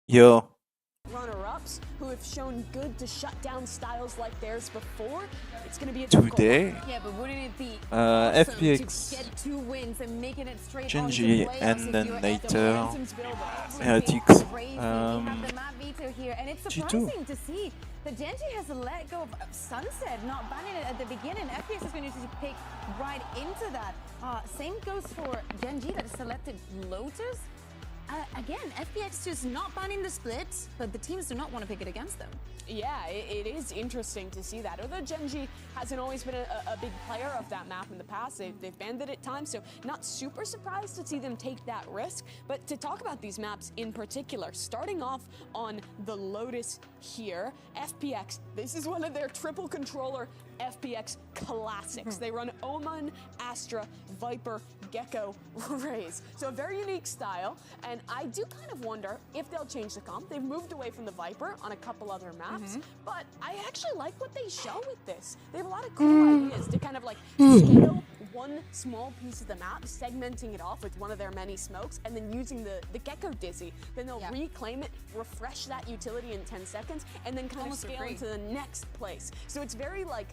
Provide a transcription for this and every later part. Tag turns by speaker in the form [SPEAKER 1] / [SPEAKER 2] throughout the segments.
[SPEAKER 1] Yo,
[SPEAKER 2] runner-ups who have shown good to shut down styles like theirs before. It's going to be a
[SPEAKER 1] today,
[SPEAKER 2] yeah, but wouldn't it be awesome
[SPEAKER 1] FPX,
[SPEAKER 2] to get 2 wins and making it straight
[SPEAKER 1] Gen.G,
[SPEAKER 2] onto
[SPEAKER 1] and then later,
[SPEAKER 2] FPX.
[SPEAKER 3] The map veto here, and it's
[SPEAKER 1] G2.
[SPEAKER 3] surprising to see that Gen.G has let go of Sunset, not banning it at the beginning. FPX is going to pick right into that. Same goes for Gen.G that selected Lotus. Again, FPX just not banning the splits, but the teams do not want to pick it against them.
[SPEAKER 2] Yeah, it is interesting to see that. Although Gen.G hasn't always been a big player of that map in the past, they've banned it at times, so not super surprised to see them take that risk. But to talk about these maps in particular, starting off on the Lotus here, FPX, this is one of their triple controller FPX classics. They run Omen, Astra, Viper, Gecko, Raze. So a very unique style, and I do kind of wonder if they'll change the comp. They've moved away from the Viper on a couple other maps, but I actually like what they show with this. They have a lot of cool ideas to kind of like scale one small piece of the map, segmenting it off with one of their many smokes, and then using the Gecko Dizzy. Then they'll reclaim it, refresh that utility in 10 seconds, and then kind of scale into the next place. So it's very like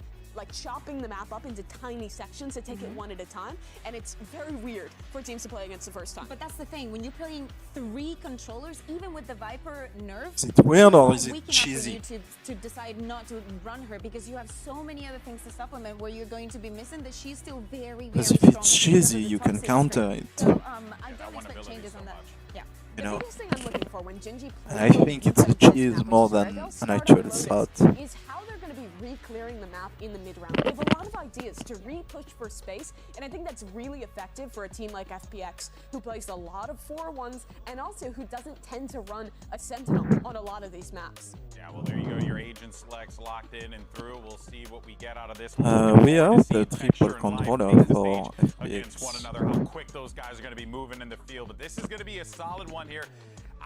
[SPEAKER 2] chopping the map up into tiny sections to take it one at a time, and it's very weird for teams to play against the first time.
[SPEAKER 3] But that's the thing, when you're playing 3 controllers, even with the Viper nerf,
[SPEAKER 1] is it weird or is
[SPEAKER 3] weak
[SPEAKER 1] it
[SPEAKER 3] enough for
[SPEAKER 1] cheesy?
[SPEAKER 3] you to decide not to run her, because you have so many other things to supplement where you're going to be missing that she's still very,
[SPEAKER 1] Because
[SPEAKER 3] very
[SPEAKER 1] if
[SPEAKER 3] strong
[SPEAKER 1] it's
[SPEAKER 3] because
[SPEAKER 1] cheesy,
[SPEAKER 3] of the
[SPEAKER 1] you can
[SPEAKER 3] toxic
[SPEAKER 1] counter
[SPEAKER 3] trait.
[SPEAKER 1] it.
[SPEAKER 3] So, I don't expect changes on that. Yeah.
[SPEAKER 1] You
[SPEAKER 2] The
[SPEAKER 1] know,
[SPEAKER 2] biggest thing I'm looking for when Gen.G
[SPEAKER 1] and I think it's a cheese more than an actual thought.
[SPEAKER 2] is how they're going to be re-clearing the map in the mid-round. They have a lot of ideas to re-push for space, and I think that's really effective for a team like FPX, who plays a lot of 4-1s, and also who doesn't tend to run a Sentinel on a lot of these maps.
[SPEAKER 4] Yeah, well, there you go. Your agent selects locked in and through. We'll see what we get out of this.
[SPEAKER 1] We have the triple controller for
[SPEAKER 4] Against one
[SPEAKER 1] FPX.
[SPEAKER 4] another, how quick those guys are going to be moving in the field. But this is going to be a solid one here.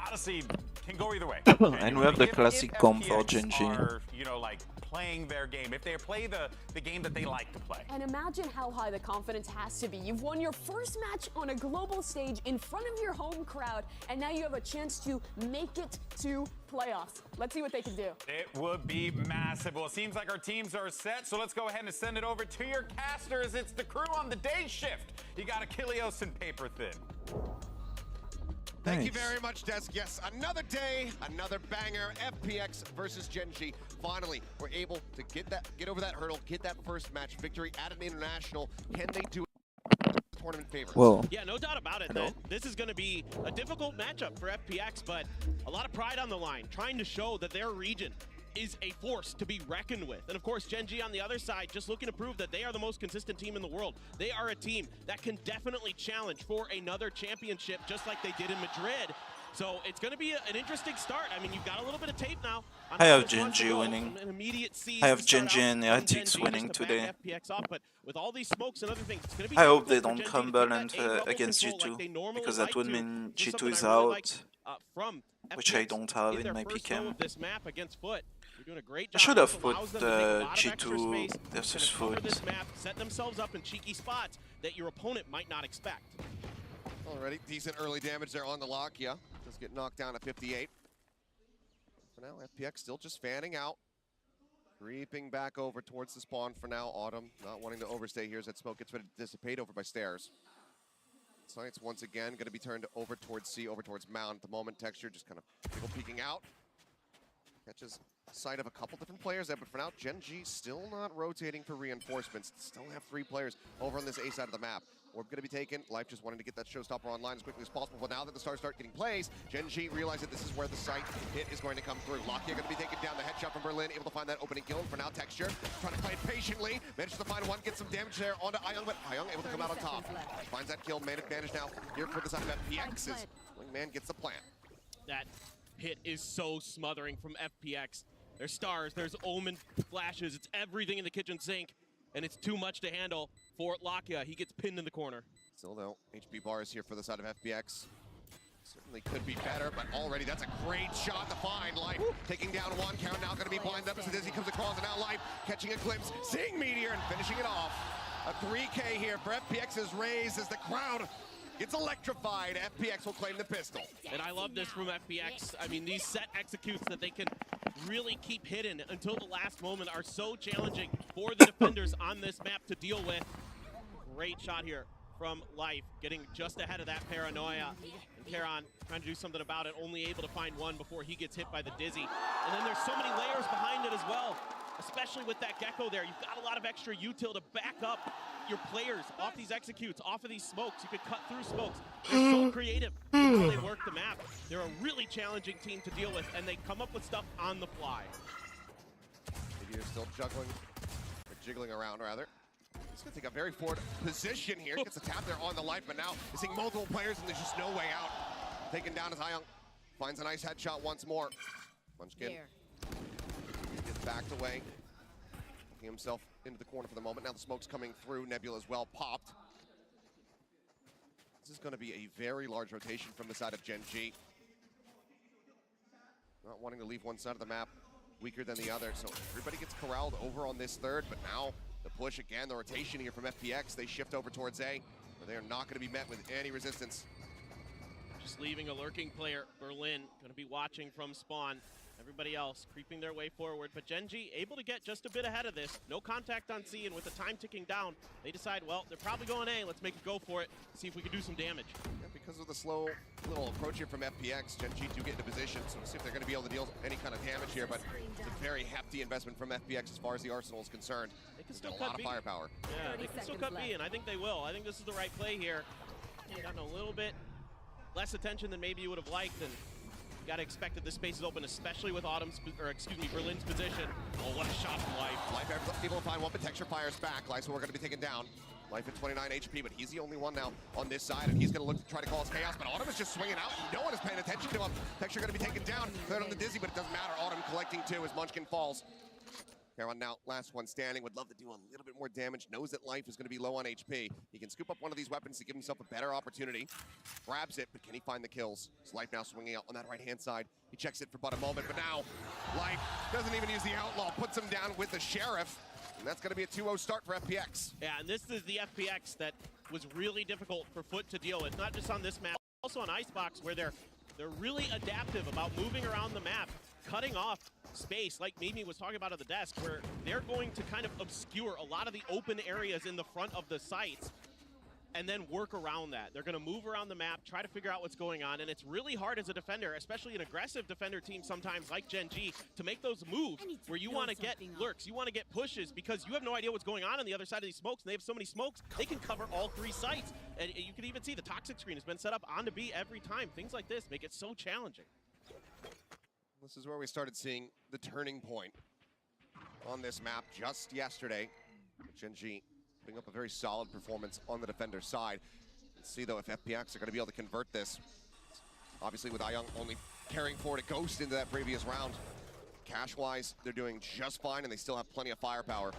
[SPEAKER 4] Honestly, can go either way.
[SPEAKER 1] And we have the classic comp for
[SPEAKER 4] FPX
[SPEAKER 1] Gen.G.
[SPEAKER 4] are, you know, like playing their game. If they play the game that they like to play.
[SPEAKER 2] And imagine how high the confidence has to be. You've won your first match on a global stage in front of your home crowd, and now you have a chance to make it to playoffs. Let's see what they can do.
[SPEAKER 4] It would be massive. Well, it seems like our teams are set, so let's go ahead and send it over to your casters. It's the crew on the day shift. You got Achilleos and Paper Thin.
[SPEAKER 5] Thank you very much, Desk. Yes, another day, another banger. FPX versus Gen.G. Finally, we're able to get over that hurdle, get that first match victory at an international. Can they do it? Tournament favorites?
[SPEAKER 1] Well,
[SPEAKER 6] Yeah, no doubt about it. This is going to be a difficult matchup for FPX, but a lot of pride on the line, trying to show that their region is a force to be reckoned with. And of course, Gen.G on the other side, just looking to prove that they are the most consistent team in the world. They are a team that can definitely challenge for another championship, just like they did in Madrid. So it's going to be an interesting start. I mean, you've got a little bit of tape now.
[SPEAKER 1] I have Gen.G winning. I have Gen.G and Heretics
[SPEAKER 6] Gen.G
[SPEAKER 1] winning
[SPEAKER 6] just to back
[SPEAKER 1] today.
[SPEAKER 6] FPX up, but with all these smokes and other things, it's going to be
[SPEAKER 1] I hope they
[SPEAKER 6] difficult for
[SPEAKER 1] don't
[SPEAKER 6] Gen.G to
[SPEAKER 1] crumble
[SPEAKER 6] get
[SPEAKER 1] and
[SPEAKER 6] that A-level
[SPEAKER 1] against
[SPEAKER 6] control
[SPEAKER 1] G2,
[SPEAKER 6] like they normally
[SPEAKER 1] because that
[SPEAKER 6] like
[SPEAKER 1] would
[SPEAKER 6] to.
[SPEAKER 1] mean
[SPEAKER 6] This is
[SPEAKER 1] G2
[SPEAKER 6] something
[SPEAKER 1] is
[SPEAKER 6] I really
[SPEAKER 1] out,
[SPEAKER 6] like, from
[SPEAKER 1] which I
[SPEAKER 6] FPX
[SPEAKER 1] don't have
[SPEAKER 6] in
[SPEAKER 1] in
[SPEAKER 6] their
[SPEAKER 1] my
[SPEAKER 6] first
[SPEAKER 1] PCam.
[SPEAKER 6] go of this map against Foot. They're doing a great
[SPEAKER 1] I
[SPEAKER 6] job.
[SPEAKER 1] should
[SPEAKER 6] This
[SPEAKER 1] have put
[SPEAKER 6] allows them to take a lot of extra
[SPEAKER 1] G2
[SPEAKER 6] space,
[SPEAKER 1] versus
[SPEAKER 6] kind of cover
[SPEAKER 1] Foot.
[SPEAKER 6] this map, set themselves up in cheeky spots that your opponent might not expect.
[SPEAKER 5] Already decent early damage there on the lock. Yeah, just get knocked down at 58. For now, FPX still just fanning out. Creeping back over towards the spawn for now. Autumn not wanting to overstay here as that smoke gets ready to dissipate over by stairs. Science once again going to be turned over towards C, over towards Mound. At the moment, Texture just kind of people peeking out. Catches sight of a couple different players there, but for now, Gen.G still not rotating for reinforcements. Still have 3 players over on this A side of the map. Orb going to be taken. Life just wanting to get that showstopper online as quickly as possible. But now that the stars start getting plays, Gen.G realize that this is where the sight hit is going to come through. Lakia going to be taken down. The headshot from Berlin, able to find that opening kill. And for now, Texture trying to play it patiently. Manages to find one, get some damage there onto Ayung, but Ayung able to come out on top. Finds that kill, managed now here for the side of FPX as Wingman gets the plant.
[SPEAKER 6] That hit is so smothering from FPX. There's stars, there's Omen flashes, it's everything in the kitchen sink, and it's too much to handle for Lakia. He gets pinned in the corner.
[SPEAKER 5] Still though, HP bars here for the side of FPX. Certainly could be better, but already that's a great shot to find. Life taking down one, count now gonna be blinded up as Dizzy comes across, and now Life catching a glimpse, seeing Meteor and finishing it off. A 3K here for FPX's Raze as the crowd gets electrified. FPX will claim the pistol.
[SPEAKER 6] And I love this from FPX. I mean, these set executes that they can really keep hidden until the last moment are so challenging for the defenders on this map to deal with. Great shot here from Life, getting just ahead of that paranoia. And Karon trying to do something about it, only able to find one before he gets hit by the Dizzy. And then there's so many layers behind it as well, especially with that Gecko there. You've got a lot of extra util to back up your players off these executes, off of these smokes. You could cut through smokes. They're so creative in how they work the map. They're a really challenging team to deal with, and they come up with stuff on the fly.
[SPEAKER 5] You're still juggling, or jiggling around rather. He's gonna take a very forward position here. Gets a tap there on the Life, but now he's seeing multiple players and there's just no way out. Taken down as Hyung finds a nice headshot once more. Munchkin gets backed away. Looking himself into the corner for the moment. Now the smoke's coming through. Nebula as well popped. This is gonna be a very large rotation from the side of Gen.G. Not wanting to leave one side of the map weaker than the other, so everybody gets corralled over on this third, but now the push again, the rotation here from FPX, they shift over towards A, where they are not going to be met with any resistance.
[SPEAKER 6] Just leaving a lurking player, Berlin, going to be watching from spawn. Everybody else creeping their way forward, but Gen.G able to get just a bit ahead of this. No contact on C, and with the time ticking down, they decide, well, they're probably going A. Let's make a go for it, see if we can do some damage.
[SPEAKER 5] Yeah, because of the slow little approach here from FPX, Gen.G do get into position, so we'll see if they're going to be able to deal any kind of damage here, but it's a very hefty investment from FPX as far as the arsenal is concerned.
[SPEAKER 6] They can still
[SPEAKER 5] got a
[SPEAKER 6] cut
[SPEAKER 5] lot
[SPEAKER 6] B.
[SPEAKER 5] of firepower.
[SPEAKER 6] Yeah, they can still cut B, and I think they will. I think this is the right play here. They've gotten a little bit less attention than maybe you would have liked, and got to expect that this space is open, especially with Berlin's position. Oh, what a shot from Life.
[SPEAKER 5] Life able to find one, but Texture fires back. Life, so we're going to be taken down. Life at 29 HP, but he's the only one now on this side, and he's going to look to try to cause chaos, but Autumn is just swinging out. No one is paying attention to him. Texture going to be taken down. Third on the Dizzy, but it doesn't matter. Autumn collecting two as Munchkin falls. Karon now, last one standing, would love to do a little bit more damage, knows that Life is going to be low on HP. He can scoop up one of these weapons to give himself a better opportunity. Grabs it, but can he find the kills? His Life now swinging out on that right-hand side. He checks it for but a moment, but now Life doesn't even use the Outlaw, puts him down with the Sheriff, and that's going to be a 2-0 start for FPX.
[SPEAKER 6] Yeah, and this is the FPX that was really difficult for Foot to deal with, not just on this map, also on Icebox, where they're really adaptive about moving around the map, cutting off space, like Mimi was talking about at the desk, where they're going to kind of obscure a lot of the open areas in the front of the sites and then work around that. They're going to move around the map, try to figure out what's going on, and it's really hard as a defender, especially an aggressive defender team sometimes like Gen.G, to make those moves where you want to get lurks, you want to get pushes, because you have no idea what's going on the other side of these smokes, and they have so many smokes, they can cover all three sites. And you can even see the toxic screen has been set up onto B every time. Things like this make it so challenging.
[SPEAKER 5] This is where we started seeing the turning point on this map just yesterday. Gen.G putting up a very solid performance on the defender side. Let's see, though, if FPX are going to be able to convert this. Obviously, with Ayung only carrying forward a Ghost into that previous round. Cash-wise, they're doing just fine, and they still have plenty of firepower.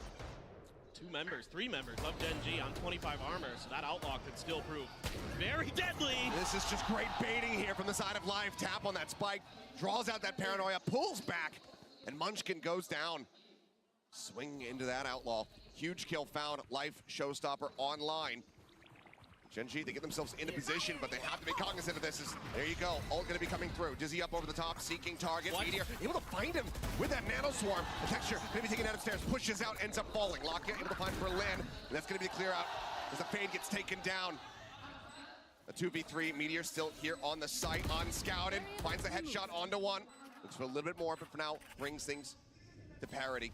[SPEAKER 6] Three members of Gen.G on 25 armor, so that Outlaw could still prove very deadly.
[SPEAKER 5] This is just great baiting here from the side of Life. Tap on that spike, draws out that paranoia, pulls back, and Munchkin goes down. Swing into that Outlaw. Huge kill found. Life showstopper online. Gen.G, they get themselves into position, but they have to be cognizant of this. There you go. Ult going to be coming through. Dizzy up over the top, seeking target. Meteor able to find him with that nano swarm. The Texture maybe taking that upstairs, pushes out, ends up falling. Lockett able to find Berlin, and that's going to be the clear out as the Fade gets taken down. A 2v3. Meteor still here on the site, unscouted. Finds the headshot onto one. Looks for a little bit more, but for now brings things to parity.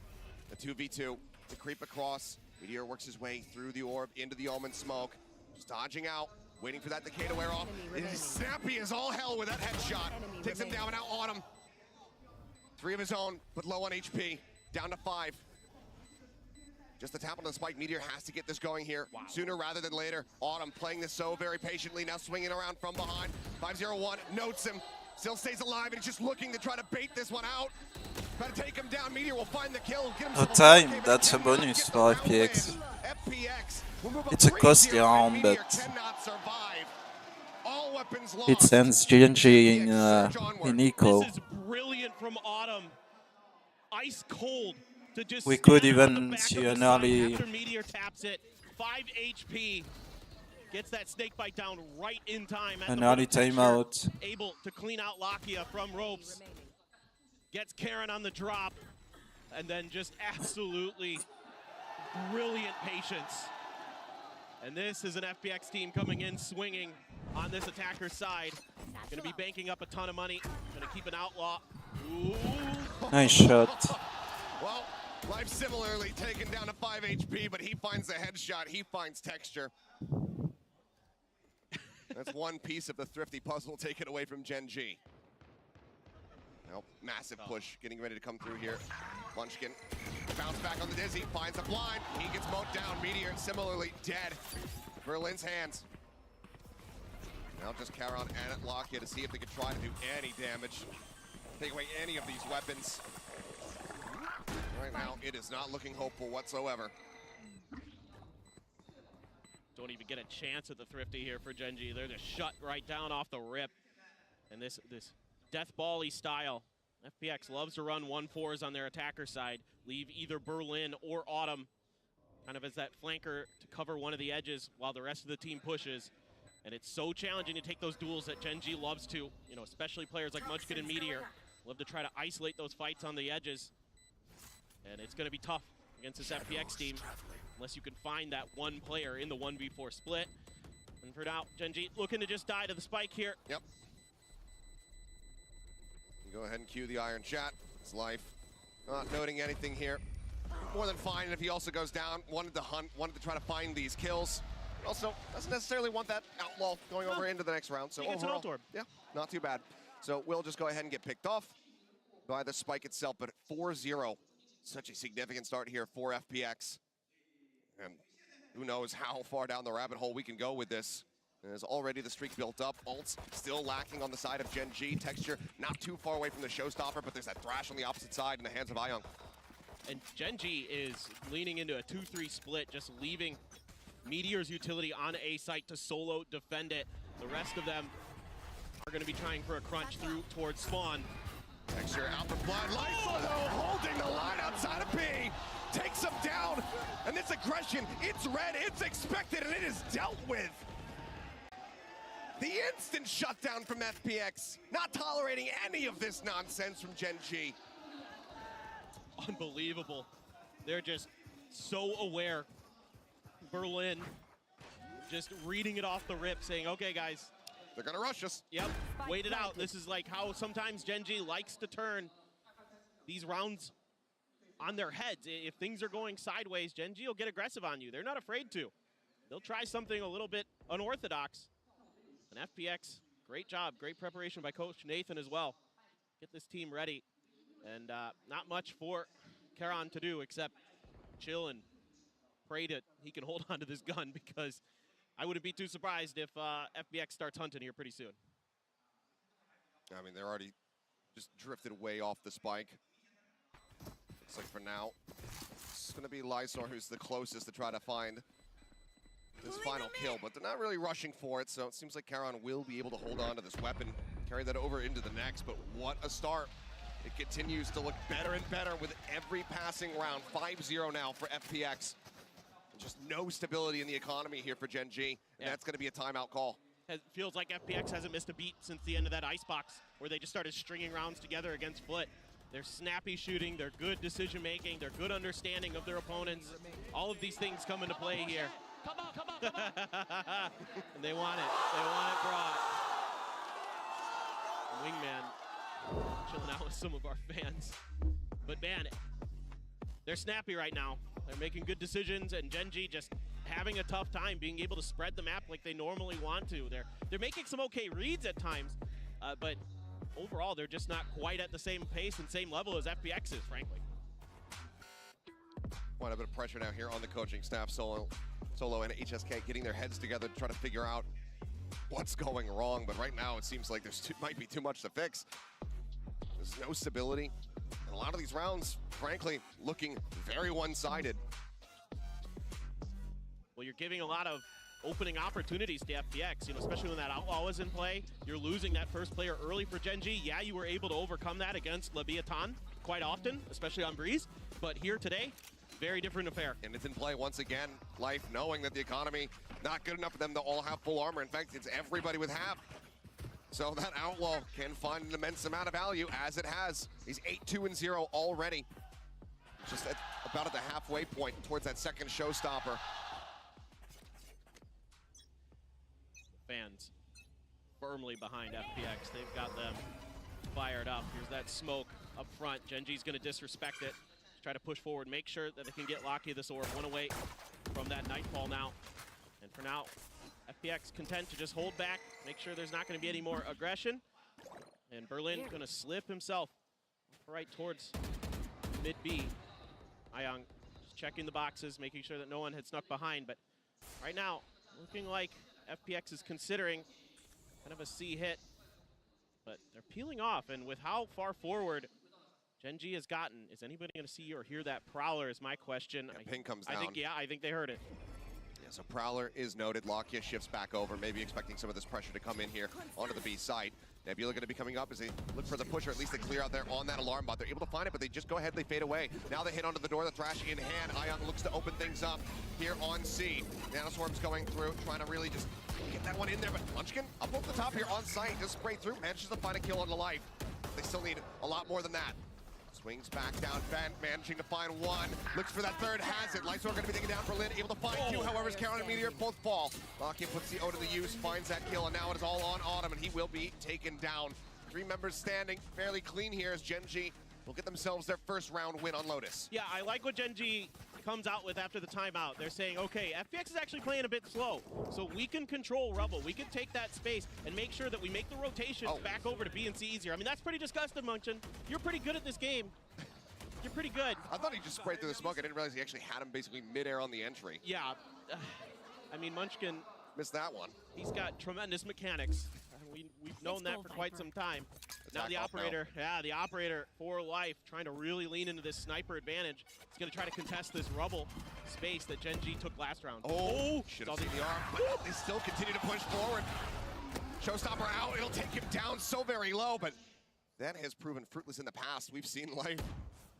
[SPEAKER 5] A 2v2 to creep across. Meteor works his way through the orb into the Omen smoke. Just dodging out, waiting for that decay to wear off. He's snappy as all hell with that headshot. Takes him down, now Autumn. 3 of his own, but low on HP. Down to 5. Just a tap on the spike. Meteor has to get this going here sooner rather than later. Autumn playing this so very patiently, now swinging around from behind. 501 notes him, still stays alive, and he's just looking to try to bait this one out. Try to take him down. Meteor will find the kill.
[SPEAKER 1] A time, that's a bonus for FPX. It's a costly round, but it sends Gen.G in eco.
[SPEAKER 6] This is brilliant from Autumn. Ice cold to just
[SPEAKER 1] We could even see an early
[SPEAKER 6] after Meteor taps it. 5 HP. Gets that snake bite down right in time. At
[SPEAKER 1] An
[SPEAKER 6] the
[SPEAKER 1] early
[SPEAKER 6] bottom.
[SPEAKER 1] timeout.
[SPEAKER 6] Able to clean out Lakia from ropes. Gets Karen on the drop. And then just absolutely brilliant patience. And this is an FPX team coming in swinging on this attacker's side. Going to be banking up a ton of money. Going to keep an outlaw. Ooh.
[SPEAKER 1] Nice shot.
[SPEAKER 5] Well, Life similarly taken down to 5 HP, but he finds the headshot, he finds texture. That's one piece of the thrifty puzzle taken away from Gen.G. Now, massive push getting ready to come through here. Munchkin, bounce back on the Dizzy, finds a blind. He gets mowed down. Meteor similarly dead. Berlin's hands. Now just Charon and Lakia to see if they can try to do any damage. Take away any of these weapons. Right now, it is not looking hopeful whatsoever.
[SPEAKER 6] Don't even get a chance at the thrifty here for Gen.G. They're just shut right down off the rip. And this death ball-y style, FPX loves to run 1-4s on their attacker side, leave either Berlin or Autumn kind of as that flanker to cover one of the edges while the rest of the team pushes. And it's so challenging to take those duels that Gen.G loves to, you know, especially players like Munchkin and Meteor love to try to isolate those fights on the edges. And it's going to be tough against this FPX team unless you can find that one player in the 1v4 split. And for now, Gen.G looking to just die to the spike here.
[SPEAKER 5] Yep. Go ahead and cue the Iron Chat. It's Life. Not noting anything here. More than fine if he also goes down. Wanted to hunt, wanted to try to find these kills. Also, doesn't necessarily want that outlaw going over into the next round. So overall, yeah, not too bad. So we'll just go ahead and get picked off by the spike itself, but 4-0. Such a significant start here for FPX. And who knows how far down the rabbit hole we can go with this. There's already the streak built up. Ults still lacking on the side of Gen.G. Texture not too far away from the showstopper, but there's that thrash on the opposite side in the hands of Ion.
[SPEAKER 6] And Gen.G is leaning into a 2-3 split, just leaving Meteor's utility on A site to solo defend it. The rest of them are going to be trying for a crunch through towards spawn.
[SPEAKER 5] Texture out for blood. Lysol though, holding the line outside of B. Takes him down. And this aggression, it's red, it's expected, and it is dealt with. The instant shutdown from FPX. Not tolerating any of this nonsense from Gen.G.
[SPEAKER 6] Unbelievable. They're just so aware. Berlin just reading it off the rip, saying, okay, guys.
[SPEAKER 5] They're going to rush us.
[SPEAKER 6] Yep, wait it out. This is like how sometimes Gen.G likes to turn these rounds on their heads. If things are going sideways, Gen.G will get aggressive on you. They're not afraid to. They'll try something a little bit unorthodox. And FPX, great job, great preparation by Coach Nathan as well. Get this team ready. And not much for Charon to do except chill and pray that he can hold on to this gun, because I wouldn't be too surprised if FPX starts hunting here pretty soon.
[SPEAKER 5] I mean, they're already just drifted way off the spike. Looks like for now, it's going to be Lysor who's the closest to try to find this final kill, but they're not really rushing for it, so it seems like Charon will be able to hold on to this weapon, carry that over into the next, but what a start. It continues to look better and better with every passing round. 5-0 now for FPX. Just no stability in the economy here for Gen.G, and that's going to be a timeout call.
[SPEAKER 6] It feels like FPX hasn't missed a beat since the end of that icebox, where they just started stringing rounds together against Foot. Their snappy shooting, their good decision making, their good understanding of their opponents. All of these things come into play here. Come on, come on, come on. And they want it. They want it brought. Wingman chilling out with some of our fans. But man, they're snappy right now. They're making good decisions, and Gen.G just having a tough time being able to spread the map like they normally want to. They're making some okay reads at times, but overall they're just not quite at the same pace and same level as FPX is, frankly.
[SPEAKER 5] Quite a bit of pressure now here on the coaching staff. Solo and HSK getting their heads together to try to figure out what's going wrong, but right now it seems like there's might be too much to fix. There's no stability, and a lot of these rounds, frankly, looking very one-sided.
[SPEAKER 6] Well, you're giving a lot of opening opportunities to FPX, you know, especially when that outlaw is in play. You're losing that first player early for Gen.G. Yeah, you were able to overcome that against Leviathan quite often, especially on Breeze, but here today, very different affair.
[SPEAKER 5] And it's in play once again. Life knowing that the economy Not good enough for them to all have full armor. In fact, it's everybody with half. So that Outlaw can find an immense amount of value, as it has. He's 8-2-0 already. Just about at the halfway point towards that second showstopper.
[SPEAKER 6] Fans firmly behind FPX. They've got them fired up. Here's that smoke up front. Gen.G's going to disrespect it. Try to push forward, make sure that they can get Lakia this orb. One away from that Nightfall now. And for now, FPX content to just hold back, make sure there's not going to be any more aggression. And Berlin going to slip himself right towards mid B. Ayang just checking the boxes, making sure that no one had snuck behind. But right now, looking like FPX is considering kind of a C hit. But they're peeling off, and with how far forward Gen.G has gotten, is anybody going to see or hear that Prowler is my question.
[SPEAKER 5] Yeah, ping comes down.
[SPEAKER 6] I think they heard it.
[SPEAKER 5] Yeah, so Prowler is noted. Lakia shifts back over, maybe expecting some of this pressure to come in here onto the B site. Nebula going to be coming up as they look for the push, or at least they clear out there on that alarm bot. They're able to find it, but they just go ahead, they fade away. Now they hit onto the door, the Thrash in hand. Ayang looks to open things up here on C. Nanoswarm's going through, trying to really just get that one in there, but Munchkin up over the top here on site, just spray through, manages to find a kill on the life. They still need a lot more than that. Swings back down, Ben managing to find one. Looks for that third, has it. Lightsword going to be taken down. Berlin able to find two. However, Karen and Meteor both fall. Lakia puts the O to the use, finds that kill, and now it is all on Autumn, and he will be taken down. 3 members standing fairly clean here as Gen.G will get themselves their first round win on Lotus.
[SPEAKER 6] Yeah, I like what Gen.G comes out with after the timeout. They're saying, okay, FPX is actually playing a bit slow, so we can control Rebel. We can take that space and make sure that we make the rotations back over to B and C easier. I mean, that's pretty disgusting, Munchkin. You're pretty good at this game. You're pretty good.
[SPEAKER 5] I thought he just sprayed through the smoke. I didn't realize he actually had him basically midair on the entry.
[SPEAKER 6] Yeah, I mean, Munchkin.
[SPEAKER 5] Missed that one.
[SPEAKER 6] He's got tremendous mechanics. We've known that for quite some time. Now the operator, the operator for life, trying to really lean into this sniper advantage. He's going to try to contest this rubble space that Gen.G took last round.
[SPEAKER 5] Should have seen the arm, but they still continue to push forward. Showstopper out, it'll take him down so very low, but that has proven fruitless in the past. We've seen life.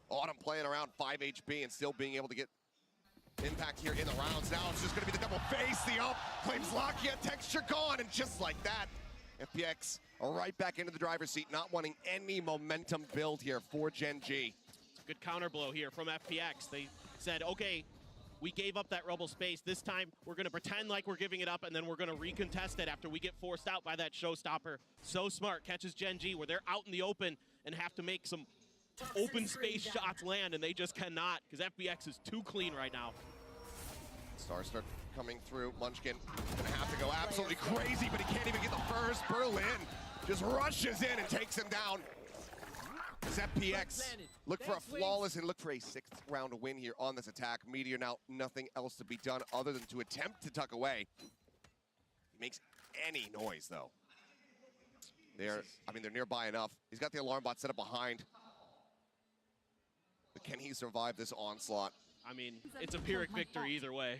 [SPEAKER 5] Autumn playing around 5 HP and still being able to get impact here in the rounds. Now it's just going to be the double face. The up claims Lakia, texture gone, and just like that, FPX are right back into the driver's seat, not wanting any momentum build here for Gen.G.
[SPEAKER 6] It's a good counter blow here from FPX. They said, okay, we gave up that rebel space. This time we're going to pretend like we're giving it up, and then we're going to recontest it after we get forced out by that showstopper. So smart, catches Gen.G where they're out in the open and have to make some open space shots land, and they just cannot because FPX is too clean right now.
[SPEAKER 5] Stars start coming through. Munchkin gonna have to go absolutely crazy, but he can't even get the first. Berlin just rushes in and takes him down. As FPX look for a flawless and look for a 6th round win here on this attack. Meteor now nothing else to be done other than to attempt to tuck away. He makes any noise though. They're nearby enough. He's got the alarm bot set up behind. But can he survive this onslaught?
[SPEAKER 6] I mean, it's a Pyrrhic victory either way.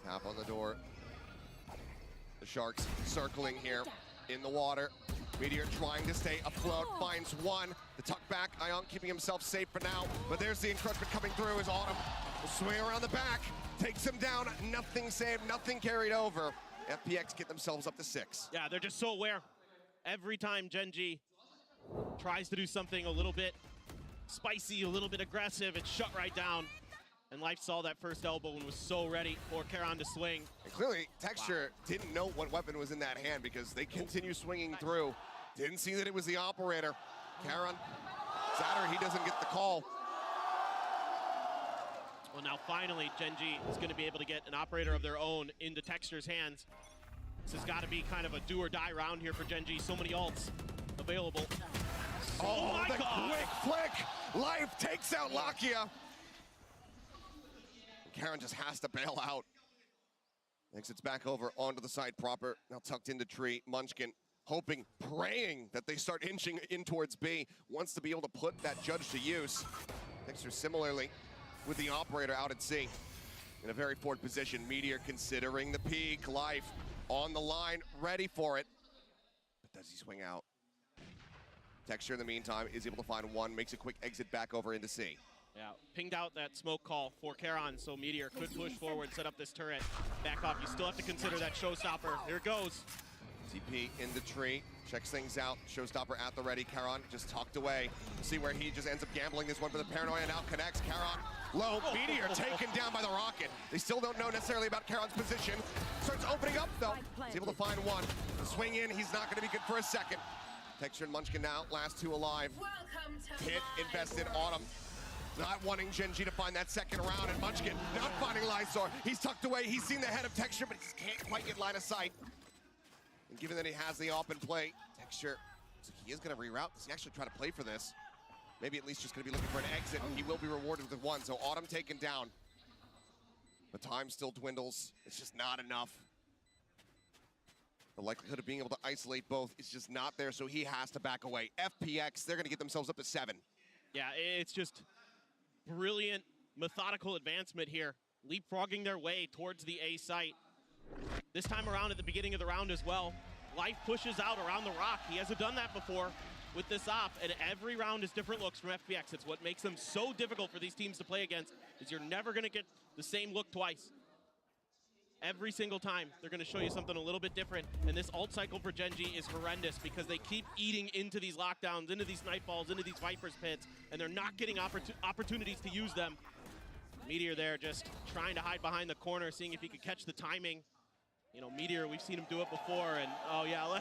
[SPEAKER 5] Tap on the door. The Sharks circling here in the water. Meteor trying to stay afloat, finds one. The tuck back, Ion keeping himself safe for now. But there's the encroachment coming through as Autumn will swing around the back, takes him down. Nothing saved, nothing carried over. FPX get themselves up to 6.
[SPEAKER 6] Yeah, they're just so aware. Every time Gen.G tries to do something a little bit spicy, a little bit aggressive, it's shut right down. And Life saw that first elbow and was so ready for Karon to swing.
[SPEAKER 5] And clearly, Texture didn't know what weapon was in that hand because they continue swinging through. Didn't see that it was the operator. Karon, Zatter, he doesn't get the call.
[SPEAKER 6] Well, now finally, Gen.G is going to be able to get an operator of their own into Texture's hands. This has got to be kind of a do or die round here for Gen.G. So many ults available.
[SPEAKER 5] Oh
[SPEAKER 6] my
[SPEAKER 5] the
[SPEAKER 6] God.
[SPEAKER 5] quick flick! Life takes out Lakia. Karon just has to bail out. Exits back over onto the side proper. Now tucked into tree. Munchkin hoping, praying that they start inching in towards B. Wants to be able to put that judge to use. Texture similarly with the operator out at C. In a very forward position. Meteor considering the peak. Life on the line, ready for it. But does he swing out? Texture in the meantime is able to find one, makes a quick exit back over into C.
[SPEAKER 6] Yeah, pinged out that smoke call for Karon, so Meteor could push forward, set up this turret. Back off, you still have to consider that showstopper. Here it goes.
[SPEAKER 5] TP in the tree, checks things out. Showstopper at the ready. Karon just tucked away. See where he just ends up gambling this one for the Paranoia. Now connects. Karon low. Meteor taken down by the rocket. They still don't know necessarily about Karon's position. Starts opening up though. He's able to find one. The swing in. He's not going to be good for a second. Texture and Munchkin now. Last two alive. Hit invested. Autumn. Not wanting Gen.G to find that second round, and Munchkin not finding Lysor. He's tucked away. He's seen the head of Texture, but he just can't quite get line of sight. And given that he has the open play, Texture, he is going to reroute. Does he actually try to play for this? Maybe at least just going to be looking for an exit, and he will be rewarded with one. So Autumn taken down. The time still dwindles. It's just not enough. The likelihood of being able to isolate both is just not there, so he has to back away. FPX, they're going to get themselves up to 7.
[SPEAKER 6] Yeah, it's just brilliant, methodical advancement here, leapfrogging their way towards the A site. This time around at the beginning of the round as well, Life pushes out around the rock. He hasn't done that before with this op, and every round is different looks from FPX. It's what makes them so difficult for these teams to play against, is you're never going to get the same look twice. Every single time, they're going to show you something a little bit different, and this ult cycle for Gen.G is horrendous because they keep eating into these lockdowns, into these Nightfalls, into these Viper's pits, and they're not getting opportunities to use them. Meteor there just trying to hide behind the corner, seeing if he could catch the timing. You know, Meteor, we've seen him do it before, and oh yeah,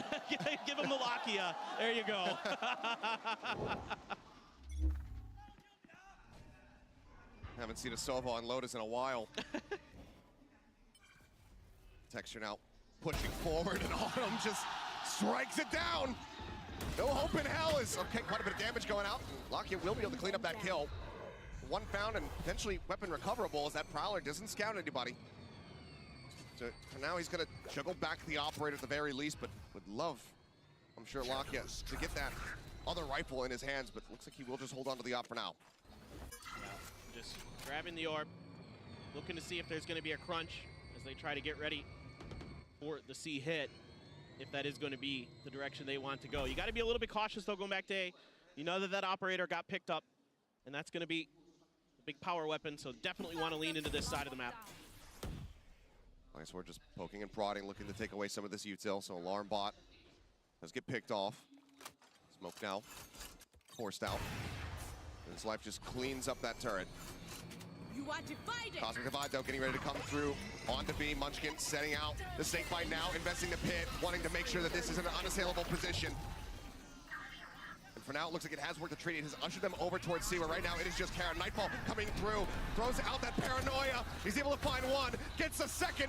[SPEAKER 6] give him the Lakia. There you go.
[SPEAKER 5] Haven't seen a Sova on Lotus in a while. Texture now pushing forward, and Autumn just strikes it down. No hope in hell is okay. Quite a bit of damage going out. Lakia will be able to clean up that kill. One found and potentially weapon recoverable as that Prowler doesn't scout anybody. So for now, he's going to juggle back the operator at the very least, but would love, I'm sure, Lakia to get that other rifle in his hands, but looks like he will just hold on to the op for now.
[SPEAKER 6] Yeah, just grabbing the orb, looking to see if there's going to be a crunch as they try to get ready for the C hit, if that is going to be the direction they want to go. You got to be a little bit cautious, though, going back to A. You know that that operator got picked up, and that's going to be a big power weapon, so definitely want to lean into this side of the map.
[SPEAKER 5] Nice, we're just poking and prodding, looking to take away some of this util, so Alarm Bot does get picked off. Smoke now, forced out. And his life just cleans up that turret.
[SPEAKER 2] You are divided.
[SPEAKER 5] Cosmic Divide, though, getting ready to come through onto B. Munchkin setting out the snake bite now, investing the pit, wanting to make sure that this is an unassailable position. And for now, it looks like it has worked the treaty. It has ushered them over towards C, where right now it is just Karon. Nightfall coming through, throws out that Paranoia. He's able to find one, gets a second.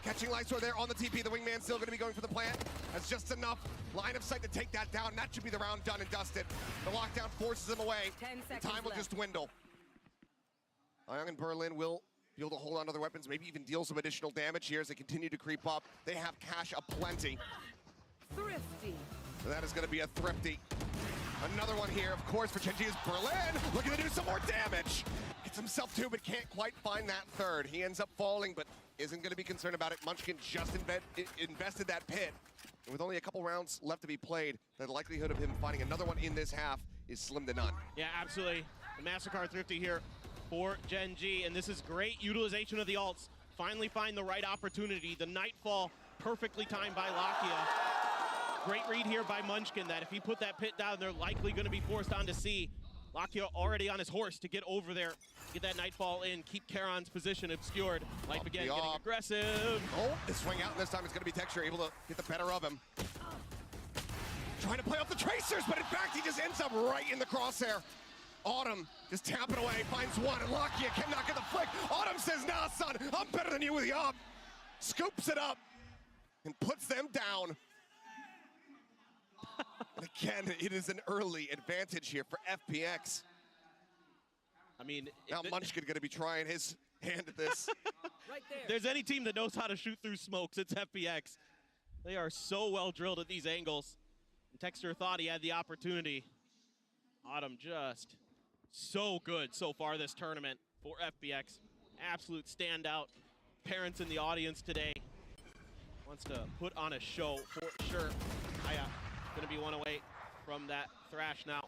[SPEAKER 5] Catching Lysor there on the TP. The wingman's still going to be going for the plant. That's just enough line of sight to take that down. That should be the round done and dusted. The lockdown forces him away.
[SPEAKER 3] 10 seconds
[SPEAKER 5] Time will just dwindle. Young and Berlin will be able to hold on to their weapons, maybe even deal some additional damage here as they continue to creep up. They have cash aplenty.
[SPEAKER 3] Thrifty.
[SPEAKER 5] So that is going to be a thrifty. Another one here, of course, for Gen.G is Berlin, looking to do some more damage. Gets himself two, but can't quite find that third. He ends up falling, but isn't going to be concerned about it. Munchkin just invested that pit. And with only a couple rounds left to be played, the likelihood of him finding another one in this half is slim to none.
[SPEAKER 6] Yeah, absolutely. The MasterCard thrifty here for Gen.G, and this is great utilization of the ults. Finally find the right opportunity. The Nightfall perfectly timed by Lakia. Great read here by Munchkin that if he put that pit down, they're likely going to be forced onto C. Lakia already on his horse to get over there, get that Nightfall in, keep Karon's position obscured. Life again getting aggressive.
[SPEAKER 5] Oh, the swing out, and this time it's going to be Texture able to get the better of him. Trying to play off the Tracers, but in fact he just ends up right in the crosshair. Autumn just tapping away, finds one, and Lakia cannot get the flick. Autumn says, nah, son, I'm better than you with the op. Scoops it up and puts them down. And again, it is an early advantage here for FPX.
[SPEAKER 6] I mean,
[SPEAKER 5] now Munchkin going to be trying his hand at this.
[SPEAKER 2] Right there.
[SPEAKER 6] If there's any team that knows how to shoot through smokes, it's FPX. They are so well drilled at these angles. And Texture thought he had the opportunity. Autumn just so good so far this tournament for FPX. Absolute standout. Parents in the audience today. Wants to put on a show for sure. Aya gonna be one away from that thrash now.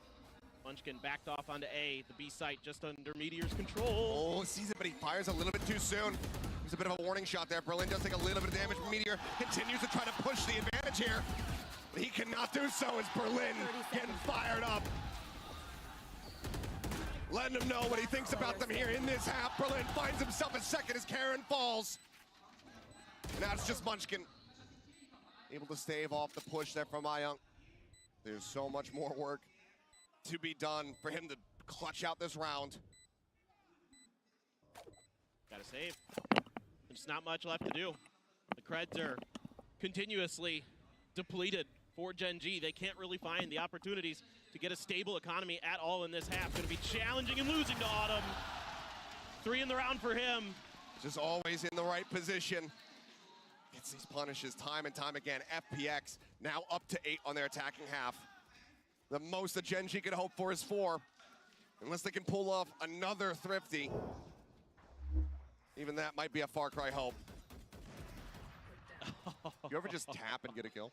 [SPEAKER 6] Munchkin backed off onto A, the B site just under Meteor's control.
[SPEAKER 5] Oh, sees it, but he fires a little bit too soon. There's a bit of a warning shot there. Berlin does take a little bit of damage from Meteor. Continues to try to push the advantage here. But he cannot do so as Berlin getting fired up. Letting him know what he thinks about them here in this half. Berlin finds himself a second as Karen falls. And now it's just Munchkin able to stave off the push there from Ayunk. There's so much more work to be done for him to clutch out this round.
[SPEAKER 6] Gotta save. There's not much left to do. The creds are continuously depleted for Gen.G. They can't really find the opportunities to get a stable economy at all in this half. Gonna be challenging and losing to Autumn. 3 in the round for him.
[SPEAKER 5] Just always in the right position. Gets these punishes time and time again. FPX now up to 8 on their attacking half. The most that Gen.G could hope for is 4. Unless they can pull off another Thrifty. Even that might be a far cry hope. You ever just tap and get a kill?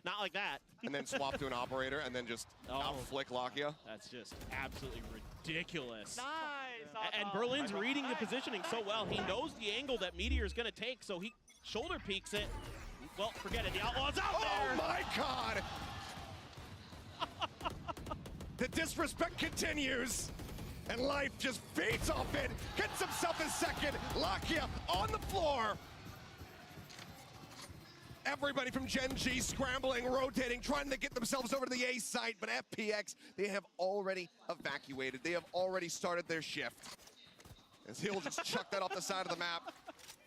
[SPEAKER 6] Not like that.
[SPEAKER 5] And then swap to an operator and then just out-flick Lakia?
[SPEAKER 6] That's just absolutely ridiculous.
[SPEAKER 4] Nice.
[SPEAKER 6] And Berlin's reading the positioning so well. He knows the angle that Meteor is going to take, so he shoulder peeks it. Well, forget it. The Outlaw's out there.
[SPEAKER 5] Oh my God! The disrespect continues. And Life just feeds off it. Gets himself a second. Lakia on the floor. Everybody from Gen.G scrambling, rotating, trying to get themselves over to the A site, but FPX, they have already evacuated. They have already started their shift. As he'll just chuck that off the side of the map,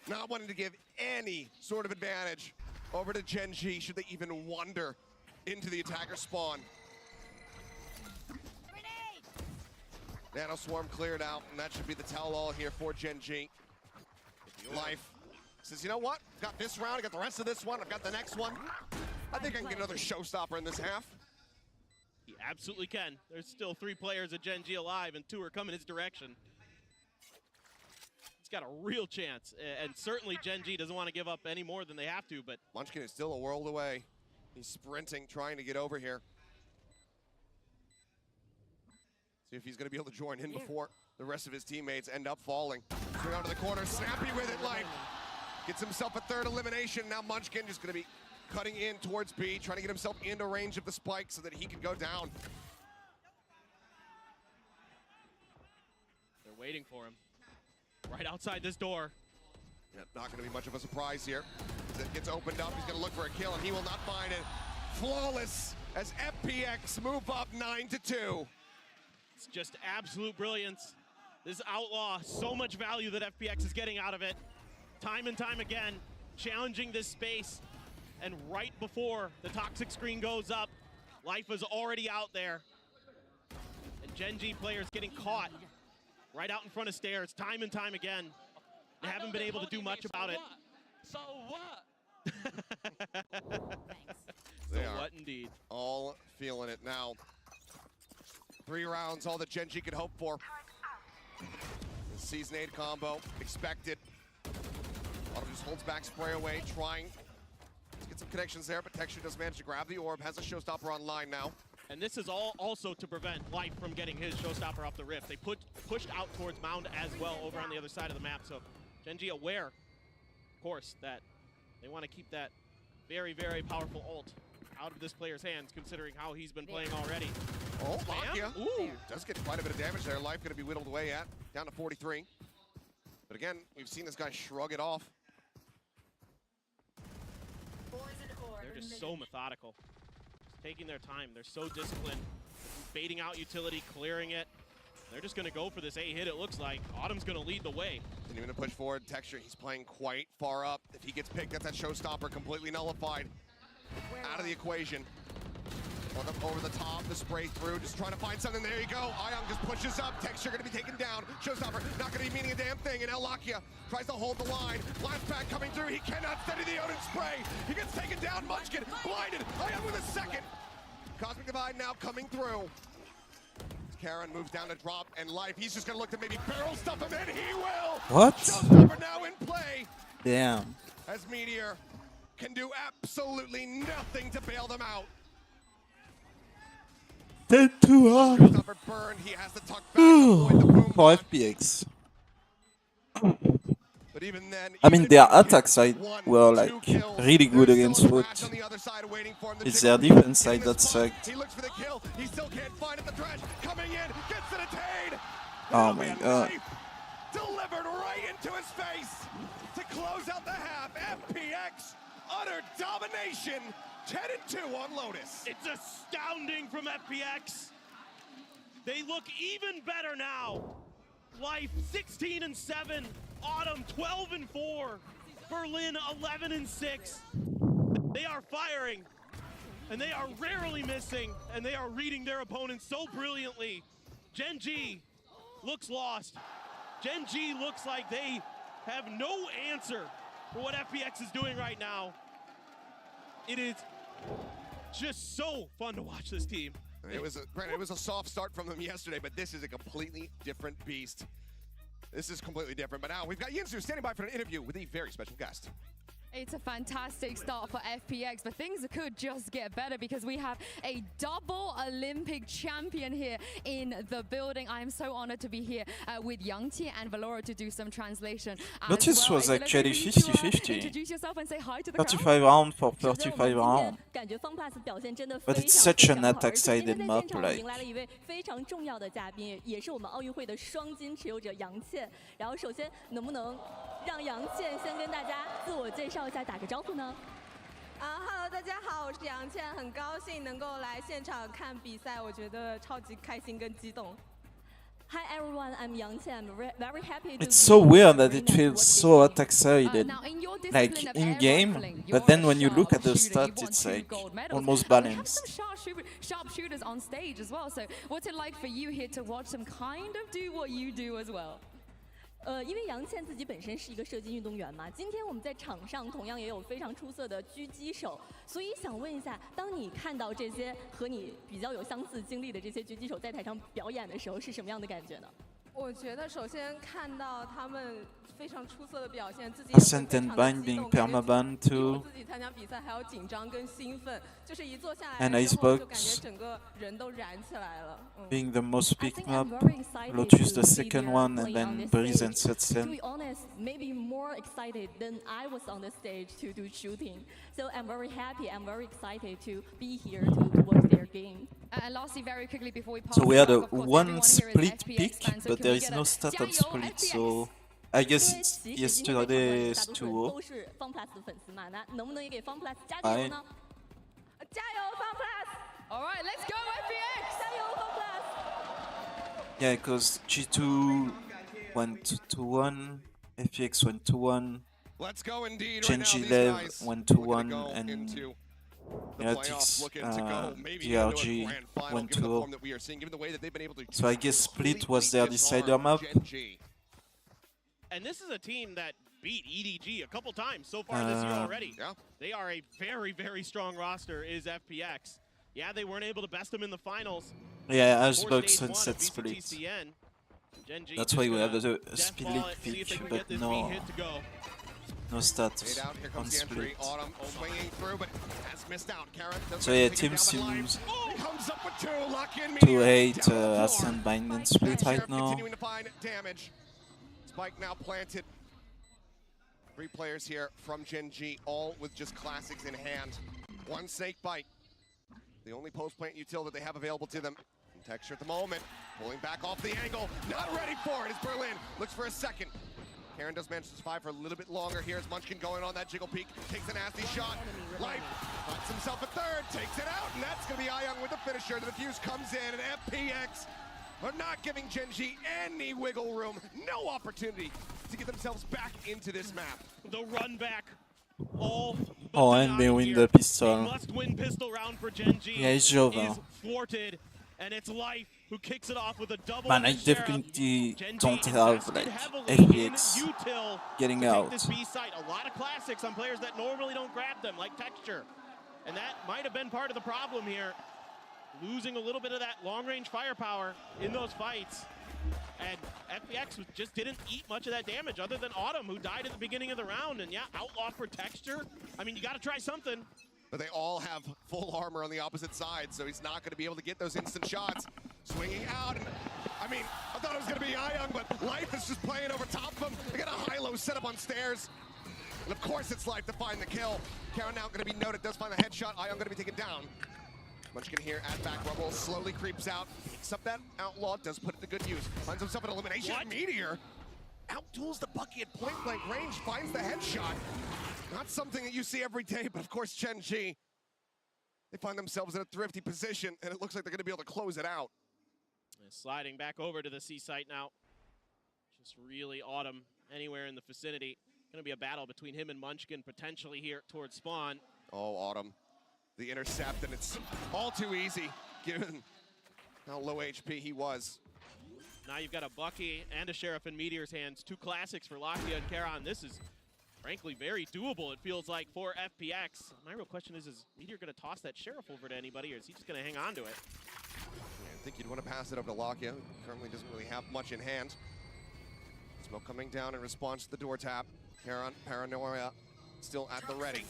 [SPEAKER 5] not wanting to give any sort of advantage over to Gen.G should they even wander into the attacker spawn. Nano Swarm cleared out, and that should be the tell-all here for Gen.G. Life says, you know what? Got this round, I got the rest of this one, I've got the next one. I think I can get another showstopper in this half.
[SPEAKER 6] He absolutely can. There's still 3 players at Gen.G alive, and 2 are coming his direction. He's got a real chance, and certainly Gen.G doesn't want to give up any more than they have to, but
[SPEAKER 5] Munchkin is still a world away. He's sprinting, trying to get over here. See if he's going to be able to join in before the rest of his teammates end up falling. Swing out to the corner, snappy with it, Life. Gets himself a 3rd elimination. Now Munchkin just going to be cutting in towards B, trying to get himself into range of the spike so that he can go down.
[SPEAKER 6] they're waiting for him. Right outside this door.
[SPEAKER 5] Yeah, not going to be much of a surprise here. As it gets opened up, he's going to look for a kill, and he will not find it. Flawless as FPX move up 9-2.
[SPEAKER 6] It's just absolute brilliance. This Outlaw, so much value that FPX is getting out of it. Time and time again, challenging this space. And right before the toxic screen goes up, Life is already out there. And Gen.G players getting caught right out in front of stairs, time and time again. They haven't been able to do much about it.
[SPEAKER 7] So what?
[SPEAKER 6] So what indeed.
[SPEAKER 5] All feeling it now. 3 rounds, all that Gen.G could hope for. The Season 8 combo, expected. Autumn just holds back, spray away, trying to get some connections there, but Texture does manage to grab the orb, has a showstopper online now.
[SPEAKER 6] And this is all also to prevent Life from getting his showstopper off the rift. They pushed out towards Mound as well over on the other side of the map. So Gen.G aware, of course, that they want to keep that very, very powerful ult out of this player's hands, considering how he's been playing already.
[SPEAKER 5] Oh, Lakia.
[SPEAKER 6] Ooh.
[SPEAKER 5] Does get quite a bit of damage there. Life going to be whittled away at, down to 43. But again, we've seen this guy shrug it off.
[SPEAKER 6] They're just so methodical. Just taking their time. They're so disciplined. Baiting out utility, clearing it. They're just going to go for this A hit, it looks like. Autumn's going to lead the way.
[SPEAKER 5] Didn't even push forward. Texture, he's playing quite far up. If he gets picked, that's that showstopper completely nullified. Out of the equation. Over the top, the spray through, just trying to find something. There you go. Ayong just pushes up. Texture going to be taken down. Showstopper not going to be meaning a damn thing. And now Lakia tries to hold the line. Flashback coming through. He cannot steady the Odin spray. He gets taken down. Munchkin blinded. Ayong with a second. Cosmic Divide now coming through. Karen moves down to drop, and Life, he's just going to look to maybe barrel stuff him in. He will.
[SPEAKER 1] What?
[SPEAKER 5] Showstopper now in play.
[SPEAKER 1] Damn.
[SPEAKER 5] As Meteor can do absolutely nothing to bail them out.
[SPEAKER 1] 10-1
[SPEAKER 5] Suffered burn. He has to tuck back, avoid the boom
[SPEAKER 1] for
[SPEAKER 5] bot.
[SPEAKER 1] FPX.
[SPEAKER 5] But even then,
[SPEAKER 1] I mean,
[SPEAKER 5] even
[SPEAKER 1] their
[SPEAKER 5] if
[SPEAKER 1] attack
[SPEAKER 5] he
[SPEAKER 1] side
[SPEAKER 5] gets 1,
[SPEAKER 1] were
[SPEAKER 5] 2
[SPEAKER 1] like
[SPEAKER 5] kills,
[SPEAKER 1] really good
[SPEAKER 5] there's
[SPEAKER 1] against
[SPEAKER 5] still a Thrash
[SPEAKER 1] Foot.
[SPEAKER 5] on the other side waiting for him. The
[SPEAKER 1] It's
[SPEAKER 5] jiggle
[SPEAKER 1] their defense
[SPEAKER 5] hitting
[SPEAKER 1] side
[SPEAKER 5] the
[SPEAKER 1] that
[SPEAKER 5] spot.
[SPEAKER 1] sucked.
[SPEAKER 5] He looks for the kill. He still can't find it. The Thrash coming in, gets it attained.
[SPEAKER 1] Oh
[SPEAKER 5] It'll
[SPEAKER 1] my
[SPEAKER 5] be a
[SPEAKER 1] god.
[SPEAKER 5] knife delivered right into his face to close out the half. FPX utter domination. 10-2 on Lotus.
[SPEAKER 6] It's astounding from FPX. They look even better now. Life 16-7, Autumn 12-4, Berlin 11-6. They are firing, and they are rarely missing, and they are reading their opponents so brilliantly. Gen.G looks lost. Gen.G looks like they have no answer for what FPX is doing right now. It is just so fun to watch this team.
[SPEAKER 5] It was a soft start from them yesterday, but this is a completely different beast. This is completely different. But now we've got Yinzu standing by for an interview with a very special guest.
[SPEAKER 8] It's a fantastic start for FPX, but things could just get better because we have a double Olympic champion here in the building. I am so honored to be here with Yang-Qi and Valora to do some translation.
[SPEAKER 1] But this was actually 50-50.
[SPEAKER 8] Introduce yourself and say hi to the crowd.
[SPEAKER 1] 35 round for 35 round. But it's such an attack-sided map, like.
[SPEAKER 9] 迎来了一位非常重要的嘉宾，也是我们奥运会的双金持有者杨倩。然后首先能不能让杨倩先跟大家自我介绍一下，打个招呼呢
[SPEAKER 10] ？Hello， 大家好，我是杨倩，很高兴能够来现场看比赛，我觉得超级开心跟激动。
[SPEAKER 9] Hi everyone, I'm Yang Qian. I'm very happy to
[SPEAKER 1] It's so weird that it feels so attack-sided, like in-game, but then when you look at the stats, it's like almost balanced.
[SPEAKER 8] We have some sharpshooters on stage as well, so what's it like for you here to watch them kind of do what you do as well?
[SPEAKER 9] 因为杨倩自己本身是一个射击运动员嘛，今天我们在场上同样也有非常出色的狙击手，所以想问一下，当你看到这些和你比较有相似经历的这些狙击手在台上表演的时候，是什么样的感觉呢？
[SPEAKER 10] 我觉得首先看到他们非常出色的表现，自己
[SPEAKER 1] Ascent and Bind being permaban too.
[SPEAKER 10] 自己参加比赛还要紧张跟兴奋，就是一坐下来
[SPEAKER 1] And
[SPEAKER 10] 之后就感
[SPEAKER 1] Icebox
[SPEAKER 10] 觉整个人都燃起来了。
[SPEAKER 1] being the most picked map, Lotus the second one, and then Breeze and
[SPEAKER 9] To
[SPEAKER 1] Setsen.
[SPEAKER 9] be honest, maybe more excited than I was on the stage to do shooting. So I'm very happy. I'm very excited to be here to watch their game.
[SPEAKER 8] And lastly, very quickly before we pass
[SPEAKER 1] So we had a
[SPEAKER 8] of course,
[SPEAKER 1] one
[SPEAKER 8] everyone here is
[SPEAKER 1] split
[SPEAKER 8] FPX
[SPEAKER 1] pick,
[SPEAKER 8] fan, so
[SPEAKER 1] but
[SPEAKER 8] can
[SPEAKER 1] there
[SPEAKER 8] we
[SPEAKER 1] is
[SPEAKER 8] get
[SPEAKER 1] no
[SPEAKER 8] a
[SPEAKER 1] stat on
[SPEAKER 8] "加油,
[SPEAKER 1] split,
[SPEAKER 8] FPX"?
[SPEAKER 1] so I
[SPEAKER 9] 因
[SPEAKER 1] guess
[SPEAKER 9] 为
[SPEAKER 1] it's
[SPEAKER 9] 其实今天在场的大
[SPEAKER 1] yesterday's
[SPEAKER 9] 部分
[SPEAKER 1] 2-0.
[SPEAKER 9] 都是 FunPlus 的粉丝嘛，那能不能也给 FunPlus 加油呢？
[SPEAKER 10] 加油 ，FunPlus！
[SPEAKER 8] All right, let's go FPX!
[SPEAKER 9] 加油 FunPlus！
[SPEAKER 1] Yeah, because G2 went 2-1, FPX went 2-1,
[SPEAKER 5] Let's go indeed.
[SPEAKER 1] Gen.G
[SPEAKER 5] right now, these
[SPEAKER 1] Lev
[SPEAKER 5] guys
[SPEAKER 1] went
[SPEAKER 5] looking to
[SPEAKER 1] 2-1,
[SPEAKER 5] go
[SPEAKER 1] and
[SPEAKER 5] into the
[SPEAKER 1] Heretics,
[SPEAKER 5] playoffs, looking to go maybe into a
[SPEAKER 1] DRG
[SPEAKER 5] grand final,
[SPEAKER 1] went
[SPEAKER 5] given the
[SPEAKER 1] 2-0.
[SPEAKER 5] form that we are seeing, given the way that they've been able to
[SPEAKER 1] So I guess Split was
[SPEAKER 5] completely
[SPEAKER 1] their decider
[SPEAKER 5] disarm
[SPEAKER 1] map.
[SPEAKER 5] Gen.G.
[SPEAKER 6] And this is a team that beat EDG a couple times so far this year already.
[SPEAKER 5] Yeah.
[SPEAKER 6] They are a very, very strong roster, is FPX. Yeah, they weren't able to best them in the finals.
[SPEAKER 1] Yeah,
[SPEAKER 6] Before
[SPEAKER 1] Icebox
[SPEAKER 6] stage one
[SPEAKER 1] Sunset
[SPEAKER 6] of
[SPEAKER 1] Split.
[SPEAKER 6] VCT-CN. Gen.G
[SPEAKER 1] That's
[SPEAKER 6] just
[SPEAKER 1] why we have
[SPEAKER 6] gonna
[SPEAKER 1] a
[SPEAKER 6] death
[SPEAKER 1] split
[SPEAKER 6] ball it, see if they
[SPEAKER 1] pick,
[SPEAKER 6] can
[SPEAKER 1] but
[SPEAKER 6] get this
[SPEAKER 1] no,
[SPEAKER 6] beat hit to go.
[SPEAKER 1] no stats
[SPEAKER 5] Fade out, here
[SPEAKER 1] on
[SPEAKER 5] comes the entry.
[SPEAKER 1] Split.
[SPEAKER 5] Autumn swinging through, but has missed out. Karen doesn't
[SPEAKER 1] So yeah,
[SPEAKER 5] take it
[SPEAKER 1] team
[SPEAKER 5] down, but Live
[SPEAKER 1] seems
[SPEAKER 5] comes up with two, lock in
[SPEAKER 1] 2-8,
[SPEAKER 5] down the floor.
[SPEAKER 1] Ascent, Bind and Split right
[SPEAKER 5] Sheriff
[SPEAKER 1] now.
[SPEAKER 5] continuing to find damage. Spike now planted. 3 players here from Gen.G, all with just classics in hand. One snake bite. The only post-plant util that they have available to them. And Texture at the moment, pulling back off the angle. Not ready for it as Berlin looks for a second. Karen does manage to survive for a little bit longer here as Munchkin going on that jiggle peek. Takes a nasty shot. Life finds himself a third, takes it out, and that's going to be Ayung with the finisher. The defuse comes in, and FPX are not giving Gen.G any wiggle room, no opportunity to get themselves back into this map.
[SPEAKER 6] The run back. All
[SPEAKER 1] Oh, and they win the
[SPEAKER 6] The
[SPEAKER 1] pistol.
[SPEAKER 6] must-win pistol round for Gen.G.
[SPEAKER 1] Yeah, it's Jove.
[SPEAKER 6] is thwarted, and it's Life who kicks it off with a double.
[SPEAKER 1] Man, I
[SPEAKER 6] with Sheriff.
[SPEAKER 1] definitely
[SPEAKER 6] Gen.G
[SPEAKER 1] don't have
[SPEAKER 6] invested
[SPEAKER 1] like
[SPEAKER 6] heavily
[SPEAKER 1] FPX
[SPEAKER 6] in util
[SPEAKER 1] getting
[SPEAKER 6] to take
[SPEAKER 1] out.
[SPEAKER 6] this B site. A lot of classics on players that normally don't grab them, like Texture. And that might have been part of the problem here. Losing a little bit of that long-range firepower in those fights. And FPX just didn't eat much of that damage other than Autumn, who died at the beginning of the round. And yeah, Outlaw for Texture. I mean, you got to try something.
[SPEAKER 5] but they all have full armor on the opposite side, so he's not going to be able to get those instant shots. Swinging out, and I mean, I thought it was going to be Young, but Life is just playing over top of him. They got a high-low setup on stairs, and of course it's Life to find the kill. Karen now going to be noted, does find the headshot. Young going to be taken down. Munchkin here at back rumble, slowly creeps out, picks up that outlaw, does put it to good use. Finds himself an elimination.
[SPEAKER 6] What?
[SPEAKER 5] Meteor out-duels the Bucky at point-blank range, finds the headshot. Not something that you see every day, but of course Gen.G, they find themselves in a thrifty position, and it looks like they're going to be able to close it out.
[SPEAKER 6] Sliding back over to the C site now. Just really Autumn anywhere in the vicinity. Going to be a battle between him and Munchkin potentially here towards spawn.
[SPEAKER 5] Oh, Autumn, the intercept, and it's all too easy given how low HP he was.
[SPEAKER 6] Now you've got a Bucky and a Sheriff in Meteor's hands. Two classics for Lakia and Karon. This is frankly very doable, it feels like, for FPX. My real question is Meteor going to toss that Sheriff over to anybody, or is he just going to hang on to it?
[SPEAKER 5] I think you'd want to pass it over to Lakia. Currently doesn't really have much in hand. Smoke coming down in response to the door tap. Karon, Paranoia, still at the ready.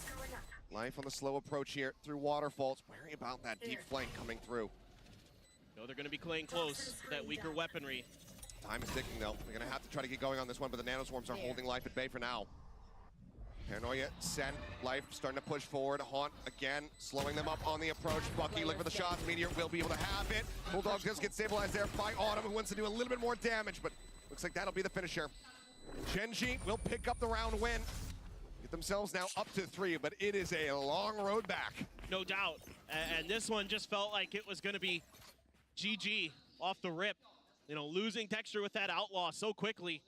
[SPEAKER 5] Life on the slow approach here through waterfalls. Wary about that deep flank coming through.
[SPEAKER 6] No, they're going to be playing close with that weaker weaponry.
[SPEAKER 5] Time is ticking though. They're going to have to try to get going on this one, but the nanoswarms are holding Life at bay for now. Paranoia, sent, Life starting to push forward. Haunt again, slowing them up on the approach. Bucky looking for the shots. Meteor will be able to have it. Bulldog does get stabilized there by Autumn, who wants to do a little bit more damage, but looks like that'll be the finisher. Gen.G will pick up the round win. Get themselves now up to 3, but it is a long road back.
[SPEAKER 6] No doubt. And this one just felt like it was going to be GG off the rip. You know, losing Texture with that outlaw so quickly.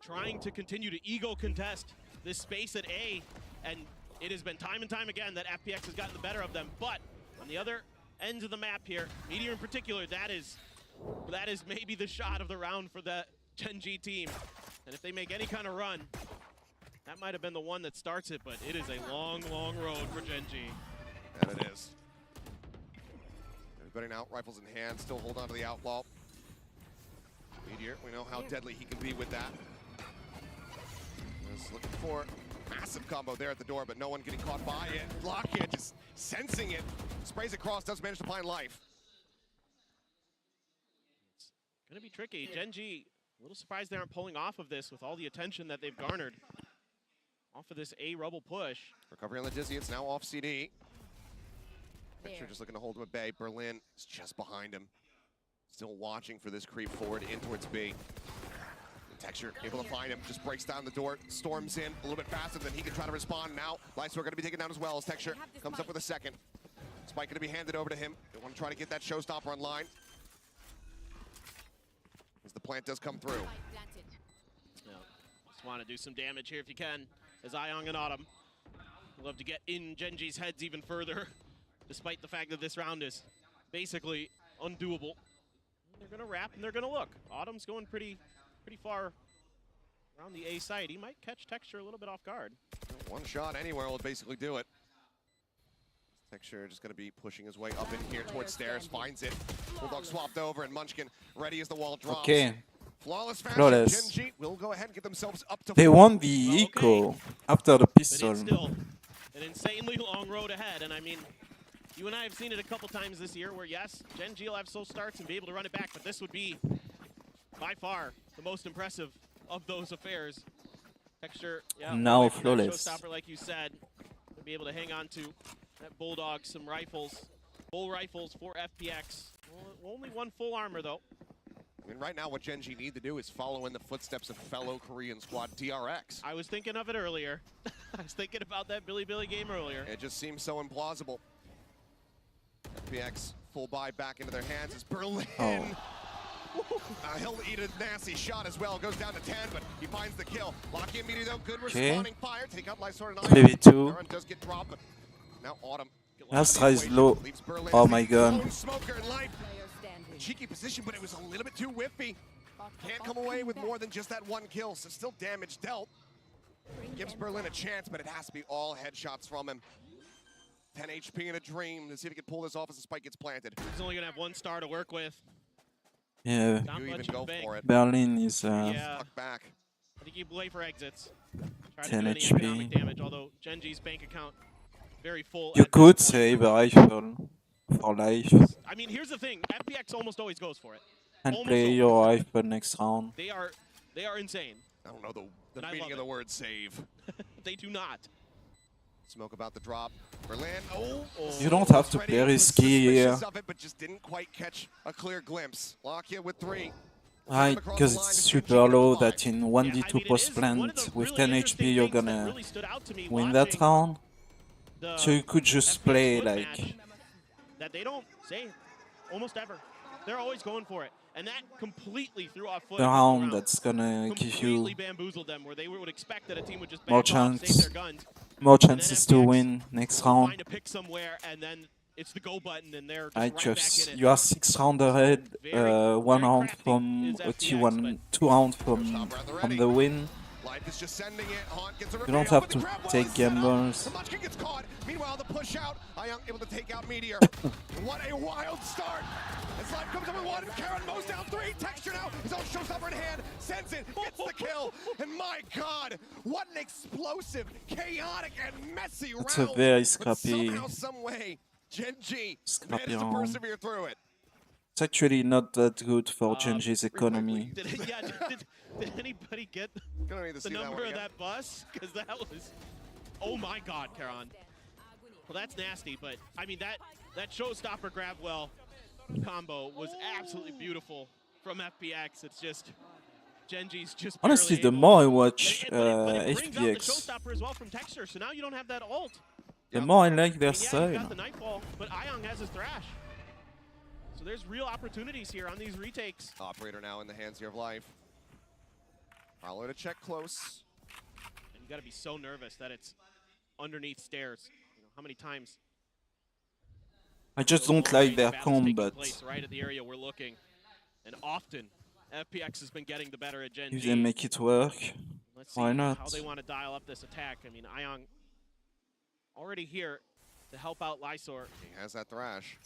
[SPEAKER 6] Trying to continue to ego contest this space at A. And it has been time and time again that FPX has gotten the better of them. But on the other ends of the map here, Meteor in particular, that is maybe the shot of the round for the Gen.G team. And if they make any kind of run, that might have been the one that starts it, but it is a long, long road for Gen.G.
[SPEAKER 5] And it is. Everybody now, rifles in hand, still hold on to the outlaw. Meteor, we know how deadly he can be with that. Just looking for a massive combo there at the door, but no one getting caught by it. Lockheed just sensing it, sprays across, does manage to find Life.
[SPEAKER 6] It's gonna be tricky. Gen.G, a little surprised they aren't pulling off of this with all the attention that they've garnered off of this A rubble push.
[SPEAKER 5] Recovery on the Dizzy, it's now off CD. Texture just looking to hold him at bay. Berlin is just behind him. Still watching for this creep forward in towards B. And Texture able to find him, just breaks down the door, storms in a little bit faster than he can try to respond. Now, Lightsword going to be taken down as well as Texture comes up with a second. Spike going to be handed over to him. They want to try to get that showstopper online. As the plant does come through.
[SPEAKER 6] Yeah, just want to do some damage here if you can, as Young and Autumn love to get in Gen.G's heads even further, despite the fact that this round is basically undoable. They're going to wrap and they're going to look. Autumn's going pretty far around the A side. He might catch Texture a little bit off guard.
[SPEAKER 5] One shot anywhere will basically do it. Texture just going to be pushing his way up in here towards stairs, finds it. Bulldog swapped over, and Munchkin ready as the wall drops.
[SPEAKER 1] Okay.
[SPEAKER 5] Flawless fashion.
[SPEAKER 1] Flawless.
[SPEAKER 5] Gen.G will go ahead and get themselves up to
[SPEAKER 1] They
[SPEAKER 5] 4.
[SPEAKER 1] won the eco after the
[SPEAKER 6] But
[SPEAKER 1] pistol.
[SPEAKER 6] it's still an insanely long road ahead, and I mean, you and I have seen it a couple times this year where, yes, Gen.G will have slow starts and be able to run it back, but this would be, by far, the most impressive of those affairs. Texture, yeah,
[SPEAKER 1] Now
[SPEAKER 6] away from that
[SPEAKER 1] flawless.
[SPEAKER 6] showstopper, like you said, to be able to hang on to that Bulldog, some rifles, full rifles for FPX. Well, only one full armor, though.
[SPEAKER 5] I mean, right now, what Gen.G need to do is follow in the footsteps of fellow Korean squad DRX.
[SPEAKER 6] I was thinking of it earlier. I was thinking about that Billy game earlier.
[SPEAKER 5] It just seems so implausible. FPX full buy back into their hands as Berlin.
[SPEAKER 1] Oh.
[SPEAKER 5] He'll eat a nasty shot as well. Goes down to 10, but he finds the kill. Lock in meteor though, good responding fire. Take out Lightsword and Iron.
[SPEAKER 1] 3v2.
[SPEAKER 5] Does get dropped, but now Autumn.
[SPEAKER 1] Astra is low.
[SPEAKER 5] Leaves Berlin
[SPEAKER 1] Oh
[SPEAKER 5] as
[SPEAKER 1] my
[SPEAKER 5] the
[SPEAKER 1] god.
[SPEAKER 5] lone smoker in life. Cheeky position, but it was a little bit too whiffy. Can't come away with more than just that one kill, so still damage dealt. Gives Berlin a chance, but it has to be all headshots from him. 10 HP in a dream to see if he can pull this off as the spike gets planted.
[SPEAKER 6] He's only going to have one star to work with.
[SPEAKER 1] Yeah,
[SPEAKER 6] Not
[SPEAKER 5] You
[SPEAKER 6] much
[SPEAKER 5] even
[SPEAKER 6] in the
[SPEAKER 5] go
[SPEAKER 6] bank.
[SPEAKER 5] for it.
[SPEAKER 1] Berlin is
[SPEAKER 6] Yeah,
[SPEAKER 5] Tuck back.
[SPEAKER 6] I think you play for exits. Try to
[SPEAKER 1] 10
[SPEAKER 6] do any
[SPEAKER 1] HP.
[SPEAKER 6] economic damage, although Gen.G's bank account very full.
[SPEAKER 1] You could save a rifle for life
[SPEAKER 6] I mean, here's the thing: FPX almost always goes for it.
[SPEAKER 1] and
[SPEAKER 6] Almost
[SPEAKER 1] play
[SPEAKER 6] always.
[SPEAKER 1] your rifle next round.
[SPEAKER 6] They are insane.
[SPEAKER 5] I don't know the
[SPEAKER 6] And I
[SPEAKER 5] meaning
[SPEAKER 6] love
[SPEAKER 5] of the
[SPEAKER 6] it.
[SPEAKER 5] word save.
[SPEAKER 6] They do not.
[SPEAKER 5] Smoke about the drop. Berlin. Oh,
[SPEAKER 1] You don't have to
[SPEAKER 5] ready,
[SPEAKER 1] play
[SPEAKER 5] was
[SPEAKER 1] risky here.
[SPEAKER 5] suspicious of it, but just didn't quite catch a clear glimpse. Lockyer with 3.
[SPEAKER 1] Right, because it's super low that in 1v2 post plant with 10 HP you're gonna win that round. So you could just play like
[SPEAKER 6] that they don't save almost ever. They're always going for it, and that completely threw off foot.
[SPEAKER 1] a round that's gonna give you
[SPEAKER 6] completely bamboozled them, where they would expect that a team would just
[SPEAKER 1] more
[SPEAKER 6] back off, save
[SPEAKER 1] chance,
[SPEAKER 6] their guns,
[SPEAKER 1] more chances to win next round.
[SPEAKER 6] find a pick somewhere, and then it's the go button, and they're just
[SPEAKER 1] I
[SPEAKER 6] right
[SPEAKER 1] just
[SPEAKER 6] back in it.
[SPEAKER 1] you are 6 rounds ahead, 1 round
[SPEAKER 6] crafty
[SPEAKER 1] from
[SPEAKER 6] is
[SPEAKER 1] a
[SPEAKER 6] FPX,
[SPEAKER 1] T1, 2 rounds from the win.
[SPEAKER 5] Life is just sending it. Haunt gets a
[SPEAKER 1] You don't have to take gambles.
[SPEAKER 5] Munchkin gets caught. Meanwhile, the push out. Ayang able to take out Meteor. What a wild start. As Life comes up with 1. Karen mows down 3. Texture now. His own showstopper in hand. Sends it. Gets the kill. And my God, what an explosive, chaotic, and messy round.
[SPEAKER 1] It's a very
[SPEAKER 5] But
[SPEAKER 1] scrappy,
[SPEAKER 5] somehow, some way, Gen.G
[SPEAKER 1] scrappy
[SPEAKER 5] managed to
[SPEAKER 1] round.
[SPEAKER 5] persevere through it.
[SPEAKER 1] It's actually not that good for Gen.G's economy.
[SPEAKER 6] Did anybody get
[SPEAKER 5] Gonna need to
[SPEAKER 6] the
[SPEAKER 5] see that
[SPEAKER 6] number
[SPEAKER 5] one
[SPEAKER 6] of
[SPEAKER 5] again.
[SPEAKER 6] that bus? Because that was, oh my God, Karan. Well, that's nasty, but I mean that showstopper grab well combo was absolutely beautiful from FPX. It's just Gen.G's just
[SPEAKER 1] Honestly,
[SPEAKER 6] barely
[SPEAKER 1] the
[SPEAKER 6] able
[SPEAKER 1] more I
[SPEAKER 6] to-
[SPEAKER 1] watch
[SPEAKER 6] but it brings out the
[SPEAKER 1] FPX,
[SPEAKER 6] showstopper as well from Texture, so now you don't have that ult.
[SPEAKER 1] the more I like
[SPEAKER 6] I
[SPEAKER 1] their
[SPEAKER 6] mean, yeah, you've got
[SPEAKER 1] style.
[SPEAKER 6] the Nightfall, but Ayong has his Thrash. So there's real opportunities here on these retakes.
[SPEAKER 5] Operator now in the hands here of Life. Follow to check close.
[SPEAKER 6] And you got to be so nervous that it's underneath stairs. You know, how many times?
[SPEAKER 1] I just
[SPEAKER 6] those
[SPEAKER 1] don't like
[SPEAKER 6] long-range
[SPEAKER 1] their
[SPEAKER 6] battles taking
[SPEAKER 1] combat.
[SPEAKER 6] place right at the area we're looking, and often FPX has been getting the better at Gen.G.
[SPEAKER 1] If they make it work,
[SPEAKER 6] Let's see
[SPEAKER 1] why not?
[SPEAKER 6] how they want to dial up this attack. I mean, Ayong already here to help out Lysor.
[SPEAKER 5] He has that Thrash.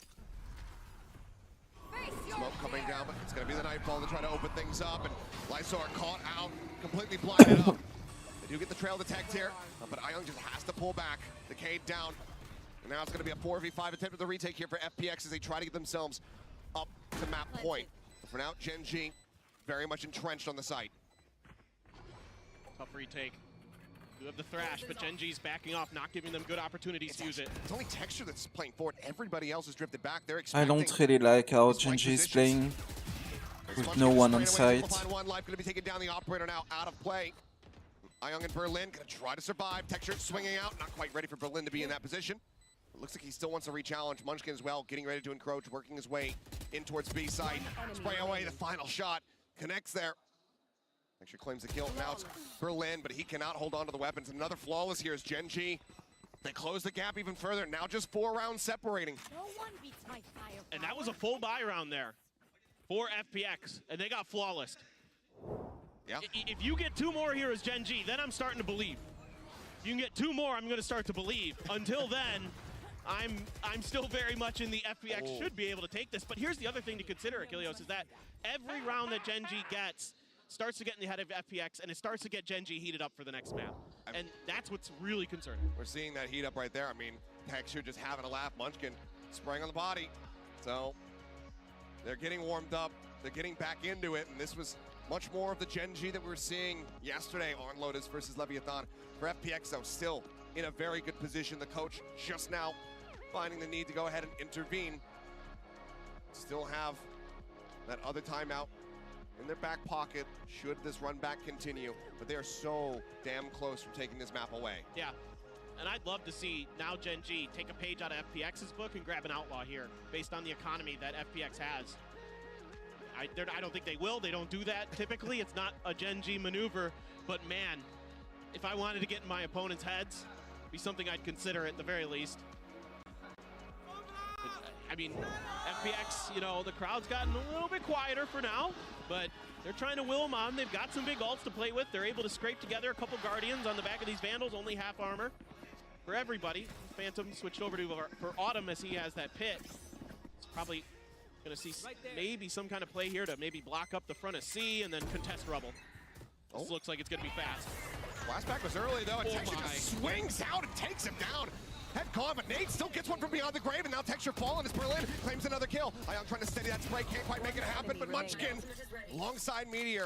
[SPEAKER 5] Smoke coming down, but it's going to be the Nightfall to try to open things up. And Lysor caught out, completely blinded up. They do get the trail detect here, but Ayong just has to pull back. The Cade down. And now it's going to be a 4v5 attempt at the retake here for FPX as they try to get themselves up to map point. But for now, Gen.G very much entrenched on the site.
[SPEAKER 6] Tough retake. You have the Thrash, but Gen.G's backing off, not giving them good opportunities to use it.
[SPEAKER 5] It's only Texture that's playing forward. Everybody else has drifted back. They're
[SPEAKER 1] I
[SPEAKER 5] expecting
[SPEAKER 1] don't really like how
[SPEAKER 5] his flank
[SPEAKER 1] Gen.G is
[SPEAKER 5] positions.
[SPEAKER 1] playing with
[SPEAKER 5] Munchkin
[SPEAKER 1] no
[SPEAKER 5] is
[SPEAKER 1] one on
[SPEAKER 5] straight away able
[SPEAKER 1] site.
[SPEAKER 5] to find one. Life going to be taking down the Operator now, out of play. Ayong and Berlin going to try to survive. Texture swinging out, not quite ready for Berlin to be in that position. It looks like he still wants to re-challenge. Munchkin as well, getting ready to encroach, working his way in towards B side. Spray away the final shot, connects there. Texture claims the kill. Now it's Berlin, but he cannot hold on to the weapons. Another flawless here is Gen.G. They close the gap even further. Now just 4 rounds separating.
[SPEAKER 10] No one beats my fire.
[SPEAKER 6] And that was a full buy round there for FPX, and they got flawless.
[SPEAKER 5] Yeah.
[SPEAKER 6] If you get 2 more here as Gen.G, then I'm starting to believe. If you can get 2 more, I'm going to start to believe. Until then, I'm still very much in the FPX should be able to take this. But here's the other thing to consider, Achilleos, is that every round that Gen.G gets starts to get in the head of FPX, and it starts to get Gen.G heated up for the next map. And that's what's really concerning.
[SPEAKER 5] We're seeing that heat up right there. I mean, Texture just having a laugh. Munchkin spraying on the body. So they're getting warmed up. They're getting back into it. And this was much more of the Gen.G that we were seeing yesterday on Lotus versus Leviathan. For FPX, though, still in a very good position. The coach just now finding the need to go ahead and intervene. Still have that other timeout in their back pocket should this run back continue, but they are so damn close from taking this map away.
[SPEAKER 6] Yeah, and I'd love to see now Gen.G take a page out of FPX's book and grab an outlaw here based on the economy that FPX has. I don't think they will. They don't do that typically. It's not a Gen.G maneuver, but man, if I wanted to get in my opponent's heads, it'd be something I'd consider at the very least. But, I mean, FPX, you know, the crowd's gotten a little bit quieter for now, but they're trying to will them on. They've got some big ults to play with. They're able to scrape together a couple Guardians on the back of these Vandals, only half armor for everybody. Phantom switched over to for Autumn as he has that pit. It's probably going to see maybe some kind of play here to maybe block up the front of C and then contest Rubble. This looks like it's going to be fast.
[SPEAKER 5] Flashback was early though, and
[SPEAKER 6] Oh
[SPEAKER 5] Texture
[SPEAKER 6] my.
[SPEAKER 5] just swings out and takes him down. Head gone, but Nate still gets one from beyond the grave, and now Texture falling as Berlin claims another kill. Ayong trying to steady that spray, can't quite make it happen, but Munchkin, alongside Meteor,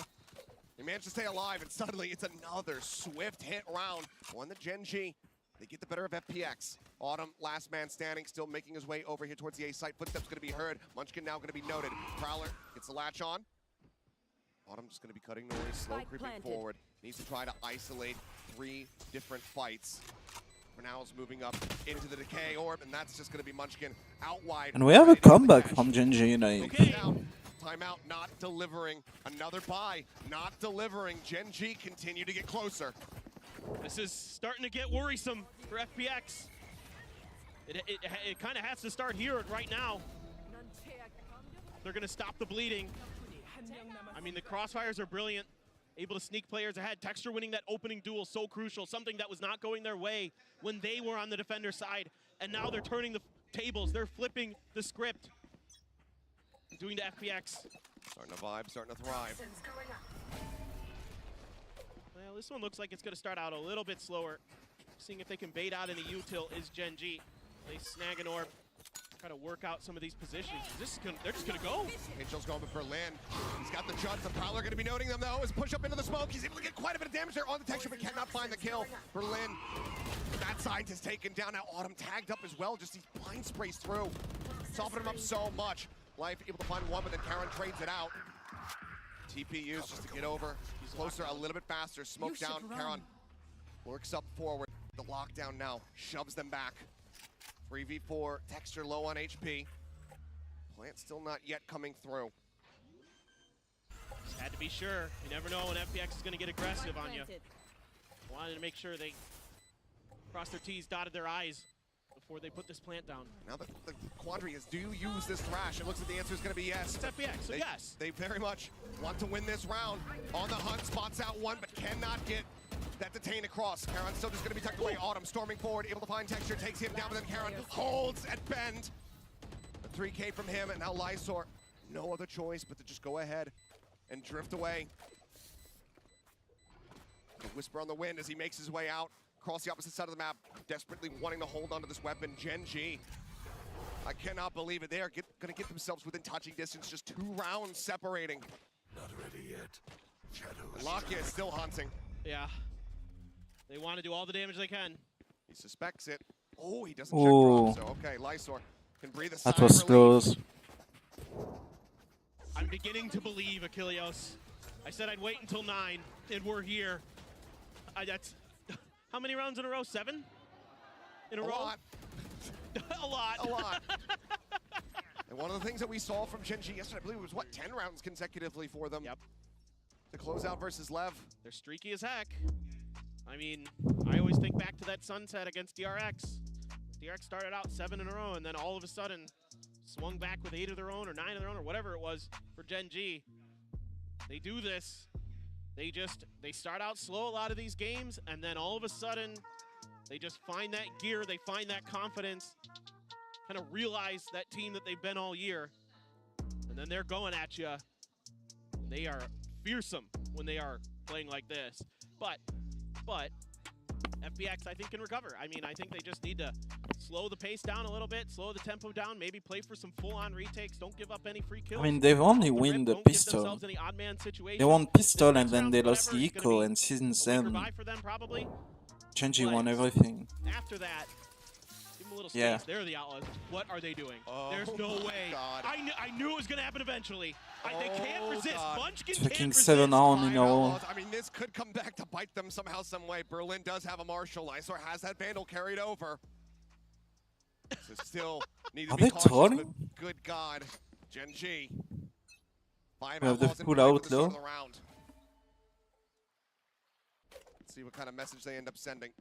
[SPEAKER 5] they managed to stay alive, and suddenly it's another swift hit round. One that Gen.G, they get the better of FPX. Autumn, last man standing, still making his way over here towards the A site. Footsteps going to be heard. Munchkin now going to be noted. Prowler gets the latch on. Autumn just going to be cutting noise, slow creeping forward. Needs to try to isolate 3 different fights. Renow's moving up into the decay orb, and that's just going to be Munchkin out wide.
[SPEAKER 1] And we have a comeback from Gen.G, like.
[SPEAKER 5] Timeout not delivering. Another buy not delivering. Gen.G continue to get closer.
[SPEAKER 6] This is starting to get worrisome for FPX. It kind of has to start here right now. They're going to stop the bleeding. I mean, the crossfires are brilliant. Able to sneak players ahead. Texture winning that opening duel, so crucial. Something that was not going their way when they were on the defender side. And now they're turning the tables. They're flipping the script. Doing to FPX.
[SPEAKER 5] Starting to vibe, starting to thrive.
[SPEAKER 6] Well, this one looks like it's going to start out a little bit slower. Seeing if they can bait out any util is Gen.G. They snag an orb. Try to work out some of these positions. They're just going to go.
[SPEAKER 5] Angel's going with Berlin. He's got the Judd. The Prowler going to be noting them, though, as push up into the smoke. He's able to get quite a bit of damage there on the Texture, but cannot find the kill. Berlin, that side is taken down. Now Autumn tagged up as well. Just these blind sprays through. Softening him up so much. Life able to find one, but then Karen trades it out. TP used just to get over. He's closer a little bit faster. Smoke down. Karen works up forward. The lockdown now shoves them back. 3v4. Texture low on HP. Plant still not yet coming through.
[SPEAKER 6] Just had to be sure. You never know when FPX is going to get aggressive on you. Wanted to make sure they crossed their T's, dotted their I's before they put this plant down.
[SPEAKER 5] Now the quandary is, do you use this thrash? It looks like the answer is going to be yes.
[SPEAKER 6] It's FPX, so yes.
[SPEAKER 5] They very much want to win this round. On the hunt, spots out one, but cannot get that detain across. Karen still just going to be tucked away. Autumn storming forward, able to find Texture, takes him down, but then Karen holds at bend. A 3K from him, and now Lysor, no other choice but to just go ahead and drift away. A whisper on the wind as he makes his way out across the opposite side of the map, desperately wanting to hold onto this weapon. Gen.G, I cannot believe it. They are going to get themselves within touching distance, just 2 rounds separating.
[SPEAKER 11] Not ready yet. Shadows.
[SPEAKER 5] Lakia is still hunting.
[SPEAKER 6] Yeah. They want to do all the damage they can.
[SPEAKER 5] He suspects it. Oh, he doesn't check drop, so okay, Lysor can breathe a sigh of
[SPEAKER 1] That was
[SPEAKER 5] relief.
[SPEAKER 1] close.
[SPEAKER 6] I'm beginning to believe, Achilleos. I said I'd wait until 9, and we're here. That's how many rounds in a row? 7 in a row?
[SPEAKER 5] Lot.
[SPEAKER 6] A lot.
[SPEAKER 5] A lot. And one of the things that we saw from Gen.G yesterday, I believe it was, what, 10 rounds consecutively for them?
[SPEAKER 6] Yep.
[SPEAKER 5] To close out versus Lev.
[SPEAKER 6] They're streaky as heck. I mean, I always think back to that sunset against DRX. DRX started out 7 in a row, and then all of a sudden swung back with 8 of their own or 9 of their own or whatever it was for Gen.G. They do this. They start out slow a lot of these games, and then all of a sudden they just find that gear, they find that confidence, kind of realize that team that they've been all year, and then they're going at you. They are fearsome when they are playing like this. But FPX, I think, can recover. I mean, I think they just need to slow the pace down a little bit, slow the tempo down, maybe play for some full-on retakes. Don't give up any free kills.
[SPEAKER 1] I mean, they've only win the pistol. They won pistol and then they lost the eco, and since then, Gen.G won everything.
[SPEAKER 6] After that, give them a little space.
[SPEAKER 1] Yeah.
[SPEAKER 6] They're the Outlaws. What are they doing?
[SPEAKER 5] Oh,
[SPEAKER 6] there's no way.
[SPEAKER 5] God.
[SPEAKER 6] I knew it was going to happen eventually. They can't resist.
[SPEAKER 5] God.
[SPEAKER 6] Munchkin
[SPEAKER 1] Fucking
[SPEAKER 6] can't
[SPEAKER 1] 7
[SPEAKER 6] resist.
[SPEAKER 1] on in a row.
[SPEAKER 5] I mean, this could come back to bite them somehow, some way. Berlin does have a Marshal. Lysor has that Vandal carried over. So still need to
[SPEAKER 1] Are
[SPEAKER 5] be
[SPEAKER 1] they
[SPEAKER 5] cautious,
[SPEAKER 1] trolling?
[SPEAKER 5] but good God. Gen.G. 5
[SPEAKER 1] We have the
[SPEAKER 5] outlaws in
[SPEAKER 1] full
[SPEAKER 5] play
[SPEAKER 1] out,
[SPEAKER 5] for the start of
[SPEAKER 1] though.
[SPEAKER 5] the round. Let's see what kind of message they end up sending.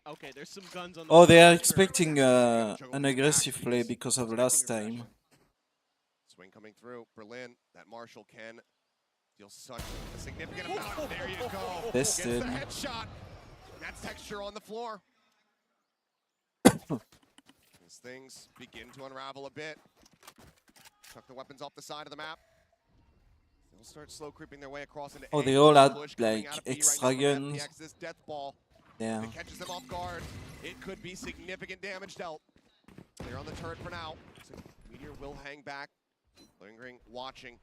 [SPEAKER 6] Okay, there's some guns on the
[SPEAKER 1] Oh, they are expecting an aggressive play because of last time.
[SPEAKER 5] Swing coming through. Berlin, that Marshal can deal such a significant amount. There you go.
[SPEAKER 1] Bested.
[SPEAKER 5] Gets the headshot. That's Texture on the floor. As things begin to unravel a bit. Tuck the weapons off the side of the map. They'll start slow creeping their way across into
[SPEAKER 1] Oh,
[SPEAKER 5] A.
[SPEAKER 1] they all had,
[SPEAKER 5] Push coming
[SPEAKER 1] like,
[SPEAKER 5] out of B right
[SPEAKER 1] extra
[SPEAKER 5] now from
[SPEAKER 1] guns.
[SPEAKER 5] FPX, this death ball.
[SPEAKER 1] Yeah.
[SPEAKER 5] It catches them off guard. it could be significant damage dealt. They're on the turret for now. So Meteor will hang back, lingering, watching.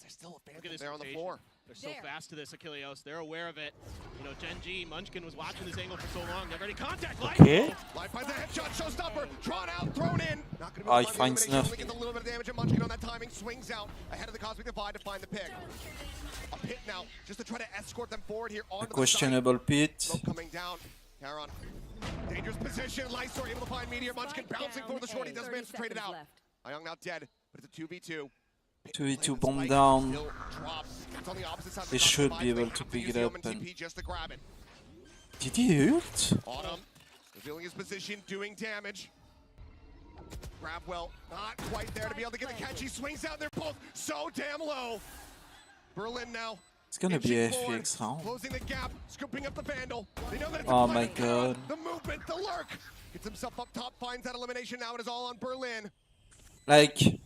[SPEAKER 5] There's still a Phantom there on the floor.
[SPEAKER 6] They're so fast to this, Achilleos. They're aware of it. You know, Gen.G, Munchkin was watching this angle for so long. They've already contact Life.
[SPEAKER 1] Okay.
[SPEAKER 5] Life finds a headshot, showstopper, drawn out, thrown in. Not gonna be
[SPEAKER 1] Oh,
[SPEAKER 5] able to
[SPEAKER 1] he
[SPEAKER 5] find
[SPEAKER 1] finds
[SPEAKER 5] the elimination,
[SPEAKER 1] nothing.
[SPEAKER 5] only gets a little bit of damage, and Munchkin on that timing swings out ahead of the Cosmic Divide to find the pick. A pit now, just to try to escort them forward here onto the
[SPEAKER 1] Questionable pit.
[SPEAKER 5] side. Coming down, Charon. Dangerous position, Lysor able to find Meteor, Munchkin bouncing for the short, he does manage to trade it out. Ayong now dead, but it's a 2v2.
[SPEAKER 1] 2v2 bomb down. They should be able to pick it up. And... Did he ult?
[SPEAKER 5] Autumn revealing his position, doing damage. Grabwell not quite there to be able to get the catch. He swings out. They're both so damn low. Berlin now.
[SPEAKER 1] It's gonna be a FPX round.
[SPEAKER 5] Closing the gap, scooping up the Vandal. They know that it's
[SPEAKER 1] oh my god.
[SPEAKER 5] The movement, the lurk. Gets himself up top, finds that elimination. Now it is all on Berlin.
[SPEAKER 1] Like,
[SPEAKER 5] The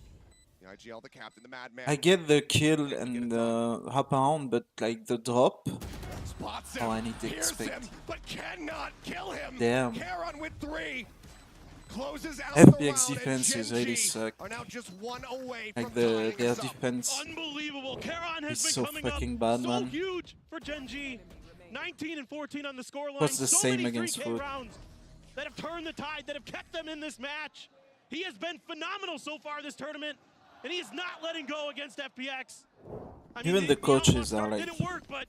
[SPEAKER 5] IGL, the captain, the madman.
[SPEAKER 1] I get the kill and the hop around, but like the drop.
[SPEAKER 5] Spots him,
[SPEAKER 1] Oh, I need to
[SPEAKER 5] hears
[SPEAKER 1] expect.
[SPEAKER 5] him, but cannot kill him.
[SPEAKER 1] Damn.
[SPEAKER 5] Charon with 3. Closes out
[SPEAKER 1] FPX
[SPEAKER 5] the
[SPEAKER 1] defense is
[SPEAKER 5] Gen.G
[SPEAKER 1] really suck.
[SPEAKER 5] Are now just 1 away
[SPEAKER 1] Like
[SPEAKER 5] from tying
[SPEAKER 1] their
[SPEAKER 5] us up.
[SPEAKER 1] defense
[SPEAKER 6] Unbelievable. Charon has
[SPEAKER 1] is
[SPEAKER 6] been
[SPEAKER 1] so
[SPEAKER 6] coming
[SPEAKER 1] fucking
[SPEAKER 6] up
[SPEAKER 1] bad,
[SPEAKER 6] so
[SPEAKER 1] man.
[SPEAKER 6] huge for Gen.G. 19 and 14 on the scoreline.
[SPEAKER 1] What's the
[SPEAKER 6] so
[SPEAKER 1] same
[SPEAKER 6] many
[SPEAKER 1] against
[SPEAKER 6] 3K
[SPEAKER 1] Food?
[SPEAKER 6] rounds that have turned the tide, that have kept them in this match. He has been phenomenal so far this tournament, and he is not letting go against FPX. I mean,
[SPEAKER 1] Even the coaches are like,
[SPEAKER 6] didn't work, but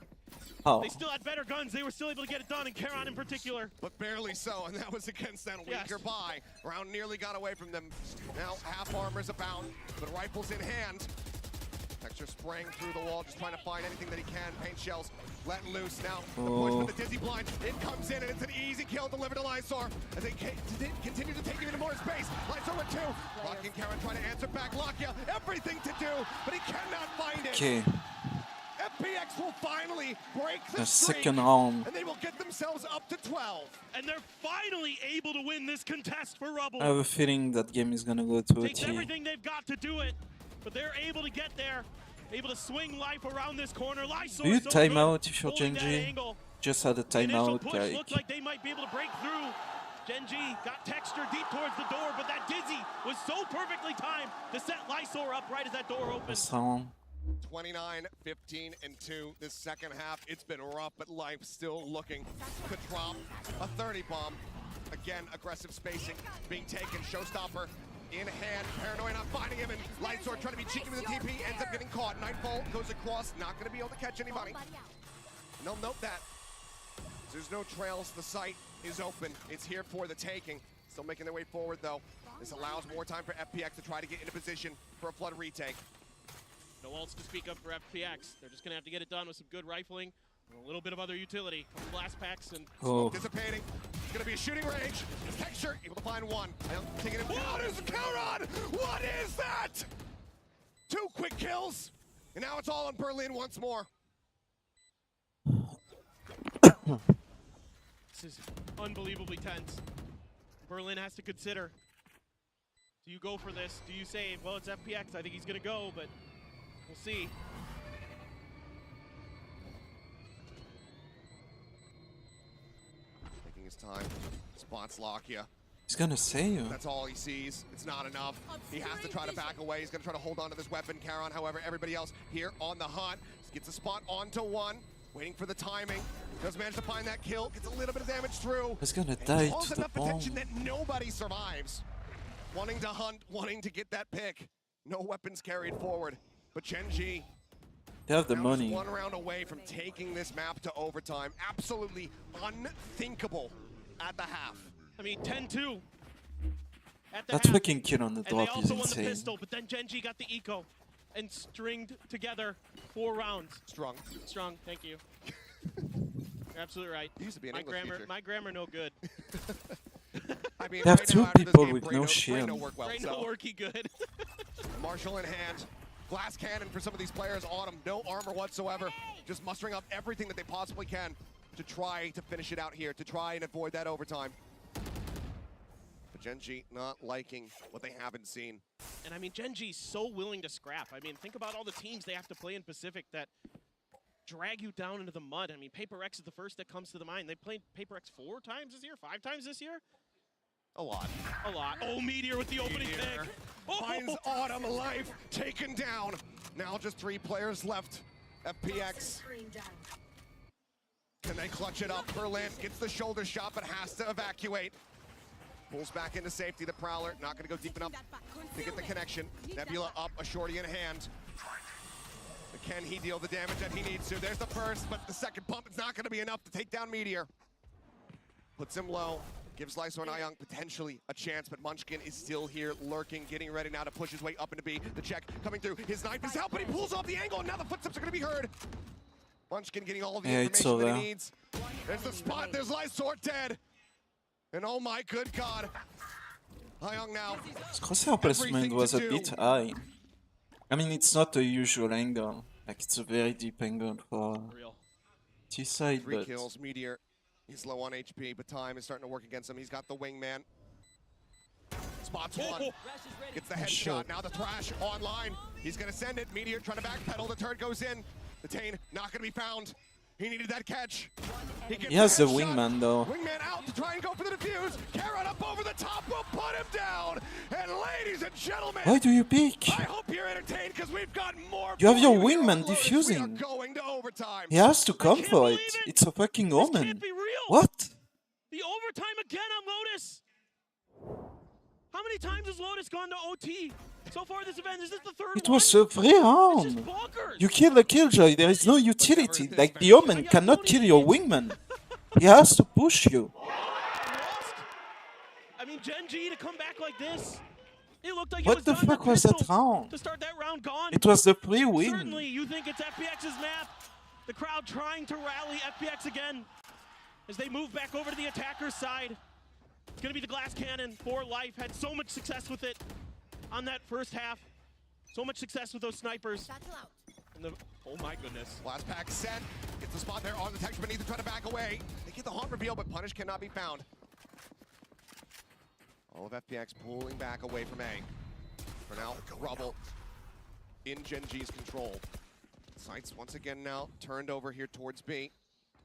[SPEAKER 1] how?
[SPEAKER 6] they still had better guns. They were still able to get it done, and Charon in particular.
[SPEAKER 5] But barely so, and that was against that weaker buy. Round nearly got away from them. Now half armors abound, but rifles in hand. Texture spraying through the wall, just trying to find anything that he can. Paint shells letting loose. Now the push with the Dizzy Blind. It comes in, and it's an easy kill delivered to Lysor as they continue to take even more space. Lysor with 2. Locking Charon trying to answer back. Lakia, everything to do, but he cannot find it.
[SPEAKER 1] Okay.
[SPEAKER 5] FPX will finally break the
[SPEAKER 1] The
[SPEAKER 5] streak,
[SPEAKER 1] second round.
[SPEAKER 5] and they will get themselves up to 12.
[SPEAKER 6] And they're finally able to win this contest for Rubble.
[SPEAKER 1] I have a feeling that game is gonna go to a
[SPEAKER 6] Takes
[SPEAKER 1] T.
[SPEAKER 6] everything they've got to do it, but they're able to get there, able to swing Life around this corner. Lysor
[SPEAKER 1] Do you
[SPEAKER 6] so
[SPEAKER 1] time
[SPEAKER 6] good,
[SPEAKER 1] out if you're
[SPEAKER 6] holding that
[SPEAKER 1] Gen.G?
[SPEAKER 6] angle.
[SPEAKER 1] Just had a
[SPEAKER 6] The initial
[SPEAKER 1] timeout,
[SPEAKER 6] push looked
[SPEAKER 1] like...
[SPEAKER 6] like they might be able to break through. Gen.G got Texture deep towards the door, but that Dizzy was so perfectly timed to set Lysor up right as that door opens.
[SPEAKER 1] This round.
[SPEAKER 5] 29, 15, and 2. This second half, it's been rough, but Life still looking to drop a 30 bomb. Again, aggressive spacing being taken. Showstopper in hand. Paranoia not finding him, and Lysor trying to be cheeky with the TP, ends up getting caught. Nightfall goes across, not going to be able to catch anybody. And they'll note that. There's no trails. The site is open. It's here for the taking. Still making their way forward, though. This allows more time for FPX to try to get into position for a flood retake.
[SPEAKER 6] No ults to speak of for FPX. They're just going to have to get it done with some good rifling and a little bit of other utility. Couple blast packs and
[SPEAKER 1] Oh.
[SPEAKER 5] Dissipating. It's going to be a shooting range. Texture able to find 1. Taking him down. There's a Charon. What is that? 2 quick kills. And now it's all on Berlin once more.
[SPEAKER 6] this is unbelievably tense. Berlin has to consider, do you go for this? Do you say, well, it's FPX, I think he's going to go, but we'll see.
[SPEAKER 5] Taking his time. Spots Lakia.
[SPEAKER 1] He's gonna save.
[SPEAKER 5] That's all he sees. It's not enough. He has to try to back away. He's going to try to hold on to this weapon. Charon, however, everybody else here on the hunt. Gets a spot onto 1. Waiting for the timing. Does manage to find that kill. Gets a little bit of damage through.
[SPEAKER 1] He's gonna die
[SPEAKER 5] Calls
[SPEAKER 1] to the
[SPEAKER 5] enough attention
[SPEAKER 1] bomb.
[SPEAKER 5] that nobody survives. Wanting to hunt, wanting to get that pick. No weapons carried forward. But Gen.G
[SPEAKER 1] They have the
[SPEAKER 5] now
[SPEAKER 1] money.
[SPEAKER 5] just 1 round away from taking this map to overtime. Absolutely unthinkable at the half.
[SPEAKER 6] I mean, 10-2 at the
[SPEAKER 1] That
[SPEAKER 6] half.
[SPEAKER 1] fucking kill on the
[SPEAKER 6] And they
[SPEAKER 1] drop is
[SPEAKER 6] also won the
[SPEAKER 1] insane.
[SPEAKER 6] pistol, but then Gen.G got the eco and stringed together 4 rounds.
[SPEAKER 5] Strong.
[SPEAKER 6] Strong, thank you. You're absolutely right.
[SPEAKER 5] He used to be an
[SPEAKER 6] my
[SPEAKER 5] English
[SPEAKER 6] grammar,
[SPEAKER 5] teacher.
[SPEAKER 6] my grammar no good.
[SPEAKER 5] I mean,
[SPEAKER 1] They have
[SPEAKER 5] right
[SPEAKER 1] 2
[SPEAKER 5] now, after this
[SPEAKER 1] people
[SPEAKER 5] game,
[SPEAKER 1] with
[SPEAKER 5] Brain
[SPEAKER 1] no
[SPEAKER 5] Brain
[SPEAKER 1] shield.
[SPEAKER 5] no work well,
[SPEAKER 6] Brain
[SPEAKER 5] so.
[SPEAKER 6] no worky good.
[SPEAKER 5] Marshall in hand. Glass cannon for some of these players. Autumn, no armor whatsoever. Just mustering up everything that they possibly can to try to finish it out here, to try and avoid that overtime. But Gen.G not liking what they haven't seen.
[SPEAKER 6] And I mean, Gen.G's so willing to scrap. I mean, think about all the teams they have to play in Pacific that drag you down into the mud. I mean, Paper X is the first that comes to the mind. They played Paper X 4 times this year, 5 times this year.
[SPEAKER 5] A lot.
[SPEAKER 6] A lot. Oh, Meteor with the opening pick. Oh.
[SPEAKER 5] Finds Autumn Life taken down. Now just 3 players left. FPX. Can they clutch it up? Berlin gets the shoulder shot, but has to evacuate. Pulls back into safety. The Prowler not going to go deep enough to get the connection. Nebula up, a shorty in hand. But can he deal the damage that he needs to? There's the first, but the second pump is not going to be enough to take down Meteor. Puts him low. Gives Lysor and Ayong potentially a chance, but Munchkin is still here, lurking, getting ready now to push his way up into B. The check coming through. His knife is out, but he pulls off the angle, and now the footsteps are going to be heard. Munchkin getting all of the information that he needs. There's the spot. There's Lysor dead. And oh my good God. Ayong now.
[SPEAKER 1] His crosshair placement was a bit high. I mean, it's not a usual angle. Like, it's a very deep angle for T-side,
[SPEAKER 5] 3
[SPEAKER 1] but...
[SPEAKER 5] kills, Meteor. He's low on HP, but time is starting to work against him. He's got the wingman. Spots one. Gets the headshot. Now the Thrash online. He's going to send it. Meteor trying to backpedal. The turret goes in. The Tane not going to be found. He needed that catch.
[SPEAKER 1] He has the wingman, though.
[SPEAKER 5] Wingman out to try and go for the defuse. Karon up over the top will put him down. And ladies and gentlemen,
[SPEAKER 1] why do you pick?
[SPEAKER 5] I hope you're entertained because we've got more.
[SPEAKER 1] You have your wingman defusing.
[SPEAKER 5] Going to overtime.
[SPEAKER 1] He has to come for it. It's a fucking omen.
[SPEAKER 6] Can't be real.
[SPEAKER 1] What?
[SPEAKER 6] The overtime again on Lotus. How many times has Lotus gone to OT so far this event? Is this the third
[SPEAKER 1] It
[SPEAKER 6] one?
[SPEAKER 1] was a free round. You kill the Killjoy, there is no utility. Like, the Omen cannot kill your wingman. He has to push you.
[SPEAKER 6] I mean, Gen.G to come back like this. It looked like
[SPEAKER 1] What the fuck was that round?
[SPEAKER 6] To start that round gone.
[SPEAKER 1] It was the free win.
[SPEAKER 6] Certainly, you think it's FPX's map. The crowd trying to rally FPX again as they move back over to the attacker's side. It's going to be the glass cannon for life. Had so much success with it on that first half. So much success with those snipers. And the, oh my goodness.
[SPEAKER 5] Last pack set. Gets the spot there on the texture beneath to try to back away. They get the haunt reveal, but Punish cannot be found. All of FPX pulling back away from A. For now, Rubble in Gen.G's control. Sights once again now turned over here towards B.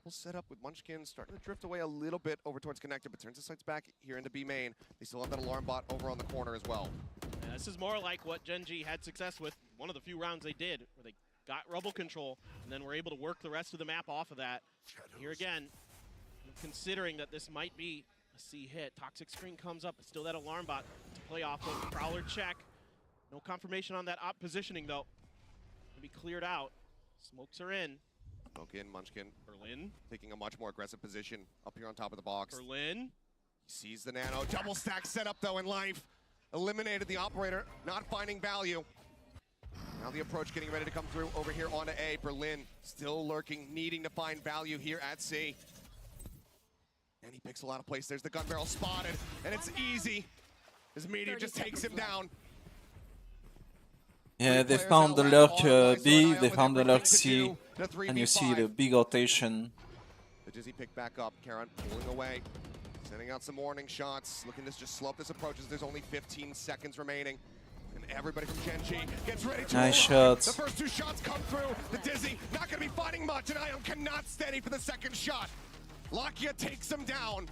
[SPEAKER 5] We'll set up with Munchkin starting to drift away a little bit over towards Connector, but turns the sights back here into B main. They still have that alarm bot over on the corner as well.
[SPEAKER 6] Yeah, this is more like what Gen.G had success with. One of the few rounds they did, where they got Rubble control, and then were able to work the rest of the map off of that. Here again, considering that this might be a C hit. Toxic screen comes up, but still that alarm bot to play off of. Prowler check. No confirmation on that op positioning, though. Gonna be cleared out. Smokes are in.
[SPEAKER 5] Smoke in, Munchkin.
[SPEAKER 6] Berlin.
[SPEAKER 5] Taking a much more aggressive position up here on top of the box.
[SPEAKER 6] Berlin.
[SPEAKER 5] Sees the nano. Double stack setup, though, in life. Eliminated the operator, not finding value. Now the approach getting ready to come through over here onto A. Berlin still lurking, needing to find value here at C. And he picks a lot of place. There's the gun barrel spotted, and it's easy as Meteor just takes him down.
[SPEAKER 1] Yeah, they found the lurk B, they found the lurk C, and you see the big rotation.
[SPEAKER 5] The Dizzy pick back up, Karon pulling away, sending out some warning shots, looking to just slow up this approach as there's only 15 seconds remaining. And everybody from Gen.G gets ready to
[SPEAKER 1] nice shots.
[SPEAKER 5] The first 2 shots come through. The Dizzy not going to be finding much, and Ion cannot steady for the second shot. Lakia takes him down,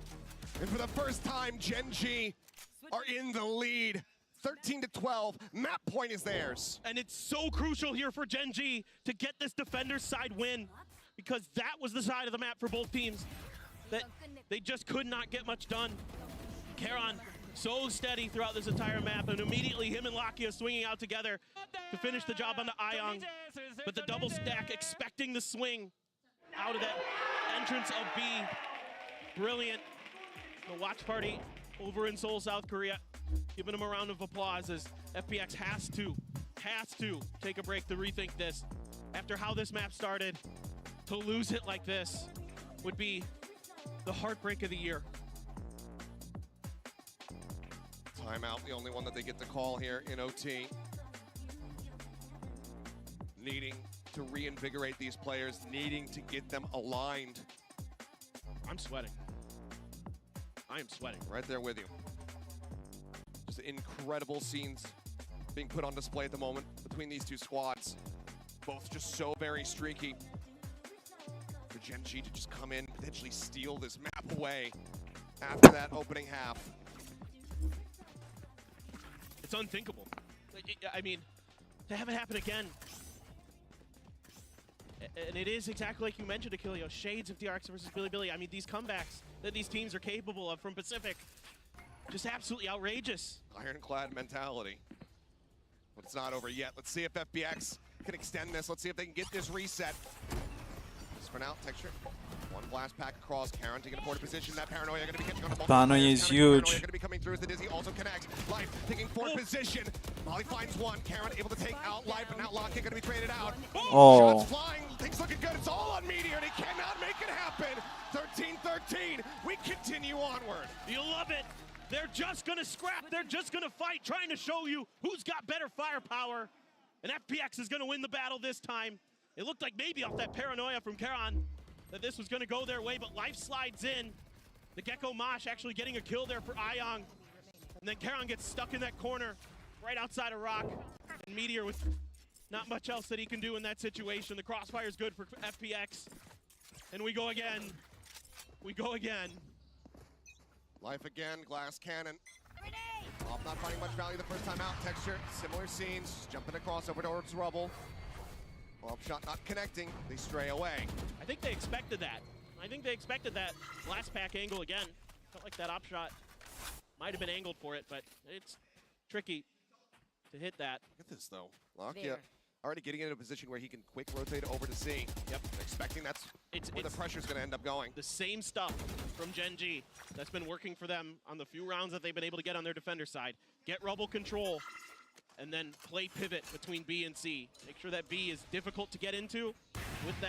[SPEAKER 5] and for the first time, Gen.G are in the lead. 13-12, map point is theirs.
[SPEAKER 6] And it's so crucial here for Gen.G to get this defender's side win, because that was the side of the map for both teams that they just could not get much done. Karon so steady throughout this entire map, and immediately him and Lakia swinging out together to finish the job onto Ayong. But the double stack expecting the swing out of that entrance of B. Brilliant. The watch party over in Seoul, South Korea, giving them a round of applause as FPX has to take a break to rethink this. After how this map started, to lose it like this would be the heartbreak of the year.
[SPEAKER 5] Timeout, the only one that they get to call here in OT. Needing to reinvigorate these players, needing to get them aligned.
[SPEAKER 6] I'm sweating. I am sweating.
[SPEAKER 5] Right there with you. Just incredible scenes being put on display at the moment between these two squads. Both just so very streaky. Gen.G to just come in, potentially steal this map away after that opening half.
[SPEAKER 6] It's unthinkable. I mean, to have it happen again. And it is exactly like you mentioned, Achilleo, shades of DRX versus Bilibili. I mean, these comebacks that these teams are capable of from Pacific, just absolutely outrageous.
[SPEAKER 5] Ironclad mentality. But it's not over yet. Let's see if FPX can extend this. Let's see if they can get this reset. Just for now, Texture. One blast pack across. Karen taking a forward position. That Paranoia going to be catching on the
[SPEAKER 1] Paranoia is huge.
[SPEAKER 5] Paranoia going to be coming through as the Dizzy also connects. Life taking forward position. Molly finds one. Karen able to take out Life, but now Lockett going to be traded out.
[SPEAKER 1] Oh.
[SPEAKER 5] Shots flying. Things looking good. It's all on Meteor, and he cannot make it happen. 13-13. We continue onward.
[SPEAKER 6] You love it. They're just going to scrap. They're just going to fight, trying to show you who's got better firepower. And FPX is going to win the battle this time. It looked like maybe off that Paranoia from Karan that this was going to go their way, but Life slides in. The Gecko Mosh actually getting a kill there for Ayong. And then Karan gets stuck in that corner right outside of Rock. And Meteor with not much else that he can do in that situation. The crossfire is good for FPX. And we go again. We go again.
[SPEAKER 5] Life again, glass cannon. Off not finding much value the first time out. Texture, similar scenes, just jumping across over towards Rubble. Off shot not connecting, they stray away.
[SPEAKER 6] I think they expected that. I think they expected that last pack angle again. Felt like that op shot might have been angled for it, but it's tricky to hit that.
[SPEAKER 5] Look at this though. Lakia already getting into a position where he can quick rotate over to C. Yep. Expecting that's where the pressure's going to end up going.
[SPEAKER 6] The same stuff from Gen.G that's been working for them on the few rounds that they've been able to get on their defender side. Get Rubble control, and then play pivot between B and C. Make sure that B is difficult to get into with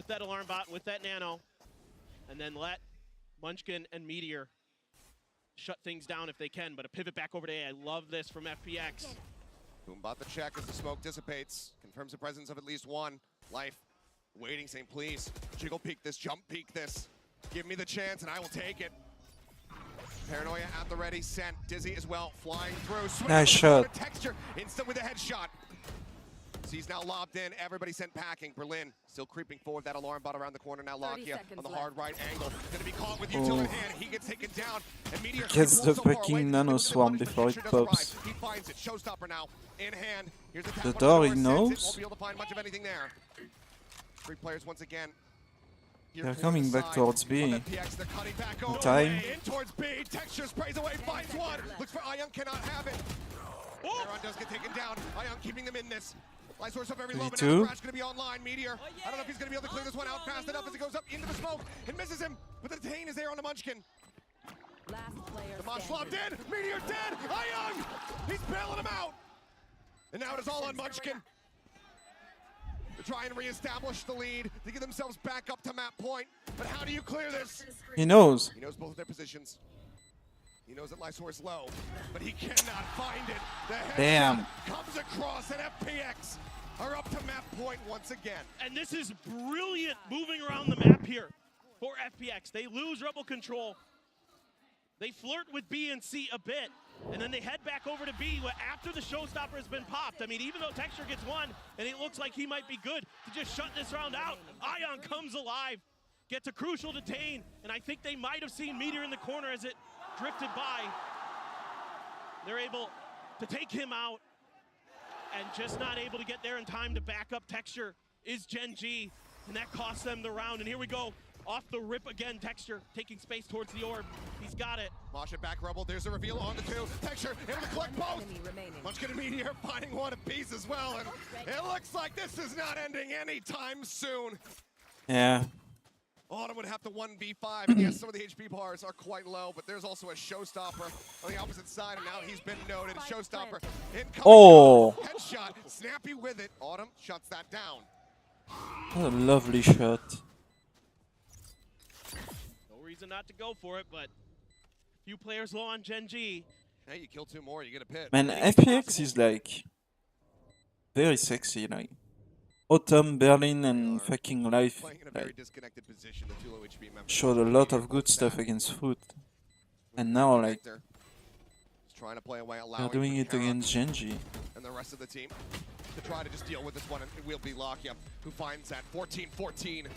[SPEAKER 6] that alarm bot, with that nano, and then let Munchkin and Meteor shut things down if they can. But a pivot back over to A. I love this from FPX.
[SPEAKER 5] Boombot the check as the smoke dissipates. Confirms the presence of at least one. Life waiting, saying, please, jiggle peek this, jump peek this. Give me the chance and I will take it. Paranoia at the ready, sent. Dizzy as well, flying through.
[SPEAKER 1] Nice shot.
[SPEAKER 5] Texture, instant with a headshot. He's now lobbed in, everybody sent packing. Berlin still creeping forward, that alarm bot around the corner now. Lakia on the hard right angle. Gonna be caught with util in hand, he gets taken down. And Meteor
[SPEAKER 1] gets the freaking nano swarm before it pops.
[SPEAKER 5] He finds it, showstopper now, in hand. Here's
[SPEAKER 1] The door he
[SPEAKER 5] won't
[SPEAKER 1] knows.
[SPEAKER 5] be able to find much of anything there. Three players once again.
[SPEAKER 1] They're coming back towards B. Time.
[SPEAKER 5] In towards B. Texture sprays away, finds one. Looks for Ayong, cannot have it. Aaron does get taken down. Ayong keeping them in this. Light source up very low, but now Crash going to be online. Meteor, I don't know if he's going to be able to clear this one out fast enough as he goes up into the smoke and misses him. But the detain is there on the Munchkin. The Mosh lobbed in. Meteor dead. Ayong, he's bailing him out. And now it is all on Munchkin to try and reestablish the lead, to get themselves back up to map point. But how do you clear this?
[SPEAKER 1] He knows.
[SPEAKER 5] He knows both of their positions. He knows that Lysor is low, but he cannot find it. The headshot comes across, and FPX are up to map point once again.
[SPEAKER 6] And this is brilliant moving around the map here for FPX. They lose Rebel control. They flirt with B and C a bit, and then they head back over to B after the showstopper has been popped. I mean, even though Texture gets one, and it looks like he might be good to just shut this round out, Ayong comes alive, gets a crucial detain, and I think they might have seen Meteor in the corner as it drifted by. They're able to take him out, and just not able to get there in time to back up Texture is Gen.G, and that costs them the round. And here we go, off the rip again, Texture taking space towards the orb. He's got it.
[SPEAKER 5] Mosh it back, Rebel. There's a reveal on the two. Texture able to collect both. Munchkin and Meteor finding one apiece as well, and it looks like this is not ending anytime soon.
[SPEAKER 1] Yeah.
[SPEAKER 5] Autumn would have to 1v5, and yes, some of the HP bars are quite low, but there's also a showstopper on the opposite side, and now he's been noted. Showstopper incoming.
[SPEAKER 1] Oh!
[SPEAKER 5] Headshot, snappy with it. Autumn shuts that down.
[SPEAKER 1] What a lovely shot.
[SPEAKER 6] No reason not to go for it, but few players low on Gen.G.
[SPEAKER 5] Hey, you kill two more, you get a pit.
[SPEAKER 1] Man, FPX is like very sexy, like Autumn, Berlin, and fucking Life like, showed a lot of good stuff against Foot, and now like
[SPEAKER 5] trying to play away,
[SPEAKER 1] they're doing it against Gen.G.
[SPEAKER 5] And the rest of the team to try to just deal with this one. And it will be Lakia who finds that 14-14.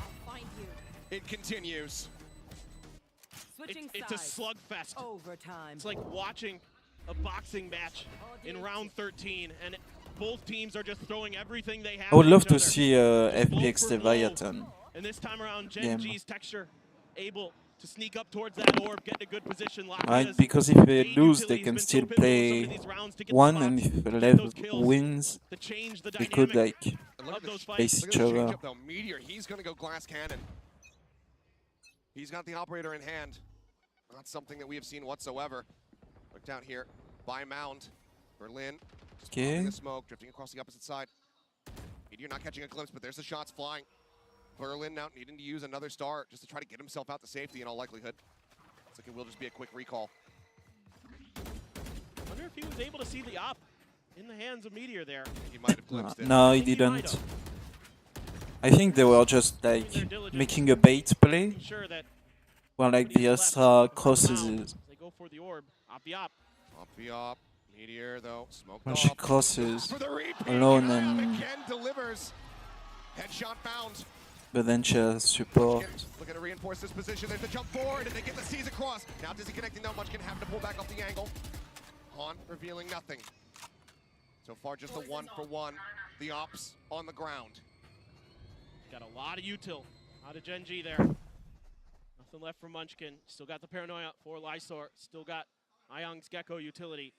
[SPEAKER 5] It continues.
[SPEAKER 6] It's a slugfest. It's like watching a boxing match in round 13, and both teams are just throwing everything they have.
[SPEAKER 1] I would
[SPEAKER 6] at
[SPEAKER 1] love
[SPEAKER 6] each
[SPEAKER 1] to
[SPEAKER 6] other.
[SPEAKER 1] see
[SPEAKER 6] Just blow
[SPEAKER 1] FPX
[SPEAKER 6] for blow.
[SPEAKER 1] Leviathan.
[SPEAKER 6] And this time around,
[SPEAKER 1] game.
[SPEAKER 6] Gen.G's Texture able to sneak up towards that orb, get in a good position.
[SPEAKER 1] Right, because if they lose, they can still play one, and if Lev wins, they could like face each other.
[SPEAKER 5] Though. Meteor, he's going to go glass cannon. He's got the operator in hand. Not something that we have seen whatsoever. Looked out here by Mound. Berlin just popping the smoke, drifting across the opposite side. Meteor not catching a glimpse, but there's the shots flying. Berlin now needing to use another star just to try to get himself out to safety in all likelihood. Looks like it will just be a quick recall.
[SPEAKER 6] I wonder if he was able to see the op in the hands of Meteor there.
[SPEAKER 5] He might have glimpsed it.
[SPEAKER 1] No, he didn't. I think they were just like making a bait play.
[SPEAKER 6] Sure that
[SPEAKER 1] where like the Astra crosses.
[SPEAKER 6] They go for the orb. Op.
[SPEAKER 5] Meteor though, smoked
[SPEAKER 1] When she
[SPEAKER 5] off.
[SPEAKER 1] crosses
[SPEAKER 5] For the repeat,
[SPEAKER 1] alone and
[SPEAKER 5] again delivers. Headshot bound.
[SPEAKER 1] but then she has support.
[SPEAKER 5] Looking to reinforce this position. There's the jump forward, and they get the C's across. Now Dizzy connecting, not much can have to pull back off the angle. Han revealing nothing. So far, just a 1-for-1. The ops on the ground.
[SPEAKER 6] Got a lot of util out of Gen.G there. Nothing left for Munchkin. Still got the paranoia for Lysor. Still got Ayang's Gecko utility.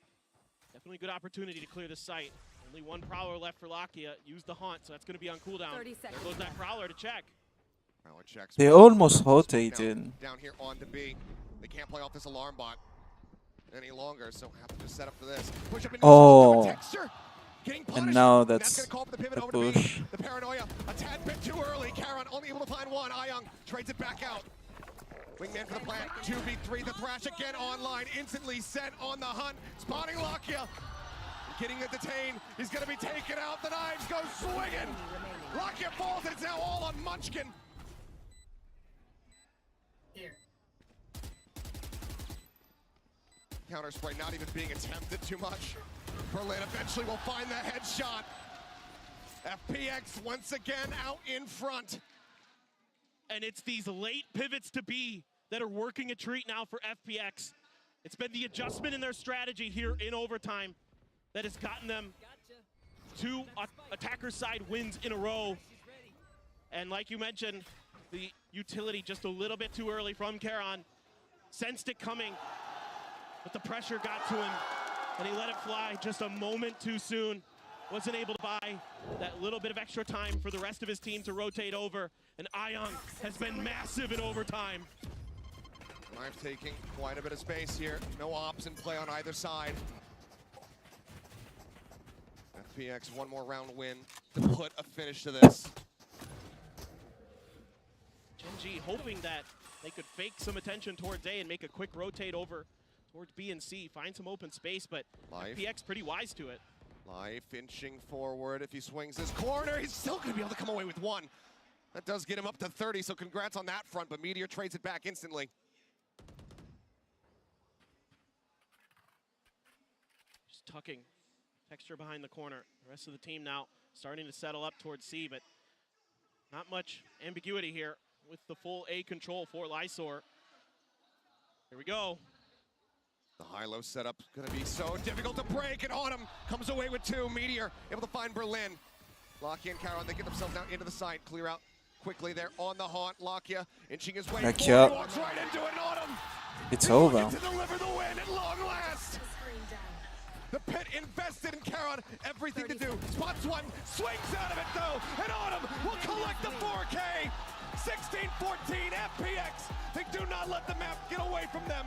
[SPEAKER 6] Definitely good opportunity to clear the site. Only one Prowler left for Lakia. Use the Haunt, so that's going to be on cooldown. There goes that Prowler to check.
[SPEAKER 5] Prowler checks.
[SPEAKER 1] They almost rotated.
[SPEAKER 5] Down here on to B. They can't play off this alarm bot any longer, so have to just set up for this. Push up into Texture.
[SPEAKER 1] And now that's
[SPEAKER 5] gonna call for the pivot
[SPEAKER 1] the
[SPEAKER 5] over to
[SPEAKER 1] push.
[SPEAKER 5] B. The paranoia, a tad bit too early. Karon only able to find one. Ayang trades it back out. Wingman for the plant. 2v3. The Thrash again online. Instantly set on the hunt. Spotting Lakia. Getting it detained. He's going to be taken out. The knives go swinging. Lakia falls. It's now all on Munchkin. Counter spray not even being attempted too much. Berlin eventually will find the headshot. FPX once again out in front.
[SPEAKER 6] And it's these late pivots to B that are working a treat now for FPX. It's been the adjustment in their strategy here in overtime that has gotten them 2 attacker side wins in a row. And like you mentioned, the utility just a little bit too early from Karon. Sensed it coming, but the pressure got to him, and he let it fly just a moment too soon. Wasn't able to buy that little bit of extra time for the rest of his team to rotate over. And Ayang has been massive in overtime.
[SPEAKER 5] Knife taking quite a bit of space here. No ops in play on either side. FPX one more round win to put a finish to this.
[SPEAKER 6] Gen.G hoping that they could fake some attention towards A and make a quick rotate over towards B and C, find some open space, but FPX pretty wise to it.
[SPEAKER 5] Life inching forward. If he swings his corner, he's still going to be able to come away with one. That does get him up to 30, so congrats on that front, but Meteor trades it back instantly.
[SPEAKER 6] Just tucking Texture behind the corner. The rest of the team now starting to settle up towards C, but not much ambiguity here with the full A control for Lysor. Here we go.
[SPEAKER 5] The high-low setup going to be so difficult to break, and Autumn comes away with 2. Meteor able to find Berlin. Lakia and Karon, they get themselves down into the side, clear out quickly there on the haunt. Lakia inching his way forward, walks right into it, and Autumn.
[SPEAKER 1] It's over.
[SPEAKER 5] To deliver the win at long last. The pit invested in Karon, everything to do. Spots one, swings out of it though, and Autumn will collect the 4K. 16-14 FPX. They do not let the map get away from them.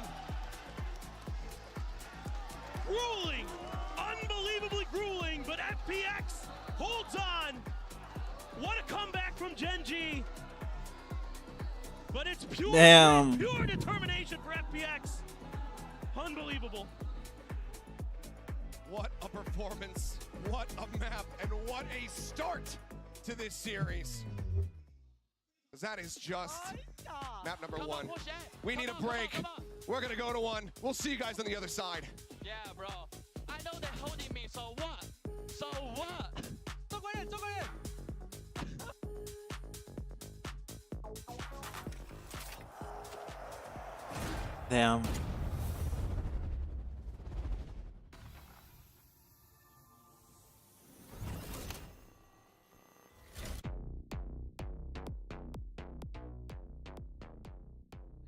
[SPEAKER 6] Grueling, unbelievably grueling, but FPX holds on. What a comeback from Gen.G. But it's pure determination for FPX. Unbelievable.
[SPEAKER 5] What a performance, what a map, and what a start to this series. That is just map number 1. We need a break. We're gonna go to one. We'll see you guys on the other side.
[SPEAKER 7] Yeah, bro. I know they're holding me, so what? So what?
[SPEAKER 1] Damn.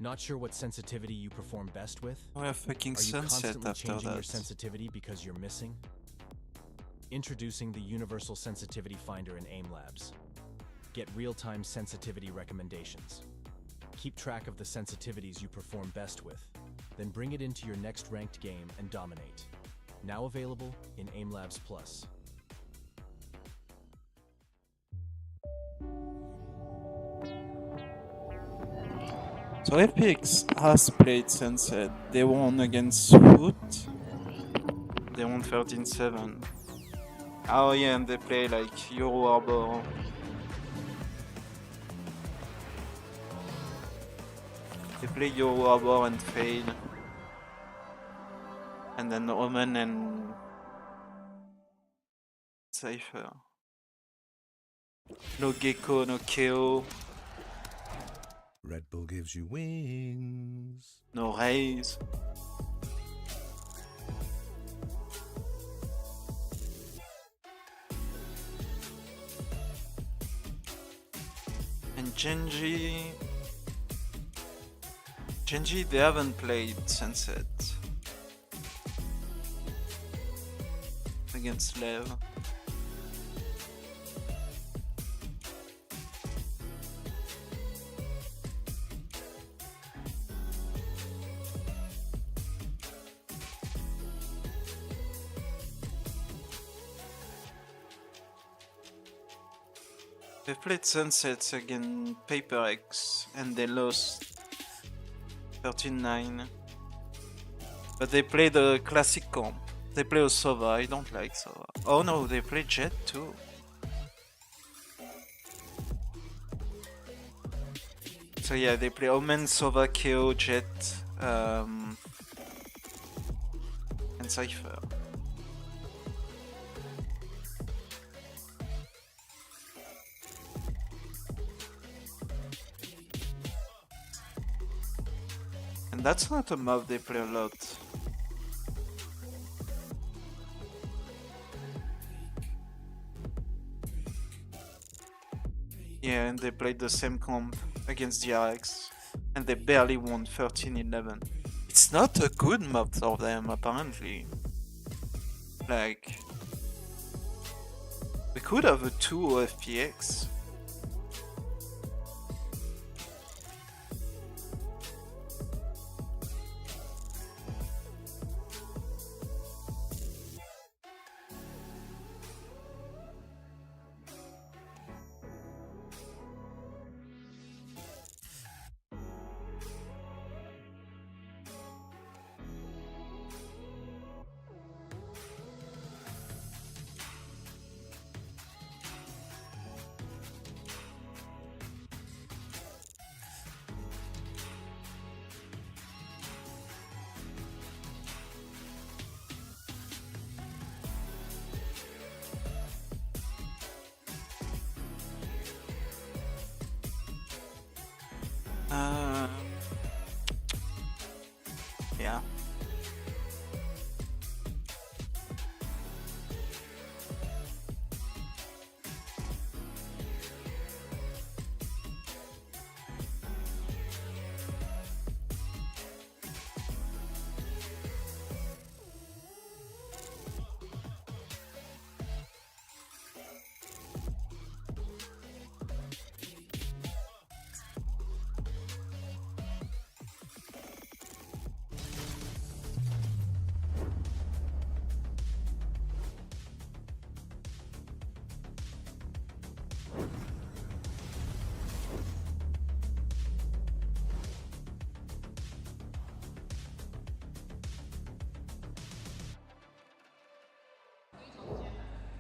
[SPEAKER 12] Not sure what sensitivity you perform best with?
[SPEAKER 1] We have fucking
[SPEAKER 12] Are you
[SPEAKER 1] sunset
[SPEAKER 12] constantly
[SPEAKER 1] after
[SPEAKER 12] changing your
[SPEAKER 1] that.
[SPEAKER 12] sensitivity because you're missing? Introducing the Universal Sensitivity Finder in AIM Labs. Get real-time sensitivity recommendations. Keep track of the sensitivities you perform best with, then bring it into your next ranked game and dominate. Now available in AIM Labs Plus.
[SPEAKER 1] So FPX has played Sunset. They won against Foot. They won 13-7. Oh yeah, and they play like Euro Harbor. They play Euro Harbor and Fade. And then Omen and Cypher. No Gecko, no KO.
[SPEAKER 11] Red Bull gives you wings.
[SPEAKER 1] No Raze. And Gen.G, they haven't played Sunset against Lev. They played Sunsets against FPX and they lost 13-9. But they played a classic comp. They play a Sova, I don't like Sova. Oh no, they play Jet too. So yeah, they play Omen, Sova, KO, Jet, and Cypher. And that's not a map they play a lot. Yeah, and they played the same comp against DRX, and they barely won 13-11. It's not a good map for them, apparently. Like, we could have a 2 FPX. Yeah.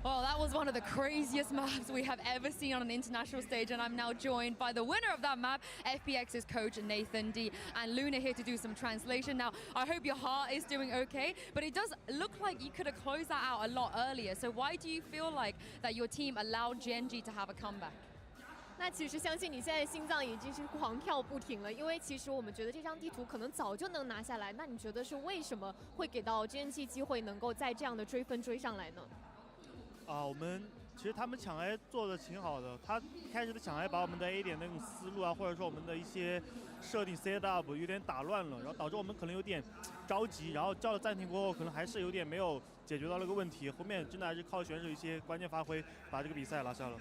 [SPEAKER 8] Well, that was one of the craziest maps we have ever seen on an international stage, and I'm now joined by the winner of that map, FPX's coach Nathan D, and Luna here to do some translation. Now, I hope your heart is doing okay, but it does look like you could have closed that out a lot earlier. So why do you feel like that your team allowed Gen.G to have a comeback?
[SPEAKER 13] 那其实相信你现在心脏已经是狂跳不停了，因为其实我们觉得这张地图可能早就能拿下来。那你觉得是为什么会给到 Gen.G 机会能够在这样的追分追上来呢？
[SPEAKER 14] 我们其实他们抢 A 做的挺好的，他一开始的抢 A 把我们的 A 点那种思路啊，或者说我们的一些设定 set up 有点打乱了，然后导致我们可能有点着急，然后叫了暂停过后，可能还是有点没有解决到那个问题，后面真的还是靠选手一些关键发挥把这个比赛拿下了。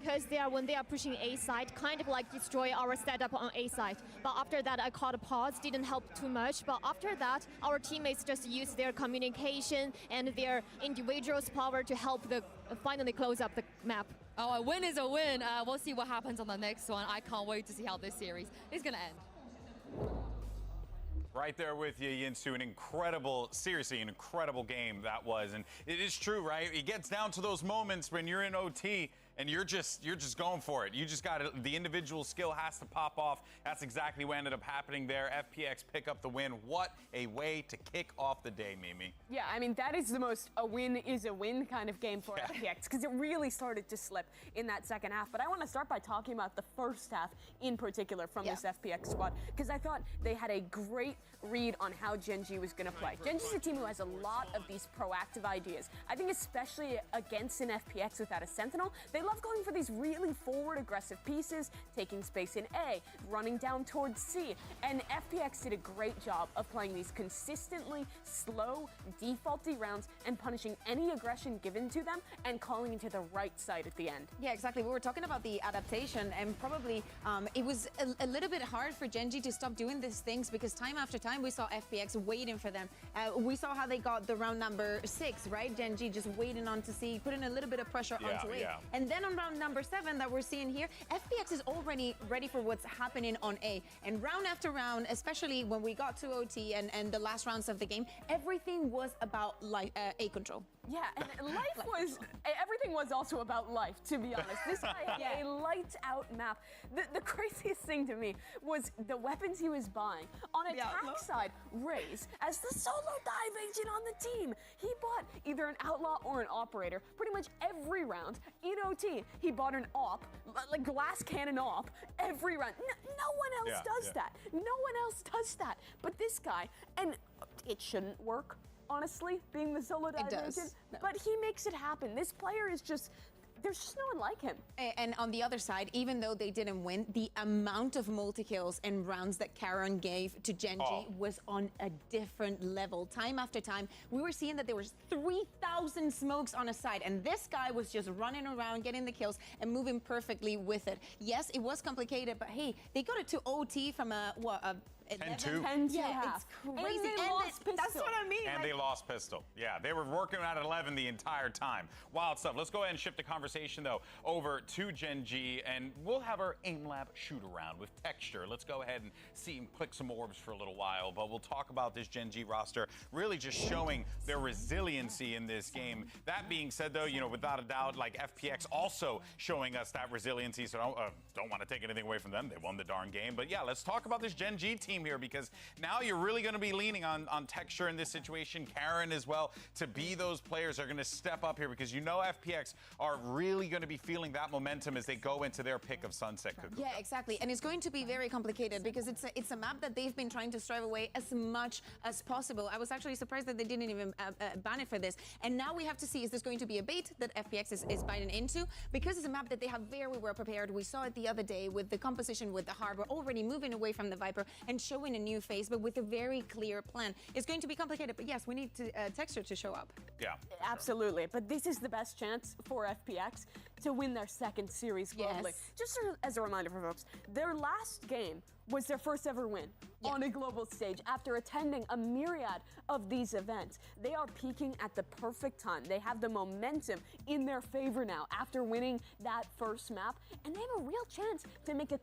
[SPEAKER 13] Because when they are pushing A side, kind of like destroy our setup on A side. But after that, I caught a pause, didn't help too much. But after that, our teammates just used their communication and their individual's power to help finally close up the map.
[SPEAKER 8] Oh, a win is a win. We'll see what happens on the next one. I can't wait to see how this series is going to end.
[SPEAKER 4] Right there with you, Yinsu. An incredible, seriously, an incredible game that was. And it is true, right? It gets down to those moments when you're in OT and you're just going for it. You just got it. The individual skill has to pop off. That's exactly what ended up happening there. FPX pick up the win. What a way to kick off the day, Mimi.
[SPEAKER 2] Yeah, I mean, that is the most a win is a win kind of game for FPX, because it really started to slip in that second half. But I want to start by talking about the first half in particular from this FPX squad, because I thought they had a great read on how Gen.G was going to play. Gen.G is a team who has a lot of these proactive ideas. I think especially against an FPX without a Sentinel, they love going for these really forward aggressive pieces, taking space in A, running down towards C. And FPX did a great job of playing these consistently slow, defaulty rounds and punishing any aggression given to them and calling into the right side at the end.
[SPEAKER 3] Yeah, exactly. We were talking about the adaptation, and probably it was a little bit hard for Gen.G to stop doing these things, because time after time we saw FPX waiting for them. We saw how they got the round number 6, right? Gen.G just waiting on to C, putting a little bit of pressure onto A. And then on round number 7 that we're seeing here, FPX is already ready for what's happening on A. And round after round, especially when we got to OT and the last rounds of the game, everything was about A control.
[SPEAKER 2] Yeah, and everything was also about life, to be honest. This guy had a lights out map. The craziest thing to me was the weapons he was buying. On attack side, Raze, as the solo dive agent on the team, he bought either an outlaw or an operator pretty much every round. In OT, he bought an op, like glass cannon op, every round. No one else does that. No one else does that. But this guy, and it shouldn't work, honestly, being the solo dive agent, but he makes it happen. This player is just, there's just no one like him.
[SPEAKER 3] And on the other side, even though they didn't win, the amount of multi-kills and rounds that Karen gave to Gen.G was on a different level. Time after time, we were seeing that there was 3,000 smokes on a side, and this guy was just running around, getting the kills, and moving perfectly with it. Yes, it was complicated, but hey, they got it to OT from a
[SPEAKER 4] 10-2.
[SPEAKER 2] 10-2.
[SPEAKER 3] Yeah, it's crazy.
[SPEAKER 2] And
[SPEAKER 3] that's what I mean.
[SPEAKER 4] And they lost pistol. Yeah, they were working at 11 the entire time. Wild stuff. Let's go ahead and shift the conversation, though, over to Gen.G, and we'll have our aim lab shoot around with Texture. Let's go ahead and see him click some orbs for a little while, but we'll talk about this Gen.G roster really just showing their resiliency in this game. That being said, though, without a doubt, like FPX also showing us that resiliency, so don't want to take anything away from them. They won the darn game. But yeah, let's talk about this Gen.G team here, because now you're really going to be leaning on Texture in this situation, Karen as well, to be those players that are going to step up here, because FPX are really going to be feeling that momentum as they go into their pick of Sunset Cuckoo.
[SPEAKER 3] Yeah, exactly. And it's going to be very complicated, because it's a map that they've been trying to strive away as much as possible. I was actually surprised that they didn't even ban it for this. And now we have to see, is this going to be a bait that FPX is biting into? Because it's a map that they have very well prepared. We saw it the other day with the composition with the Harbor, already moving away from the Viper and showing a new face, but with a very clear plan. It's going to be complicated, but yes, we need Texture to show up.
[SPEAKER 4] Yeah.
[SPEAKER 2] Absolutely. But this is the best chance for FPX to win their second series globally. Just as a reminder for folks, their last game was their first ever win on a global stage after attending a myriad of these events. They are peaking at the perfect time. They have the momentum in their favor now after winning that first map, and they have a real chance to make a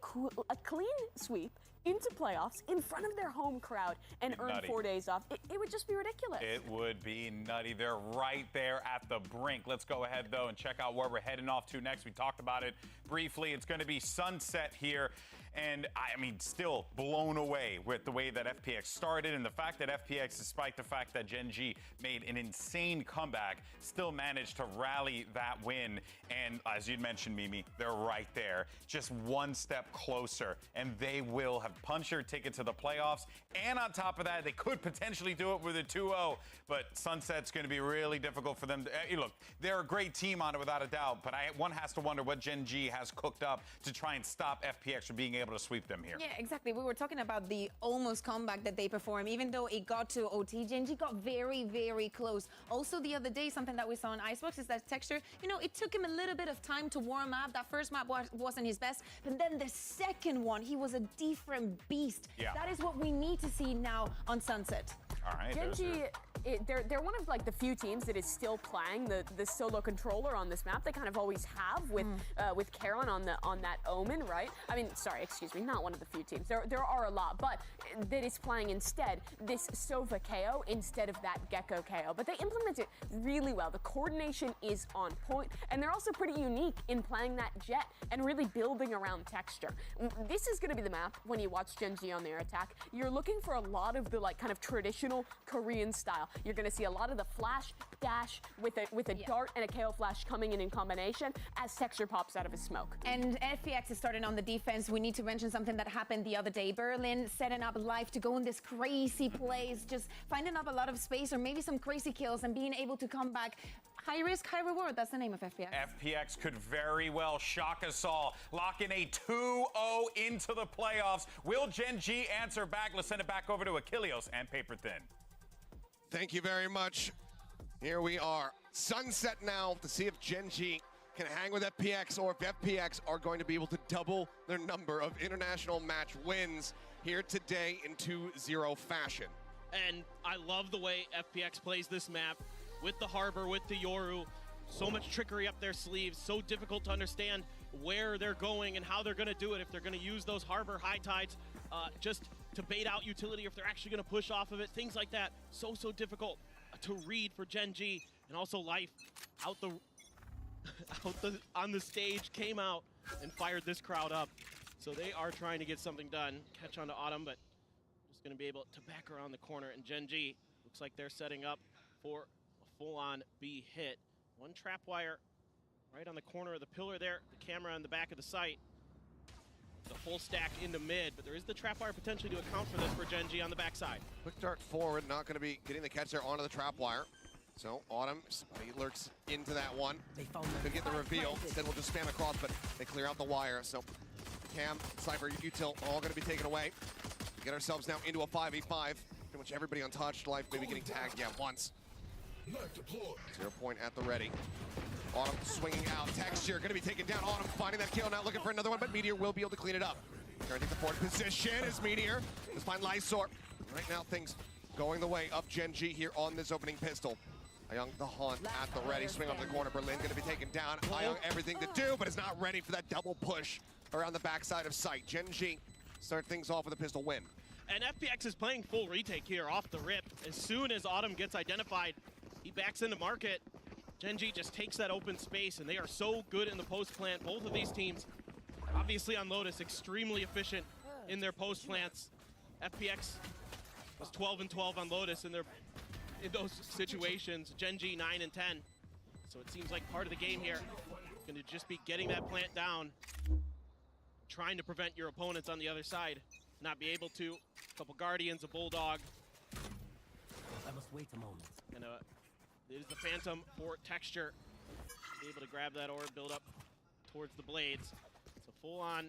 [SPEAKER 2] clean sweep into playoffs in front of their home crowd and earn
[SPEAKER 4] Nutty.
[SPEAKER 2] 4 days off. It would just be ridiculous.
[SPEAKER 4] It would be nutty. They're right there at the brink. Let's go ahead, though, and check out where we're heading off to next. We talked about it briefly. It's going to be Sunset here. And, I mean, still blown away with the way that FPX started and the fact that FPX, despite the fact that Gen.G made an insane comeback, still managed to rally that win. And as you mentioned, Mimi, they're right there, just one step closer, and they will have punched their ticket to the playoffs. And on top of that, they could potentially do it with a 2-0, but Sunset's going to be really difficult for them. Look, they're a great team on it without a doubt, but one has to wonder what Gen.G has cooked up to try and stop FPX from being able to sweep them here.
[SPEAKER 3] Yeah, exactly. We were talking about the almost comeback that they performed. Even though it got to OT, Gen.G got very, very close. Also, the other day, something that we saw in Icebox is that Texture, you know, it took him a little bit of time to warm up. That first map wasn't his best, but then the second one, he was a different beast.
[SPEAKER 2] Yeah.
[SPEAKER 3] That is what we need to see now on Sunset.
[SPEAKER 4] All right.
[SPEAKER 2] Gen.G, they're one of like the few teams that is still playing the solo controller on this map. They kind of always have with Karon on that Omen, right? I mean, sorry, excuse me, not one of the few teams. There are a lot, but that is playing instead this Sova KO instead of that Gecko KO. But they implement it really well. The coordination is on point, and they're also pretty unique in playing that Jet and really building around Texture. This is going to be the map when you watch Gen.G on their attack. You're looking for a lot of the like kind of traditional Korean style. You're going to see a lot of the flash dash with a dart and a KO flash coming in combination as Texture pops out of his smoke.
[SPEAKER 3] And FPX is starting on the defense. We need to mention something that happened the other day. Berlin setting up live to go in this crazy plays, just finding up a lot of space or maybe some crazy kills and being able to come back. High risk, high reward. That's the name of FPX.
[SPEAKER 4] FPX could very well shock us all, lock in a 2-0 into the playoffs. Will Gen.G answer back? Let's send it back over to Achilleos and Paper Thin.
[SPEAKER 5] Thank you very much. Here we are. Sunset now to see if Gen.G can hang with FPX or if FPX are going to be able to double their number of international match wins here today in 2-0 fashion.
[SPEAKER 6] And I love the way FPX plays this map with the Harbor, with the Yoru. So much trickery up their sleeves, so difficult to understand where they're going and how they're going to do it. If they're going to use those Harbor high tides just to bait out utility, if they're actually going to push off of it, things like that. So difficult to read for Gen.G. And also Life on the stage came out and fired this crowd up. So they are trying to get something done. Catch onto Autumn, but just going to be able to back around the corner. And Gen.G looks like they're setting up for a full-on B hit. One trap wire right on the corner of the pillar there. The camera on the back of the site. The full stack into mid, but there is the trap wire potentially to account for this for Gen.G on the backside.
[SPEAKER 5] Quick dart forward, not going to be getting the catch there onto the trap wire. So Autumn, he lurks into that one. Could get the reveal. Instead, we'll just spam across, but they clear out the wire. So Cam, Cypher, Util, all going to be taken away. Get ourselves now into a 5v5. Pretty much everybody untouched. Life maybe getting tagged, once. 0 point at the ready. Autumn swinging out. Texture going to be taken down. Autumn finding that kill, now looking for another one, but Meteor will be able to clean it up. Trying to take the forward position as Meteor. Let's find Lysor. Right now, things going the way of Gen.G here on this opening pistol. Ayung the Haunt at the ready. Swing onto the corner. Berlin going to be taken down. Ayung everything to do, but is not ready for that double push around the backside of sight. Gen.G start things off with a pistol win.
[SPEAKER 6] And FPX is playing full retake here off the rip. As soon as Autumn gets identified, he backs into market. Gen.G just takes that open space, and they are so good in the post plant. Both of these teams, obviously on Lotus, extremely efficient in their post plants. FPX was 12-12 on Lotus in those situations. Gen.G 9-10. So it seems like part of the game here is going to just be getting that plant down, trying to prevent your opponents on the other side not be able to. A couple Guardians, a Bulldog.
[SPEAKER 15] I must wait a moment.
[SPEAKER 6] And it is the Phantom for Texture. Be able to grab that orb, build up towards the blades. It's a full-on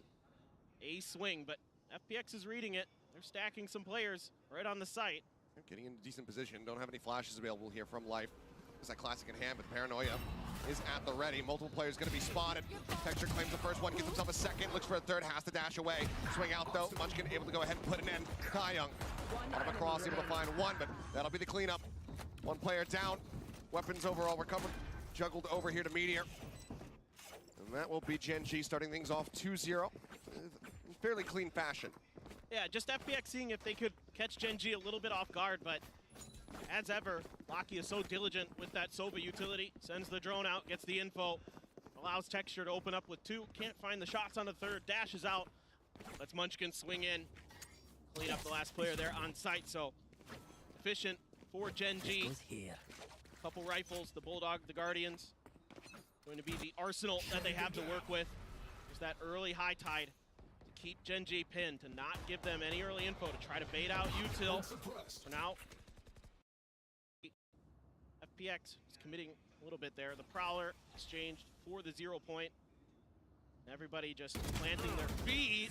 [SPEAKER 6] A swing, but FPX is reading it. They're stacking some players right on the site.
[SPEAKER 5] Getting into decent position. Don't have any flashes available here from Life. It's that classic in hand, but Paranoia is at the ready. Multiple players going to be spotted. Texture claims the first one, gets himself a second, looks for a third, has to dash away. Swing out though, Munchkin able to go ahead and put an end. Taeyong out of across, able to find one, but that'll be the cleanup. One player down. Weapons overall recovered. Juggled over here to Meteor. And that will be Gen.G starting things off 2-0. In fairly clean fashion.
[SPEAKER 6] Yeah, just FPX seeing if they could catch Gen.G a little bit off guard, but as ever, Locky is so diligent with that Sova utility. Sends the drone out, gets the info, allows Texture to open up with 2. Can't find the shots on the 3rd, dashes out. Lets Munchkin swing in, clean up the last player there on site. So efficient for Gen.G. Couple rifles, the Bulldog, the Guardians. Going to be the arsenal that they have to work with. There's that early high tide to keep Gen.G pinned, to not give them any early info, to try to bait out util. For now, FPX is committing a little bit there. The Prowler exchanged for the 0 point. Everybody just planting their feet.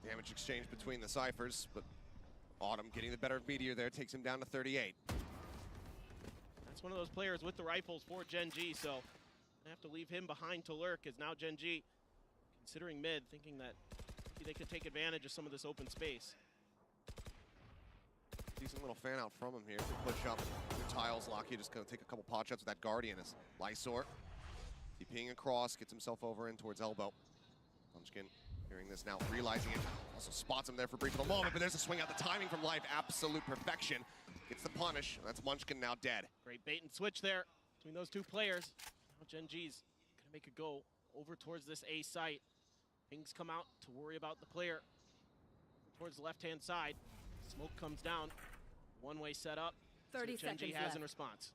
[SPEAKER 5] Damage exchange between the Cyphers, but Autumn getting the better of Meteor there, takes him down to 38.
[SPEAKER 6] That's one of those players with the rifles for Gen.G, so I have to leave him behind to lurk, as now Gen.G considering mid, thinking that maybe they could take advantage of some of this open space.
[SPEAKER 5] Decent little fan out from him here to push up the tiles. Locky just gonna take a couple pot shots with that Guardian as Lysor TPing across, gets himself over in towards elbow. Munchkin hearing this now, realizing it, also spots him there for brief of the moment, but there's a swing out. The timing from Life, absolute perfection. Gets the punish, and that's Munchkin now dead.
[SPEAKER 6] Great bait and switch there between those 2 players. Now Gen.G's gonna make a go over towards this A site. Pings come out to worry about the player over towards the left-hand side. Smoke comes down. One-way set up.
[SPEAKER 3] 30
[SPEAKER 6] seconds Gen.G has
[SPEAKER 3] left
[SPEAKER 6] in response.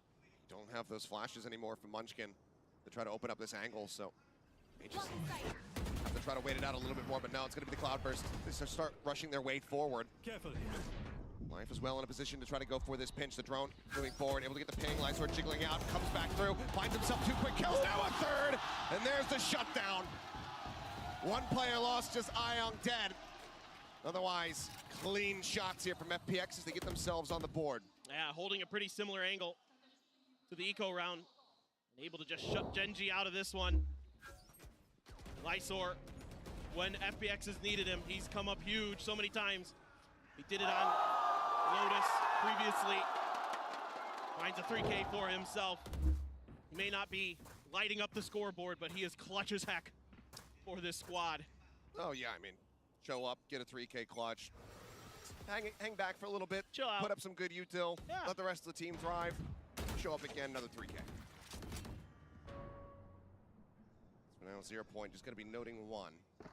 [SPEAKER 5] Don't have those flashes anymore from Munchkin to try to open up this angle, so may just have to try to wait it out a little bit more, but no, it's going to be the Cloudburst. They start rushing their way forward.
[SPEAKER 11] Careful here.
[SPEAKER 5] Life is well in a position to try to go for this pinch. The drone moving forward, able to get the ping. Lysor jiggling out, comes back through, finds himself 2 quick kills, now a 3rd, and there's the shutdown. 1 player lost, just Ion dead. Otherwise, clean shots here from FPX as they get themselves on the board.
[SPEAKER 6] Yeah, holding a pretty similar angle to the eco round. And able to just shut Gen.G out of this one. Lysor, when FPX has needed him, he's come up huge so many times. He did it on Lotus previously. Finds a 3K for himself. He may not be lighting up the scoreboard, but he is clutch as heck for this squad.
[SPEAKER 5] Oh yeah, I mean, show up, get a 3K clutch, hang back for a little bit,
[SPEAKER 6] chill out,
[SPEAKER 5] put up some good util,
[SPEAKER 6] yeah.
[SPEAKER 5] Let the rest of the team thrive, show up again, another 3K. So now 0 point, just gonna be noting 1.
[SPEAKER 6] You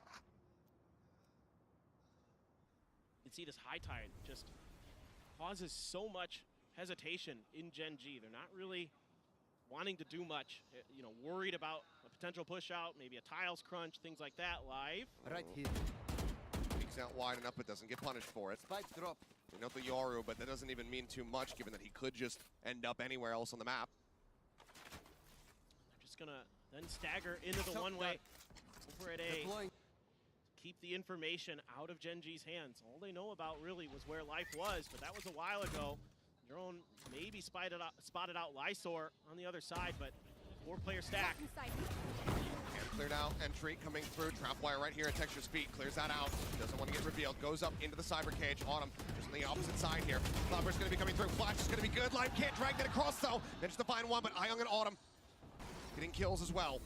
[SPEAKER 6] can see this high tide just causes so much hesitation in Gen.G. They're not really wanting to do much, you know, worried about a potential push out, maybe a tiles crunch, things like that. Live.
[SPEAKER 5] Right here. Peeks out wide enough, but doesn't get punished for it. Spike drop. They note the Yoru, but that doesn't even mean too much, given that he could just end up anywhere else on the map.
[SPEAKER 6] They're just gonna then stagger into the one-way over at A. Keep the information out of Gen.G's hands. All they know about really was where Life was, but that was a while ago. Drone maybe spotted out Lysor on the other side, but 4-player stack.
[SPEAKER 5] And cleared out, entry coming through, trap wire right here at Texture's feet, clears that out, doesn't want to get revealed, goes up into the cyber cage. Autumn just on the opposite side here. Cloudburst going to be coming through, Flash is going to be good, Life can't drag that across though, managed to find 1, but Ion and Autumn getting kills as well.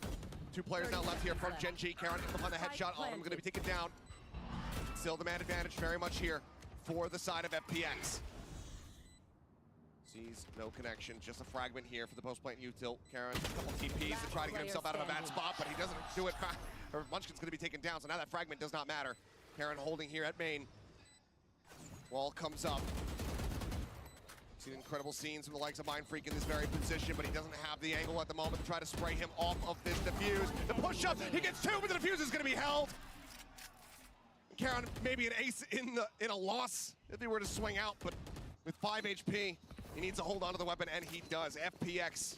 [SPEAKER 5] 2 players now left here from Gen.G. Karon behind the headshot, Autumn going to be taken down. Still the man advantage very much here for the side of FPX. Sees no connection, just a fragment here for the post-plant util. Karon, a couple TPs to try to get himself out of a bad spot, but he doesn't do it. Munchkin's going to be taken down, so now that fragment does not matter. Karon holding here at main. Wall comes up. Seen incredible scenes from the likes of Mind Freak in this very position, but he doesn't have the angle at the moment to try to spray him off of this defuse. The push-up, he gets 2, but the defuse is going to be held. Karon maybe an ace in a loss if he were to swing out, but with 5 HP, he needs to hold on to the weapon, and he does. FPX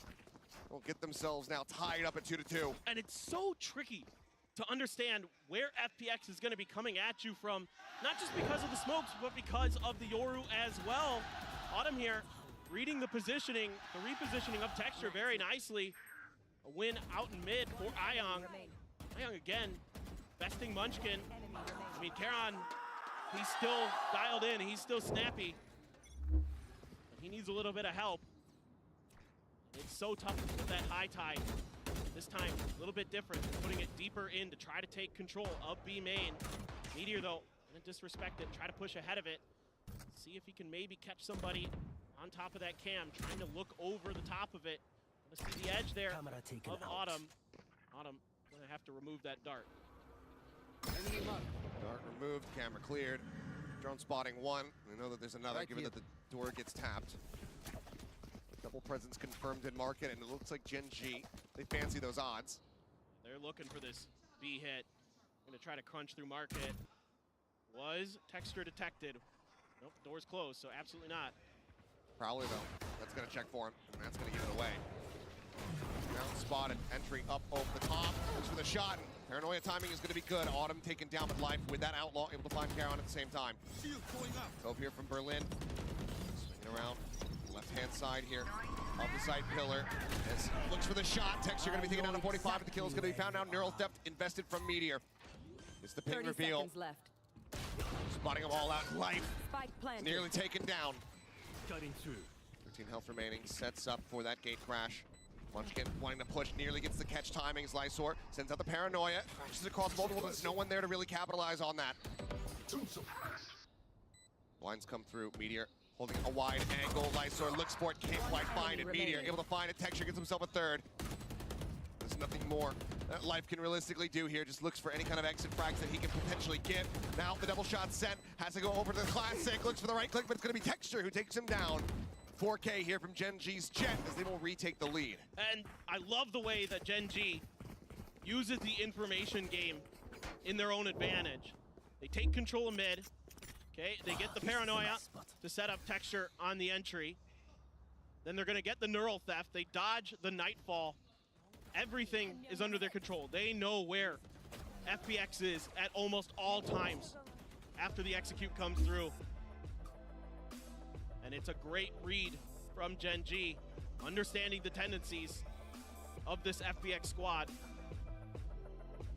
[SPEAKER 5] will get themselves now tied up at 2-2.
[SPEAKER 6] And it's so tricky to understand where FPX is going to be coming at you from, not just because of the smokes, but because of the Yoru as well. Autumn here, reading the positioning, the repositioning of Texture very nicely. A win out in mid for Ion. Ion again, besting Munchkin. I mean, Karon, he's still dialed in, he's still snappy. But he needs a little bit of help. It's so tough with that high tide. This time, a little bit different, putting it deeper in to try to take control of B main. Meteor, though, Gonna disrespect it, try to push ahead of it. See if he can maybe catch somebody on top of that cam, trying to look over the top of it. Gonna see the edge there of Autumn. Autumn gonna have to remove that dart.
[SPEAKER 5] Dart removed, camera cleared. Drone spotting one. We know that there's another, given that the door gets tapped. Double presence confirmed in market, and it looks like Gen.G, they fancy those odds.
[SPEAKER 6] They're looking for this B hit. Gonna try to crunch through market. Was texture detected? Nope, door's closed, so absolutely not.
[SPEAKER 5] Prowler though, that's gonna check for him, and that's gonna give it away. Now spotted, entry up over the top, looks for the shot. Paranoia timing is gonna be good. Autumn taken down with life with that outlaw, able to find Caron at the same time. Hope here from Berlin, swinging around, left-hand side here, off the side pillar. As looks for the shot, texture gonna be taken down to 45, but the kill is gonna be found now. Neural theft invested from Meteor. It's the pin reveal.
[SPEAKER 16] Left.
[SPEAKER 5] Spotting them all out. Life
[SPEAKER 16] Spike planted.
[SPEAKER 5] nearly taken down.
[SPEAKER 15] Cutting through.
[SPEAKER 5] 13 health remaining. Sets up for that gate crash. Munchkin wanting to push. Nearly gets the catch timings. Lysor sends out the paranoia. Crashes across multiple. There's no one there to really capitalize on that. Blinds come through. Meteor holding a wide angle. Lysor looks for it. Can't quite find it. Meteor able to find it. Texture gets himself a third. There's nothing more that Life can realistically do here. Just looks for any kind of exit frags that he can potentially get. Now the double shot sent. Has to go over to the classic. Looks for the right click, but it's going to be Texture who takes him down. 4K here from Gen.G's Jet as they will retake the lead.
[SPEAKER 6] And I love the way that Gen.G uses the information game in their own advantage. They take control of mid. Okay, they get the paranoia to set up Texture on the entry. Then they're going to get the neural theft. They dodge the nightfall. Everything is under their control. They know where FPX is at almost all times after the execute comes through. And it's a great read from Gen.G, understanding the tendencies of this FPX squad.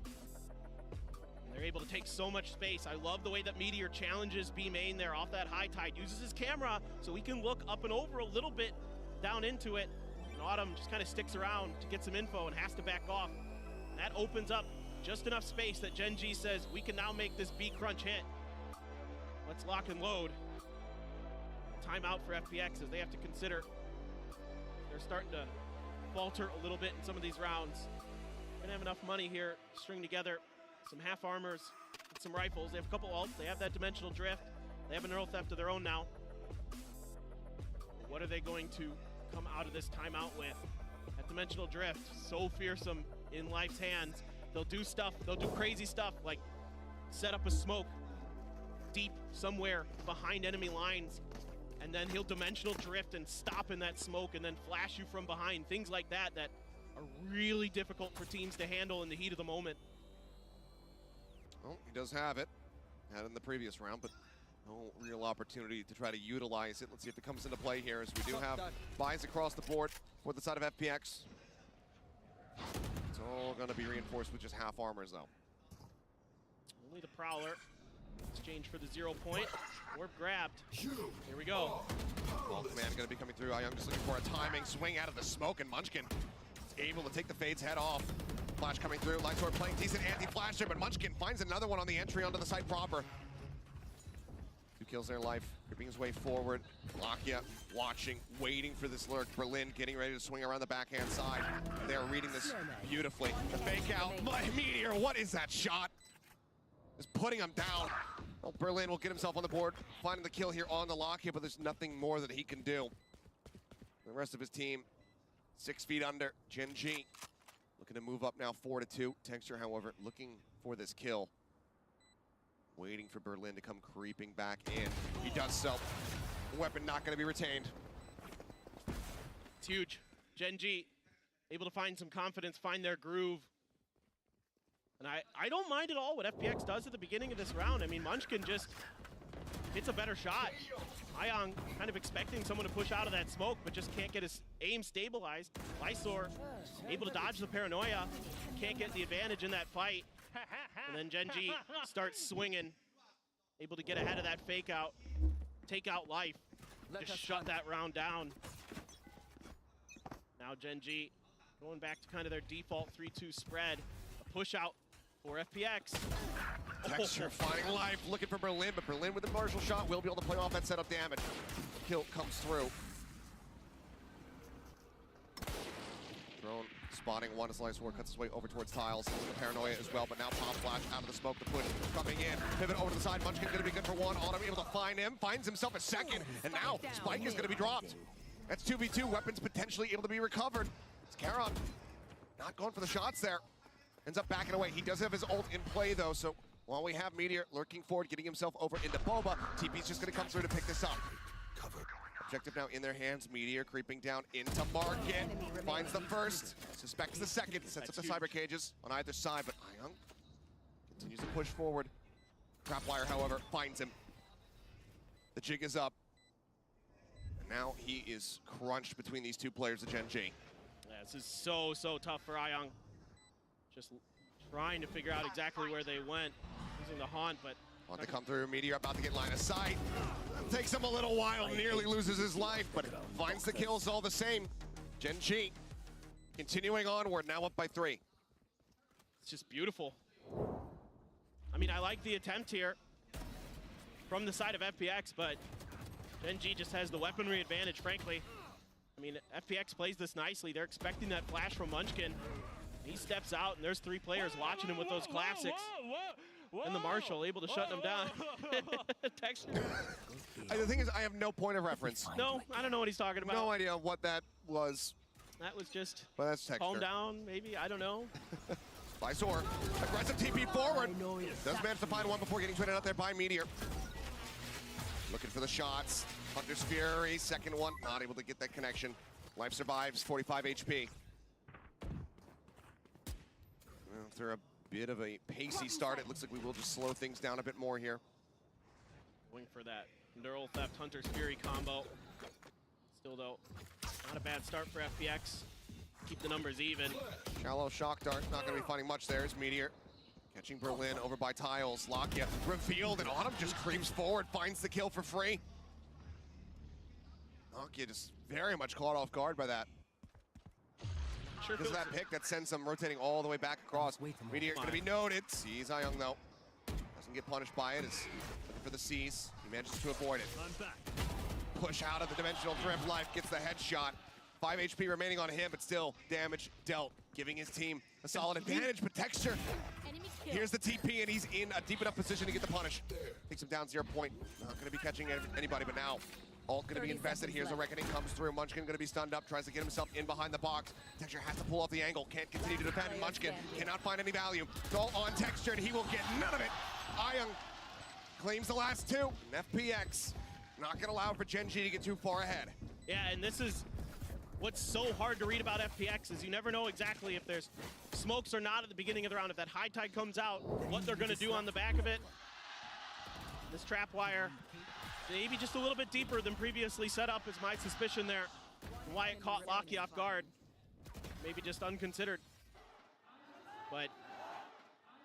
[SPEAKER 6] And they're able to take so much space. I love the way that Meteor challenges B main there off that high tide, uses his camera so he can look up and over a little bit down into it. Autumn just kind of sticks around to get some info and has to back off. That opens up just enough space that Gen.G says, we can now make this B crunch hit. Let's lock and load. Timeout for FPX as they have to consider. They're starting to falter a little bit in some of these rounds. Gonna have enough money here to string together some half armors and some rifles. They have a couple ults. They have that dimensional drift. They have a neural theft of their own now. What are they going to come out of this timeout with? That dimensional drift, so fearsome in Life's hands. They'll do stuff, they'll do crazy stuff like set up a smoke deep somewhere behind enemy lines, and then he'll dimensional drift and stop in that smoke and then flash you from behind. Things like that that are really difficult for teams to handle in the heat of the moment.
[SPEAKER 5] Well, he does have it. Had it in the previous round, but no real opportunity to try to utilize it. Let's see if it comes into play here, as we do have buys across the board for the side of FPX. It's all going to be reinforced with just half armors, though.
[SPEAKER 6] Only the Prowler. Exchange for the 0 point. Orb grabbed. Here we go.
[SPEAKER 5] Ball command going to be coming through. Young just looking for a timing swing out of the smoke, and Munchkin is able to take the Fade's head off. Flash coming through. Lightsword playing decent anti-flash there, but Munchkin finds another one on the entry onto the site proper. 2 kills there, Life, creeping his way forward. Lakia watching, waiting for this lurk. Berlin getting ready to swing around the backhand side. They're reading this beautifully. The fake out, Meteor, what is that shot? Just putting him down. Well, Berlin will get himself on the board, finding the kill here on the Lakia, but there's nothing more that he can do. The rest of his team, 6 feet under. Gen.G looking to move up now 4-2. Texture, however, looking for this kill. Waiting for Berlin to come creeping back in. He does so. Weapon not going to be retained.
[SPEAKER 6] It's huge. Gen.G able to find some confidence, find their groove. And I don't mind at all what FPX does at the beginning of this round. I mean, Munchkin just hits a better shot. Ayong kind of expecting someone to push out of that smoke, but just can't get his aim stabilized. Lysor able to dodge the paranoia. Can't get the advantage in that fight. And then Gen.G starts swinging. Able to get ahead of that fake out. Take out Life. Just shut that round down. Now Gen.G going back to kind of their default 3-2 spread. A push out for FPX.
[SPEAKER 5] Texture finding life, looking for Berlin, but Berlin with a martial shot will be able to play off that setup damage. Kill comes through. Drone spotting one as LifeSword cuts his way over towards tiles. The paranoia as well, but now Pop Flash out of the smoke. The push coming in. Pivot over to the side. Munchkin gonna be good for one. Autumn able to find him. Finds himself a second. And now Spike is gonna be dropped. That's 2v2. Weapons potentially able to be recovered. It's Karon not going for the shots there. Ends up backing away. He does have his ult in play though, so while we have Meteor lurking forward, getting himself over into Boba, TP's just gonna come through to pick this up. Objective now in their hands. Meteor creeping down into market. Finds the first, suspects the second. Sets up the cyber cages on either side, but Ayang continues to push forward. Trapwire, however, finds him. The jig is up. And now he is crunched between these two players of Gen.G.
[SPEAKER 6] Yeah, this is so tough for Ayang. Just trying to figure out exactly where they went. Using the haunt, but
[SPEAKER 5] Want to come through. Meteor about to get line of sight. Takes him a little while, nearly loses his life, but finds the kills all the same. Gen.G continuing onward, now up by 3.
[SPEAKER 6] It's just beautiful. I mean, I like the attempt here from the side of FPX, but Gen.G just has the weaponry advantage, frankly. I mean, FPX plays this nicely. They're expecting that flash from Munchkin. He steps out, and there's 3 players watching him with those classics. And the Marshal able to shut them down. Texture.
[SPEAKER 5] The thing is, I have no point of reference.
[SPEAKER 6] No, I don't know what he's talking about.
[SPEAKER 5] No idea what that was.
[SPEAKER 6] That was just
[SPEAKER 5] but that's Texture.
[SPEAKER 6] Calm down, maybe, I don't know.
[SPEAKER 5] Lysor, aggressive TP forward. Does manage to find one before getting traded out there by Meteor. Looking for the shots. Hunter's Fury, second one, not able to get that connection. Life survives, 45 HP. After a bit of a pacey start, it looks like we will just slow things down a bit more here.
[SPEAKER 6] Going for that Neural Theft Hunter's Fury combo. Still though, not a bad start for FPX. Keep the numbers even.
[SPEAKER 5] Shallow shock dart, not gonna be finding much there. Is Meteor catching Berlin over by tiles. Lakia revealed, and Autumn just creeps forward, finds the kill for free. Lakia just very much caught off guard by that.
[SPEAKER 6] Sure
[SPEAKER 5] because of that pick that sends him rotating all the way back across. Meteor gonna be noted. Sees Ayang though. Doesn't get punished by it. Is looking for the C's. He manages to avoid it. Push out of the dimensional drift. Life gets the headshot. 5 HP remaining on him, but still damage dealt, giving his team a solid advantage. But Texture, here's the TP, and he's in a deep enough position to get the punish. Takes him down 0 point. Not gonna be catching anybody, but now ult gonna be invested. Here's a reckoning comes through. Munchkin gonna be stunned up, tries to get himself in behind the box. Texture has to pull off the angle, can't continue to defend. Munchkin cannot find any value. It's all on Texture, and he will get none of it. Ayang claims the last 2. And FPX not gonna allow for Gen.G to get too far ahead.
[SPEAKER 6] Yeah, and this is what's so hard to read about FPX is you never know exactly if there's smokes or not at the beginning of the round. If that high tide comes out, what they're gonna do on the back of it. This trap wire, maybe just a little bit deeper than previously set up is my suspicion there. And why it caught Locky off guard. Maybe just unconsidered. But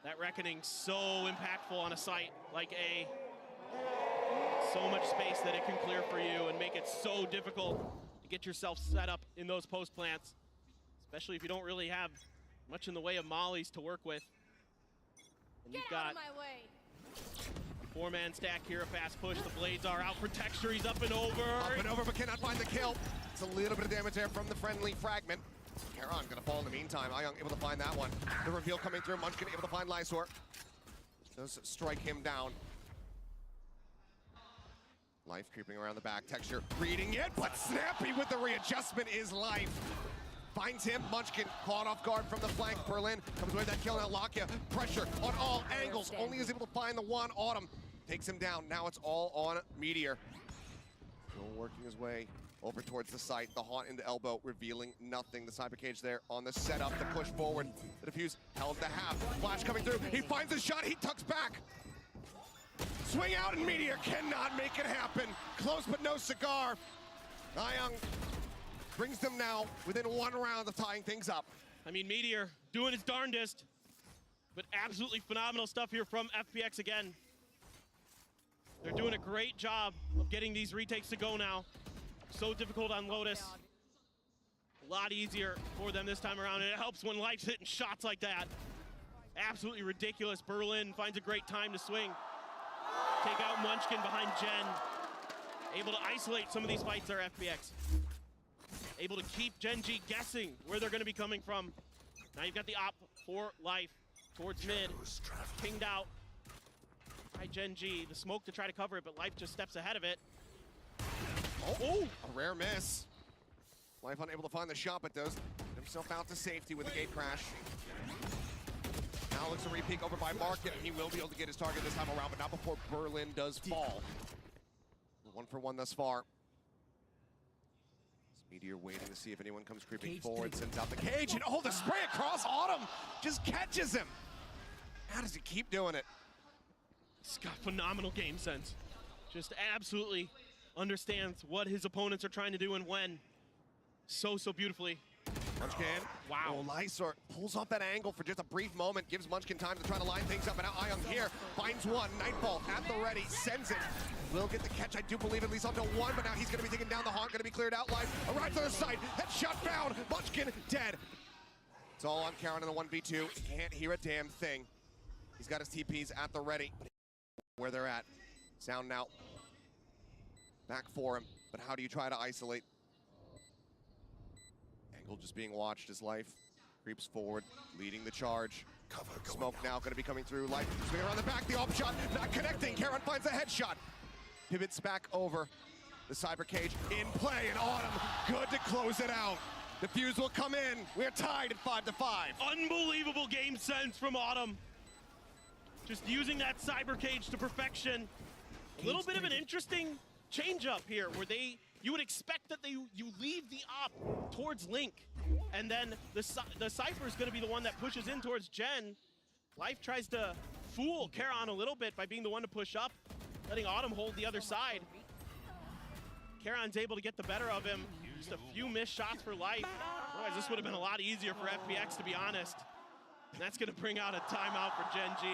[SPEAKER 6] that reckoning so impactful on a site like A. So much space that it can clear for you and make it so difficult to get yourself set up in those post plants. Especially if you don't really have much in the way of mollies to work with. And you've got a 4-man stack here, a fast push. The blades are out for Texture. He's up and over.
[SPEAKER 5] Up and over, but cannot find the kill. It's a little bit of damage there from the friendly fragment. Karon gonna fall in the meantime. Ayang able to find that one. The reveal coming through. Munchkin able to find Lysor. Does strike him down. Life creeping around the back. Texture reading it, but Snappy with the readjustment is Life. Finds him. Munchkin caught off guard from the flank. Berlin comes away with that kill. Now Lakia, pressure on all angles. Only is able to find the one. Autumn takes him down. Now it's all on Meteor. Still working his way over towards the site. The haunt into elbow, revealing nothing. The cyber cage there on the setup. The push forward. The defuse held to half. Flash coming through. He finds the shot. He tucks back. Swing out, and Meteor cannot make it happen. Close but no cigar. Ayang brings them now within 1 round of tying things up.
[SPEAKER 6] I mean, Meteor doing his darndest, but absolutely phenomenal stuff here from FPX again. They're doing a great job of getting these retakes to go now. So difficult on Lotus. A lot easier for them this time around, and it helps when Life's hitting shots like that. Absolutely ridiculous. Berlin finds a great time to swing. Take out Munchkin behind Gen. Able to isolate some of these fights are FPX. Able to keep Gen.G guessing where they're going to be coming from. Now you've got the op for life towards mid. Pinged out by Gen.G. The smoke to try to cover it, but Life just steps ahead of it.
[SPEAKER 5] Oh, a rare miss. Life unable to find the shot, but does get himself out to safety with the gate crash. Now looks to re-peek over by Market, and he will be able to get his target this time around, but not before Berlin does fall. 1-for-1 thus far. Meteor waiting to see if anyone comes creeping forward, sends out the cage, and oh, the spray across Autumn just catches him. How does he keep doing it?
[SPEAKER 6] He's got phenomenal game sense. Just absolutely understands what his opponents are trying to do and when. So beautifully.
[SPEAKER 5] Munchkin.
[SPEAKER 6] Wow.
[SPEAKER 5] Oh, Lysor pulls off that angle for just a brief moment, gives Munchkin time to try to line things up, and now Ion here finds one. Nightfall at the ready, sends it. Will get the catch, I do believe, at least onto one, but now he's going to be taken down. The Haunt going to be cleared out. Life arrives on the side. Headshot found. Munchkin dead. It's all on Karen in the 1v2. Can't hear a damn thing. He's got his TPs at the ready. Where they're at. Sound now back for him, but how do you try to isolate? Angle just being watched as Life creeps forward, leading the charge. Smoke now going to be coming through. Life swinging around the back, the off shot not connecting. Karen finds the headshot. Pivots back over. The cyber cage in play, and Autumn good to close it out. The fuse will come in. We're tied at 5-5.
[SPEAKER 6] Unbelievable game sense from Autumn. Just using that cyber cage to perfection. A little bit of an interesting change up here where you would expect that you leave the op towards Link, and then the Cypher is going to be the one that pushes in towards Gen. Life tries to fool Karon a little bit by being the one to push up, letting Autumn hold the other side. Karon's able to get the better of him. Just a few missed shots for Life. Otherwise, this would have been a lot easier for FPX, to be honest. And that's going to bring out a timeout for Gen.G.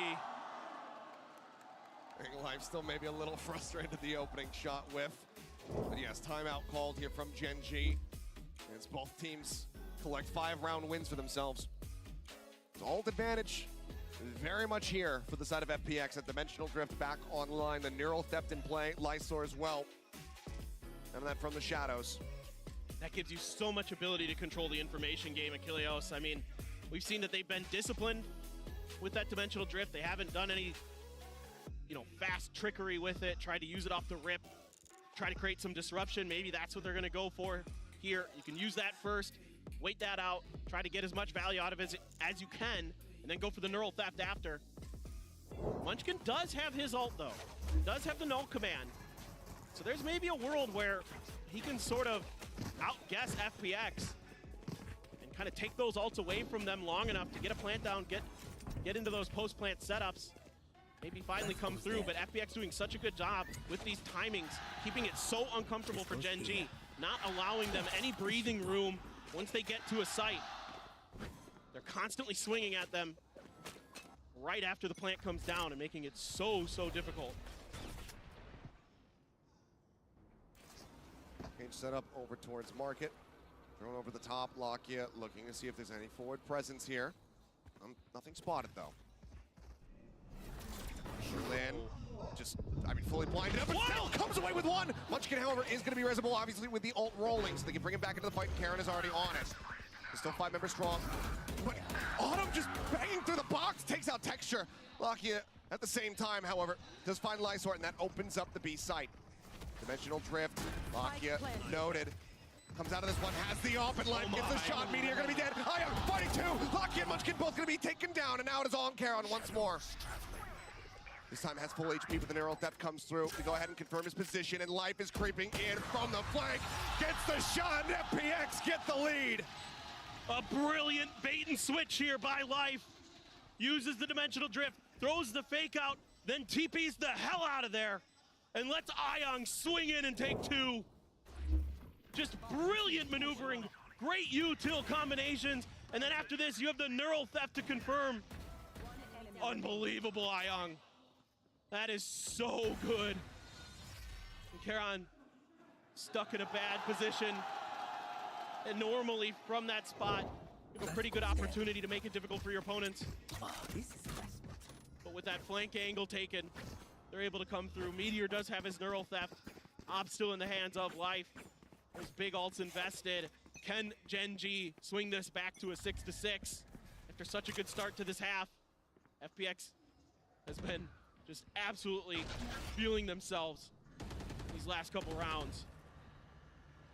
[SPEAKER 5] Life still maybe a little frustrated at the opening shot whiff. But yes, timeout called here from Gen.G. As both teams collect 5-round wins for themselves. It's all advantage very much here for the side of FPX. At Dimensional Drift back online. The Neural Theft in play. Lysor as well. And that from the shadows.
[SPEAKER 6] That gives you so much ability to control the information game, Achilleos. I mean, we've seen that they've been disciplined with that Dimensional Drift. They haven't done any, fast trickery with it, tried to use it off the rip, try to create some disruption. Maybe that's what they're going to go for here. You can use that first, wait that out, try to get as much value out of it as you can, and then go for the Neural Theft after. Munchkin does have his ult, though. Does have the null command. So there's maybe a world where he can sort of outguess FPX and kind of take those ults away from them long enough to get a plant down, get into those post-plant setups, maybe finally come through. But FPX doing such a good job with these timings, keeping it so uncomfortable for Gen.G, not allowing them any breathing room once they get to a site. They're constantly swinging at them right after the plant comes down and making it so difficult.
[SPEAKER 5] Cage set up over towards Market. Thrown over the top, Lakia looking to see if there's any forward presence here. Nothing spotted though. Sherlin just, fully blinded up, but still comes away with one. Munchkin, however, is going to be resible, obviously, with the ult rolling, so they can bring him back into the fight. Karen is already on it. There's still 5 members strong. But Autumn just banging through the box, takes out Texture. Lakia, at the same time, however, does find Lysor, and that opens up the B site. Dimensional Drift, Lakia noted. Comes out of this one, has the off, and Life gets the shot. Meteor gonna be dead. Ion fighting too. Lakia and Munchkin both gonna be taken down, and now it is on Karon once more. This time has full HP, but the Neural Theft comes through to go ahead and confirm his position, and Life is creeping in from the flank. Gets the shot, and FPX get the lead.
[SPEAKER 6] A brilliant bait and switch here by Life. Uses the Dimensional Drift, throws the fake out, then TPs the hell out of there, and lets Ion swing in and take 2. Just brilliant maneuvering, great util combinations, and then after this, you have the Neural Theft to confirm. Unbelievable, Ion. That is so good. And Karon stuck in a bad position. And normally from that spot, You have a pretty good opportunity to make it difficult for your opponents. But with that flank angle taken, they're able to come through. Meteor does have his neural theft. Op still in the hands of Life. There's big ults invested. Can Gen.G swing this back to a 6-6 after such a good start to this half? FPX has been just absolutely feeling themselves these last couple rounds.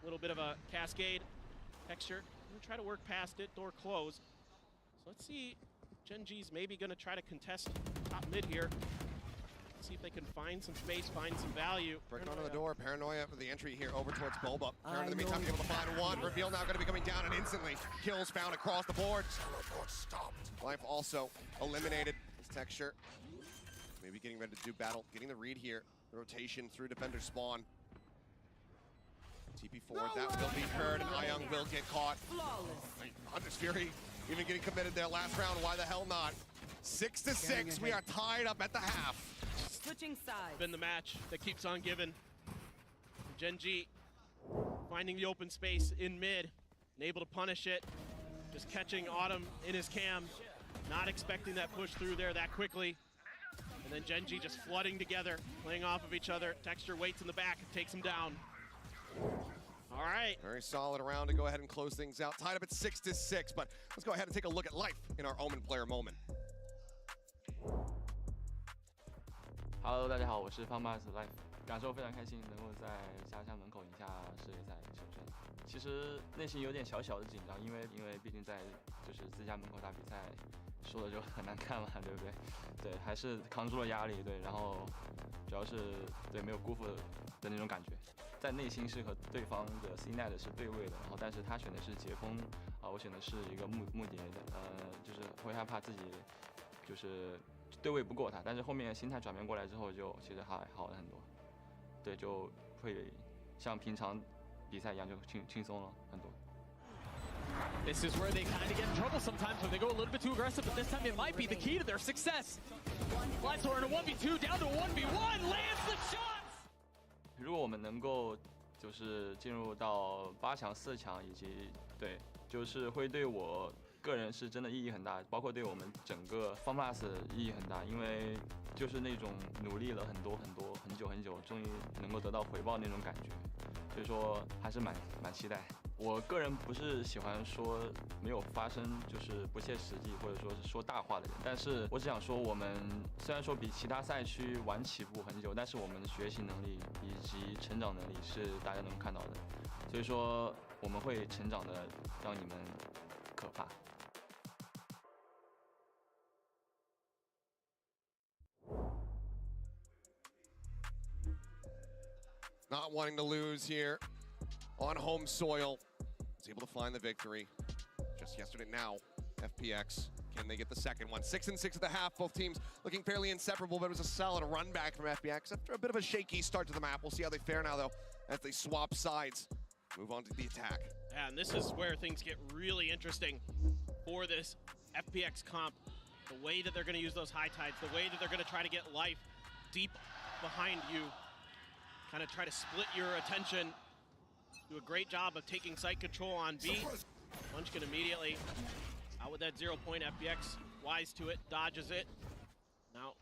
[SPEAKER 6] A little bit of a cascade. Texture, gonna try to work past it, door closed. So let's see, Gen.G's maybe gonna try to contest top mid here. See if they can find some space, find some value.
[SPEAKER 5] Breaking onto the door, Paranoia for the entry here over towards Boba. Paranoia in the meantime able to find one. Reveal now gonna be coming down and instantly. Kills found across the board. Teleport stopped. Life also eliminated. This Texture maybe getting ready to do battle. Getting the read here. The rotation through defender spawn. TP forward, that will be heard, and Ayung will get caught. Hunter's Fury even getting committed there last round, why the hell not? 6-6, we are tied up at the half.
[SPEAKER 10] Switching sides.
[SPEAKER 6] Been the match that keeps on giving. Gen.G finding the open space in mid and able to punish it. Just catching Autumn in his cam. Not expecting that push through there that quickly. And then Gen.G just flooding together, playing off of each other. Texture waits in the back and takes him down. All right.
[SPEAKER 5] Very solid round to go ahead and close things out. Tied up at 6-6, but let's go ahead and take a look at Life in our Omen player moment.
[SPEAKER 16] Hello， 大家好，我是方巴斯 Life， 感受非常开心，能够在家乡门口赢下世界赛首胜。其实内心有点小小的紧张，因为毕竟在就是自家门口打比赛，输了就很难看嘛，对不对？对，还是扛住了压力，对，然后主要是对没有辜负的那种感觉，在内心是和对方的 C-Net 是对位的，然后但是他选的是截锋，我选的是一个木蝶的，就是会害怕自己就是对位不过他，但是后面心态转变过来之后，就其实还好了很多，对，就会像平常比赛一样就轻松了很多。
[SPEAKER 17] This is where they kind of get in trouble sometimes when they go a little bit too aggressive, but this time it might be the key to their success. Lysor in a 1v2 down to 1v1, lands the shots.
[SPEAKER 16] 如果我们能够就是进入到8强、4强，以及对，就是会对我个人是真的意义很大，包括对我们整个 FunPlus 意义很大，因为就是那种努力了很久，终于能够得到回报那种感觉，所以说还是蛮期待。我个人不是喜欢说没有发生就是不切实际或者说是说大话的人，但是我只想说，我们虽然说比其他赛区晚起步很久，但是我们的学习能力以及成长能力是大家能看到的，所以说我们会成长的让你们可怕。
[SPEAKER 5] Not wanting to lose here on home soil. Was able to find the victory just yesterday. Now, FPX, can they get the second one? 6-6 at the half. Both teams looking fairly inseparable, but it was a solid run back from FPX after a bit of a shaky start to the map. We'll see how they fare now, though, as they swap sides. Move on to the attack.
[SPEAKER 6] Yeah, and this is where things get really interesting for this FPX comp. The way that they're going to use those high tides, the way that they're going to try to get Life deep behind you, kind of try to split your attention. Do a great job of taking site control on B. Munchkin immediately out with that 0 point. FPX wise to it, dodges it. Now,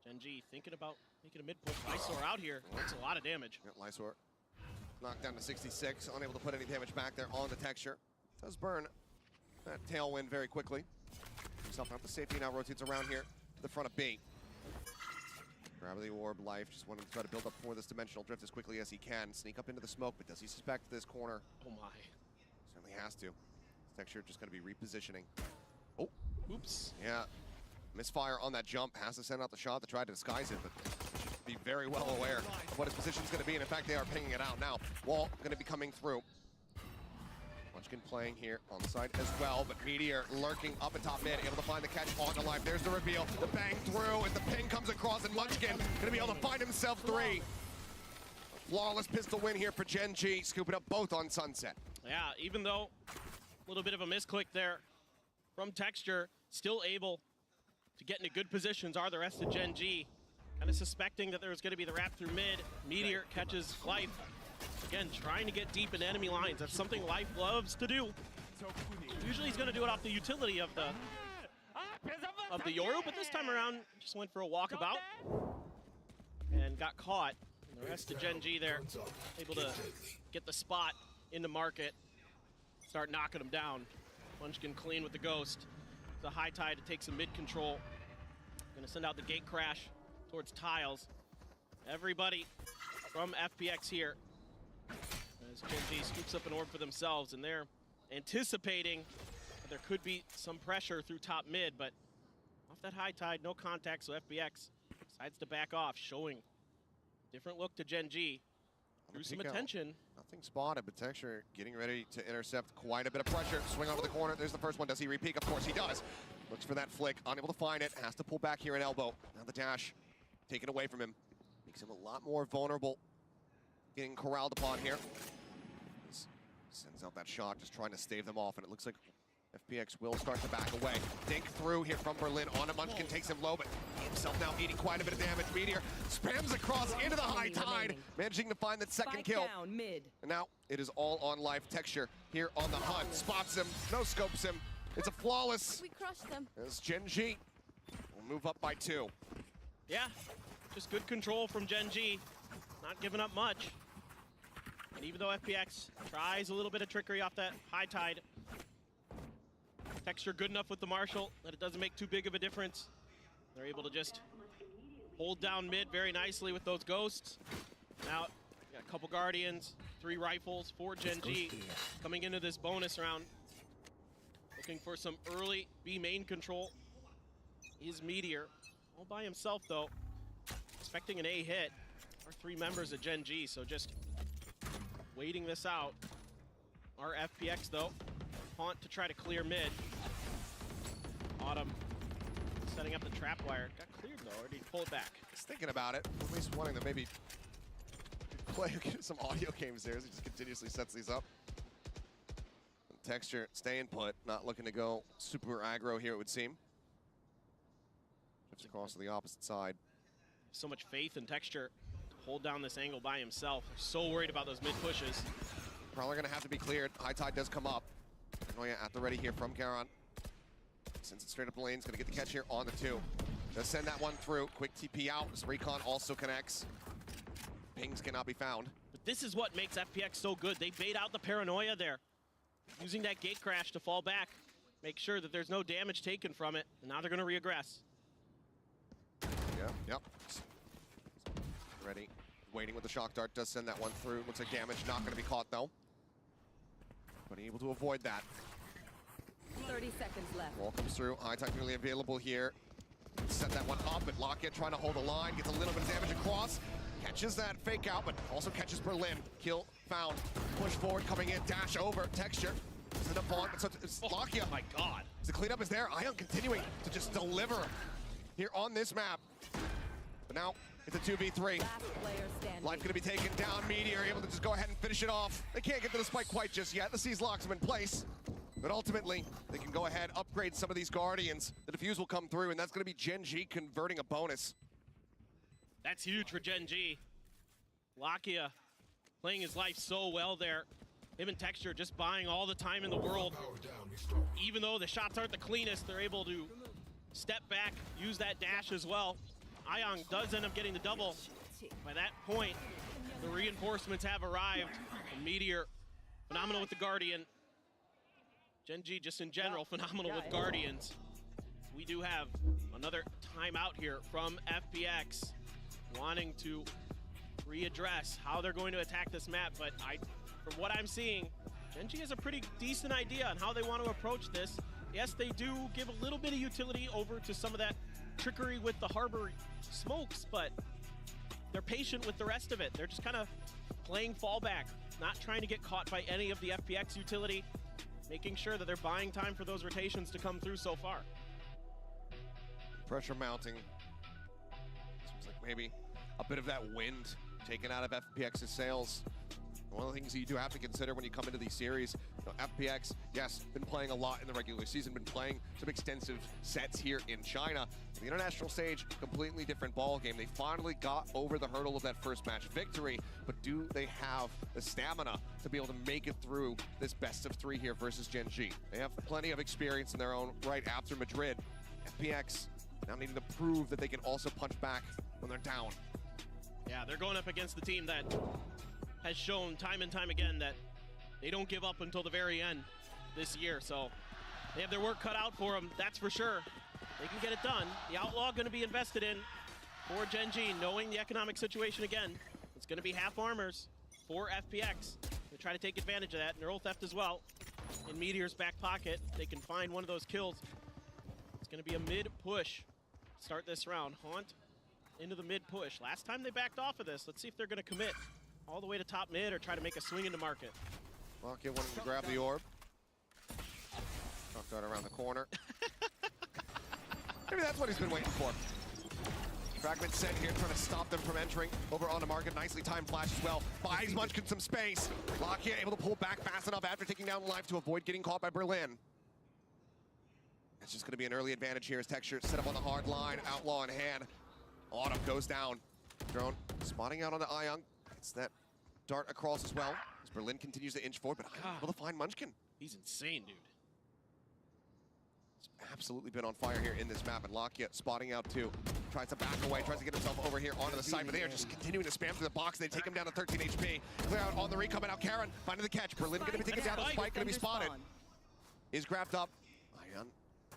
[SPEAKER 6] Gen.G thinking about making a mid-push. Lysor out here. That's a lot of damage.
[SPEAKER 5] Yeah, Lysor knocked down to 66, unable to put any damage back there on the Texture. Does burn that tailwind very quickly. Himself out the safety now rotates around here to the front of B. Gravity Orb, Life just wanting to try to build up for this dimensional drift as quickly as he can. Sneak up into the smoke, but does he suspect this corner?
[SPEAKER 6] Oh my.
[SPEAKER 5] Certainly has to. Texture just going to be repositioning. Oh.
[SPEAKER 6] Oops.
[SPEAKER 5] Yeah. Misfire on that jump. Has to send out the shot to try to disguise it, but should be very well aware of what his position is going to be. And in fact, they are pinging it out now. Wall going to be coming through. Munchkin playing here on the side as well, but Meteor lurking up at top mid, able to find the catch on the Life. There's the reveal, the bang through, and the ping comes across, and Munchkin gonna be able to find himself 3. Flawless pistol win here for Gen.G, scooping up both on Sunset.
[SPEAKER 6] Yeah, even though a little bit of a misclick there from Texture, still able to get into good positions are the rest of Gen.G. Kind of suspecting that there was gonna be the wrap through mid. Meteor catches Life. Again, trying to get deep in enemy lines. That's something Life loves to do. Usually he's going to do it off the utility of the Yoru, but this time around just went for a walkabout and got caught. And the rest of Gen.G there able to get the spot into market, start knocking him down. Munchkin clean with the Ghost. The high tide to take some mid control. Gonna send out the gate crash towards Tiles. Everybody from FPX here as Gen.G scoops up an orb for themselves, and they're anticipating that there could be some pressure through top mid, but off that high tide, no contact, so FPX decides to back off, showing different look to Gen.G. Drew some attention.
[SPEAKER 5] Nothing spotted, but Texture getting ready to intercept quite a bit of pressure. Swing over the corner, there's the first one. Does he repeat? Of course he does. Looks for that flick, unable to find it, has to pull back here an elbow. Now the dash taken away from him. Makes him a lot more vulnerable. Getting corralled upon here. Sends out that shot, just trying to stave them off, and it looks like FPX will start to back away. Dink through here from Berlin on a Munchkin, takes him low, but he himself now eating quite a bit of damage. Meteor spams across into the high tide, managing to find that second kill.
[SPEAKER 18] Mid.
[SPEAKER 5] And now it is all on live. Texture here on the hunt. Spots him, no scopes him. It's a flawless.
[SPEAKER 3] We crushed them.
[SPEAKER 5] As Gen.G will move up by 2.
[SPEAKER 6] Yeah, just good control from Gen.G. Not giving up much. And even though FPX tries a little bit of trickery off that high tide, Texture good enough with the Marshal that it doesn't make too big of a difference. They're able to just hold down mid very nicely with those Ghosts. Now, got a couple Guardians, 3 rifles for Gen.G coming into this bonus round. Looking for some early B main control is Meteor. All by himself though. Expecting an A hit. Our 3 members of Gen.G, so just waiting this out. Our FPX though, Haunt to try to clear mid. Autumn setting up the trap wire. Got cleared though, or did he pull it back?
[SPEAKER 5] Just thinking about it, at least wanting to maybe play some audio games there as he just continuously sets these up. And Texture staying put, not looking to go super aggro here it would seem. Drifts across to the opposite side.
[SPEAKER 6] So much faith in Texture to hold down this angle by himself. So worried about those mid pushes.
[SPEAKER 5] Probably gonna have to be cleared. High tide does come up. Noya at the ready here from Garon. Sends it straight up the lane. He's gonna get the catch here on the 2. Does send that one through. Quick TP out as Recon also connects. Pings cannot be found.
[SPEAKER 6] But this is what makes FPX so good. They bait out the paranoia there. Using that gate crash to fall back. Make sure that there's no damage taken from it. And now they're gonna reaggress.
[SPEAKER 5] Yep. Ready. Waiting with the shock dart. Does send that one through. Looks like damage. Not gonna be caught though. But able to avoid that.
[SPEAKER 18] 30 seconds left.
[SPEAKER 5] Wall comes through. High tide really available here. Set that one up, but Lockett trying to hold the line. Gets a little bit of damage across. Catches that fake out, but also catches Berlin. Kill found. Push forward, coming in. Dash over. Texture. Set up on. So it's Lockett.
[SPEAKER 6] Oh my god.
[SPEAKER 5] The cleanup is there. Ion continuing to just deliver here on this map. But now it's a 2v3. Life gonna be taken down. Meteor able to just go ahead and finish it off. They can't get to the spike quite just yet. The Seas locks them in place. But ultimately, they can go ahead, upgrade some of these Guardians. The defuse will come through, and that's gonna be Gen.G converting a bonus.
[SPEAKER 6] That's huge for Gen.G. Lakia playing his life so well there. Him and Texture just buying all the time in the world. Even though the shots aren't the cleanest, they're able to step back, use that dash as well. Ion does end up getting the double. By that point, the reinforcements have arrived. And Meteor, phenomenal with the Guardian. Gen.G just in general, phenomenal with Guardians. We do have another timeout here from FPX, wanting to readdress how they're going to attack this map, but from what I'm seeing, Gen.G has a pretty decent idea on how they want to approach this. Yes, they do give a little bit of utility over to some of that trickery with the harbor smokes, but they're patient with the rest of it. They're just kind of playing fallback, not trying to get caught by any of the FPX utility, making sure that they're buying time for those rotations to come through so far.
[SPEAKER 5] Pressure mounting. Seems like maybe a bit of that wind taken out of FPX's sails. One of the things that you do have to consider when you come into these series, FPX, yes, been playing a lot in the regular season, been playing some extensive sets here in China. The international stage, completely different ball game. They finally got over the hurdle of that first match victory, but do they have the stamina to be able to make it through this best of 3 here versus Gen.G? They have plenty of experience in their own right after Madrid. FPX now needing to prove that they can also punch back when they're down.
[SPEAKER 6] Yeah, they're going up against the team that has shown time and time again that they don't give up until the very end this year. So they have their work cut out for them, that's for sure. They can get it done. The Outlaw going to be invested in for Gen.G, knowing the economic situation again. It's going to be half armors for FPX. They try to take advantage of that. Neural Theft as well. In Meteor's back pocket, they can find one of those kills. It's going to be a mid-push. Start this round. Haunt into the mid-push. Last time they backed off of this. Let's see if they're going to commit all the way to top mid or try to make a swing into market.
[SPEAKER 5] Lockett wanting to grab the orb. Knocked out around the corner. Maybe that's what he's been waiting for. Fragment sent here, trying to stop them from entering over onto market. Nicely timed flash as well. Buys Munchkin some space. Lockett able to pull back fast enough after taking down Life to avoid getting caught by Berlin. It's just going to be an early advantage here as Texture set up on the hard line. Outlaw in hand. Autumn goes down. Drone spotting out on the Ion. It's that dart across as well. As Berlin continues to inch forward, but able to find Munchkin.
[SPEAKER 6] He's insane, dude.
[SPEAKER 5] He's absolutely been on fire here in this map, and Lockett spotting out too. Tries to back away, tries to get himself over here onto the side, but they are just continuing to spam through the box. They take him down to 13 HP. Clear out on the recoming out. Karen finding the catch. Berlin going to be taken down. The spike going to be spotted. Is grabbed up. Ion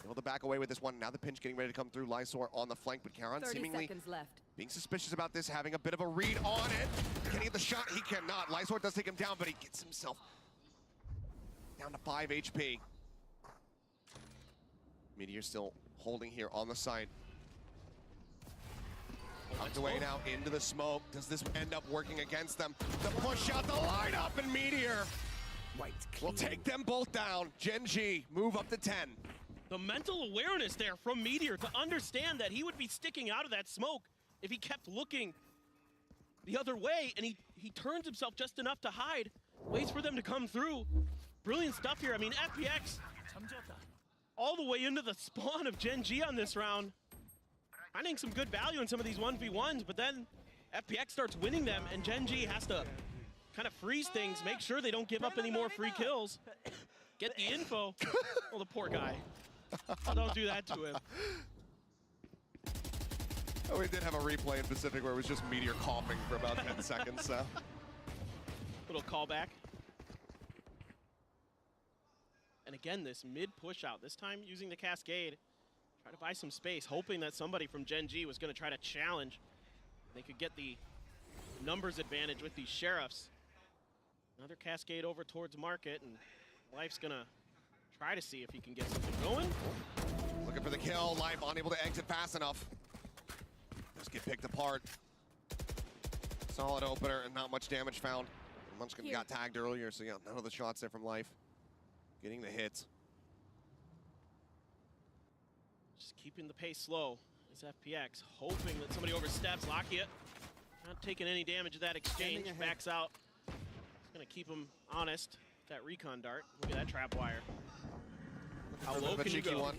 [SPEAKER 5] able to back away with this one. Now the pinch getting ready to come through. Lysor on the flank, but Karen
[SPEAKER 18] 30
[SPEAKER 5] seemingly
[SPEAKER 18] seconds left.
[SPEAKER 5] being suspicious about this, having a bit of a read on it. Can he get the shot? He cannot. Lysor does take him down, but he gets himself down to 5 HP. Meteor still holding here on the site. Tucked away now into the smoke. Does this end up working against them? The push out, the lineup, and Meteor will take them both down. Gen.G move up to 10.
[SPEAKER 6] The mental awareness there from Meteor to understand that he would be sticking out of that smoke if he kept looking the other way, and he turns himself just enough to hide, waits for them to come through. Brilliant stuff here. I mean, FPX all the way into the spawn of Gen.G on this round. Finding some good value in some of these 1v1s, but then FPX starts winning them, and Gen.G has to kind of freeze things, make sure they don't give up any more free kills, get the info. Oh, the poor guy. Oh, don't do that to him.
[SPEAKER 5] Oh, we did have a replay in Pacific where it was just Meteor coughing for about 10 seconds, so.
[SPEAKER 6] Little callback. And again, this mid-push out, this time using the Cascade. Try to buy some space, hoping that somebody from Gen.G was going to try to challenge. They could get the numbers advantage with these Sheriffs. Another Cascade over towards market, and Life's going to try to see if he can get something going.
[SPEAKER 5] Looking for the kill. Life unable to exit fast enough. Just get picked apart. Solid opener and not much damage found. Munchkin got tagged earlier, so yeah, none of the shots there from Life. Getting the hits.
[SPEAKER 6] Just keeping the pace slow is FPX, hoping that somebody oversteps. Lockett not taking any damage of that exchange. Backs out. It's going to keep him honest. That recon dart. Look at that trap wire. How low can you go?
[SPEAKER 5] One.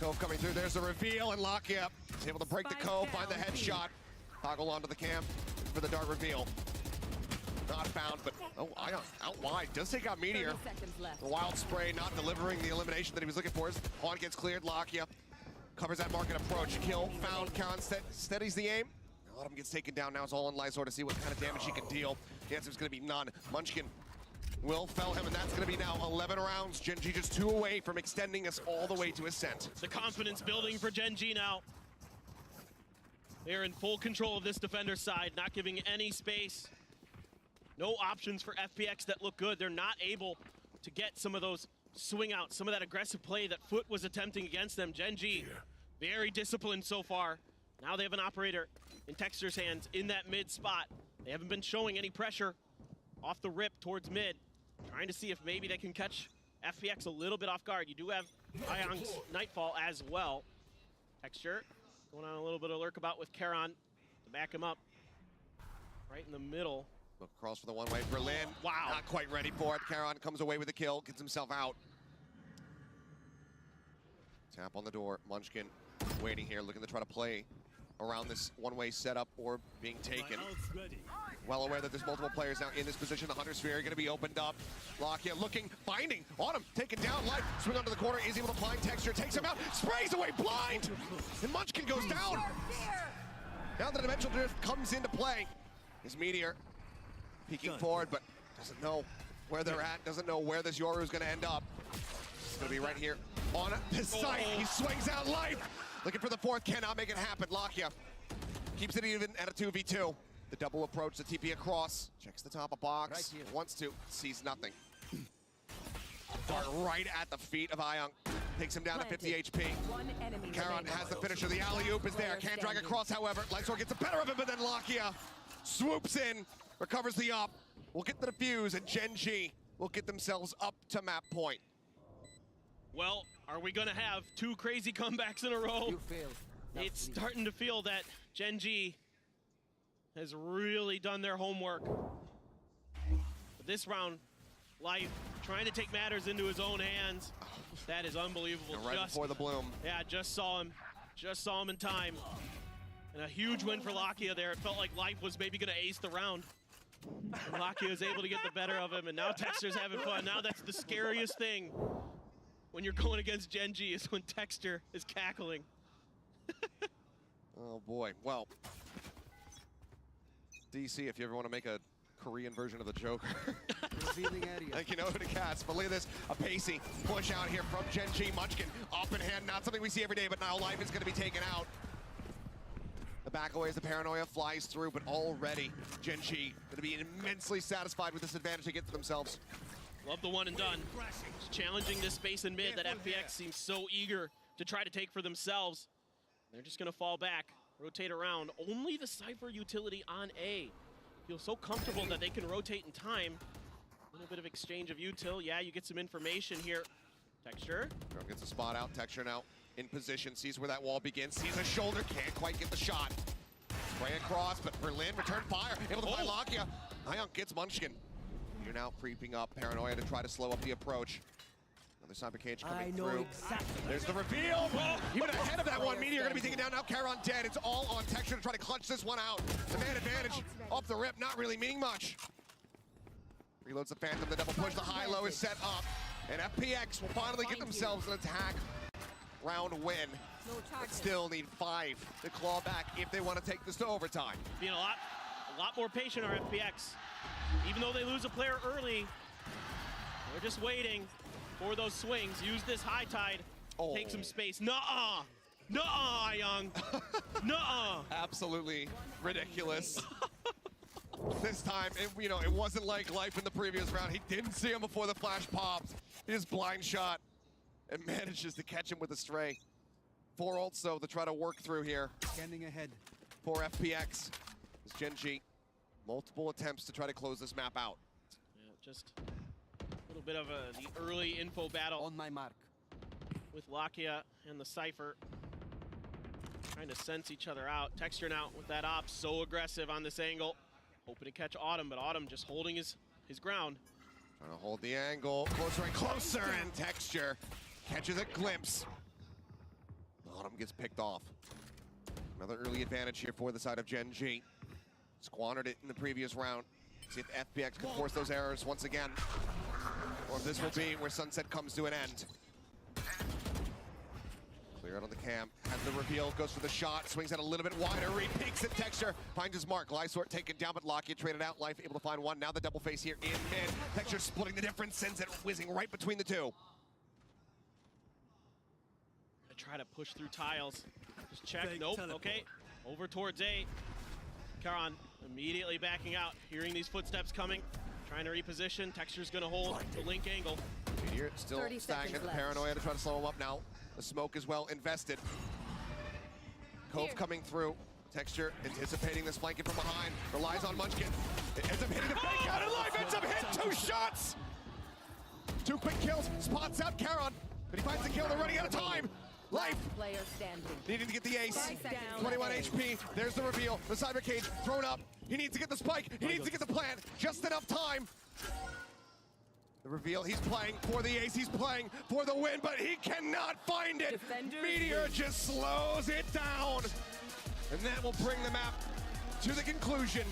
[SPEAKER 5] Cove coming through. There's a reveal, and Lockett is able to break the Cove, find the headshot. Toggle onto the cam for the dart reveal. Not found, but Ion out wide. Does take out Meteor. The wild spray not delivering the elimination that he was looking for. Haunt gets cleared. Lockett covers that market approach. Kill found. Karen steadies the aim. Autumn gets taken down. Now it's all on Lysor to see what kind of damage he can deal. The answer is going to be none. Munchkin will fell him, and that's going to be now 11 rounds. Gen.G just 2 away from extending us all the way to Ascent.
[SPEAKER 6] The confidence building for Gen.G now. They're in full control of this defender's side, not giving any space. No options for FPX that look good. They're not able to get some of those swing outs, some of that aggressive play that Foot was attempting against them. Gen.G, very disciplined so far. Now they have an operator in Texture's hands in that mid spot. They haven't been showing any pressure off the rip towards mid. Trying to see if maybe they can catch FPX a little bit off guard. You do have Ion's Nightfall as well. Texture going on a little bit of lurkabout with Charon to back him up. Right in the middle
[SPEAKER 5] Look across for the one-way. Berlin,
[SPEAKER 6] wow,
[SPEAKER 5] not quite ready for it. Caron comes away with the kill, gets himself out. Tap on the door. Munchkin waiting here, looking to try to play around this one-way setup or being taken. Well aware that there's multiple players now in this position. The Hunter Sphere going to be opened up. Lockya looking, finding, Autumn taken down. Life, swing onto the corner, is able to find Texture, takes him out, sprays away, blind! And Munchkin goes down. Now the Dimensional Drift comes into play. His Meteor peeking forward, but doesn't know where they're at, doesn't know where this Yoru is going to end up. It's going to be right here on the site. He swings out Life. Looking for the fourth, cannot make it happen. Lockya keeps it even at a 2v2. The double approach, the TP across. Checks the top of box, wants to, sees nothing. Dart right at the feet of Ayang. Takes him down to 50 HP. Caron has the finisher, the alley-oop is there. Can't drag across, however. Lightsword gets the better of him, but then Lockya swoops in, recovers the up. We'll get the defuse, and Gen.G will get themselves up to map point.
[SPEAKER 6] Well, are we gonna have two crazy comebacks in a row? It's starting to feel that Gen.G has really done their homework. But this round, Life trying to take matters into his own hands. That is unbelievable.
[SPEAKER 5] And right before the bloom.
[SPEAKER 6] Yeah, just saw him in time. And a huge win for Lockya there. It felt like Life was maybe gonna ace the round. And Lockya was able to get the better of him, and now Texture's having fun. Now that's the scariest thing when you're going against Gen.G is when Texture is cackling.
[SPEAKER 5] Oh boy, well. DC, if you ever want to make a Korean version of the Joker. Like, you know who to cast. But look at this, a pacey push out here from Gen.G. Munchkin up in hand, not something we see every day, but now Life is going to be taken out. The back away as the paranoia flies through, but already Gen.G going to be immensely satisfied with this advantage they get for themselves.
[SPEAKER 6] Love the one and done. Just challenging this space in mid that FPX seems so eager to try to take for themselves. They're just going to fall back, rotate around. Only the Cypher utility on A. Feel so comfortable that they can rotate in time. A little bit of exchange of util. Yeah, you get some information here. Texture.
[SPEAKER 5] Gets a spot out. Texture now in position. Sees where that wall begins. Sees a shoulder. Can't quite get the shot. Spray across, but Berlin return fire. Able to find Lockya. Ayang gets Munchkin. You're now creeping up. Paranoia to try to slow up the approach. Another Cyber Cage coming through. Exactly. There's the reveal. Even ahead of that one, Meteor going to be taken down now. Caron dead. It's all on Texture to try to clutch this one out. The man advantage off the rip, not really meaning much. Reloads the Phantom. The double push. The high-low is set up. And FPX will finally get themselves an attack round win. But still need 5 to claw back if they want to take this to overtime.
[SPEAKER 6] Being a lot more patient are FPX. Even though they lose a player early, they're just waiting for those swings. Use this high tide, take some space. Nuh-uh! Nuh-uh, Ayang! Nuh-uh!
[SPEAKER 5] Absolutely ridiculous. This time, it wasn't like Life in the previous round. He didn't see him before the flash popped. His blind shot and manages to catch him with a stray. 4 ults, though, to try to work through here.
[SPEAKER 15] Scanning ahead.
[SPEAKER 5] For FPX. As Gen.G, multiple attempts to try to close this map out.
[SPEAKER 6] Yeah, just a little bit of the early info battle.
[SPEAKER 15] On my mark.
[SPEAKER 6] With Lockya and the Cypher. Trying to sense each other out. Texture now with that op, so aggressive on this angle. Hoping to catch Autumn, but Autumn just holding his ground.
[SPEAKER 5] Trying to hold the angle, closer and closer, and Texture catches a glimpse. Autumn gets picked off. Another early advantage here for the side of Gen.G. Squandered it in the previous round. See if FPX can force those errors once again. Or if this will be where Sunset comes to an end. Clear out on the cam, has the reveal, goes for the shot, swings out a little bit wider, re-peeks at Texture, finds his mark. Glysort taken down, but Lockya traded out. Life able to find one. Now the double face here in mid. Texture splitting the difference, sends it whizzing right between the two.
[SPEAKER 6] Try to push through tiles. Just check, nope, okay. Over towards A. Caron immediately backing out, hearing these footsteps coming. Trying to reposition, Texture's gonna hold the link angle.
[SPEAKER 5] Meteor still stagnant, the paranoia to try to slow him up now. The smoke is well invested. Cove coming through. Texture anticipating this flanking from behind. Relies on Munchkin. It ends up hitting the fake out, and Life ends up hitting 2 shots! 2 quick kills, spots out Caron, but he finds the kill, they're running out of time. Life needing to get the ace. 21 HP. There's the reveal. The Cyber Cage thrown up. He needs to get the spike. He needs to get the plant. Just enough time. The reveal, he's playing for the ace, he's playing for the win, but he cannot find it. Meteor just slows it down. And that will bring the map to the conclusion.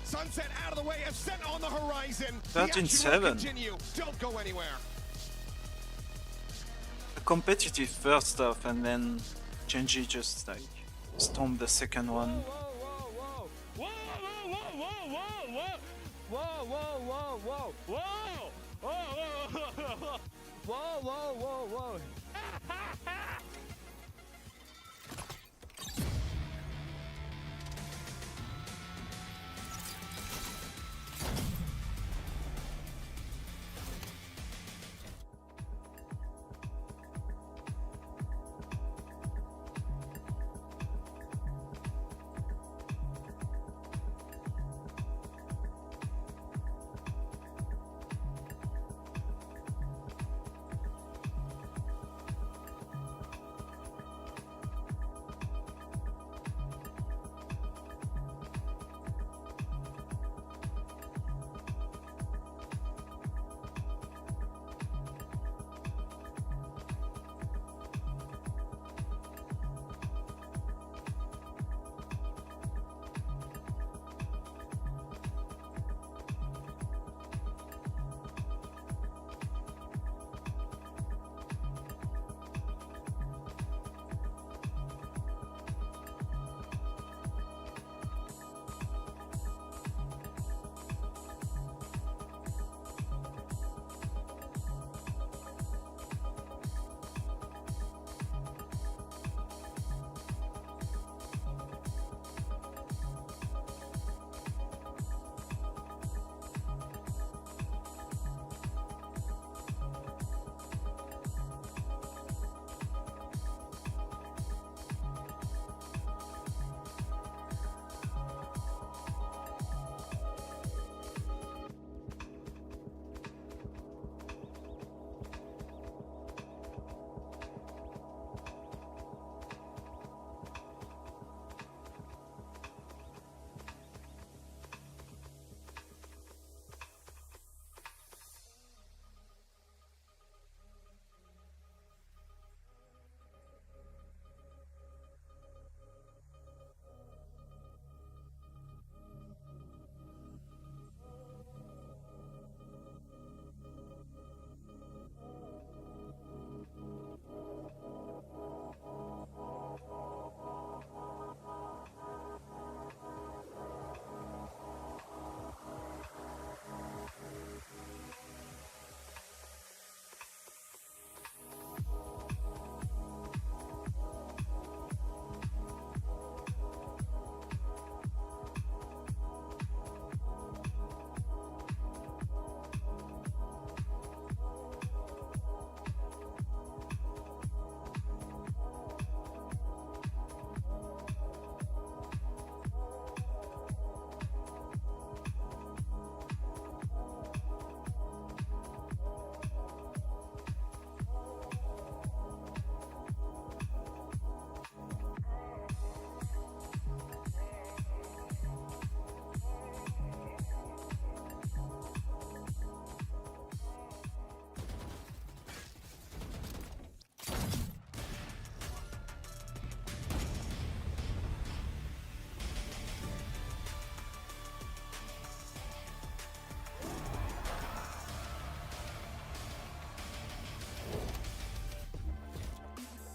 [SPEAKER 5] Sunset out of the way, Ascent on the horizon.
[SPEAKER 1] 13-7.
[SPEAKER 5] Continue. Don't go anywhere.
[SPEAKER 1] A competitive first half, and then Gen.G just like stomped the second one.
[SPEAKER 17] Whoa.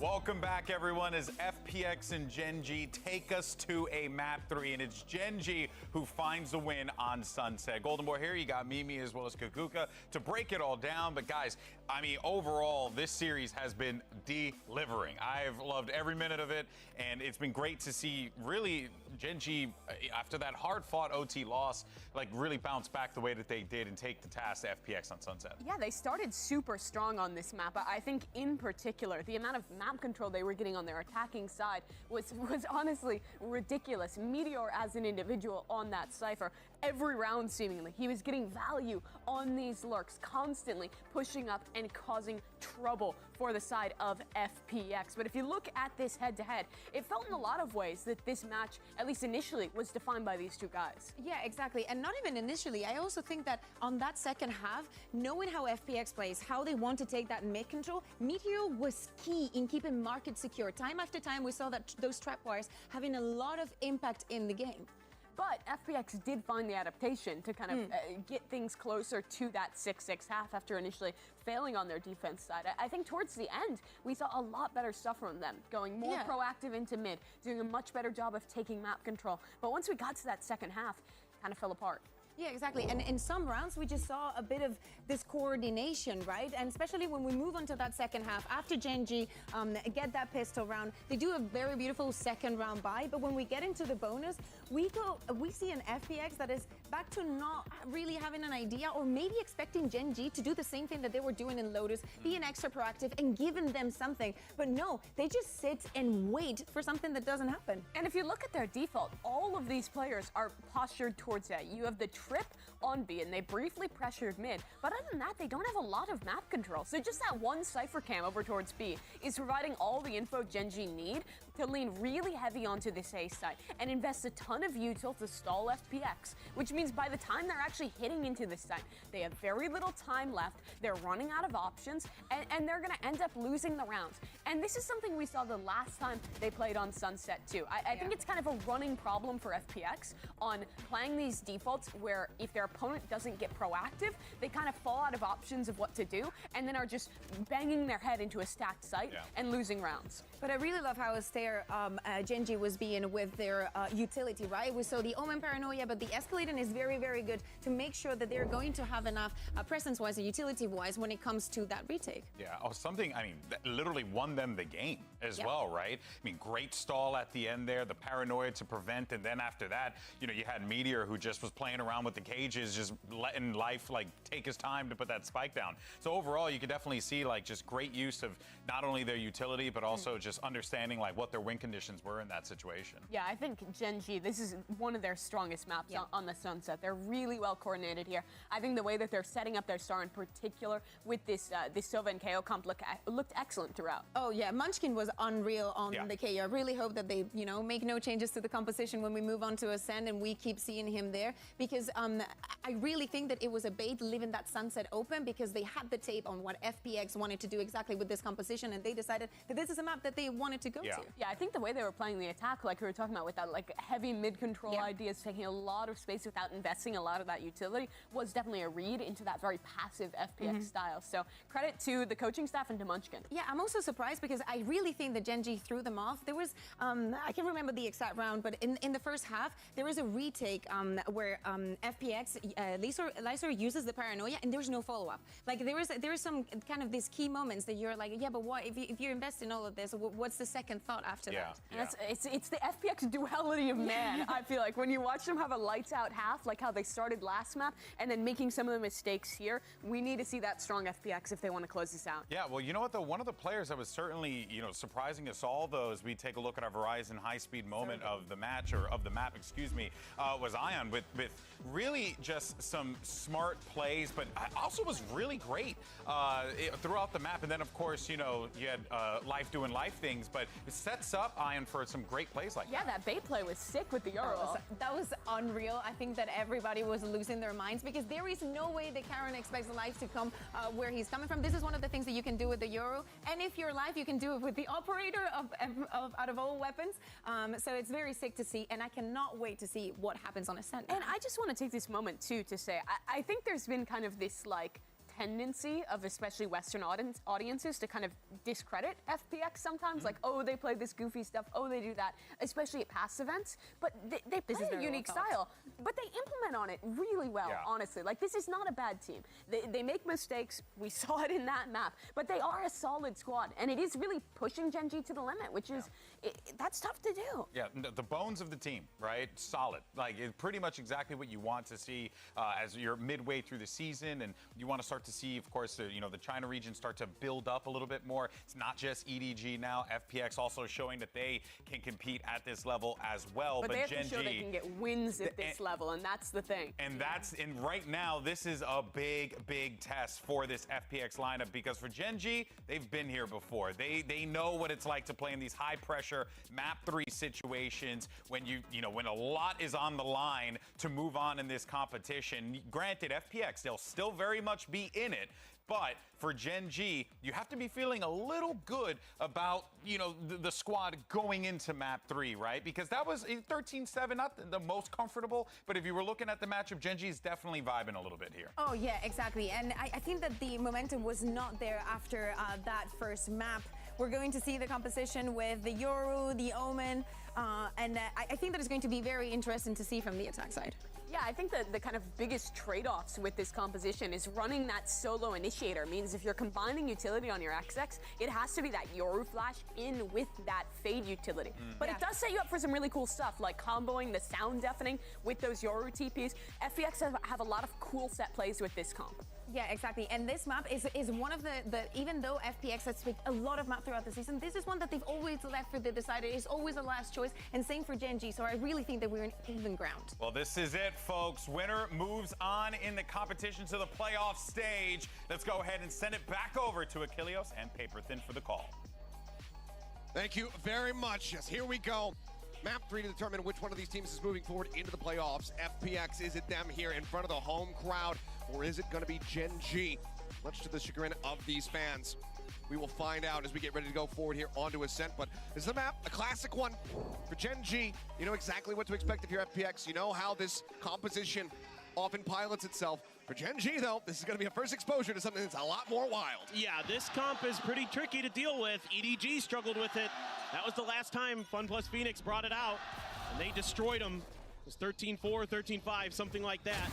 [SPEAKER 4] Welcome back, everyone, as FPX and Gen.G take us to a map 3, and it's Gen.G who finds the win on Sunset. Golden Boy here, you got Mimi as well as Kakuka to break it all down. But guys, I mean, overall, this series has been delivering. I've loved every minute of it, and it's been great to see really Gen.G, after that hard-fought OT loss, like really bounce back the way that they did and take the task to FPX on Sunset.
[SPEAKER 2] Yeah, they started super strong on this map. I think in particular, the amount of map control they were getting on their attacking side was honestly ridiculous. Meteor as an individual on that Cypher, every round seemingly, he was getting value on these lurks, constantly pushing up and causing trouble for the side of FPX. But if you look at this head-to-head, it felt in a lot of ways that this match, at at least initially, was defined by these two guys.
[SPEAKER 3] Yeah, exactly. And not even initially. I also think that on that second half, knowing how FPX plays, how they want to take that mid control, Meteor was key in keeping market secure. Time after time, we saw that those trapwires having a lot of impact in the game.
[SPEAKER 2] But FPX did find the adaptation to kind of get things closer to that 6-6 half after initially failing on their defense side. I think towards the end, we saw a lot better stuff from them, going more proactive into mid, doing a much better job of taking map control. But once we got to that second half, kind of fell apart.
[SPEAKER 3] Yeah, exactly. And in some rounds, we just saw a bit of this coordination, right? And especially when we move on to that second half, after Gen.G get that pistol round, they do a very beautiful second round buy. But when we get into the bonus, we see an FPX that is back to not really having an idea, or maybe expecting Gen.G to do the same thing that they were doing in Lotus, being extra proactive and giving them something. But no, they just sit and wait for something that doesn't happen.
[SPEAKER 2] And if you look at their default, all of these players are postured towards that. You have the trip on B, and they briefly pressured mid. But other than that, they don't have a lot of map control. So just that one Cypher cam over towards B is providing all the info Gen.G need to lean really heavy onto this A side and invest a ton of util to stall FPX, which means by the time they're actually hitting into this side, they have very little time left, they're running out of options, and they're gonna end up losing the rounds. And this is something we saw the last time they played on Sunset too. I think it's kind of a running problem for FPX on playing these defaults where if their opponent doesn't get proactive, they kind of fall out of options of what to do and then are just banging their head into a stacked site and losing rounds.
[SPEAKER 3] But I really love how Astaire Gen.G was being with their utility, right? We saw the Omen Paranoia, but the escalating is very, very good to make sure that they're going to have enough presence-wise and utility-wise when it comes to that retake.
[SPEAKER 4] Yeah, something, I mean, that literally won them the game as well, right? I mean, great stall at the end there, the Paranoia to prevent, and then after that, you know, you had Meteor who just was playing around with the cages, just letting Life, like, take his time to put that spike down. So overall, you could definitely see, like, just great use of not only their utility, but also just understanding, like, what their win conditions were in that situation.
[SPEAKER 2] Yeah, I think Gen.G, this is one of their strongest maps on the Sunset. They're really well coordinated here. I think the way that they're setting up their star in particular with this Sova and KO comp looked excellent throughout.
[SPEAKER 3] Oh yeah, Munchkin was unreal on the KO. I really hope that they, you know, make no changes to the composition when we move on to Ascend and we keep seeing him there, because I really think that it was a bait leaving that Sunset open because they had the tape on what FPX wanted to do exactly with this composition, and they decided that this is a map that they wanted to go to.
[SPEAKER 2] Yeah, I think the way they were playing the attack, like we were talking about with that like heavy mid-control ideas, taking a lot of space without investing a lot of that utility, was definitely a read into that very passive FPX style. So credit to the coaching staff and to Munchkin.
[SPEAKER 3] Yeah, I'm also surprised because I really think that Gen.G threw them off. There was, I can't remember the exact round, but in the first half, there was a retake where FPX, Lysor uses the Paranoia and there's no follow-up. Like there is some kind of these key moments that you're like, yeah, but what if you invest in all of this, what's the second thought after that?
[SPEAKER 2] And it's the FPX duality of man. I feel like when you watch them have a lights out half, like how they started last map, and then making some of the mistakes here, we need to see that strong FPX if they want to close this out.
[SPEAKER 4] Yeah, well, you know what, though? One of the players that was certainly, you know, surprising us all, though, as we take a look at our Verizon high-speed moment of the match, or of the map, excuse me, was Ion with really just some smart plays, but also was really great throughout the map. And then, of course, you know, you had Life doing Life things, but it sets up Ion for some great plays like that.
[SPEAKER 2] Yeah, that bait play was sick with the Euro.
[SPEAKER 3] That was unreal. I think that everybody was losing their minds because there is no way that Karen expects Life to come where he's coming from. This is one of the things that you can do with the Euro, and if you're Life, you can do it with the operator out of all weapons. So it's very sick to see, and I cannot wait to see what happens on Ascent.
[SPEAKER 2] And I just want to take this moment too to say I think there's been kind of this like tendency of especially Western audiences to kind of discredit FPX sometimes, like, oh, they play this goofy stuff, oh, they do that, especially at past events, but they play a unique style, but they implement on it really well, honestly. Like, this is not a bad team. They make mistakes, we saw it in that map, but they are a solid squad, and it is really pushing Gen.G to the limit, which is, that's tough to do.
[SPEAKER 4] Yeah, the bones of the team, right? Solid. Like, it's pretty much exactly what you want to see as you're midway through the season, and you want to start start to see, of course, the China region start to build up a little bit more. It's not just EDG now. FPX also showing that they can compete at this level as well.
[SPEAKER 2] But they have
[SPEAKER 4] Gen.G,
[SPEAKER 2] to show they can get wins at this level, and that's the thing.
[SPEAKER 4] And right now, this is a big test for this FPX lineup, because for Gen.G, they've been here before. They know what it's like to play in these high pressure map 3 situations when when a lot is on the line to move on in this competition. Granted, FPX, they'll still very much be in it. But for Gen.G, you have to be feeling a little good about, the squad going into map 3, right? Because that was 13-7, not the most comfortable, but if you were looking at the matchup, Gen.G is definitely vibing a little bit here.
[SPEAKER 3] Oh, yeah, exactly. And I think that the momentum was not there after that first map. We're going to see the composition with the Yoru, the Omen, and I think that it's going to be very interesting to see from the attack side.
[SPEAKER 2] Yeah, I think that the kind of biggest trade-offs with this composition is running that solo initiator. Means if you're combining utility on your XX, it has to be that Yoru flash in with that fade utility. But it does set you up for some really cool stuff, like comboing the sound deafening with those Yoru TPs. FPX have a lot of cool set plays with this comp.
[SPEAKER 3] Yeah, exactly. And this map is one of the even though FPX has picked a lot of map throughout the season, this is one that they've always left for the decider. It's always the last choice, and same for Gen.G. So I really think that we're in even ground.
[SPEAKER 4] Well, this is it, folks. Winner moves on in the competition to the playoff stage. Let's go ahead and send it back over to Achilleos and Paperthin for the call.
[SPEAKER 5] Thank you very much. Yes, here we go. Map 3 to determine which one of these teams is moving forward into the playoffs. FPX, is it them here in front of the home crowd, or is it going to be Gen.G? Much to the chagrin of these fans. We will find out as we get ready to go forward here onto Ascent, but this is the map, a classic one for Gen.G. You know exactly what to expect if you're FPX. You know how this composition often pilots itself. For Gen.G, though, this is going to be a first exposure to something that's a lot more wild.
[SPEAKER 6] Yeah, this comp is pretty tricky to deal with. EDG struggled with it. That was the last time Fun Plus Phoenix brought it out, and they destroyed them. It was 13-4, 13-5, something like that.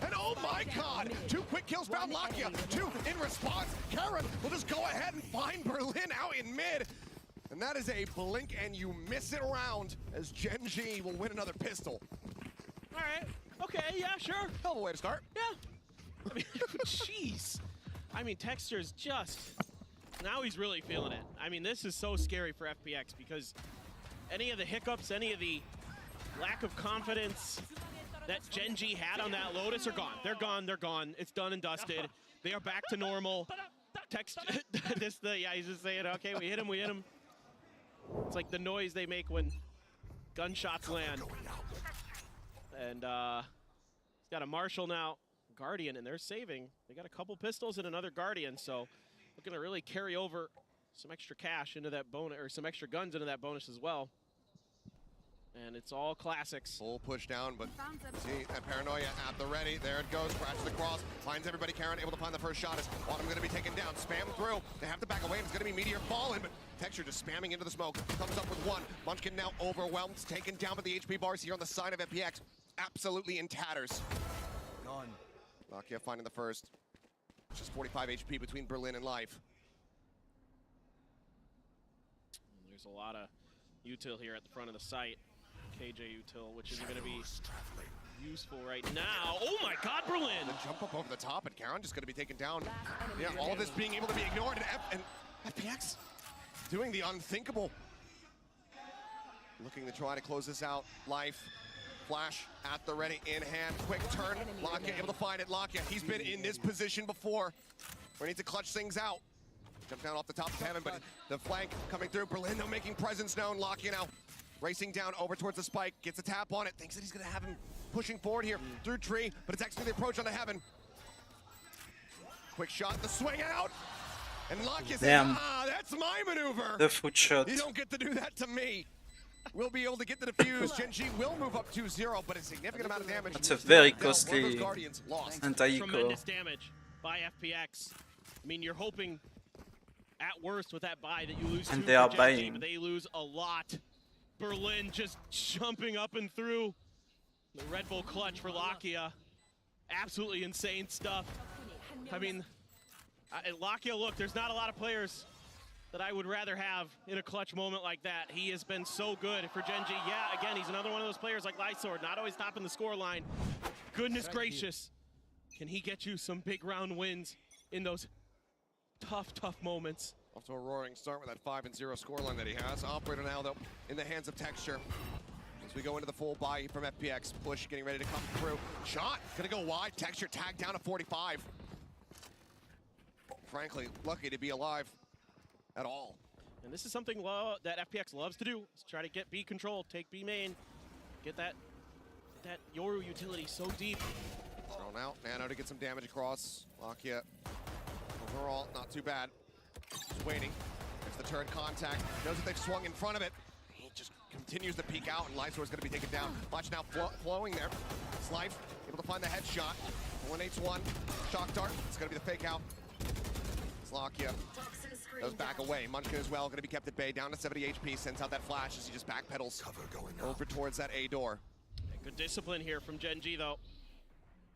[SPEAKER 5] And oh my god! 2 quick kills found Lakia. 2 in response. Karen will just go ahead and find Berlin out in mid. And that is a blink and you miss it round as Gen.G will win another pistol.
[SPEAKER 6] All right. Okay, yeah, sure.
[SPEAKER 5] Hell of a way to start.
[SPEAKER 6] Yeah. I mean, jeez. I mean, Texture's just... Now he's really feeling it. I mean, this is so scary for FPX because any of the hiccups, any of the lack of confidence that Gen.G had on that Lotus are gone. They're gone, they're gone. It's done and dusted. They are back to normal. Yeah, he's just saying, okay, we hit him, we hit him. It's like the noise they make when gunshots land. And he's got a Marshall now, Guardian, and they're saving. They got a couple pistols and another Guardian, so looking to really carry over some extra cash into that bonus, or some extra guns into that bonus as well. And it's all classics.
[SPEAKER 5] Full push down, but see that paranoia at the ready. There it goes, crashes the cross, finds everybody. Karen able to find the first shot as Autumn going to be taken down. Spam through. They have to back away, and it's going to be Meteor falling, but Texture just spamming into the smoke. Comes up with 1. Munchkin now overwhelmed, taken down by the HP bars here on the side of FPX. Absolutely in tatters.
[SPEAKER 11] Gone.
[SPEAKER 5] Lakia finding the first. Just 45 HP between Berlin and Life.
[SPEAKER 6] There's a lot of util here at the front of the site. KJ util, which is going to be useful right now. Oh my god, Berlin!
[SPEAKER 5] The jump up over the top, and Karen just going to be taken down. Yeah, all of this being able to be ignored, and FPX doing the unthinkable. Looking to try to close this out. Life. Flash at the ready, in hand, quick turn. Lakia able to find it. Lakia, he's been in this position before. We need to clutch things out. Jump down off the top of heaven, but the flank coming through. Berlin, though, making presence known. Lakia now racing down over towards the spike. Gets a tap on it. Thinks that he's going to have him pushing forward here through tree, but it's actually the approach onto heaven. Quick shot, the swing out. And Lakia says, that's my maneuver.
[SPEAKER 1] The foot shot.
[SPEAKER 5] You don't get to do that to me. We'll be able to get the defuse. Gen.G will move up 2-0, but a significant amount of damage.
[SPEAKER 1] That's a very costly anti-eco.
[SPEAKER 6] Tremendous damage by FPX. I mean, you're hoping at worst with that buy that you lose 2
[SPEAKER 1] and they are
[SPEAKER 6] Gen.G,
[SPEAKER 1] buying.
[SPEAKER 6] but they lose a lot. Berlin just jumping up and through. The Red Bull clutch for Lakia. Absolutely insane stuff. I mean, Lakia, look, there's not a lot of players that I would rather have in a clutch moment like that. He has been so good for Gen.G. Yeah, again, he's another one of those players like Lysord, not always topping the score line. Goodness gracious. Can he get you some big round wins in those tough, tough moments?
[SPEAKER 5] Off to a roaring start with that 5-0 scoreline that he has. Operator now, though, in the hands of Texture. As we go into the full buy from FPX. Push getting ready to come through. Shot gonna go wide. Texture tagged down to 45. Frankly, lucky to be alive at all.
[SPEAKER 6] And this is something that FPX loves to do. Is try to get B control, take B main, get that Yoru utility so deep.
[SPEAKER 5] Thrown out. Nano to get some damage across. Lakia, overall, not too bad. Just waiting. It's the turret contact. Knows that they've swung in front of it. He just continues to peek out, and Lysor is going to be taken down. Watch now, flowing there. Slife able to find the headshot. Eliminates one. Shock dart. It's going to be the fake out. Lakia goes back away. Munchkin as well, going to be kept at bay. Down to 70 HP. Sends out that flash as he just backpedals over towards that A door.
[SPEAKER 6] Good discipline here from Gen.G, though.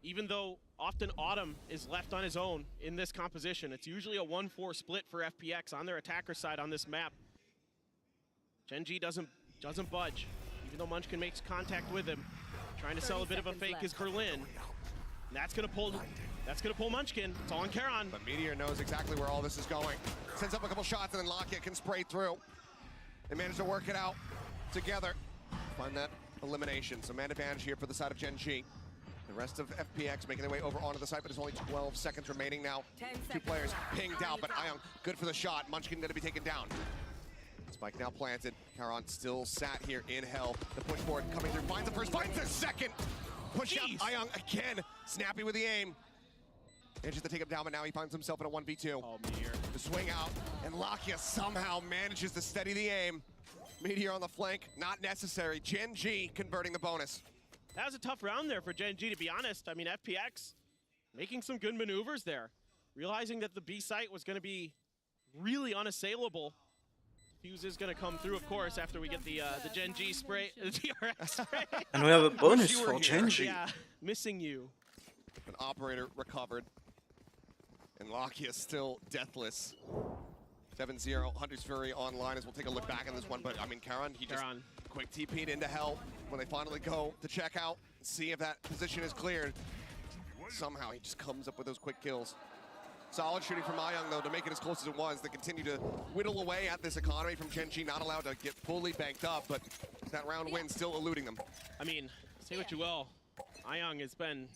[SPEAKER 6] Even though often Autumn is left on his own in this composition, it's usually a 1-4 split for FPX on their attacker side on this map. Gen.G doesn't budge, even though Munchkin makes contact with him. Trying to sell a bit of a fake is Berlin. And that's gonna pull Munchkin. It's all on Charon.
[SPEAKER 5] But Meteor knows exactly where all this is going. Sends up a couple shots and then Lakia can spray through. They manage to work it out together. Find that elimination. So man advantage here for the side of Gen.G. The rest of FPX making their way over onto the site, but there's only 12 seconds remaining now. 2 players pinged out, but Ayong good for the shot. Munchkin gonna be taken down. Spike now planted. Charon still sat here in hell. The push forward coming through, finds the first, finds the second. Push out Ayong again. Snappy with the aim. Manages to take him down, but now he finds himself in a 1v2.
[SPEAKER 6] Oh, Meteor.
[SPEAKER 5] The swing out, and Lakia somehow manages to steady the aim. Meteor on the flank, not necessary. Gen.G converting the bonus.
[SPEAKER 6] That was a tough round there for Gen.G, to be honest. I mean, FPX making some good maneuvers there. Realizing that the B site was going to be really unassailable. Fuse is going to come through, of course, after we get the Gen.G spray, the DRX spray.
[SPEAKER 1] And we have a bonus for Gen.G.
[SPEAKER 6] Yeah, missing you.
[SPEAKER 5] An operator recovered. And Lakia still deathless. 7-0, Hunter's Fury online as we'll take a look back on this one. But, I mean, Charon, he just quick TP'd into hell when they finally go to check out, see if that position is cleared. Somehow he just comes up with those quick kills. Solid shooting from Ayong, though, to make it as close as it was. They continue to whittle away at this economy from Gen.G, not allowed to get fully banked up, but that round win still eluding them.
[SPEAKER 6] I mean, say what you will, Ayong has been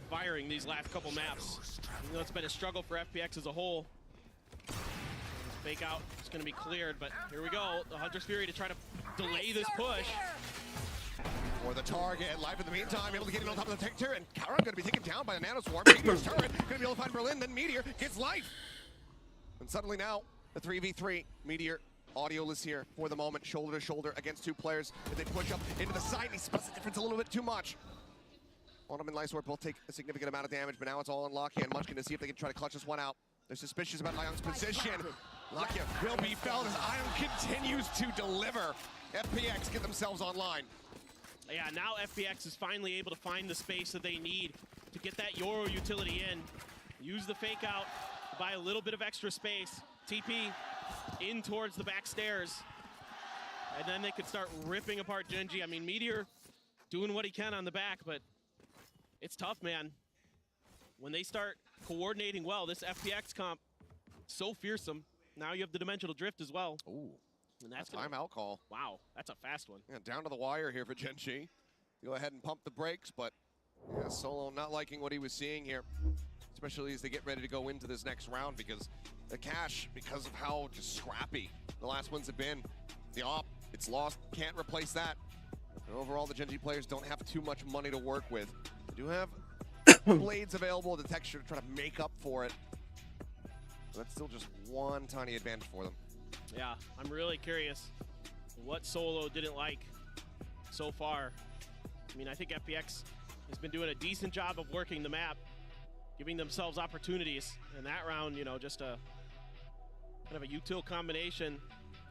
[SPEAKER 6] firing these last couple maps. Even though it's been a struggle for FPX as a whole. Fake out is going to be cleared, but here we go. The Hunter's Fury to try to delay this push.
[SPEAKER 5] For the target, Life in the meantime, able to get in on top of the Texture, and Charon going to be taken down by the Nano Swarm. Meteor's turret, going to be able to find Berlin, then Meteor gets Life. And suddenly now, the 3v3, Meteor audioless here for the moment, shoulder to shoulder against 2 players. If they push up into the side, he splits the difference a little bit too much. Autumn and Lysor both take a significant amount of damage, but now it's all on Lakia and Munchkin to see if they can try to clutch this one out. They're suspicious about Ayong's position. Lakia will be felled as Ayong continues to deliver. FPX get themselves online.
[SPEAKER 6] Yeah, now FPX is finally able to find the space that they need to get that Yoru utility in. Use the fake out to buy a little bit of extra space. TP in towards the back stairs. And then they could start ripping apart Gen.G. I mean, Meteor doing what he can on the back, but it's tough, man. When they start coordinating well, this FPX comp, so fearsome. Now you have the Dimensional Drift as well.
[SPEAKER 5] Ooh,
[SPEAKER 6] and that's
[SPEAKER 5] a timeout call.
[SPEAKER 6] Wow, that's a fast one.
[SPEAKER 5] Yeah, down to the wire here for Gen.G. Go ahead and pump the brakes, but yeah, Solo not liking what he was seeing here, especially as they get ready to go into this next round, because the cash, because of how just scrappy the last ones have been, the op, it's lost, can't replace that. And overall, the Gen.G players don't have too much money to work with. They do have blades available to Texture to try to make up for it. But that's still just one tiny advantage for them.
[SPEAKER 6] Yeah, I'm really curious what Solo didn't like so far. I mean, I think FPX has been doing a decent job of working the map, giving themselves opportunities. And that round, you know, just a kind of a util combination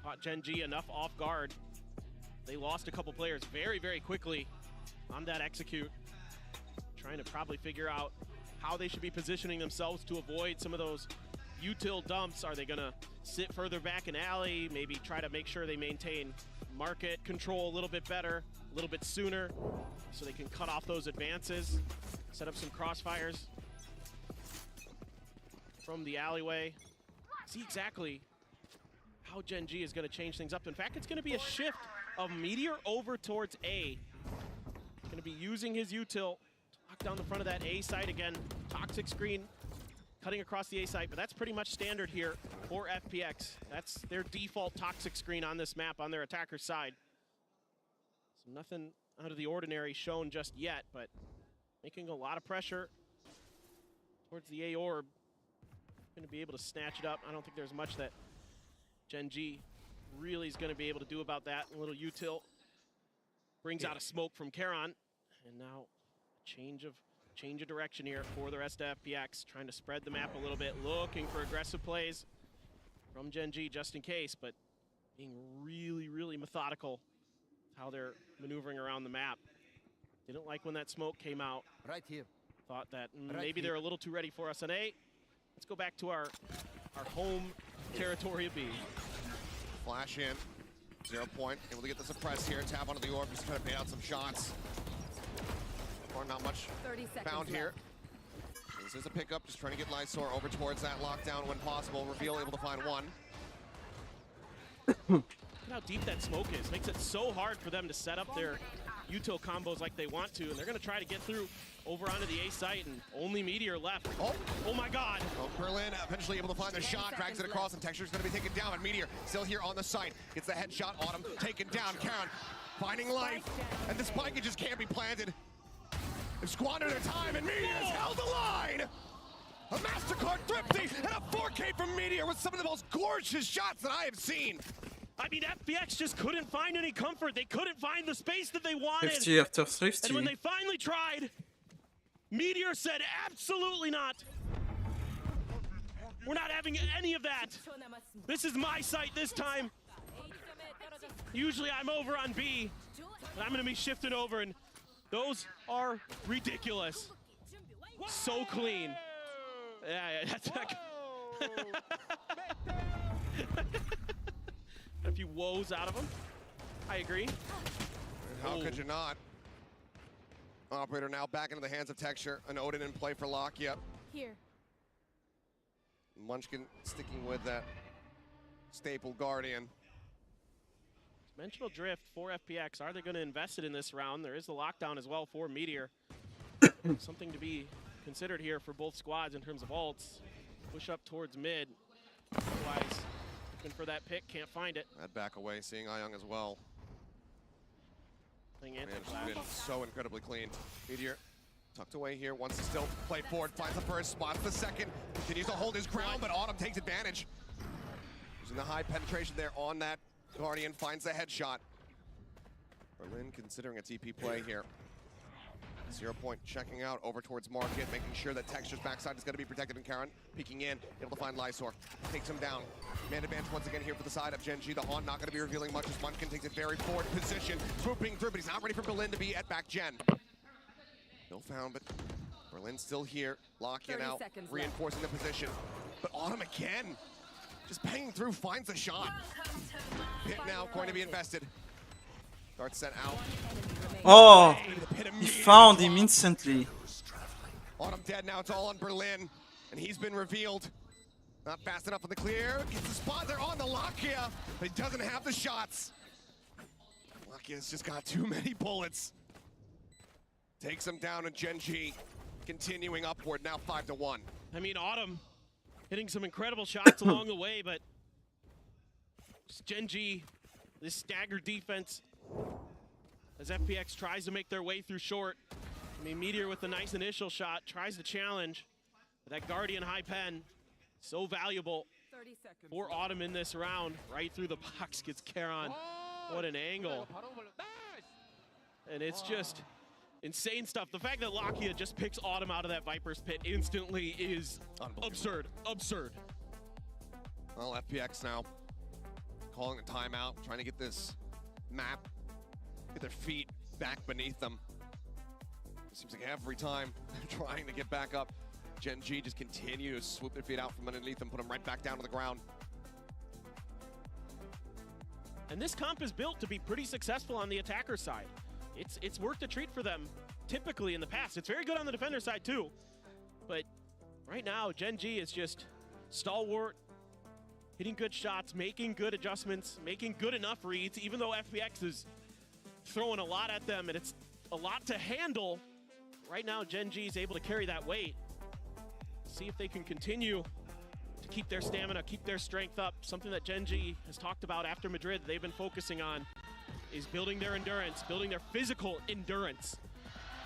[SPEAKER 6] caught Gen.G enough off guard. They lost a couple players very, very quickly on that execute. Trying to probably figure out how they should be positioning themselves to avoid some of those util dumps. Are they gonna sit further back in alley, maybe try to make sure they maintain market control a little bit better, a little bit sooner, so they can cut off those advances, set up some crossfires? from the alleyway. See exactly how Gen.G is going to change things up. In fact, it's going to be a shift of Meteor over towards A. Going to be using his util to lock down the front of that A site again. Toxic screen cutting across the A site, but that's pretty much standard here for FPX. That's their default toxic screen on this map on their attacker side. So nothing out of the ordinary shown just yet, but making a lot of pressure towards the A orb. Going to be able to snatch it up. I don't think there's much that Gen.G really is going to be able to do about that. A little util brings out a smoke from Karon, and now change of direction here for the rest of FPX, trying to spread the map a little bit, looking for aggressive plays from Gen.G just in case, but being really, really methodical how they're maneuvering around the map. Didn't like when that smoke came out.
[SPEAKER 15] Right here.
[SPEAKER 6] Thought that maybe they're a little too ready for us on A. Let's go back to our home territory of B.
[SPEAKER 5] Flash in, 0 point, able to get the suppress here, tap onto the orb, just trying to bait out some shots. Or not much found here. This is a pickup, just trying to get Lysor over towards that lockdown when possible. Reveal able to find one.
[SPEAKER 6] Look how deep that smoke is. Makes it so hard for them to set up their util combos like they want to, and they're going to try to get through over onto the A site, and only Meteor left. Oh my God.
[SPEAKER 5] Oh, Berlin eventually able to find the shot, drags it across, and Texture's going to be taken down, but Meteor still here on the site. Gets the headshot, Autumn taken down. Karon finding life, and the spike just can't be planted. They've squandered their time, and Meteor has held the line! A MasterCard Thrifty and a 4K from Meteor with some of the most gorgeous shots that I have seen.
[SPEAKER 6] I mean, FPX just couldn't find any comfort. They couldn't find the space that they wanted.
[SPEAKER 1] 50 after 50.
[SPEAKER 6] And when they finally tried, Meteor said, absolutely not. We're not having any of that. This is my site this time. Usually I'm over on B, but I'm going to be shifted over, and those are ridiculous. So clean. Yeah, that's a few woes out of him. I agree.
[SPEAKER 5] How could you not? Operator now back into the hands of Texture. An Odin in play for Lakia.
[SPEAKER 13] Here.
[SPEAKER 5] Munchkin sticking with that staple Guardian.
[SPEAKER 6] Dimensional Drift for FPX. Are they going to invest it in this round? There is the lockdown as well for Meteor. Something to be considered here for both squads in terms of ults. Push up towards mid. Otherwise, looking for that pick, can't find it.
[SPEAKER 5] That back away, seeing Young as well.
[SPEAKER 6] Man,
[SPEAKER 5] it's been so incredibly clean. Meteor tucked away here, wants to still play forward, finds the first, spots the second, continues to hold his ground, but Autumn takes advantage. Using the high penetration there on that Guardian, finds the headshot. Berlin considering a TP play here. 0 point checking out over towards Market, making sure that Texture's backside is going to be protected, and Karon peeking in, able to find Lysor. Takes him down. Man advantage once again here for the side of Gen.G. The Haunt not going to be revealing much as Munchkin takes a very forward position, swooping through, but he's not ready for Berlin to be at back Gen. No found, but Berlin's still here. Lakia now reinforcing the position. But Autumn again, just paying through, finds the shot. Pit now going to be invested. Starts set out.
[SPEAKER 1] Oh, he found him instantly.
[SPEAKER 5] Autumn dead now, it's all on Berlin, and he's been revealed. Not fast enough on the clear, gets the spot there on the Lakia, but he doesn't have the shots. Lakia's just got too many bullets. Takes him down, and Gen.G continuing upward, now 5-1.
[SPEAKER 6] I mean, Autumn hitting some incredible shots along the way, but Gen.G, this staggered defense, as FPX tries to make their way through short. I mean, Meteor with a nice initial shot, tries to challenge. But that Guardian high pen, so valuable for Autumn in this round. Right through the box gets Karon. What an angle. And it's just insane stuff. The fact that Lakia just picks Autumn out of that Viper's pit instantly is absurd, absurd.
[SPEAKER 5] Well, FPX now calling a timeout, trying to get this map, get their feet back beneath them. It seems like every time they're trying to get back up, Gen.G just continue to swoop their feet out from underneath them, put them right back down to the ground.
[SPEAKER 6] And this comp is built to be pretty successful on the attacker side. It's worked a treat for them typically in the past. It's very good on the defender side too. But Right now, Gen.G is just stalwart, hitting good shots, making good adjustments, making good enough reads, even though FPX is throwing a lot at them and it's a lot to handle. Right now, Gen.G is able to carry that weight. See if they can continue to keep their stamina, keep their strength up. Something that Gen.G has talked about after Madrid they've been focusing on is building their endurance, building their physical endurance,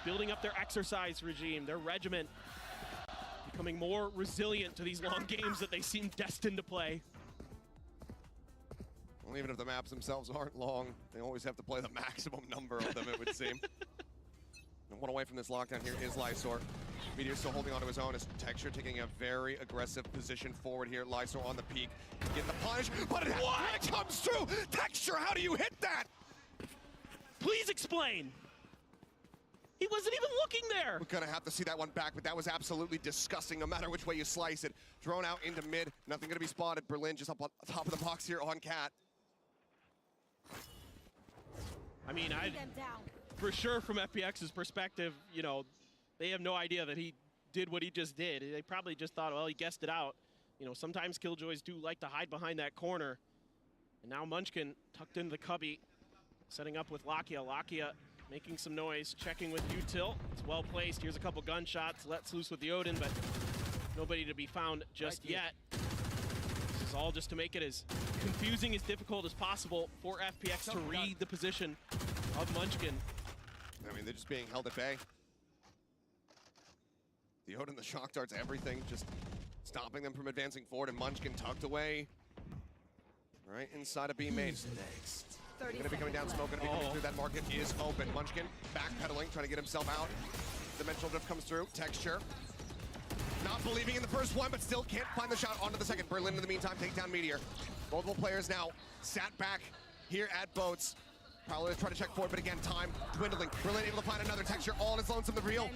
[SPEAKER 6] building up their exercise regime, their regimen, becoming more resilient to these long games that they seem destined to play.
[SPEAKER 5] Well, even if the maps themselves aren't long, they always have to play the maximum number of them, it would seem. And one away from this lockdown here is Lysor. Meteor still holding onto his own as Texture taking a very aggressive position forward here. Lysor on the peak, getting the punish, but it comes through! Texture, how do you hit that?
[SPEAKER 6] Please explain! He wasn't even looking there!
[SPEAKER 5] We're gonna have to see that one back, but that was absolutely disgusting no matter which way you slice it. Drone out into mid, nothing gonna be spotted. Berlin just up on top of the box here on Cat.
[SPEAKER 6] I mean, for sure from FPX's perspective, you know, they have no idea that he did what he just did. They probably just thought, well, he guessed it out. You know, sometimes Killjoys do like to hide behind that corner. And now Munchkin tucked into the cubby, setting up with Lakia. Lakia making some noise, checking with Util. It's well placed. Here's a couple gunshots. Lets loose with the Odin, but nobody to be found just yet. This is all just to make it as confusing, as difficult as possible for FPX to read the position of Munchkin.
[SPEAKER 5] I mean, they're just being held at bay. The Odin, the shock darts, everything, just stopping them from advancing forward, and Munchkin tucked away right inside of B main. Going to be coming down, smoke going to be coming through. That market is open. Munchkin backpedaling, trying to get himself out. Dimensional drift comes through. Texture not believing in the first one, but still can't find the shot onto the second. Berlin in the meantime take down Meteor. Multiple players now sat back here at boats. Probably trying to check forward, but again, time dwindling. Berlin able to find another. Texture all on his lonesome, the real.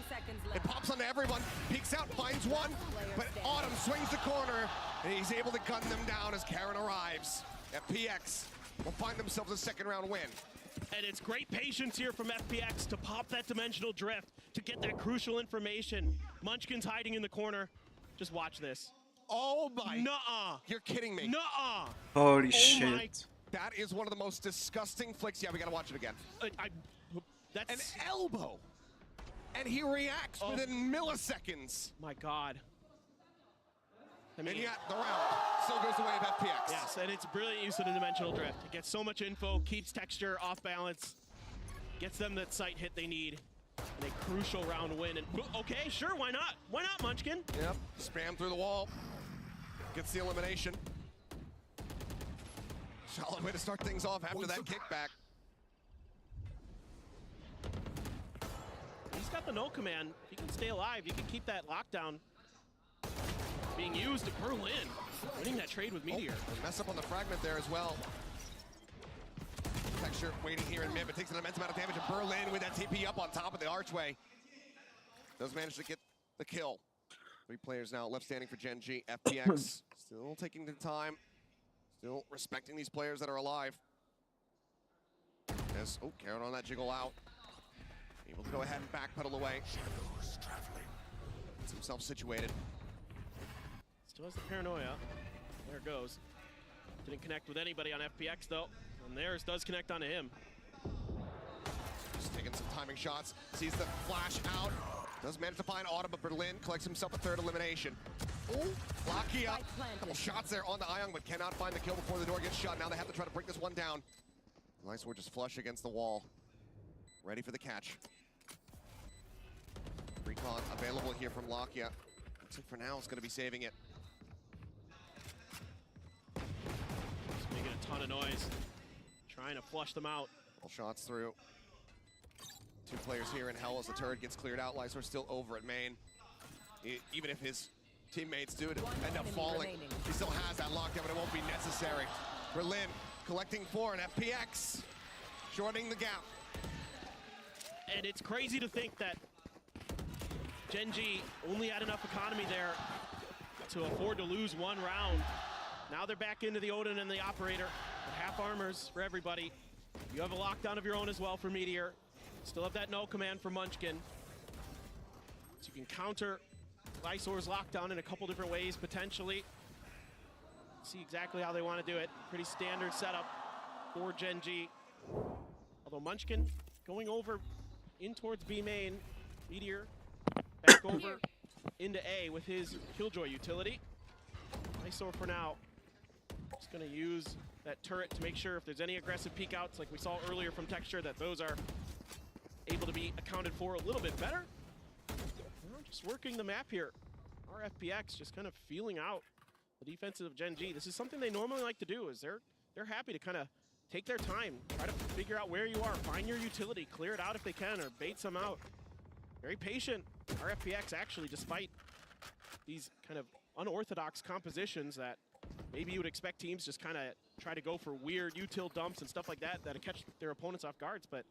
[SPEAKER 5] It pops onto everyone, peeks out, finds one, but Autumn swings the corner, and he's able to gun them down as Karen arrives. FPX will find themselves a second round win.
[SPEAKER 6] And it's great patience here from FPX to pop that dimensional drift, to get that crucial information. Munchkin's hiding in the corner. Just watch this.
[SPEAKER 5] Oh my.
[SPEAKER 6] Nuh-uh.
[SPEAKER 5] You're kidding me.
[SPEAKER 6] Nuh-uh.
[SPEAKER 1] Holy shit.
[SPEAKER 5] That is one of the most disgusting flicks. Yeah, we gotta watch it again.
[SPEAKER 6] That's
[SPEAKER 5] an elbow. And he reacts within milliseconds.
[SPEAKER 6] My God. I mean,
[SPEAKER 5] and yet the round still goes the way of FPX.
[SPEAKER 6] Yes, and it's brilliant use of the dimensional drift. It gets so much info, keeps Texture off balance, gets them that sight hit they need, and a crucial round win. And okay, sure, why not? Why not, Munchkin?
[SPEAKER 5] Yep, spam through the wall, gets the elimination. Solid way to start things off after that kickback.
[SPEAKER 6] He's got the no command. He can stay alive. He can keep that lockdown being used to Berlin, winning that trade with Meteor.
[SPEAKER 5] Mess up on the fragment there as well. Texture waiting here in mid, but takes an immense amount of damage. And Berlin with that TP up on top of the archway does manage to get the kill. 3 players now left standing for Gen.G. FPX still taking the time, still respecting these players that are alive. As Karen on that jiggle out, able to go ahead and backpedal away. Gets himself situated.
[SPEAKER 6] Still has the paranoia. There it goes. Didn't connect with anybody on FPX though. And theirs does connect onto him.
[SPEAKER 5] Just taking some timing shots. Sees the flash out. Does manage to find Autumn, but Berlin collects himself a 3rd elimination. Lucky up. Couple shots there on the Ion, but cannot find the kill before the door gets shut. Now they have to try to break this one down. Lysor just flush against the wall. Ready for the catch. Recon available here from Lakia. Looks like for now it's going to be saving it.
[SPEAKER 6] Just making a ton of noise. Trying to flush them out.
[SPEAKER 5] All shots through. 2 players here in hell as the turret gets cleared out. Lysor still over at main. Even if his teammates do end up falling, he still has that lockdown, but it won't be necessary. Berlin collecting 4 and FPX shortening the gap.
[SPEAKER 6] And it's crazy to think that Gen.G only had enough economy there to afford to lose 1 round. Now they're back into the Odin and the Operator. Half armors for everybody. You have a lockdown of your own as well for Meteor. Still have that no command for Munchkin. So you can counter Lysor's locked down in a couple different ways, potentially. See exactly how they want to do it. Pretty standard setup for Gen.G. Although Munchkin going over in towards B main. Meteor back over into A with his Killjoy utility. Lysor for now just going to use that turret to make sure if there's any aggressive peek outs like we saw earlier from Texture, that those are able to be accounted for a little bit better. Just working the map here. Our FPX just kind of feeling out the defenses of Gen.G. This is something they normally like to do, is they're happy to kind of take their time, try to figure out where you are, find your utility, clear it out if they can, or bait some out. Very patient. Our FPX actually, despite these kind of unorthodox compositions that maybe you would expect teams just kind of try to go for weird util dumps and stuff like that that'll catch their opponents off guards, but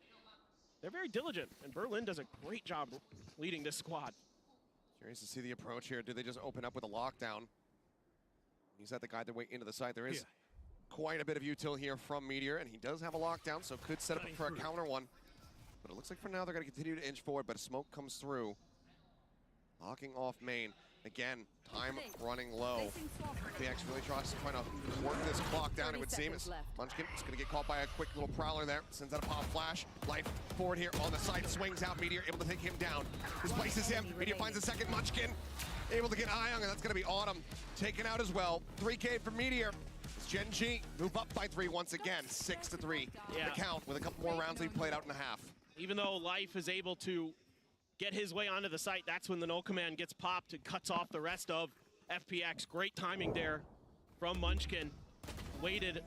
[SPEAKER 6] they're very diligent, and Berlin does a great job leading this squad.
[SPEAKER 5] Curious to see the approach here. Do they just open up with a lockdown? He's at the guide their way into the site. There is quite a bit of util here from Meteor, and he does have a lockdown, so could set up for a counter one. But it looks like for now they're going to continue to inch forward, but a smoke comes through. Locking off main. Again, time running low. FPX really trying to work this clock down, it would seem. Munchkin is going to get caught by a quick little prowler there. Sends out a pop flash. Life forward here on the side. Swings out. Meteor able to take him down. Displaces him. Meteor finds a second. Munchkin able to get Ion, and that's going to be Autumn taken out as well. 3K for Meteor. Gen.G move up by 3 once again. 6-3. The count with a couple more rounds we've played out in a half.
[SPEAKER 6] Even though Life is able to get his way onto the site, that's when the null command gets popped and cuts off the rest of FPX. Great timing there from Munchkin. Waited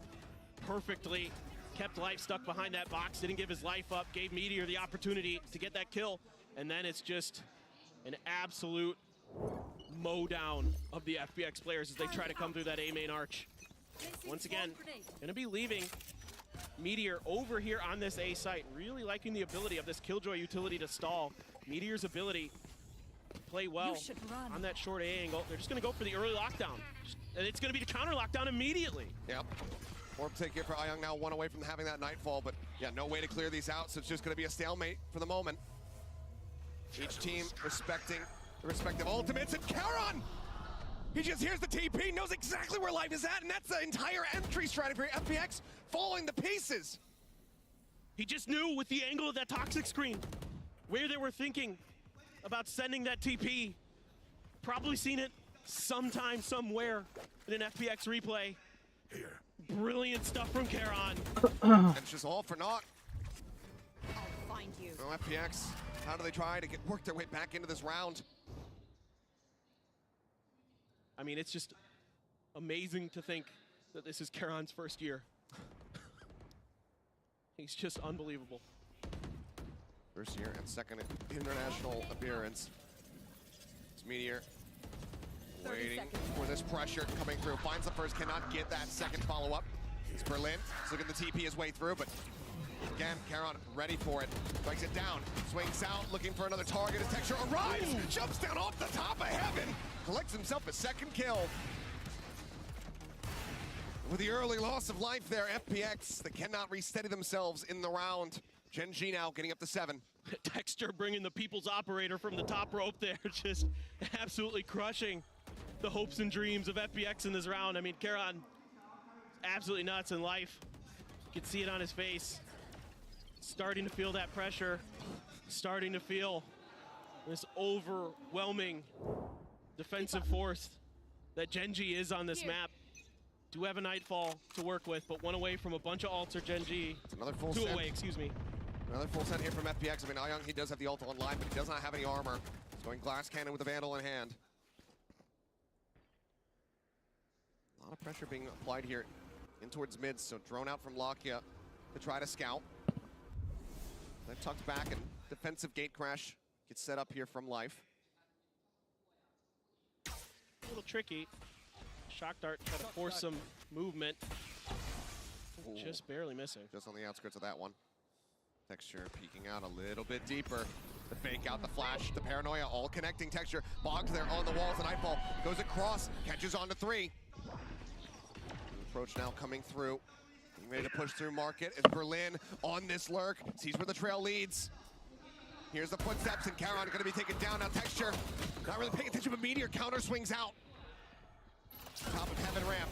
[SPEAKER 6] perfectly, kept Life stuck behind that box, didn't give his life up, gave Meteor the opportunity to get that kill, and then it's just an absolute mow down of the FPX players as they try to come through that A main arch. Once again, gonna be leaving Meteor over here on this A site. Really liking the ability of this Killjoy utility to stall. Meteor's ability to play well on that short A angle. They're just gonna go for the early lockdown. And it's gonna be the counter lockdown immediately.
[SPEAKER 5] Yep. Orb take here for Ion, now one away from having that Nightfall, but yeah, no way to clear these out, so it's just gonna be a stalemate for the moment. Each team respecting the respective ultimates, and Charon! He just hears the TP, knows exactly where Life is at, and that's the entire entry strategy for FPX falling to pieces.
[SPEAKER 6] He just knew with the angle of that toxic screen where they were thinking about sending that TP. Probably seen it sometime, somewhere in an FPX replay. Here. Brilliant stuff from Charon.
[SPEAKER 5] And it's just all for naught.
[SPEAKER 2] I'll find you.
[SPEAKER 5] So FPX, how do they try to work their way back into this round?
[SPEAKER 6] I mean, it's just amazing to think that this is Charon's first year. He's just unbelievable.
[SPEAKER 5] First year and second international appearance. It's Meteor waiting for this pressure coming through. Finds the first, cannot get that second follow-up. It's Berlin. He's looking to TP his way through, but again, Charon ready for it. Breaks it down, swings out, looking for another target. His Texture arrives, jumps down off the top of heaven, collects himself a second kill. With the early loss of life there, FPX, they cannot resteady themselves in the round. Gen.G now getting up to 7.
[SPEAKER 6] Texture bringing the people's operator from the top rope there, just absolutely crushing the hopes and dreams of FPX in this round. I mean, Charon, absolutely nuts in life. You can see it on his face. Starting to feel that pressure, starting to feel this overwhelming defensive force that Gen.G is on this map. Do have a Nightfall to work with, but one away from a bunch of ults or Gen.G.
[SPEAKER 5] It's another full
[SPEAKER 6] Two
[SPEAKER 5] set.
[SPEAKER 6] away, excuse me.
[SPEAKER 5] Another full set here from FPX. I mean, Ion, he does have the ult online, but he does not have any armor. He's going glass cannon with the Vandal in hand. A lot of pressure being applied here in towards mid, so drone out from Lakia to try to scout. Then tucked back and defensive gate crash gets set up here from Life.
[SPEAKER 6] A little tricky. Shock dart try to force some movement. Ooh. Just barely missing.
[SPEAKER 5] Just on the outskirts of that one. Texture peeking out a little bit deeper. The fake out, the flash, the paranoia, all connecting. Texture bogs there on the walls. The Nightfall goes across, catches on to 3. Approach now coming through. Being ready to push through market as Berlin on this lurk. Sees where the trail leads. Here's the footsteps, and Caron going to be taken down. Now Texture, not really paying attention, but Meteor counter swings out. Top of Heaven ramp.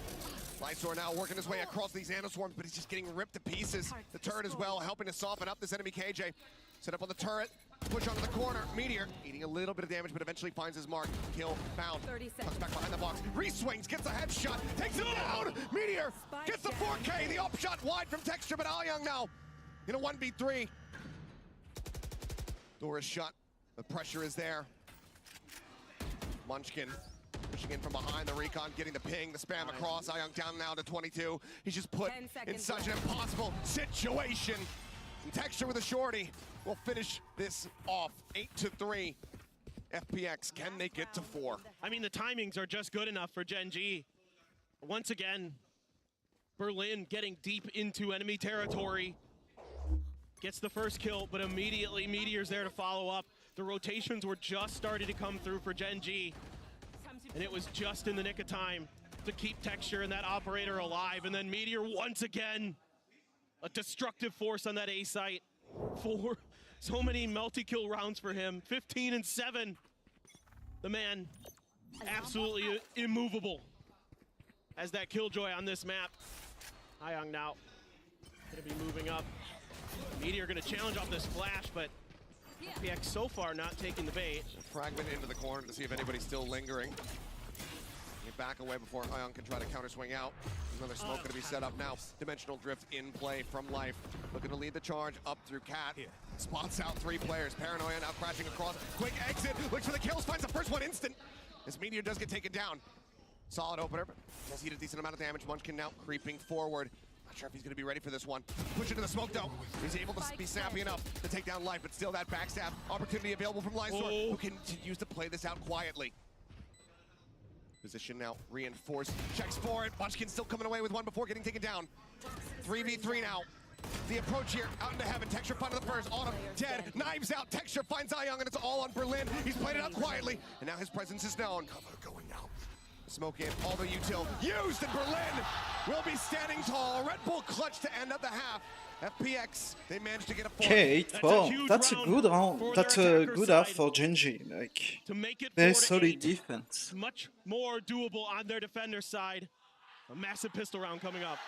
[SPEAKER 5] Lysor now working his way across these Nanoswarms, but he's just getting ripped to pieces. The turret as well, helping to soften up this enemy KJ. Set up on the turret, push onto the corner. Meteor eating a little bit of damage, but eventually finds his mark. Kill found. 30 seconds. Comes back behind the box. Re-swings, gets a headshot, takes him down. Meteor gets the 4K. The up shot wide from Texture, but Aoyang now in a 1v3. Door is shut. The pressure is there. Munchkin pushing in from behind the recon, getting the ping, the spam across. Aoyang down now to 22. He's just put in such an impossible situation. And Texture with a shorty will finish this off 8-3. FPX, can they get to 4?
[SPEAKER 6] I mean, the timings are just good enough for Gen.G. Once again, Berlin getting deep into enemy territory. Gets the first kill, but immediately Meteor's there to follow up. The rotations were just starting to come through for Gen.G. And it was just in the nick of time to keep Texture and that operator alive. And then Meteor once again, a destructive force on that A site. For so many multi-kill rounds for him. 15-7. The man absolutely immovable as that killjoy on this map. Aoyang now gonna be moving up. Meteor gonna challenge off this flash, but FPX so far not taking the bait.
[SPEAKER 5] Fragment into the corner to see if anybody's still lingering. Get back away before Aoyang can try to counter swing out. Another smoke going to be set up now. Dimensional drift in play from Life. Looking to lead the charge up through Cat. Spots out 3 players. Paranoia now crashing across. Quick exit. Looks for the kills. Finds the first one instant. This Meteor does get taken down. Solid opener, but does eat a decent amount of damage. Munchkin now creeping forward. Not sure if he's going to be ready for this one. Push into the smoke though. He's able to be snappy enough to take down Life, but still that backstab opportunity available from Lysor, who continues to play this out quietly. Position now reinforced. Checks for it. Munchkin still coming away with one before getting taken down. 3v3 now. The approach here out into Heaven. Texture finding the first. Autumn dead. Knives out. Texture finds Aoyang, and it's all on Berlin. He's played it out quietly, and now his presence is known. Cover going out. Smoke in. All the util used, and Berlin will be standing tall. Red Bull clutch to end up the half. FPX, they managed to get a 4.
[SPEAKER 1] Okay, 8-4. That's a good round. That's a good half for Gen.G. Like, very solid defense.
[SPEAKER 6] Much more doable on their defender side. A massive pistol round coming up.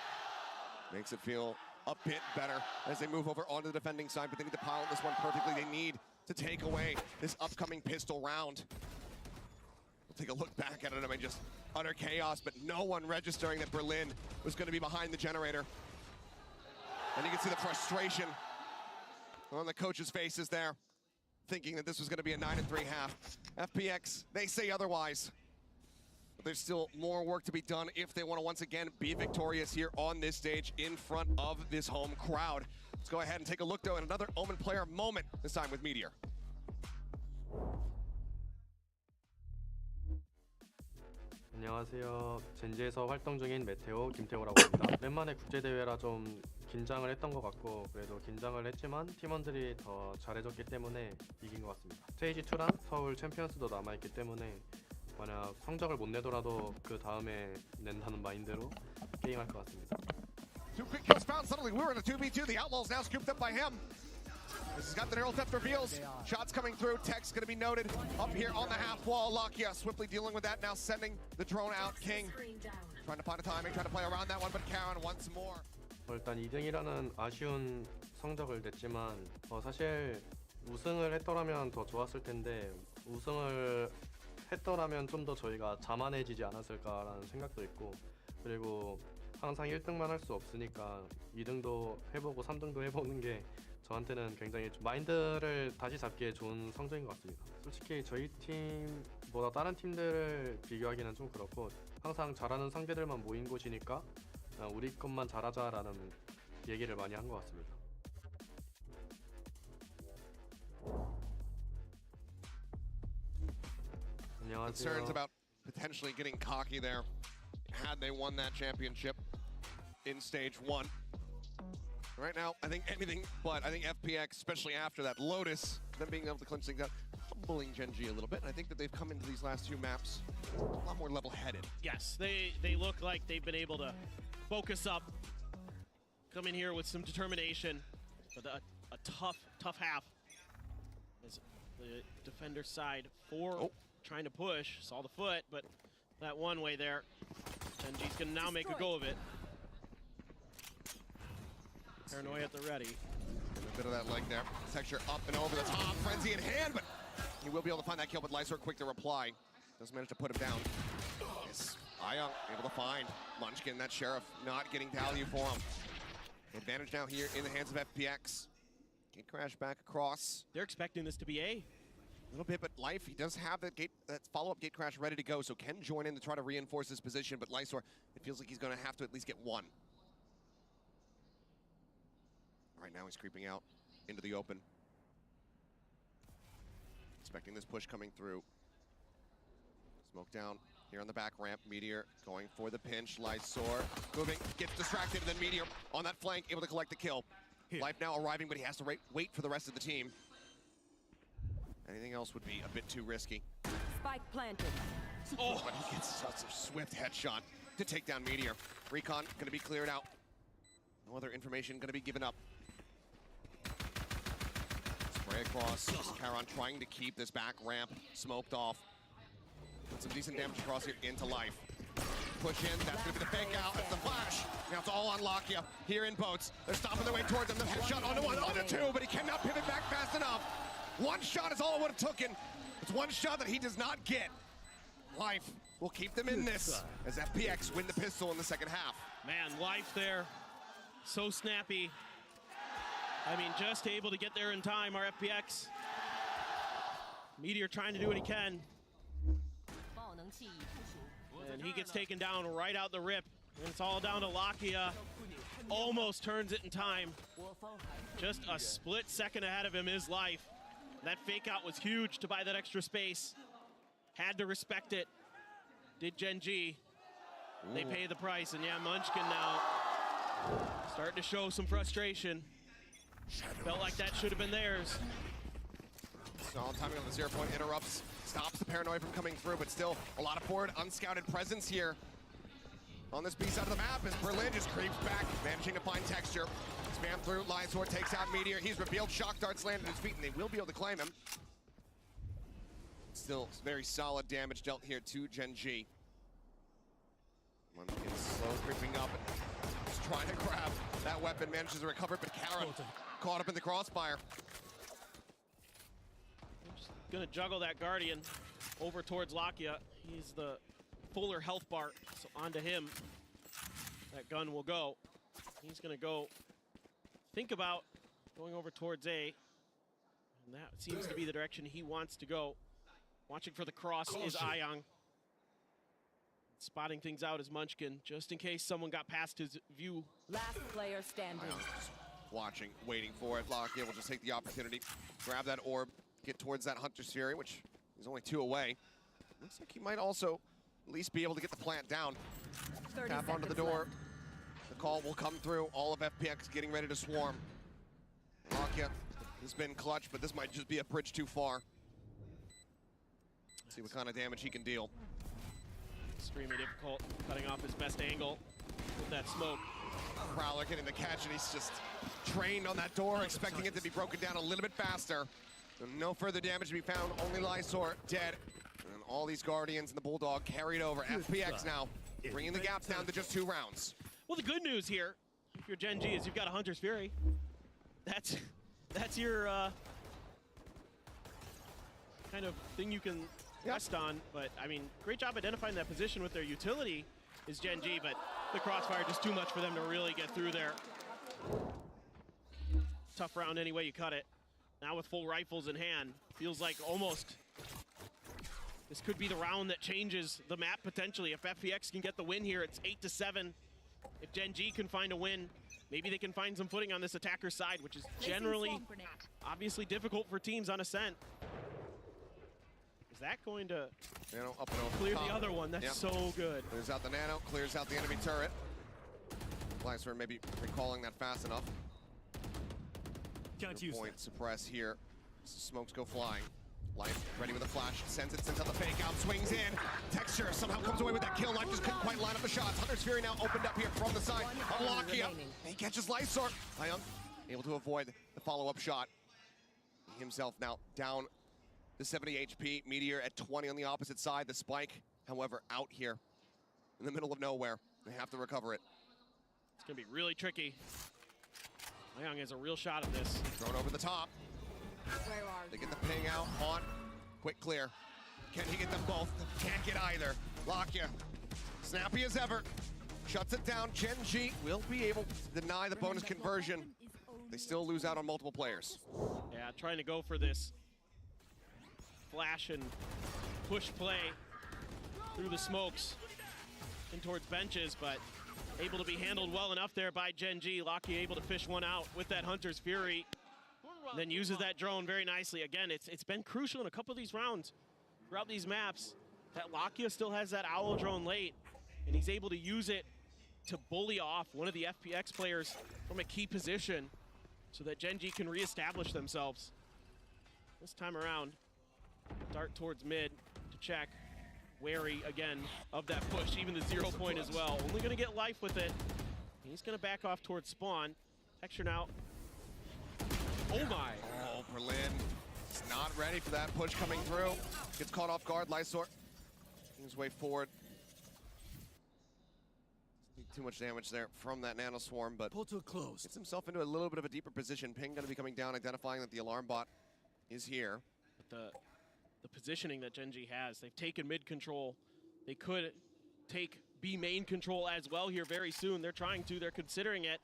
[SPEAKER 5] Makes it feel a bit better as they move over onto the defending side, but they need to pilot this one perfectly. They need to take away this upcoming pistol round. We'll take a look back at it. I mean, just utter chaos, but no one registering that Berlin was going to be behind the generator. And you can see the frustration on the coach's faces there, thinking that this was going to be a 9-3 half. FPX, they say otherwise. But there's still more work to be done if they want to once again be victorious here on this stage in front of this home crowd. Let's go ahead and take a look, though, at another Omen player moment, this time with Meteor.
[SPEAKER 19] 안녕하세요. 젠지에서 활동 중인 메테오 김태호라고 합니다. 오랜만에 국제대회라 좀 긴장을 했던 것 같고, 그래도 긴장을 했지만 팀원들이 더 잘해줬기 때문에 이긴 것 같습니다. 스테이지 2랑 서울 챔피언스도 남아있기 때문에 만약 성적을 못 내더라도 그 다음에 낸다는 마인드로 게임할 것 같습니다.
[SPEAKER 5] 2 quick kills found. Suddenly we're in a 2v2. The Outlaws now scooped up by him. This has got the neural theft reveals. Shots coming through. Tech's going to be noted up here on the half wall. Lakia swiftly dealing with that, now sending the drone out. King trying to find a timing, trying to play around that one, but Karen once more.
[SPEAKER 19] 일단 2등이라는 아쉬운 성적을 냈지만 사실 우승을 했더라면 더 좋았을 텐데, 우승을 했더라면 좀 더 저희가 자만해지지 않았을까라는 생각도 있고, 그리고 항상 1등만 할 수 없으니까 2등도 해보고 3등도 해보는 게 저한테는 굉장히 마인드를 다시 잡기에 좋은 성적인 것 같습니다. 솔직히 저희 팀보다 다른 팀들을 비교하기는 좀 그렇고, 항상 잘하는 상대들만 모인 곳이니까 우리 것만 잘하자라는 얘기를 많이 한 것 같습니다.
[SPEAKER 5] Concerns about potentially getting cocky there had they won that championship in stage 1. Right now, I think anything but. I think FPX, especially after that Lotus, them being able to clinch things out, humbling Gen.G a little bit. And I think that they've come into these last 2 maps a lot more level-headed.
[SPEAKER 6] Yes, they look like they've been able to focus up, come in here with some determination, but a tough half. As the defender side trying to push, saw the foot, but that one way there. Gen.G's gonna now make a go of it. Paranoia at the ready.
[SPEAKER 5] A bit of that leg there. Texture up and over the top. Frenzy in hand, but he will be able to find that kill, but Lysor quick to reply. Doesn't manage to put him down. Yes, Ayang able to find Munchkin, that Sheriff not getting value for him. Advantage now here in the hands of FPX. Gate crash back across.
[SPEAKER 6] They're expecting this to be A.
[SPEAKER 5] A little bit, but Life, he does have that follow-up gate crash ready to go, so can join in to try to reinforce his position, but Lysor, it feels like he's going to have to at least get one. Right now he's creeping out into the open. Expecting this push coming through. Smoke down here on the back ramp. Meteor going for the pinch. Lysor moving, gets distracted, and then Meteor on that flank, able to collect the kill. Life now arriving, but he has to wait for the rest of the team. Anything else would be a bit too risky.
[SPEAKER 18] Spike planted.
[SPEAKER 5] Oh, but he gets such a swift headshot to take down Meteor. Recon going to be cleared out. No other information going to be given up. Spray across. Charon trying to keep this back ramp smoked off. Put some decent damage across here into Life. Push in, that's going to be the fake out, that's the flash. Now it's all on Lakia here in boats. They're stopping their way towards him. The headshot onto one, onto two, but he cannot pivot back fast enough. One shot is all it would have taken. It's one shot that he does not get. Life will keep them in this as FPX win the pistol in the second half.
[SPEAKER 6] Man, Life there, so snappy. I mean, just able to get there in time, our FPX. Meteor trying to do what he can. And he gets taken down right out the rip. And it's all down to Lakia. Almost turns it in time. Just a split second ahead of him is Life. That fake out was huge to buy that extra space. Had to respect it. Did Gen.G. They pay the price, and yeah, Munchkin now starting to show some frustration. Felt like that should have been theirs.
[SPEAKER 5] Solid timing on the 0 point, interrupts, stops the Paranoia from coming through, but still a lot of forward unscouted presence here on this B side of the map as Berlin just creeps back, managing to find Texture. Spam through, Lysor takes out Meteor, he's revealed, shock darts land at his feet, and they will be able to claim him. Still very solid damage dealt here to Gen.G. Munchkin slow creeping up and just trying to grab that weapon, manages to recover, but Karen caught up in the crossfire.
[SPEAKER 6] Just gonna juggle that Guardian over towards Lakia. He's the fuller health bar, so onto him. That gun will go. He's gonna go think about going over towards A. And that seems to be the direction he wants to go. Watching for the cross is Ayang. Spotting things out is Munchkin, just in case someone got past his view.
[SPEAKER 18] Last player standing.
[SPEAKER 5] Watching, waiting for it. Lakia will just take the opportunity, grab that orb, get towards that Hunter's Fury, which is only 2 away. Looks like he might also at least be able to get the plant down. Tap onto the door. The call will come through. All of FPX getting ready to swarm. Lakia has been clutch, but this might just be a bridge too far. See what kind of damage he can deal.
[SPEAKER 6] Extremely difficult, cutting off his best angle with that smoke.
[SPEAKER 5] Prowler getting the catch, and he's just trained on that door, expecting it to be broken down a little bit faster. So no further damage to be found, only Lysor dead. And all these Guardians and the Bulldog carried over. FPX now bringing the gap down to just 2 rounds.
[SPEAKER 6] Well, the good news here, if you're Gen.G, is you've got a Hunter's Fury. That's your kind of thing you can rest on. But, I mean, great job identifying that position with their utility is Gen.G, but the crossfire just too much for them to really get through there. Tough round any way you cut it. Now with full rifles in hand, feels like almost this could be the round that changes the map potentially. If FPX can get the win here, it's 8-7. If Gen.G can find a win, maybe they can find some footing on this attacker side, which is generally obviously difficult for teams on Ascent. Is that going to
[SPEAKER 5] up and over
[SPEAKER 6] clear the other one? That's so good.
[SPEAKER 5] Clears out the Nano, clears out the enemy turret. Lysor maybe recalling that fast enough.
[SPEAKER 11] Can't use
[SPEAKER 5] point suppress here. Smokes go flying. Life ready with a flash, sends out the fake out, swings in. Texture somehow comes away with that kill. Life just couldn't quite line up the shots. Hunter's Fury now opened up here from the side of Lakia. He catches Lysor. Ayang able to avoid the follow-up shot. Himself now down to 70 HP. Meteor at 20 on the opposite side. The spike, however, out here in the middle of nowhere. They have to recover it.
[SPEAKER 6] It's going to be really tricky. Ayang has a real shot at this.
[SPEAKER 5] Thrown over the top. They get the ping out on. Quick clear. Can he get them both? Can't get either. Lakia, snappy as ever, shuts it down. Gen.G will be able to deny the bonus conversion. They still lose out on multiple players.
[SPEAKER 6] Yeah, trying to go for this flash and push play through the smokes in towards benches, but able to be handled well enough there by Gen.G. Lakia able to fish one out with that Hunter's Fury, then uses that drone very nicely. Again, it's been crucial in a couple of these rounds throughout these maps that Lakia still has that Owl drone late, and he's able to use it to bully off one of the FPX players from a key position so that Gen.G can reestablish themselves. This time around, dart towards mid to check. Wary again of that push, even the 0 point as well. Only gonna get life with it. He's gonna back off towards spawn. Texture now. Oh my.
[SPEAKER 5] Oh, Berlin is not ready for that push coming through. Gets caught off guard. Lysor making his way forward. Too much damage there from that nano swarm, but gets himself into a little bit of a deeper position. Ping gonna be coming down, identifying that the alarm bot is here.
[SPEAKER 6] But the positioning that Gen.G has, they've taken mid control. They could take B main control as well here very soon. They're trying to, they're considering it.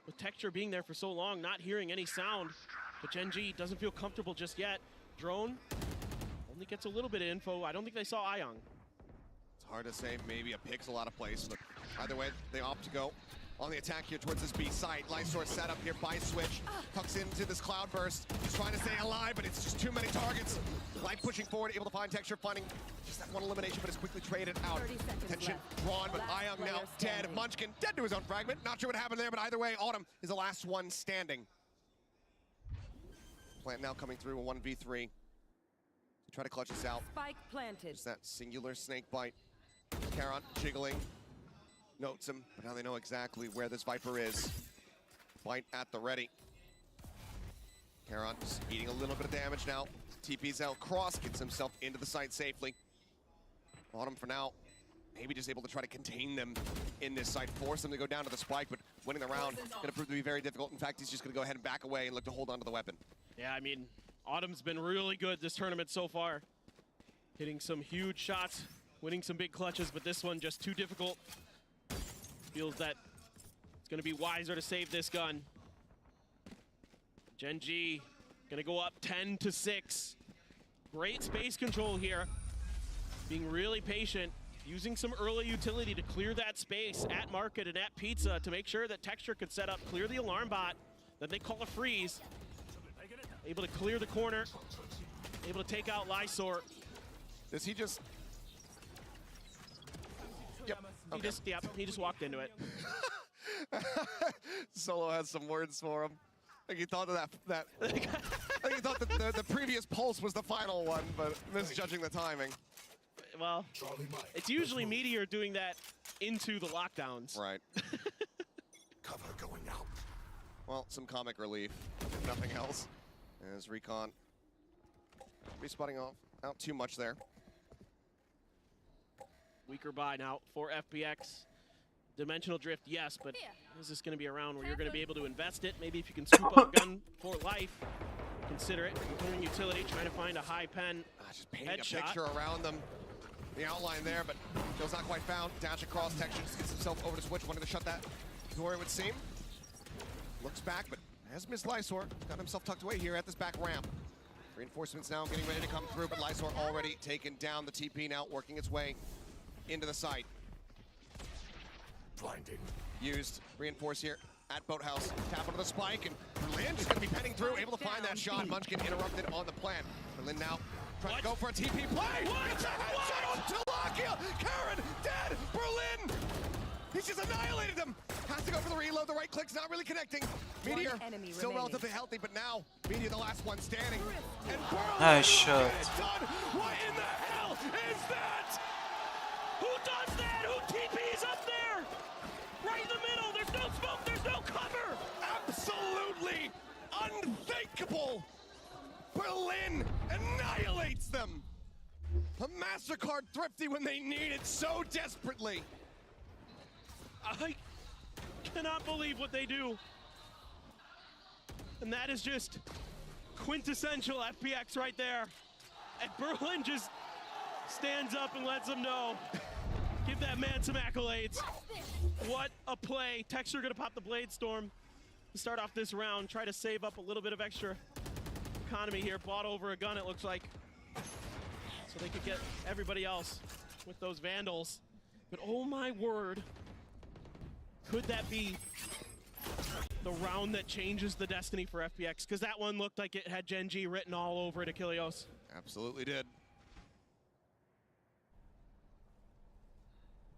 [SPEAKER 6] With Texture being there for so long, not hearing any sound, but Gen.G doesn't feel comfortable just yet. Drone only gets a little bit of info. I don't think they saw Ayang.
[SPEAKER 5] It's hard to say, maybe a pixel out of place, but either way, they opt to go on the attack here towards this B site. Lysor set up here by switch, tucks into this cloud burst. He's trying to stay alive, but it's just too many targets. Light pushing forward, able to find Texture, finding just that one elimination, but is quickly traded out. Attention drawn, but Ayang now dead. Munchkin dead to his own fragment. Not sure what happened there, but either way, Autumn is the last one standing. Plant now coming through a 1v3. To try to clutch this out.
[SPEAKER 18] Spike planted.
[SPEAKER 5] Just that singular snake bite. Karon jiggling. Notes him, but now they know exactly where this Viper is. Bite at the ready. Karon just eating a little bit of damage now. TP's out, Cross gets himself into the site safely. Autumn for now, maybe just able to try to contain them in this site, force them to go down to the spike, but winning the round gonna prove to be very difficult. In fact, he's just gonna go ahead and back away and look to hold on to the weapon.
[SPEAKER 6] Yeah, I mean, Autumn's been really good this tournament so far. Hitting some huge shots, winning some big clutches, but this one just too difficult. Feels that it's gonna be wiser to save this gun. Gen.G gonna go up 10-6. Great space control here. Being really patient, using some early utility to clear that space at Market and at Pizza to make sure that Texture could set up, clear the alarm bot, then they call a freeze. Able to clear the corner, able to take out Lysor.
[SPEAKER 5] Does he just... Yep. Okay.
[SPEAKER 6] He just walked into it.
[SPEAKER 5] Solo has some words for him. I think he thought of that I think he thought that the previous pulse was the final one, but misjudging the timing.
[SPEAKER 6] Well, it's usually Meteor doing that into the lockdowns.
[SPEAKER 5] Right. Cover going out. Well, some comic relief, if nothing else. As Recon respotting out too much there.
[SPEAKER 6] Weaker buy now for FPX. Dimensional Drift, yes, but is this going to be a round where you're going to be able to invest it? Maybe if you can scoop up a gun for life, consider it. Clearing utility, trying to find a high pen
[SPEAKER 5] just painting
[SPEAKER 6] headshot.
[SPEAKER 5] A picture around them. The outline there, but Joe's not quite found. Dash across, Texture just gets himself over to switch, wanting to shut that door, it would seem. Looks back, but has missed Lysor. Got himself tucked away here at this back ramp. Reinforcements now getting ready to come through, but Lysor already taken down. The TP now working its way into the site.
[SPEAKER 11] Blinding.
[SPEAKER 5] Used, reinforce here at Boathouse. Tap onto the spike, and Berlin just gonna be penning through, able to find that shot. Munchkin interrupted on the plan. Berlin now trying to go for a TP play. It's a headshot on Lakia. Karon dead. Berlin. He's just annihilated them. Has to go for the reload. The right click's not really connecting. Meteor still relatively healthy, but now Meteor the last one standing. And Berlin
[SPEAKER 1] Nice shot.
[SPEAKER 5] done. What in the hell is that?
[SPEAKER 6] Who does that? Who TP's up there? Right in the middle. There's no smoke. There's no cover.
[SPEAKER 5] Absolutely unthinkable. Berlin annihilates them. A MasterCard thrifty when they need it so desperately.
[SPEAKER 6] I cannot believe what they do. And that is just quintessential FPX right there. And Berlin just stands up and lets them know. Give that man some accolades. What a play. Texture gonna pop the Blade Storm to start off this round. Try to save up a little bit of extra economy here. Bought over a gun, it looks like. So they could get everybody else with those Vandals. But oh my word, could that be the round that changes the destiny for FPX? Because that one looked like it had Gen.G written all over it, Achilleos.
[SPEAKER 5] Absolutely did.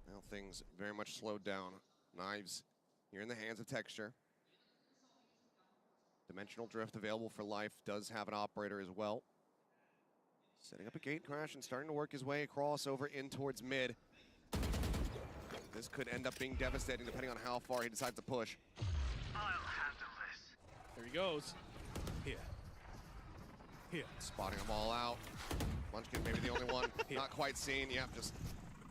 [SPEAKER 5] Now things very much slowed down. Knives here in the hands of Texture. Dimensional Drift available for life, does have an operator as well. Setting up a gate crash and starting to work his way across over in towards mid. This could end up being devastating depending on how far he decides to push.
[SPEAKER 6] I'll handle this. There he goes.
[SPEAKER 11] Here.
[SPEAKER 5] Spotting them all out. Munchkin maybe the only one not quite seen. Yeah, just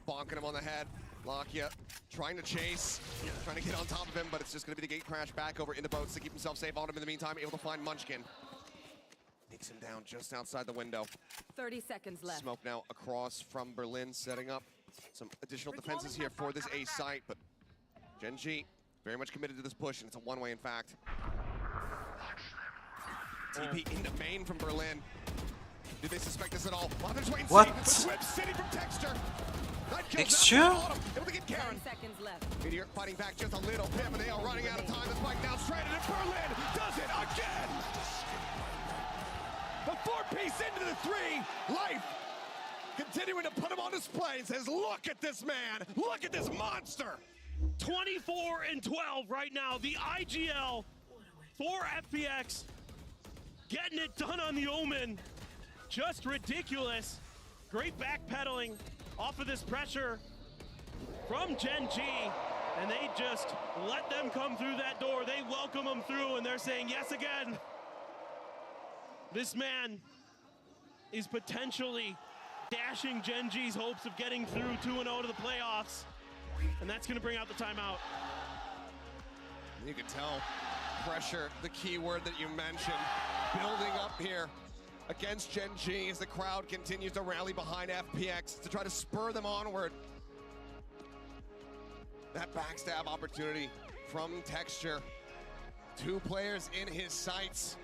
[SPEAKER 5] bonking him on the head. Lakia trying to chase, trying to get on top of him, but it's just going to be the gate crash back over into boats to keep himself safe on him in the meantime, able to find Munchkin. Takes him down just outside the window.
[SPEAKER 18] 30 seconds left.
[SPEAKER 5] Smoke now across from Berlin, setting up some additional defenses here for this A site, but Gen.G very much committed to this push, and it's a one-way in fact. TP into main from Berlin. Did they suspect this at all? Well, they're just waiting to see. Whip City from Texture.
[SPEAKER 1] Texture?
[SPEAKER 5] Able to get Karen.
[SPEAKER 18] 10 seconds left.
[SPEAKER 5] Meteor fighting back just a little bit, but they are running out of time. The spike now stranded, and Berlin does it again. The 4-piece into the 3. Life continuing to put him on display and says, look at this man. Look at this monster.
[SPEAKER 6] 24-12 right now. The IGL for FPX getting it done on the Omen. Just ridiculous. Great backpedaling off of this pressure from Gen.G, and they just let them come through that door. They welcome them through, and they're saying yes again. This man is potentially dashing Gen.G's hopes of getting through 2-0 to the playoffs, and that's gonna bring out the timeout.
[SPEAKER 5] You can tell pressure, the key word that you mentioned, building up here against Gen.G as the crowd continues to rally behind FPX to try to spur them onward. That backstab opportunity from Texture. 2 players in his sights.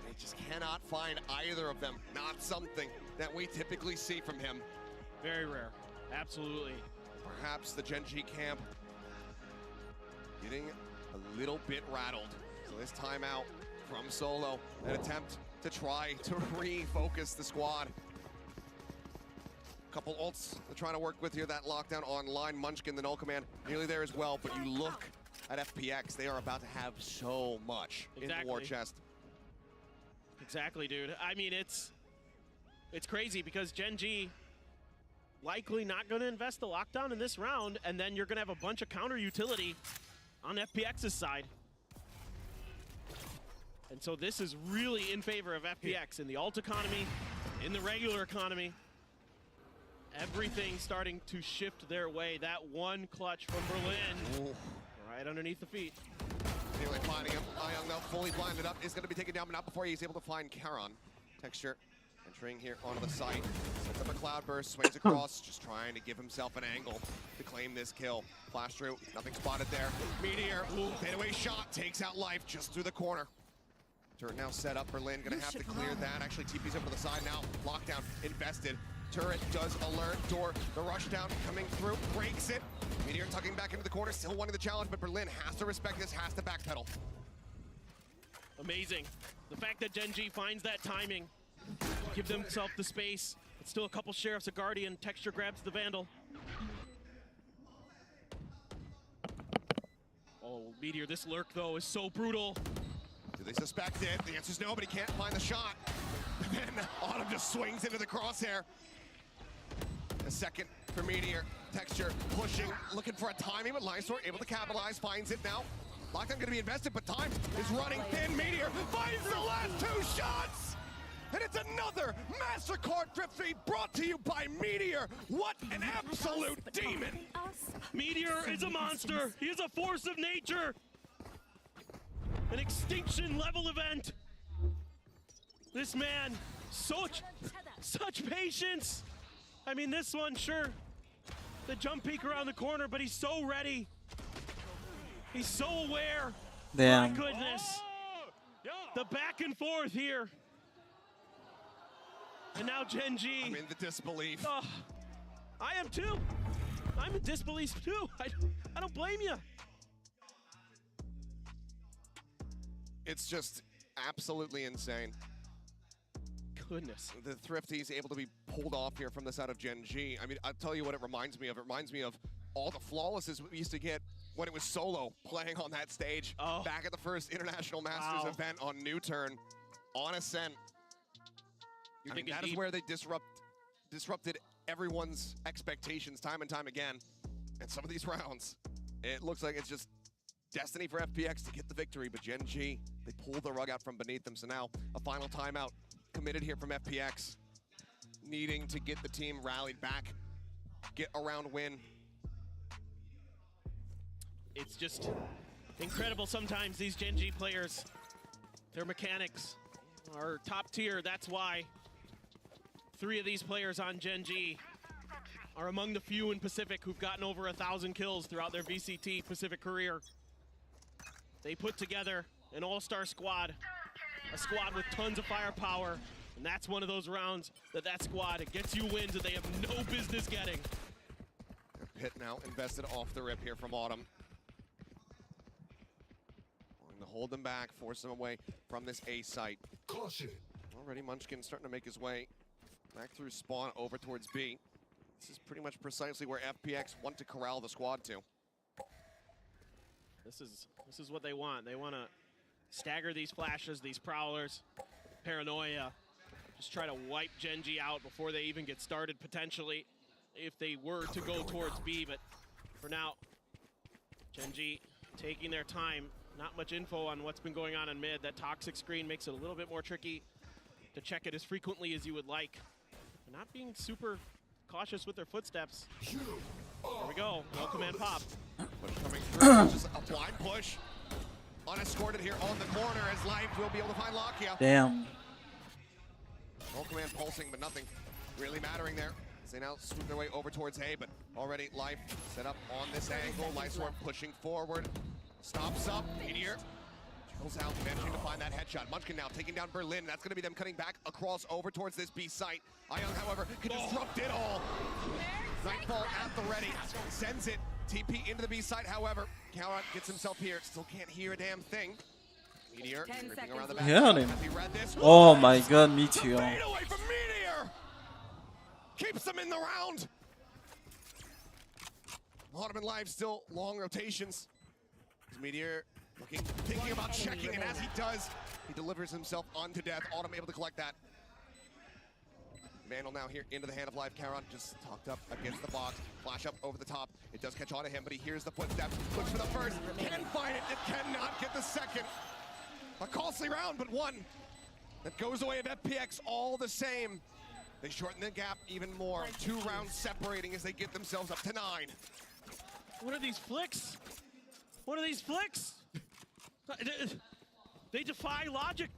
[SPEAKER 5] They just cannot find either of them. Not something that we typically see from him.
[SPEAKER 6] Very rare, absolutely.
[SPEAKER 5] Perhaps the Gen.G camp getting a little bit rattled. So this timeout from Solo, an attempt to try to refocus the squad. Couple ults they're trying to work with here, that lockdown online. Munchkin, the null command, nearly there as well, but you look at FPX, they are about to have so much in the war chest.
[SPEAKER 6] Exactly, dude. I mean, it's crazy because Gen.G likely not going to invest the lockdown in this round, and then you're going to have a bunch of counter utility on FPX's side. And so this is really in favor of FPX in the alt economy, in the regular economy. Everything starting to shift their way. That one clutch from Berlin, right underneath the feet.
[SPEAKER 5] Nearly finding him. Ayong now fully blinded up, is going to be taken down, but not before he's able to find Charon. Texture entering here onto the site. Sets up a cloud burst, swings across, just trying to give himself an angle to claim this kill. Flash through, nothing spotted there. Meteor, fadeaway shot, takes out Life just through the corner. Turret now set up. Berlin gonna have to clear that. Actually, TP's over to the side now. Lockdown invested. Turret does alert. Door, the rush down coming through, breaks it. Meteor tucking back into the corner, still wanting the challenge, but Berlin has to respect this, has to backpedal.
[SPEAKER 6] Amazing. The fact that Gen.G finds that timing, give themselves the space. It's still a couple Sheriffs, a Guardian. Texture grabs the Vandal. Oh, Meteor, this lurk though is so brutal.
[SPEAKER 5] Do they suspect it? The answer's no, but he can't find the shot. Then Autumn just swings into the crosshair. A second for Meteor. Texture pushing, looking for a timing, but Lysor able to capitalize, finds it now. Lockdown gonna be invested, but time is running thin. Meteor finds the last 2 shots! And it's another MasterCard Drift Feed brought to you by Meteor. What an absolute demon!
[SPEAKER 6] Meteor is a monster. He is a force of nature. An extinction level event. This man, such patience. I mean, this one, sure, the jump peek around the corner, but he's so ready. He's so aware.
[SPEAKER 1] Damn.
[SPEAKER 6] My goodness. The back and forth here. And now Gen.G.
[SPEAKER 5] I'm in the disbelief.
[SPEAKER 6] I am too. I'm in disbelief too. I don't blame you.
[SPEAKER 5] It's just absolutely insane.
[SPEAKER 6] Goodness.
[SPEAKER 5] The Thrifty's able to be pulled off here from the side of Gen.G. I mean, I'll tell you what it reminds me of. It reminds me of all the flawlesses we used to get when it was Solo playing on that stage back at the first International Masters event on New Turn on Ascent. I mean, that is where they disrupted everyone's expectations time and time again. And some of these rounds, it looks like it's just destiny for FPX to get the victory, but Gen.G, they pulled the rug out from beneath them. So now a final timeout committed here from FPX, needing to get the team rallied back, get a round win.
[SPEAKER 6] It's just incredible sometimes, these Gen.G players. Their mechanics are top tier, that's why 3 of these players on Gen.G are among the few in Pacific who've gotten over 1,000 kills throughout their VCT Pacific career. They put together an all-star squad, a squad with tons of firepower, and that's one of those rounds that squad, it gets you wins that they have no business getting.
[SPEAKER 5] Pit now invested off the rip here from Autumn. Wanting to hold them back, force them away from this A site.
[SPEAKER 11] Caution.
[SPEAKER 5] Already Munchkin starting to make his way back through spawn over towards B. This is pretty much precisely where FPX want to corral the squad to.
[SPEAKER 6] This is what they want. They want to stagger these flashes, these prowlers, paranoia. Just try to wipe Gen.G out before they even get started, potentially, if they were to go towards B. But for now, Gen.G taking their time. Not much info on what's been going on in mid. That toxic screen makes it a little bit more tricky to check it as frequently as you would like. They're not being super cautious with their footsteps. Here we go, no command pop.
[SPEAKER 5] Push coming through, just a blind push. Unescorted here on the corner as Life will be able to find Lakia.
[SPEAKER 1] Damn.
[SPEAKER 5] No command pulsing, but nothing really mattering there. As they now swoop their way over towards A, but already Life set up on this angle. Lifeswarm pushing forward, stops up, Meteor. Goes out, managing to find that headshot. Munchkin now taking down Berlin. That's going to be them cutting back across over towards this B site. Ayang, however, can disrupt it all. Nightfall at the ready. Sends it. TP into the B site, however. Calrot gets himself here. Still can't hear a damn thing. Meteor ripping around the back.
[SPEAKER 1] Got him.
[SPEAKER 5] As he read this.
[SPEAKER 1] Oh my god, Meteor.
[SPEAKER 5] Fade away from Meteor. Keeps them in the round. Autumn and Live still long rotations. Meteor thinking about checking, and as he does, he delivers himself unto death. Autumn able to collect that. Vandal now here into the hand of Live. Caron just tucked up against the box. Flash up over the top. It does catch on to him, but he hears the footsteps. Looks for the first. Can find it. It cannot get the second. A costly round, but one that goes away of FPX all the same. They shorten the gap even more. 2 rounds separating as they get themselves up to 9.
[SPEAKER 6] What are these flicks? What are these flicks? They defy logic.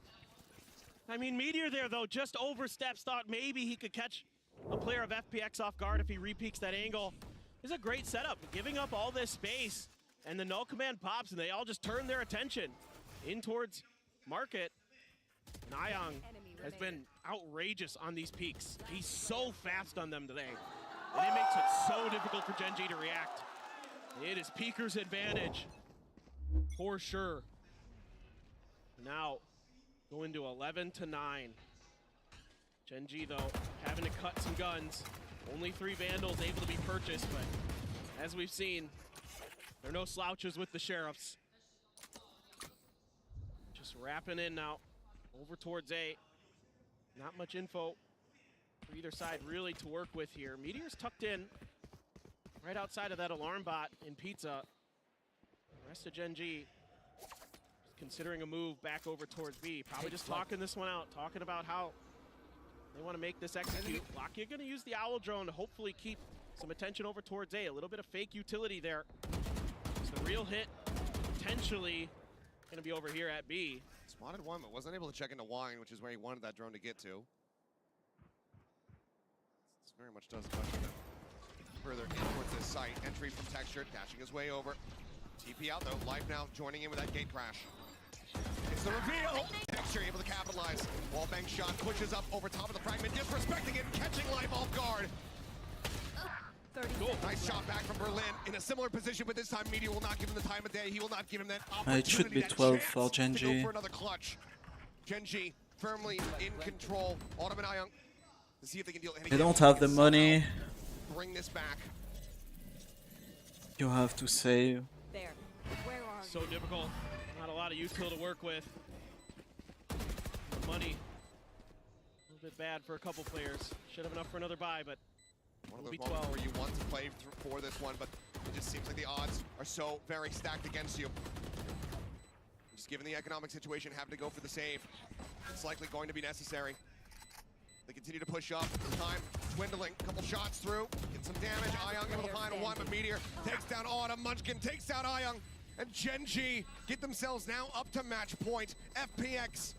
[SPEAKER 6] I mean, Meteor there, though, just oversteps, thought maybe he could catch a player of FPX off guard if he repeaks that angle. This is a great setup, giving up all this space, and the no command pops, and they all just turn their attention in towards Market. Nyang has been outrageous on these peaks. He's so fast on them today, and it makes it so difficult for Gen.G to react. It is Peeker's advantage, for sure. Now, going to 11-9. Gen.G, though, having to cut some guns. Only 3 Vandals able to be purchased, but as we've seen, there are no slouches with the Sheriffs. Just wrapping in now, over towards A. Not much info for either side really to work with here. Meteor's tucked in, right outside of that alarm bot in Pizza. The rest of Gen.G considering a move back over towards B. Probably just talking this one out, talking about how they want to make this execute. Lakia going to use the Owl Drone to hopefully keep some attention over towards A. A little bit of fake utility there. It's the real hit, potentially going to be over here at B.
[SPEAKER 5] Spotted one, but wasn't able to check into wine, which is where he wanted that drone to get to. This very much does touch him further in towards this site. Entry from Texture, dashing his way over. TP out though, Life now joining in with that gate crash. It's the reveal! Texture able to capitalize. Wallbang shot pushes up over top of the fragment, disrespecting it and catching Life off guard. Cool. Nice shot back from Berlin in a similar position, but this time Meteor will not give him the time of day. He will not give him that opportunity.
[SPEAKER 1] It should be 12 for Gen.G.
[SPEAKER 5] To go for another clutch. Gen.G firmly in control. Autumn and Ayung to see if they can deal any
[SPEAKER 1] They don't have the money.
[SPEAKER 5] Bring this back.
[SPEAKER 1] You have to save.
[SPEAKER 10] There. Where are
[SPEAKER 6] So difficult. Not a lot of util to work with. Money. A little bit bad for a couple players. Should have enough for another buy, but
[SPEAKER 5] One of those moments where you want to play for this one, but it just seems like the odds are so very stacked against you. Just given the economic situation, having to go for the save, it's likely going to be necessary. They continue to push up. Time dwindling. Couple shots through. Get some damage. Ayung able to find one, but Meteor takes down Autumn. Munchkin takes down Ayung. And Gen.G get themselves now up to match point. FPX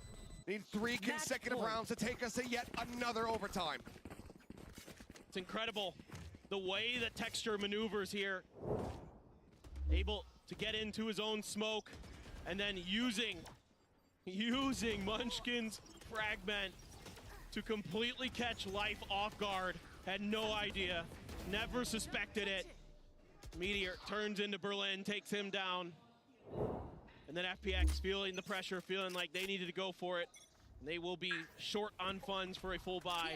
[SPEAKER 5] need 3 consecutive rounds to take us to yet another overtime.
[SPEAKER 6] it's incredible the way that Texture maneuvers here. Able to get into his own smoke and then using Munchkin's fragment to completely catch Life off guard. Had no idea, never suspected it. Meteor turns into Berlin, takes him down. And then FPX feeling the pressure, feeling like they needed to go for it. And they will be short on funds for a full buy.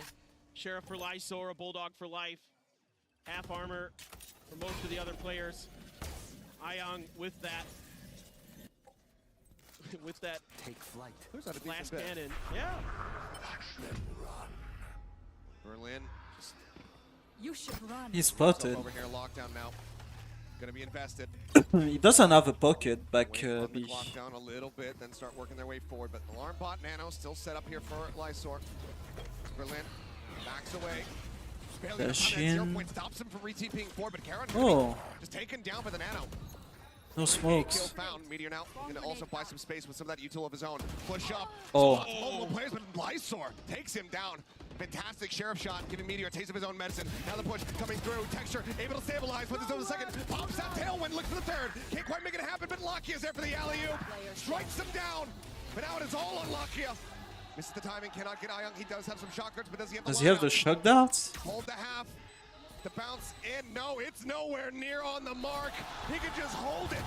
[SPEAKER 6] Sheriff for Lysor, a Bulldog for Life. Half armor for most of the other players. Ayung with that. with that
[SPEAKER 15] Take flight.
[SPEAKER 6] last cannon. Yeah.
[SPEAKER 5] Berlin just
[SPEAKER 3] You should run.
[SPEAKER 1] He's spotted.
[SPEAKER 5] over here, lockdown now. Gonna be invested.
[SPEAKER 1] He doesn't have a pocket back
[SPEAKER 5] Run the
[SPEAKER 1] B.
[SPEAKER 5] clock down a little bit, then start working their way forward. But Alarm Bot Nano still set up here for Lysor. Berlin backs away. Barely enough time, that 0 point stops him from re-TPing forward, but Karen just taken down by the Nano.
[SPEAKER 1] No
[SPEAKER 5] Kill
[SPEAKER 1] smokes.
[SPEAKER 5] found. Meteor now gonna also buy some space with some of that util of his own. Push up.
[SPEAKER 1] Oh.
[SPEAKER 5] Multiple players, but Lysor takes him down. Fantastic Sheriff shot, giving Meteor a taste of his own medicine. Now the push coming through. Texture able to stabilize with his own second. Pops that tailwind, looks for the third. Can't quite make it happen, but Lakia is there for the alley-oop. Strikes him down. But now it is all on Lakia. Misses the timing, cannot get Ayung. He does have some shock darts, but does he have the
[SPEAKER 1] Does he have the shock darts?
[SPEAKER 5] Hold the half. The bounce in. No, it's nowhere near on the mark. He can just hold it.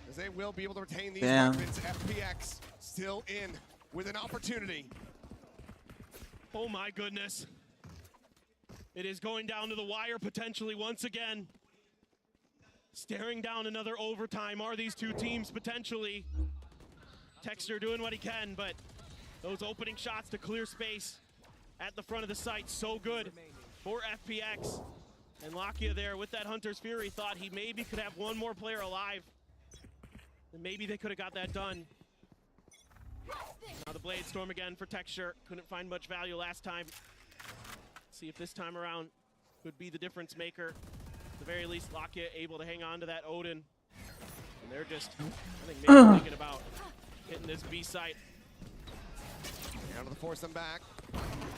[SPEAKER 5] As they will be able to retain these weapons. FPX still in with an opportunity.
[SPEAKER 6] Oh my goodness. It is going down to the wire potentially once again. Staring down another overtime are these two teams potentially. Texture doing what he can, but those opening shots to clear space at the front of the site, so good for FPX. And Lakia there with that Hunter's Fury thought he maybe could have one more player alive. And maybe they could have got that done. Now the Blade Storm again for Texture. Couldn't find much value last time. See if this time around could be the difference maker. At the very least, Lakia able to hang on to that Odin. And they're just, I think, maybe thinking about hitting this B site.
[SPEAKER 5] Down to the force them back.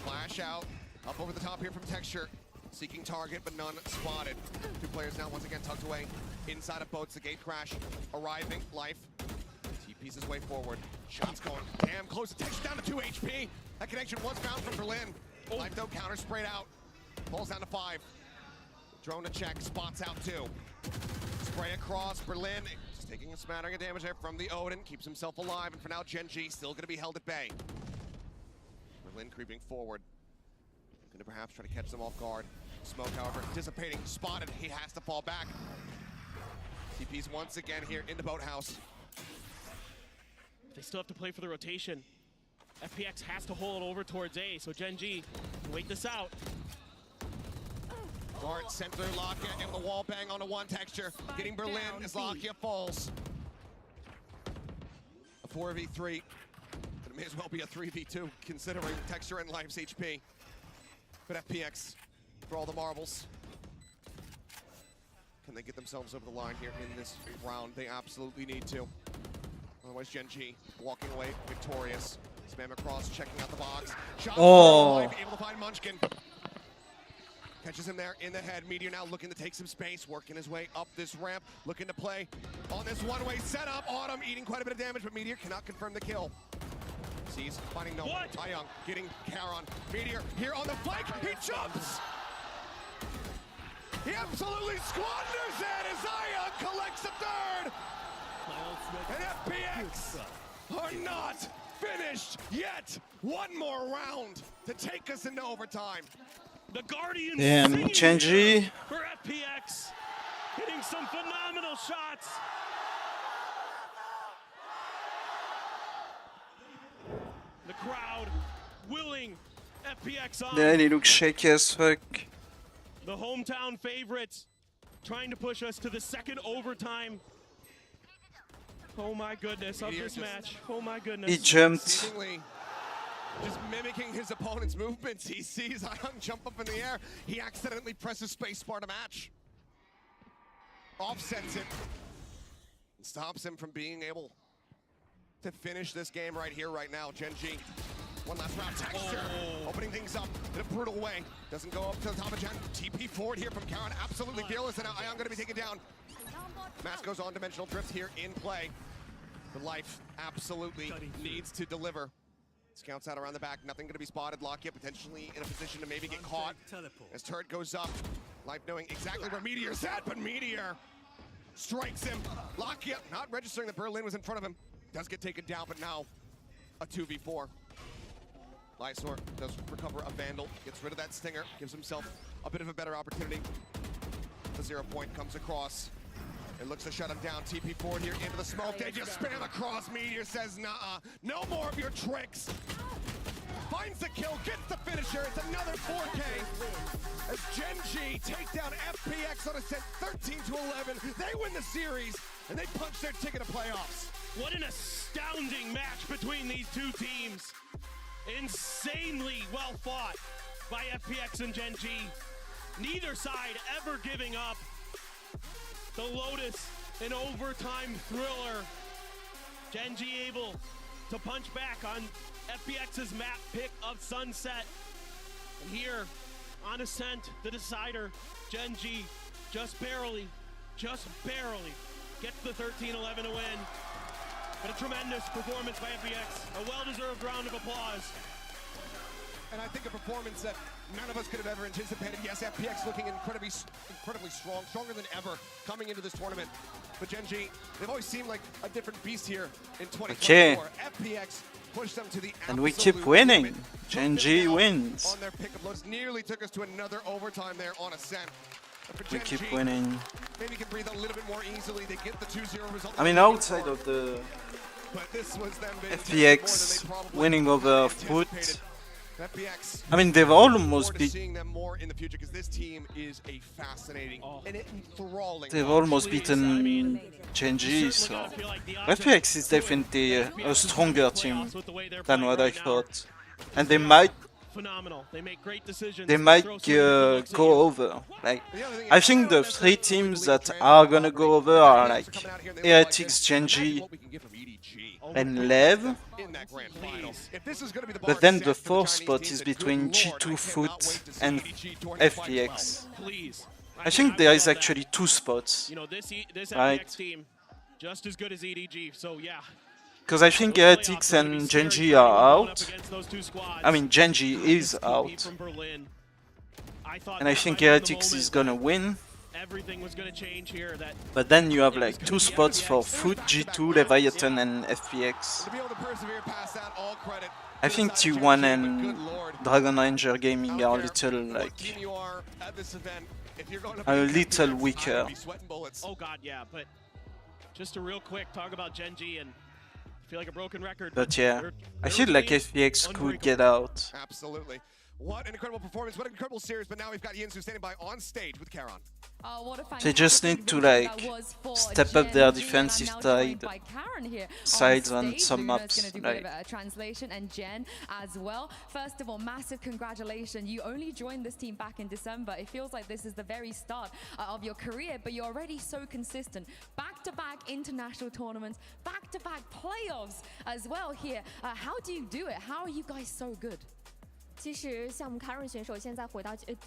[SPEAKER 5] Flash out. Up over the top here from Texture. Seeking target, but none spotted. Two players now once again tucked away inside of boats. The gate crash arriving. Life. TP's his way forward. Shots going damn close. Texture down to 2 HP. That connection was found from Berlin. Life though counter sprayed out. Pulls down to 5. Drone to check. Spots out 2. Spray across. Berlin just taking a smattering of damage there from the Odin. Keeps himself alive. And for now, Gen.G still going to be held at bay. Berlin creeping forward. Going to perhaps try to catch them off guard. Smoke, however, dissipating. Spotted. He has to fall back. TP's once again here in the boathouse.
[SPEAKER 6] They still have to play for the rotation. FPX has to hold over towards A, so Gen.G can wait this out.
[SPEAKER 5] Dart sent through Lakia, able to wall bang onto one Texture. Getting Berlin as Lakia falls. 4v3, but it may as well be a 3v2 considering Texture and Life's HP. But FPX for all the marbles. Can they get themselves over the line here in this round? They absolutely need to. Otherwise, Gen.G walking away victorious. Spam across, checking out the box. Shot Life, able to find Munchkin. Catches him there in the head. Meteor now looking to take some space, working his way up this ramp, looking to play on this one-way setup. Autumn eating quite a bit of damage, but Meteor cannot confirm the kill. Sees, finding no one. Young getting Charon. Meteor here on the flank. He jumps! He absolutely squanders it as Ion collects the third! And FPX are not finished yet. One more round to take us into overtime.
[SPEAKER 6] The Guardian
[SPEAKER 1] Damn, Gen.G.
[SPEAKER 6] for FPX, hitting some phenomenal shots. The crowd willing FPX on.
[SPEAKER 1] Yeah, he looks shaky as fuck.
[SPEAKER 6] The hometown favorites trying to push us to the second overtime. Oh my goodness, of this match. Oh my goodness.
[SPEAKER 1] He jumped.
[SPEAKER 5] Seemingly just mimicking his opponent's movements. He sees Ion jump up in the air. He accidentally presses spacebar to match. Offsets it. And stops him from being able to finish this game right here, right now. Gen.G. One last round. Texture opening things up in a brutal way. Doesn't go up to the top of Gen. TP forward here from Charon. Absolutely fearless. And now Ion going to be taken down. Match goes on. Dimensional drift here in play. But Life absolutely needs to deliver. Scouts out around the back. Nothing going to be spotted. Lockett potentially in a position to maybe get caught. As turret goes up. Life knowing exactly where Meteor's at, but Meteor strikes him. Lockett not registering that Berlin was in front of him. Does get taken down, but now a 2v4. Lysor does recover a Vandal, gets rid of that Stinger, gives himself a bit of a better opportunity. The 0 point comes across. It looks to shut him down. TP forward here into the smoke. They just spam across. Meteor says, nah, no more of your tricks. Finds the kill, gets the finisher. It's another 4K. As Gen.G take down FPX on a set 13-11. They win the series, and they punch their ticket to playoffs.
[SPEAKER 6] What an astounding match between these two teams. Insanely well fought by FPX and Gen.G. Neither side ever giving up. The Lotus, an overtime thriller. Gen.G able to punch back on FPX's map pick of Sunset. And here, on Ascent, the decider, Gen.G just barely gets the 13-11 to win. But a tremendous performance by FPX. A well-deserved round of applause.
[SPEAKER 5] And I think a performance that none of us could have ever anticipated. Yes, FPX looking incredibly strong, stronger than ever coming into this tournament. But Gen.G, they've always seemed like a different beast here in 2024.
[SPEAKER 1] Okay.
[SPEAKER 5] FPX pushed them to the
[SPEAKER 1] And we keep winning. Gen.G wins.
[SPEAKER 5] On their pick of loads, nearly took us to another overtime there on Ascent.
[SPEAKER 1] We keep winning.
[SPEAKER 5] Maybe can breathe a little bit more easily. They get the 2-0 result.
[SPEAKER 1] I mean, outside of the FPX winning over Foot, I mean, they've almost beaten. They've almost beaten Gen.G, so FPX is definitely a stronger team than what I thought, and they might go over. Like, I think the three teams that are gonna go over are like Heretics, Gen.G, and Lev. But then the fourth spot is between G2 Foot and FPX. I think there is actually two spots, right?
[SPEAKER 6] Just as good as EDG, so yeah.
[SPEAKER 1] Because I think Heretics and Gen.G are out. I mean, Gen.G is out. And I think Heretics is gonna win.
[SPEAKER 6] Everything was going to change here.
[SPEAKER 1] But then you have like two spots for Foot, G2, Leviathan, and FPX. I think T1 and Dragon Ranger Gaming are a little like a little weaker.
[SPEAKER 6] Oh god, yeah, but just to real quick talk about Gen.G and feel like a broken record.
[SPEAKER 1] But yeah, I feel like FPX could get out.
[SPEAKER 5] Absolutely. What an incredible performance, what an incredible series, but now we've got Yinzu standing by on stage with Karon.
[SPEAKER 1] They just need to like step up their defensive sides on some maps. Like.
[SPEAKER 8] Translation and Gen as well. First of all, massive congratulations. You only joined this team back in December. It feels like this is the very start of your career, but you're already so consistent. Back-to-back international tournaments, back-to-back playoffs as well here. How do you do it? How are you guys so good?
[SPEAKER 13] 其实像我们 Karon 选手现在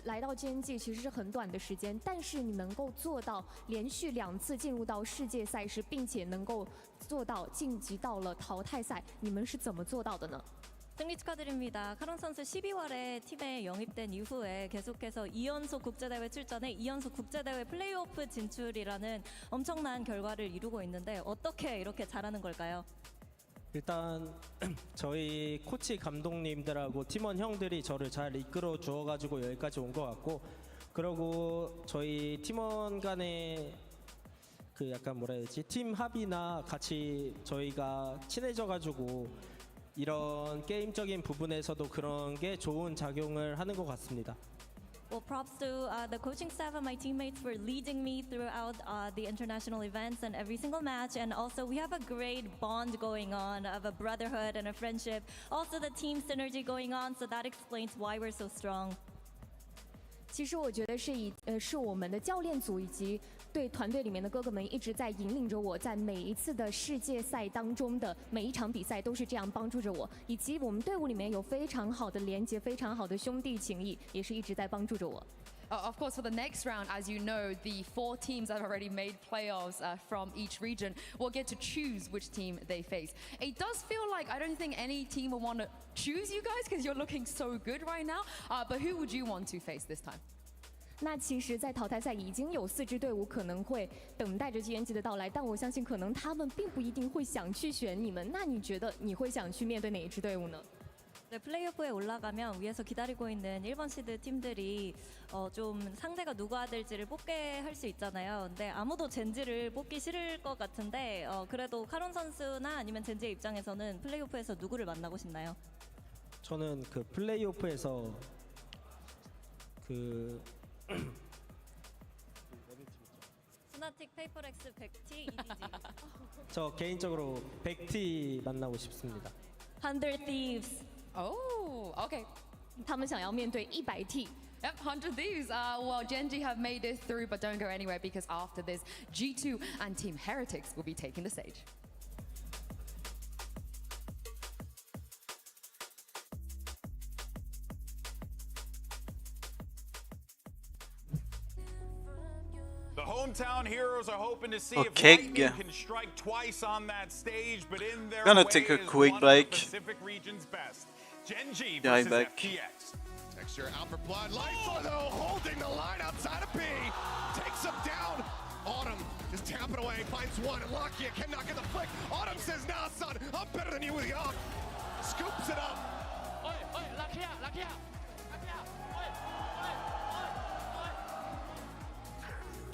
[SPEAKER 13] 来到 Gen.G 其实是很短的时间，但是你能够做到连续2次进入到世界赛事，并且能够做到晋级到了淘汰赛，你们是怎么做到的呢？
[SPEAKER 9] 승리 축하드립니다. 카론 선수 12월에 팀에 영입된 이후에 계속해서 2연속 국제대회 출전에 2연속 국제대회 플레이오프 진출이라는 엄청난 결과를 이루고 있는데 어떻게 이렇게 잘하는 걸까요?
[SPEAKER 20] 일단 저희 코치 감독님들하고 팀원 형들이 저를 잘 이끌어 주어가지고 여기까지 온 것 같고, 그리고 저희 팀원 간의 그 약간 뭐라 해야 되지, 팀 합의나 같이 저희가 친해져가지고 이런 게임적인 부분에서도 그런 게 좋은 작용을 하는 것 같습니다.
[SPEAKER 9] Well, props to the coaching staff and my teammates for leading me throughout the international events and every single match. And also, we have a great bond going on of a brotherhood and a friendship. Also, the team synergy going on, so that explains why we're so strong.
[SPEAKER 13] 其实我觉得是我们的教练组以及对团队里面的哥哥们一直在引领着我，在每一次的世界赛当中的每一场比赛都是这样帮助着我，以及我们队伍里面有非常好的连结，非常好的兄弟情谊，也是一直在帮助着我。
[SPEAKER 8] Of course, for the next round, as you know, the 4 teams that have already made playoffs from each region will get to choose which team they face. It does feel like I don't think any team will want to choose you guys because you're looking so good right now. But who would you want to face this time?
[SPEAKER 13] 那其实，在淘汰赛已经有4支队伍可能会等待着 Gen.G 的到来，但我相信可能他们并不一定会想去选你们。那你觉得你会想去面对哪一支队伍呢？
[SPEAKER 9] 네, 플레이오프에 올라가면 위에서 기다리고 있는 1번 시드 팀들이 좀 상대가 누가 될지를 뽑게 할 수 있잖아요. 근데 아무도 젠지를 뽑기 싫을 것 같은데 그래도 카론 선수나 아니면 젠지의 입장에서는 플레이오프에서 누구를 만나고 싶나요?
[SPEAKER 20] 저는 그 플레이오프에서 그
[SPEAKER 9] 스나틱 페이퍼렉스 100T EDG.
[SPEAKER 20] 저 개인적으로 100T 만나고 싶습니다.
[SPEAKER 9] 100 Thieves.
[SPEAKER 8] Oh, okay.
[SPEAKER 13] 他们想要面对100T.
[SPEAKER 8] Yep, 100 Thieves. Well, Gen.G have made it through, but don't go anywhere because after this, G2 and Team Heretics will be taking the stage.
[SPEAKER 4] The hometown heroes are hoping to see
[SPEAKER 1] Okay.
[SPEAKER 4] if lightning can strike twice on that stage, but in their
[SPEAKER 1] Gonna
[SPEAKER 4] way
[SPEAKER 1] take a
[SPEAKER 4] is
[SPEAKER 1] quick
[SPEAKER 4] one
[SPEAKER 1] break.
[SPEAKER 4] of the Pacific region's best. Gen.G
[SPEAKER 1] Be right
[SPEAKER 4] versus
[SPEAKER 1] back.
[SPEAKER 4] FPX.
[SPEAKER 5] Texture out for blood. Life though, holding the line outside of B. Takes him down. Autumn is tapping away, finds one, and Lakia cannot get the flick. Autumn says, nah, son, I'm better than you with Young. Scoops it up.
[SPEAKER 7] Oi, oi, Lakia, Lakia, Lakia, oi, oi, oi, oi.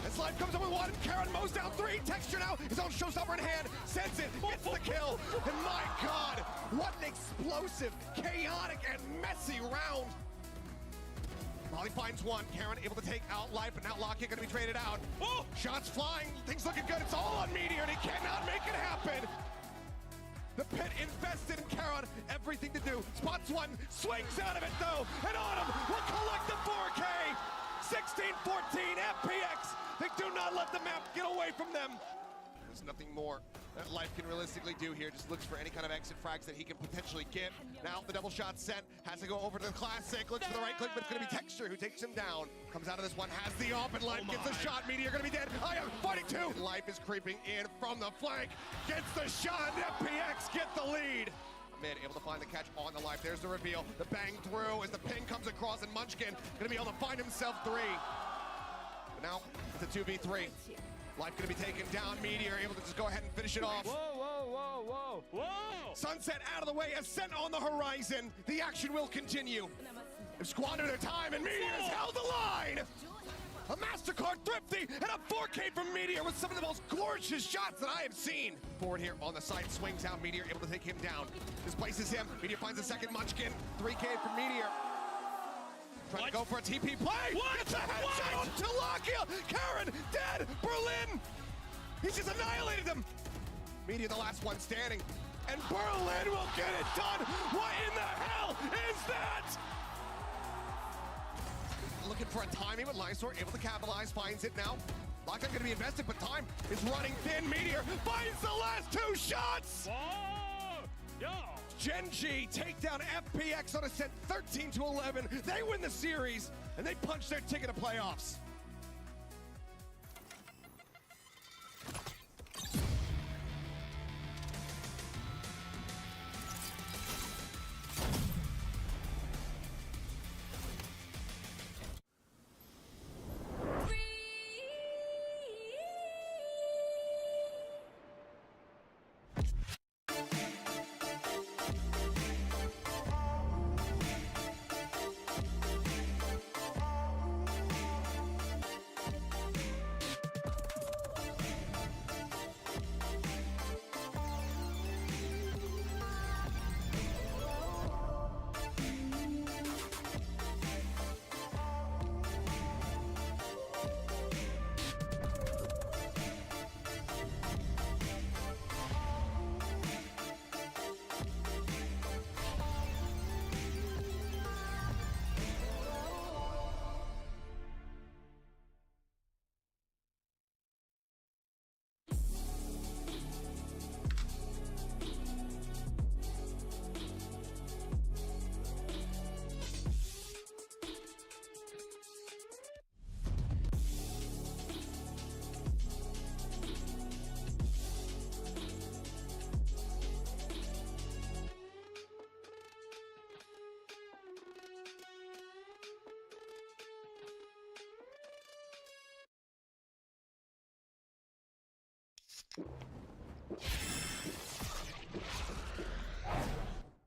[SPEAKER 5] As Life comes up with one, Karon mows down 3. Texture now, his own showstopper in hand, sends it, gets the kill. And my God, what an explosive, chaotic, and messy round. Molly finds one. Karon able to take out Life, but now Lakia gonna be traded out. Oh, shots flying. Things looking good. It's all on Meteor, and he cannot make it happen. The pit invested in Karon. Everything to do. Spots one. Swings out of it, though. And Autumn will collect the 4K. 16-14 FPX. They do not let the map get away from them. There's nothing more that Life can realistically do here. Just looks for any kind of exit frags that he can potentially get. Now the double shot sent. Has to go over to the Classic. Looks for the right click, but it's going to be Texture who takes him down. Comes out of this one. Has the AWP, and Life gets a shot. Meteor going to be dead. I am fighting too. Life is creeping in from the flank. Gets the shot. FPX get the lead. Mid able to find the catch on the Life. There's the reveal. The bang through as the ping comes across, and Munchkin going to be able to find himself 3. But now it's a 2v3. Life gonna be taken down. Meteor able to just go ahead and finish it off.
[SPEAKER 7] Whoa, whoa, whoa, whoa, whoa!
[SPEAKER 5] Sunset out of the way, Ascent on the horizon. The action will continue. They've squandered their time, and Meteor has held the line. A MasterCard Thrifty and a 4K from Meteor with some of the most gorgeous shots that I have seen. Forward here on the side, swings out. Meteor able to take him down. Displaces him. Meteor finds a second Munchkin. 3K from Meteor. Trying to go for a TP play. Gets a headshot onto Lakia. Karen dead. Berlin. He's just annihilated them. Media the last one standing. And Berlin will get it done. What in the hell is that? Looking for a timing, but Lysor able to capitalize, finds it now. Lockdown going to be invested, but time is running thin. Meteor finds the last 2 shots. Gen.G take down FPX on a set 13-11. They win the series, and they punch their ticket to playoffs.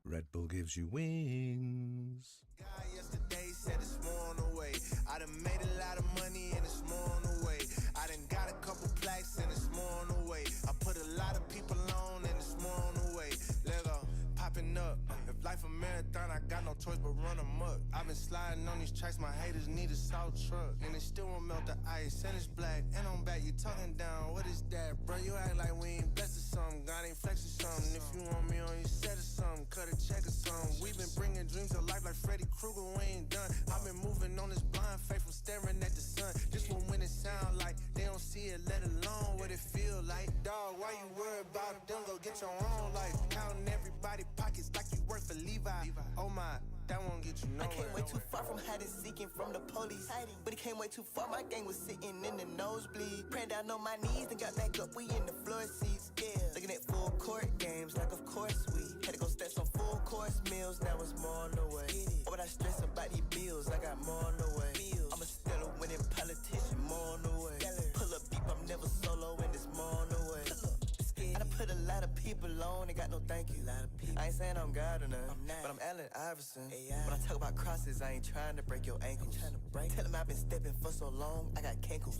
[SPEAKER 11] Red Bull gives you wings.
[SPEAKER 21] Yesterday said it's more on the way. I done made a lot of money and it's more on the way. I done got a couple plaques and it's more on the way. I put a lot of people on and it's more on the way. Lego popping up. If life a marathon, I got no choice but run amok. I've been sliding on these tracks, my haters need a salt truck. And it still won't melt the ice, and it's black. And I'm back, you talking down, what is that? Bro, you act like we ain't blessed or something. God ain't flexing something. If you want me on your set or something, cut a check or something. We been bringing dreams to life like Freddy Krueger, we ain't done. I've been moving on this blind faith from staring at the sun. Just when it sound like they don't see it, let alone what it feel like. Dog, why you worried about them? Go get your own life. Counting everybody pockets like you work for Levi. Oh my, that won't get you nowhere.
[SPEAKER 22] I came way too far from hiding, seeking from the police. But it came way too far, my gang was sitting in the nosebleed. Praying down on my knees, then got back up, we in the floor seats. Yeah, looking at full court games, like of course we had to go stats on full course meals, now it's more on the way. Why would I stress about these bills, I got more on the way. I'm a stellar winning politician, more on the way. Pull up deep, I'm never solo, and it's more on the way. I done put a lot of people on and got no thank you. I ain't saying I'm God or nothing, but I'm Allen Iverson. When I talk about crosses, I ain't trying to break your ankles. Tell him I've been stepping for so long, I got cankles.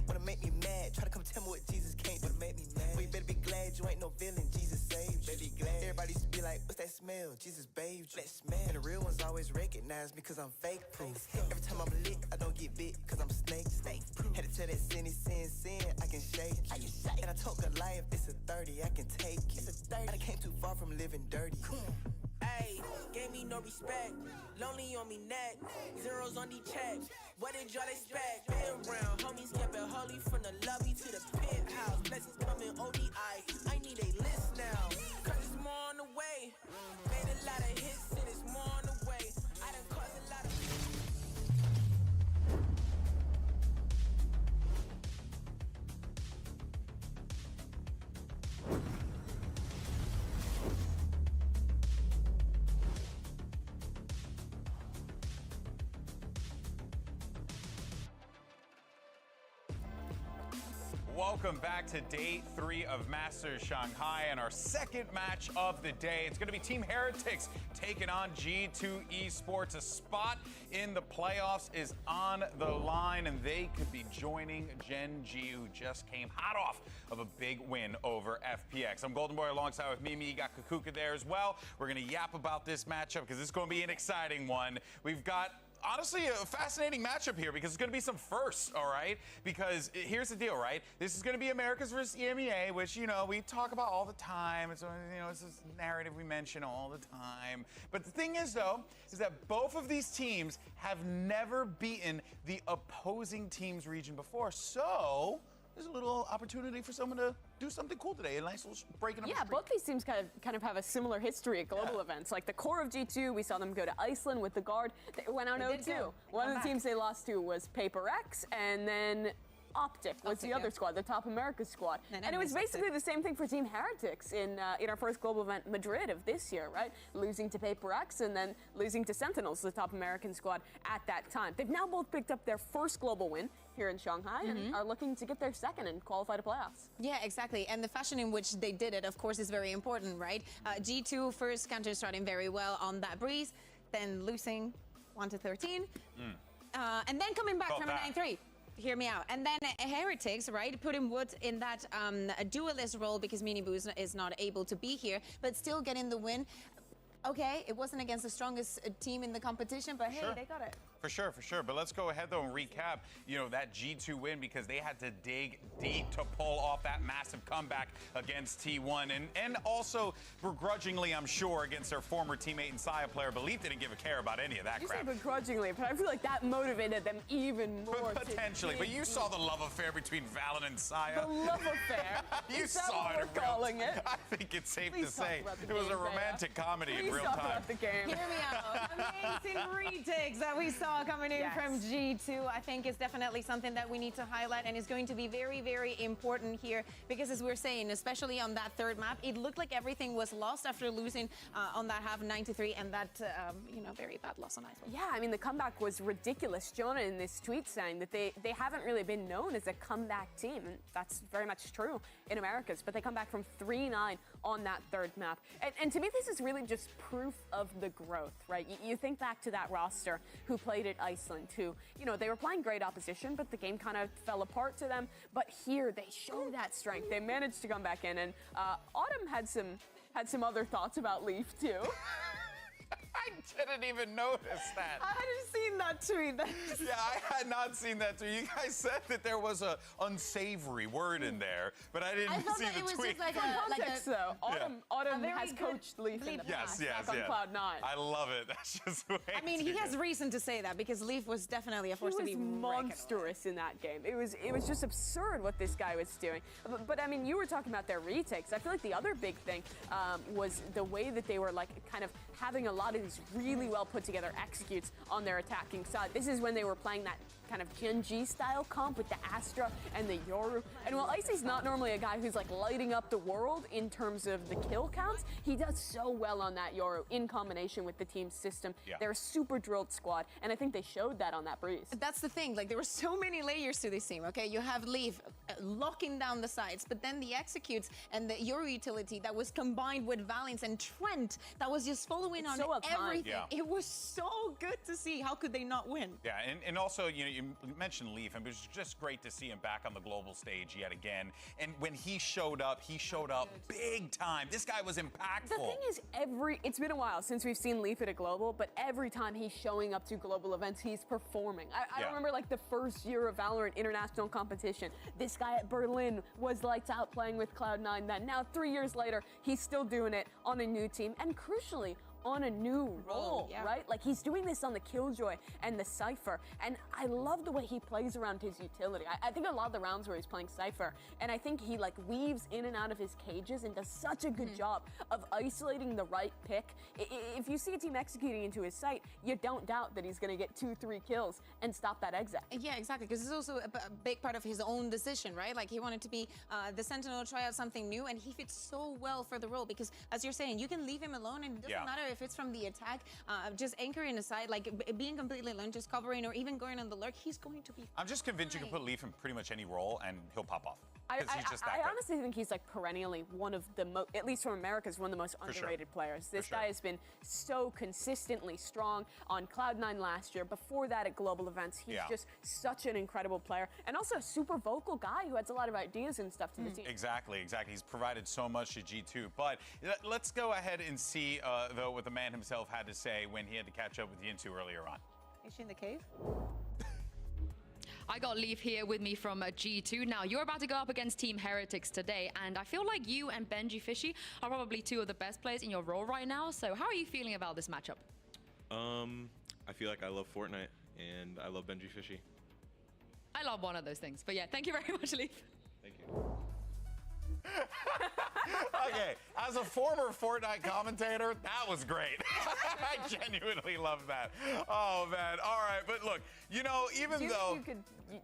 [SPEAKER 22] Wanna make me mad, try to come tell me what Jesus can't do. Make me mad. Well, you better be glad you ain't no villain, Jesus saved you. Baby glad. Everybody used to be like, what's that smell? Jesus bathed you. And the real ones always recognize me cause I'm fake proof. Every time I'm lit, I don't get bit cause I'm snake proof. Had to tell that sin, I can shake you. And I told Goliath, it's a 30, I can take it. I done came too far from living dirty.
[SPEAKER 23] Ayy, gave me no respect. Lonely on me neck. Zeros on these checks. What did y'all expect? Been around, homies kept it holy from the lobby to the penthouse. Blessings coming ODI. I need a list now. Cause it's more on the way. Made a lot of hits and it's more on the way. I done caused a lot of.
[SPEAKER 4] Welcome back to day 3 of Masters Shanghai and our second match of the day. It's going to be Team Heretics taking on G2 Esports. A spot in the playoffs is on the line, and they could be joining Gen.G, who just came hot off of a big win over FPX. I'm Golden Boy alongside with Mimi. You got Kukuka there as well. We're going to yap about this matchup because it's going to be an exciting one. We've got honestly, a fascinating matchup here because it's going to be some firsts, all right? Because here's the deal, right? This is going to be Americas versus EMEA, which, you know, we talk about all the time. It's, you know, it's this narrative we mention all the time. But the thing is, though, is that both of these teams have never beaten the opposing team's region before. So there's a little opportunity for someone to do something cool today. A nice little breaking up.
[SPEAKER 2] Yeah, both these teams kind of have a similar history at global events. Like the core of G2, we saw them go to Iceland with the guard. They went out 0-2. One of the teams they lost to was FPX, and then Optic was the other squad, the Top America squad. And it was basically the same thing for Team Heretics in our first global event, Madrid, of this year, right? Losing to FPX and then losing to Sentinels, the Top American squad at that time. They've now both picked up their first global win here in Shanghai and are looking to get their second and qualify to playoffs.
[SPEAKER 3] Yeah, exactly. And the fashion in which they did it, of course, is very important, right? G2 first counter starting very well on that breeze, then losing 1-13, and then coming back from a 9-3. Hear me out. And then Heretics, right, putting Wood in that duelist role because Miniboo is not able to be here, but still getting the win. Okay, it wasn't against the strongest team in the competition, but hey, they got it.
[SPEAKER 4] For sure, for sure. But let's go ahead, though, and recap, you know, that G2 win because they had to dig deep to pull off that massive comeback against T1. And also, begrudgingly, I'm sure, against their former teammate and Saya player, Belief didn't give a care about any of that crap.
[SPEAKER 2] You said begrudgingly, but I feel like that motivated them even more.
[SPEAKER 4] Potentially, but you saw the love affair between Valen and Saya.
[SPEAKER 2] The love affair?
[SPEAKER 4] You saw it in
[SPEAKER 2] calling it?
[SPEAKER 4] I think it's safe to say it was a romantic comedy in real time.
[SPEAKER 2] The game.
[SPEAKER 3] Hear me out. Amazing retakes that we saw coming in from G2. I think is definitely something that we need to highlight and is going to be very, very important here because as we're saying, especially on that third map, it looked like everything was lost after losing on that half 9-3 and that, you know, very bad loss on Iceland.
[SPEAKER 2] Yeah, I mean, the comeback was ridiculous. Jonah in this tweet saying that they haven't really been known as a comeback team, and that's very much true in Americas, but they come back from 3-9 on that third map. And to me, this is really just proof of the growth, right? You think back to that roster who played at Iceland, who, you know, they were playing great opposition, but the game kind of fell apart to them. But here, they show that strength. They managed to come back in, and Autumn had some other thoughts about Leaf, too.
[SPEAKER 4] I didn't even notice that.
[SPEAKER 3] I hadn't seen that tweet.
[SPEAKER 4] Yeah, I had not seen that tweet. You guys said that there was a unsavory word in there, but I didn't see the tweet.
[SPEAKER 2] Just like context, though. Autumn has coached Leaf in the past, on Cloud9.
[SPEAKER 4] I love it. That's just way
[SPEAKER 3] I mean, he has reason to say that because Leaf was definitely a force to be
[SPEAKER 2] monstrous in that game. It was just absurd what this guy was doing. But I mean, you were talking about their retakes. I feel like the other big thing was the way that they were like kind of having a lot of these really well put together executes on their attacking side. This is when they were playing that kind of Gen.G style comp with the Astra and the Yoru. And while Icy's not normally a guy who's like lighting up the world in terms of the kill counts, he does so well on that Yoru in combination with the team system. Yeah. They're a super drilled squad, and I think they showed that on that breeze.
[SPEAKER 3] That's the thing, like there were so many layers to this team, okay? You have Leaf locking down the sides, but then the executes and the Yoru utility that was combined with Valence and Trent that was just following on everything. Yeah. It was so good to see. How could they not win?
[SPEAKER 4] Yeah, and also, you know, you mentioned Leaf, and it was just great to see him back on the global stage yet again. And when he showed up big time. This guy was impactful.
[SPEAKER 2] The thing is, it's been a while since we've seen Leaf at a global, but every time he's showing up to global events, he's performing. I remember like the first year of Valorant international competition. This guy at Berlin was lights out playing with Cloud9 then. Now 3 years later, he's still doing it on a new team, and crucially, on a new role, right? Like he's doing this on the Killjoy and the Cypher, and I love the way he plays around his utility. I think a lot of the rounds where he's playing Cypher, and I think he like weaves in and out of his cages and does such a good job of isolating the right pick. If you see a team executing into his site, you don't doubt that he's gonna get 2-3 kills and stop that exit.
[SPEAKER 3] Yeah, exactly, because it's also a big part of his own decision, right? Like he wanted to be the Sentinel, try out something new, and he fits so well for the role because, as you're saying, you can leave him alone and it doesn't matter if it's from the attack, just anchoring aside, like being completely alone, just covering or even going on the lurk, he's going to be
[SPEAKER 4] I'm just convinced you can put Leaf in pretty much any role and he'll pop off.
[SPEAKER 2] I honestly think he's like perennially one of the most, at least from America's, one of the most underrated players. This guy has been so consistently strong on Cloud9 last year. Before that at global events, he's just such an incredible player and also a super vocal guy who adds a lot of ideas and stuff to the team.
[SPEAKER 4] Exactly. He's provided so much to G2. But let's go ahead and see, though, what the man himself had to say when he had to catch up with Yintu earlier on.
[SPEAKER 3] Is she in the cave?
[SPEAKER 8] I got Leaf here with me from G2. Now, you're about to go up against Team Heretics today, and I feel like you and Benji Fishy are probably two of the best players in your role right now. So how are you feeling about this matchup?
[SPEAKER 12] I feel like I love Fortnite, and I love Benji Fishy.
[SPEAKER 8] I love one of those things. But yeah, thank you very much, Leaf.
[SPEAKER 12] Thank you.
[SPEAKER 4] Okay, as a former Fortnite commentator, that was great. I genuinely love that. Oh, man. All right, but look, you know, even though...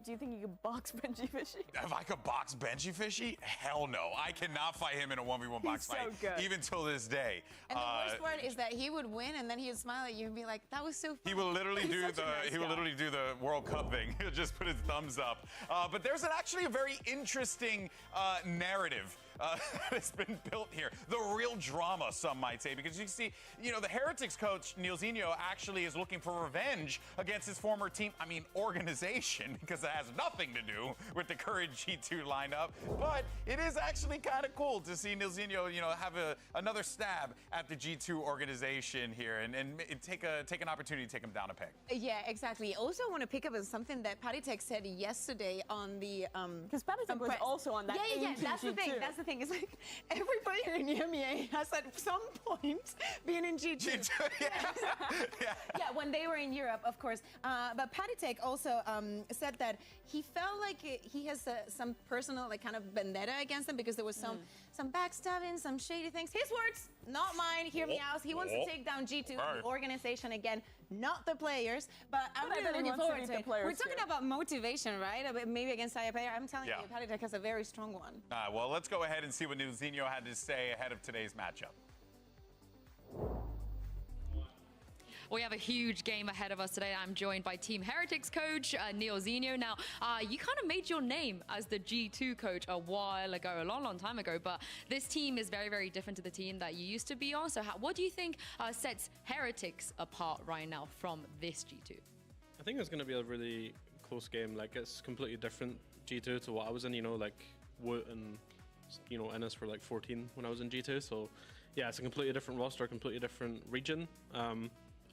[SPEAKER 2] Do you think you could box Benji Fishy?
[SPEAKER 4] If I could box Benji Fishy? Hell no. I cannot fight him in a 1v1 box fight, even till this day.
[SPEAKER 3] And the worst part is that he would win, and then he would smile at you and be like, "That was so fun."
[SPEAKER 4] He will literally do the World Cup thing. He'll just put his thumbs up. But there's actually a very interesting narrative that's been built here. The real drama, some might say, because you see, you know, the Heretics coach, Nilzinho, actually is looking for revenge against his former team, organization, because it has nothing to do with the current G2 lineup. But it is actually kind of cool to see Nilzinho, you know, have another stab at the G2 organization here and take an opportunity to take him down a peg.
[SPEAKER 3] Yeah, exactly. Also, I want to pick up on something that PattyTech said yesterday on the
[SPEAKER 2] because PattyTech was also on that.
[SPEAKER 3] Yeah. That's the thing. That's the thing. It's like every player in EMEA has at some point been in G2. Yeah, when they were in Europe, of course. But PattyTech also said that he felt like he has some personal, like, kind of vendetta against them because there was some backstabbing, some shady things. His words, not mine. Hear me out. He wants to take down G2, the organization again, not the players. But I'm really looking forward to it. We're talking about motivation, right? Maybe against a player. I'm telling you, PattyTech has a very strong one.
[SPEAKER 4] Well, let's go ahead and see what Nilzinho had to say ahead of today's matchup.
[SPEAKER 8] We have a huge game ahead of us today. I'm joined by Team Heretics coach, Nilzinho. Now, you kind of made your name as the G2 coach a while ago, a long time ago, but this team is very, very different to the team that you used to be on. So what do you think sets Heretics apart right now from this G2?
[SPEAKER 19] I think it's going to be a really close game. Like, it's completely different G2 to what I was in, you know, like Woot and, you know, Ennis were like 14 when I was in G2. So, yeah, it's a completely different roster, completely different region.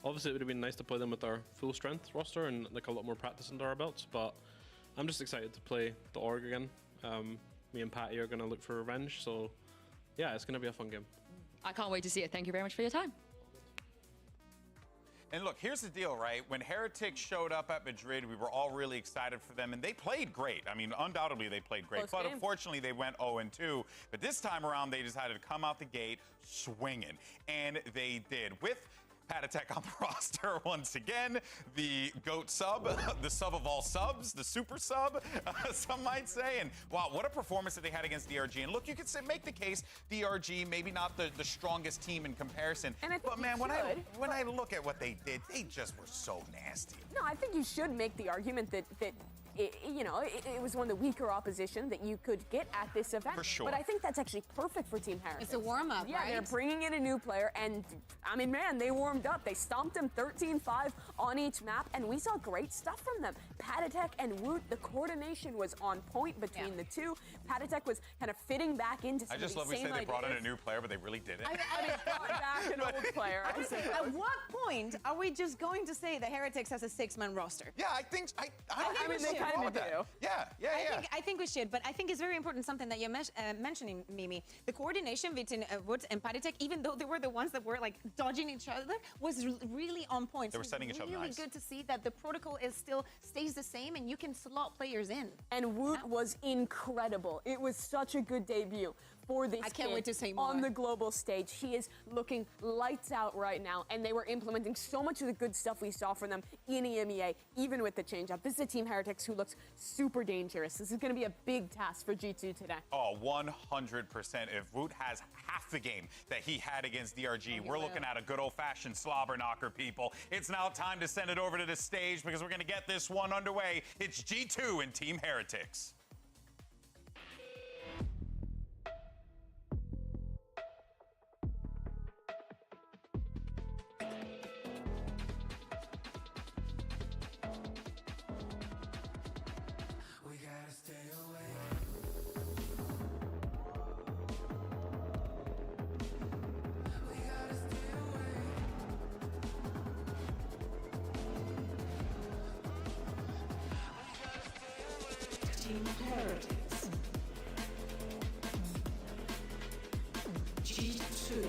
[SPEAKER 19] Obviously, it would have been nice to play them with our full strength roster and like a lot more practice under our belts, but I'm just excited to play the org again. Me and Patty are going to look for revenge, so yeah, it's going to be a fun game.
[SPEAKER 8] I can't wait to see it. Thank you very much for your time.
[SPEAKER 4] And look, here's the deal, right? When Heretics showed up at Madrid, we were all really excited for them, and they played great. I mean, undoubtedly, they played great. But unfortunately, they went 0-2. But this time around, they decided to come out the gate swinging, and they did. With PattyTech on the roster once again, the GOAT sub, the sub of all subs, the super sub, some might say. And wow, what a performance that they had against DRG. And look, you could say, make the case, DRG, maybe not the strongest team in comparison. And but man, when I look at what they did, they just were so nasty.
[SPEAKER 2] No, I think you should make the argument that it was one of the weaker opposition that you could get at this event.
[SPEAKER 4] For sure.
[SPEAKER 2] But I think that's actually perfect for Team Heretics.
[SPEAKER 3] It's a warm-up,
[SPEAKER 2] yeah,
[SPEAKER 3] right?
[SPEAKER 2] They're bringing in a new player, and I mean, man, they warmed up. They stomped them 13-5 on each map, and we saw great stuff from them. PattyTech and Woot, the coordination was on point between the two. PattyTech was kind of fitting back into some
[SPEAKER 4] I just love we say they brought in a new player, but they really didn't.
[SPEAKER 2] I mean, brought back an old player.
[SPEAKER 3] At what point are we just going to say that Heretics has a 6-man roster?
[SPEAKER 4] Yeah, I think
[SPEAKER 2] they kind of do.
[SPEAKER 3] I think we should, but I think it's very important something that you're mentioning, Mimi. The coordination between Woot and PattyTech, even though they were the ones that were like dodging each other, was really on point.
[SPEAKER 4] They were setting each other nice.
[SPEAKER 3] Really good to see that the protocol stays the same and you can slot players in.
[SPEAKER 2] And Woot was incredible. It was such a good debut for this
[SPEAKER 3] I can't wait to say more.
[SPEAKER 2] On the global stage. He is looking lights out right now, and they were implementing so much of the good stuff we saw from them in EMEA, even with the change-up. This is a Team Heretics who looks super dangerous. This is going to be a big task for G2 today.
[SPEAKER 4] Oh, 100%. If Woot has half the game that he had against DRG, we're looking at a good old-fashioned slobber knocker, people. It's now time to send it over to the stage because we're going to get this one underway. It's G2 and Team Heretics.
[SPEAKER 18] Heretics. G2.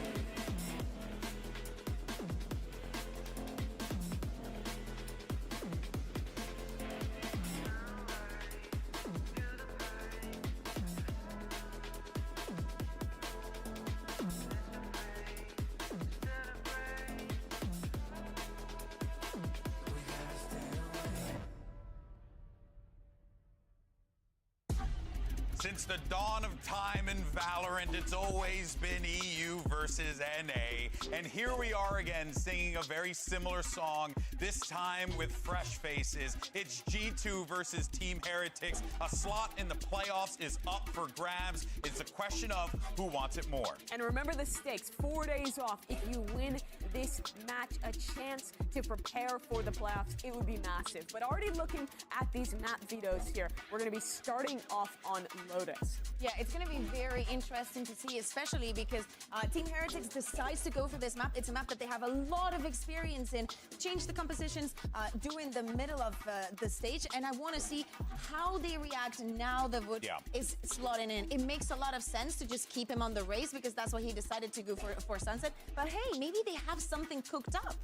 [SPEAKER 4] Since the dawn of time in Valorant, it's always been EU versus NA. And here we are again singing a very similar song, this time with fresh faces. It's G2 versus Team Heretics. A slot in the playoffs is up for grabs. It's a question of who wants it more.
[SPEAKER 2] And remember the stakes, 4 days off. If you win this match, a chance to prepare for the playoffs, it would be massive. But already looking at these map vetoes here, we're going to be starting off on Lotus.
[SPEAKER 3] Yeah, it's going to be very interesting to see, especially because Team Heretics decides to go for this map. It's a map that they have a lot of experience in. Change the compositions during the middle of the stage, and I want to see how they react now the vote is slotting in. It makes a lot of sense to just keep him on the race because that's what he decided to go for Sunset. But hey, maybe they have something cooked up.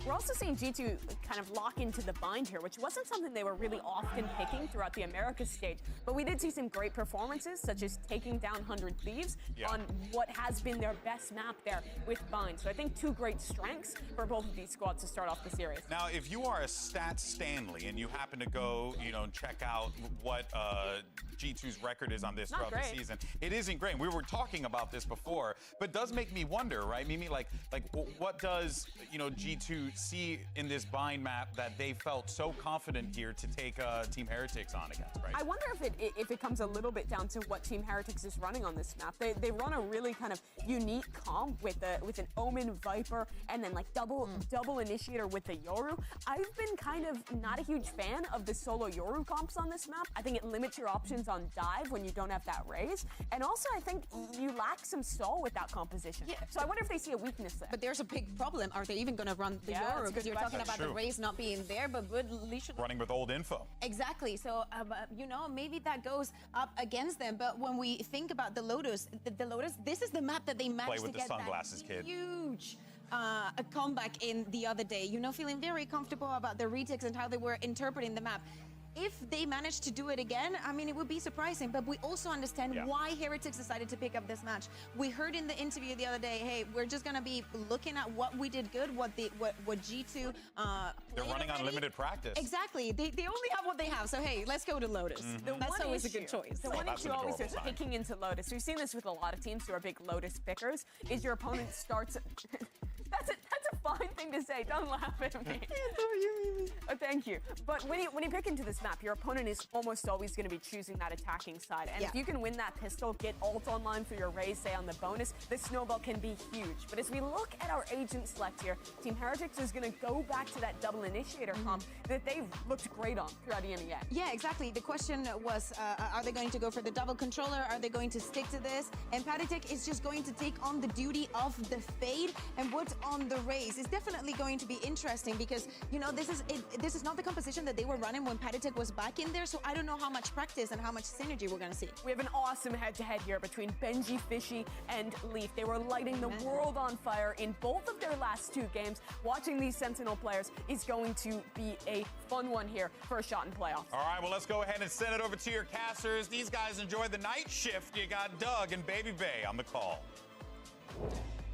[SPEAKER 2] We're also seeing G2 kind of lock into the bind here, which wasn't something they were really often picking throughout the Americas stage. But we did see some great performances, such as taking down 100 Thieves on what has been their best map there with bind. So I think two great strengths for both of these squads to start off the series.
[SPEAKER 4] Now, if you are a Stats Stanley and you happen to go, check out what G2's record is on this throughout the season, it isn't great. We were talking about this before, but it does make me wonder, right? Mimi, like what does, G2 see in this bind map that they felt so confident here to take Team Heretics on against, right?
[SPEAKER 2] I wonder if it comes a little bit down to what Team Heretics is running on this map. They run a really kind of unique comp with an Omen Viper and then like double initiator with the Yoru. I've been kind of not a huge fan of the solo Yoru comps on this map. I think it limits your options on dive when you don't have that raise. And also I think you lack some stall with that composition. Yeah. So I wonder if they see a weakness there.
[SPEAKER 3] But there's a big problem. Are they even going to run the Yoru? Because you're talking about the raise not being there, but would
[SPEAKER 4] running with old info.
[SPEAKER 3] Exactly. So maybe that goes up against them. But when we think about the Lotus, this is the map that they managed to get that huge comeback in the other day. Feeling very comfortable about the retakes and how they were interpreting the map. If they manage to do it again, I mean, it would be surprising, but we also understand why Heretics decided to pick up this match. We heard in the interview the other day, hey, we're just going to be looking at what we did good, what G2
[SPEAKER 4] they're running on limited practice.
[SPEAKER 3] Exactly. They only have what they have, so hey, let's go to Lotus. That's always a good choice.
[SPEAKER 2] The one issue always is picking into Lotus. We've seen this with a lot of teams who are big Lotus pickers, is your opponent starts... That's a fine thing to say. Don't laugh at me. Oh, thank you. But when you pick into this map, your opponent is almost always going to be choosing that attacking side. And if you can win that pistol, get ult online for your raise, say on the bonus, the snowball can be huge. But as we look at our agent select here, Team Heretics is going to go back to that double initiator comp that they've looked great on throughout EMEA.
[SPEAKER 3] Yeah, exactly. The question was, are they going to go for the double controller? Are they going to stick to this? And Patitek is just going to take on the duty of the fade and put on the raise. It's definitely going to be interesting because, this is not the composition that they were running when Patitek was back in there, so I don't know how much practice and how much synergy we're going to see.
[SPEAKER 2] We have an awesome head-to-head here between Gen.G, Fishy, and Leaf. They were lighting the world on fire in both of their last two games. Watching these Sentinel players is going to be a fun one here for a shot in playoffs.
[SPEAKER 4] All right, well, let's go ahead and send it over to your casters. These guys enjoy the night shift. You got Doug and Baby Bay on the call.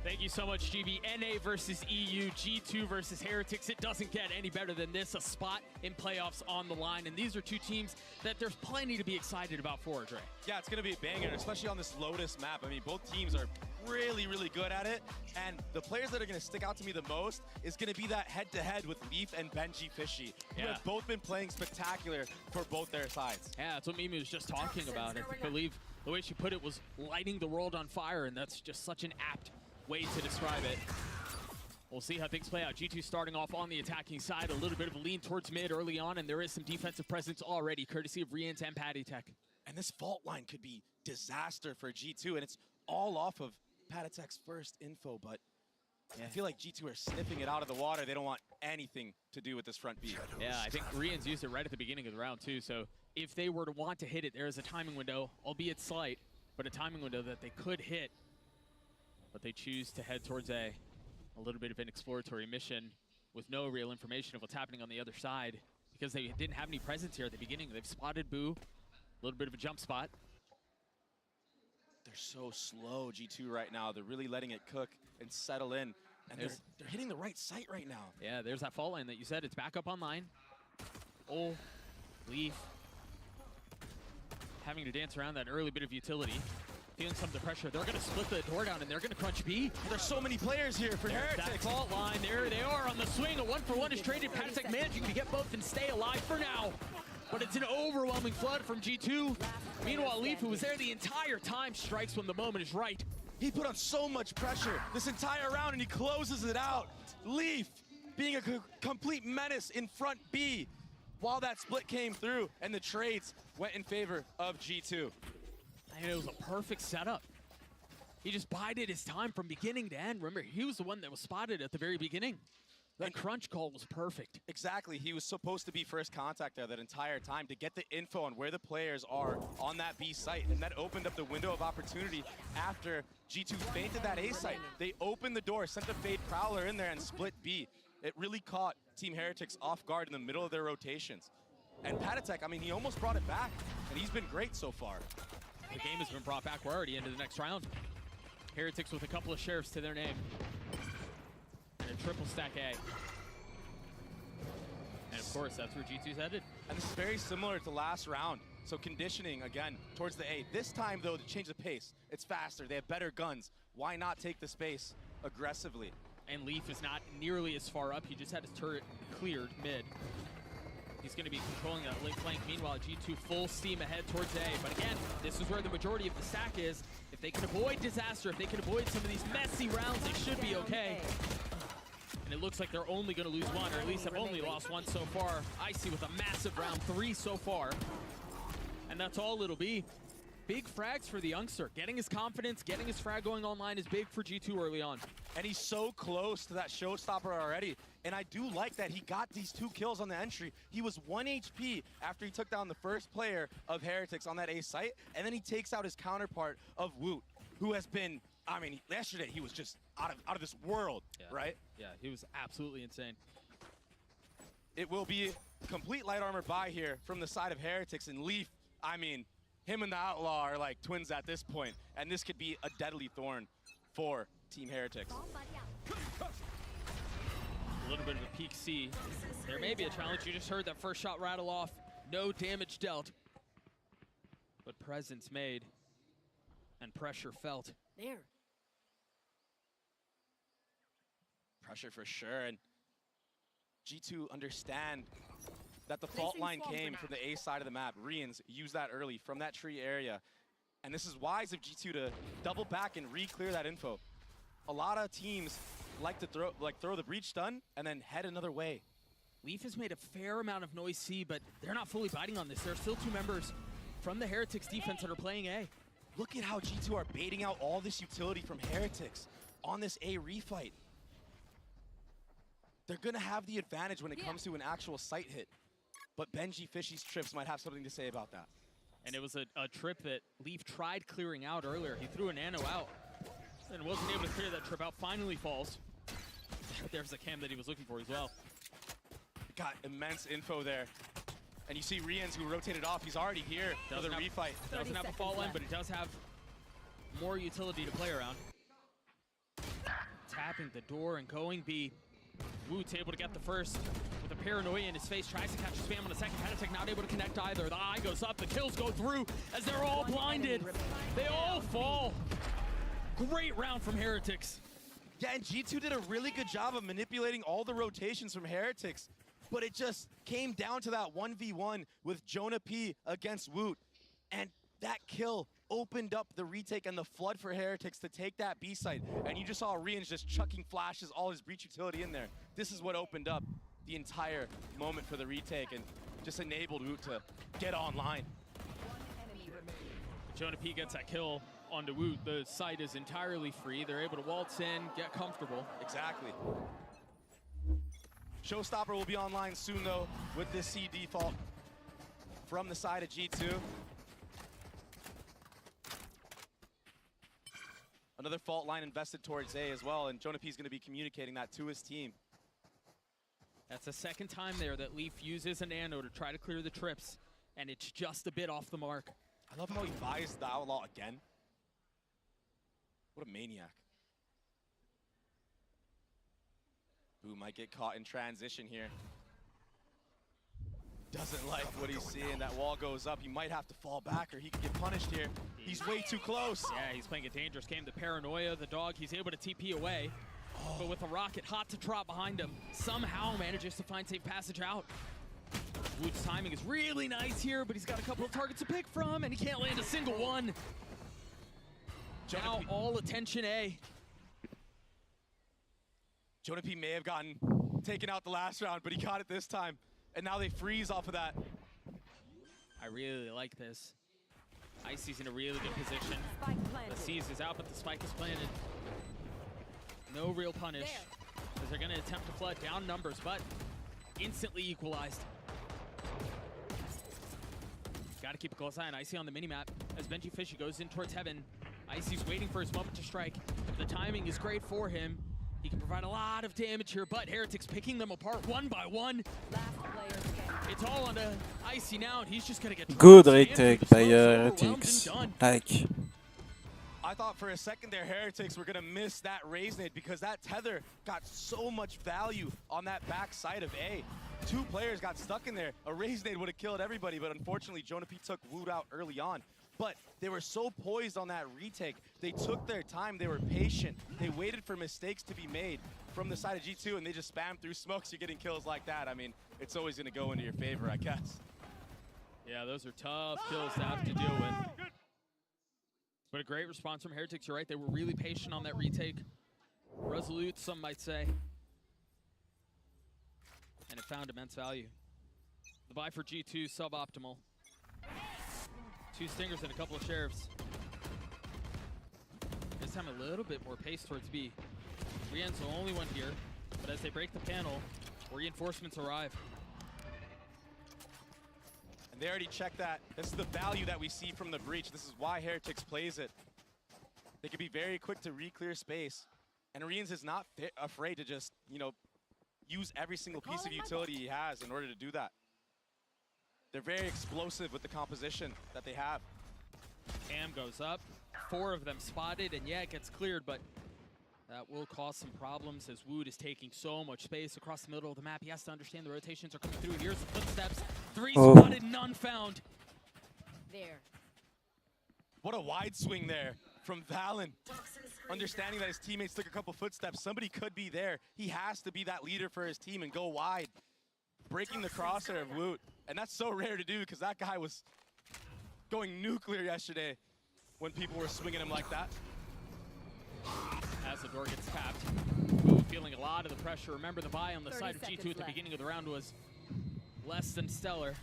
[SPEAKER 14] Thank you so much, GB. NA versus EU, G2 versus Heretics. It doesn't get any better than this. A spot in playoffs on the line. And these are two teams that there's plenty to be excited about for, Dre.
[SPEAKER 16] Yeah, it's going to be a banger, especially on this Lotus map. I mean, both teams are really, really good at it. And the players that are going to stick out to me the most is going to be that head-to-head with Leaf and Gen.G Fishy, who have both been playing spectacular for both their sides.
[SPEAKER 14] Yeah, that's what Mimi was just talking about. I believe the way she put it was lighting the world on fire, and that's just such an apt way to describe it. We'll see how things play out. G2 starting off on the attacking side, a little bit of a lean towards mid early on, and there is some defensive presence already, courtesy of Rians and Patitek.
[SPEAKER 16] And this fault line could be disaster for G2, and it's all off of Patitek's first info, but I feel like G2 are sniffing it out of the water. They don't want anything to do with this front B.
[SPEAKER 14] Yeah, I think Rians used it right at the beginning of the round too, so if they were to want to hit it, there is a timing window, albeit slight, but a timing window that they could hit. But they choose to head towards a little bit of an exploratory mission with no real information of what's happening on the other side because they didn't have any presence here at the beginning. They've spotted Boo, a little bit of a jump spot.
[SPEAKER 16] They're so slow, G2 right now. They're really letting it cook and settle in. And they're hitting the right site right now.
[SPEAKER 14] Yeah, there's that fault line that you said. It's back up online. Oh, Leaf having to dance around that early bit of utility. Feeling some of the pressure. They're going to split the door down, and they're going to crunch B.
[SPEAKER 16] There's so many players here for Heretics.
[SPEAKER 14] That fault line, there they are on the swing. A 1-for-1 is traded. Patek managing to get both and stay alive for now. But it's an overwhelming flood from G2. Meanwhile, Leaf, who was there the entire time, strikes when the moment is right.
[SPEAKER 16] He put on so much pressure this entire round, and he closes it out. Leaf being a complete menace in front B while that split came through, and the trades went in favor of G2.
[SPEAKER 14] And it was a perfect setup. He just bided his time from beginning to end. Remember, he was the one that was spotted at the very beginning. That crunch call was perfect.
[SPEAKER 16] Exactly. He was supposed to be first contact there that entire time to get the info on where the players are on that B site. And that opened up the window of opportunity after G2 feinted that A site. They opened the door, sent a Fade Prowler in there and split B. It really caught Team Heretics off guard in the middle of their rotations. And Patek, I mean, he almost brought it back, and he's been great so far.
[SPEAKER 14] The game has been brought back. We're already into the next round. Heretics with a couple of sheriffs to their name. And a triple stack A. And of course, that's where G2's headed.
[SPEAKER 16] And this is very similar to last round. So conditioning, again, towards the A. This time, though, to change the pace, it's faster. They have better guns. Why not take the space aggressively?
[SPEAKER 14] And Leaf is not nearly as far up. He just had his turret cleared mid. He's going to be controlling that late flank. Meanwhile, G2 full steam ahead towards A. But again, this is where the majority of the stack is. If they can avoid disaster, if they can avoid some of these messy rounds, they should be okay. And it looks like they're only going to lose one, or at least have only lost one so far. Icy with a massive round 3 so far. And that's all it'll be. Big frags for the youngster. Getting his confidence, getting his frag going online is big for G2 early on.
[SPEAKER 16] And he's so close to that showstopper already. And I do like that he got these 2 kills on the entry. He was 1 HP after he took down the first player of Heretics on that A site. And then he takes out his counterpart of Woot, who has been, I mean, yesterday he was just out of this world, right?
[SPEAKER 14] Yeah, he was absolutely insane.
[SPEAKER 16] It will be complete light armor buy here from the side of Heretics. And Leaf, I mean, him and the Outlaw are like twins at this point, and this could be a deadly thorn for Team Heretics.
[SPEAKER 14] A little bit of a peek C. There may be a challenge. You just heard that first shot rattle off. No damage dealt, but presence made and pressure felt.
[SPEAKER 9] There.
[SPEAKER 16] Pressure for sure, and G2 understand that the fault line came from the A side of the map. Rians used that early from that tree area. And this is wise of G2 to double back and re-clear that info. A lot of teams like to throw the breach stun and then head another way.
[SPEAKER 14] Leaf has made a fair amount of noise C, but they're not fully biting on this. There are still 2 members from the Heretics defense that are playing A.
[SPEAKER 16] Look at how G2 are baiting out all this utility from Heretics on this A refight. They're gonna have the advantage when it comes to an actual site hit. But Gen.G Fishy's trips might have something to say about that.
[SPEAKER 14] And it was a trip that Leaf tried clearing out earlier. He threw a nano out and wasn't able to clear that trip out. Finally falls. There's the cam that he was looking for as well.
[SPEAKER 16] Got immense info there. And you see Rians, who rotated off. He's already here for the refight.
[SPEAKER 14] Doesn't have a fault line, but it does have more utility to play around. Tapping the door and going B. Woot's able to get the first with a paranoia in his face. Tries to catch a spam on the second. Patek not able to connect either. The eye goes up. The kills go through as they're all blinded. They all fall. Great round from Heretics.
[SPEAKER 16] Yeah, and G2 did a really good job of manipulating all the rotations from Heretics. But it just came down to that 1v1 with Jonah P against Woot. And that kill opened up the retake and the flood for Heretics to take that B site. And you just saw Rians just chucking flashes, all his breach utility in there. This is what opened up the entire moment for the retake and just enabled Woot to get online.
[SPEAKER 14] Jonah P gets that kill onto Woot. The site is entirely free. They're able to waltz in, get comfortable.
[SPEAKER 16] Exactly. Showstopper will be online soon, though, with this C default. from the side of G2. Another fault line invested towards A as well, and Jonah P is going to be communicating that to his team.
[SPEAKER 14] That's the second time there that Leaf uses a nano to try to clear the trips, and it's just a bit off the mark.
[SPEAKER 16] I love how he buys the Outlaw again. What a maniac. Who might get caught in transition here. Doesn't like what he's seeing. That wall goes up. He might have to fall back or he could get punished here. He's way too close.
[SPEAKER 14] Yeah, he's playing a dangerous game. The paranoia, the dog, he's able to TP away. But with the rocket hot to trot behind him, somehow manages to find safe passage out. Wood's timing is really nice here, but he's got a couple of targets to pick from, and he can't land a single one. Now all attention A.
[SPEAKER 16] Jonah P may have gotten taken out the last round, but he got it this time. And now they freeze off of that.
[SPEAKER 14] I really like this. Icy's in a really good position. The Seize is out, but the spike is planted. No real punish, as they're going to attempt to flood down numbers, but instantly equalized. Got to keep a close eye on Icy on the minimap as Benji Fishy goes in towards heaven. Icy's waiting for his moment to strike. The timing is great for him. He can provide a lot of damage here, but Heretics picking them apart one by one. It's all on to Icy now, and he's just going to get
[SPEAKER 1] good retake by Heretics. Like,
[SPEAKER 16] I thought for a second there Heretics were going to miss that raise nade because that tether got so much value on that back side of A. Two players got stuck in there. A raise nade would have killed everybody, but unfortunately Jonah P took Wood out early on. But they were so poised on that retake. They took their time. They were patient. They waited for mistakes to be made from the side of G2, and they just spammed through smokes. You're getting kills like that. I mean, it's always going to go into your favor, I guess.
[SPEAKER 14] Yeah, those are tough kills to have to deal with. But a great response from Heretics. You're right. They were really patient on that retake. Resolute, some might say. And it found immense value. The buy for G2, suboptimal. 2 stingers and a couple of sheriffs. This time a little bit more pace towards B. Rian's the only one here, but as they break the panel, reinforcements arrive.
[SPEAKER 16] And they already checked that. This is the value that we see from the breach. This is why Heretics plays it. They can be very quick to re-clear space. And Rian's is not afraid to just, you know, use every single piece of utility he has in order to do that. They're very explosive with the composition that they have.
[SPEAKER 14] Cam goes up, 4 of them spotted, and yeah, it gets cleared, but that will cause some problems as Wood is taking so much space across the middle of the map. He has to understand the rotations are coming through. Here's the footsteps. 3 spotted, none found.
[SPEAKER 3] There.
[SPEAKER 16] What a wide swing there from Valen. Understanding that his teammates took a couple footsteps, somebody could be there. He has to be that leader for his team and go wide. Breaking the crosshair of Woot. And that's so rare to do because that guy was going nuclear yesterday when people were swinging him like that.
[SPEAKER 14] As the door gets tapped, Woot feeling a lot of the pressure. Remember, the buy on the side of G2 at the beginning of the round was less than stellar.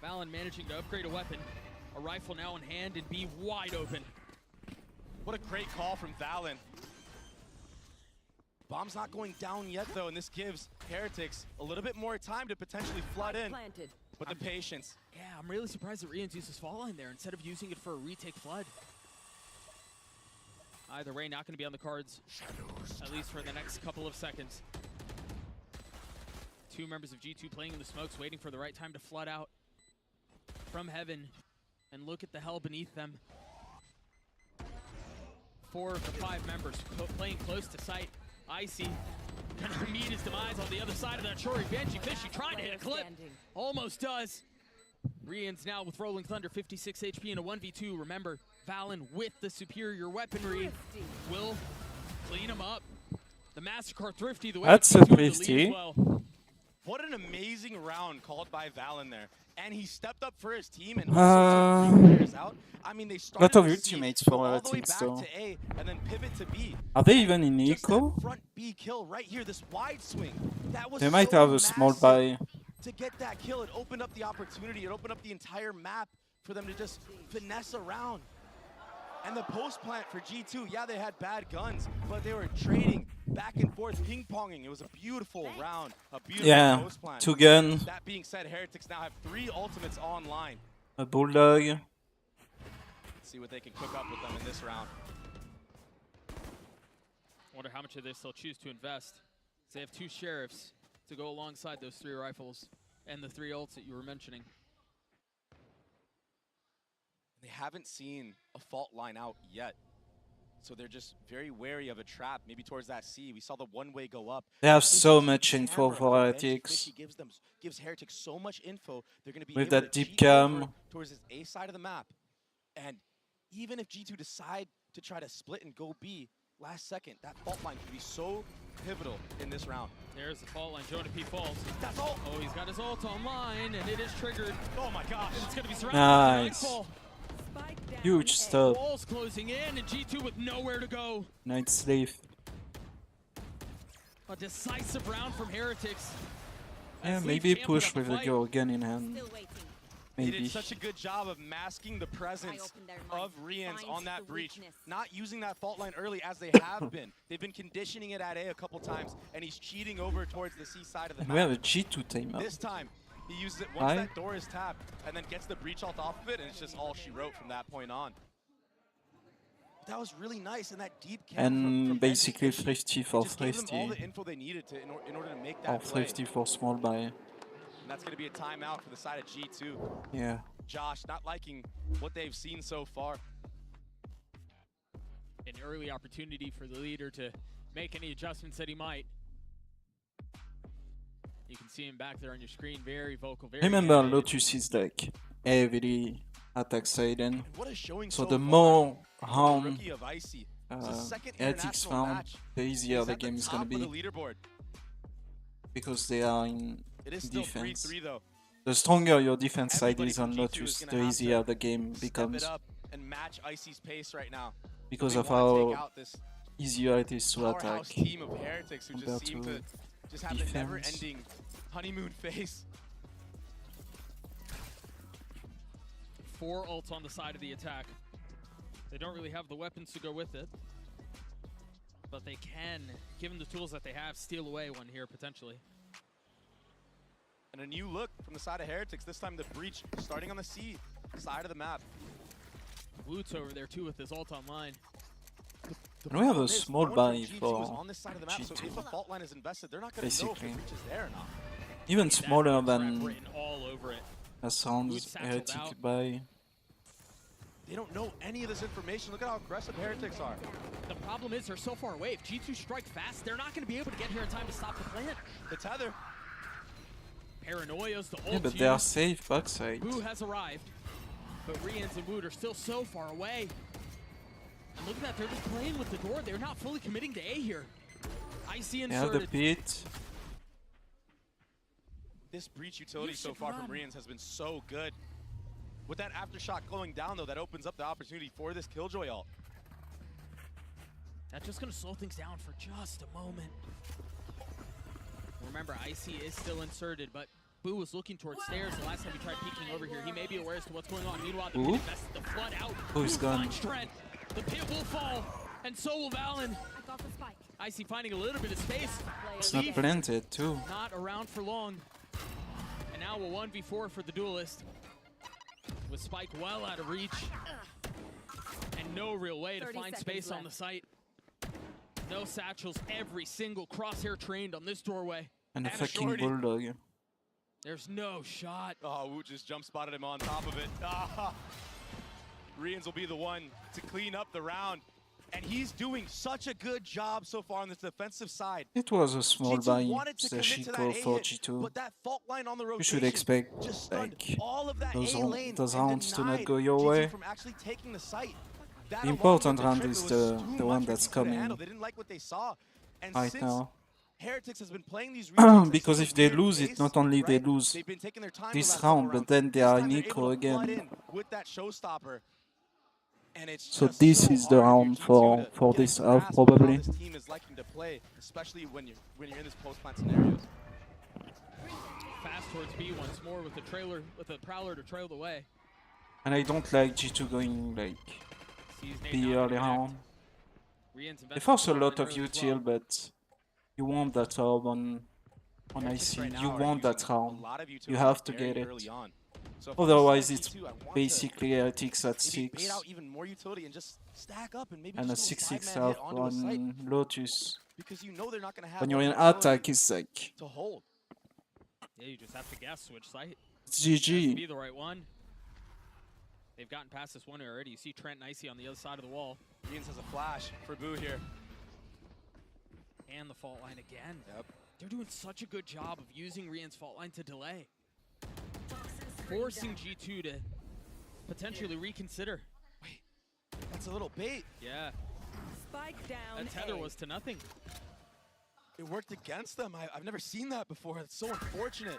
[SPEAKER 14] Valen managing to upgrade a weapon. A rifle now in hand and B wide open.
[SPEAKER 16] What a great call from Valen. Bomb's not going down yet, though, and this gives Heretics a little bit more time to potentially flood in. But the patience.
[SPEAKER 14] Yeah, I'm really surprised that Rian's uses fall line there instead of using it for a retake flood. Either way, not going to be on the cards, at least for the next couple of seconds. 2 members of G2 playing in the smokes, waiting for the right time to flood out from heaven. And look at the hell beneath them. 4 of the 5 members playing close to sight. Icy gonna meet his demise on the other side of that shore. Gen.G Fishy trying to hit a clip. Almost does. Rian's now with Rolling Thunder, 56 HP in a 1v2. Remember, Valen with the superior weaponry will clean him up. The Mastercard Thrifty, the way
[SPEAKER 1] that's a Thrifty.
[SPEAKER 14] Well.
[SPEAKER 16] What an amazing round called by Valen there. And he stepped up for his team and also took 3 players out. I mean, they started
[SPEAKER 1] lot of
[SPEAKER 16] to
[SPEAKER 1] ultimates
[SPEAKER 16] C,
[SPEAKER 1] for
[SPEAKER 16] all the way
[SPEAKER 1] Heretics,
[SPEAKER 16] back
[SPEAKER 1] though.
[SPEAKER 16] to A, and then pivot to B.
[SPEAKER 1] Are they even in
[SPEAKER 16] Just
[SPEAKER 1] eco?
[SPEAKER 16] that front B kill right here, this wide swing. That was
[SPEAKER 1] They might
[SPEAKER 16] so
[SPEAKER 1] have a small
[SPEAKER 16] massive.
[SPEAKER 1] buy.
[SPEAKER 16] To get that kill, it opened up the opportunity. It opened up the entire map for them to just finesse around. And the post plant for G2, yeah, they had bad guns, but they were trading back and forth, ping-ponging. It was a beautiful round, a beautiful post plant.
[SPEAKER 1] 2 gun.
[SPEAKER 16] That being said, Heretics now have 3 ultimates online.
[SPEAKER 1] A bulldog.
[SPEAKER 16] See what they can cook up with them in this round.
[SPEAKER 14] Wonder how much of this they'll choose to invest. They have 2 sheriffs to go alongside those 3 rifles and the 3 ults that you were mentioning.
[SPEAKER 16] They haven't seen a fault line out yet. So they're just very wary of a trap, maybe towards that C. We saw the one-way go up.
[SPEAKER 1] They have so much info for Heretics.
[SPEAKER 16] Gives Heretics so much info. They're going to be
[SPEAKER 1] with
[SPEAKER 16] able
[SPEAKER 1] that
[SPEAKER 16] to
[SPEAKER 1] deep
[SPEAKER 16] cheat over
[SPEAKER 1] cam.
[SPEAKER 16] towards his A side of the map. And even if G2 decide to try to split and go B last second, that fault line could be so pivotal in this round.
[SPEAKER 14] There's the fault line. Jonah P falls.
[SPEAKER 16] That's ult.
[SPEAKER 14] Oh, he's got his ult online, and it is triggered.
[SPEAKER 16] Oh my gosh.
[SPEAKER 14] And it's going to be surrounded
[SPEAKER 1] Nice.
[SPEAKER 14] by Nightfall.
[SPEAKER 1] Huge stuff.
[SPEAKER 14] Walls closing in, and G2 with nowhere to go.
[SPEAKER 1] Night Slave.
[SPEAKER 14] A decisive round from Heretics.
[SPEAKER 1] Yeah, maybe push with the girl gun in hand.
[SPEAKER 16] They
[SPEAKER 1] Maybe.
[SPEAKER 16] did such a good job of masking the presence of Rians on that breach, not using that fault line early as they have been. They've been conditioning it at A a couple times, and he's cheating over towards the C side of the
[SPEAKER 1] And
[SPEAKER 16] map.
[SPEAKER 1] we have a G2 timeout.
[SPEAKER 16] This time, he uses it once that door is tapped, and then gets the breach ult off of it, and it's just all she wrote from that point on. That was really nice, and that deep cam
[SPEAKER 1] And
[SPEAKER 16] from
[SPEAKER 1] basically
[SPEAKER 16] Benji,
[SPEAKER 1] thrifty for
[SPEAKER 16] just gave them all
[SPEAKER 1] thrifty.
[SPEAKER 16] the info they needed to in order to make
[SPEAKER 1] Or
[SPEAKER 16] that play.
[SPEAKER 1] thrifty for small buy.
[SPEAKER 16] And that's going to be a timeout for the side of G2.
[SPEAKER 1] Yeah.
[SPEAKER 16] Josh not liking what they've seen so far.
[SPEAKER 14] An early opportunity for the leader to make any adjustments that he might. You can see him back there on your screen, very vocal, very
[SPEAKER 1] Remember,
[SPEAKER 14] animated.
[SPEAKER 1] Lotus is like heavily attack side in.
[SPEAKER 16] What a showing
[SPEAKER 1] So
[SPEAKER 16] so
[SPEAKER 1] the
[SPEAKER 16] far
[SPEAKER 1] more
[SPEAKER 16] from
[SPEAKER 1] round
[SPEAKER 16] rookie of Icy. It's his second
[SPEAKER 1] Heretics
[SPEAKER 16] international
[SPEAKER 1] found,
[SPEAKER 16] match.
[SPEAKER 1] the easier
[SPEAKER 16] He's
[SPEAKER 1] the
[SPEAKER 16] at
[SPEAKER 1] game is
[SPEAKER 16] top
[SPEAKER 1] gonna
[SPEAKER 16] of
[SPEAKER 1] be.
[SPEAKER 16] the leaderboard.
[SPEAKER 1] Because they are in
[SPEAKER 16] It is still
[SPEAKER 1] defense.
[SPEAKER 16] 3-3 though.
[SPEAKER 1] The stronger your defense side
[SPEAKER 16] Everybody
[SPEAKER 1] is on
[SPEAKER 16] from G2 is
[SPEAKER 1] Lotus,
[SPEAKER 16] gonna
[SPEAKER 1] the
[SPEAKER 16] have
[SPEAKER 1] easier
[SPEAKER 16] to
[SPEAKER 1] the game
[SPEAKER 16] step
[SPEAKER 1] becomes.
[SPEAKER 16] it up and match Icy's pace right now.
[SPEAKER 1] Because
[SPEAKER 16] They
[SPEAKER 1] of
[SPEAKER 16] wanna take
[SPEAKER 1] how
[SPEAKER 16] out this
[SPEAKER 1] easier it is to attack
[SPEAKER 16] powerhouse team of Heretics who just
[SPEAKER 1] compared
[SPEAKER 16] seem
[SPEAKER 1] to
[SPEAKER 16] to just have
[SPEAKER 1] defense.
[SPEAKER 16] the never-ending honeymoon phase.
[SPEAKER 14] 4 ults on the side of the attack. They don't really have the weapons to go with it. But they can, given the tools that they have, steal away one here potentially.
[SPEAKER 16] And a new look from the side of Heretics. This time the breach starting on the C side of the map.
[SPEAKER 14] Woot's over there too with his ult online.
[SPEAKER 1] And we have a
[SPEAKER 16] problem is,
[SPEAKER 1] small
[SPEAKER 16] no one
[SPEAKER 1] buy
[SPEAKER 16] from G2 is
[SPEAKER 1] for
[SPEAKER 16] on this side of the map, so
[SPEAKER 1] G2.
[SPEAKER 16] if a fault line is invested, they're not going to know if the
[SPEAKER 1] Basically.
[SPEAKER 16] breach is there or not.
[SPEAKER 1] Even smaller than
[SPEAKER 14] Written all over it.
[SPEAKER 1] a sounds
[SPEAKER 14] Woot satcheled
[SPEAKER 1] Heretic
[SPEAKER 14] out.
[SPEAKER 1] buy.
[SPEAKER 16] They don't know any of this information. Look at how aggressive Heretics are.
[SPEAKER 14] The problem is they're so far away. If G2 strike fast, they're not going to be able to get here in time to stop the plant.
[SPEAKER 16] The tether.
[SPEAKER 14] Paranoia's the ult.
[SPEAKER 1] Yeah, but they are safe backside.
[SPEAKER 14] Boo has arrived, but Rians and Woot are still so far away. And look at that, they're just playing with the door. They're not fully committing to A here. Icy
[SPEAKER 1] Yeah,
[SPEAKER 14] inserted.
[SPEAKER 1] the pit.
[SPEAKER 16] This breach utility so far from Rians has been so good. With that aftershock going down, though, that opens up the opportunity for this Killjoy ult.
[SPEAKER 14] That's just going to slow things down for just a moment. Remember, Icy is still inserted, but Boo was looking towards stairs the last time he tried peeking over here. He may be aware as to what's going on. Meanwhile, the pit invested the flood out.
[SPEAKER 1] Boo's
[SPEAKER 14] Boo
[SPEAKER 1] gone.
[SPEAKER 14] finds Trent. The pit will fall, and so will Valen. Icy finding a little bit of space.
[SPEAKER 1] It's not planted too.
[SPEAKER 14] Not around for long. And now a 1v4 for the duelist. With Spike well out of reach. And no real way to
[SPEAKER 3] 30
[SPEAKER 14] find
[SPEAKER 3] seconds
[SPEAKER 14] space on
[SPEAKER 3] left.
[SPEAKER 14] the site. No satchels, every single crosshair trained on this doorway.
[SPEAKER 1] And a
[SPEAKER 16] And a
[SPEAKER 1] fucking
[SPEAKER 16] shorty.
[SPEAKER 1] bulldog.
[SPEAKER 14] There's no shot.
[SPEAKER 16] Oh, Woot just jump spotted him on top of it. Ah. Rians will be the one to clean up the round. And he's doing such a good job so far on this defensive side.
[SPEAKER 1] It was a small
[SPEAKER 16] G2
[SPEAKER 1] buy
[SPEAKER 16] wanted to
[SPEAKER 1] slash
[SPEAKER 16] commit to that
[SPEAKER 1] equal
[SPEAKER 16] A
[SPEAKER 1] for
[SPEAKER 16] hit,
[SPEAKER 1] G2.
[SPEAKER 16] but that fault line on the
[SPEAKER 1] You
[SPEAKER 16] rotation
[SPEAKER 1] should expect
[SPEAKER 16] just stunned
[SPEAKER 1] like
[SPEAKER 16] all of that
[SPEAKER 1] those,
[SPEAKER 16] A lane
[SPEAKER 1] those
[SPEAKER 16] and
[SPEAKER 1] rounds to not
[SPEAKER 16] denied
[SPEAKER 1] go your
[SPEAKER 16] G2
[SPEAKER 1] way.
[SPEAKER 16] from actually taking the site. That
[SPEAKER 1] The
[SPEAKER 16] along
[SPEAKER 1] important
[SPEAKER 16] with the
[SPEAKER 1] round
[SPEAKER 16] triplet
[SPEAKER 1] is
[SPEAKER 16] was
[SPEAKER 1] the
[SPEAKER 16] too
[SPEAKER 1] one
[SPEAKER 16] much for
[SPEAKER 1] that's
[SPEAKER 16] G2 to
[SPEAKER 1] coming
[SPEAKER 16] handle. They didn't like what they saw. And
[SPEAKER 1] right
[SPEAKER 16] since
[SPEAKER 1] now.
[SPEAKER 16] Heretics has been playing these regions at
[SPEAKER 1] Because
[SPEAKER 16] such
[SPEAKER 1] if
[SPEAKER 16] a
[SPEAKER 1] they
[SPEAKER 16] weird
[SPEAKER 1] lose
[SPEAKER 16] pace,
[SPEAKER 1] it, not only they
[SPEAKER 16] right?
[SPEAKER 1] lose
[SPEAKER 16] They've been taking their time
[SPEAKER 1] this
[SPEAKER 16] the last couple
[SPEAKER 1] round, but
[SPEAKER 16] rounds.
[SPEAKER 1] then they
[SPEAKER 16] This
[SPEAKER 1] are
[SPEAKER 16] time
[SPEAKER 1] in
[SPEAKER 16] they're able
[SPEAKER 1] equal
[SPEAKER 16] to flood
[SPEAKER 1] again.
[SPEAKER 16] in with that showstopper. And it's
[SPEAKER 1] So
[SPEAKER 16] just
[SPEAKER 1] this
[SPEAKER 16] so
[SPEAKER 1] is the
[SPEAKER 16] hard
[SPEAKER 1] round
[SPEAKER 16] G2
[SPEAKER 1] for
[SPEAKER 16] to get a
[SPEAKER 1] this half
[SPEAKER 16] grasp of how
[SPEAKER 1] probably.
[SPEAKER 16] this team is liking to play, especially when you're in this post-plant scenarios.
[SPEAKER 14] Fast towards B once more with the trailer, with the Prowler to trail the way.
[SPEAKER 1] And I don't like G2 going like
[SPEAKER 14] Sees Nate
[SPEAKER 1] the
[SPEAKER 14] not
[SPEAKER 1] early
[SPEAKER 14] connect.
[SPEAKER 1] round.
[SPEAKER 14] Rians
[SPEAKER 1] They
[SPEAKER 14] invested
[SPEAKER 1] force a
[SPEAKER 14] forward
[SPEAKER 1] lot of
[SPEAKER 14] early as
[SPEAKER 1] util,
[SPEAKER 14] well.
[SPEAKER 1] but you want that orb on
[SPEAKER 16] Heretics
[SPEAKER 1] IC.
[SPEAKER 16] right now
[SPEAKER 1] You
[SPEAKER 16] are
[SPEAKER 1] want that
[SPEAKER 16] using a
[SPEAKER 1] round.
[SPEAKER 16] lot of
[SPEAKER 1] You
[SPEAKER 16] utility
[SPEAKER 1] have to
[SPEAKER 16] very
[SPEAKER 1] get it.
[SPEAKER 16] early on. So if I'm
[SPEAKER 1] Otherwise,
[SPEAKER 16] just
[SPEAKER 1] it's
[SPEAKER 16] G2, I want to
[SPEAKER 1] basically LTX at
[SPEAKER 16] maybe bait
[SPEAKER 1] 6
[SPEAKER 16] out even more utility and just stack up and maybe
[SPEAKER 1] and a
[SPEAKER 16] just go
[SPEAKER 1] 6-6
[SPEAKER 16] 5-man hit
[SPEAKER 1] out
[SPEAKER 16] onto a site
[SPEAKER 1] on Lotus.
[SPEAKER 16] because you know they're not going to have
[SPEAKER 1] When
[SPEAKER 16] all
[SPEAKER 1] you're
[SPEAKER 16] the
[SPEAKER 1] in
[SPEAKER 16] utility
[SPEAKER 1] attack, it's like
[SPEAKER 16] to hold.
[SPEAKER 14] Yeah, you just have to guess which site.
[SPEAKER 1] it's
[SPEAKER 14] Has to
[SPEAKER 1] GG.
[SPEAKER 14] be the right one. They've gotten past this one already. You see Trent and Icy on the other side of the wall.
[SPEAKER 16] Rians has a flash for Boo here.
[SPEAKER 14] And the fault line again.
[SPEAKER 16] Yep.
[SPEAKER 14] They're doing such a good job of using Rian's fault line to delay. Forcing G2 to potentially reconsider.
[SPEAKER 16] That's a little bait.
[SPEAKER 14] Yeah.
[SPEAKER 18] Spike down.
[SPEAKER 14] That tether
[SPEAKER 18] A.
[SPEAKER 14] was to nothing.
[SPEAKER 16] It worked against them. I've never seen that before. It's so unfortunate.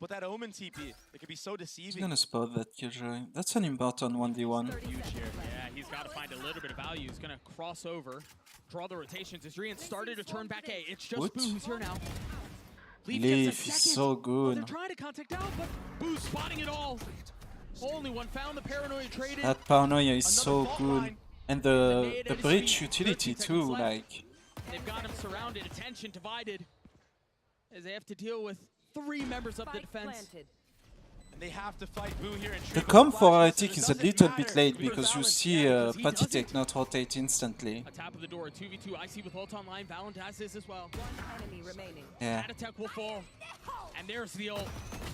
[SPEAKER 16] But that Omen TP, it could be so
[SPEAKER 1] He's
[SPEAKER 16] deceiving.
[SPEAKER 1] gonna spot that Killjoy. That's an important 1v1.
[SPEAKER 14] Huge here. Yeah, he's got to find a little bit of value. He's going to cross over, draw the rotations. As Rian started to turn back A. It's just
[SPEAKER 1] What?
[SPEAKER 14] Boo who's here now.
[SPEAKER 1] Leaf is so
[SPEAKER 14] Oh,
[SPEAKER 1] good.
[SPEAKER 14] they're trying to contact out, but Boo's spotting it all. Only one found. The paranoia traded.
[SPEAKER 1] That paranoia is so
[SPEAKER 14] fault
[SPEAKER 1] good.
[SPEAKER 14] line.
[SPEAKER 1] And
[SPEAKER 14] The
[SPEAKER 1] the
[SPEAKER 14] nade
[SPEAKER 1] the
[SPEAKER 14] at his
[SPEAKER 1] bridge
[SPEAKER 14] feet.
[SPEAKER 1] utility
[SPEAKER 14] 13 seconds
[SPEAKER 1] too,
[SPEAKER 14] left.
[SPEAKER 1] like
[SPEAKER 14] They've got him surrounded, attention divided, as they have to deal with 3 members of the defense.
[SPEAKER 16] And they have to fight Boo here. And
[SPEAKER 1] the
[SPEAKER 16] trigger
[SPEAKER 1] come
[SPEAKER 16] the
[SPEAKER 1] for
[SPEAKER 16] flashes,
[SPEAKER 1] Arctic
[SPEAKER 16] and it
[SPEAKER 1] is a
[SPEAKER 16] doesn't
[SPEAKER 1] little
[SPEAKER 16] matter
[SPEAKER 1] bit late
[SPEAKER 16] because
[SPEAKER 1] because you
[SPEAKER 16] Valens-
[SPEAKER 1] see
[SPEAKER 14] because he does
[SPEAKER 1] Patty
[SPEAKER 14] it.
[SPEAKER 1] Tech not rotate instantly.
[SPEAKER 14] A tap of the door, 2v2, Icy with ult online. Valent has this as well.
[SPEAKER 18] Enemy remaining.
[SPEAKER 1] Yeah.
[SPEAKER 14] That attack will fall. And there's the ult.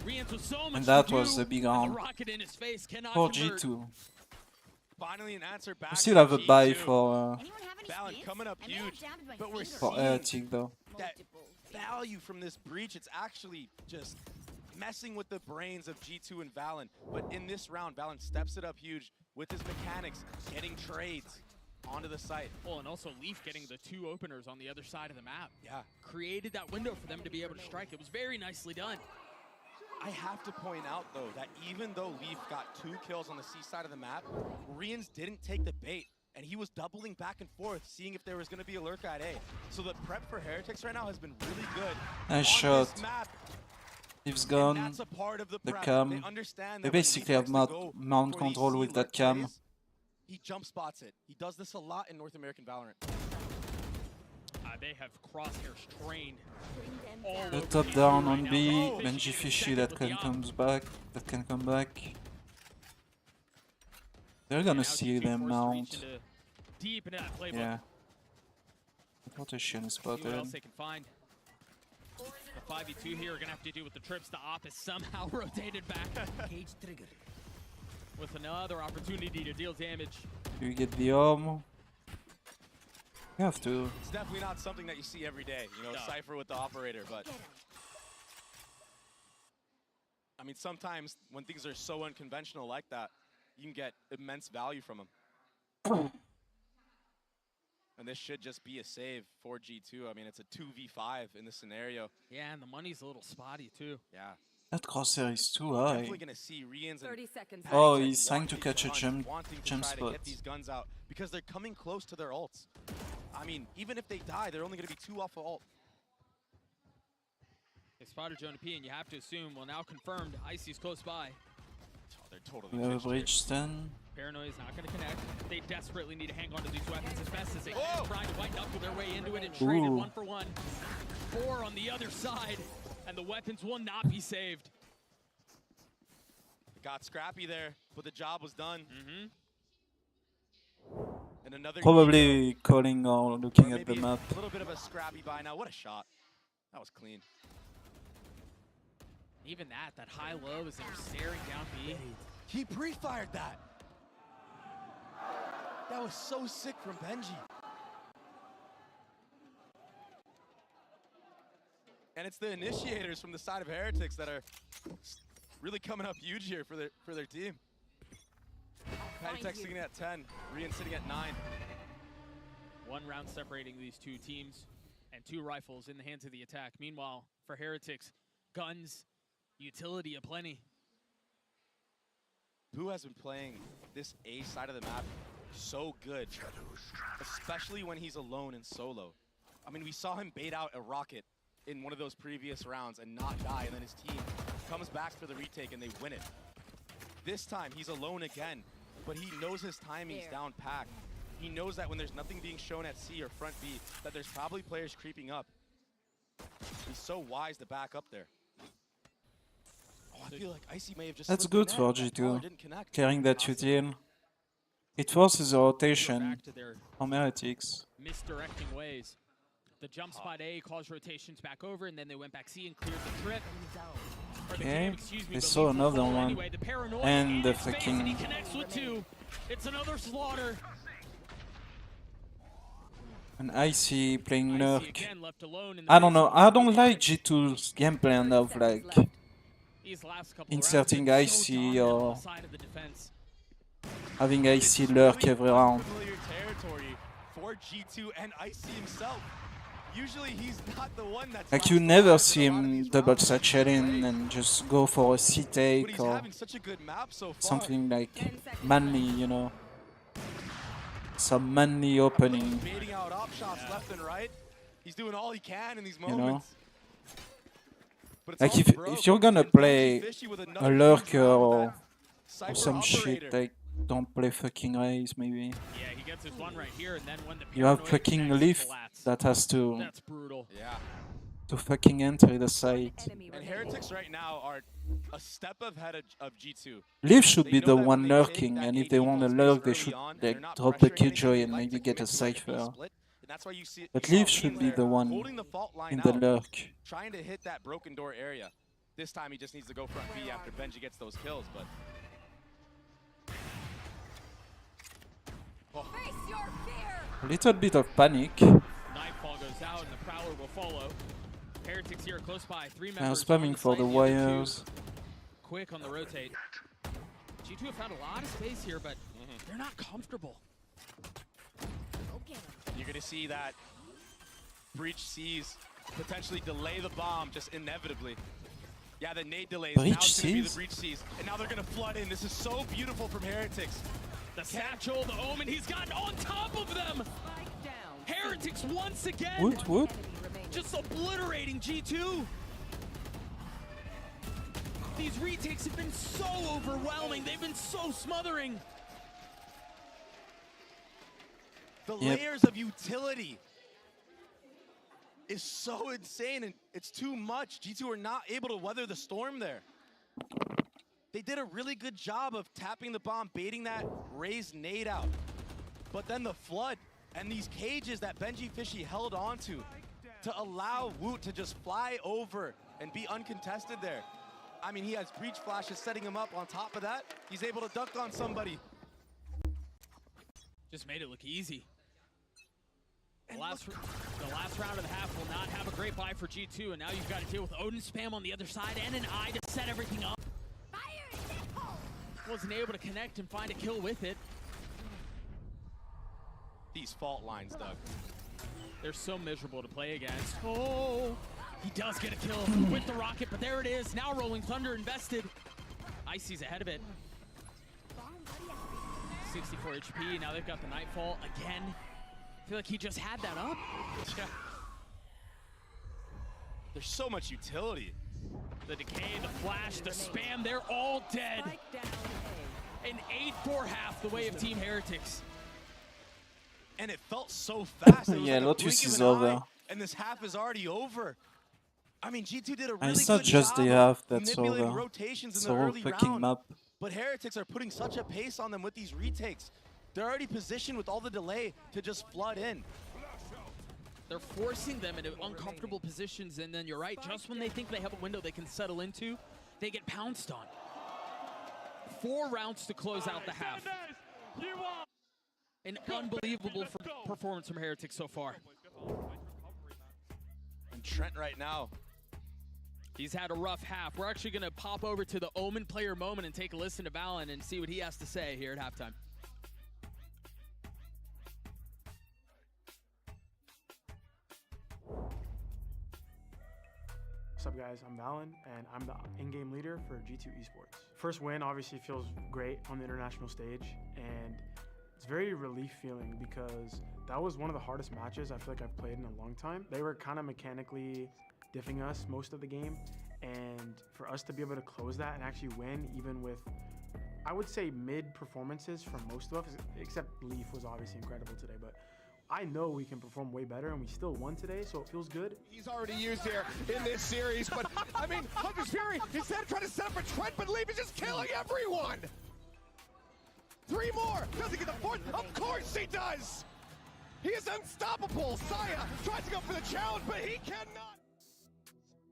[SPEAKER 14] Rians with so much
[SPEAKER 1] And that
[SPEAKER 14] to
[SPEAKER 1] was
[SPEAKER 14] do,
[SPEAKER 1] the big
[SPEAKER 14] and
[SPEAKER 1] arm.
[SPEAKER 14] the rocket in his face cannot
[SPEAKER 1] For
[SPEAKER 14] convert.
[SPEAKER 1] G2.
[SPEAKER 16] Finally an answer back.
[SPEAKER 1] We still
[SPEAKER 16] from
[SPEAKER 1] have a buy
[SPEAKER 16] G2.
[SPEAKER 1] for
[SPEAKER 16] Valent coming up huge, but we're
[SPEAKER 1] for
[SPEAKER 16] seeing
[SPEAKER 1] Arctic though.
[SPEAKER 16] that value from this breach. It's actually just messing with the brains of G2 and Valen. But in this round, Valen steps it up huge with his mechanics, getting trades onto the site.
[SPEAKER 14] Oh, and also Leaf getting the 2 openers on the other side of the map.
[SPEAKER 16] Yeah.
[SPEAKER 14] Created that window for them to be able to strike. It was very nicely done.
[SPEAKER 16] I have to point out, though, that even though Leaf got 2 kills on the C side of the map, Rians didn't take the bait. And he was doubling back and forth, seeing if there was going to be a lurk at A. So the prep for Heretics right now has been really good.
[SPEAKER 1] Nice
[SPEAKER 16] on
[SPEAKER 1] shot.
[SPEAKER 16] this map.
[SPEAKER 1] Leaf's
[SPEAKER 16] And
[SPEAKER 1] gone.
[SPEAKER 16] that's a part of the
[SPEAKER 1] The
[SPEAKER 16] prep.
[SPEAKER 1] cam.
[SPEAKER 16] They understand
[SPEAKER 1] They
[SPEAKER 16] that when
[SPEAKER 1] basically
[SPEAKER 16] Leaf
[SPEAKER 1] have
[SPEAKER 16] likes to go
[SPEAKER 1] mount
[SPEAKER 16] for these
[SPEAKER 1] control
[SPEAKER 16] C
[SPEAKER 1] with that
[SPEAKER 16] lurk
[SPEAKER 1] cam.
[SPEAKER 16] plays, he jump spots it. He does this a lot in North American Valorant.
[SPEAKER 14] They have crosshairs trained.
[SPEAKER 1] The top down on B. Gen.G Fishy that can comes back. That can come back. They're gonna see them mount.
[SPEAKER 14] Deep into that playbook.
[SPEAKER 1] Yeah. Rotation is
[SPEAKER 14] See what
[SPEAKER 1] spotted.
[SPEAKER 14] else they can find. The 5v2 here are gonna have to do with the trips. The op is somehow rotated back. Cage triggered. With another opportunity to deal damage.
[SPEAKER 1] Do you get the arm? You have to.
[SPEAKER 16] It's definitely not something that you see every day, you know,
[SPEAKER 14] No.
[SPEAKER 16] Cypher with the operator, but I mean, sometimes when things are so unconventional like that, you can get immense value from them. And this should just be a save for G2. I mean, it's a 2v5 in this scenario.
[SPEAKER 14] Yeah, and the money's a little spotty too.
[SPEAKER 16] Yeah.
[SPEAKER 1] That crosshair is too
[SPEAKER 16] Definitely
[SPEAKER 1] high.
[SPEAKER 16] gonna see Rians and
[SPEAKER 18] 30 seconds.
[SPEAKER 1] Oh,
[SPEAKER 16] Patty
[SPEAKER 1] he's
[SPEAKER 16] Tech
[SPEAKER 1] trying to
[SPEAKER 16] want
[SPEAKER 1] catch a
[SPEAKER 16] these
[SPEAKER 1] jump
[SPEAKER 16] guns, wanting to
[SPEAKER 1] jump
[SPEAKER 16] try to
[SPEAKER 1] spot.
[SPEAKER 16] get these guns out because they're coming close to their ults. I mean, even if they die, they're only gonna be 2 off of ult.
[SPEAKER 14] They spotted Jonah P, and you have to assume, well, now confirmed, Icy's close by.
[SPEAKER 16] Oh, they're totally
[SPEAKER 1] We have a
[SPEAKER 16] pitched here.
[SPEAKER 1] bridge stand.
[SPEAKER 14] Paranoia's not going to connect. They desperately need to hang on to these weapons as best as they can.
[SPEAKER 16] Oh!
[SPEAKER 14] Trying to white knuckle their way into it and trade it
[SPEAKER 1] Ooh.
[SPEAKER 14] 1 for 1. 4 on the other side, and the weapons will not be saved.
[SPEAKER 16] Got scrappy there, but the job was done.
[SPEAKER 14] Mm-hmm.
[SPEAKER 16] And another
[SPEAKER 1] Probably calling or looking
[SPEAKER 16] or
[SPEAKER 1] at the
[SPEAKER 16] maybe
[SPEAKER 1] map.
[SPEAKER 16] a little bit of a scrappy buy now. What a shot. That was clean.
[SPEAKER 14] Even that high-low as they're staring down B.
[SPEAKER 16] He pre-fired that. That was so sick from Gen.G. And it's the initiators from the side of Heretics that are really coming up huge here for their team. Patty Tech sitting at 10, Rian sitting at 9.
[SPEAKER 14] 1 round separating these 2 teams, and 2 rifles in the hands of the attack. Meanwhile, for Heretics, guns, utility aplenty.
[SPEAKER 16] Who has been playing this A side of the map so good, especially when he's alone and solo. I mean, we saw him bait out a rocket in one of those previous rounds and not die, and then his team comes back for the retake and they win it. This time, he's alone again, but he knows his timing's down packed. He knows that when there's nothing being shown at C or front B, that there's probably players creeping up. He's so wise to back up there. Oh, I feel like Icy may have just
[SPEAKER 1] That's
[SPEAKER 16] slipped
[SPEAKER 1] good
[SPEAKER 16] the
[SPEAKER 1] for
[SPEAKER 16] net. That
[SPEAKER 1] G2.
[SPEAKER 16] power didn't connect.
[SPEAKER 1] Carrying that UTN. It forces a rotation
[SPEAKER 14] Back to their
[SPEAKER 1] from Heretics.
[SPEAKER 14] misdirecting ways. The jump spot A caused rotations back over, and then they went back C and cleared the trip. Or the
[SPEAKER 1] Okay,
[SPEAKER 14] game, excuse me,
[SPEAKER 1] they
[SPEAKER 14] but
[SPEAKER 1] saw
[SPEAKER 14] lead for
[SPEAKER 1] another
[SPEAKER 14] Cole
[SPEAKER 1] one.
[SPEAKER 14] anyway. The paranoia
[SPEAKER 1] And the
[SPEAKER 14] in space, and he
[SPEAKER 1] fucking...
[SPEAKER 14] connects with two. It's another slaughter.
[SPEAKER 1] An Icy playing
[SPEAKER 14] Icy
[SPEAKER 1] Lurk.
[SPEAKER 14] again left alone in the
[SPEAKER 1] I don't
[SPEAKER 14] mid
[SPEAKER 1] know.
[SPEAKER 14] zone.
[SPEAKER 1] I don't like G2's game plan of like
[SPEAKER 14] These last couple of
[SPEAKER 1] inserting
[SPEAKER 14] rounds, been so
[SPEAKER 1] Icy
[SPEAKER 14] dominant on
[SPEAKER 1] or
[SPEAKER 14] the side of the defense.
[SPEAKER 1] having Icy Lurk every round.
[SPEAKER 16] Unfamiliar territory for G2 and Icy himself. Usually he's not the one that's
[SPEAKER 1] Like you never see him double satchel in and just go for a C take or
[SPEAKER 16] having such a good map so far.
[SPEAKER 1] something like manly, you know. Some manly opening,
[SPEAKER 16] Baiting out op shots left and right. He's doing all he can in these
[SPEAKER 1] you know.
[SPEAKER 16] moments. But it's
[SPEAKER 1] Like
[SPEAKER 16] all
[SPEAKER 1] if you're gonna play a lurker or some shit, like don't play fucking Raze maybe.
[SPEAKER 14] Yeah, he gets his one right here, and then when the
[SPEAKER 1] You have
[SPEAKER 14] paranoia
[SPEAKER 1] fucking
[SPEAKER 14] connects,
[SPEAKER 1] Leaf
[SPEAKER 14] collapse.
[SPEAKER 1] that has to
[SPEAKER 14] That's brutal.
[SPEAKER 16] Yeah.
[SPEAKER 1] to fucking enter the site.
[SPEAKER 16] And Heretics right now are a step ahead of G2.
[SPEAKER 1] Leaf should be the one lurking, and if they want to lurk, they should like drop a Killjoy and maybe get a Cypher. But Leaf should be the one in the lurk.
[SPEAKER 16] Trying to hit that broken door area. This time he just needs to go front B after Benji gets those kills, but
[SPEAKER 1] A little bit of panic.
[SPEAKER 14] Nightfall goes out, and the Prowler will follow. Heretics here close by. 3
[SPEAKER 1] Now
[SPEAKER 14] members.
[SPEAKER 1] spamming for the wires.
[SPEAKER 14] Quick on the rotate. G2 have found a lot of space here, but they're not comfortable.
[SPEAKER 16] you're going to see that Breach C's potentially delay the bomb just inevitably. Yeah, the nade delays. Now it's going to be the Breach C's. And now they're going to flood in. This is so beautiful from Heretics.
[SPEAKER 14] The satchel, the Omen, he's gotten on top of them. Heretics once again.
[SPEAKER 1] Wood.
[SPEAKER 14] Just obliterating G2. These retakes have been so overwhelming. They've been so smothering.
[SPEAKER 16] The layers of utility is so insane, and it's too much. G2 are not able to weather the storm there. They did a really good job of tapping the bomb, baiting that Raze nade out. But then the flood and these cages that Gen.G Fishy held onto to allow Woot to just fly over and be uncontested there. I mean, he has breach flashes setting him up. On top of that, he's able to dunk on somebody.
[SPEAKER 14] Just made it look easy. The last round of the half will not have a great buy for G2, and now you've got to deal with Odin spam on the other side and an eye to set everything up. Wasn't able to connect and find a kill with it.
[SPEAKER 16] These fault lines, Doug.
[SPEAKER 14] They're so miserable to play against. Oh, he does get a kill with the rocket, but there it is. Now Rolling Thunder invested. Icy's ahead of it. 64 HP, now they've got the Nightfall again. I feel like he just had that up.
[SPEAKER 16] Yeah. There's so much utility.
[SPEAKER 14] The decay, the flash, the spam, they're all dead. An 8-4 half the way of Team Heretics.
[SPEAKER 16] And it felt so fast. It was
[SPEAKER 1] Yeah,
[SPEAKER 16] like a
[SPEAKER 1] Lotus
[SPEAKER 16] blink of
[SPEAKER 1] is
[SPEAKER 16] an
[SPEAKER 1] over.
[SPEAKER 16] eye, and this half is already over. I mean, G2 did a really
[SPEAKER 1] It's not
[SPEAKER 16] good
[SPEAKER 1] just
[SPEAKER 16] job
[SPEAKER 1] the
[SPEAKER 16] of
[SPEAKER 1] half that's
[SPEAKER 16] manipulating
[SPEAKER 1] over.
[SPEAKER 16] rotations
[SPEAKER 1] It's
[SPEAKER 16] in the
[SPEAKER 1] the whole
[SPEAKER 16] early
[SPEAKER 1] fucking
[SPEAKER 16] round.
[SPEAKER 1] map.
[SPEAKER 16] But Heretics are putting such a pace on them with these retakes. They're already positioned with all the delay to just flood in.
[SPEAKER 14] They're forcing them into uncomfortable positions, and then you're right, just when they think they have a window they can settle into, they get pounced on. 4 rounds to close out the half. An unbelievable performance from Heretics so far.
[SPEAKER 16] And Trent right now,
[SPEAKER 14] he's had a rough half. We're actually going to pop over to the Omen player moment and take a listen to Valen and see what he has to say here at halftime.
[SPEAKER 10] What's up guys, I'm Valen and I'm the in-game leader for G2 Esports. First win obviously feels great on the international stage, and it's very relief feeling because that was one of the hardest matches I feel like I've played in a long time. They were kind of mechanically diffing us most of the game, and for us to be able to close that and actually win even with, I would say, mid performances from most of us, except Leaf was obviously incredible today, but I know we can perform way better, and we still won today, so it feels good.
[SPEAKER 5] He's already used here in this series, but I mean, Hunter's Fury, instead of trying to set up for Trent, but Leaf is just killing everyone. 3 more. Does he get the 4th? Of course he does. He is unstoppable. Saya tries to go for the challenge, but he cannot.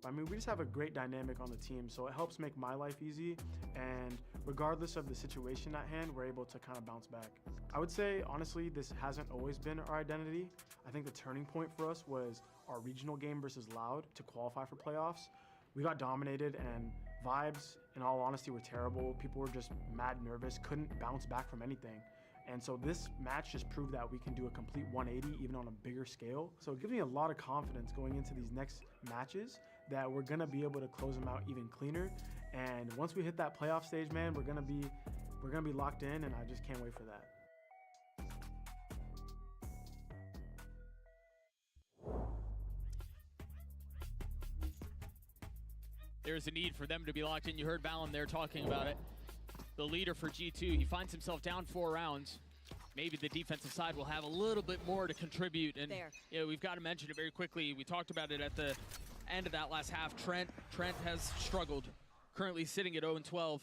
[SPEAKER 10] I mean, we just have a great dynamic on the team, so it helps make my life easy, and regardless of the situation at hand, we're able to kind of bounce back. I would say, honestly, this hasn't always been our identity. I think the turning point for us was our regional game versus Loud to qualify for playoffs. We got dominated, and vibes, in all honesty, were terrible. People were just mad nervous, couldn't bounce back from anything. And so this match just proved that we can do a complete 180 even on a bigger scale. So it gives me a lot of confidence going into these next matches that we're gonna be able to close them out even cleaner. And once we hit that playoff stage, man, we're gonna be locked in, and I just can't wait for that.
[SPEAKER 14] There's a need for them to be locked in. You heard Valen there talking about it. The leader for G2, he finds himself down 4 rounds. Maybe the defensive side will have a little bit more to contribute. And you know, we've got to mention it very quickly. We talked about it at the end of that last half. Trent has struggled, currently sitting at 0-12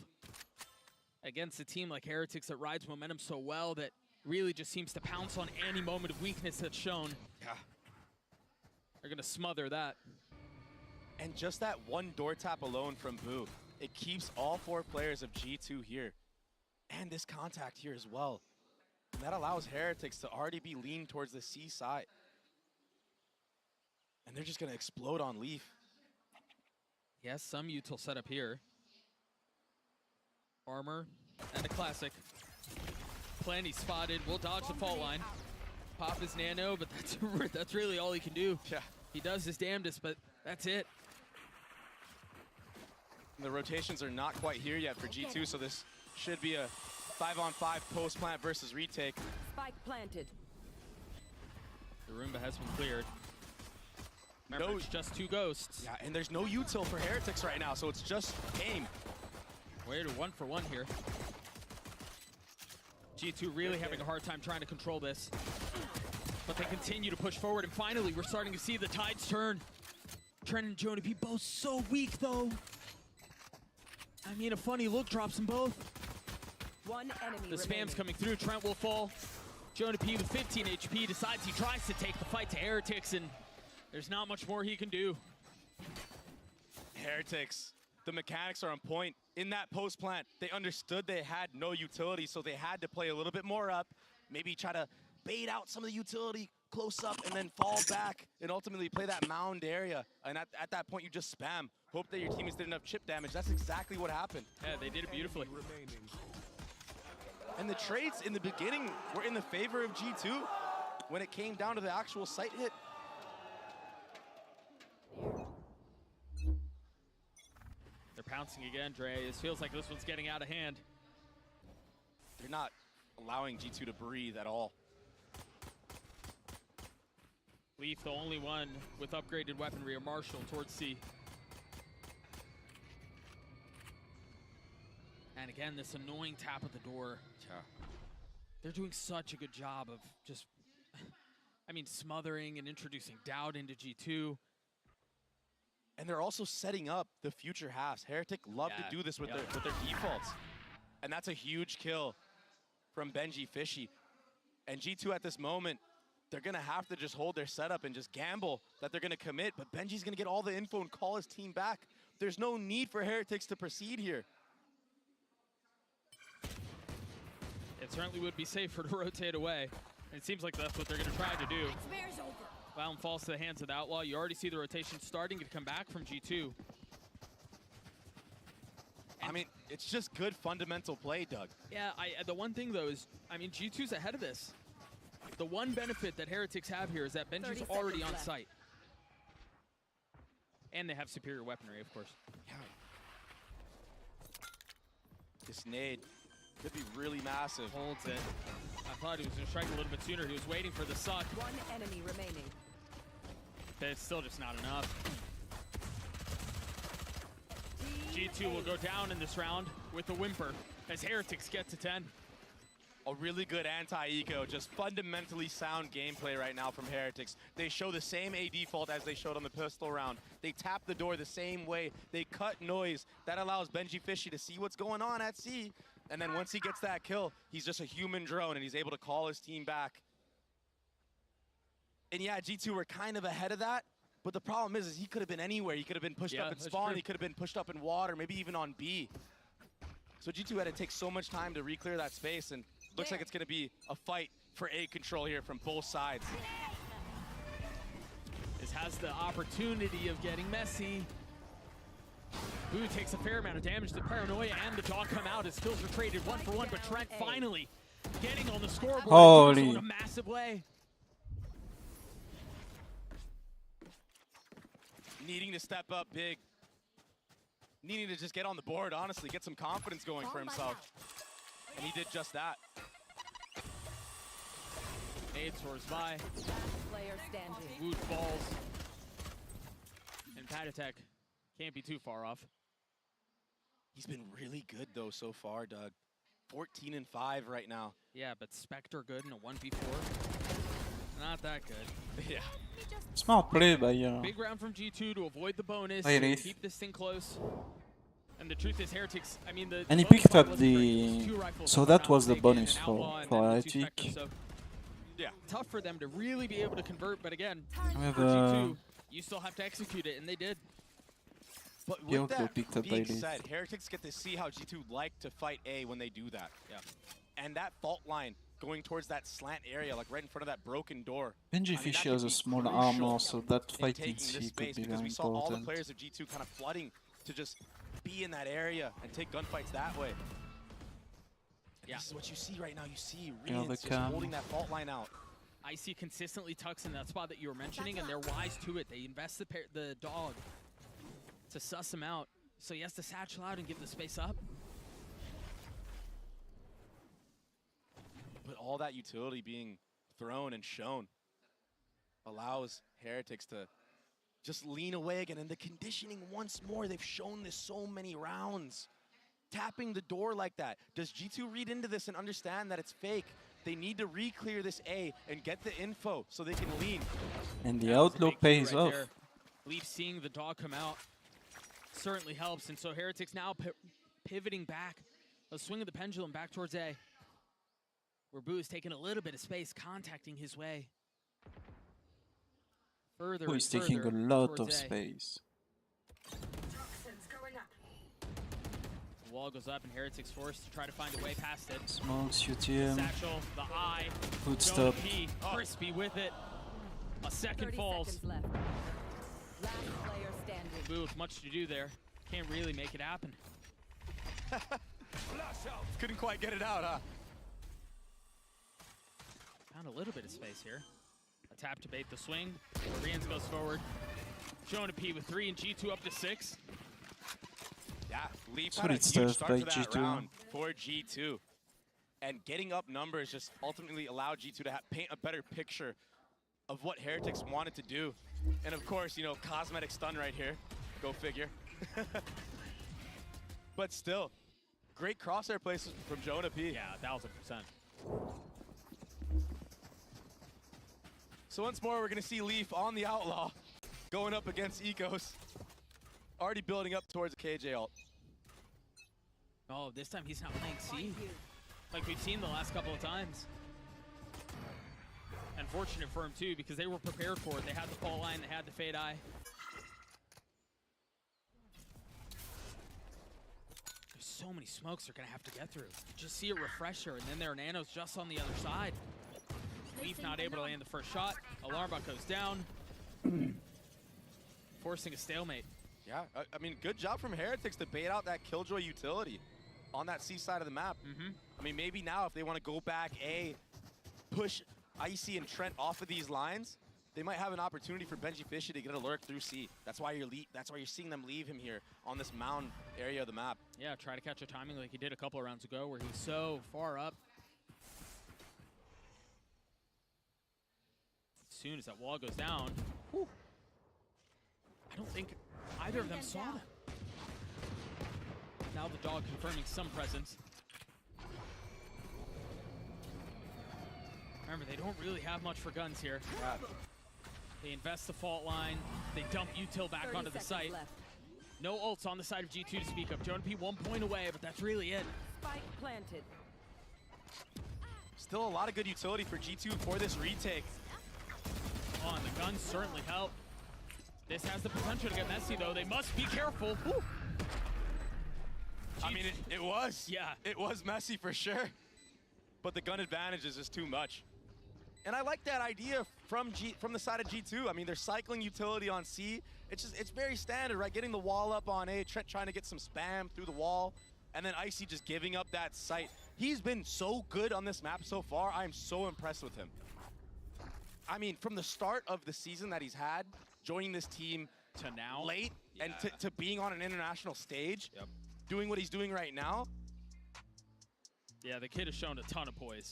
[SPEAKER 14] against a team like Heretics that rides momentum so well that really just seems to pounce on any moment of weakness that's shown.
[SPEAKER 16] Yeah.
[SPEAKER 14] They're gonna smother that.
[SPEAKER 16] And just that one door tap alone from Boo, it keeps all 4 players of G2 here. And this contact here as well. And that allows Heretics to already be leaned towards the C side. And they're just gonna explode on Leaf.
[SPEAKER 14] Yes, some util setup here. Armor and a classic. Plenty spotted. We'll dodge the fault line. Pop his nano, but that's really all he can do.
[SPEAKER 16] Yeah.
[SPEAKER 14] He does his damnedest, but that's it.
[SPEAKER 16] The rotations are not quite here yet for G2, so this should be a 5-on-5 post plant versus retake.
[SPEAKER 18] Spike planted.
[SPEAKER 14] The Roomba has been cleared. Remember, it's just 2 ghosts.
[SPEAKER 16] Yeah, and there's no util for Heretics right now, so it's just game.
[SPEAKER 14] We're 1 for 1 here. G2 really having a hard time trying to control this. But they continue to push forward, and finally we're starting to see the tides turn. Trent and Johnny both so weak, though. I mean, a funny look drops them both.
[SPEAKER 18] One enemy
[SPEAKER 14] The spam's
[SPEAKER 18] remaining.
[SPEAKER 14] coming through. Trent will fall. Jonah P with 15 HP decides he tries to take the fight to Heretics, and there's not much more he can do.
[SPEAKER 16] Heretics, the mechanics are on point. In that post plant, they understood they had no utility, so they had to play a little bit more up, maybe try to bait out some of the utility close up and then fall back and ultimately play that mound area. And at that point, you just spam. Hope that your teammates did enough chip damage. That's exactly what happened.
[SPEAKER 14] Yeah, they did it beautifully.
[SPEAKER 16] And the trades in the beginning were in the favor of G2 when it came down to the actual site hit.
[SPEAKER 14] They're pouncing again, Dre. It feels like this one's getting out of hand.
[SPEAKER 16] They're not allowing G2 to breathe at all.
[SPEAKER 14] Leaf, the only one with upgraded weaponry, or Marshall towards C. And again, this annoying tap at the door.
[SPEAKER 16] Yeah.
[SPEAKER 14] They're doing such a good job of just, I mean, smothering and introducing doubt into G2.
[SPEAKER 16] And they're also setting up the future halves. Heretic love to do this with their defaults. And that's a huge kill from Gen.G Fishy. And G2 at this moment, they're gonna have to just hold their setup and just gamble that they're gonna commit, but Benji's gonna get all the info and call his team back. There's no need for Heretics to proceed here.
[SPEAKER 14] It certainly would be safer to rotate away. And it seems like that's what they're gonna try to do. Valen falls to the hands of the Outlaw. You already see the rotation starting to come back from G2.
[SPEAKER 16] I mean, it's just good fundamental play, Doug.
[SPEAKER 14] Yeah, the one thing though is, I mean, G2's ahead of this. The one benefit that Heretics have here is that Benji's already on site. And they have superior weaponry, of course.
[SPEAKER 16] Yeah. This nade could be really massive.
[SPEAKER 14] Holds it. I thought he was going to strike a little bit sooner. He was waiting for the suck.
[SPEAKER 18] One enemy remaining.
[SPEAKER 14] But it's still just not enough. G2 will go down in this round with a whimper as Heretics get to 10.
[SPEAKER 16] A really good anti-eco, just fundamentally sound gameplay right now from Heretics. They show the same A default as they showed on the pistol round. They tap the door the same way. They cut noise. That allows Gen.G Fishy to see what's going on at C. And then once he gets that kill, he's just a human drone and he's able to call his team back. And yeah, G2 were kind of ahead of that. But the problem is he could have been anywhere. He could have been pushed up in spawn. He could have been pushed up in water, maybe even on B. So G2 had to take so much time to re-clear that space, and looks like it's going to be a fight for A control here from both sides.
[SPEAKER 14] This has the opportunity of getting messy. Boo takes a fair amount of damage. The Paranoia and the Dog come out. His kills are traded 1 for 1, but Trent finally getting on the scoreboard.
[SPEAKER 1] Holy.
[SPEAKER 14] In a massive way.
[SPEAKER 16] Needing to step up big. Needing to just get on the board, honestly, get some confidence going for himself. And he did just that.
[SPEAKER 14] Nade soars by.
[SPEAKER 18] Player standing.
[SPEAKER 14] Wood falls. And Patatek can't be too far off.
[SPEAKER 16] He's been really good though so far, Doug. 14 and 5 right now.
[SPEAKER 14] Yeah, but Spectre good in a 1v4. Not that good.
[SPEAKER 16] Yeah.
[SPEAKER 1] Smart play by
[SPEAKER 14] Big round from G2 to avoid the bonus,
[SPEAKER 1] Ladies.
[SPEAKER 14] keep this thing close. And the truth is, Heretics, I mean, the
[SPEAKER 1] and he
[SPEAKER 14] bonus
[SPEAKER 1] picked
[SPEAKER 14] fight
[SPEAKER 1] up
[SPEAKER 14] wasn't great.
[SPEAKER 1] the.
[SPEAKER 14] Two rifles
[SPEAKER 1] So
[SPEAKER 14] up
[SPEAKER 1] that
[SPEAKER 14] around,
[SPEAKER 1] was the
[SPEAKER 14] taking
[SPEAKER 1] bonus
[SPEAKER 14] an Outlaw and then the two
[SPEAKER 1] Heretic.
[SPEAKER 14] Spectres, so
[SPEAKER 16] yeah,
[SPEAKER 14] tough for them to really be able to convert, but again,
[SPEAKER 1] I have
[SPEAKER 14] for G2, you still have to execute it, and they did.
[SPEAKER 16] But
[SPEAKER 1] He
[SPEAKER 16] with
[SPEAKER 1] also
[SPEAKER 16] that
[SPEAKER 1] picked up
[SPEAKER 16] being
[SPEAKER 1] Bailey.
[SPEAKER 16] said, Heretics get to see how G2 like to fight A when they do that.
[SPEAKER 14] Yeah.
[SPEAKER 16] And that fault line going towards that slant area, like right in front of that broken door.
[SPEAKER 1] Gen.G Fishy has a small armor, so that fight in
[SPEAKER 16] taking
[SPEAKER 1] C
[SPEAKER 16] this
[SPEAKER 1] could
[SPEAKER 16] space
[SPEAKER 1] be
[SPEAKER 16] because
[SPEAKER 1] very
[SPEAKER 16] we saw all the
[SPEAKER 1] important.
[SPEAKER 16] players of G2 kind of flooding to just be in that area and take gunfights that way.
[SPEAKER 14] Yeah.
[SPEAKER 16] This is what you see right now. You see
[SPEAKER 1] Yeah,
[SPEAKER 16] Rians just
[SPEAKER 1] cam.
[SPEAKER 16] holding that fault line out.
[SPEAKER 14] Icy consistently tucks in that spot that you were mentioning, and they're wise to it. They invest the dog to suss him out. So he has to satchel out and give the space up.
[SPEAKER 16] But all that utility being thrown and shown allows Heretics to just lean away again. And the conditioning once more, they've shown this so many rounds. Tapping the door like that. Does G2 read into this and understand that it's fake? They need to re-clear this A and get the info so they can lean.
[SPEAKER 1] And the outlaw pays off.
[SPEAKER 14] Leaf seeing the dog come out certainly helps, and so Heretics now pivoting back, a swing of the pendulum back towards A, where Boo is taking a little bit of space, contacting his way further.
[SPEAKER 1] Boo is taking a lot of space.
[SPEAKER 14] The wall goes up, and Heretics forced to try to find a way past it.
[SPEAKER 1] Smokes, UTM.
[SPEAKER 14] Satchel, the eye.
[SPEAKER 1] Footstep.
[SPEAKER 14] Gen.G, crispy with it. A second falls.
[SPEAKER 18] Left. Last player standing.
[SPEAKER 14] Boo with much to do there. Can't really make it happen.
[SPEAKER 16] Couldn't quite get it out, huh?
[SPEAKER 14] Found a little bit of space here. A tap to bait the swing. Rians goes forward. Gen.G with 3 and G2 up to 6.
[SPEAKER 16] Yeah, Leaf
[SPEAKER 1] Solid
[SPEAKER 16] had a huge
[SPEAKER 1] stuff
[SPEAKER 16] start
[SPEAKER 1] by
[SPEAKER 16] to that
[SPEAKER 1] G2.
[SPEAKER 16] round for G2. And getting up numbers just ultimately allowed G2 to paint a better picture of what Heretics wanted to do. And of course, you know, cosmetic stun right here. Go figure. But still, great crosshair plays from Gen.G.
[SPEAKER 14] Yeah, 1000%.
[SPEAKER 16] So once more, we're going to see Leaf on the Outlaw going up against Ecos. Already building up towards a KJ ult.
[SPEAKER 14] Oh, this time he's not playing C, like we've seen the last couple of times. Unfortunate for him too, because they were prepared for it. They had the fault line, they had the Fade Eye. There's so many smokes they're gonna have to get through. Just see a refresher, and then there are nanos just on the other side. Leaf not able to land the first shot. Alarm bot goes down, forcing a stalemate.
[SPEAKER 16] Yeah, I mean, good job from Heretics to bait out that Killjoy utility on that C side of the map. I mean, maybe now if they want to go back A, push Icy and Trent off of these lines, they might have an opportunity for Gen.G Fishy to get a lurk through C. That's why you're seeing them leave him here on this mound area of the map.
[SPEAKER 14] Yeah, try to catch a timing like he did a couple of rounds ago, where he's so far up. As soon as that wall goes down, whew, I don't think either of them saw them. Now the dog confirming some presence. Remember, they don't really have much for guns here. They invest the fault line. They dump util back onto the site.
[SPEAKER 18] Left.
[SPEAKER 14] No ults on the side of G2 to speak of. Gen.G 1 point away, but that's really it.
[SPEAKER 18] Spike planted.
[SPEAKER 16] Still a lot of good utility for G2 for this retake.
[SPEAKER 14] Oh, and the guns certainly help. This has the potential to get messy, though. They must be careful. Woo.
[SPEAKER 16] I mean, it was.
[SPEAKER 14] Yeah.
[SPEAKER 16] It was messy for sure. But the gun advantage is just too much. And I like that idea from the side of G2. I mean, they're cycling utility on C. It's very standard, right? Getting the wall up on A, Trent trying to get some spam through the wall, and then Icy just giving up that site. He's been so good on this map so far. I'm so impressed with him. I mean, from the start of the season that he's had, joining this team
[SPEAKER 14] to now,
[SPEAKER 16] late, and to being on an international stage, doing what he's doing right now.
[SPEAKER 14] Yeah, the kid has shown a ton of poise.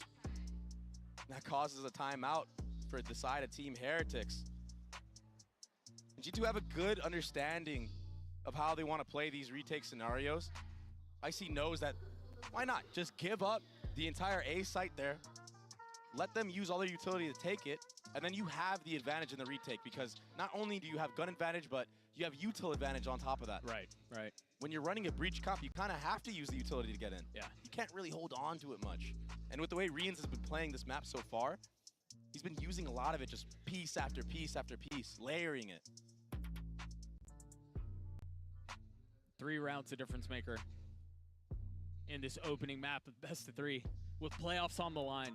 [SPEAKER 16] That causes a timeout for the side of Team Heretics. G2 have a good understanding of how they want to play these retake scenarios. Icy knows that, why not? Just give up the entire A site there, let them use all their utility to take it, and then you have the advantage in the retake, because not only do you have gun advantage, but you have util advantage on top of that.
[SPEAKER 14] Right, right.
[SPEAKER 16] When you're running a breach comp, you kind of have to use the utility to get in.
[SPEAKER 14] Yeah.
[SPEAKER 16] You can't really hold on to it much. And with the way Rians has been playing this map so far, he's been using a lot of it, just piece after piece after piece, layering it.
[SPEAKER 14] 3 rounds of difference maker in this opening map of best of 3 with playoffs on the line.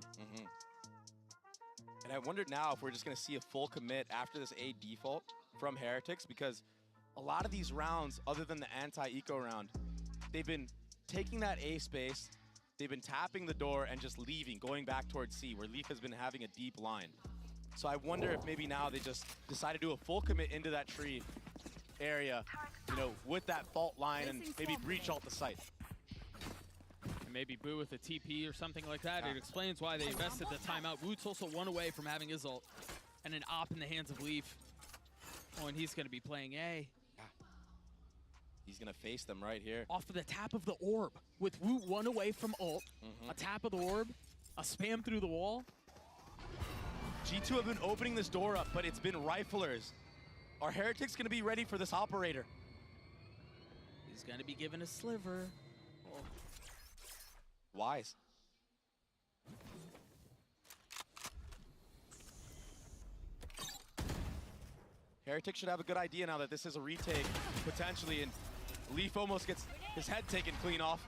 [SPEAKER 16] And I wonder now if we're just going to see a full commit after this A default from Heretics, because a lot of these rounds, other than the anti-eco round, they've been taking that A space, they've been tapping the door and just leaving, going back towards C, where Leaf has been having a deep line. So I wonder if maybe now they just decide to do a full commit into that tree area, you know, with that fault line and maybe breach alt the site.
[SPEAKER 14] And maybe Boo with a TP or something like that. It explains why they invested the timeout. Woot's also 1 away from having his ult. And an op in the hands of Leaf. Oh, and he's going to be playing A.
[SPEAKER 16] He's going to face them right here.
[SPEAKER 14] Off of the tap of the orb. With Woot 1 away from ult. A tap of the orb. A spam through the wall.
[SPEAKER 16] G2 have been opening this door up, but it's been riflers. Are Heretics going to be ready for this operator?
[SPEAKER 14] He's going to be given a sliver. Oh.
[SPEAKER 16] Wise. Heretics should have a good idea now that this is a retake, potentially, and Leaf almost gets his head taken clean off.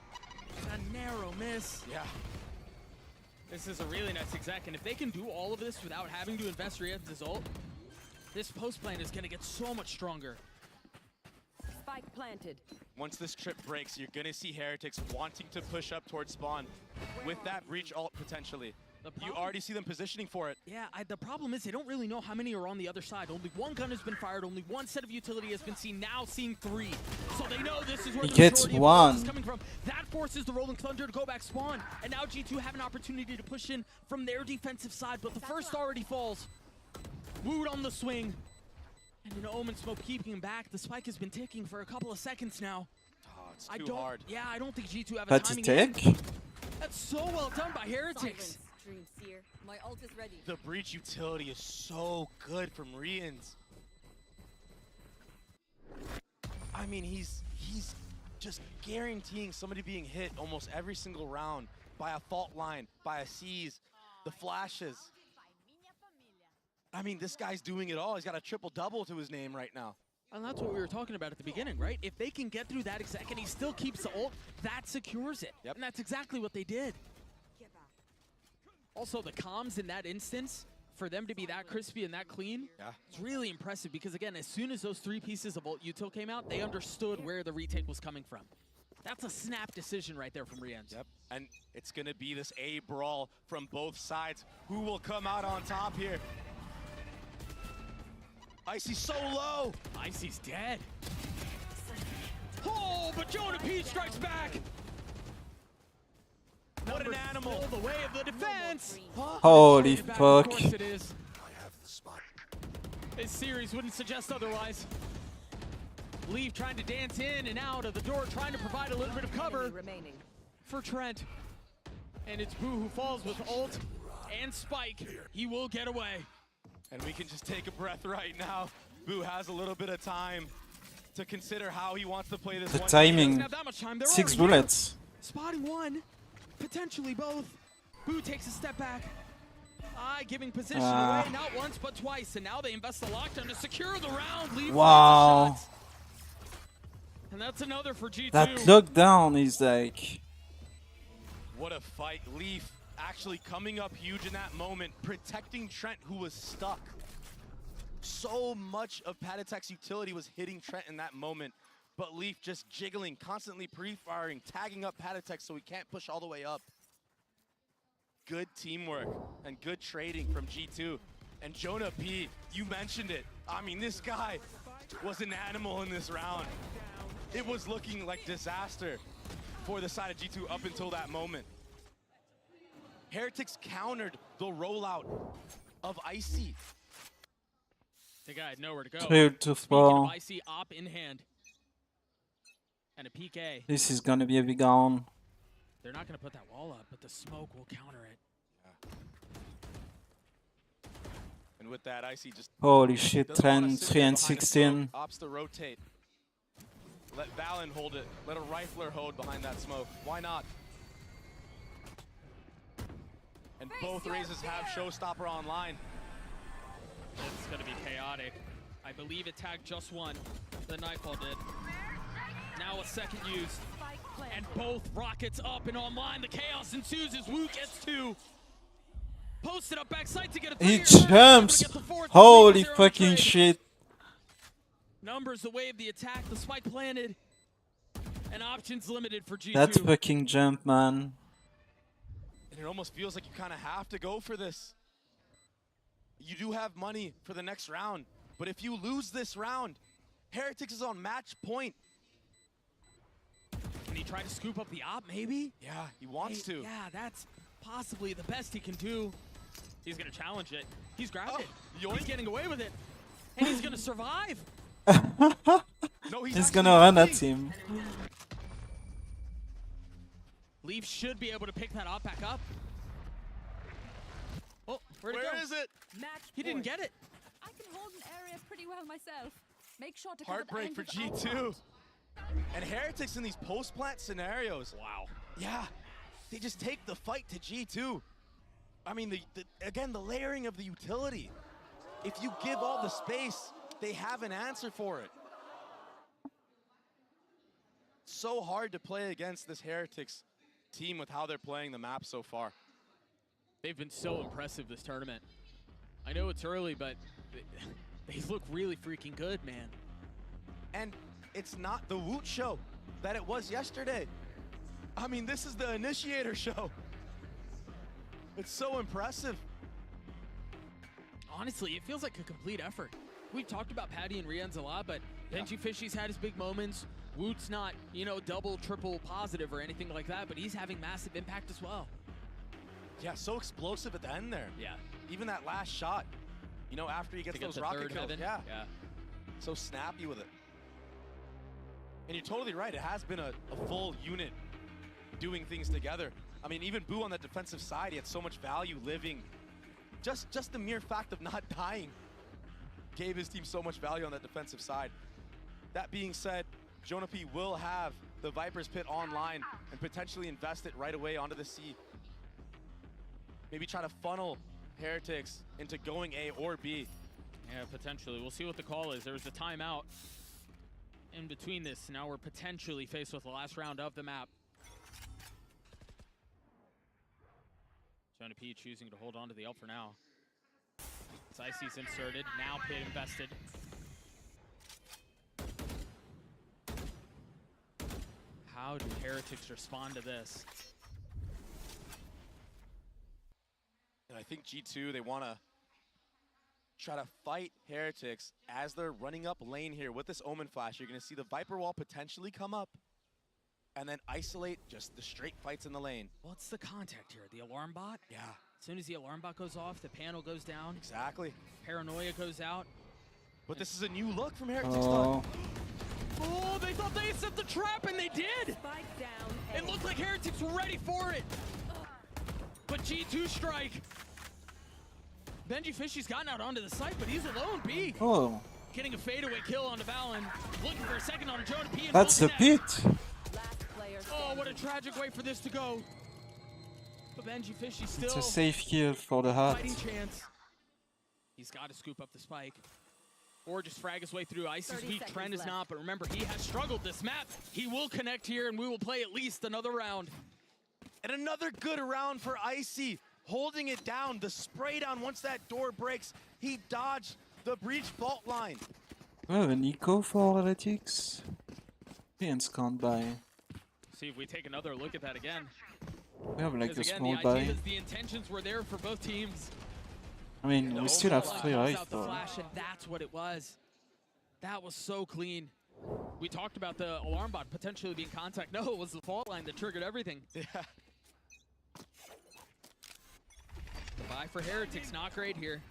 [SPEAKER 14] A narrow miss.
[SPEAKER 16] Yeah.
[SPEAKER 14] This is a really nice exec, and if they can do all of this without having to invest Rian's ult, this post plan is going to get so much stronger.
[SPEAKER 18] Spike planted.
[SPEAKER 16] Once this trip breaks, you're going to see Heretics wanting to push up towards spawn with that breach ult potentially. You already see them positioning for it.
[SPEAKER 14] Yeah, the problem is they don't really know how many are on the other side. Only 1 gun has been fired, only 1 set of utility has been seen, now seeing 3. So they know this is where the majority of the is coming from. That forces the Rolling Thunder to go back spawn. And now G2 have an opportunity to push in from their defensive side, but the first already falls. Woot on the swing. And an Omen smoke keeping him back. The spike has been ticking for a couple of seconds now.
[SPEAKER 16] Oh, it's too hard.
[SPEAKER 14] Yeah, I don't think G2 have a timing. That's so well done by Heretics.
[SPEAKER 18] My ult is ready.
[SPEAKER 16] The breach utility is so good from Rians. I mean, he's just guaranteeing somebody being hit almost every single round by a fault line, by a seize, the flashes. I mean, this guy's doing it all. He's got a triple-double to his name right now.
[SPEAKER 14] And that's what we were talking about at the beginning, right? If they can get through that exec and he still keeps the ult, that secures it.
[SPEAKER 16] Yep.
[SPEAKER 14] And that's exactly what they did. Also, the comms in that instance, for them to be that crispy and that clean, it's really impressive because, again, as soon as those 3 pieces of ult util came out, they understood where the retake was coming from. That's a snap decision right there from Rians.
[SPEAKER 16] Yep, and it's going to be this A brawl from both sides. Who will come out on top here? Icy's so low.
[SPEAKER 14] Icy's dead. Oh, but Gen.G strikes back.
[SPEAKER 16] What an animal.
[SPEAKER 14] The way of the defense.
[SPEAKER 1] Holy fuck.
[SPEAKER 14] Of course it is. This series wouldn't suggest otherwise. Leaf trying to dance in and out of the door, trying to provide a little bit of cover for Trent. And it's Boo who falls with ult and Spike. He will get away.
[SPEAKER 16] And we can just take a breath right now. Boo has a little bit of time to consider how he wants to play this
[SPEAKER 1] The
[SPEAKER 16] one.
[SPEAKER 1] timing.
[SPEAKER 14] Have that much time. They're
[SPEAKER 1] 6
[SPEAKER 14] already here.
[SPEAKER 1] bullets.
[SPEAKER 14] Spotting one, potentially both. Boo takes a step back. Giving position away, not once but twice. And now they invest the lockdown to secure the round. Leave
[SPEAKER 1] Wow.
[SPEAKER 14] and that's another for G2.
[SPEAKER 1] That lockdown is like...
[SPEAKER 16] What a fight. Leaf actually coming up huge in that moment, protecting Trent, who was stuck. So much of Patatek's utility was hitting Trent in that moment, but Leaf just jiggling, constantly pre-firing, tagging up Patatek so he can't push all the way up. Good teamwork and good trading from G2. And Jonah P, you mentioned it. I mean, this guy was an animal in this round. It was looking like disaster for the side of G2 up until that moment. Heretics countered the rollout of Icy.
[SPEAKER 14] The guy had nowhere to go.
[SPEAKER 1] 3 to 4.
[SPEAKER 14] Icy op in hand. And a PK.
[SPEAKER 1] This is gonna be a big round.
[SPEAKER 14] They're not going to put that wall up, but the smoke will counter it.
[SPEAKER 16] Yeah. And with that, Icy just...
[SPEAKER 1] Holy shit,
[SPEAKER 16] doesn't wanna
[SPEAKER 1] Trent
[SPEAKER 16] sit
[SPEAKER 1] 3
[SPEAKER 16] there
[SPEAKER 1] and
[SPEAKER 16] behind the
[SPEAKER 1] 16.
[SPEAKER 16] smoke, opts to rotate. Let Valen hold it. Let a rifler hold behind that smoke. Why not? And both raises have Showstopper online.
[SPEAKER 14] It's going to be chaotic. I believe it tagged just one. The Nightfall did. Now a second use. And both rockets up and online. The chaos ensues as Wu gets 2. Posted up backside to get a 3.
[SPEAKER 1] He jumps! Holy fucking shit.
[SPEAKER 14] Numbers the wave, the attack, the spike planted. And options limited for G2.
[SPEAKER 1] That fucking jump, man.
[SPEAKER 16] And it almost feels like you kind of have to go for this. You do have money for the next round. But if you lose this round, Heretics is on match point.
[SPEAKER 14] Can he try to scoop up the op, maybe?
[SPEAKER 16] Yeah, he wants to.
[SPEAKER 14] Yeah, that's possibly the best he can do. He's going to challenge it. He's grabbed it. He's getting away with it. And he's going to survive.
[SPEAKER 16] No,
[SPEAKER 1] he's gonna run at him.
[SPEAKER 14] Leaf should be able to pick that op back up. Oh, where'd it go?
[SPEAKER 16] Where is it?
[SPEAKER 14] He didn't get it.
[SPEAKER 6] I can hold an area pretty well myself. Make sure to cover the
[SPEAKER 16] Heartbreak for
[SPEAKER 6] ends of
[SPEAKER 16] G2. And Heretics in these post-plant scenarios.
[SPEAKER 14] Wow.
[SPEAKER 16] Yeah, they just take the fight to G2. I mean, again, the layering of the utility. If you give all the space, they have an answer for it. So hard to play against this Heretics team with how they're playing the map so far.
[SPEAKER 14] They've been so impressive this tournament. I know it's early, but they look really freaking good, man.
[SPEAKER 16] And it's not the Woot show that it was yesterday. I mean, this is the Initiator show. It's so impressive.
[SPEAKER 14] Honestly, it feels like a complete effort. We've talked about Patty and Rienz a lot, but Gen.G Fishy's had his big moments. Woot's not, you know, double, triple positive or anything like that, but he's having massive impact as well.
[SPEAKER 16] Yeah, so explosive at the end there.
[SPEAKER 14] Yeah.
[SPEAKER 16] Even that last shot, you know, after he gets those rocket kills. Yeah. So snappy with it. And you're totally right. It has been a full unit doing things together. I mean, even Boo on the defensive side, he had so much value living. Just the mere fact of not dying gave his team so much value on that defensive side. That being said, Jonah P will have the Viper's Pit online and potentially invest it right away onto the C. Maybe try to funnel Heretics into going A or B.
[SPEAKER 14] Yeah, potentially. We'll see what the call is. There was a timeout in between this. Now we're potentially faced with the last round of the map. Jonah P choosing to hold on to the ult for now. Icy's inserted, now Pit invested. How do Heretics respond to this?
[SPEAKER 16] And I think G2, they want to try to fight Heretics as they're running up lane here with this Omen Flash. You're going to see the Viper Wall potentially come up and then isolate just the straight fights in the lane.
[SPEAKER 14] What's the contact here? The alarm bot?
[SPEAKER 16] Yeah.
[SPEAKER 14] As soon as the alarm bot goes off, the panel goes down.
[SPEAKER 16] Exactly.
[SPEAKER 14] Paranoia goes out.
[SPEAKER 16] But this is a new look from Heretics.
[SPEAKER 1] Oh.
[SPEAKER 14] Oh, they thought they set the trap, and they did!
[SPEAKER 18] Spike down.
[SPEAKER 14] It looked like Heretics were ready for it. But G2 strike. Benji Fishy's gotten out onto the site, but he's alone, B.
[SPEAKER 1] Oh,
[SPEAKER 14] Getting a fadeaway kill onto Valen. Looking for a second on a Jonah P. and
[SPEAKER 1] that's the
[SPEAKER 14] will connect.
[SPEAKER 1] pit.
[SPEAKER 14] Oh, what a tragic way for this to go. But Benji Fishy still
[SPEAKER 1] It's a safe kill for the heart.
[SPEAKER 14] fighting chance. He's got to scoop up the spike. Or just frag his way through. Icy's weak, Trent is not, but remember, he has struggled this map. He will connect here, and we will play at least another round.
[SPEAKER 16] And another good round for Icy, holding it down. The spray down, once that door breaks, he dodged the breach vault line.
[SPEAKER 1] We have an eco for Heretics. Hands can't buy.
[SPEAKER 14] See if we take another look at that again.
[SPEAKER 1] We have like
[SPEAKER 14] Because
[SPEAKER 1] a
[SPEAKER 14] again,
[SPEAKER 1] small
[SPEAKER 14] the idea
[SPEAKER 1] buy.
[SPEAKER 14] is the intentions were there for both teams.
[SPEAKER 1] I mean, we still have 3
[SPEAKER 14] Comes
[SPEAKER 1] life
[SPEAKER 14] out the
[SPEAKER 1] though.
[SPEAKER 14] flash, and that's what it was. That was so clean. We talked about the alarm bot potentially being contact. No, it was the fault line that triggered everything.
[SPEAKER 16] Yeah.
[SPEAKER 14] The buy for Heretics, not great here.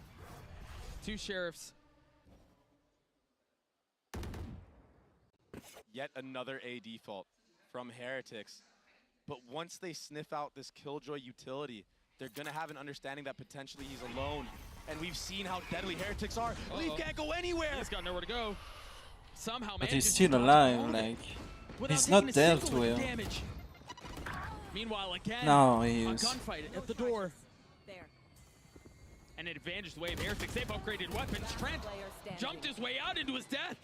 [SPEAKER 14] 2 sheriffs.
[SPEAKER 16] Yet another A default from Heretics. But once they sniff out this Killjoy utility, they're gonna have an understanding that potentially he's alone. And we've seen how deadly Heretics are. Leaf can't go anywhere.
[SPEAKER 14] He's got nowhere to go. Somehow
[SPEAKER 1] But he's
[SPEAKER 14] manages
[SPEAKER 1] still
[SPEAKER 14] to dodge
[SPEAKER 1] alive,
[SPEAKER 14] all of it
[SPEAKER 1] like
[SPEAKER 14] without
[SPEAKER 1] he's
[SPEAKER 14] taking
[SPEAKER 1] not
[SPEAKER 14] a
[SPEAKER 1] dead
[SPEAKER 14] single
[SPEAKER 1] to him.
[SPEAKER 14] damage. Meanwhile, again,
[SPEAKER 1] No, he
[SPEAKER 14] a
[SPEAKER 1] is.
[SPEAKER 14] gunfight at the door.
[SPEAKER 18] There.
[SPEAKER 14] An advantage the way of Heretics. They've upgraded weapons. Trent jumped his way out into his death.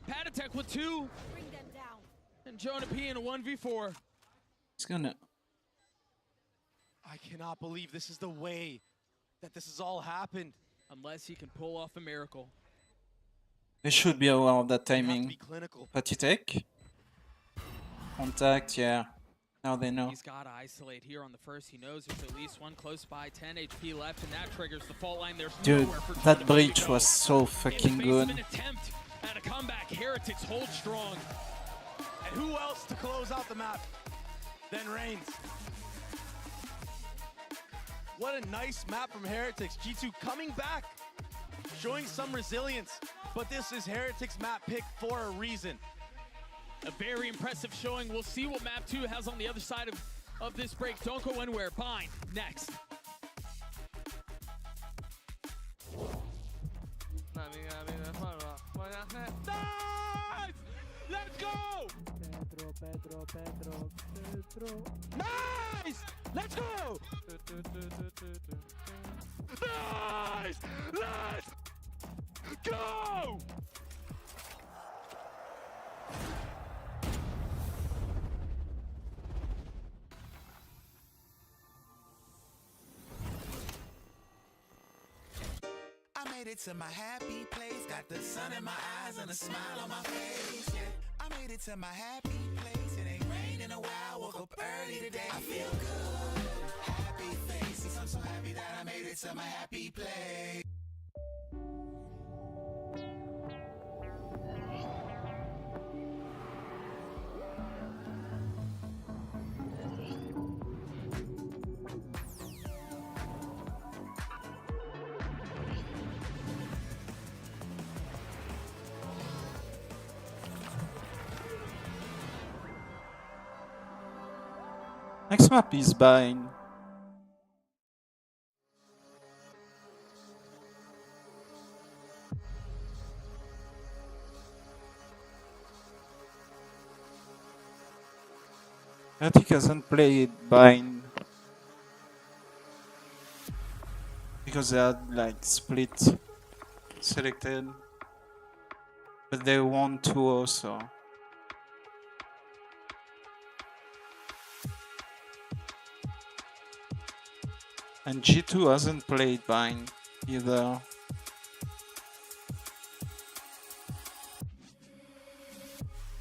[SPEAKER 14] Patatek with 2.
[SPEAKER 18] Bring them down.
[SPEAKER 14] And Jonah P in a 1v4.
[SPEAKER 1] He's gonna.
[SPEAKER 16] I cannot believe this is the way that this has all happened.
[SPEAKER 14] Unless he can pull off a miracle.
[SPEAKER 1] They should be aware of that
[SPEAKER 16] They have to
[SPEAKER 1] timing.
[SPEAKER 16] be clinical.
[SPEAKER 1] Patitek. Contact, yeah. Now they know.
[SPEAKER 14] He's got to isolate here on the first. He knows there's at least one close by. 10 HP left, and that triggers the fault line. There's
[SPEAKER 1] Dude,
[SPEAKER 14] nowhere for
[SPEAKER 1] that
[SPEAKER 14] Jonah P to
[SPEAKER 1] breach
[SPEAKER 14] go.
[SPEAKER 1] was so fucking
[SPEAKER 14] In the face
[SPEAKER 1] good.
[SPEAKER 14] of an attempt at a comeback, Heretics hold strong.
[SPEAKER 16] And who else to close out the map than Reigns? What a nice map from Heretics. G2 coming back, showing some resilience. But this is Heretics map pick for a reason.
[SPEAKER 14] A very impressive showing. We'll see what map 2 has on the other side of this break. Don't go anywhere. Bind next.
[SPEAKER 7] Nice! Let's go! Nice! Let's go! Nice! Let's go!
[SPEAKER 21] I made it to my happy place, got the sun in my eyes and a smile on my face. Yeah, I made it to my happy place. It ain't rained in a while, woke up early today. I feel good, happy faces. I'm so happy that I made it to my happy place.
[SPEAKER 1] Next map is Bind. Heretic hasn't played Bind because they had like split selected, but they want to also. And G2 hasn't played Bind either.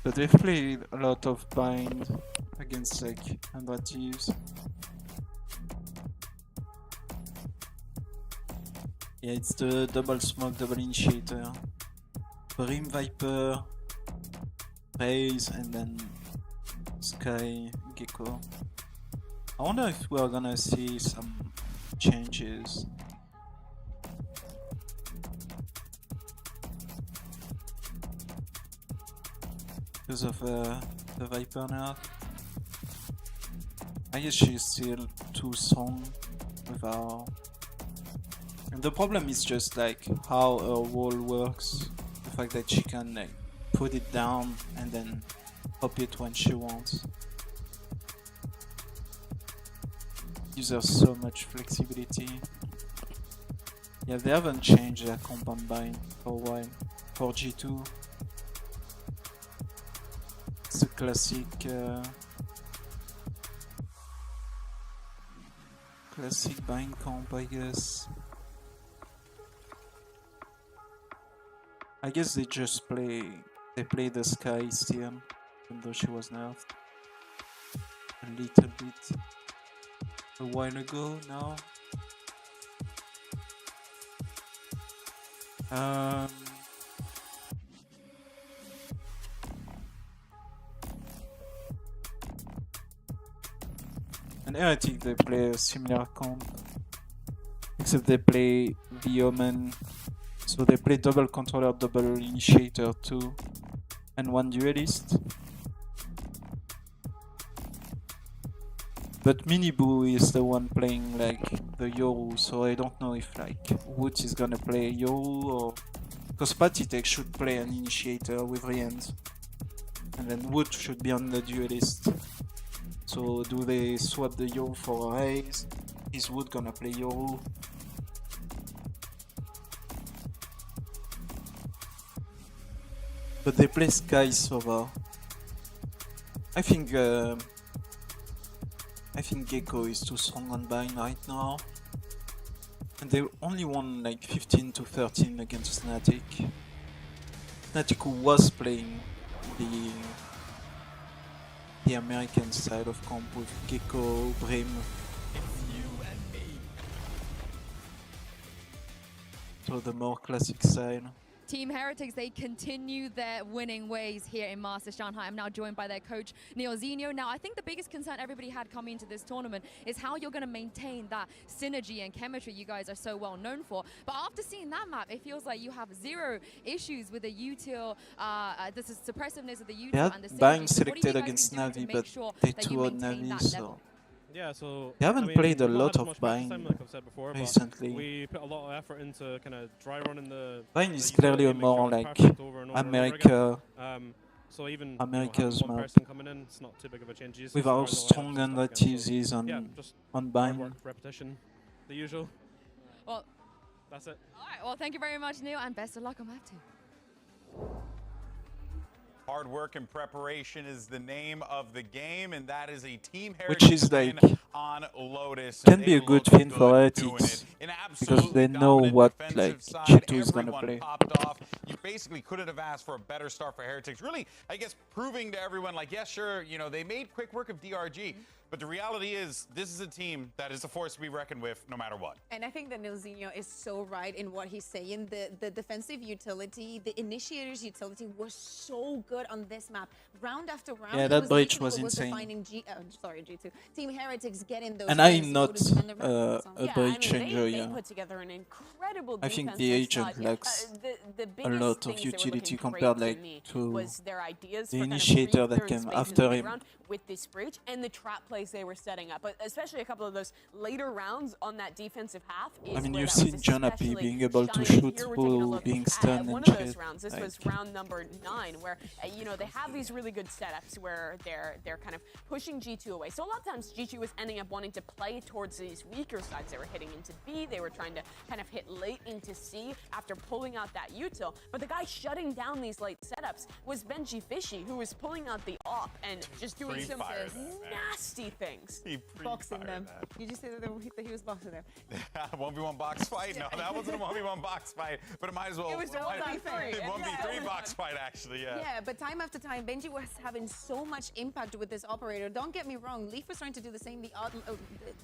[SPEAKER 1] But they've played a lot of Bind against like 100 Thieves. Yeah, it's the double smoke, double initiator. Brim Viper, Raze, and then Sky Gecko. I wonder if we're gonna see some changes. Because of the Viper nerf. I guess she's still too strong with our And the problem is just like how her wall works. The fact that she can like put it down and then pop it when she wants. Gives her so much flexibility. Yeah, they haven't changed their compound bind for a while. For G2, it's a classic classic bind comp, I guess. I guess they just play the Sky still, even though she was nerfed a little bit a while ago now. And Heretic, they play a similar comp, except they play the Omen, so they play double controller, double initiator too, and one duelist. But Miniboo is the one playing like the Yoru, so I don't know if like Wood is gonna play Yoru or because Patitech should play an initiator with Riens, and then Wood should be on the duelist. So do they swap the Yoru for a Raze? Is Wood gonna play Yoru? But they play Sky Sova. I think Gecko is too strong on bind right now. And they only won like 15 to 13 against Fnatic. Fnatic who was playing the American side of comp with Gecko, Brim. So the more classic side.
[SPEAKER 8] Team Heretics, they continue their winning ways here in Masters Shanghai. I'm now joined by their coach, Neozinho. Now, I think the biggest concern everybody had coming into this tournament is how you're going to maintain that synergy and chemistry you guys are so well known for. But after seeing that map, it feels like you have zero issues with the util, the suppressiveness of the util
[SPEAKER 1] They
[SPEAKER 8] and the synergy.
[SPEAKER 1] had Bang
[SPEAKER 8] So what are you
[SPEAKER 1] selected
[SPEAKER 8] guys
[SPEAKER 1] against
[SPEAKER 8] doing to
[SPEAKER 1] Navi,
[SPEAKER 8] make
[SPEAKER 1] but
[SPEAKER 8] sure
[SPEAKER 1] they
[SPEAKER 8] that you
[SPEAKER 1] two on
[SPEAKER 8] maintain
[SPEAKER 1] Navi,
[SPEAKER 8] that
[SPEAKER 1] so...
[SPEAKER 8] level?
[SPEAKER 15] Yeah, so
[SPEAKER 1] They haven't played a
[SPEAKER 15] we've not
[SPEAKER 1] lot
[SPEAKER 15] had as
[SPEAKER 1] of
[SPEAKER 15] much practice
[SPEAKER 1] Bind
[SPEAKER 15] time, like I've said before, but
[SPEAKER 1] recently.
[SPEAKER 15] we put a lot of effort into kind of dry running the
[SPEAKER 1] Bind is
[SPEAKER 15] utility
[SPEAKER 1] clearly a
[SPEAKER 15] and make sure
[SPEAKER 1] more
[SPEAKER 15] it's
[SPEAKER 1] like
[SPEAKER 15] perfect over and over and over
[SPEAKER 1] America.
[SPEAKER 15] again. So even
[SPEAKER 1] America's
[SPEAKER 15] having one
[SPEAKER 1] map.
[SPEAKER 15] person coming in, it's not too big of a change.
[SPEAKER 1] With our strong narratives is on
[SPEAKER 15] hard
[SPEAKER 1] Bind.
[SPEAKER 15] work, repetition, the usual.
[SPEAKER 8] Well,
[SPEAKER 15] that's it.
[SPEAKER 8] All right, well, thank you very much, Neil, and best of luck on map 2.
[SPEAKER 4] Hard work and preparation is the name of the game, and that is a Team
[SPEAKER 1] Which
[SPEAKER 4] Heritage
[SPEAKER 1] is
[SPEAKER 4] win
[SPEAKER 1] like
[SPEAKER 4] on Lotus.
[SPEAKER 1] can be a good thing for Heretics because they know what like G2 is gonna
[SPEAKER 4] Everyone
[SPEAKER 1] play.
[SPEAKER 4] popped off. You basically couldn't have asked for a better start for Heretics. Really, I guess proving to everyone, like, yeah, sure, you know, they made quick work of DRG. But the reality is, this is a team that is a force to be reckoned with no matter what.
[SPEAKER 3] And I think that Nilzinho is so right in what he's saying. The defensive utility, the initiator's utility was so good on this map. Round after round,
[SPEAKER 1] Yeah,
[SPEAKER 3] it
[SPEAKER 1] that bridge
[SPEAKER 3] literally
[SPEAKER 1] was
[SPEAKER 3] what
[SPEAKER 1] insane.
[SPEAKER 3] defining G2. Team Heretics getting those
[SPEAKER 1] And I'm
[SPEAKER 3] wins,
[SPEAKER 1] not
[SPEAKER 3] so to defend the
[SPEAKER 1] a
[SPEAKER 2] Yeah,
[SPEAKER 1] bridge
[SPEAKER 2] I mean,
[SPEAKER 1] changer,
[SPEAKER 2] they
[SPEAKER 1] yeah.
[SPEAKER 2] put together an incredible
[SPEAKER 1] I think
[SPEAKER 2] defensive
[SPEAKER 1] the agent
[SPEAKER 2] side.
[SPEAKER 1] lacks
[SPEAKER 2] The
[SPEAKER 1] a
[SPEAKER 2] biggest
[SPEAKER 1] lot of
[SPEAKER 2] things that were
[SPEAKER 1] utility
[SPEAKER 2] looking
[SPEAKER 1] compared
[SPEAKER 2] great
[SPEAKER 1] like
[SPEAKER 2] me
[SPEAKER 1] to
[SPEAKER 2] was their ideas
[SPEAKER 1] the
[SPEAKER 2] for kind of
[SPEAKER 1] initiator that
[SPEAKER 2] pre-clearing
[SPEAKER 1] came
[SPEAKER 2] space in
[SPEAKER 1] after
[SPEAKER 2] the
[SPEAKER 1] him.
[SPEAKER 2] round with this breach and the trap plays they were setting up. But especially a couple of those later rounds on that defensive half is
[SPEAKER 1] I mean,
[SPEAKER 2] where
[SPEAKER 1] you've
[SPEAKER 2] that was
[SPEAKER 1] seen Jonapi
[SPEAKER 2] especially
[SPEAKER 1] being able to
[SPEAKER 2] shining.
[SPEAKER 1] shoot
[SPEAKER 2] Here we're taking a
[SPEAKER 1] through
[SPEAKER 2] look
[SPEAKER 1] being
[SPEAKER 2] at
[SPEAKER 1] stunned
[SPEAKER 2] one
[SPEAKER 1] and
[SPEAKER 2] of those
[SPEAKER 1] shit.
[SPEAKER 2] rounds. This
[SPEAKER 1] Like,
[SPEAKER 2] was round number 9, where you know, they have these really good setups where they're kind of pushing G2 away. So a lot of times G2 was ending up wanting to play towards these weaker sides. They were hitting into B. They were trying to kind of hit late into C after pulling out that util. But the guy shutting down these late setups was Gen.G Fishy, who was pulling out the op and just doing some nasty things.
[SPEAKER 3] Boxing them. You just said that he was boxing them.
[SPEAKER 4] 1v1 box fight? No, that wasn't a 1v1 box fight, but it might as well.
[SPEAKER 3] It was a 1v3.
[SPEAKER 4] 1v3 box fight, actually, yeah.
[SPEAKER 3] Yeah, but time after time, Gen.G was having so much impact with this operator. Don't get me wrong, Leaf was trying to do the same,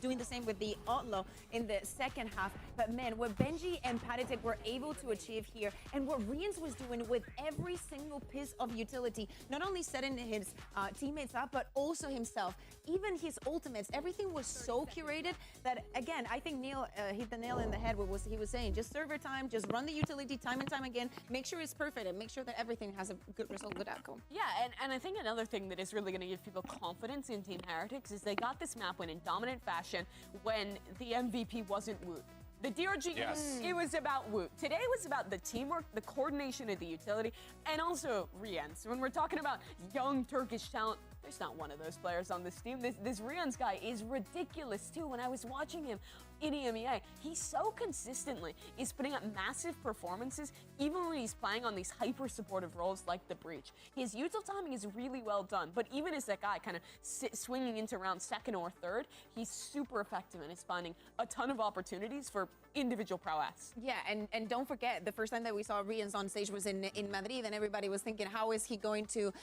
[SPEAKER 3] doing the same with the Outlaw in the second half. But man, what Gen.G and Patitech were able to achieve here, and what Riens was doing with every single piece of utility, not only setting his teammates up, but also himself. Even his ultimates, everything was so curated that, again, I think Neil hit the nail in the head with what he was saying. Just server time, just run the utility time and time again, make sure it's perfect, and make sure that everything has a good result, good outcome.
[SPEAKER 2] Yeah, and I think another thing that is really going to give people confidence in Team Heretics is they got this map win in dominant fashion when the MVP wasn't Wood. The DRG, it was about Woot. Today was about the teamwork, the coordination of the utility, and also Rian. So when we're talking about young Turkish talent, there's not one of those players on this team. This Rian's guy is ridiculous too. When I was watching him in EMEA, he so consistently is putting up massive performances, even when he's playing on these hyper supportive roles like the Breach. His util timing is really well done, but even as that guy kind of swinging into round second or third, he's super effective and is finding a ton of opportunities for individual prowess.
[SPEAKER 3] Yeah, and don't forget, the first time that we saw Rians on stage was in Madrid, and everybody was thinking, how is he going to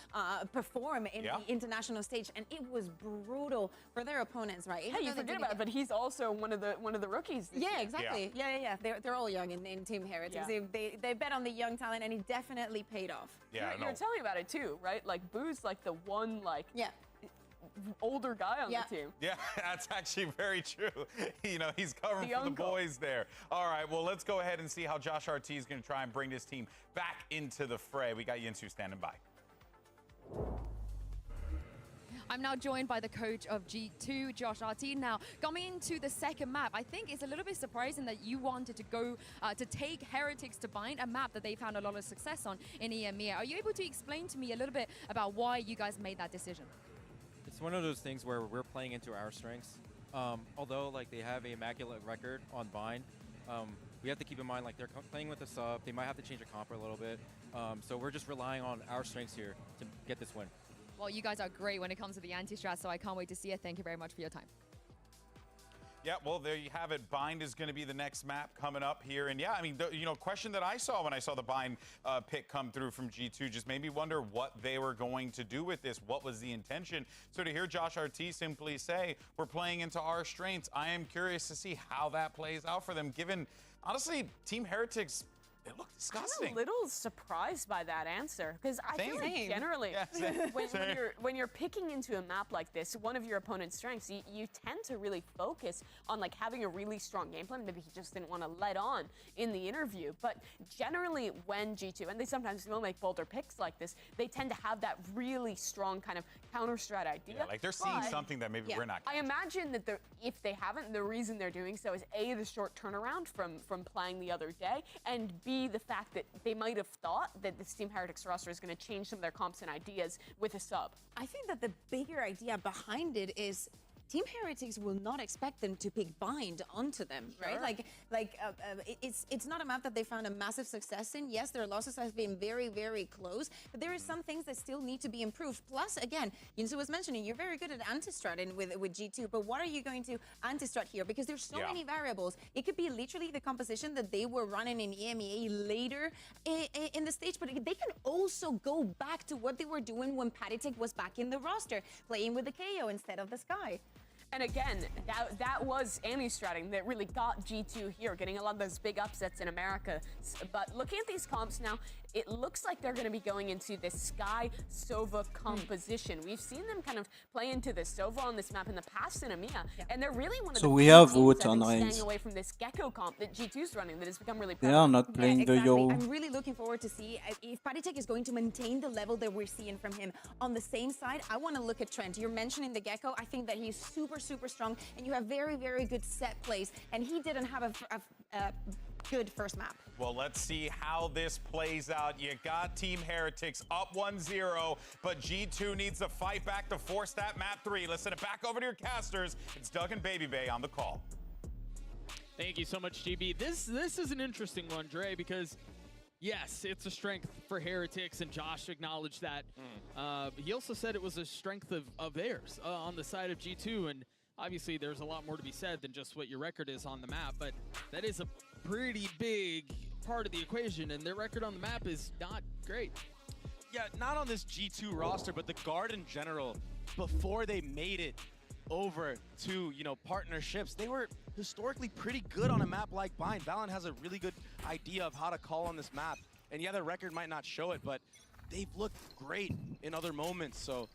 [SPEAKER 3] perform in the international stage? And it was brutal for their opponents, right?
[SPEAKER 2] Hey, you forget about it, but he's also one of the rookies.
[SPEAKER 3] Yeah, exactly. Yeah. They're all young in Team Heretics.
[SPEAKER 2] Yeah.
[SPEAKER 3] They bet on the young talent, and it definitely paid off.
[SPEAKER 2] Yeah, you're telling about it too, right? Like Boo's like the one older guy on the team.
[SPEAKER 4] Yeah, that's actually very true. You know, he's covering for the boys there. All right, well, let's go ahead and see how Josh RT is going to try and bring this team back into the fray. We got Yinsu standing by.
[SPEAKER 8] I'm now joined by the coach of G2, Josh RT. Now, coming into the second map, I think it's a little bit surprising that you wanted to go to take Heretics to Bind, a map that they found a lot of success on in EMEA. Are you able to explain to me a little bit about why you guys made that decision?
[SPEAKER 13] It's one of those things where we're playing into our strengths. Although like they have an immaculate record on Bind, we have to keep in mind like they're playing with a sub. They might have to change a comp a little bit. So we're just relying on our strengths here to get this win.
[SPEAKER 8] Well, you guys are great when it comes to the anti-strat, so I can't wait to see it. Thank you very much for your time.
[SPEAKER 4] Yeah, well, there you have it. Bind is going to be the next map coming up here. And yeah, I mean, question that I saw when I saw the Bind pick come through from G2 just made me wonder what they were going to do with this. What was the intention? So to hear Josh RT simply say, we're playing into our strengths, I am curious to see how that plays out for them, given, honestly, Team Heretics, it looked disgusting.
[SPEAKER 2] I'm a little surprised by that answer, because I feel like generally, when you're picking into a map like this, one of your opponent's strengths, you tend to really focus on like having a really strong game plan. Maybe he just didn't want to let on in the interview, but generally when G2, and they sometimes will make bolder picks like this, they tend to have that really strong kind of counter strat idea.
[SPEAKER 4] Yeah, like they're seeing something that maybe we're not.
[SPEAKER 2] I imagine that if they haven't, the reason they're doing so is A, the short turnaround from playing the other day, and B, the fact that they might have thought that this Team Heretics roster is going to change some of their comps and ideas with a sub.
[SPEAKER 3] I think that the bigger idea behind it is Team Heretics will not expect them to pick Bind onto them, right? It's not a map that they found a massive success in. Yes, their losses have been very, very close, but there are some things that still need to be improved. Plus, again, Yinsu was mentioning, you're very good at anti-strat with G2, but what are you going to anti-strat here? Because there's so many variables. It could be literally the composition that they were running in EMEA later in the stage, but they can also go back to what they were doing when Patitek was back in the roster, playing with the KO instead of the Sky.
[SPEAKER 2] And again, that was anti-stratting that really got G2 here, getting a lot of those big upsets in America. But looking at these comps now, it looks like they're going to be going into this Sky Sova composition. We've seen them kind of play into the Sova on this map in the past in EMEA, and they're really one of the
[SPEAKER 1] we have
[SPEAKER 2] teams
[SPEAKER 1] Woot on
[SPEAKER 2] staying
[SPEAKER 1] range.
[SPEAKER 2] away from this Gecko comp that G2's running that has become really
[SPEAKER 1] They are not playing the Euro.
[SPEAKER 3] I'm really looking forward to see if Patitek is going to maintain the level that we're seeing from him. On the same side, I want to look at Trent. You're mentioning the Gecko. I think that he's super strong, and you have very, very good set plays, and he didn't have a good first map.
[SPEAKER 4] Well, let's see how this plays out. You got Team Heretics up 1-0, but G2 needs to fight back to force that map 3. Let's send it back over to your casters. It's Doug and Baby Bay on the call.
[SPEAKER 14] Thank you so much, GB. This is an interesting one, Dre, because yes, it's a strength for Heretics, and Josh acknowledged that. He also said it was a strength of theirs on the side of G2, and obviously there's a lot more to be said than just what your record is on the map, but that is a pretty big part of the equation, and their record on the map is not great.
[SPEAKER 16] Yeah, not on this G2 roster, but the Guard in general, before they made it over to, partnerships, they were historically pretty good on a map like Bind. Valen has a really good idea of how to call on this map, and yeah, their record might not show it, but they've looked great in other moments, so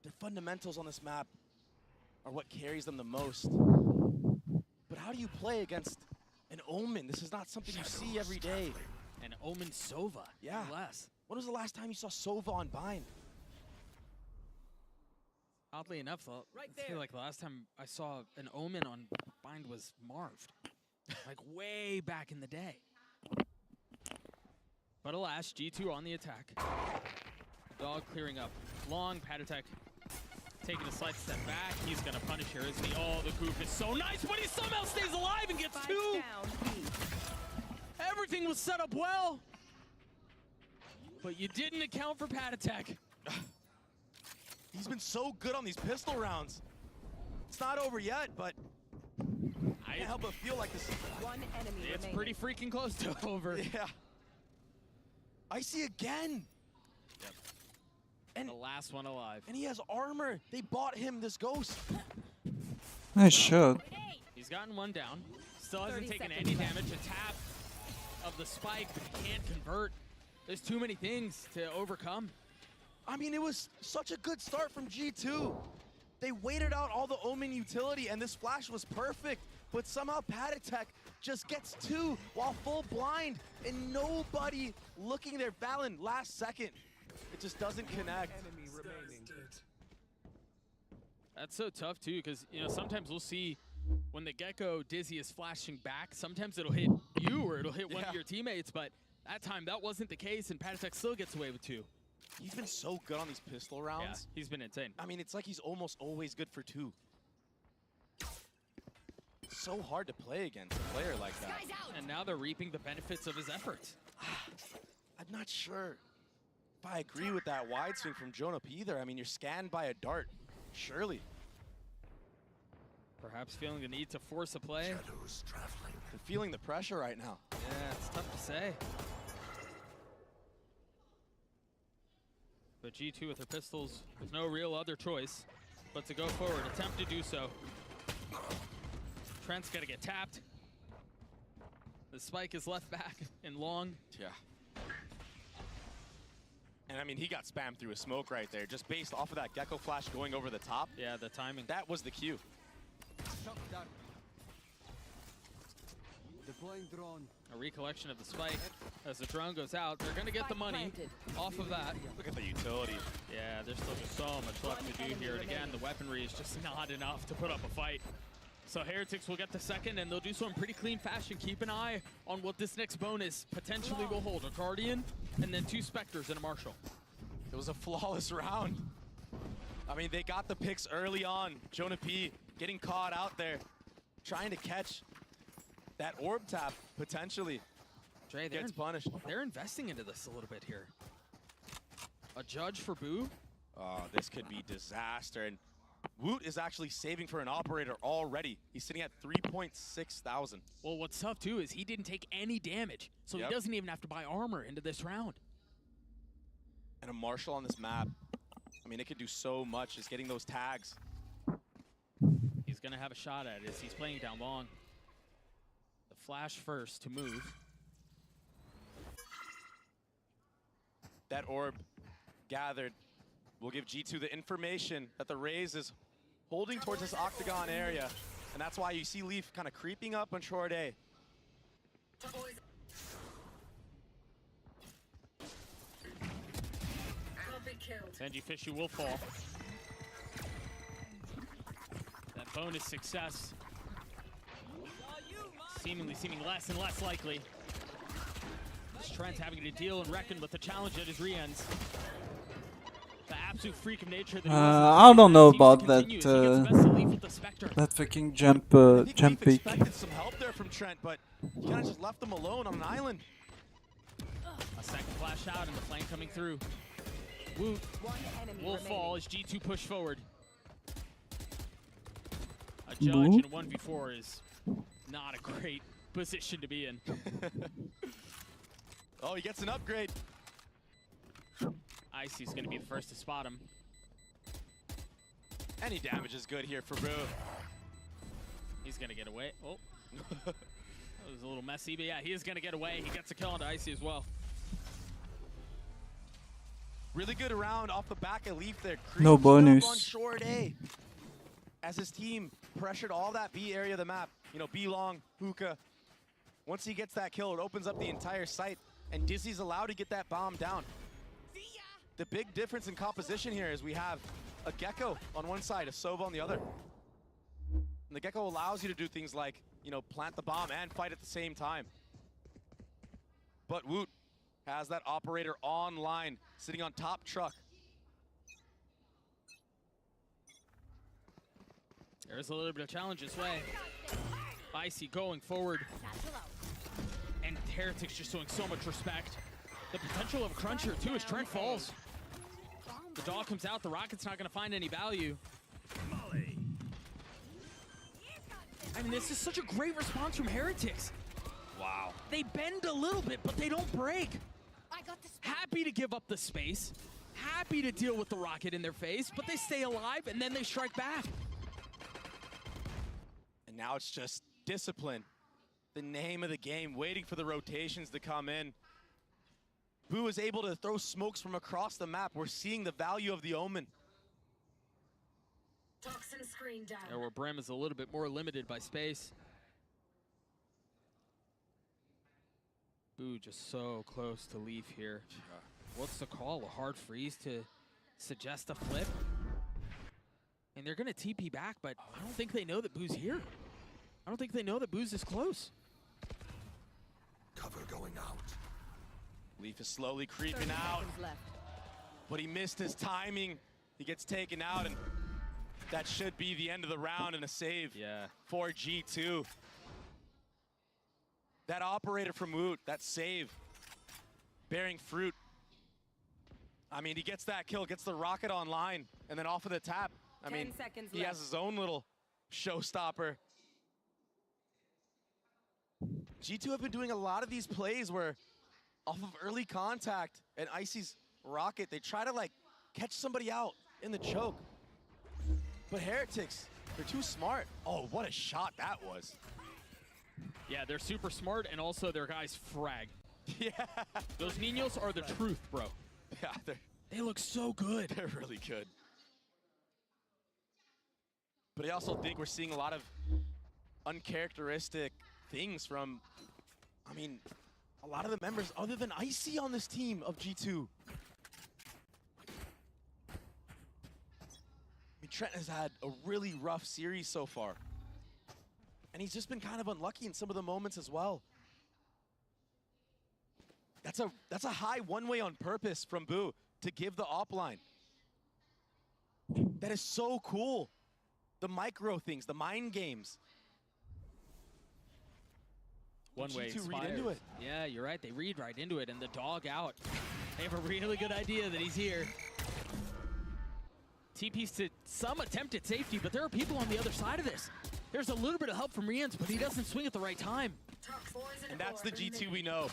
[SPEAKER 16] the fundamentals on this map are what carries them the most. But how do you play against an Omen? This is not something you see every day.
[SPEAKER 14] An Omen Sova.
[SPEAKER 16] Yeah.
[SPEAKER 14] Less.
[SPEAKER 16] When was the last time you saw Sova on Bind?
[SPEAKER 14] Oddly enough, I feel like the last time I saw an Omen on Bind was Marved. like way back in the day. But alas, G2 on the attack. Dog clearing up. Long, Patatek taking a slight step back. He's gonna punish here, isn't he? Oh, the goop is so nice, but he somehow stays alive and gets two! Everything was set up well, but you didn't account for Patatek.
[SPEAKER 16] He's been so good on these pistol rounds. It's not over yet, but I can't help but feel like this is
[SPEAKER 14] It's pretty freaking close to over.
[SPEAKER 16] Yeah. Icy again.
[SPEAKER 14] Yep. And the last one alive.
[SPEAKER 16] And he has armor. They bought him this ghost.
[SPEAKER 1] Nice shot.
[SPEAKER 14] He's gotten one down. Still hasn't taken any damage. A tap of the spike, but he can't convert. There's too many things to overcome.
[SPEAKER 16] I mean, it was such a good start from G2. They waited out all the Omen utility, and this flash was perfect. But somehow Patatek just gets two while full blind, and nobody looking there. Valen, last second. It just doesn't connect.
[SPEAKER 14] That's so tough too, because sometimes we'll see when the Gecko Dizzy is flashing back, sometimes it'll hit you or it'll hit one of your teammates, but that time that wasn't the case, and Patatek still gets away with two.
[SPEAKER 16] He's been so good on these pistol rounds.
[SPEAKER 14] Yeah, he's been insane.
[SPEAKER 16] I mean, it's like he's almost always good for two. It's so hard to play against a player like that.
[SPEAKER 14] And now they're reaping the benefits of his efforts.
[SPEAKER 16] I'm not sure if I agree with that wide swing from Jonah P either. I mean, you're scanned by a dart, surely.
[SPEAKER 14] Perhaps feeling the need to force a play.
[SPEAKER 16] They're feeling the pressure right now.
[SPEAKER 14] Yeah, it's tough to say. But G2 with their pistols, there's no real other choice but to go forward, attempt to do so. Trent's gonna get tapped. The spike is left back and long.
[SPEAKER 16] Yeah. And I mean, he got spammed through a smoke right there, just based off of that Gecko flash going over the top.
[SPEAKER 14] Yeah, the timing.
[SPEAKER 16] That was the cue.
[SPEAKER 11] Deploying drone.
[SPEAKER 14] A recollection of the spike. As the drone goes out, they're gonna get the money off of that.
[SPEAKER 16] Look at the utility.
[SPEAKER 14] Yeah, there's still just so much left to do here. And again, the weaponry is just not enough to put up a fight. So Heretics will get the second, and they'll do so in pretty clean fashion. Keep an eye on what this next bonus potentially will hold. A Guardian, and then two Spectres and a Marshal.
[SPEAKER 16] It was a flawless round. I mean, they got the picks early on. Jonah P getting caught out there, trying to catch that orb tap, potentially.
[SPEAKER 14] Dre,
[SPEAKER 16] gets punished.
[SPEAKER 14] They're investing into this a little bbit here. A judge for Boo.
[SPEAKER 16] Oh, this could be disaster. And Woot is actually saving for an operator already. He's sitting at 3.6 thousand.
[SPEAKER 14] Well, what's tough, too, is he didn't take any damage, so he doesn't even have to buy armor into this round.
[SPEAKER 16] And a Marshal on this map. I mean, it could do so much, just getting those tags.
[SPEAKER 14] He's going to have a shot at it as he's playing down long. The flash first to move.
[SPEAKER 16] That orb gathered will give G2 the information that the Raze is holding towards this octagon area. And that's why you see Leaf kind of creeping up on short A.
[SPEAKER 14] Gen.G Fishy will fall. That bonus success seeming less and less likely. Trent's having to deal and reckon with the challenge at his re-ends. The absolute freak of nature that
[SPEAKER 1] I don't know about that that fucking jump peak.
[SPEAKER 16] Expected some help there from Trent, but he kind of just left him alone on an island.
[SPEAKER 14] A second flash out and the flank coming through. Woot will fall as G2 push forward. A judge in a 1v4 is not a great position to be in.
[SPEAKER 16] Oh, he gets an upgrade.
[SPEAKER 14] Icy's going to be the first to spot him.
[SPEAKER 16] Any damage is good here for Boo.
[SPEAKER 14] He's going to get away. Oh. That was a little messy, but yeah, he is going to get away. He gets a kill onto Icy as well.
[SPEAKER 16] Really good round off the back of Leaf there.
[SPEAKER 1] No bonus.
[SPEAKER 16] On short A. As his team pressured all that B area of the map. You know, B long, hookah. Once he gets that kill, it opens up the entire site. And Dizzy's allowed to get that bomb down. The big difference in composition here is we have a Gecko on one side, a Sova on the other. And the Gecko allows you to do things like you know, plant the bomb and fight at the same time. But Woot has that operator online, sitting on top truck.
[SPEAKER 14] There's a little bit of challenge this way. Icy going forward. And Heretics just showing so much respect. The potential of a crunch here too as Trent falls. The dog comes out, the rocket's not gonna find any value. I mean, this is such a great response from Heretics.
[SPEAKER 16] Wow.
[SPEAKER 14] They bend a little bit, but they don't break. Happy to give up the space, happy to deal with the rocket in their face, but they stay alive and then they strike back.
[SPEAKER 16] And now it's just discipline. The name of the game, waiting for the rotations to come in. Boo is able to throw smokes from across the map. We're seeing the value of the Omen.
[SPEAKER 11] Toxin screen down.
[SPEAKER 14] There where Brim is a little bit more limited by space. Boo just so close to leave here. What's the call? A hard freeze to suggest a flip? And they're gonna TP back, but I don't think they know that Boo's here. I don't think they know that Boo's this close.
[SPEAKER 21] Cover going out.
[SPEAKER 16] Leaf is slowly creeping out, but he missed his timing. He gets taken out, and that should be the end of the round and a save for G2. That operator from Woot, that save, bearing fruit. I mean, he gets that kill, gets the rocket online, and then off of the tap. I
[SPEAKER 18] 10
[SPEAKER 16] mean,
[SPEAKER 18] seconds
[SPEAKER 16] he
[SPEAKER 18] left.
[SPEAKER 16] has his own little showstopper. G2 have been doing a lot of these plays where off of early contact and Icy's rocket, they try to like catch somebody out in the choke. But Heretics, they're too smart. Oh, what a shot that was.
[SPEAKER 14] Yeah, they're super smart, and also their guys frag.
[SPEAKER 16] Yeah.
[SPEAKER 14] Those Ninos are the truth, bro.
[SPEAKER 16] Yeah,
[SPEAKER 14] they look so good.
[SPEAKER 16] They're really good. But I also think we're seeing a lot of uncharacteristic things from, I mean, a lot of the members other than Icy on this team of G2. I mean, Trent has had a really rough series so far. And he's just been kind of unlucky in some of the moments as well. That's a high one-way on purpose from Boo to give the op line. That is so cool. The micro things, the mind games.
[SPEAKER 14] One way
[SPEAKER 16] G2 read into it.
[SPEAKER 14] Yeah, you're right. They read right into it, and the dog out. They have a really good idea that he's here. TP's to some attempt at safety, but there are people on the other side of this. There's a little bit of help from Rians, but he doesn't swing at the right time.
[SPEAKER 16] And that's the G2 we know.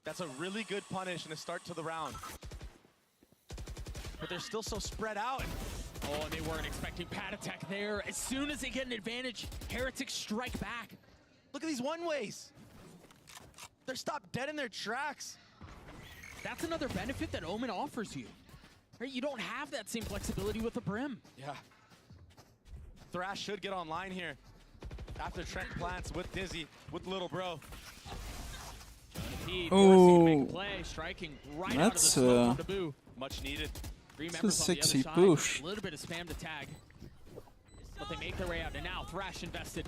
[SPEAKER 16] That's a really good punish and a start to the round. But they're still so spread out.
[SPEAKER 14] Oh, and they weren't expecting pad attack there. As soon as they get an advantage, Heretics strike back.
[SPEAKER 16] Look at these one-ways. They're stopped dead in their tracks.
[SPEAKER 14] That's another benefit that Omen offers you. Right? You don't have that same flexibility with the Brim.
[SPEAKER 16] Yeah. Thrash should get online here after Trent plants with Dizzy, with Little Bro.
[SPEAKER 14] Jonah forcing to make a play, striking right out of the smoke from the Boo.
[SPEAKER 16] Much needed.
[SPEAKER 14] Three members on the other side.
[SPEAKER 1] push.
[SPEAKER 14] A little bit of spam to tag. But they make their way out, and now Thrash invested.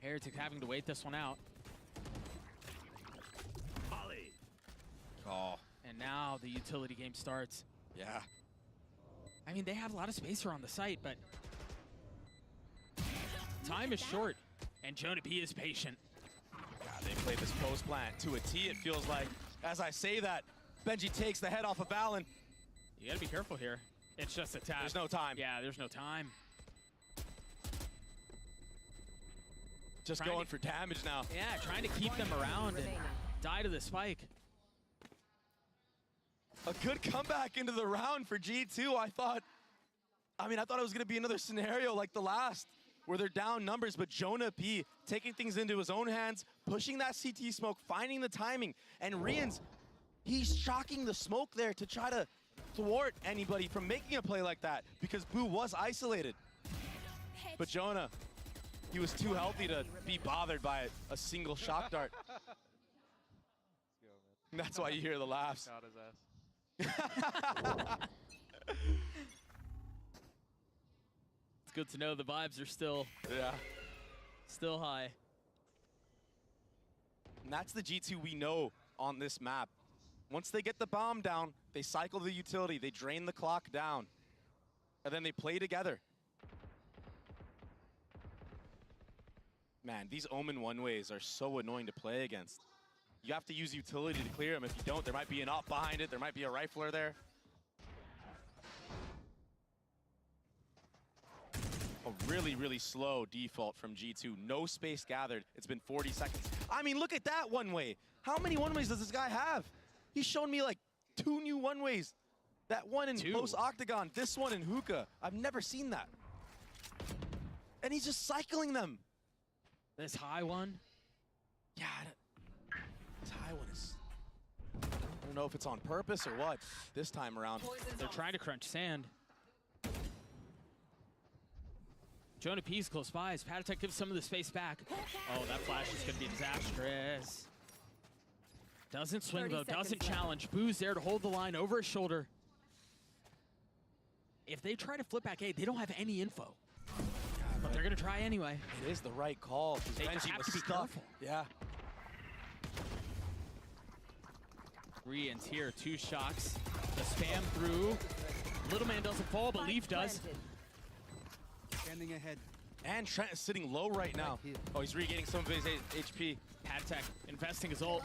[SPEAKER 14] Heretic having to wait this one out.
[SPEAKER 16] Oh.
[SPEAKER 14] And now the utility game starts.
[SPEAKER 16] Yeah.
[SPEAKER 14] I mean, they have a lot of space around the site, but time is short, and Jonah P is patient.
[SPEAKER 16] Yeah, they played this post plant to a T, it feels like. As I say that, Benji takes the head off of Balin.
[SPEAKER 14] You gotta be careful here. It's just a tap.
[SPEAKER 16] There's no time.
[SPEAKER 14] Yeah, there's no time.
[SPEAKER 16] Just going for damage now.
[SPEAKER 14] Yeah, trying to keep them around and die to the spike.
[SPEAKER 16] A good comeback into the round for G2. I thought it was gonna be another scenario like the last, where they're down numbers, but Jonah P taking things into his own hands, pushing that CT smoke, finding the timing, and Rians, he's shocking the smoke there to try to thwart anybody from making a play like that, because Boo was isolated. But Jonah, he was too healthy to be bothered by a single shock dart. And that's why you hear the laughs.
[SPEAKER 15] Got his ass.
[SPEAKER 14] It's It's good to know the vibes are still high.
[SPEAKER 16] And that's the G2 we know on this map. Once they get the bomb down, they cycle the utility, they drain the clock down, and then they play together. Man, these Omen one-ways are so annoying to play against. You have to use utility to clear them. If you don't, there might be an op behind it, there might be a rifler there. A really, really slow default from G2. No space gathered. It's been 40 seconds. I mean, look at that one-way. How many one-ways does this guy have? He's shown me like 2 new one-ways. That one in close octagon, this one in hookah. I've never seen that. And he's just cycling them.
[SPEAKER 14] This high one?
[SPEAKER 16] Yeah, this high one is... I don't know if it's on purpose or what this time around.
[SPEAKER 14] They're trying to crunch sand. Jonah P's close by as Patatek gives some of the space back. Oh, that flash is going to be disastrous. Doesn't swing though, doesn't challenge. Boo's there to hold the line over his shoulder. If they try to flip back A, they don't have any info. But they're going to try anyway.
[SPEAKER 16] It is the right call.
[SPEAKER 14] They just have to be careful.
[SPEAKER 16] Yeah.
[SPEAKER 14] Rian's here, 2 shots. The spam through. Little man doesn't fall, but Leaf does.
[SPEAKER 11] Standing ahead.
[SPEAKER 16] And Trent is sitting low right now. Oh, he's regaining some of his HP.
[SPEAKER 14] Patatek investing his ult.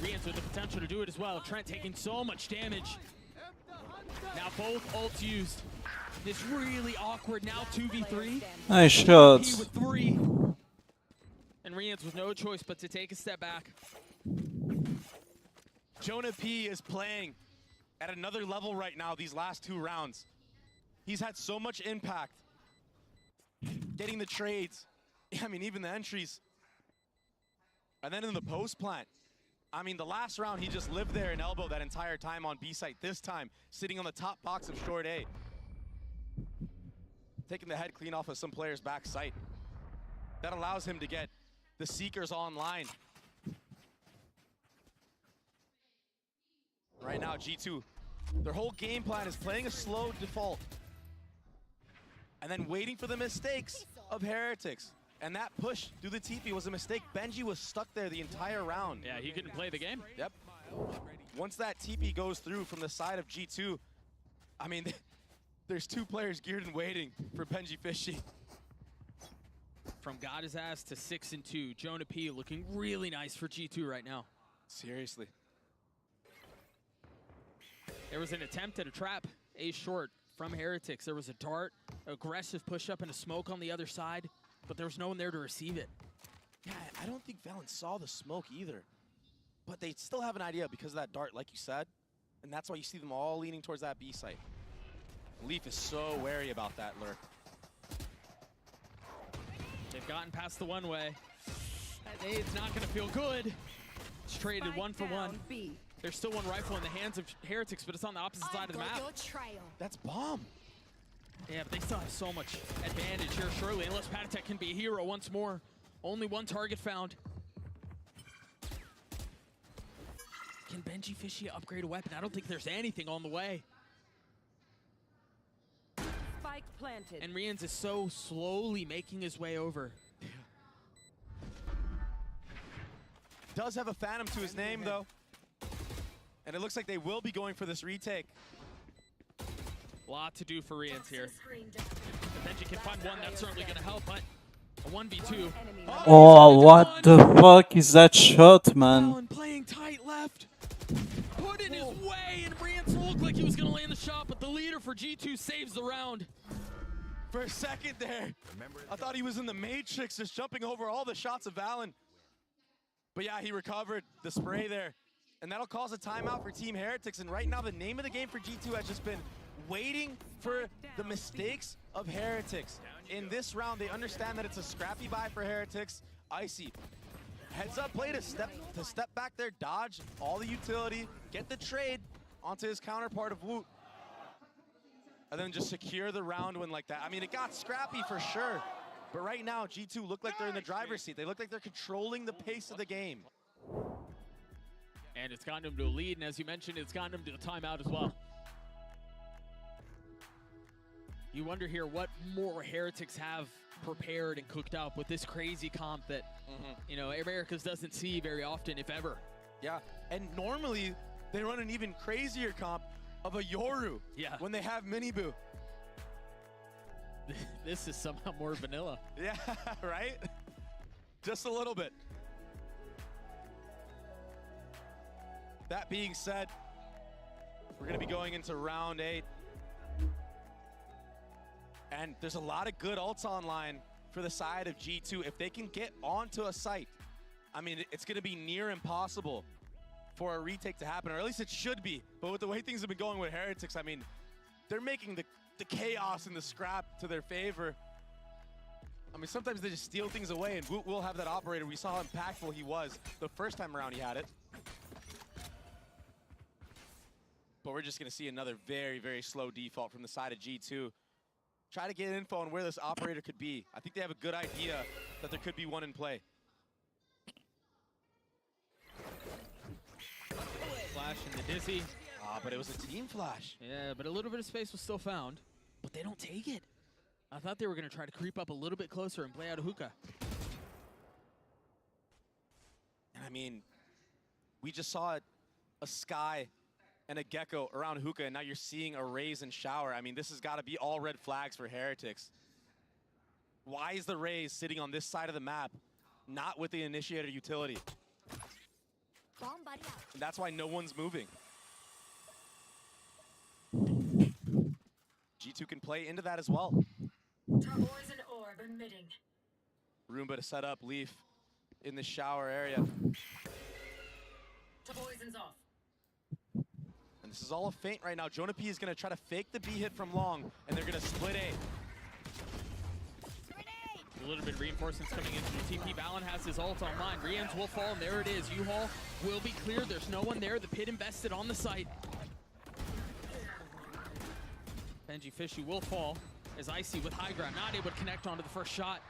[SPEAKER 14] Rian's with the potential to do it as well. Trent taking so much damage. Now both ults used. This really awkward now 2v3.
[SPEAKER 1] Nice shots.
[SPEAKER 14] With 3. And Rian's with no choice but to take a step back.
[SPEAKER 16] Jonah P is playing at another level right now these last 2 rounds. He's had so much impact. Getting the trades. I mean, even the entries. And then in the post plant. I mean, the last round, he just lived there in elbow that entire time on B site. This time, sitting on the top box of short A. Taking the head clean off of some player's back sight. That allows him to get the Seekers online. Right now, G2, their whole game plan is playing a slow default. And then waiting for the mistakes of Heretics. And that push through the TP was a mistake. Gen.G was stuck there the entire round.
[SPEAKER 14] Yeah, he couldn't play the game.
[SPEAKER 16] Yep. Once that TP goes through from the side of G2, I mean, there's 2 players geared and waiting for Gen.G Fishy.
[SPEAKER 14] From got his ass to 6-2. Jonah P looking really nice for G2 right now.
[SPEAKER 16] Seriously.
[SPEAKER 14] There was an attempt at a trap, A short from Heretics. There was a dart, aggressive push-up and a smoke on the other side, but there was no one there to receive it.
[SPEAKER 16] Yeah, I don't think Valen saw the smoke either. But they still have an idea because of that dart, like you said. And that's why you see them all leaning towards that B site. Leaf is so wary about that lurk.
[SPEAKER 14] They've gotten past the one-way. It's not going to feel good. It's traded 1 for 1. There's still 1 rifle in the hands of Heretics, but it's on the opposite side of the map.
[SPEAKER 16] That's bomb.
[SPEAKER 14] Yeah, but they still have so much advantage here, surely, unless Patatek can be a hero once more. Only 1 target found. Can Gen.G Fishy upgrade a weapon? I don't think there's anything on the way.
[SPEAKER 18] Spike planted.
[SPEAKER 14] And Rians is so slowly making his way over.
[SPEAKER 16] Does have a Phantom to his name, though. And it looks like they will be going for this retake.
[SPEAKER 14] A lot to do for Rians here. If Gen.G can find 1, that's certainly going to help, but a 1v2.
[SPEAKER 1] Oh, what the fuck is that shot, man?
[SPEAKER 14] Allen playing tight left. Put in his way, and Rians looked like he was going to land the shot, but the leader for G2 saves the round.
[SPEAKER 16] For a second there, I thought he was in the Matrix, just jumping over all the shots of Valen. But yeah, he recovered the spray there. And that'll cause a timeout for Team Heretics. And right now, the name of the game for G2 has just been waiting for the mistakes of Heretics. In this round, they understand that it's a scrappy buy for Heretics. Icy, heads up play to step back there, dodge all the utility, get the trade onto his counterpart of Woot. And then just secure the round win like that. I mean, it got scrappy for sure. But right now, G2 look like they're in the driver's seat. They look like they're controlling the pace of the game.
[SPEAKER 14] And it's gotten him to a lead, and as you mentioned, it's gotten him to the timeout as well. You wonder here what more Heretics have prepared and cooked up with this crazy comp that, you know, Americas doesn't see very often, if ever.
[SPEAKER 16] Yeah, and normally they run an even crazier comp of a Yoru when they have Minibu.
[SPEAKER 14] This is somehow more vanilla.
[SPEAKER 16] Yeah, right? Just a little bit. That being said, we're going to be going into round 8. And there's a lot of good ults online for the side of G2. If they can get onto a site, I mean, it's going to be near impossible for a retake to happen, or at least it should be. But with the way things have been going with Heretics, I mean, they're making the chaos and the scrap to their favor. I mean, sometimes they just steal things away, and Woot will have that operator. We saw how impactful he was the first time around he had it. But we're just going to see another very, very slow default from the side of G2. Try to get info on where this operator could be. I think they have a good idea that there could be one in play.
[SPEAKER 14] Flash in the Dizzy.
[SPEAKER 16] Ah, but it was a team flash.
[SPEAKER 14] Yeah, but a little bit of space was still found, but they don't take it. I thought they were going to try to creep up a little bit closer and play out a hookah.
[SPEAKER 16] And I mean, we just saw a Sky and a Gecko around hookah, and now you're seeing a Raze and Shower. I mean, this has got to be all red flags for Heretics. Why is the Raze sitting on this side of the map, not with the initiator utility? And that's why no one's moving. G2 can play into that as well.
[SPEAKER 17] Poison orb emitting.
[SPEAKER 16] Roomba to set up Leaf in the Shower area.
[SPEAKER 17] Poison's off.
[SPEAKER 16] And this is all a feint right now. Jonah P is going to try to fake the B hit from long, and they're going to split A.
[SPEAKER 14] A little bit of reinforcements coming into the TP. Balin has his ult online. Reams will fall, and there it is. U-Haul will be cleared. There's no one there. The pit invested on the site. Benji Fishy will fall as Icy with high ground, not able to connect onto the first shot.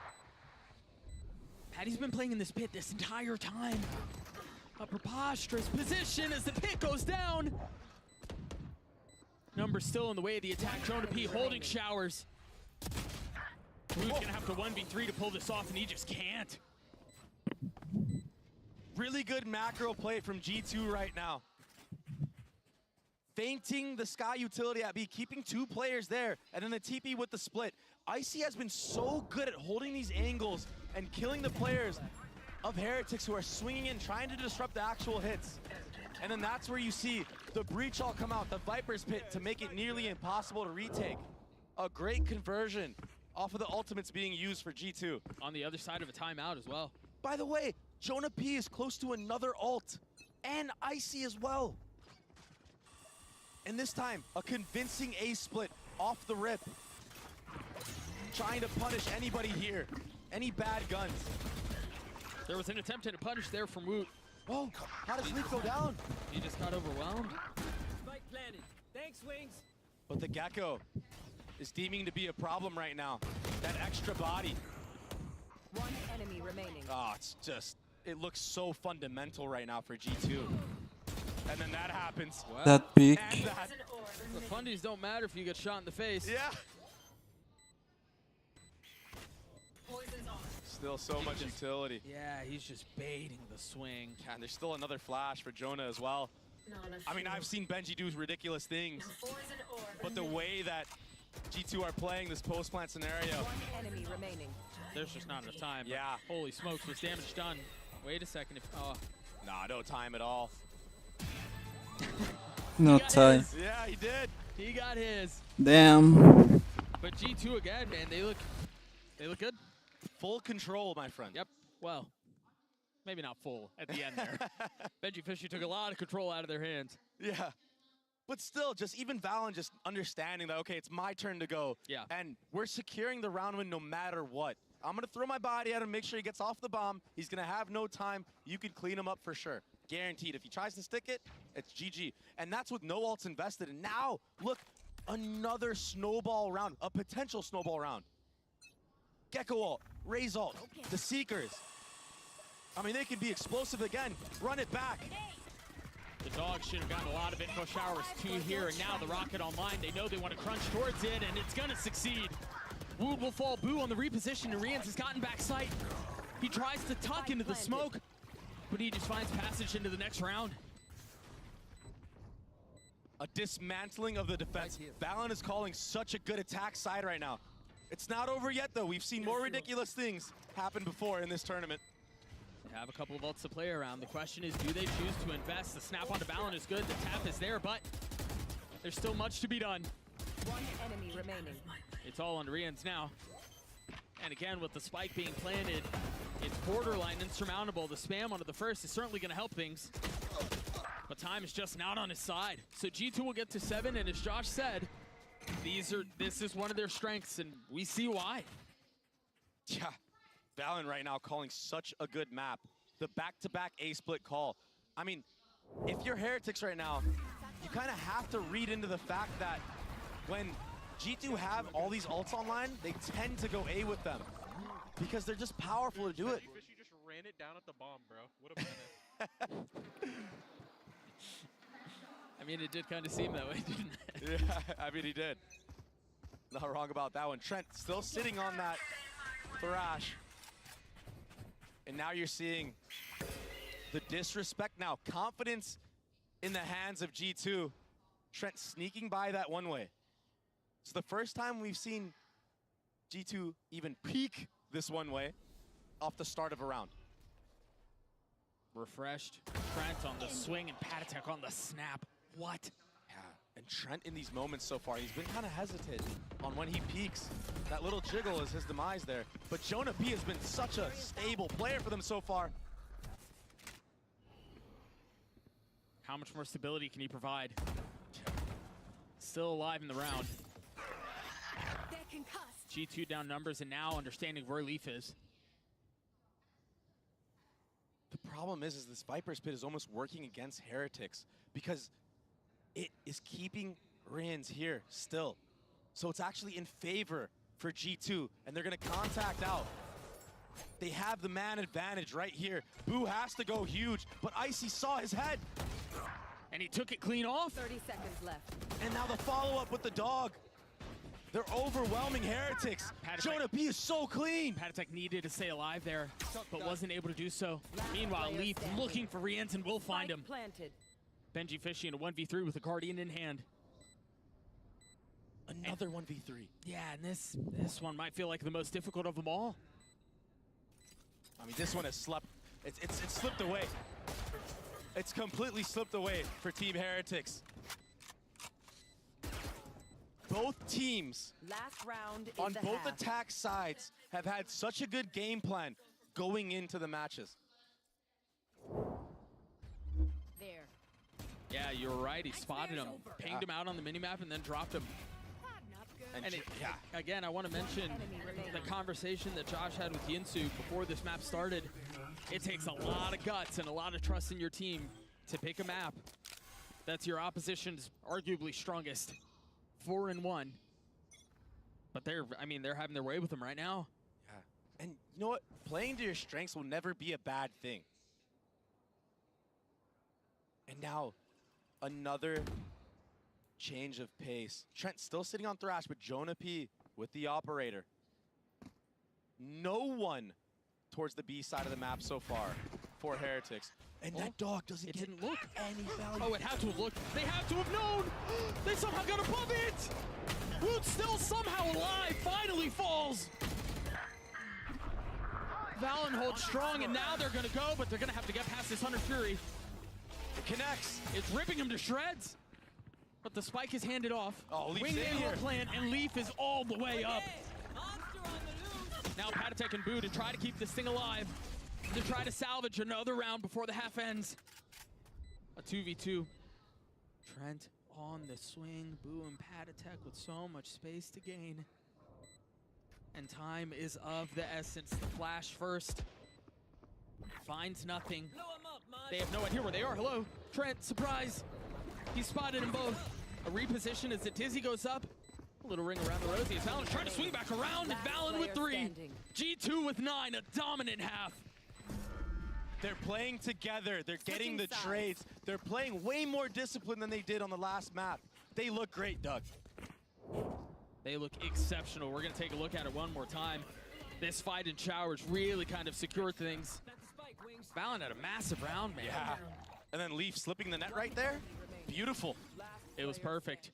[SPEAKER 14] Patty's been playing in this pit this entire time. A preposterous position as the pit goes down. Numbers still in the way of the attack. Jonah P holding Showers. Woot's gonna have to 1v3 to pull this off, and he just can't.
[SPEAKER 16] Really good macro play from G2 right now. Feinting the Sky utility at B, keeping 2 players there, and then the TP with the split. Icy has been so good at holding these angles and killing the players of Heretics who are swinging in, trying to disrupt the actual hits. And then that's where you see the Breach all come out, the Viper's Pit, to make it nearly impossible to retake. A great conversion off of the ultimates being used for G2.
[SPEAKER 14] On the other side of a timeout as well.
[SPEAKER 16] By the way, Jonah P is close to another ult, and Icy as well. And this time, a convincing A split off the rip. Trying to punish anybody here. Any bad guns.
[SPEAKER 14] There was an attempt at a punish there from Woot.
[SPEAKER 16] Oh, how does Leaf go down?
[SPEAKER 14] He just got overwhelmed.
[SPEAKER 17] Spike planted. Thanks, Wings.
[SPEAKER 16] But the Gecko is deeming to be a problem right now. That extra body.
[SPEAKER 18] One enemy remaining.
[SPEAKER 16] Oh, it's just, it looks so fundamental right now for G2. And then that happens.
[SPEAKER 14] Well,
[SPEAKER 1] that peak.
[SPEAKER 16] And that.
[SPEAKER 14] The fundies don't matter if you get shot in the face.
[SPEAKER 16] Yeah.
[SPEAKER 17] Poison's on.
[SPEAKER 16] Still so much utility.
[SPEAKER 14] Yeah, he's just baiting the swing.
[SPEAKER 16] Yeah, and there's still another flash for Jonah as well. I mean, I've seen Gen.G do ridiculous things, but the way that G2 are playing this post-plant scenario.
[SPEAKER 18] One enemy remaining.
[SPEAKER 14] There's just not enough time.
[SPEAKER 16] Yeah.
[SPEAKER 14] Holy smokes, was damage done. Wait a second. If
[SPEAKER 16] Nah, no time at all.
[SPEAKER 1] No time.
[SPEAKER 16] His. Yeah, he did.
[SPEAKER 14] He got his.
[SPEAKER 1] Damn.
[SPEAKER 14] But G2 again, man, they look good.
[SPEAKER 16] Full control, my friend.
[SPEAKER 14] Yep. Well, maybe not full at the end there. Benji Fisher took a lot of control out of their hands.
[SPEAKER 16] Yeah. But still, just even Valen just understanding that, okay, it's my turn to go.
[SPEAKER 14] Yeah.
[SPEAKER 16] And we're securing the round win no matter what. I'm going to throw my body at him, make sure he gets off the bomb. He's going to have no time. You can clean him up for sure. Guaranteed. If he tries to stick it, it's GG. And that's with no ults invested. And now, look, another snowball round, a potential snowball round. Gecko ult, Raze ult, the Seekers. I mean, they can be explosive again. Run it back.
[SPEAKER 14] The Dog should have gotten a lot of info showers too here, and now the rocket online. They know they want to crunch towards it, and it's gonna succeed. Wood will fall. Boo on the reposition, and Rians has gotten back sight. He tries to tuck into the smoke, but he just finds passage into the next round.
[SPEAKER 16] A dismantling of the defense. Valen is calling such a good attack side right now. It's not over yet, though. We've seen more ridiculous things happen before in this tournament.
[SPEAKER 14] They have a couple of ults to play around. The question is, do they choose to invest? The snap onto Valen is good. The tap is there, but there's still much to be done.
[SPEAKER 18] One enemy remaining.
[SPEAKER 14] It's all on Rians now. And again, with the spike being planted, it's borderline insurmountable. The spam onto the first is certainly going to help things. But time is just not on his side. So G2 will get to 7, and as Josh said, this is one of their strengths, and we see why.
[SPEAKER 16] Yeah, Valen right now calling such a good map. The back-to-back A-split call. I mean, if you're Heretics right now, you kind of have to read into the fact that when G2 have all these ults online, they tend to go A with them because they're just powerful to do it.
[SPEAKER 15] You just ran it down at the bomb, bro. What a menace.
[SPEAKER 14] I mean, it did kind of seem that way, didn't it?
[SPEAKER 16] Yeah, I mean, he did. Not wrong about that one. Trent still sitting on that Thrash. And now you're seeing the disrespect now. Confidence in the hands of G2. Trent sneaking by that one way. It's the first time we've seen G2 even peek this one way off the start of a round.
[SPEAKER 14] Refreshed. Trent on the swing and Patatek on the snap. What?
[SPEAKER 16] Yeah, and Trent in these moments so far, he's been kind of hesitant on when he peaks. That little jiggle is his demise there. But Jonah P has been such a stable player for them so far.
[SPEAKER 14] How much more stability can he provide? Still alive in the round. G2 down numbers and now understanding where Leaf is.
[SPEAKER 16] The problem is this Viper's Pit is almost working against Heretics because it is keeping Rians here still. So it's actually in favor for G2, and they're gonna contact out. They have the man advantage right here. Boo has to go huge, but Icy saw his head.
[SPEAKER 14] And he took it clean off.
[SPEAKER 18] 30 seconds left.
[SPEAKER 16] And now the follow-up with the dog. They're overwhelming Heretics. Jonah P is so clean.
[SPEAKER 14] Patatek needed to stay alive there, but wasn't able to do so. Meanwhile, Leaf looking for Rians and will find him.
[SPEAKER 18] Planted.
[SPEAKER 14] Benji Fishy in a 1v3 with a Guardian in hand.
[SPEAKER 16] Another 1v3.
[SPEAKER 14] Yeah, and this one might feel like the most difficult of them all.
[SPEAKER 16] I mean, this one has slept. It's slipped away. It's completely slipped away for Team Heretics. Both teams
[SPEAKER 18] Last round
[SPEAKER 16] on
[SPEAKER 18] the
[SPEAKER 16] both
[SPEAKER 18] half.
[SPEAKER 16] attack sides have had such a good game plan going into the matches.
[SPEAKER 18] There.
[SPEAKER 14] Yeah, you're right. He spotted him, pinged him out on the minimap, and then dropped him. And
[SPEAKER 16] yeah,
[SPEAKER 14] again, I want to mention the conversation that Josh had with Yinsu before this map started. It takes a lot of guts and a lot of trust in your team to pick a map that's your opposition's arguably strongest. 4-1. But they're having their way with them right now.
[SPEAKER 16] Yeah. And you know what? Playing to your strengths will never be a bad thing. And now, another change of pace. Trent still sitting on Thrash, but Jonah P with the operator. No one towards the B side of the map so far for Heretics. And that dog doesn't get
[SPEAKER 14] didn't look
[SPEAKER 16] any value.
[SPEAKER 14] Oh, it had to have looked. They have to have known. They somehow got above it. Wood still somehow alive. Finally falls. Valen holds strong, and now they're going to go, but they're going to have to get past this Hunter Fury.
[SPEAKER 16] It connects.
[SPEAKER 14] It's ripping him to shreds. But the spike is handed off.
[SPEAKER 16] Oh, Leaf's
[SPEAKER 14] Wing
[SPEAKER 16] in here.
[SPEAKER 14] plant, and Leaf is all the way up. Now Patatek and Boo to try to keep this thing alive. To try to salvage another round before the half ends. A 2v2. Trent on the swing. Boo and Patatek with so much space to gain. And time is of the essence. The flash first. Finds nothing. They have no idea where they are. Hello. Trent, surprise. He spotted them both. A reposition as the Dizzy goes up. A little ring around the rosy as Valen's trying to swing back around, and Valen with 3. G2 with 9, a dominant half.
[SPEAKER 16] They're playing together. They're getting the trades. They're playing way more disciplined than they did on the last map. They look great, Doug.
[SPEAKER 14] They look exceptional. We're going to take a look at it one more time. This fight in showers really kind of secured things. Valen had a massive round, man.
[SPEAKER 16] Yeah. And then Leaf slipping the net right there. Beautiful.
[SPEAKER 14] It was perfect.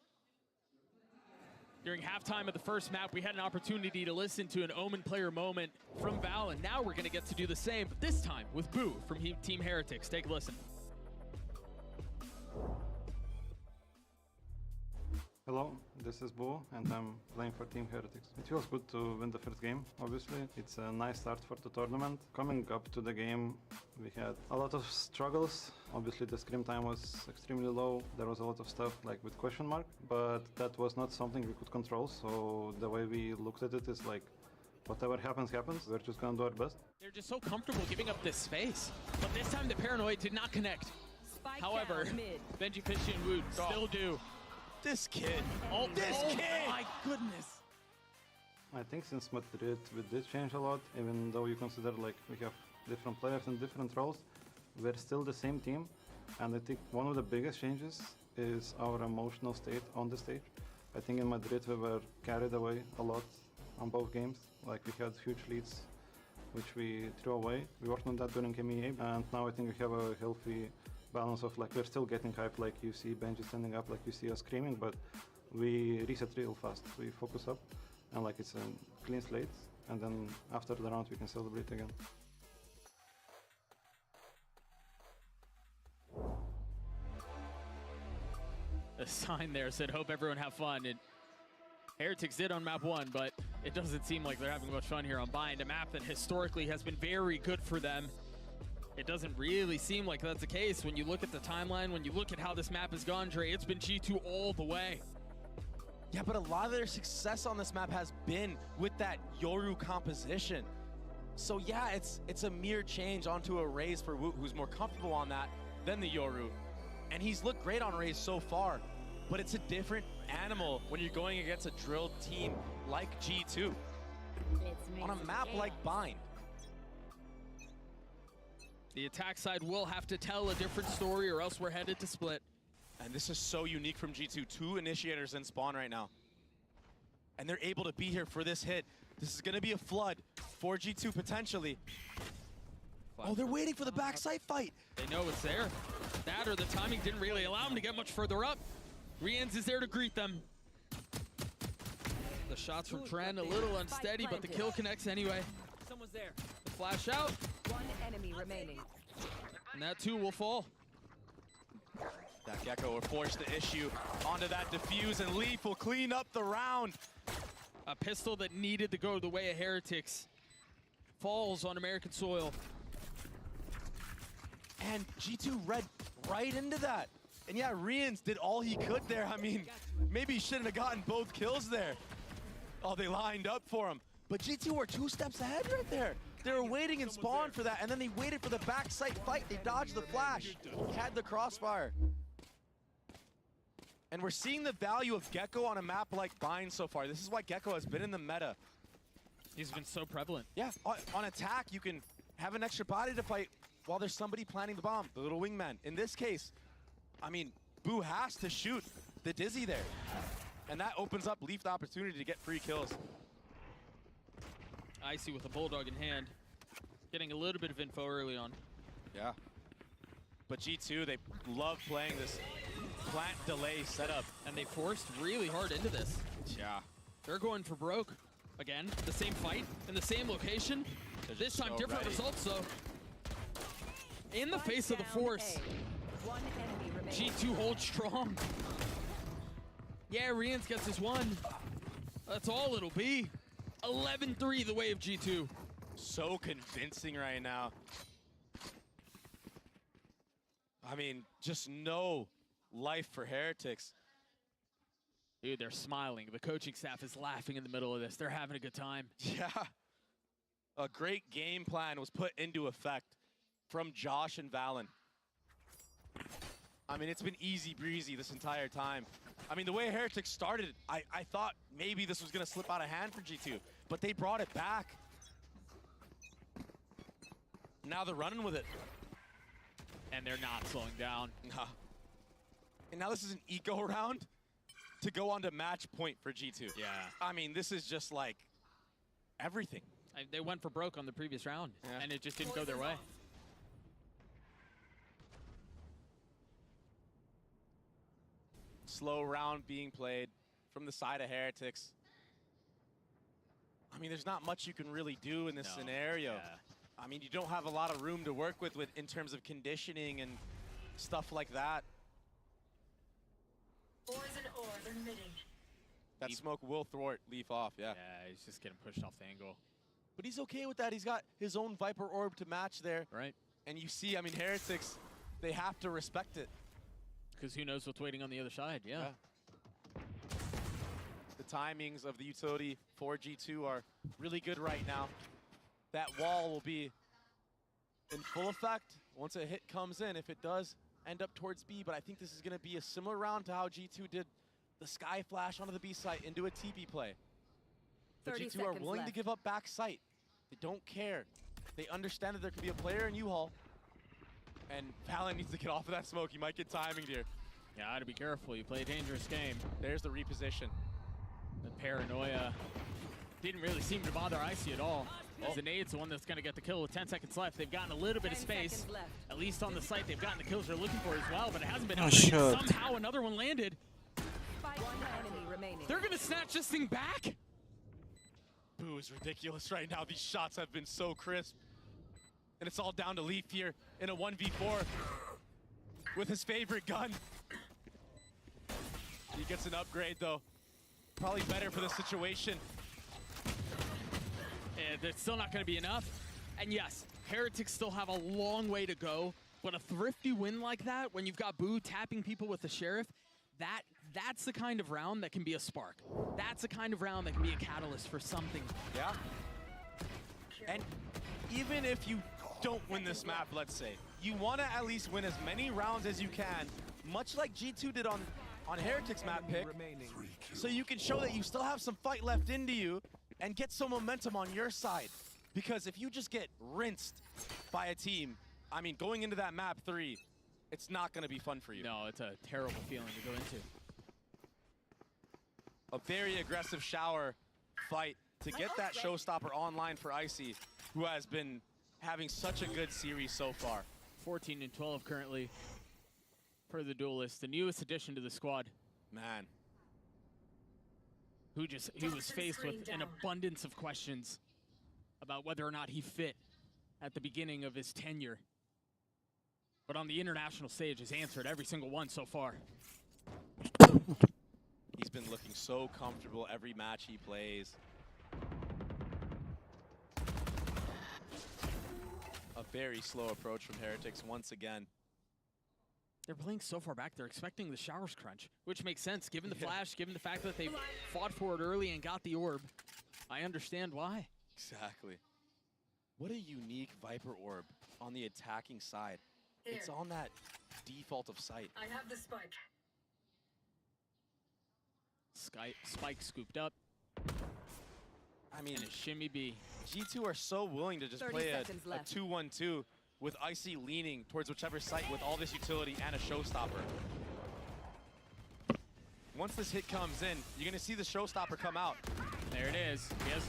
[SPEAKER 14] During halftime of the first map, we had an opportunity to listen to an Omen player moment from Valen. Now we're going to get to do the same, but this time with Boo from Team Heretics. Take a listen.
[SPEAKER 20] Hello, this is Bo, and I'm playing for Team Heretics. It feels good to win the first game, obviously. It's a nice start for the tournament. Coming up to the game, we had a lot of struggles. Obviously, the scrim time was extremely low. There was a lot of stuff like with question mark, but that was not something we could control. So the way we looked at it is like, whatever happens, happens. We're just gonna do our best.
[SPEAKER 14] They're just so comfortable giving up this space. But this time the Paranoid did not connect. However, Gen.G, Fishy, and Wood still do.
[SPEAKER 16] This kid.
[SPEAKER 14] Oh,
[SPEAKER 16] this kid!
[SPEAKER 14] My goodness.
[SPEAKER 20] I think since Madrid we did change a lot, even though you consider like we have different players and different roles, we're still the same team. And I think one of the biggest changes is our emotional state on the stage. I think in Madrid we were carried away a lot on both games. Like we had huge leads, which we threw away. We worked on that during MEA, and now I think we have a healthy balance of like we're still getting hype, like you see Benji standing up, like you see us screaming, but we reset real fast. We focus up, and like it's a clean slate, and then after the round we can celebrate again.
[SPEAKER 14] The sign there said, hope everyone have fun. And Heretics did on map 1, but it doesn't seem like they're having much fun here on Bind, a map that historically has been very good for them. It doesn't really seem like that's the case when you look at the timeline, when you look at how this map has gone, Dre. It's been G2 all the way.
[SPEAKER 16] Yeah, but a lot of their success on this map has been with that Yoru composition. So yeah, it's a mere change onto a Raze for Woot, who's more comfortable on that than the Yoru. And he's looked great on Raze so far, but it's a different animal when you're going against a drilled team like G2 on a map like Bind.
[SPEAKER 14] The attack side will have to tell a different story or else we're headed to split.
[SPEAKER 16] And this is so unique from G2. 2 initiators in spawn right now. And they're able to be here for this hit. This is going to be a flood for G2 potentially. Oh, they're waiting for the backside fight.
[SPEAKER 14] They know it's there. That or the timing didn't really allow them to get much further up. Rians is there to greet them. The shots from Tren a little unsteady, but the kill connects anyway.
[SPEAKER 17] Someone's there.
[SPEAKER 14] The flash out.
[SPEAKER 18] One enemy remaining.
[SPEAKER 14] And that too will fall.
[SPEAKER 16] That Gecko will force the issue onto that defuse, and Leaf will clean up the round.
[SPEAKER 14] A pistol that needed to go the way of Heretics falls on American soil.
[SPEAKER 16] And G2 read right into that. And yeah, Rians did all he could there. I mean, maybe he shouldn't have gotten both kills there. Oh, they lined up for him. But G2 were 2 steps ahead right there. They were waiting in spawn for that, and then they waited for the backside fight. They dodged the flash. He had the crossfire. And we're seeing the value of Gecko on a map like Bind so far. This is why Gecko has been in the meta.
[SPEAKER 14] He's been so prevalent.
[SPEAKER 16] Yeah, on attack, you can have an extra body to fight while there's somebody planting the bomb, the little wingman. In this case, I mean, Boo has to shoot the Dizzy there. And that opens up Leaf the opportunity to get free kills.
[SPEAKER 14] Icy with a Bulldog in hand. Getting a little bit of info early on.
[SPEAKER 16] Yeah. But G2, they love playing this plant delay setup.
[SPEAKER 14] And they forced really hard into this.
[SPEAKER 16] Yeah.
[SPEAKER 14] They're going for broke. Again, the same fight in the same location. This time
[SPEAKER 16] so
[SPEAKER 14] different
[SPEAKER 16] ready.
[SPEAKER 14] results though. In the face of the force.
[SPEAKER 18] One enemy remaining.
[SPEAKER 14] G2 holds strong. Yeah, Rians gets his one. That's all it'll be. 11-3 the way of G2.
[SPEAKER 16] So convincing right now. I mean, just no life for Heretics.
[SPEAKER 14] Dude, they're smiling. The coaching staff is laughing in the middle of this. They're having a good time.
[SPEAKER 16] Yeah. A great game plan was put into effect from Josh and Valen. I mean, it's been easy breezy this entire time. I mean, the way Heretics started, I thought maybe this was going to slip out of hand for G2, but they brought it back. Now they're running with it.
[SPEAKER 14] And they're not slowing down.
[SPEAKER 16] Nah. And now this is an eco round to go on to match point for G2.
[SPEAKER 14] Yeah.
[SPEAKER 16] I mean, this is just like everything.
[SPEAKER 14] They went for broke on the previous round, and it just didn't go their way.
[SPEAKER 16] Slow round being played from the side of Heretics. I mean, there's not much you can really do in this scenario.
[SPEAKER 14] Yeah.
[SPEAKER 16] I mean, you don't have a lot of room to work with in terms of conditioning and stuff like that.
[SPEAKER 17] Poison orb emitting.
[SPEAKER 16] That smoke will thwart Leaf off, yeah.
[SPEAKER 14] Yeah, he's just getting pushed off the angle.
[SPEAKER 16] But he's okay with that. He's got his own Viper Orb to match there.
[SPEAKER 14] Right.
[SPEAKER 16] And you see, I mean, Heretics, they have to respect it.
[SPEAKER 14] Because who knows what's waiting on the other side, yeah.
[SPEAKER 16] The timings of the utility for G2 are really good right now. That wall will be in full effect once a hit comes in, if it does end up towards B. But I think this is going to be a similar round to how G2 did the Sky Flash onto the B site into a TP play. But G2 are willing to give up back sight. They don't care. They understand that there could be a player in U-Haul. And Valen needs to get off of that smoke. He might get timing here.
[SPEAKER 14] Yeah, to be careful. You play a dangerous game.
[SPEAKER 16] There's the reposition.
[SPEAKER 14] The paranoia didn't really seem to bother Icy at all. As the nade's the one that's going to get the kill with 10 seconds left. They've gotten a little bit of space. At least on the site, they've gotten the kills they're looking for as well, but it hasn't been upgraded. Somehow another one landed.
[SPEAKER 18] One enemy remaining.
[SPEAKER 14] They're going to snatch this thing back?
[SPEAKER 16] Boo is ridiculous right now. These shots have been so crisp. And it's all down to Leaf here in a 1v4 with his favorite gun. He gets an upgrade though. Probably better for the situation.
[SPEAKER 14] And it's still not going to be enough. And yes, Heretics still have a long way to go, but a thrifty win like that, when you've got Boo tapping people with the Sheriff, that's the kind of round that can be a spark. That's the kind of round that can be a catalyst for something.
[SPEAKER 16] Yeah. And even if you don't win this map, let's say, you want to at least win as many rounds as you can, much like G2 did on Heretics map pick, so you can show that you still have some fight left into you and get some momentum on your side. Because if you just get rinsed by a team, I mean, going into that map 3, it's not going to be fun for you.
[SPEAKER 14] No, it's a terrible feeling to go into.
[SPEAKER 16] A very aggressive shower fight to get that showstopper online for Icy, who has been having such a good series so far.
[SPEAKER 14] 14 and 12 currently for the Duelist, the newest addition to the squad.
[SPEAKER 16] Man.
[SPEAKER 14] Who was faced with an abundance of questions about whether or not he fit at the beginning of his tenure. But on the international stage, has answered every single one so far.
[SPEAKER 16] He's been looking so comfortable every match he plays. A very slow approach from Heretics once again.
[SPEAKER 14] They're playing so far back, they're expecting the showers crunch, which makes sense given the flash, given the fact that they fought for it early and got the orb. I understand why.
[SPEAKER 16] Exactly. What a unique Viper orb on the attacking side.
[SPEAKER 17] Here.
[SPEAKER 16] It's on that default of sight.
[SPEAKER 17] I have the spike.
[SPEAKER 14] Spike scooped up.
[SPEAKER 16] I mean,
[SPEAKER 14] and a shimmy B.
[SPEAKER 16] G2 are so willing to just play a 2-1-2 with Icy leaning towards whichever site with all this utility and a showstopper. Once this hit comes in, you're going to see the showstopper come out.
[SPEAKER 14] There it is. He has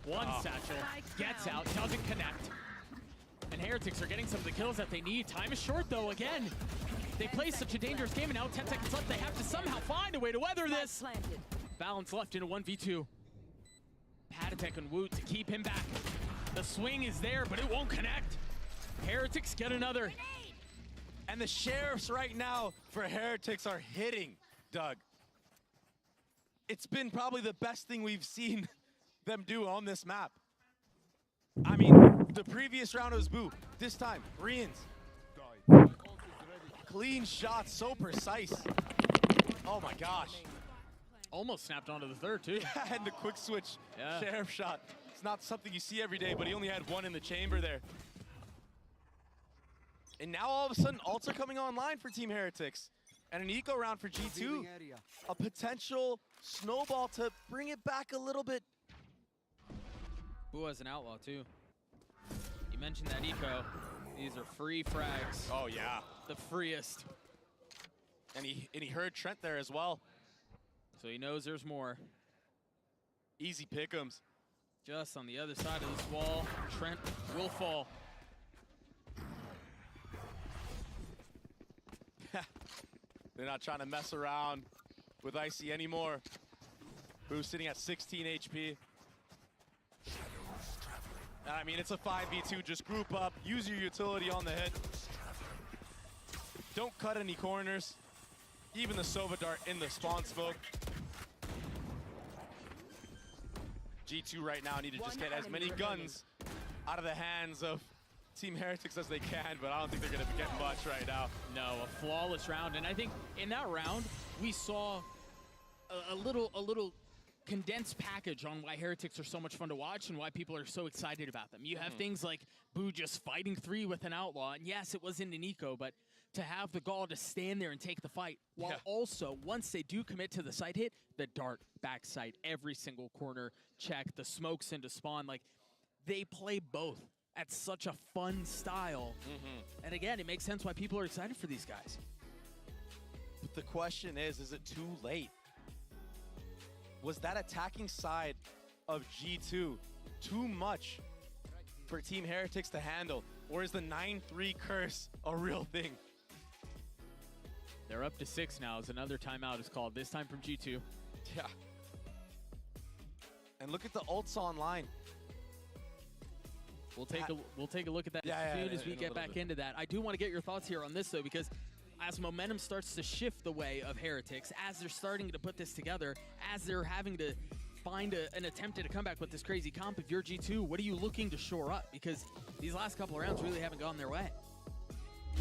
[SPEAKER 14] one satchel, gets out, doesn't connect. And Heretics are getting some of the kills that they need. Time is short though, again. They play such a dangerous game and now 10 seconds left. They have to somehow find a way to weather this. Balance left in a 1v2. Patatek and Woot to keep him back. The swing is there, but it won't connect. Heretics get another.
[SPEAKER 16] And the Sheriffs right now for Heretics are hitting, Doug. It's been probably the best thing we've seen them do on this map. I mean, the previous round was Boo. This time, Rians. Clean shots, so precise. Oh my gosh.
[SPEAKER 14] Almost snapped onto the third too.
[SPEAKER 16] Yeah, and the quick switch Sheriff shot. It's not something you see every day, but he only had one in the chamber there. And now all of a sudden, ults are coming online for Team Heretics. And an eco round for G2. A potential snowball to bring it back a little bit.
[SPEAKER 13] Boo has an outlaw too. You mentioned that eco.
[SPEAKER 14] These are free frags.
[SPEAKER 16] Oh yeah,
[SPEAKER 14] the freest.
[SPEAKER 16] And he heard Trent there as well,
[SPEAKER 14] so he knows there's more.
[SPEAKER 16] Easy pick'ems.
[SPEAKER 14] Just on the other side of this wall, Trent will fall.
[SPEAKER 16] They're not trying to mess around with Icy anymore. Who's sitting at 16 HP. I mean, it's a 5v2. Just group up, use your utility on the hit. Don't cut any corners. Even the Sova Dart in the spawn smoke. G2 right now need to just get as many guns out of the hands of Team Heretics as they can, but I don't think they're going to get much right now.
[SPEAKER 14] No, a flawless round. And I think in that round, we saw a little condensed package on why Heretics are so much fun to watch and why people are so excited about them. You have things like Boo just fighting 3 with an Outlaw, and yes, it was in an eco, but to have the gall to stand there and take the fight, while also, once they do commit to the side hit, the dart backside, every single corner check, the smokes into spawn, like, they play both at such a fun style. And again, it makes sense why people are excited for these guys.
[SPEAKER 16] But the question is it too late? Was that attacking side of G2 too much for Team Heretics to handle? Or is the 9-3 curse a real thing?
[SPEAKER 14] They're up to 6 now as another timeout is called, this time from G2.
[SPEAKER 16] Yeah. And look at the ults online.
[SPEAKER 14] We'll take a look at that as soon as we get back into that. I do want to get your thoughts here on this, though, because as momentum starts to shift the way of Heretics, as they're starting to put this together, as they're having to find an attempt at a comeback with this crazy comp, if you're G2, what are you looking to shore up? Because these last couple of rounds really haven't gone their way.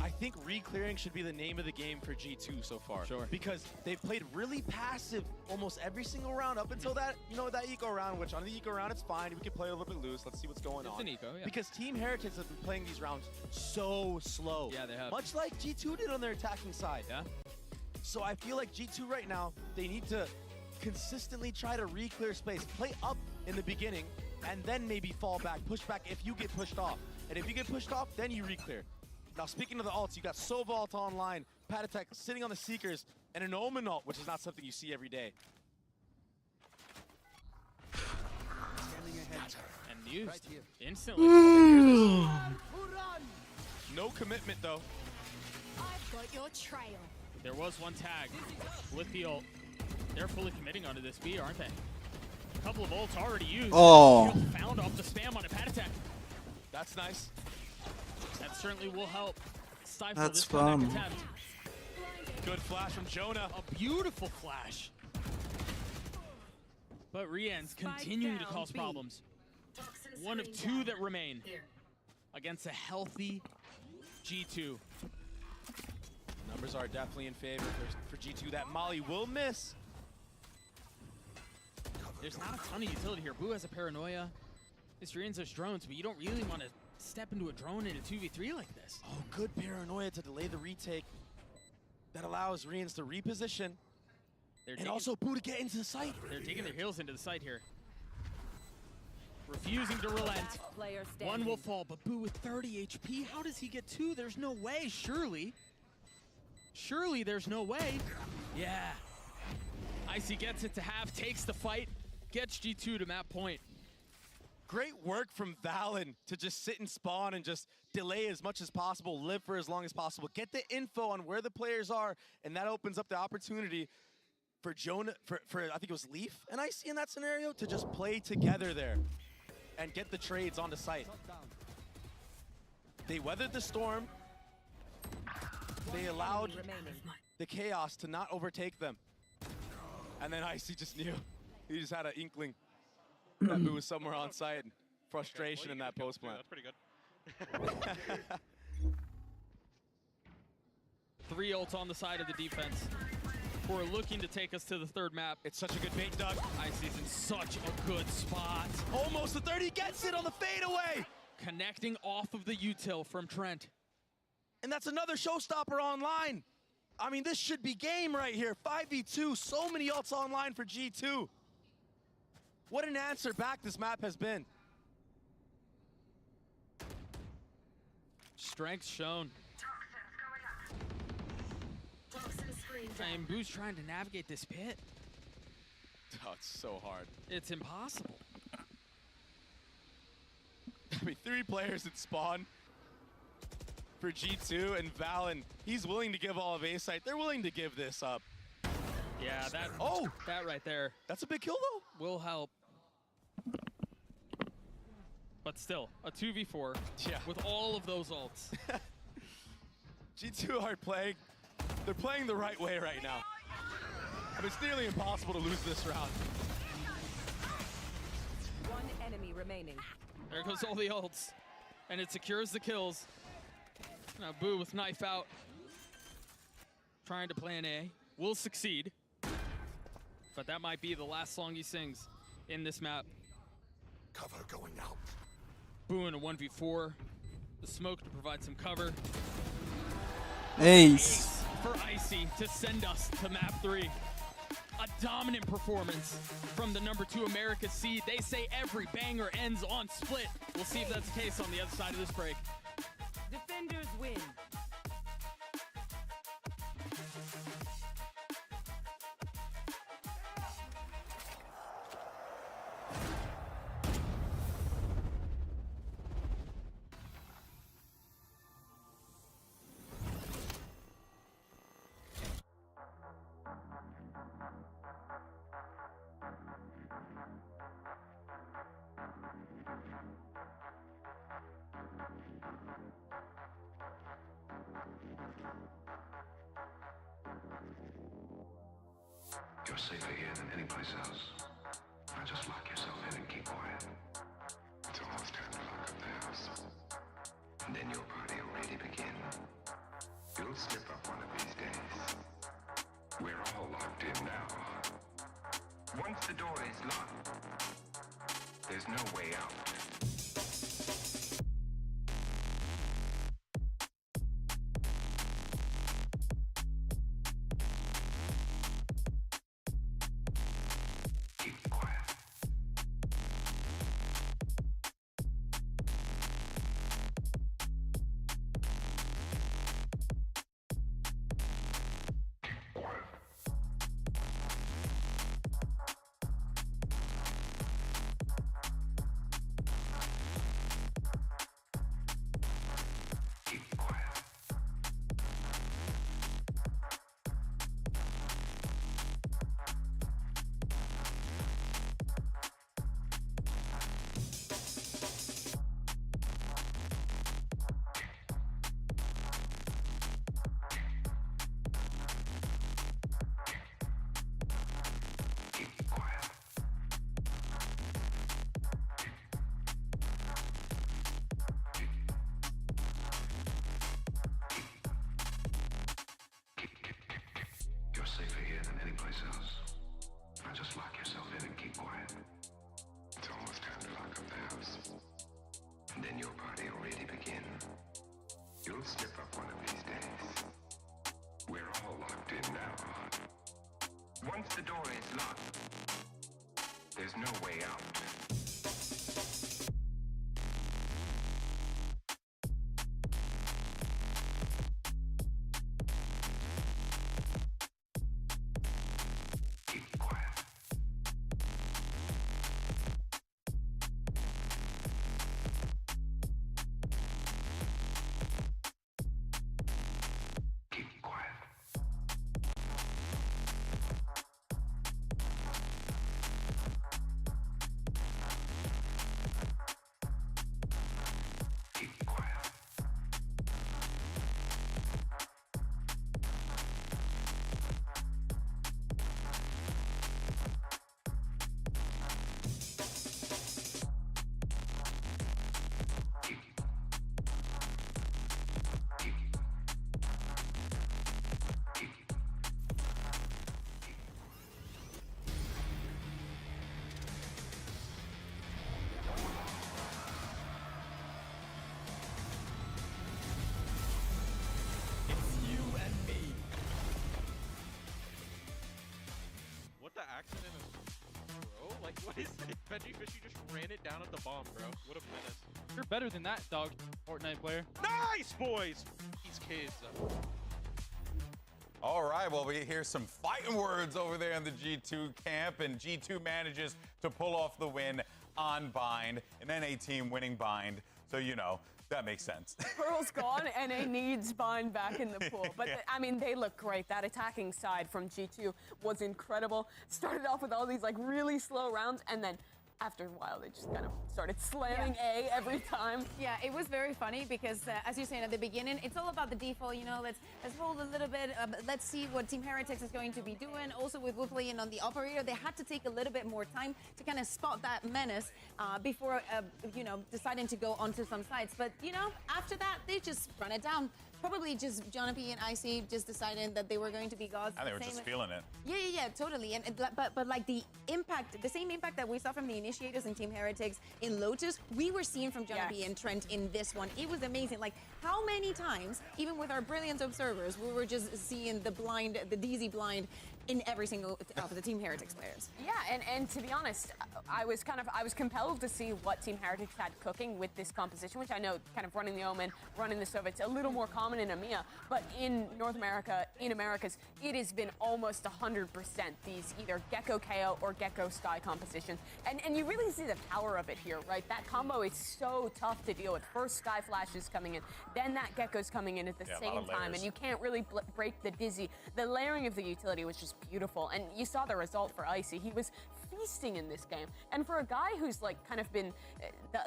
[SPEAKER 16] I think re-clearing should be the name of the game for G2 so far.
[SPEAKER 14] Sure.
[SPEAKER 16] Because they've played really passive almost every single round up until that, that eco round, which on the eco round, it's fine. We can play a little bit loose. Let's see what's going on.
[SPEAKER 14] It's an eco, yeah.
[SPEAKER 16] Because Team Heretics have been playing these rounds so slow.
[SPEAKER 14] Yeah, they have.
[SPEAKER 16] Much like G2 did on their attacking side.
[SPEAKER 14] Yeah.
[SPEAKER 16] So I feel like G2 right now, they need to consistently try to re-clear space. Play up in the beginning, and then maybe fall back, push back if you get pushed off. And if you get pushed off, then you re-clear. Now, speaking of the ults, you got Sova ult online, Patatek sitting on the Seekers, and an Omen ult, which is not something you see every day.
[SPEAKER 14] And used instantly.
[SPEAKER 16] No commitment, though.
[SPEAKER 6] I've got your trail.
[SPEAKER 14] There was one tag with the ult. They're fully committing onto this B, aren't they? A couple of ults already used.
[SPEAKER 1] Oh.
[SPEAKER 14] Found off the spam on a Patatek.
[SPEAKER 16] That's nice.
[SPEAKER 14] That certainly will help stifle
[SPEAKER 1] That's
[SPEAKER 14] this comeback
[SPEAKER 1] fun.
[SPEAKER 14] attempt.
[SPEAKER 16] Good flash from Jonah.
[SPEAKER 14] A beautiful flash. But Rian's continuing to cause problems. 1 of 2 that remain against a healthy G2.
[SPEAKER 16] Numbers are definitely in favor for G2. That Molly will miss.
[SPEAKER 14] There's not a ton of utility here. Boo has a paranoia. This Rian's has drones, but you don't really want to step into a drone in a 2v3 like this.
[SPEAKER 16] Oh, good paranoia to delay the retake. That allows Rians to reposition. And also Boo to get into the site.
[SPEAKER 14] They're digging their heels into the site here. Refusing to relent. One will fall, but Boo with 30 HP. How does he get 2? There's no way, surely. Surely there's no way. Yeah. Icy gets it to half, takes the fight, gets G2 to map point.
[SPEAKER 16] Great work from Valen to just sit and spawn and just delay as much as possible, live for as long as possible, get the info on where the players are, and that opens up the opportunity for Jonah, for I think it was Leaf and Icy in that scenario, to just play together there and get the trades onto site. They weathered the storm. They allowed the chaos to not overtake them. And then Icy just knew. He just had an inkling that Boo was somewhere on site. Frustration in that post plant.
[SPEAKER 15] That's pretty good.
[SPEAKER 14] 3 ults on the side of the defense. Who are looking to take us to the 3rd map.
[SPEAKER 16] It's such a good bait, Doug.
[SPEAKER 14] Icy's in such a good spot.
[SPEAKER 16] Almost the 30, gets it on the fadeaway.
[SPEAKER 14] Connecting off of the util from Trent.
[SPEAKER 16] And that's another showstopper online. I mean, this should be game right here. 5v2, so many ults online for G2. What an answer back this map has been.
[SPEAKER 14] Strength shown. And Boo's trying to navigate this pit.
[SPEAKER 16] Oh, it's so hard.
[SPEAKER 14] It's impossible.
[SPEAKER 16] I mean, 3 players at spawn for G2, and Valen, he's willing to give all of A-site. They're willing to give this up.
[SPEAKER 14] Yeah, that right there.
[SPEAKER 16] That's a big kill, though.
[SPEAKER 14] Will help. But still, a 2v4 with all of those ults.
[SPEAKER 16] G2 are playing. They're playing the right way right now. I mean, it's nearly impossible to lose this round.
[SPEAKER 18] One enemy remaining.
[SPEAKER 14] There goes all the ults. And it secures the kills. Now Boo with knife out. Trying to plan A. Will succeed. But that might be the last song he sings in this map.
[SPEAKER 21] Cover going out.
[SPEAKER 14] Boo in a 1v4. The smoke to provide some cover.
[SPEAKER 1] Ace.
[SPEAKER 14] For Icy to send us to map 3. A dominant performance from the #2 America seed. They say every banger ends on split. We'll see if that's the case on the other side of this break.
[SPEAKER 18] Defenders win.
[SPEAKER 21] You're safer here than any place else. Now just lock yourself in and keep quiet. It's almost time to lock up the house. And then your party will really begin. You'll slip up one of these days. We're all locked in now. Once the door is locked, there's no way out. Safer here than any place else. Now just lock yourself in and keep quiet. It's almost time to lock up the house. And then your party will really begin. You'll slip up one of these days. We're all locked in now. Once the door is locked, there's no way out.
[SPEAKER 15] What the accident is, bro? Like, what is it? Benji Fishy just ran it down at the bomb, bro. What a menace.
[SPEAKER 14] You're better than that, dog. Fortnite player.
[SPEAKER 15] Nice, boys! These kids.
[SPEAKER 4] All right, well, we hear some fighting words over there in the G2 camp, and G2 manages to pull off the win on Bind, an NA team winning Bind. So, you know, that makes sense.
[SPEAKER 2] Pearl's gone, NA needs Bind back in the pool. But, I mean, they look great. That attacking side from G2 was incredible. Started off with all these, like, really slow rounds, and then after a while, they just kind of started slamming A every time.
[SPEAKER 3] Yeah, it was very funny because, as you're saying at the beginning, it's all about the default. You know, let's hold a little bit. Let's see what Team Heretics is going to be doing. Also, with Wu playing on the operator, they had to take a little bit more time to kind of spot that menace before, you know, deciding to go onto some sides. But, you know, after that, they just run it down. Probably just Gen.G and IC just deciding that they were going to be gods.
[SPEAKER 4] And they were just feeling it.
[SPEAKER 3] Yeah, totally. And but like the impact, the same impact that we saw from the Initiators and Team Heretics in Lotus, we were seeing from Gen.G and Trent in this one. It was amazing. Like how many times, even with our brilliant observers, we were just seeing the blind, the DZ blind in every single of the Team Heretics players.
[SPEAKER 2] Yeah, and to be honest, I was compelled to see what Team Heretics had cooking with this composition, which I know kind of running the Omen, running the Soviets, a little more common in EMEA, but in North America, in Americas, it has been almost 100% these either Gecko KO or Gecko Sky compositions. And you really see the power of it here, right? That combo is so tough to deal with. First Sky Flash is coming in, then that Gecko's coming in at the same time, and you can't really break the Dizzy. The layering of the utility was just beautiful, and you saw the result for Icy. He was feasting in this game, and for a guy who's like kind of been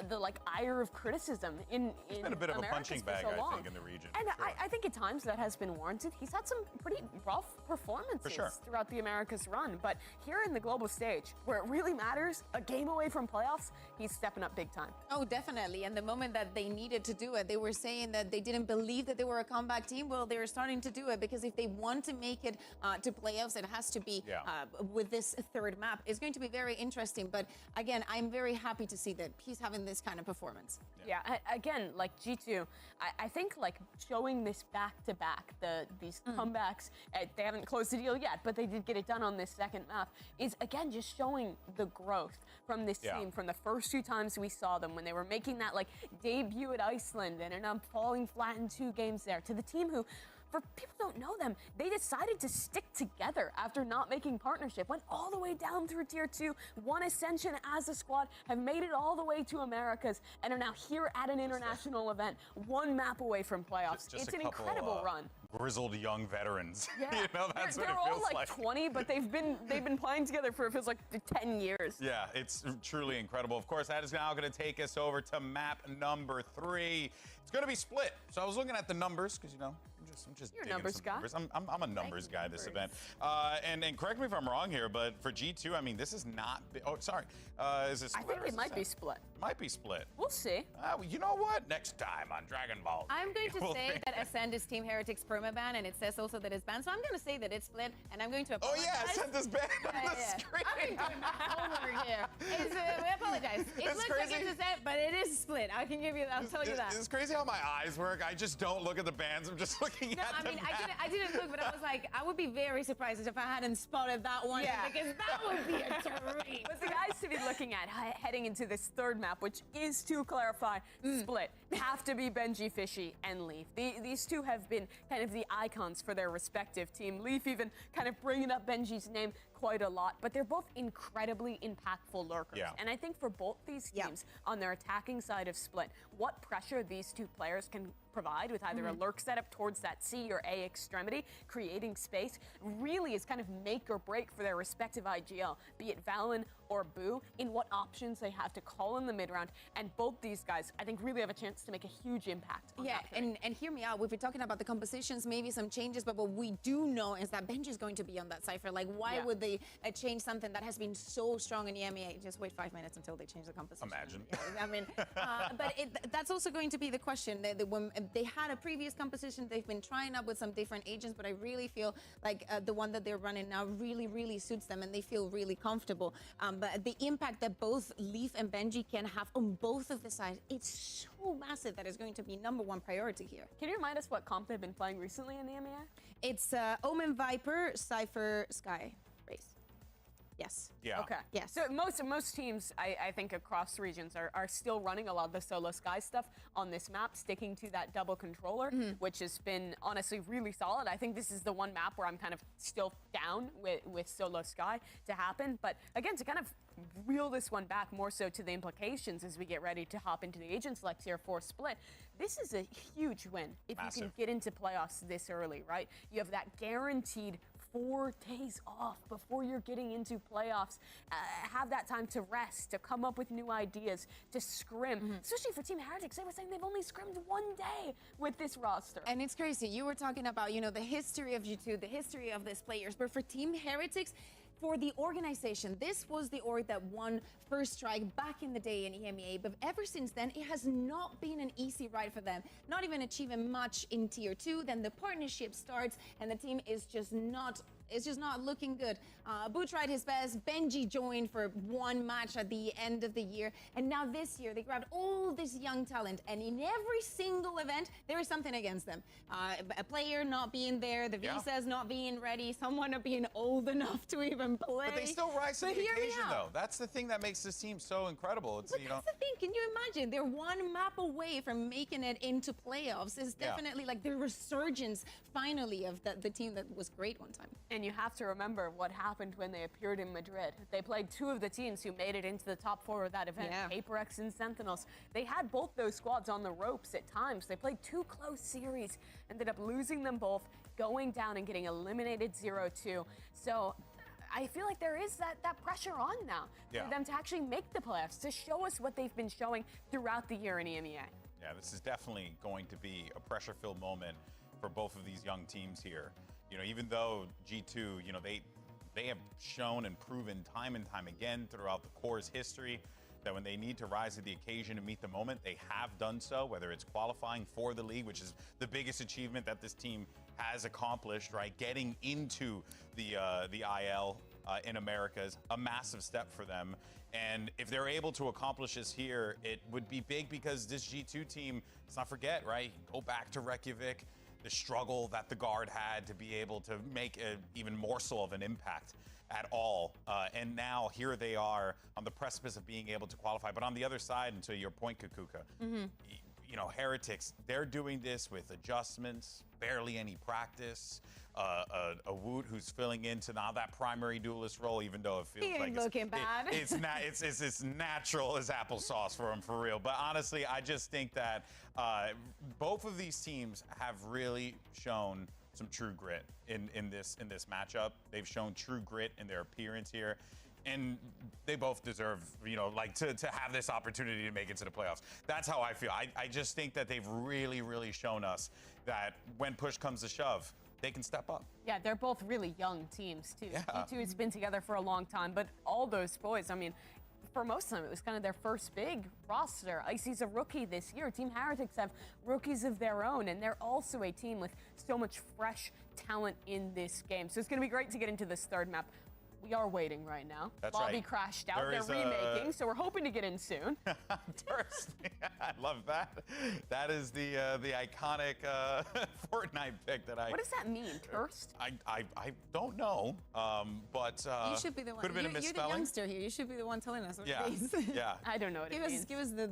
[SPEAKER 2] the like ire of criticism in
[SPEAKER 4] He's been a bit of a punching bag, I think, in the region.
[SPEAKER 2] And I think at times that has been warranted. He's had some pretty rough performances throughout the Americas run, but here in the global stage, where it really matters, a game away from playoffs, he's stepping up big time.
[SPEAKER 3] Oh, definitely. And the moment that they needed to do it, they were saying that they didn't believe that they were a comeback team. Well, they were starting to do it because if they want to make it to playoffs, it has to be with this third map. It's going to be very interesting. But again, I'm very happy to see that he's having this kind of performance.
[SPEAKER 2] Yeah, again, like G2, I think like showing this back-to-back, these comebacks, they haven't closed the deal yet, but they did get it done on this second map, is again just showing the growth from this team from the first two times we saw them when they were making that like debut at Iceland and ended up falling flat in 2 games there, to the team who, for people who don't know them, they decided to stick together after not making partnership, went all the way down through Tier 2, won Ascension as a squad, have made it all the way to Americas, and are now here at an international event, 1 map away from playoffs. It's an incredible run.
[SPEAKER 4] Grizzled young veterans.
[SPEAKER 2] Yeah.
[SPEAKER 4] You know, that's what
[SPEAKER 2] they're
[SPEAKER 4] it
[SPEAKER 2] all
[SPEAKER 4] feels
[SPEAKER 2] like 20, but they've been playing together for, it feels like 10 years.
[SPEAKER 4] Yeah, it's truly incredible. Of course, that is now going to take us over to map number 3. It's going to be split. So I was looking at the numbers because, you know, I'm just
[SPEAKER 2] You're a
[SPEAKER 4] digging
[SPEAKER 2] numbers
[SPEAKER 4] some
[SPEAKER 2] guy.
[SPEAKER 4] numbers. I'm a numbers guy this event. And correct me if I'm wrong here, but for G2, I mean, this is not. Oh, sorry. Is it split?
[SPEAKER 2] I think it might be split.
[SPEAKER 4] Might be split.
[SPEAKER 2] We'll see.
[SPEAKER 4] You know what? Next time on Dragon Ball.
[SPEAKER 3] I'm going to say that Ascend is Team Heretics permaban, and it says also that it's banned. So I'm going to say that it's split, and I'm going to apologize.
[SPEAKER 4] Oh yeah, Ascend is banned on the screen.
[SPEAKER 3] I've been doing my homework here. We apologize. It looks like it's Ascend, but it is split. I can give you that. I'll tell you that.
[SPEAKER 4] It's crazy how my eyes work. I just don't look at the bands. I'm just looking at them.
[SPEAKER 3] I didn't look, but I was like, I would be very surprised if I hadn't spotted that one, because that would be a treat.
[SPEAKER 2] But the guys to be looking at heading into this third map, which is, to clarify, split, have to be Benji, Fishy, and Leaf. These two have been kind of the icons for their respective team. Leaf even kind of bringing up Benji's name quite a lot, but they're both incredibly impactful lurkers.
[SPEAKER 4] Yeah.
[SPEAKER 2] And I think for both these teams on their attacking side of split, what pressure these two players can provide with either a lurk setup towards that C or A extremity, creating space, really is kind of make or break for their respective IGL, be it Valen or Boo, in what options they have to call in the mid-round. And both these guys, I think, really have a chance to make a huge impact on that trade.
[SPEAKER 3] and hear me out. We've been talking about the compositions, maybe some changes, but what we do know is that Benji is going to be on that cipher. Like, why would they change something that has been so strong in EMEA? Just wait 5 minutes until they change the composition.
[SPEAKER 4] Imagine.
[SPEAKER 3] I mean, but that's also going to be the question. When they had a previous composition, they've been trying up with some different agents, but I really feel like the one that they're running now really suits them, and they feel really comfortable. But the impact that both Leaf and Benji can have on both of the sides, it's so massive that it's going to be #1 priority here.
[SPEAKER 2] Can you remind us what comp they've been playing recently in the EMEA?
[SPEAKER 3] It's Omen Viper, Cypher, Sky race.
[SPEAKER 2] Yes.
[SPEAKER 4] Yeah.
[SPEAKER 2] Okay. Yeah. So most teams, I think, across regions are still running a lot of the solo Sky stuff on this map, sticking to that double controller, which has been honestly really solid. I think this is the one map where I'm kind of still down with solo Sky to happen. But again, to kind of reel this one back more so to the implications as we get ready to hop into the Agent Select here for Split, this is a huge win if you can get into playoffs this early, right? You have that guaranteed 4 days off before you're getting into playoffs. Have that time to rest, to come up with new ideas, to scrim. Especially for Team Heretics, they were saying they've only scrimmed 1 day with this roster.
[SPEAKER 3] And it's crazy. You were talking about, you know, the history of G2, the history of these players. But for Team Heretics, for the organization, this was the org that won First Strike back in the day in EMEA, but ever since then, it has not been an easy ride for them. Not even achieving much in Tier 2, then the partnership starts, and the team is just not looking good. Boo tried his best. Gen.G joined for 1 match at the end of the year. And now this year, they grabbed all this young talent. And in every single event, there is something against them. A player not being there, the visas not being ready, someone not being old enough to even play.
[SPEAKER 4] But they still rise to the occasion, though. That's the thing that makes this team so incredible. It's,
[SPEAKER 3] but that's the thing. Can you imagine? They're 1 map away from making it into playoffs. It's definitely like the resurgence, finally, of the team that was great one time.
[SPEAKER 2] And you have to remember what happened when they appeared in Madrid. They played 2 of the teams who made it into the top 4 of that event, FPX and Sentinels. They had both those squads on the ropes at times. They played 2 close series, ended up losing them both, going down and getting eliminated 0-2. So I feel like there is that pressure on now for them to actually make the playoffs, to show us what they've been showing throughout the year in EMEA.
[SPEAKER 4] Yeah, this is definitely going to be a pressure-filled moment for both of these young teams here. You know, even though G2, you know, they have shown and proven time and time again throughout the core's history that when they need to rise to the occasion and meet the moment, they have done so, whether it's qualifying for the league, which is the biggest achievement that this team has accomplished, right? Getting into the IL in America is a massive step for them. And if they're able to accomplish this here, it would be big because this G2 team, let's not forget, right? Go back to Reykjavik, the struggle that the Guard had to be able to make even more so of an impact at all. And now here they are on the precipice of being able to qualify. But on the other side, and to your point, Kukuka, you know, Heretics, they're doing this with adjustments, barely any practice. A Woot who's filling into now that primary duelist role, even though it feels like
[SPEAKER 3] looking bad.
[SPEAKER 4] It's as natural as applesauce for him, for real. But honestly, I just think that both of these teams have really shown some true grit in this matchup. They've shown true grit in their appearance here. And they both deserve, you know, like to have this opportunity to make it to the playoffs. That's how I feel. I just think that they've really, really shown us that when push comes to shove, they can step up.
[SPEAKER 2] Yeah, they're both really young teams, too.
[SPEAKER 4] Yeah.
[SPEAKER 2] G2 has been together for a long time, but all those boys, I mean, for most of them, it was kind of their first big roster. Icy's a rookie this year. Team Heretics have rookies of their own, and they're also a team with so much fresh talent in this game. So it's going to be great to get into this 3rd map. We are waiting right now.
[SPEAKER 4] That's
[SPEAKER 2] Lobby
[SPEAKER 4] right.
[SPEAKER 2] crashed out. They're remaking, so we're hoping to get in soon.
[SPEAKER 4] I love that. That is the iconic Fortnite pick that I.
[SPEAKER 2] What does that mean, Turst?
[SPEAKER 4] I don't know, but
[SPEAKER 3] you should be the one.
[SPEAKER 4] Could have been a misspelling.
[SPEAKER 3] You're the youngster here. You should be the one telling us what it means.
[SPEAKER 4] Yeah.
[SPEAKER 2] I don't know what it means.
[SPEAKER 3] Give us the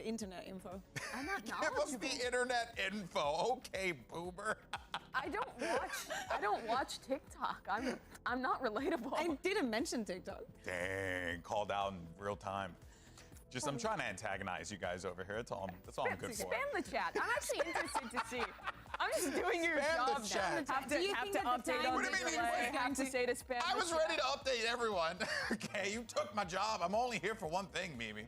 [SPEAKER 3] internet info.
[SPEAKER 2] I'm not
[SPEAKER 4] Give us the internet info. Okay, boomer.
[SPEAKER 2] I don't watch TikTok. I'm not relatable.
[SPEAKER 3] I didn't mention TikTok.
[SPEAKER 4] Dang, called out in real time. I'm trying to antagonize you guys over here. That's all I'm good for.
[SPEAKER 2] Spam the chat. I'm actually interested to see. I'm just doing your job
[SPEAKER 4] the chat.
[SPEAKER 2] now. Have to update on the delay. Have to say to spam
[SPEAKER 4] I
[SPEAKER 2] the
[SPEAKER 4] was
[SPEAKER 2] chat.
[SPEAKER 4] ready to update everyone. Okay, you took my job. I'm only here for one thing, Mimi.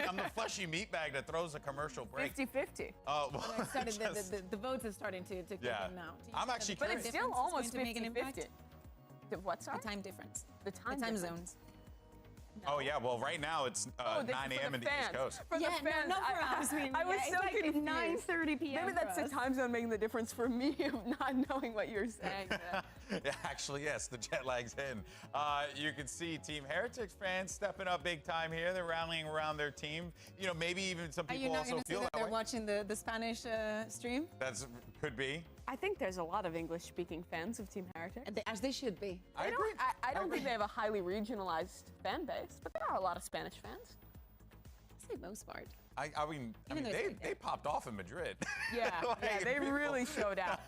[SPEAKER 4] I'm the fleshy meatbag that throws a commercial break.
[SPEAKER 2] 50-50.
[SPEAKER 4] Oh,
[SPEAKER 3] Well, it started, the votes are starting to kick in now.
[SPEAKER 4] I'm actually
[SPEAKER 2] But
[SPEAKER 4] curious.
[SPEAKER 2] it's still almost
[SPEAKER 3] going to make an
[SPEAKER 2] 50-50.
[SPEAKER 3] impact?
[SPEAKER 2] What's
[SPEAKER 3] The time difference.
[SPEAKER 2] The time
[SPEAKER 3] zones.
[SPEAKER 2] difference.
[SPEAKER 4] Oh, yeah. Well, right now it's 9 a.m. in the East Coast.
[SPEAKER 2] For the fans,
[SPEAKER 3] not for us.
[SPEAKER 2] I was so
[SPEAKER 3] like
[SPEAKER 2] confused.
[SPEAKER 3] 9:30 p.m.
[SPEAKER 2] Maybe that's the time zone making the difference for me of not knowing what you're saying.
[SPEAKER 4] Yeah, actually, yes, the jet lag's in. You can see Team Heretics fans stepping up big time here. They're rallying around their team. You know, maybe even some
[SPEAKER 3] Are you
[SPEAKER 4] people
[SPEAKER 3] not
[SPEAKER 4] also
[SPEAKER 3] going to say
[SPEAKER 4] feel
[SPEAKER 3] that
[SPEAKER 4] that
[SPEAKER 3] they're
[SPEAKER 4] way.
[SPEAKER 3] watching the Spanish stream?
[SPEAKER 4] Could be.
[SPEAKER 2] I think there's a lot of English-speaking fans of Team Heretics.
[SPEAKER 3] As they should be.
[SPEAKER 2] I don't think they have a highly regionalized fan base, but there are a lot of Spanish fans.
[SPEAKER 3] For the most part.
[SPEAKER 4] I mean they popped off in Madrid.
[SPEAKER 2] Yeah, yeah, they really showed out.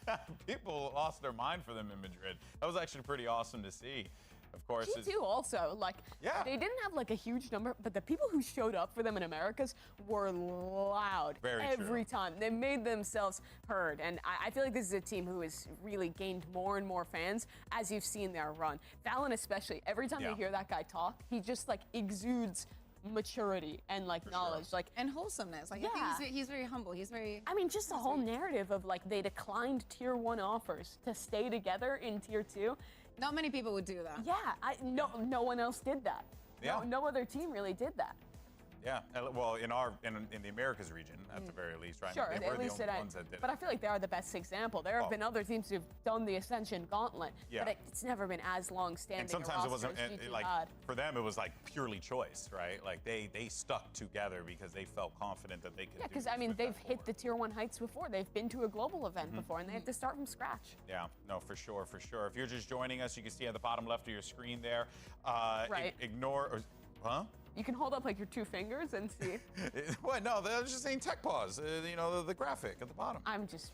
[SPEAKER 4] People lost their mind for them in Madrid. That was actually pretty awesome to see. Of course,
[SPEAKER 2] G2 also, like, they didn't have like a huge number, but the people who showed up for them in Americas were loud every time. They made themselves heard, and I feel like this is a team who has really gained more and more fans as you've seen their run. Valen especially, every time you hear that guy talk, he just like exudes maturity and like knowledge, like
[SPEAKER 3] and wholesomeness. Like I think he's very humble. He's very.
[SPEAKER 2] I mean, just the whole narrative of like they declined tier 1 offers to stay together in tier 2.
[SPEAKER 3] Not many people would do that.
[SPEAKER 2] Yeah, no one else did that.
[SPEAKER 4] Yeah.
[SPEAKER 2] No other team really did that.
[SPEAKER 4] Yeah, well, in the Americas region, at the very least, right?
[SPEAKER 2] Sure,
[SPEAKER 4] They were
[SPEAKER 2] at least
[SPEAKER 4] the only ones that did
[SPEAKER 2] but
[SPEAKER 4] it.
[SPEAKER 2] I feel like they are the best example. There have been other teams who've done the Ascension Gauntlet, but it's never been as long-standing.
[SPEAKER 4] And sometimes
[SPEAKER 2] a
[SPEAKER 4] it wasn't
[SPEAKER 2] roster as G2
[SPEAKER 4] like
[SPEAKER 2] had.
[SPEAKER 4] for them. It was like purely choice, right? Like they stuck together because they felt confident that they could.
[SPEAKER 2] Yeah, because I mean they've hit the tier 1 heights before. They've been to a global event before, and they had to start from scratch.
[SPEAKER 4] Yeah, no, for sure, for sure. If you're just joining us, you can see at the bottom left of your screen there.
[SPEAKER 2] Right.
[SPEAKER 4] Huh?
[SPEAKER 2] You can hold up like your 2 fingers and see.
[SPEAKER 4] What? No, they're just saying tech pause. You know, the graphic at the bottom.
[SPEAKER 2] I'm just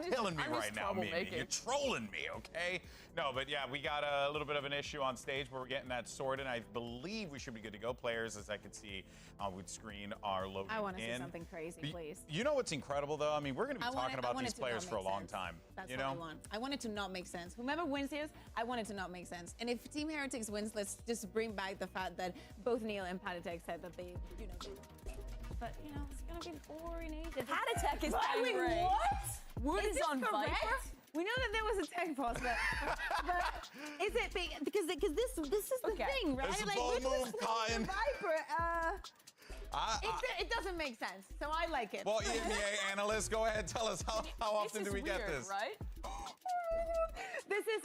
[SPEAKER 4] killing me right now, Mimi. You're trolling me, okay? No, but yeah, we got a little bit of an issue on stage, but we're getting that sorted. I believe we should be good to go. Players, as I can see on the screen, are loading in.
[SPEAKER 3] I want to see something crazy, please.
[SPEAKER 4] You know what's incredible, though? I mean, we're going to be talking about these players for a long time.
[SPEAKER 3] That's
[SPEAKER 4] you
[SPEAKER 3] what
[SPEAKER 4] know?
[SPEAKER 3] I want. I want it to not make sense. Whomever wins here, I want it to not make sense. And if Team Heretics wins, let's just bring back the fact that both Neil and Patatech said that they, you know, but you know, it's gonna be boring.
[SPEAKER 2] Patatech is
[SPEAKER 3] Wait,
[SPEAKER 2] angry.
[SPEAKER 3] what?
[SPEAKER 2] Wood is on
[SPEAKER 3] correct?
[SPEAKER 2] Viper?
[SPEAKER 3] We know that there was a tech pause, but is it because this is the thing, right?
[SPEAKER 4] It's a
[SPEAKER 3] like
[SPEAKER 4] bold
[SPEAKER 3] we're
[SPEAKER 4] move,
[SPEAKER 3] just
[SPEAKER 4] Cotton.
[SPEAKER 3] Viper. It doesn't make sense, so I like it.
[SPEAKER 4] Well, EMEA analyst, go ahead, tell us how often do we get this?
[SPEAKER 2] Right?
[SPEAKER 3] This is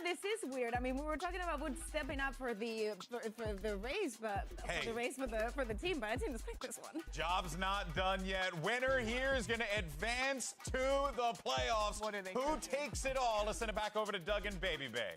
[SPEAKER 3] this is weird. I mean, we were talking about Wood stepping up for the race, but for the team, but I didn't expect this one.
[SPEAKER 4] Job's not done yet. Winner here is going to advance to the playoffs. Who takes it all? Let's send it back over to Doug and Baby Bay.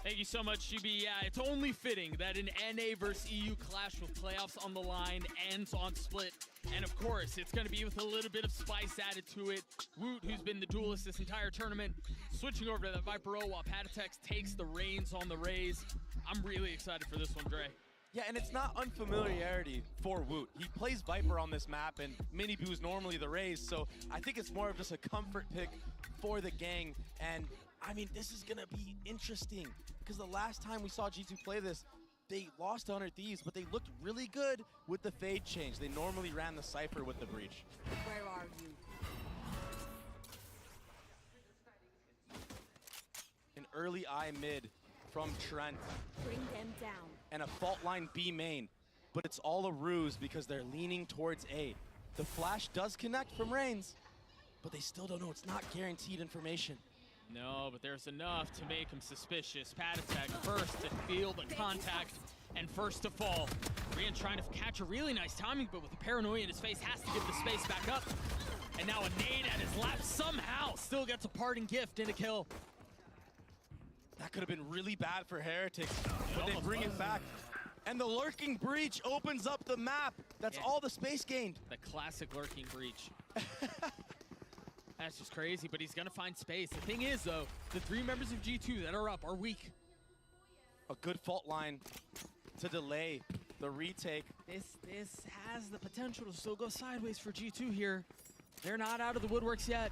[SPEAKER 14] Thank you so much, GB. Yeah, it's only fitting that an NA versus EU clash with playoffs on the line ends on split. And of course, it's going to be with a little bit of spice added to it. Woot, who's been the duelist this entire tournament, switching over to the Viper O while Patatech takes the reins on the Rays. I'm really excited for this one, Dre.
[SPEAKER 16] Yeah, and it's not unfamiliarity for Woot. He plays Viper on this map, and Mini Boo is normally the Rays, so I think it's more of just a comfort pick for the gang. And I mean, this is going to be interesting, because the last time we saw G2 play this, they lost to 100 Thieves, but they looked really good with the fade change. They normally ran the Cypher with the breach.
[SPEAKER 18] Where are you?
[SPEAKER 16] An early eye mid from Trent.
[SPEAKER 9] Bring them down.
[SPEAKER 16] And a fault line B main, but it's all a ruse because they're leaning towards A. The flash does connect from Reigns, but they still don't know. It's not guaranteed information.
[SPEAKER 14] No, but there's enough to make him suspicious. Patatech first to feel the contact and first to fall. Rian trying to catch a really nice timing, but with the paranoia in his face, has to give the space back up. And now a nade at his lap somehow still gets a parting gift and a kill.
[SPEAKER 16] That could have been really bad for Heretics, but they bring it back. And the lurking breach opens up the map. That's all the space gained.
[SPEAKER 14] The classic lurking breach. That's just crazy, but he's gonna find space. The thing is, though, the 3 members of G2 that are up are weak.
[SPEAKER 16] A good fault line to delay the retake.
[SPEAKER 14] This has the potential to still go sideways for G2 here. They're not out of the woodworks yet.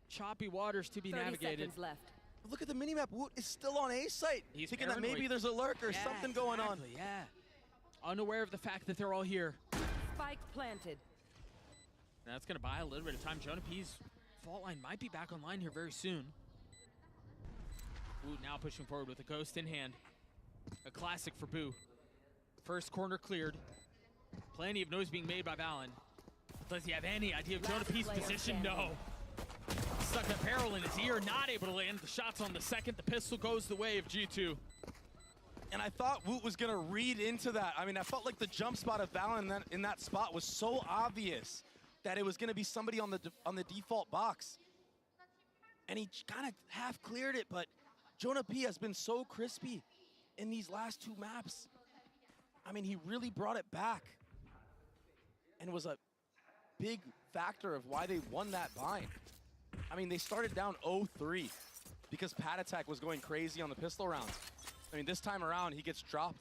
[SPEAKER 14] Choppy waters to be
[SPEAKER 18] 30
[SPEAKER 14] navigated.
[SPEAKER 18] seconds left.
[SPEAKER 16] Look at the minimap. Woot is still on A site.
[SPEAKER 14] He's
[SPEAKER 16] thinking that
[SPEAKER 14] paranoid.
[SPEAKER 16] maybe there's a lurk or something going on.
[SPEAKER 14] Yeah. Unaware of the fact that they're all here.
[SPEAKER 18] Spike planted.
[SPEAKER 14] That's going to buy a little bit of time. Jonah P's fault line might be back online here very soon. Woot now pushing forward with a ghost in hand. A classic for Boo. First corner cleared. Plenty of noise being made by Valen. Does he have any idea of Jonah P's position? No. Stuck a barrel in his ear, not able to land the shots on the second. The pistol goes the way of G2.
[SPEAKER 16] And I thought Woot was going to read into that. I mean, I felt like the jump spot of Valen in that spot was so obvious. that it was going to be somebody on the default box. And he kind of half cleared it, but Jonah P has been so crispy in these last 2 maps. I mean, he really brought it back and was a big factor of why they won that bind. I mean, they started down 0-3 because Pat Attack was going crazy on the pistol rounds. I mean, this time around, he gets dropped.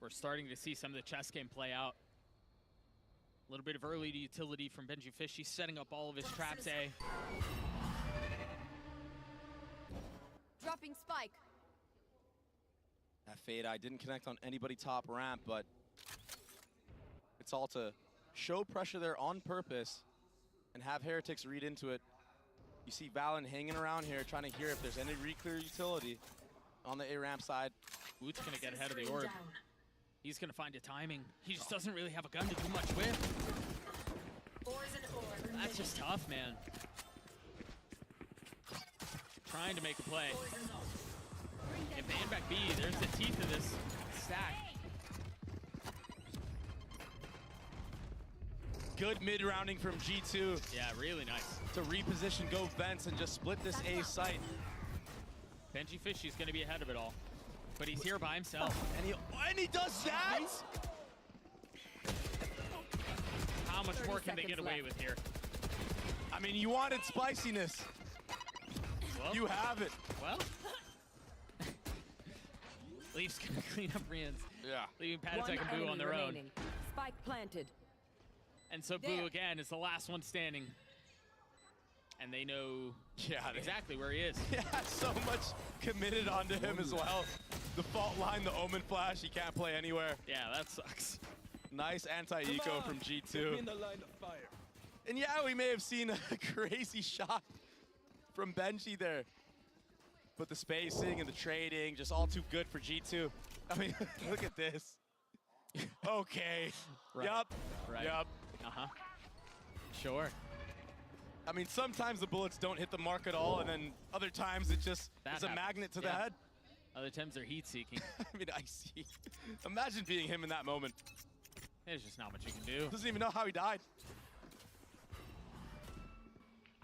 [SPEAKER 14] We're starting to see some of the chess game play out. A little bit of early utility from Gen.G Fishy, setting up all of his traps A.
[SPEAKER 18] Dropping spike.
[SPEAKER 16] That fade eye didn't connect on anybody top ramp, but it's all to show pressure there on purpose and have Heretics read into it. You see Valen hanging around here trying to hear if there's any re-clear utility on the A ramp side.
[SPEAKER 14] Woot's gonna get ahead of the orb. He's gonna find a timing. He just doesn't really have a gun to do much with. That's just tough, man. Trying to make a play. If they end back B, there's the teeth of this stack.
[SPEAKER 16] Good mid-rounding from G2.
[SPEAKER 14] Yeah, really nice.
[SPEAKER 16] To reposition, go vents, and just split this A site.
[SPEAKER 14] Gen.G Fishy's gonna be ahead of it all. But he's here by himself.
[SPEAKER 16] And he does that?
[SPEAKER 14] How much more can they get away with here?
[SPEAKER 16] I mean, you wanted spiciness.
[SPEAKER 14] Well,
[SPEAKER 16] you have it.
[SPEAKER 14] Well, Leaf's gonna clean up Rian's.
[SPEAKER 16] Yeah.
[SPEAKER 14] Leaving Pat Attack and Boo on their own.
[SPEAKER 18] Spike planted.
[SPEAKER 14] And so Boo again is the last one standing. And they know exactly where he is.
[SPEAKER 16] Yeah, so much committed onto him as well. The fault line, the Omen flash, he can't play anywhere.
[SPEAKER 14] Yeah, that sucks.
[SPEAKER 16] Nice anti-eco from G2. And yeah, we may have seen a crazy shot from Gen.G there. But the spacing and the trading, just all too good for G2. I mean, look at this. Okay.
[SPEAKER 14] Right.
[SPEAKER 16] Yup.
[SPEAKER 14] Right.
[SPEAKER 16] Yup.
[SPEAKER 14] Uh-huh. Sure.
[SPEAKER 16] I mean, sometimes the bullets don't hit the mark at all, and then other times it just is a magnet to the head.
[SPEAKER 14] Other times they're heat-seeking.
[SPEAKER 16] I mean, I see. Imagine being him in that moment.
[SPEAKER 14] There's just not much you can do.
[SPEAKER 16] Doesn't even know how he died.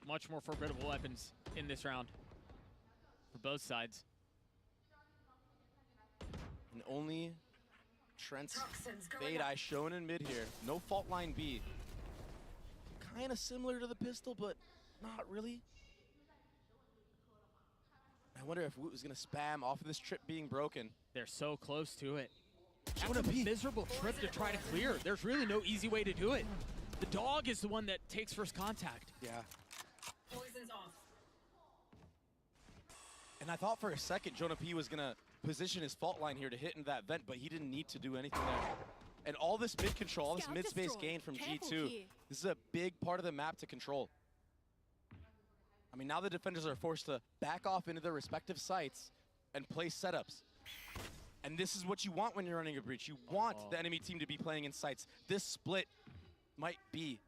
[SPEAKER 14] Much more formidable weapons in this round for both sides.
[SPEAKER 16] And only Trent's fade eye shown in mid here. No fault line B. Kind of similar to the pistol, but not really. I wonder if Woot was going to spam off of this trip being broken.
[SPEAKER 14] They're so close to it. That's a miserable trip to try to clear. There's really no easy way to do it. The dog is the one that takes first contact.
[SPEAKER 16] Yeah.
[SPEAKER 17] Poison's off.
[SPEAKER 16] And I thought for a second Jonah P was going to position his fault line here to hit into that vent, but he didn't need to do anything there. And all this mid control, all this mid space gain from G2, this is a big part of the map to control. I mean, now the defenders are forced to back off into their respective sites and play setups. And this is what you want when you're running a breach. You want the enemy team to be playing in sites. This split might be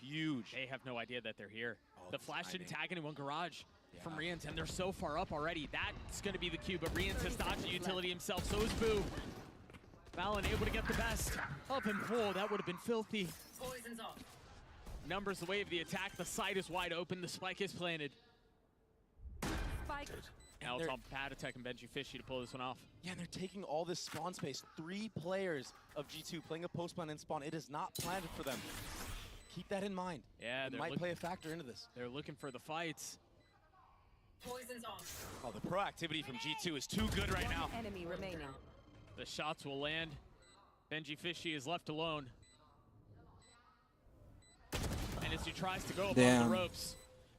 [SPEAKER 16] huge.
[SPEAKER 14] They have no idea that they're here. The flash didn't tag anyone garage from Rians, and they're so far up already. That's going to be the cue, but Rians has dodged the utility himself. So is Boo. Valen able to get the best of him. Oh, that would have been filthy.
[SPEAKER 17] Poison's off.
[SPEAKER 14] Numbers the way of the attack. The site is wide open. The spike is planted.
[SPEAKER 18] Spike.
[SPEAKER 14] Now it's on Pat Attack and Gen.G Fishy to pull this one off.
[SPEAKER 16] Yeah, and they're taking all this spawn space. 3 players of G2 playing a post spawn and spawn. It is not planned for them. Keep that in mind.
[SPEAKER 14] Yeah,
[SPEAKER 16] it might play a factor into this.
[SPEAKER 14] They're looking for the fights.
[SPEAKER 17] Poison's off.
[SPEAKER 16] Oh, the proactivity from G2 is too good right now.
[SPEAKER 18] Enemy remaining.
[SPEAKER 14] The shots will land. Gen.G Fishy is left alone. And as he tries to go above the ropes,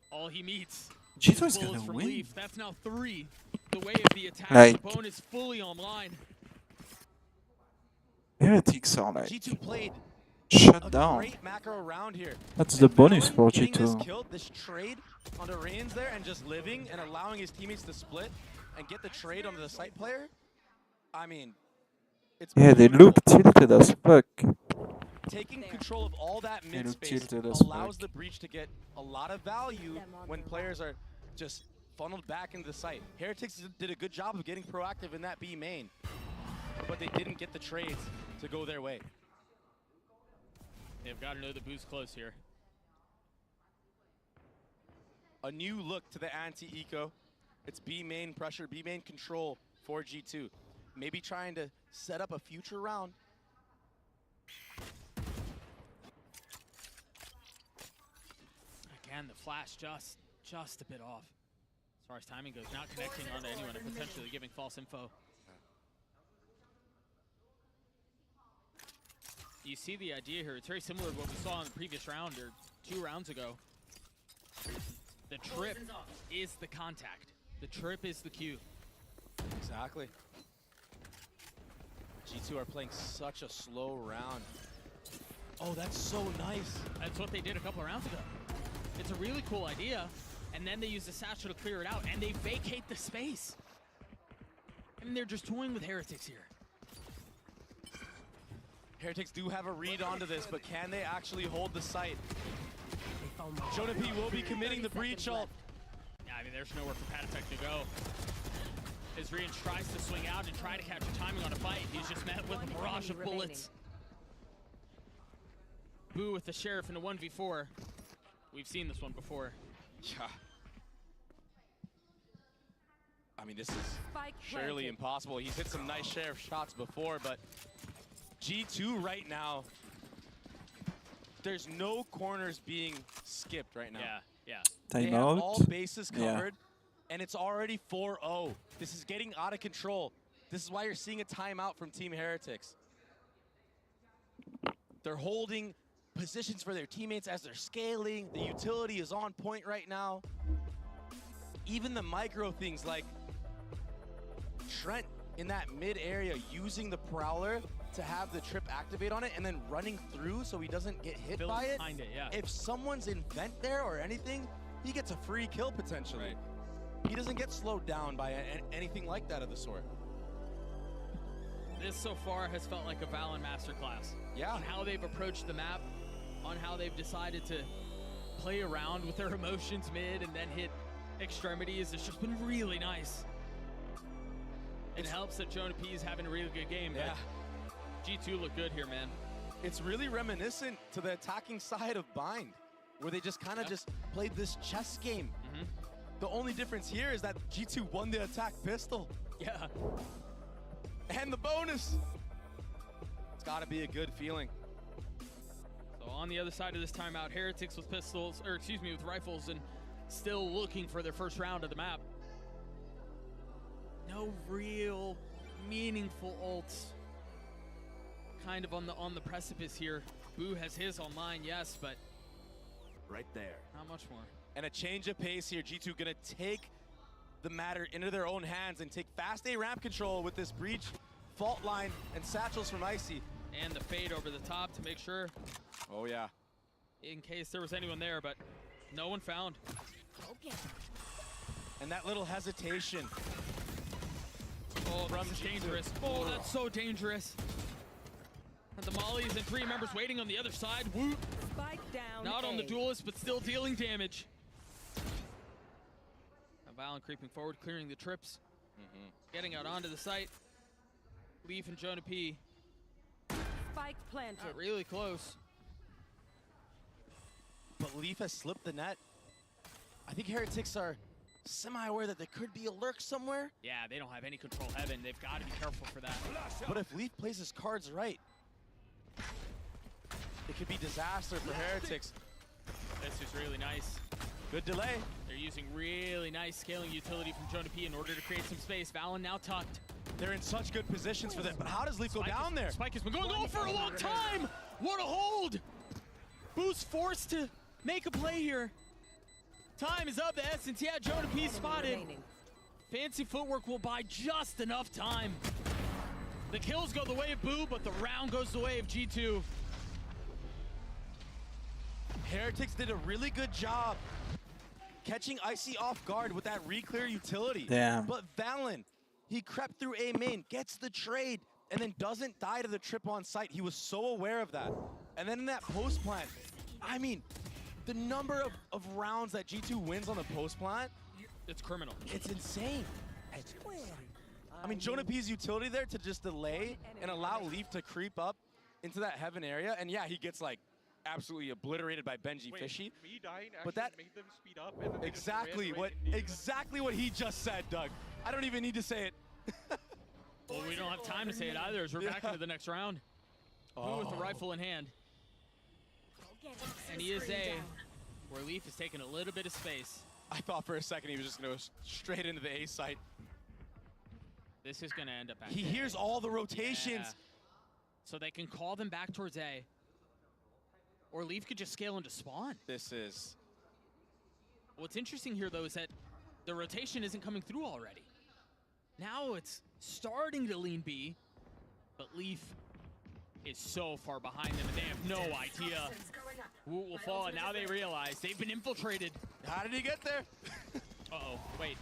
[SPEAKER 14] all he meets
[SPEAKER 1] G2 is
[SPEAKER 14] bullets
[SPEAKER 1] gonna
[SPEAKER 14] from
[SPEAKER 1] win.
[SPEAKER 14] Leaf. That's now 3. The way of the attack.
[SPEAKER 1] Like,
[SPEAKER 14] the bone is fully online.
[SPEAKER 1] Heretics are like
[SPEAKER 16] G2 played
[SPEAKER 1] shut down.
[SPEAKER 16] Great macro round here.
[SPEAKER 1] That's the bonus for
[SPEAKER 16] Getting this
[SPEAKER 1] G2.
[SPEAKER 16] kill, this trade onto Reigns there, and just living and allowing his teammates to split and get the trade onto the site player. I mean, it's
[SPEAKER 1] Yeah, they look tilted as fuck.
[SPEAKER 16] taking control of all that mid
[SPEAKER 1] look
[SPEAKER 16] space
[SPEAKER 1] tilted as
[SPEAKER 16] allows
[SPEAKER 1] fuck.
[SPEAKER 16] the breach to get a lot of value when players are just funneled back into the site. Heretics did a good job of getting proactive in that B main, but they didn't get the trades to go their way.
[SPEAKER 14] They've got to know the Boo's close here.
[SPEAKER 16] A new look to the anti-eco. It's B main pressure, B main control for G2. Maybe trying to set up a future round.
[SPEAKER 14] Again, the flash just a bit off. As far as timing goes, not connecting onto anyone and potentially giving false info. You see the idea here. It's very similar to what we saw in the previous round or 2 rounds ago. The trip is the contact. The trip is the cue.
[SPEAKER 16] Exactly. G2 are playing such a slow round. Oh, that's so nice.
[SPEAKER 14] That's what they did a couple of rounds ago. It's a really cool idea, and then they use the satchel to clear it out, and they vacate the space. I mean, they're just toying with Heretics here.
[SPEAKER 16] Heretics do have a read onto this, but can they actually hold the site? Gen.G will be committing the breach ult.
[SPEAKER 14] Yeah, I mean, there's nowhere for Patatek to go. As Rian tries to swing out and try to catch a timing on a fight, he's just met with a barrage of bullets. Boo with the Sheriff in a 1v4. We've seen this one before.
[SPEAKER 16] Yeah. I mean, this is surely impossible. He's hit some nice Sheriff shots before, but G2 right now, there's no corners being skipped right now.
[SPEAKER 14] Yeah.
[SPEAKER 16] They have all bases covered, and it's already 4-0. This is getting out of control. This is why you're seeing a timeout from Team Heretics. They're holding positions for their teammates as they're scaling. The utility is on point right now. Even the micro things like Trent in that mid area using the Prowler to have the trip activate on it and then running through so he doesn't get hit by it. If someone's in vent there or anything, he gets a free kill potentially. He doesn't get slowed down by anything like that of the sort.
[SPEAKER 14] This so far has felt like a Valen masterclass.
[SPEAKER 16] Yeah.
[SPEAKER 14] On how they've approached the map, on how they've decided to play around with their emotions mid and then hit extremities. It's just been really nice. It helps that Gen.G is having a really good game.
[SPEAKER 16] Yeah.
[SPEAKER 14] G2 look good here, man.
[SPEAKER 16] It's really reminiscent to the attacking side of Bind, where they just kind of just played this chess game. The only difference here is that G2 won the attack pistol.
[SPEAKER 14] Yeah.
[SPEAKER 16] And the bonus. It's got to be a good feeling.
[SPEAKER 14] So on the other side of this timeout, Heretics with pistols, or excuse me, with rifles, and still looking for their first round of the map. No real meaningful ults. Kind of on the precipice here. Boo has his online, yes, but
[SPEAKER 16] right there.
[SPEAKER 14] Not much more.
[SPEAKER 16] And a change of pace here. G2 gonna take the matter into their own hands and take fast A ramp control with this breach, fault line, and satchels from Icy.
[SPEAKER 14] And the fade over the top to make sure.
[SPEAKER 16] Oh yeah.
[SPEAKER 14] In case there was anyone there, but no one found.
[SPEAKER 9] Okay.
[SPEAKER 16] And that little hesitation.
[SPEAKER 14] Oh, that's dangerous. Oh, that's so dangerous. And the mollies and 3 members waiting on the other side. Whoop.
[SPEAKER 18] Spike down.
[SPEAKER 14] Not on the duelist, but still dealing damage. Now Valen creeping forward, clearing the trips. Getting out onto the site. Leaf and Gen.G.
[SPEAKER 18] Spike planted.
[SPEAKER 14] Really close.
[SPEAKER 16] But Leaf has slipped the net. I think Heretics are semi-aware that there could be a lurk somewhere.
[SPEAKER 14] Yeah, they don't have any control heaven. They've got to be careful for that.
[SPEAKER 16] But if Leaf plays his cards right, it could be disaster for Heretics.
[SPEAKER 14] This is really nice.
[SPEAKER 16] Good delay.
[SPEAKER 14] They're using really nice scaling utility from Gen.G in order to create some space. Valen now tucked.
[SPEAKER 16] They're in such good positions for that, but how does Leaf go down there?
[SPEAKER 14] Spike has been going on for a long time! What a hold! Boo's forced to make a play here. Time is of the essence. Yeah, Gen.G spotted. Fancy footwork will buy just enough time. The kills go the way of Boo, but the round goes the way of G2.
[SPEAKER 16] Heretics did a really good job catching Icy off guard with that re-clear utility.
[SPEAKER 1] Damn.
[SPEAKER 16] But Valen, he crept through A main, gets the trade, and then doesn't die to the trip on site. He was so aware of that. And then in that post plant, I mean, the number of rounds that G2 wins on the post plant
[SPEAKER 14] It's criminal.
[SPEAKER 16] It's insane. I mean, Jonah P's utility there to just delay and allow Leaf to creep up into that heaven area. And yeah, he gets like absolutely obliterated by Ben.G Fishy.
[SPEAKER 15] Me dying
[SPEAKER 16] But
[SPEAKER 15] actually
[SPEAKER 16] that
[SPEAKER 15] made them speed up. And then they just ran
[SPEAKER 16] exactly what he just said, Doug. I don't even need to say it.
[SPEAKER 14] Well, we don't have time to say it either as we're back into the next round. Who with the rifle in hand. And he is where Leaf is taking a little bit of space.
[SPEAKER 16] I thought for a second he was just going to go straight into the A site.
[SPEAKER 14] This is going to end up back
[SPEAKER 16] He
[SPEAKER 14] there.
[SPEAKER 16] hears all the rotations.
[SPEAKER 14] Yeah. So they can call them back towards A. Or Leaf could just scale into spawn.
[SPEAKER 16] This is...
[SPEAKER 14] What's interesting here, though, is that the rotation isn't coming through already. Now it's starting to lean B, but Leaf is so far behind them, and they have no idea who will fall. And now they realize they've been infiltrated.
[SPEAKER 16] How did he get there?
[SPEAKER 14] Uh-oh, wait.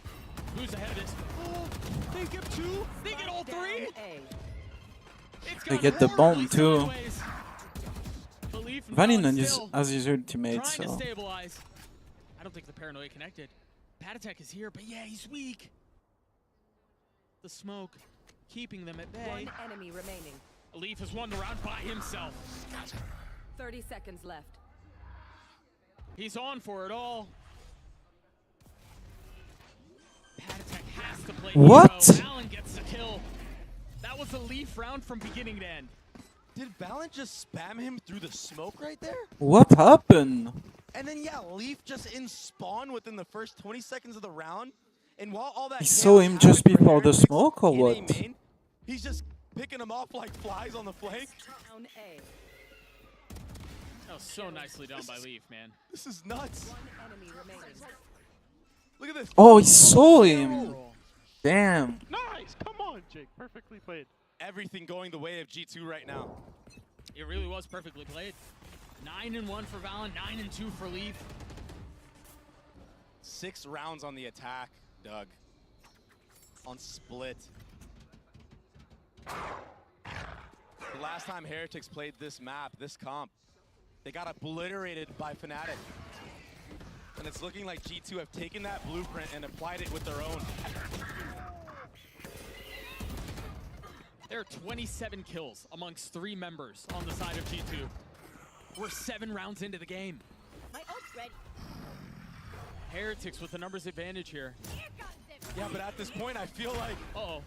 [SPEAKER 14] Who's ahead of this? Oh, they get two? They get all three?
[SPEAKER 1] They get the bomb too. Valin has his ultimate,
[SPEAKER 14] trying to
[SPEAKER 1] so
[SPEAKER 14] stabilize. I don't think the paranoia connected. Patatek is here, but yeah, he's weak. The smoke keeping them at bay.
[SPEAKER 18] One enemy remaining.
[SPEAKER 14] Leaf has won the round by himself.
[SPEAKER 18] 30 seconds left.
[SPEAKER 14] He's on for it all. Patatek has to play
[SPEAKER 1] What?
[SPEAKER 14] hero. Valin gets the kill. That was a Leaf round from beginning to end.
[SPEAKER 16] Did Valin just spam him through the smoke right there?
[SPEAKER 1] what happened?
[SPEAKER 16] And then, yeah, Leaf just in spawn within the first 20 seconds of the round. And while all that
[SPEAKER 1] He saw him just before the smoke or what?
[SPEAKER 16] He's just picking them off like flies on the flank.
[SPEAKER 18] Down A.
[SPEAKER 14] That was so nicely done by Leaf, man.
[SPEAKER 16] This is nuts.
[SPEAKER 18] One enemy remaining.
[SPEAKER 16] Look at this.
[SPEAKER 1] Oh, he saw him. Damn.
[SPEAKER 15] Nice. Come on, Jake. Perfectly played.
[SPEAKER 16] Everything going the way of G2 right now.
[SPEAKER 14] It really was perfectly played. 9-1 for Valin, 9-2 for Leaf.
[SPEAKER 16] 6 rounds on the attack, Doug. On split. The last time Heretics played this map, this comp, they got obliterated by Fnatic. And it's looking like G2 have taken that blueprint and applied it with their own.
[SPEAKER 14] There are 27 kills amongst 3 members on the side of G2. We're 7 rounds into the game.
[SPEAKER 9] My ult's ready.
[SPEAKER 14] Heretics with the numbers advantage here.
[SPEAKER 16] Yeah, but at this point, I feel like...
[SPEAKER 14] Uh-oh.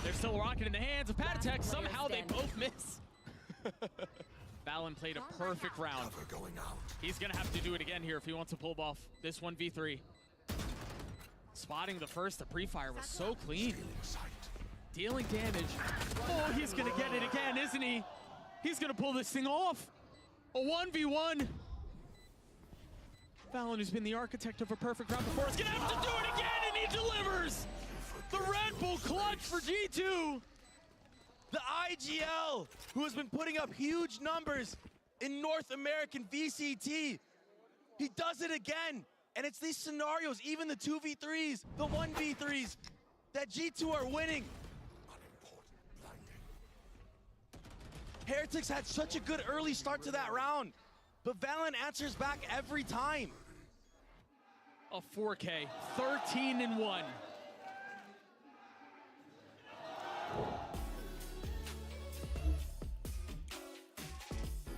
[SPEAKER 14] There's still a rocket in the hands of Patatek. Somehow they both miss. Valin played a perfect round. He's going to have to do it again here if he wants to pull off this 1v3. Spotting the first, the pre-fire was so clean. Dealing damage. Oh, he's going to get it again, isn't he? He's going to pull this thing off. A 1v1. Valin, who's been the architect of a perfect round before, is going to have to do it again, and he delivers. The Red Bull clutch for G2.
[SPEAKER 16] The IGL, who has been putting up huge numbers in North American VCT. He does it again. And it's these scenarios, even the 2v3s, the 1v3s, that G2 are winning. Heretics had such a good early start to that round, but Valin answers back every time.
[SPEAKER 14] A 4K, 13-1.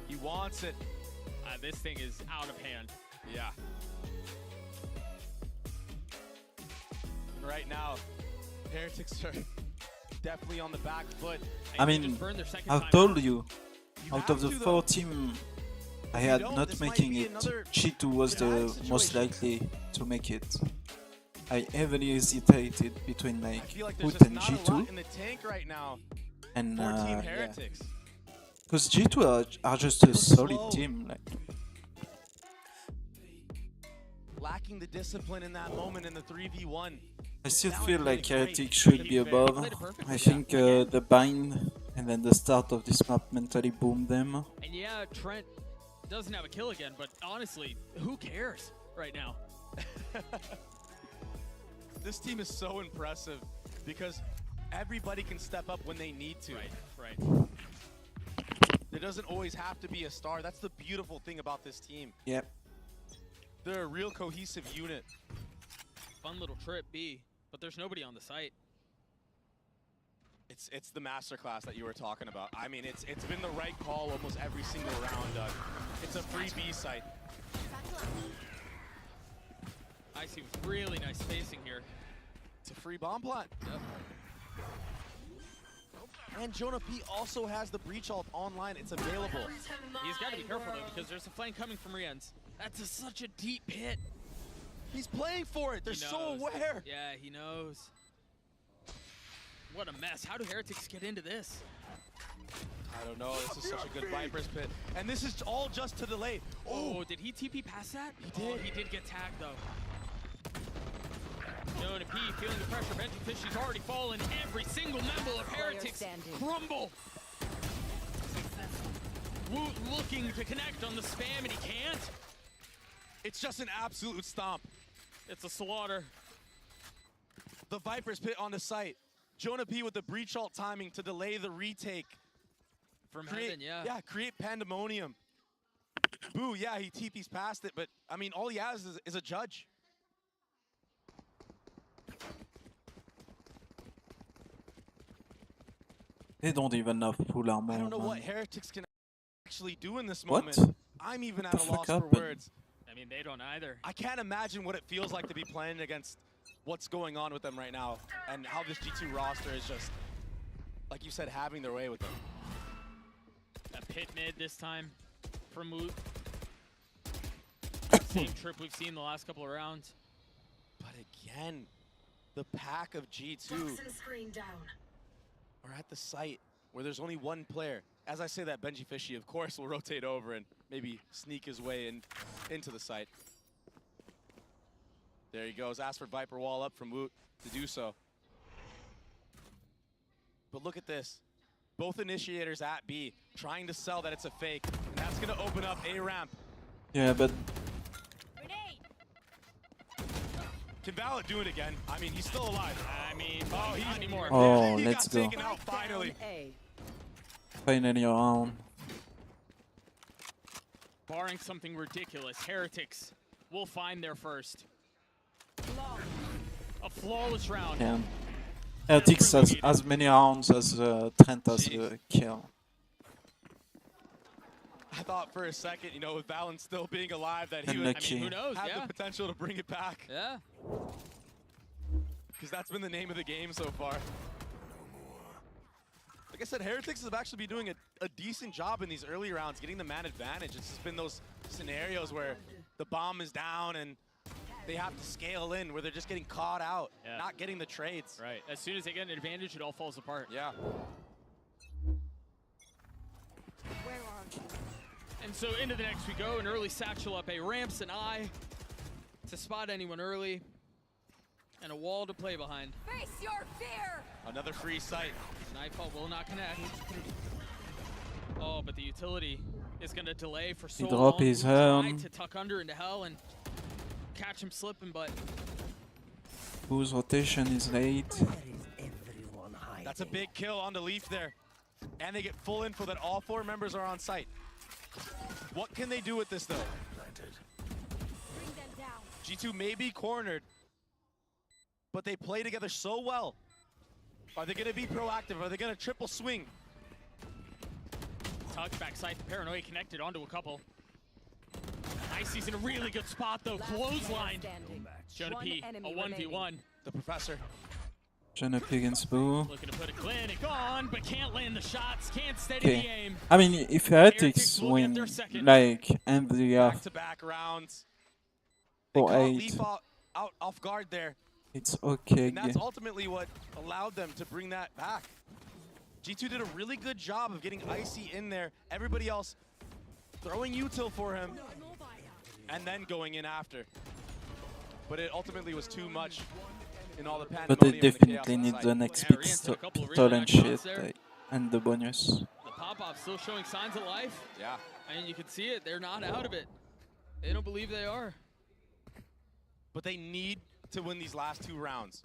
[SPEAKER 16] He wants it.
[SPEAKER 14] This thing is out of hand.
[SPEAKER 16] Yeah. Right now, Heretics are definitely on the back foot.
[SPEAKER 1] I mean, I've told you, out of the 4 teams I had not making it, G2 was the most likely to make it. I heavily hesitated between like Put and G2.
[SPEAKER 16] In the tank right now.
[SPEAKER 1] And
[SPEAKER 16] Team
[SPEAKER 1] yeah,
[SPEAKER 16] Heretics.
[SPEAKER 1] because G2 are just a solid team. Like,
[SPEAKER 16] Lacking the discipline in that moment in the 3v1.
[SPEAKER 1] I still feel like Heretics should be above. I think the bind and then the start of this map mentally boomed them.
[SPEAKER 14] And yeah, Trent doesn't have a kill again, but honestly, who cares right now?
[SPEAKER 16] This team is so impressive because everybody can step up when they need to.
[SPEAKER 14] Right.
[SPEAKER 16] There doesn't always have to be a star. That's the beautiful thing about this team.
[SPEAKER 1] Yep.
[SPEAKER 16] They're a real cohesive unit.
[SPEAKER 14] fun little trip, B, but there's nobody on the site.
[SPEAKER 16] It's the masterclass that you were talking about. I mean, it's been the right call almost every single round, Doug. It's a free B site.
[SPEAKER 14] I see with really nice spacing here.
[SPEAKER 16] It's a free bomb plant.
[SPEAKER 14] Yep.
[SPEAKER 16] And Jonah P also has the breach ult online. It's available.
[SPEAKER 14] He's got to be careful though, because there's a flame coming from Rienz. That's such a deep pit.
[SPEAKER 16] He's playing for it. They're so aware.
[SPEAKER 14] Yeah, he knows. What a mess. How do Heretics get into this?
[SPEAKER 16] I don't know. This is such a good Viper's pit. And this is all just to delay.
[SPEAKER 14] Oh, did he TP past that?
[SPEAKER 16] He did.
[SPEAKER 14] Oh, he did get tagged though. Jonah P feeling the pressure. Benji Fishy's already fallen. Every single member of Heretics crumble. Woot looking to connect on the spam and he can't.
[SPEAKER 16] It's just an absolute stomp.
[SPEAKER 14] It's a slaughter.
[SPEAKER 16] The Viper's pit on the site. Jonah P with the breach ult timing to delay the retake.
[SPEAKER 14] From heaven, yeah.
[SPEAKER 16] Yeah, create pandemonium. Boo, yeah, he TP's past it, but I mean, all he has is a judge.
[SPEAKER 1] They don't even have full armor.
[SPEAKER 16] I don't know
[SPEAKER 1] man.
[SPEAKER 16] what Heretics can actually do in this
[SPEAKER 1] What?
[SPEAKER 16] moment. I'm even
[SPEAKER 1] What
[SPEAKER 16] at
[SPEAKER 1] the
[SPEAKER 16] a loss
[SPEAKER 1] fuck
[SPEAKER 16] for
[SPEAKER 1] happened?
[SPEAKER 16] words.
[SPEAKER 14] I mean, they don't either.
[SPEAKER 16] I can't imagine what it feels like to be playing against what's going on with them right now and how this G2 roster is just, like you said, having their way with them.
[SPEAKER 14] A pit mid this time from Woot. Same trip we've seen the last couple of rounds.
[SPEAKER 16] But again, the pack of G2 are at the site where there's only one player. As I say that, Benji Fishy, of course, will rotate over and maybe sneak his way into the site. There he goes. Ask for Viper wall up from Woot to do so. But look at this. Both initiators at B trying to sell that it's a fake. And that's going to open up A ramp.
[SPEAKER 1] Yeah, but
[SPEAKER 16] Can Valet do it again? I mean, he's still alive.
[SPEAKER 14] I mean,
[SPEAKER 16] oh,
[SPEAKER 14] not anymore.
[SPEAKER 1] Oh,
[SPEAKER 16] he
[SPEAKER 1] let's
[SPEAKER 16] got
[SPEAKER 1] go.
[SPEAKER 16] taken out finally.
[SPEAKER 1] Finally around.
[SPEAKER 14] Barring something ridiculous, Heretics will find their first. A flawless round.
[SPEAKER 1] Yeah. Heretics has as many rounds as Trent has kill.
[SPEAKER 16] I thought for a second, you know, with Valen still being alive, that he would
[SPEAKER 1] Unlucky.
[SPEAKER 14] Who knows?
[SPEAKER 16] have
[SPEAKER 14] Yeah.
[SPEAKER 16] the potential to bring it back.
[SPEAKER 14] Yeah.
[SPEAKER 16] Because that's been the name of the game so far. Like I said, Heretics have actually been doing a decent job in these early rounds, getting the man advantage. It's just been those scenarios where the bomb is down and they have to scale in, where they're just getting caught out, not getting the trades.
[SPEAKER 14] Right. As soon as they get an advantage, it all falls apart.
[SPEAKER 16] Yeah.
[SPEAKER 3] Where are you?
[SPEAKER 14] And so into the next we go. An early satchel up, a ramps and eye to spot anyone early, and a wall to play behind.
[SPEAKER 6] Face your fear!
[SPEAKER 16] Another free site.
[SPEAKER 14] Nightfall will not connect. Oh, but the utility is going to delay for so
[SPEAKER 1] He
[SPEAKER 14] long.
[SPEAKER 1] drop his
[SPEAKER 14] Try to tuck under into hell and catch him slipping, but
[SPEAKER 1] Whose rotation is late.
[SPEAKER 16] That's a big kill on the Leaf there. And they get full info that all 4 members are on site. What can they do with this, though?
[SPEAKER 6] Bring them down.
[SPEAKER 16] G2 may be cornered, but they play together so well. Are they going to be proactive? Are they going to triple swing?
[SPEAKER 14] tucked backside to Paranoia, connected onto a couple. Icy's in a really good spot though, clothesline. Jonah P, a 1v1.
[SPEAKER 16] The Professor.
[SPEAKER 1] Jonah P against Boo.
[SPEAKER 14] Looking to put a clinic on, but can't land the shots, can't steady the aim.
[SPEAKER 1] I mean, if Heretics win, like, end the
[SPEAKER 16] Back-to-back rounds. They
[SPEAKER 1] for
[SPEAKER 16] caught
[SPEAKER 1] 8,
[SPEAKER 16] Leaf out off guard there.
[SPEAKER 1] it's okay.
[SPEAKER 16] And that's ultimately what allowed them to bring that back. G2 did a really good job of getting Icy in there. Everybody else throwing util for him and then going in after. But it ultimately was too much in all the pandemonium.
[SPEAKER 1] But they
[SPEAKER 16] and the
[SPEAKER 1] definitely
[SPEAKER 16] chaos
[SPEAKER 1] need
[SPEAKER 16] inside.
[SPEAKER 1] the next big stolen shit and the bonus.
[SPEAKER 14] The pop-off still showing signs of life.
[SPEAKER 16] Yeah.
[SPEAKER 14] And you can see it, they're not out of it. They don't believe they are.
[SPEAKER 16] But they need to win these last 2 rounds.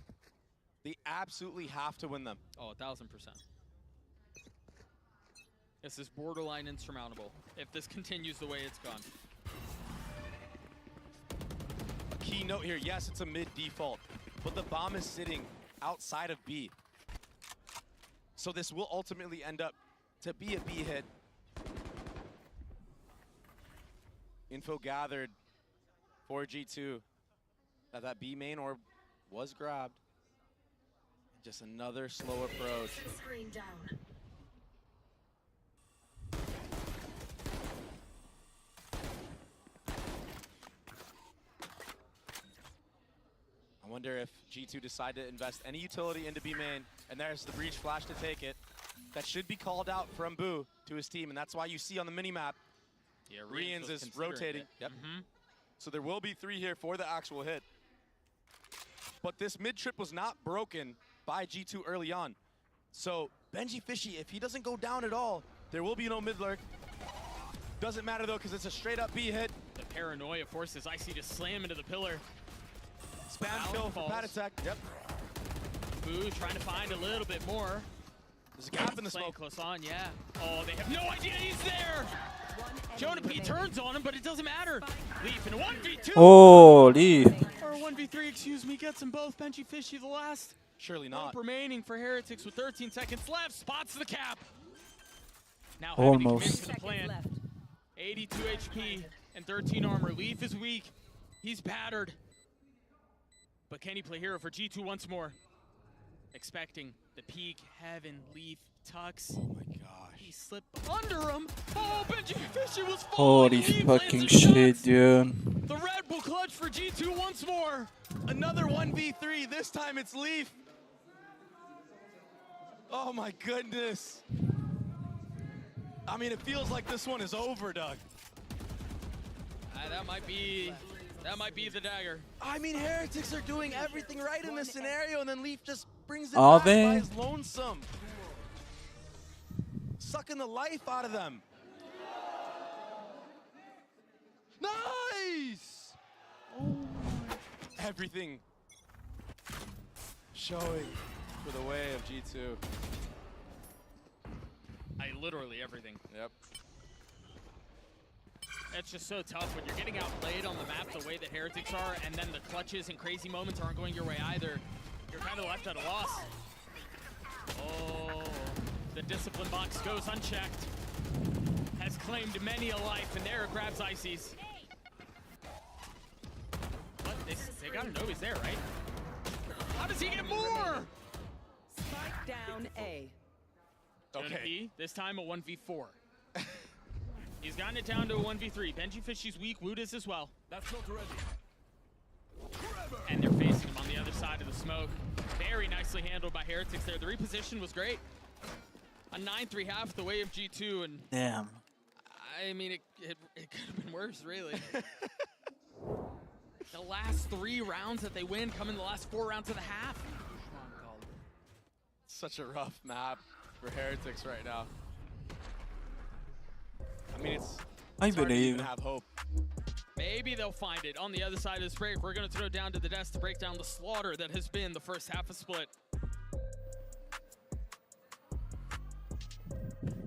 [SPEAKER 16] They absolutely have to win them.
[SPEAKER 14] Oh, 1000%. This is borderline insurmountable if this continues the way it's gone.
[SPEAKER 16] key note here. Yes, it's a mid default, but the bomb is sitting outside of B. So this will ultimately end up to be a B hit. Info gathered for G2 that B main orb was grabbed. Just another slow approach.
[SPEAKER 17] Screen down.
[SPEAKER 16] I wonder if G2 decide to invest any utility into B main, and there's the breach flash to take it. That should be called out from Boo to his team, and that's why you see on the minimap,
[SPEAKER 14] Yeah,
[SPEAKER 16] Rians is rotating. Yep.
[SPEAKER 14] Mm-hmm.
[SPEAKER 16] So there will be 3 here for the actual hit. But this mid trip was not broken by G2 early on. So Gen.G Fishy, if he doesn't go down at all, there will be no mid lurk. Doesn't matter though, because it's a straight up B hit.
[SPEAKER 14] The paranoia forces Icy to slam into the pillar.
[SPEAKER 16] Spam kill for Patatek. Yep.
[SPEAKER 14] Boo trying to find a little bit more.
[SPEAKER 16] There's a gap in the
[SPEAKER 14] Playing
[SPEAKER 16] smoke.
[SPEAKER 14] close on, yeah. Oh, they have no idea he's there! Jonah P turns on him, but it doesn't matter. Leaf in a 1v2.
[SPEAKER 1] Oh, Leaf.
[SPEAKER 14] Or 1v3, excuse me, gets them both. Gen.G Fishy the last.
[SPEAKER 16] Surely not.
[SPEAKER 14] Hope remaining for Heretics with 13 seconds left. Spots the cap. Now having to commit to the plan. 82 HP and 13 armor. Leaf is weak. He's battered. But can he play hero for G2 once more? Expecting the peak, Heaven, Leaf, Tux.
[SPEAKER 16] Oh my gosh.
[SPEAKER 14] He slipped under him. Oh, Gen.G Fishy was falling.
[SPEAKER 1] Holy
[SPEAKER 14] Leaf
[SPEAKER 1] fucking
[SPEAKER 14] lands a
[SPEAKER 1] shit,
[SPEAKER 14] shot.
[SPEAKER 1] dude.
[SPEAKER 14] The Red Bull clutch for G2 once more.
[SPEAKER 16] Another 1v3. This time it's Leaf. Oh my goodness. I mean, it feels like this one is over, Doug.
[SPEAKER 14] That might be the dagger.
[SPEAKER 16] I mean, Heretics are doing everything right in this scenario, and then Leaf just brings it
[SPEAKER 1] Are
[SPEAKER 16] back
[SPEAKER 1] they?
[SPEAKER 16] by his lonesome. Sucking the life out of them. Nice! Everything showing for the way of G2.
[SPEAKER 14] Literally everything.
[SPEAKER 16] Yep.
[SPEAKER 14] It's just so tough when you're getting outplayed on the map the way that Heretics are, and then the clutches and crazy moments aren't going your way either. You're kind of left at a loss. Oh, the discipline box goes unchecked. Has claimed many a life, and there it grabs Ices. But they gotta know he's there, right? How does he get more?
[SPEAKER 18] Spike down A.
[SPEAKER 14] Okay. This time a 1v4. He's gotten it down to a 1v3. Gen.G Fishy's weak, Wood is as well. That's not ready. And they're facing him on the other side of the smoke. Very nicely handled by Heretics there. The reposition was great. A 9-3 half the way of G2, and
[SPEAKER 1] Damn.
[SPEAKER 14] I mean, it could have been worse, really. The last 3 rounds that they win come in the last 4 rounds of the half.
[SPEAKER 16] Such a rough map for Heretics right now. I mean, it's hard to even have hope.
[SPEAKER 14] Maybe they'll find it on the other side of this break. We're going to throw down to the desk to break down the slaughter that has been the first half of Split.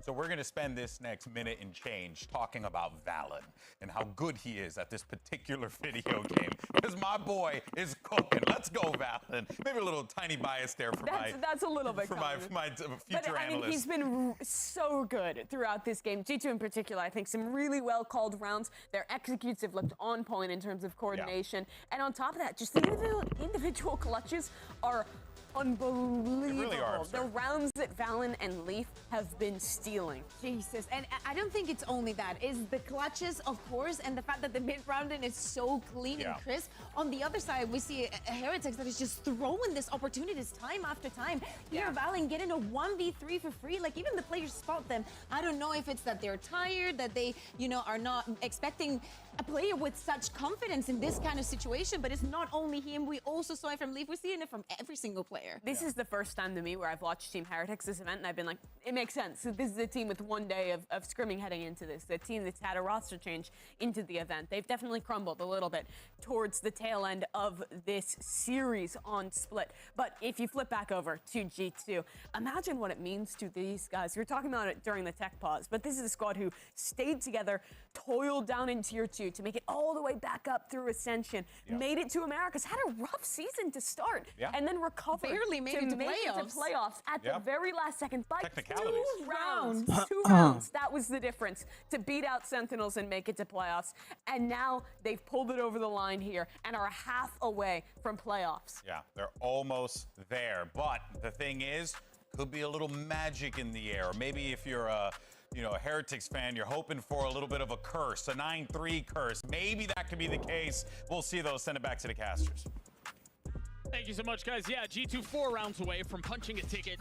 [SPEAKER 4] So we're going to spend this next minute and change talking about Valen and how good he is at this particular video game. Because my boy is cooking. Let's go, Valen. Maybe a little tiny bias there for
[SPEAKER 2] that's a little bit
[SPEAKER 4] for my future
[SPEAKER 2] but, I mean,
[SPEAKER 4] analyst.
[SPEAKER 2] he's been so good throughout this game. G2 in particular, I think some really well called rounds. Their executes have looked on point in terms of coordination. And on top of that, just the individual clutches are unbelievable.
[SPEAKER 3] really are,
[SPEAKER 2] The rounds that Valen and Leaf have been stealing.
[SPEAKER 3] Jesus, and I don't think it's only that. It's the clutches, of course, and the fact that the mid-rounding is so clean and crisp. On the other side, we see a Heretics that is just throwing this opportunities time after time. Here, Valen getting a 1v3 for free. Like, even the players spot them. I don't know if it's that they're tired, that they, are not expecting a player with such confidence in this kind of situation, but it's not only him. We also saw it from Leaf. We're seeing it from every single player.
[SPEAKER 2] This is the first time to me where I've watched Team Heretics this event, and I've been like, it makes sense. So this is a team with 1 day of scrimming heading into this. The team that's had a roster change into the event. They've definitely crumbled a little bit towards the tail end of this series on Split. But if you flip back over to G2, imagine what it means to these guys. We were talking about it during the tech pause, but this is a squad who stayed together, toiled down in Tier 2 to make it all the way back up through Ascension, made it to Americas, had a rough season to start, and then recovered
[SPEAKER 3] Barely made it to
[SPEAKER 2] playoffs at the very last second by 2 rounds. 2
[SPEAKER 1] Uh-uh.
[SPEAKER 2] rounds. That was the difference to beat out Sentinels and make it to playoffs. And now they've pulled it over the line here and are half away from playoffs.
[SPEAKER 4] Yeah, they're almost there. But the thing is, could be a little magic in the air. Maybe if you're a Heretics fan, you're hoping for a little bit of a curse, a 9-3 curse. Maybe that could be the case. We'll see, though. Send it back to the casters.
[SPEAKER 14] Thank you so much, guys. Yeah, G2 4 rounds away from punching a ticket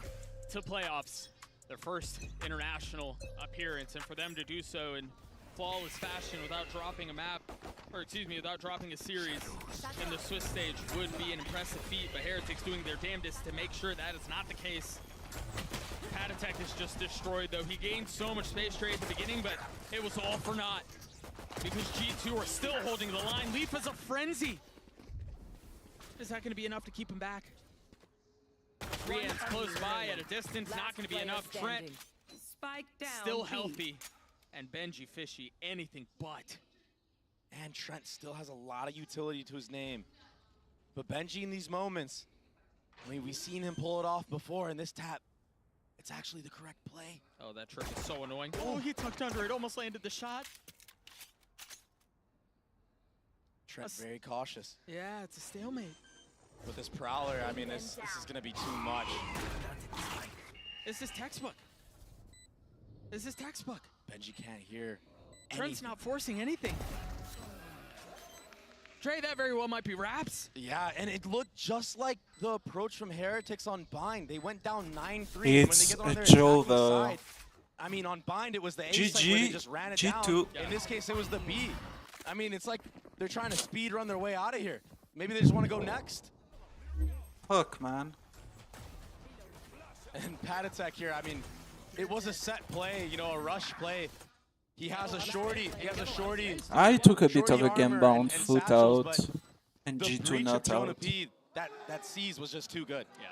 [SPEAKER 14] to playoffs. Their first international appearance, and for them to do so in flawless fashion without dropping a map, or excuse me, without dropping a series in the Swiss stage would be an impressive feat, but Heretics doing their damnedest to make sure that is not the case. Patatek is just destroyed, though. He gained so much space trade at the beginning, but it was all for naught because G2 are still holding the line. Leaf is a frenzy. Is that going to be enough to keep him back? Rian's close by at a distance, not going to be enough. Trent
[SPEAKER 18] Spike down.
[SPEAKER 14] still healthy, and Gen.G Fishy anything but.
[SPEAKER 16] And Trent still has a lot of utility to his name. But Gen.G in these moments, I mean, we've seen him pull it off before in this tap. It's actually the correct play.
[SPEAKER 14] Oh, that trick is so annoying. Oh, he tucked under it, almost landed the shot.
[SPEAKER 16] Trent very cautious.
[SPEAKER 14] Yeah, it's a stalemate.
[SPEAKER 16] With this Prowler, I mean, this is going to be too much.
[SPEAKER 14] This is textbook. This is textbook.
[SPEAKER 16] Gen.G can't hear
[SPEAKER 14] Trent's not forcing anything. Trey, that very well might be Raps.
[SPEAKER 16] Yeah, and it looked just like the approach from Heretics on Bind. They went down 9-3.
[SPEAKER 1] It's
[SPEAKER 16] when they
[SPEAKER 1] a
[SPEAKER 16] get on
[SPEAKER 1] Joe,
[SPEAKER 16] their
[SPEAKER 1] though.
[SPEAKER 16] side. I mean, on Bind, it was the A side where they just ran it
[SPEAKER 1] G2.
[SPEAKER 16] down. In this case, it was the B. I mean, it's like they're trying to speed run their way out of here. Maybe they just want to go next.
[SPEAKER 1] Fuck, man.
[SPEAKER 16] And Patatek here, I mean, it was a set play, a rush play. He has a shorty.
[SPEAKER 1] I took a bit of a
[SPEAKER 16] shorty
[SPEAKER 1] game
[SPEAKER 16] armor
[SPEAKER 1] bound
[SPEAKER 16] and
[SPEAKER 1] foot
[SPEAKER 16] satchels,
[SPEAKER 1] out,
[SPEAKER 16] but
[SPEAKER 1] and
[SPEAKER 16] the
[SPEAKER 1] G2
[SPEAKER 16] breach
[SPEAKER 1] not
[SPEAKER 16] of Jonah
[SPEAKER 1] out.
[SPEAKER 16] P, that seize was just too good.
[SPEAKER 14] Yeah.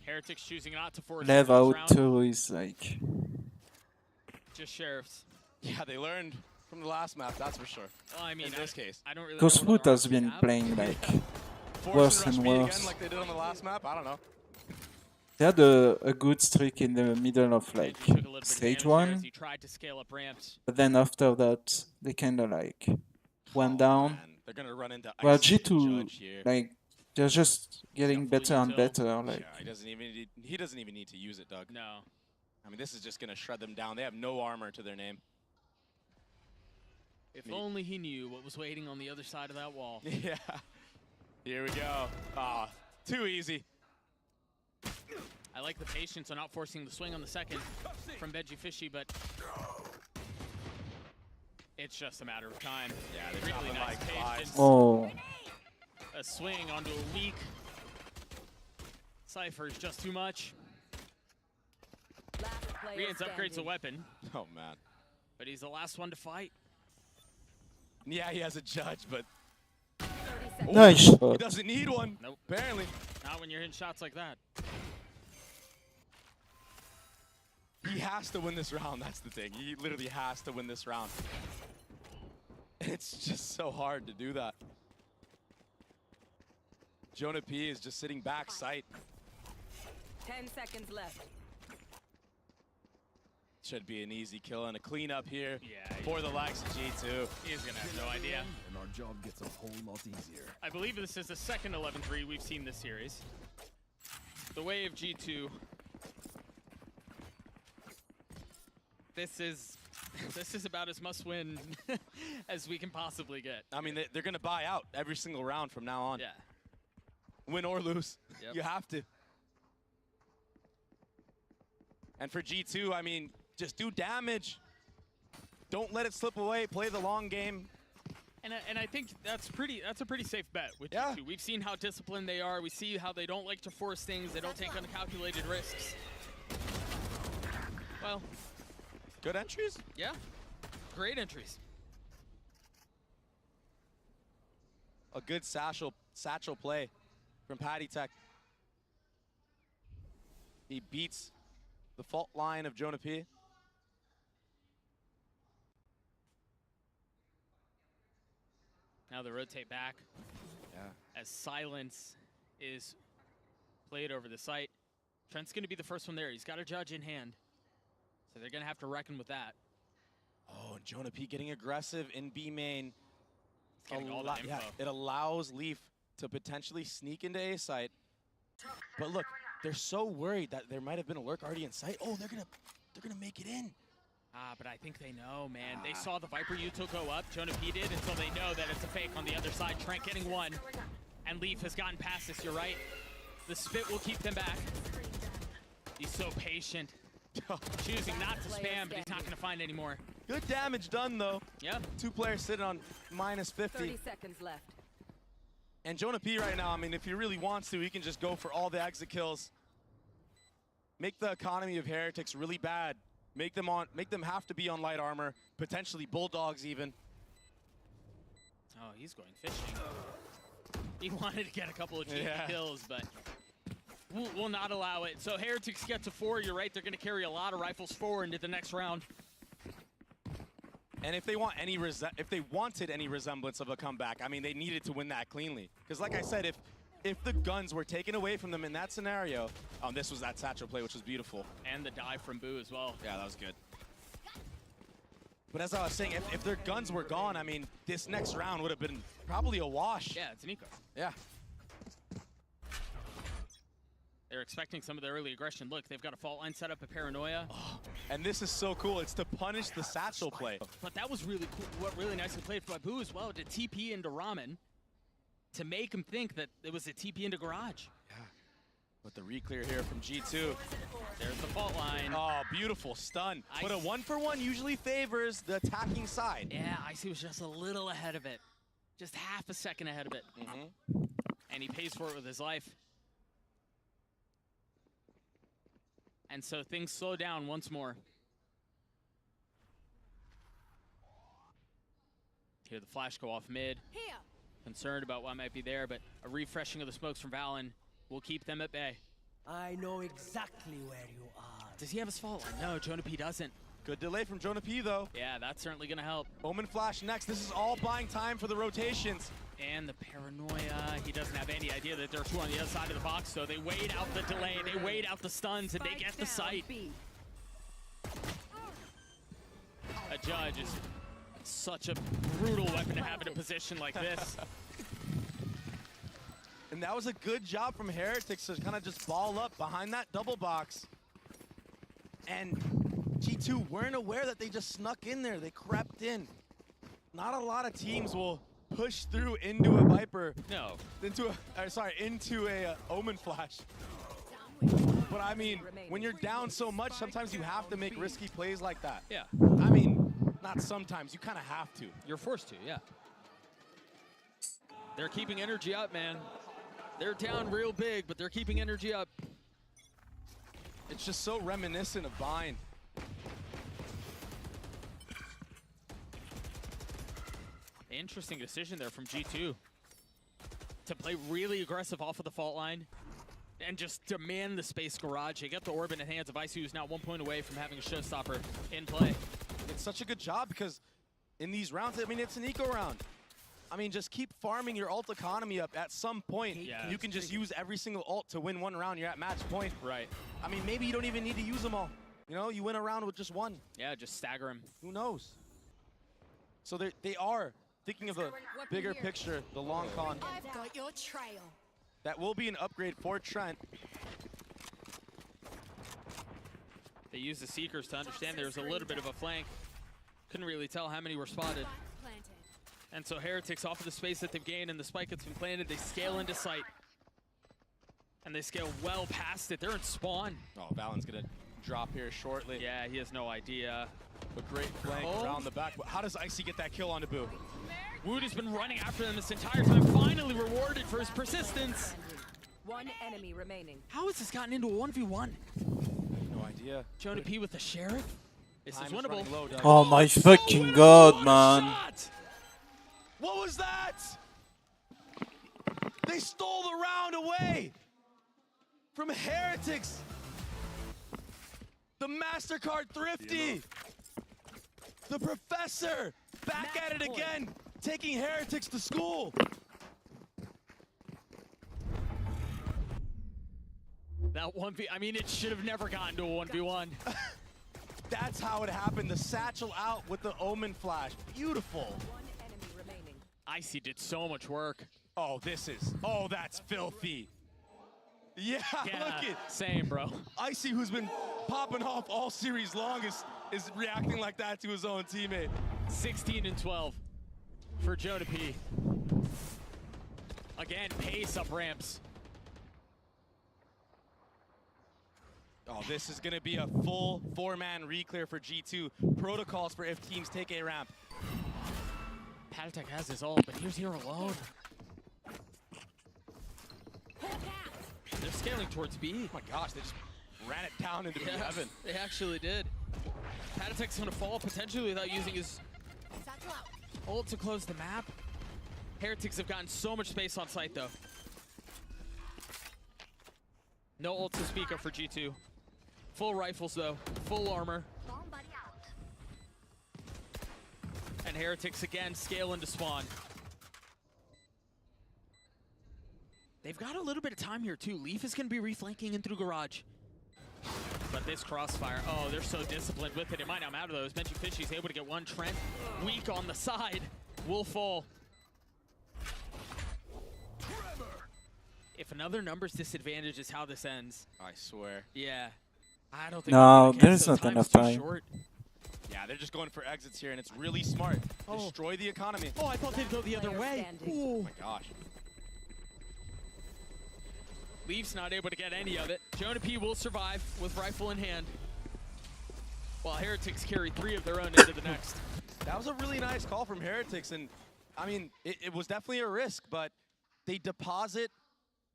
[SPEAKER 14] Heretics choosing not to force
[SPEAKER 1] Lev
[SPEAKER 14] the
[SPEAKER 1] out
[SPEAKER 14] round.
[SPEAKER 1] too is like...
[SPEAKER 14] Just Sheriffs.
[SPEAKER 16] Yeah, they learned from the last map, that's for sure.
[SPEAKER 14] Well, I mean,
[SPEAKER 16] in this case.
[SPEAKER 14] I don't really
[SPEAKER 1] Because
[SPEAKER 14] know what
[SPEAKER 1] Foot has
[SPEAKER 14] the
[SPEAKER 1] been
[SPEAKER 14] options
[SPEAKER 1] playing
[SPEAKER 14] have.
[SPEAKER 1] like
[SPEAKER 16] Force
[SPEAKER 1] worse
[SPEAKER 16] and
[SPEAKER 1] and
[SPEAKER 16] rush B
[SPEAKER 1] worse.
[SPEAKER 16] again like they did on the last map, I don't know.
[SPEAKER 1] They had a good streak in the middle of like
[SPEAKER 14] Took a little bit of
[SPEAKER 1] stage
[SPEAKER 14] damage there as
[SPEAKER 1] 1,
[SPEAKER 14] he tried to scale up ramps.
[SPEAKER 1] but then after that they kinda like went down.
[SPEAKER 16] Man, they're gonna run into
[SPEAKER 1] Well,
[SPEAKER 16] Ice and
[SPEAKER 1] G2
[SPEAKER 16] Judge here.
[SPEAKER 1] like they're just getting better and better. Like
[SPEAKER 16] Yeah, he doesn't even need to use it, Doug.
[SPEAKER 14] No.
[SPEAKER 16] I mean, this is just gonna shred them down. They have no armor to their name.
[SPEAKER 14] If only he knew what was waiting on the other side of that wall.
[SPEAKER 16] Yeah. Here we go. Ah, too easy.
[SPEAKER 14] I like the patience on not forcing the swing on the second from Gen.G Fishy, but it's just a matter of time.
[SPEAKER 16] Yeah, they're
[SPEAKER 14] really
[SPEAKER 16] dropping
[SPEAKER 14] nice
[SPEAKER 16] like
[SPEAKER 14] patience.
[SPEAKER 1] oh,
[SPEAKER 14] A swing onto a weak Cypher is just too much. Rian's upgrades a weapon,
[SPEAKER 16] Oh, man.
[SPEAKER 14] but he's the last one to fight.
[SPEAKER 16] Yeah, he has a judge, but
[SPEAKER 1] nice
[SPEAKER 16] he
[SPEAKER 1] shot.
[SPEAKER 16] doesn't need one.
[SPEAKER 14] Nope.
[SPEAKER 16] Apparently.
[SPEAKER 14] Not when you're hitting shots like that.
[SPEAKER 16] He has to win this round, that's the thing. He literally has to win this round. It's just so hard to do that. Jonah P is just sitting back sight.
[SPEAKER 18] 10 seconds left.
[SPEAKER 16] Should be an easy kill and a cleanup here
[SPEAKER 14] Yeah,
[SPEAKER 16] for the likes of G2.
[SPEAKER 14] He's gonna have no idea.
[SPEAKER 12] And our job gets a whole lot easier.
[SPEAKER 14] I believe this is the second 11-3 we've seen this series. The way of G2. This is about as must-win as we can possibly get.
[SPEAKER 16] I mean, they're going to buy out every single round from now on.
[SPEAKER 14] Yeah.
[SPEAKER 16] Win or lose.
[SPEAKER 14] Yep.
[SPEAKER 16] You have to. And for G2, I mean, just do damage. Don't let it slip away. Play the long game.
[SPEAKER 14] And I think that's a pretty safe bet with G2. We've seen how disciplined they are. We see how they don't like to force things. They don't take uncalculated risks. Well,
[SPEAKER 16] Good entries?
[SPEAKER 14] Yeah. Great entries.
[SPEAKER 16] A good satchel play from Patty Tech. He beats the fault line of Jonah P.
[SPEAKER 14] Now they rotate back.
[SPEAKER 16] Yeah.
[SPEAKER 14] As silence is played over the site. Trent's going to be the first one there. He's got a judge in hand. So they're going to have to reckon with that.
[SPEAKER 16] Oh, and Jonah P getting aggressive in B main.
[SPEAKER 14] Getting all that info.
[SPEAKER 16] Yeah, it allows Leaf to potentially sneak into A site. But look, they're so worried that there might have been a lurk already in sight. Oh, they're gonna make it in.
[SPEAKER 14] But I think they know, man. They saw the Viper util go up. Jonah P did, until they know that it's a fake on the other side. Trent getting one. And Leaf has gotten past this, you're right. The spit will keep them back. He's so patient. Choosing not to spam, but he's not going to find any more.
[SPEAKER 16] Good damage done, though.
[SPEAKER 14] Yeah.
[SPEAKER 16] 2 players sitting on -50.
[SPEAKER 18] 30 seconds left.
[SPEAKER 16] And Jonah P right now, I mean, if he really wants to, he can just go for all the exit kills. Make the economy of Heretics really bad. Make them have to be on light armor, potentially bulldogs even.
[SPEAKER 14] Oh, he's going fishing. He wanted to get a couple of cheeky kills, but will not allow it. So Heretics get to 4. You're right, they're going to carry a lot of rifles forward into the next round.
[SPEAKER 16] And if they want if they wanted any resemblance of a comeback, I mean, they needed to win that cleanly. Because like I said, if the guns were taken away from them in that scenario, this was that satchel play, which was beautiful.
[SPEAKER 14] And the dive from Boo as well.
[SPEAKER 16] Yeah, that was good. But as I was saying, if their guns were gone, I mean, this next round would have been probably a wash.
[SPEAKER 14] Yeah, it's an eco.
[SPEAKER 16] Yeah.
[SPEAKER 14] They're expecting some of the early aggression. Look, they've got a fault line set up, a paranoia.
[SPEAKER 16] Oh, and this is so cool. It's to punish the satchel play.
[SPEAKER 14] But that was really cool. What really nicely played by Boo as well, to TP into Ramen to make him think that it was a TP into Garage.
[SPEAKER 16] Yeah. With the reclear here from G2.
[SPEAKER 14] There's the fault line.
[SPEAKER 16] Oh, beautiful stun. But a 1-for-1 usually favors the attacking side.
[SPEAKER 14] Yeah, Icy was just a little ahead of it. Just half a second ahead of it. And he pays for it with his life. And so things slow down once more. Hear the flash go off mid.
[SPEAKER 2] Here.
[SPEAKER 14] Concerned about what might be there, but a refreshing of the smokes from Valen will keep them at bay.
[SPEAKER 19] I know exactly where you are.
[SPEAKER 14] Does he have his fault line? No, Jonah P doesn't.
[SPEAKER 16] Good delay from Jonah P, though.
[SPEAKER 14] Yeah, that's certainly going to help.
[SPEAKER 16] Omen flash next. This is all buying time for the rotations.
[SPEAKER 14] And the paranoia. He doesn't have any idea that there are 2 on the other side of the box, so they wait out the delay, they wait out the stuns, and they get the sight. A judge is such a brutal weapon to have in a position like this.
[SPEAKER 16] And that was a good job from Heretics to kind of just ball up behind that double box. And G2 weren't aware that they just snuck in there. They crept in. Not a lot of teams will push through into a Viper.
[SPEAKER 14] No.
[SPEAKER 16] Into a Omen flash. But I mean, when you're down so much, sometimes you have to make risky plays like that.
[SPEAKER 14] Yeah.
[SPEAKER 16] I mean, not sometimes, you kind of have to.
[SPEAKER 14] You're forced to, yeah. They're keeping energy up, man. They're down real big, but they're keeping energy up.
[SPEAKER 16] It's just so reminiscent of Bind.
[SPEAKER 14] Interesting decision there from G2 to play really aggressive off of the fault line and just demand the space garage. They get the orb in the hands of Icy, who's now 1 point away from having a showstopper in play.
[SPEAKER 16] It's such a good job because in these rounds, I mean, it's an eco round. I mean, just keep farming your ult economy up. At some point, you can just use every single ult to win 1 round. You're at match point.
[SPEAKER 14] Right.
[SPEAKER 16] I mean, maybe you don't even need to use them all. You know, you win a round with just 1.
[SPEAKER 14] Yeah, just stagger him.
[SPEAKER 16] Who knows? So they are thinking of the bigger picture, the long con.
[SPEAKER 2] I've got your trail.
[SPEAKER 16] That will be an upgrade for Trent.
[SPEAKER 14] They used the Seekers to understand there was a little bit of a flank. Couldn't really tell how many were spotted. And so Heretics, off of the space that they've gained and the spike that's been planted, they scale into sight. And they scale well past it. They're in spawn.
[SPEAKER 16] Oh, Valen's gonna drop here shortly.
[SPEAKER 14] Yeah, he has no idea.
[SPEAKER 16] A great flank around the back. How does Icy get that kill onto Boo?
[SPEAKER 14] Wood has been running after them this entire time, finally rewarded for his persistence.
[SPEAKER 18] 1 enemy remaining.
[SPEAKER 14] How has this gotten into a 1v1?
[SPEAKER 16] No idea.
[SPEAKER 14] Jonah P with the Sheriff? This
[SPEAKER 16] Time
[SPEAKER 14] is
[SPEAKER 16] is
[SPEAKER 14] winnable.
[SPEAKER 16] running low, Doug.
[SPEAKER 1] Oh my fucking god, man.
[SPEAKER 16] Shot! What was that? They stole the round away from Heretics. The MasterCard Thrifty. The Professor back at it again, taking Heretics to school.
[SPEAKER 14] That 1v, I mean, it should have never gotten to a 1v1.
[SPEAKER 16] That's how it happened. The satchel out with the Omen flash. Beautiful.
[SPEAKER 14] Icy did so much work.
[SPEAKER 16] Oh, that's filthy. Yeah, look at
[SPEAKER 14] same, bro.
[SPEAKER 16] Icy, who's been popping off all series long, is reacting like that to his own teammate.
[SPEAKER 14] 16 and 12 for Gen.G. Again, pace up ramps.
[SPEAKER 16] Oh, this is going to be a full 4-man reclear for G2. Protocols for if teams take a ramp.
[SPEAKER 14] Paltec has his ult, but here's Hero alone. They're scaling towards B.
[SPEAKER 16] Oh my gosh, they just ran it down into heaven.
[SPEAKER 14] They actually did. Paltec's gonna fall potentially without using his ult to close the map. Heretics have gotten so much space on site though. No ult to speak of for G2. Full rifles though, full armor. And Heretics again scale into spawn. They've got a little bit of time here too. Leaf is gonna be reflanking in through garage. But this crossfire, oh, they're so disciplined with it. It might not matter though, as Benji Fishy's able to get one. Trent weak on the side, will fall. If another numbers disadvantage is how this ends.
[SPEAKER 16] I swear.
[SPEAKER 14] Yeah. I don't think
[SPEAKER 1] No,
[SPEAKER 14] we're gonna
[SPEAKER 1] there's
[SPEAKER 14] cancel.
[SPEAKER 1] not enough
[SPEAKER 14] Time's
[SPEAKER 1] time.
[SPEAKER 14] too short.
[SPEAKER 16] Yeah, they're just going for exits here, and it's really smart. Destroy the economy.
[SPEAKER 14] Oh, I thought they'd go the other way.
[SPEAKER 16] Oh my gosh.
[SPEAKER 14] Leaf's not able to get any of it. Gen.G will survive with rifle in hand, while Heretics carry 3 of their own into the next.
[SPEAKER 16] That was a really nice call from Heretics, and I mean, it was definitely a risk, but they deposit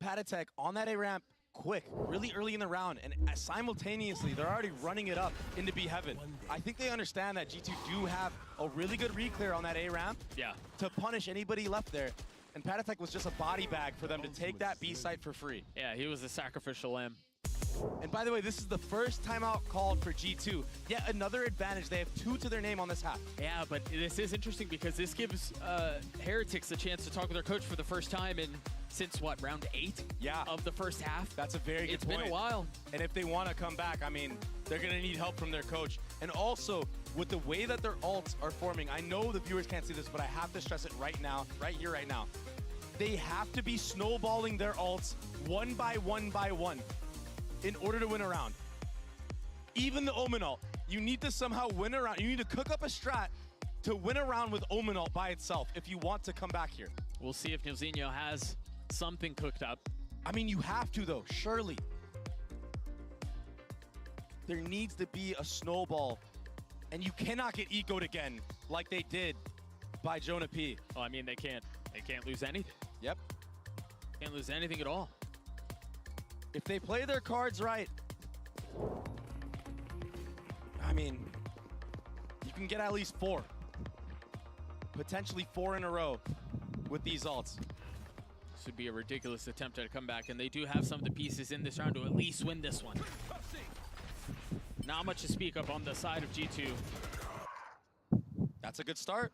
[SPEAKER 16] Paltec on that A ramp quick, really early in the round, and simultaneously they're already running it up into B heaven. I think they understand that G2 do have a really good reclear on that A ramp to punish anybody left there. And Paltec was just a body bag for them to take that B site for free.
[SPEAKER 14] Yeah, he was a sacrificial lamb.
[SPEAKER 16] And by the way, this is the first timeout called for G2. Yet another advantage. They have 2 to their name on this half.
[SPEAKER 14] Yeah, but this is interesting because this gives Heretics a chance to talk with their coach for the first time in, since what, round 8 of the first half?
[SPEAKER 16] That's a very good point.
[SPEAKER 14] It's been a while.
[SPEAKER 16] And if they want to come back, I mean, they're going to need help from their coach. And also, with the way that their ults are forming, I know the viewers can't see this, but I have to stress it right now, right here, right now. They have to be snowballing their ults one by one in order to win a round. Even the Omen ult, you need to somehow win a round. You need to cook up a strat to win a round with Omen ult by itself if you want to come back here.
[SPEAKER 14] We'll see if Nilzinho has something cooked up.
[SPEAKER 16] I mean, you have to though, surely. There needs to be a snowball, and you cannot get ecoed again like they did by Gen.G.
[SPEAKER 14] Oh, I mean, they can't lose anything.
[SPEAKER 16] Yep.
[SPEAKER 14] Can't lose anything at all.
[SPEAKER 16] If they play their cards right, I mean, you can get at least 4. Potentially 4 in a row with these ults.
[SPEAKER 14] This would be a ridiculous attempt at a comeback, and they do have some of the pieces in this round to at least win this one. Not much to speak of on the side of G2.
[SPEAKER 16] That's a good start.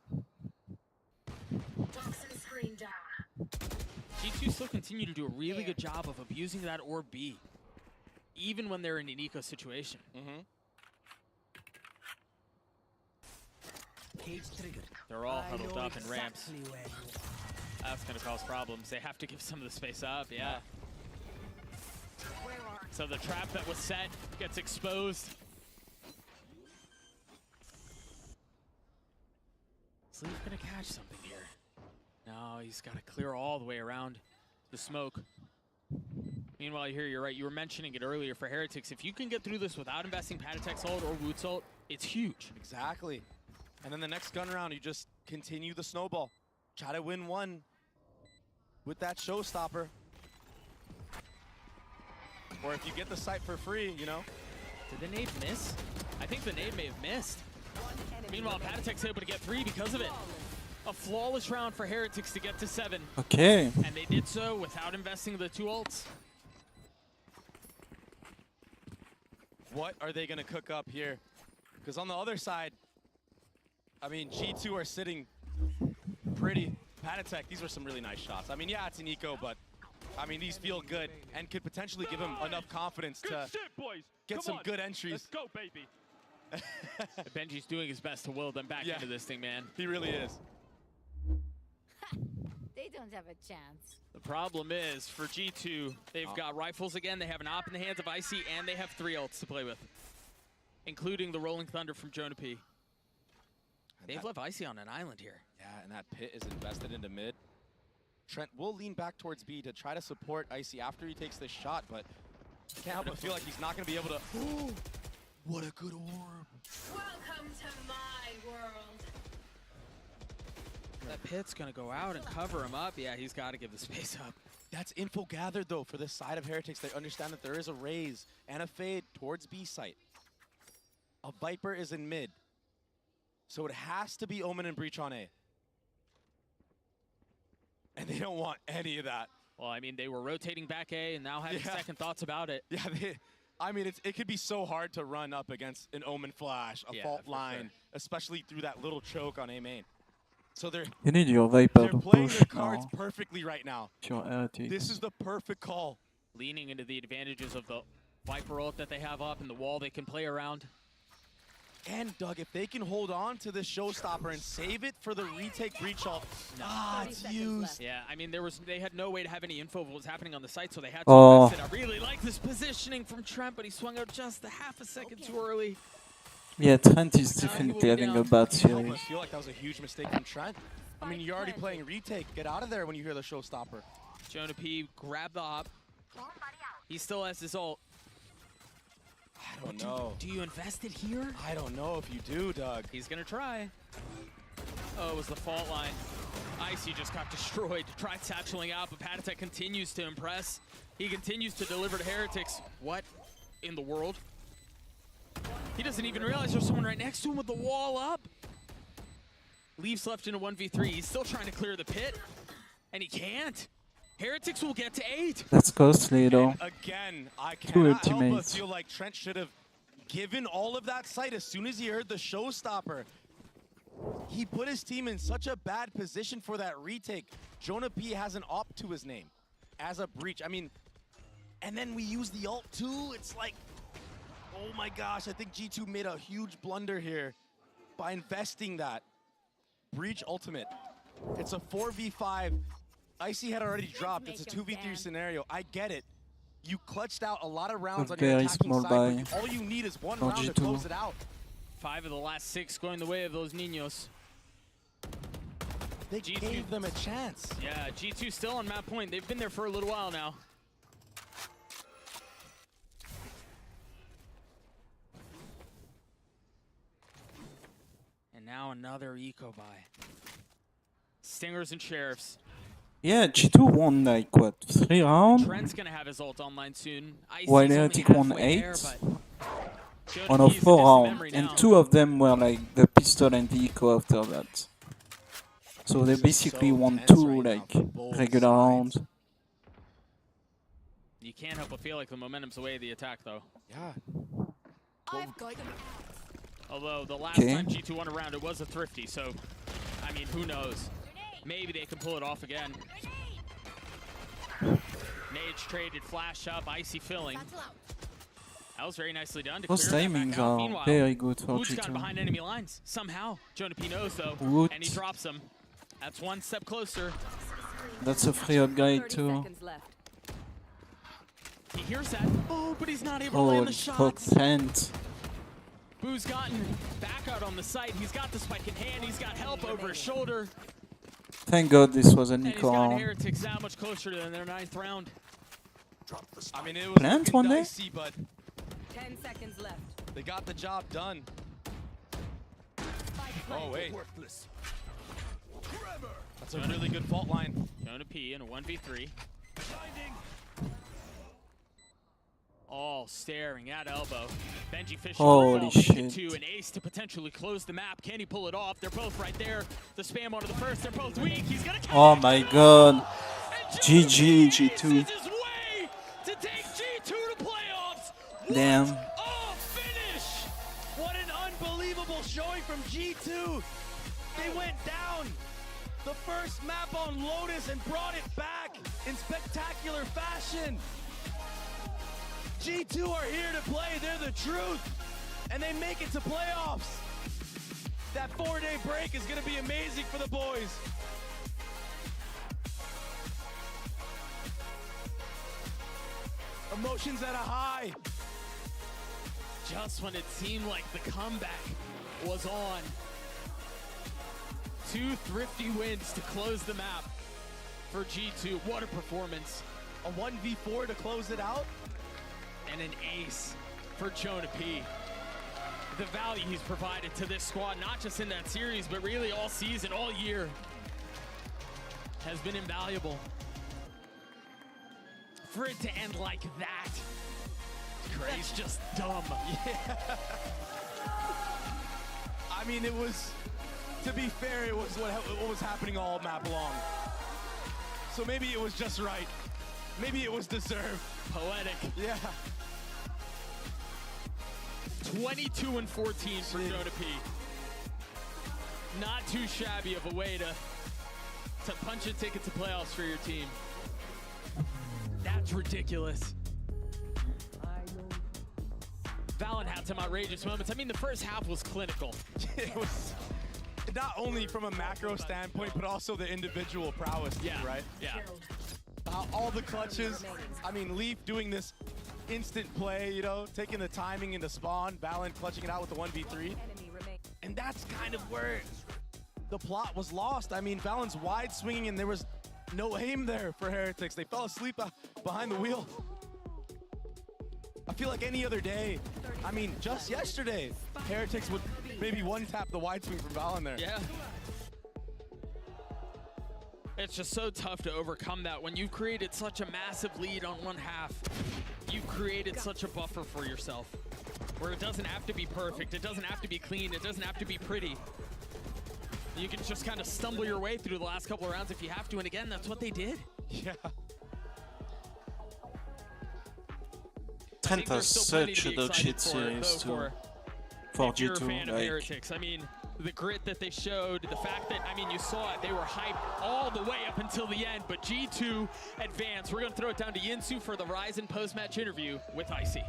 [SPEAKER 17] Toxin screen down.
[SPEAKER 14] G2 still continue to do a really good job of abusing that orb B, even when they're in an eco situation. They're all huddled up in ramps. That's going to cause problems. They have to give some of the space up, yeah. So the trap that was set gets exposed. Sleeve going to catch something here. No, he's got to clear all the way around the smoke. Meanwhile, here, you're right. You were mentioning it earlier for Heretics. If you can get through this without investing Paltec's ult or Woot's ult, it's huge.
[SPEAKER 16] Exactly. And then the next gun round, you just continue the snowball. Try to win one with that showstopper. Or if you get the site for free, you know,
[SPEAKER 14] Did the nade miss? I think the nade may have missed. Meanwhile, Patatek's able to get 3 because of it. A flawless round for Heretics to get to 7.
[SPEAKER 1] Okay.
[SPEAKER 14] And they did so without investing the 2 ults.
[SPEAKER 16] What are they going to cook up here? Because on the other side, I mean, G2 are sitting pretty. Patatek, these were some really nice shots. I mean, yeah, it's an eco, but I mean, these feel good and could potentially give him enough confidence to get some good entries.
[SPEAKER 15] Let's go, baby.
[SPEAKER 14] Benji's doing his best to will them back into this thing, man.
[SPEAKER 16] He really is.
[SPEAKER 5] They don't have a chance.
[SPEAKER 14] The problem is, for G2, they've got rifles again, they have an op in the hands of Icy, and they have 3 ults to play with, including the Rolling Thunder from Jonah P. They've left Icy on an island here.
[SPEAKER 16] Yeah, and that pit is invested into mid. Trent will lean back towards B to try to support Icy after he takes this shot, but I can't help but feel like he's not going to be able to... Ooh, what a good orb.
[SPEAKER 17] Welcome to my world.
[SPEAKER 14] That pit's going to go out and cover him up. Yeah, he's got to give the space up.
[SPEAKER 16] That's info gathered, though, for this side of Heretics. They understand that there is a raise and a fade towards B site. A Viper is in mid. So it has to be Omen and Breach on A. And they don't want any of that.
[SPEAKER 14] Well, I mean, they were rotating back A and now having second thoughts about it.
[SPEAKER 16] Yeah, I mean, it could be so hard to run up against an Omen flash, a fault line, especially through that little choke on A main. So
[SPEAKER 1] you need your Viper to
[SPEAKER 16] playing
[SPEAKER 1] push
[SPEAKER 16] their cards
[SPEAKER 1] now.
[SPEAKER 16] perfectly right now.
[SPEAKER 1] Your Heretics.
[SPEAKER 16] This is the perfect call.
[SPEAKER 14] Leaning into the advantages of the Viper ult that they have up and the wall they can play around.
[SPEAKER 16] And Doug, if they can hold on to this showstopper and save it for the retake breach ult, it's used.
[SPEAKER 14] Yeah, I mean, they had no way to have any info of what was happening on the site, so they had to invest it. I really like this positioning from Trent, but he swung out just a half a second too early.
[SPEAKER 1] Yeah, Trent is definitely having a bad
[SPEAKER 16] I
[SPEAKER 1] series.
[SPEAKER 16] feel like that was a huge mistake from Trent. I mean, you're already playing retake. Get out of there when you hear the showstopper.
[SPEAKER 14] Jonah P grabbed the op. He still has his ult.
[SPEAKER 16] I don't know.
[SPEAKER 14] Do you invest it here?
[SPEAKER 16] I don't know if you do, Doug.
[SPEAKER 14] He's gonna try. Oh, it was the fault line. Icy just got destroyed. Tried satcheling out, but Patatek continues to impress. He continues to deliver to Heretics. What in the world? He doesn't even realize there's someone right next to him with the wall up. Leaves left in a 1v3. He's still trying to clear the pit, and he can't. Heretics will get to 8.
[SPEAKER 1] That's costly though.
[SPEAKER 16] And again, I
[SPEAKER 1] Two
[SPEAKER 16] cannot help but
[SPEAKER 1] ultimates.
[SPEAKER 16] feel like Trent should have given all of that sight as soon as he heard the showstopper. He put his team in such a bad position for that retake. Jonah P has an op to his name as a breach. I mean, and then we use the ult too. It's like, oh my gosh, I think G2 made a huge blunder here by investing that. Breach ultimate. It's a 4v5. Icy had already dropped. It's a 2v3 scenario. I get it. You clutched out a lot of rounds on your
[SPEAKER 1] very
[SPEAKER 16] attacking
[SPEAKER 1] small
[SPEAKER 16] side,
[SPEAKER 1] buy.
[SPEAKER 16] but all you need is one
[SPEAKER 1] For
[SPEAKER 16] round to
[SPEAKER 1] G2.
[SPEAKER 16] close it out.
[SPEAKER 14] 5 of the last 6 going the way of those Niños.
[SPEAKER 16] They gave them a chance.
[SPEAKER 14] Yeah, G2 still on map point. They've been there for a little while now. And now another eco buy. Stingers and Sheriffs.
[SPEAKER 1] Yeah, G2 won like what, 3 rounds?
[SPEAKER 14] Trent's gonna have his ult online soon. Icy's
[SPEAKER 1] While
[SPEAKER 14] only
[SPEAKER 1] Heretic won
[SPEAKER 14] halfway
[SPEAKER 1] 8
[SPEAKER 14] there, but Jonah
[SPEAKER 1] on a
[SPEAKER 14] P's
[SPEAKER 1] 4
[SPEAKER 14] in
[SPEAKER 1] round,
[SPEAKER 14] memory
[SPEAKER 1] and
[SPEAKER 14] now.
[SPEAKER 1] 2 of them were like the pistol and the eco after that. So they
[SPEAKER 16] This is
[SPEAKER 1] basically
[SPEAKER 16] so
[SPEAKER 1] won
[SPEAKER 16] tense
[SPEAKER 1] 2
[SPEAKER 16] right now
[SPEAKER 1] like
[SPEAKER 16] for both
[SPEAKER 1] regular
[SPEAKER 16] sides.
[SPEAKER 1] rounds.
[SPEAKER 14] You can't help but feel like the momentum's away the attack, though.
[SPEAKER 16] Yeah.
[SPEAKER 14] Although the last
[SPEAKER 1] Okay.
[SPEAKER 14] time G2 won a round, it was a thrifty, so, I mean, who knows? Maybe they can pull it off again. Mage traded, flash up, Icy filling. That was very nicely done to
[SPEAKER 1] Those
[SPEAKER 14] clear that back
[SPEAKER 1] timings
[SPEAKER 14] out.
[SPEAKER 1] are
[SPEAKER 14] Meanwhile,
[SPEAKER 1] very good for
[SPEAKER 14] Woot's gotten
[SPEAKER 1] G2.
[SPEAKER 14] behind enemy lines. Somehow, Jonah P knows, though,
[SPEAKER 1] Woot.
[SPEAKER 14] and he drops them. That's one step closer.
[SPEAKER 1] That's a free upgrade
[SPEAKER 18] 30
[SPEAKER 1] too.
[SPEAKER 18] seconds left.
[SPEAKER 14] He hears that. Oh, but he's not able to
[SPEAKER 1] Oh,
[SPEAKER 14] land the
[SPEAKER 1] fuck
[SPEAKER 14] shots.
[SPEAKER 1] plant.
[SPEAKER 14] Boo's gotten back out on the site. He's got the spike in hand. He's got help over his shoulder.
[SPEAKER 1] Thank God this was an
[SPEAKER 14] And he's
[SPEAKER 1] eco
[SPEAKER 14] got
[SPEAKER 1] round.
[SPEAKER 14] Heretics that much closer to their 9th round.
[SPEAKER 16] I mean, it was
[SPEAKER 1] Plant
[SPEAKER 16] looking
[SPEAKER 1] one day?
[SPEAKER 16] dicey, but
[SPEAKER 18] 10 seconds left.
[SPEAKER 16] they got the job done. Oh, wait. That's a really good fault line.
[SPEAKER 14] Jonah P in a 1v3. all staring at elbow. Gen.G Fishy
[SPEAKER 1] Holy shit.
[SPEAKER 14] to an ace to potentially close the map. Can he pull it off? They're both right there. The spam onto the first. They're both weak. He's gonna
[SPEAKER 1] Oh my god. GG, G2.
[SPEAKER 14] his way to take G2 to playoffs.
[SPEAKER 1] Damn.
[SPEAKER 10] Oh, finish! What an unbelievable showing from G2. They went down the first map on Lotus and brought it back in spectacular fashion. G2 are here to play, they're the truth, and they make it to playoffs. That 4-day break is gonna be amazing for the boys. Emotions at a high.
[SPEAKER 14] Just when it seemed like the comeback was on. 2 thrifty wins to close the map for G2. What a performance.
[SPEAKER 10] A 1v4 to close it out.
[SPEAKER 14] And an ace for Jonah P. The value he's provided to this squad, not just in that series, but really all season, all year, has been invaluable. For it to end like that, it's just dumb.
[SPEAKER 10] Yeah. I mean, it was, to be fair, it was what was happening all map long. So maybe it was just right. Maybe it was deserved.
[SPEAKER 14] Poetic.
[SPEAKER 10] Yeah.
[SPEAKER 14] 22 and 14 for Jonah P. Not too shabby of a way to punch a ticket to playoffs for your team. That's ridiculous. Valen had some outrageous moments. I mean, the first half was clinical.
[SPEAKER 10] It was not only from a macro standpoint, but also the individual prowess,
[SPEAKER 14] yeah,
[SPEAKER 10] right?
[SPEAKER 14] Yeah.
[SPEAKER 10] All the clutches. I mean, Leaf doing this instant play, you know, taking the timing into spawn, Valen clutching it out with the 1v3. And that's kind of where the plot was lost. I mean, Valen's wide swinging and there was no aim there for Heretics. They fell asleep behind the wheel. I feel like any other day, I mean, just yesterday, Heretics would maybe one-tap the wide swing from Valen there.
[SPEAKER 14] Yeah. It's just so tough to overcome that when you've created such a massive lead on one half. You've created such a buffer for yourself where it doesn't have to be perfect, it doesn't have to be clean, it doesn't have to be pretty. You can just kind of stumble your way through the last couple of rounds if you have to, and again, that's what they did.
[SPEAKER 10] Yeah.
[SPEAKER 1] Trent has such a dog shit series for G2.
[SPEAKER 14] Like, Heretics. I mean, the grit that they showed, the fact that, I mean, you saw it, they were hyped all the way up until the end, but G2 advanced. We're going to throw it down to Yinsu for the Ryzen post-match interview with Icy.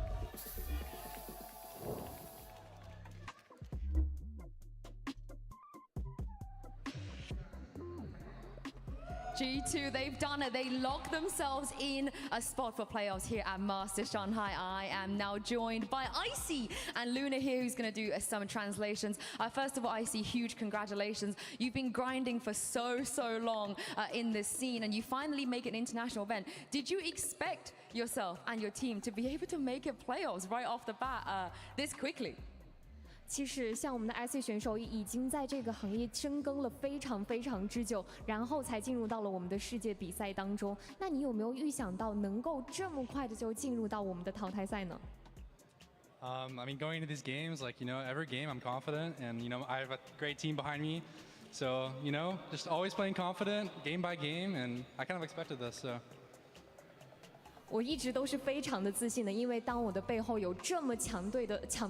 [SPEAKER 8] G2, they've done it. They locked themselves in a spot for playoffs here at Master Shanghai. I am now joined by Icy and Luna here, who's going to do some translations. First of all, Icy, huge congratulations. You've been grinding for so long in this scene, and you finally make an international event. Did you expect yourself and your team to be able to make it playoffs right off the bat this quickly?
[SPEAKER 22] 其实像我们的 IC 选手已经在这个行业深耕了非常之久，然后才进入到了我们的世界比赛当中。那你有没有预想到能够这么快的就进入到我们的淘汰赛呢？
[SPEAKER 23] I mean, going into these games, like, you know, every game I'm confident, and, you know, I have a great team behind me. So, you know, just always playing confident, game by game, and I kind of expected this, so.
[SPEAKER 22] 我一直都是非常的自信的，因为当我的背后有这么强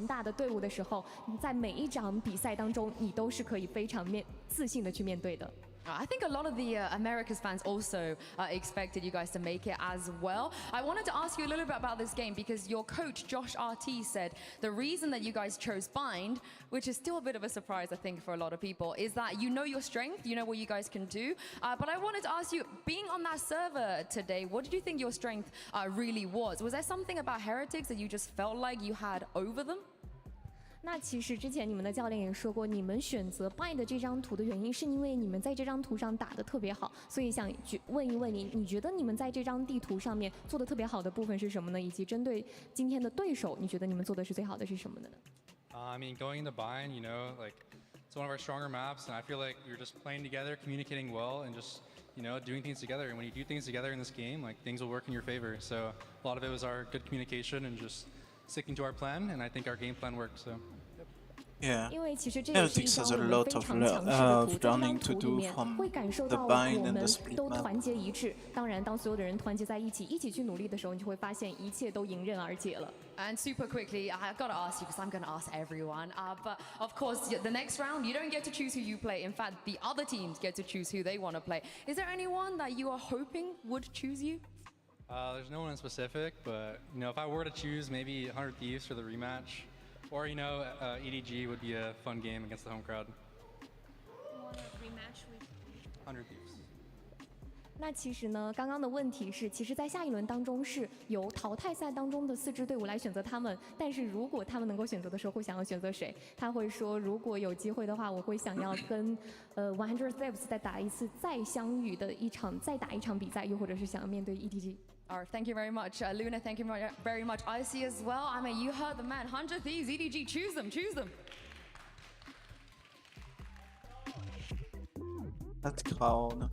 [SPEAKER 22] 大的队伍的时候，在每一场比赛当中，你都是可以非常自信的去面对的。
[SPEAKER 8] I think a lot of the Americas fans also expected you guys to make it as well. I wanted to ask you a little bit about this game because your coach, Josh RT, said the reason that you guys chose Bind, which is still a bit of a surprise, I think, for a lot of people, is that you know your strength, you know what you guys can do. But I wanted to ask you, being on that server today, what did you think your strength really was? Was there something about Heretics that you just felt like you had over them?
[SPEAKER 22] 那其实之前你们的教练也说过，你们选择 Bind 这张图的原因，是因为你们在这张图上打得特别好，所以想问一问你，你觉得你们在这张地图上面做得特别好的部分是什么呢？以及针对今天的对手，你觉得你们做的是最好的是什么呢？
[SPEAKER 23] I mean, going into Bind, you know, like, it's one of our stronger maps, and I feel like we're just playing together, communicating well, and just, you know, doing things together. And when you do things together in this game, like things will work in your favor. So a lot of it was our good communication and just sticking to our plan. And I think our game plan worked. So.
[SPEAKER 1] Yeah.
[SPEAKER 22] 因为其实这也是一
[SPEAKER 1] Heretics
[SPEAKER 22] 张
[SPEAKER 1] has a
[SPEAKER 22] 我们
[SPEAKER 1] lot
[SPEAKER 22] 非
[SPEAKER 1] of
[SPEAKER 22] 常强势的图，这张
[SPEAKER 1] learning
[SPEAKER 22] 图
[SPEAKER 1] to
[SPEAKER 22] 里
[SPEAKER 1] do
[SPEAKER 22] 面
[SPEAKER 1] from
[SPEAKER 22] 会感受
[SPEAKER 1] the
[SPEAKER 22] 到我
[SPEAKER 1] bind and
[SPEAKER 22] 们
[SPEAKER 1] the split
[SPEAKER 22] 都
[SPEAKER 1] map.
[SPEAKER 22] 团结一致。当然，当所有的人团结在一起，一起去努力的时候，你就会发现一切都迎刃而解了。
[SPEAKER 8] And super quickly, I've got to ask you because I'm going to ask everyone. But of course, the next round, you don't get to choose who you play. In fact, the other teams get to choose who they want to play. Is there anyone that you are hoping would choose you?
[SPEAKER 23] There's no one in specific, but you know, if I were to choose, maybe 100 Thieves for the rematch, or you know, EDG would be a fun game against the home crowd.
[SPEAKER 3] Rematch with
[SPEAKER 23] 100 Thieves.
[SPEAKER 22] 那其实呢，刚刚的问题是，其实，在下一轮当中是由淘汰赛当中的4支队伍来选择他们。但是如果他们能够选择的时候，会想要选择谁？他会说，如果有机会的话，我会想要跟100 Thieves 再打一次再相遇的一场，再打一场比赛，又或者是想要面对 EDG。
[SPEAKER 8] All right, thank you very much. Luna, thank you very much. I see as well. I mean, you heard the man. 100 Thieves, EDG, choose them, choose them.
[SPEAKER 1] That crown.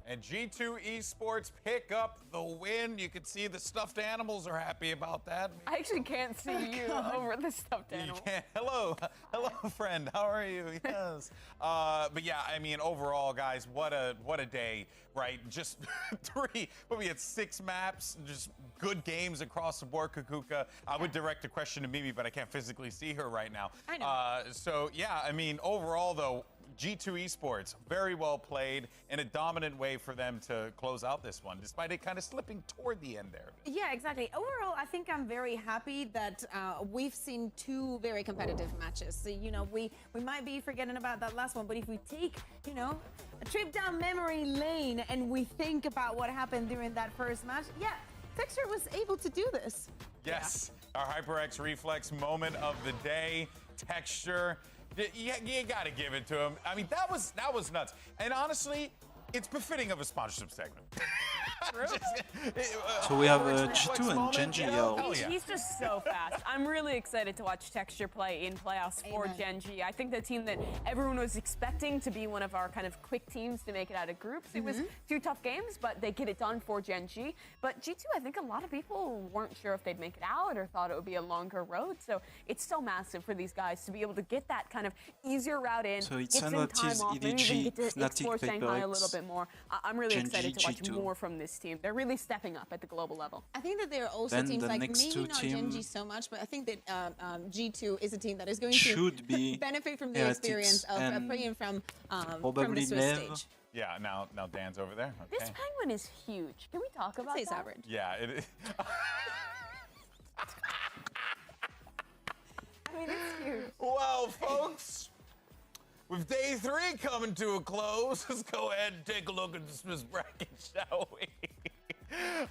[SPEAKER 4] And G2 Esports pick up the win. You can see the stuffed animals are happy about that.
[SPEAKER 2] I actually can't see you over the stuffed animal.
[SPEAKER 4] You can't. Hello, friend. How are you? Yes. But yeah, I mean, overall, guys, what a day, right? Just we had 6 maps, just good games across the board. Kukuka. I would direct a question to Mimi, but I can't physically see her right now.
[SPEAKER 2] I know.
[SPEAKER 4] So yeah, I mean, overall though, G2 Esports, very well played in a dominant way for them to close out this one, despite it kind of slipping toward the end there.
[SPEAKER 3] Yeah, exactly. Overall, I think I'm very happy that we've seen 2 very competitive matches. So, you know, we might be forgetting about that last one, but if we take, you know, a trip down memory lane and we think about what happened during that first match, yeah, Texture was able to do this.
[SPEAKER 4] Yes, our HyperX Reflex moment of the day. Texture. You got to give it to him. I mean, that was nuts. And honestly, it's befitting of a sponsorship segment.
[SPEAKER 1] So we have G2 and Gen.G.
[SPEAKER 2] He's just so fast. I'm really excited to watch Texture play in playoffs for Gen.G. I think the team that everyone was expecting to be one of our kind of quick teams to make it out of groups. It was 2 tough games, but they get it done for Gen.G. But G2, I think a lot of people weren't sure if they'd make it out or thought it would be a longer road. So it's so massive for these guys to be able to get that kind of easier route in,
[SPEAKER 1] so
[SPEAKER 2] get some time off, maybe even get to explore Shanghai a little bit more. I'm really excited to watch more from this team. They're really stepping up at the global level.
[SPEAKER 3] I think that there are also
[SPEAKER 1] Then
[SPEAKER 3] teams
[SPEAKER 1] the
[SPEAKER 3] like
[SPEAKER 1] next
[SPEAKER 3] maybe
[SPEAKER 1] 2
[SPEAKER 3] not
[SPEAKER 1] team
[SPEAKER 3] Gen.G so much, but I think that G2 is a team that is going
[SPEAKER 1] should
[SPEAKER 3] to
[SPEAKER 1] be
[SPEAKER 3] benefit from the
[SPEAKER 1] Heretics
[SPEAKER 3] experience of
[SPEAKER 1] and
[SPEAKER 3] playing from the
[SPEAKER 1] probably
[SPEAKER 3] Swiss
[SPEAKER 1] Nev.
[SPEAKER 3] stage.
[SPEAKER 4] Yeah, now Dan's over there. Okay.
[SPEAKER 2] This penguin is huge. Can we talk about
[SPEAKER 3] I'd say
[SPEAKER 2] that?
[SPEAKER 3] it's average.
[SPEAKER 4] Yeah, it is.
[SPEAKER 2] I mean, it's huge.
[SPEAKER 4] Well, folks, with day 3 coming to a close, let's go ahead and take a look at the Swiss bracket, shall we?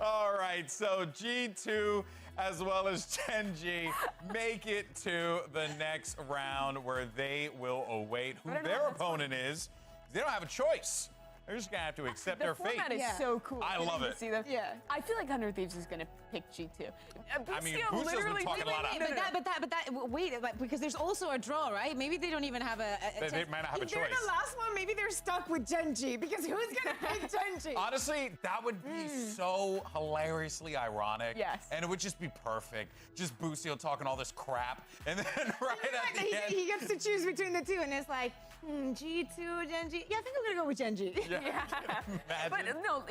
[SPEAKER 4] All right, so G2 as well as Gen.G make it to the next round where they will await who their opponent is. They don't have a choice. They're just gonna have to accept their fate.
[SPEAKER 2] The format is so cool.
[SPEAKER 4] I love it.
[SPEAKER 2] See I feel like 100 Thieves is gonna pick G2.
[SPEAKER 4] I mean, Boostio's been talking a lot of.
[SPEAKER 3] Wait, because there's also a draw, right? Maybe they don't even have a
[SPEAKER 4] They might not have a
[SPEAKER 3] if they're
[SPEAKER 4] choice.
[SPEAKER 3] the last one, maybe they're stuck with Gen.G because who's gonna pick Gen.G?
[SPEAKER 4] Honestly, that would be so hilariously ironic.
[SPEAKER 2] Yes.
[SPEAKER 4] And it would just be perfect. Just Boostio talking all this crap. And then right at the end.
[SPEAKER 3] He gets to choose between the 2, and it's like, G2, Gen.G. Yeah, I think I'm gonna go with Gen.G.
[SPEAKER 2] Yeah. But no,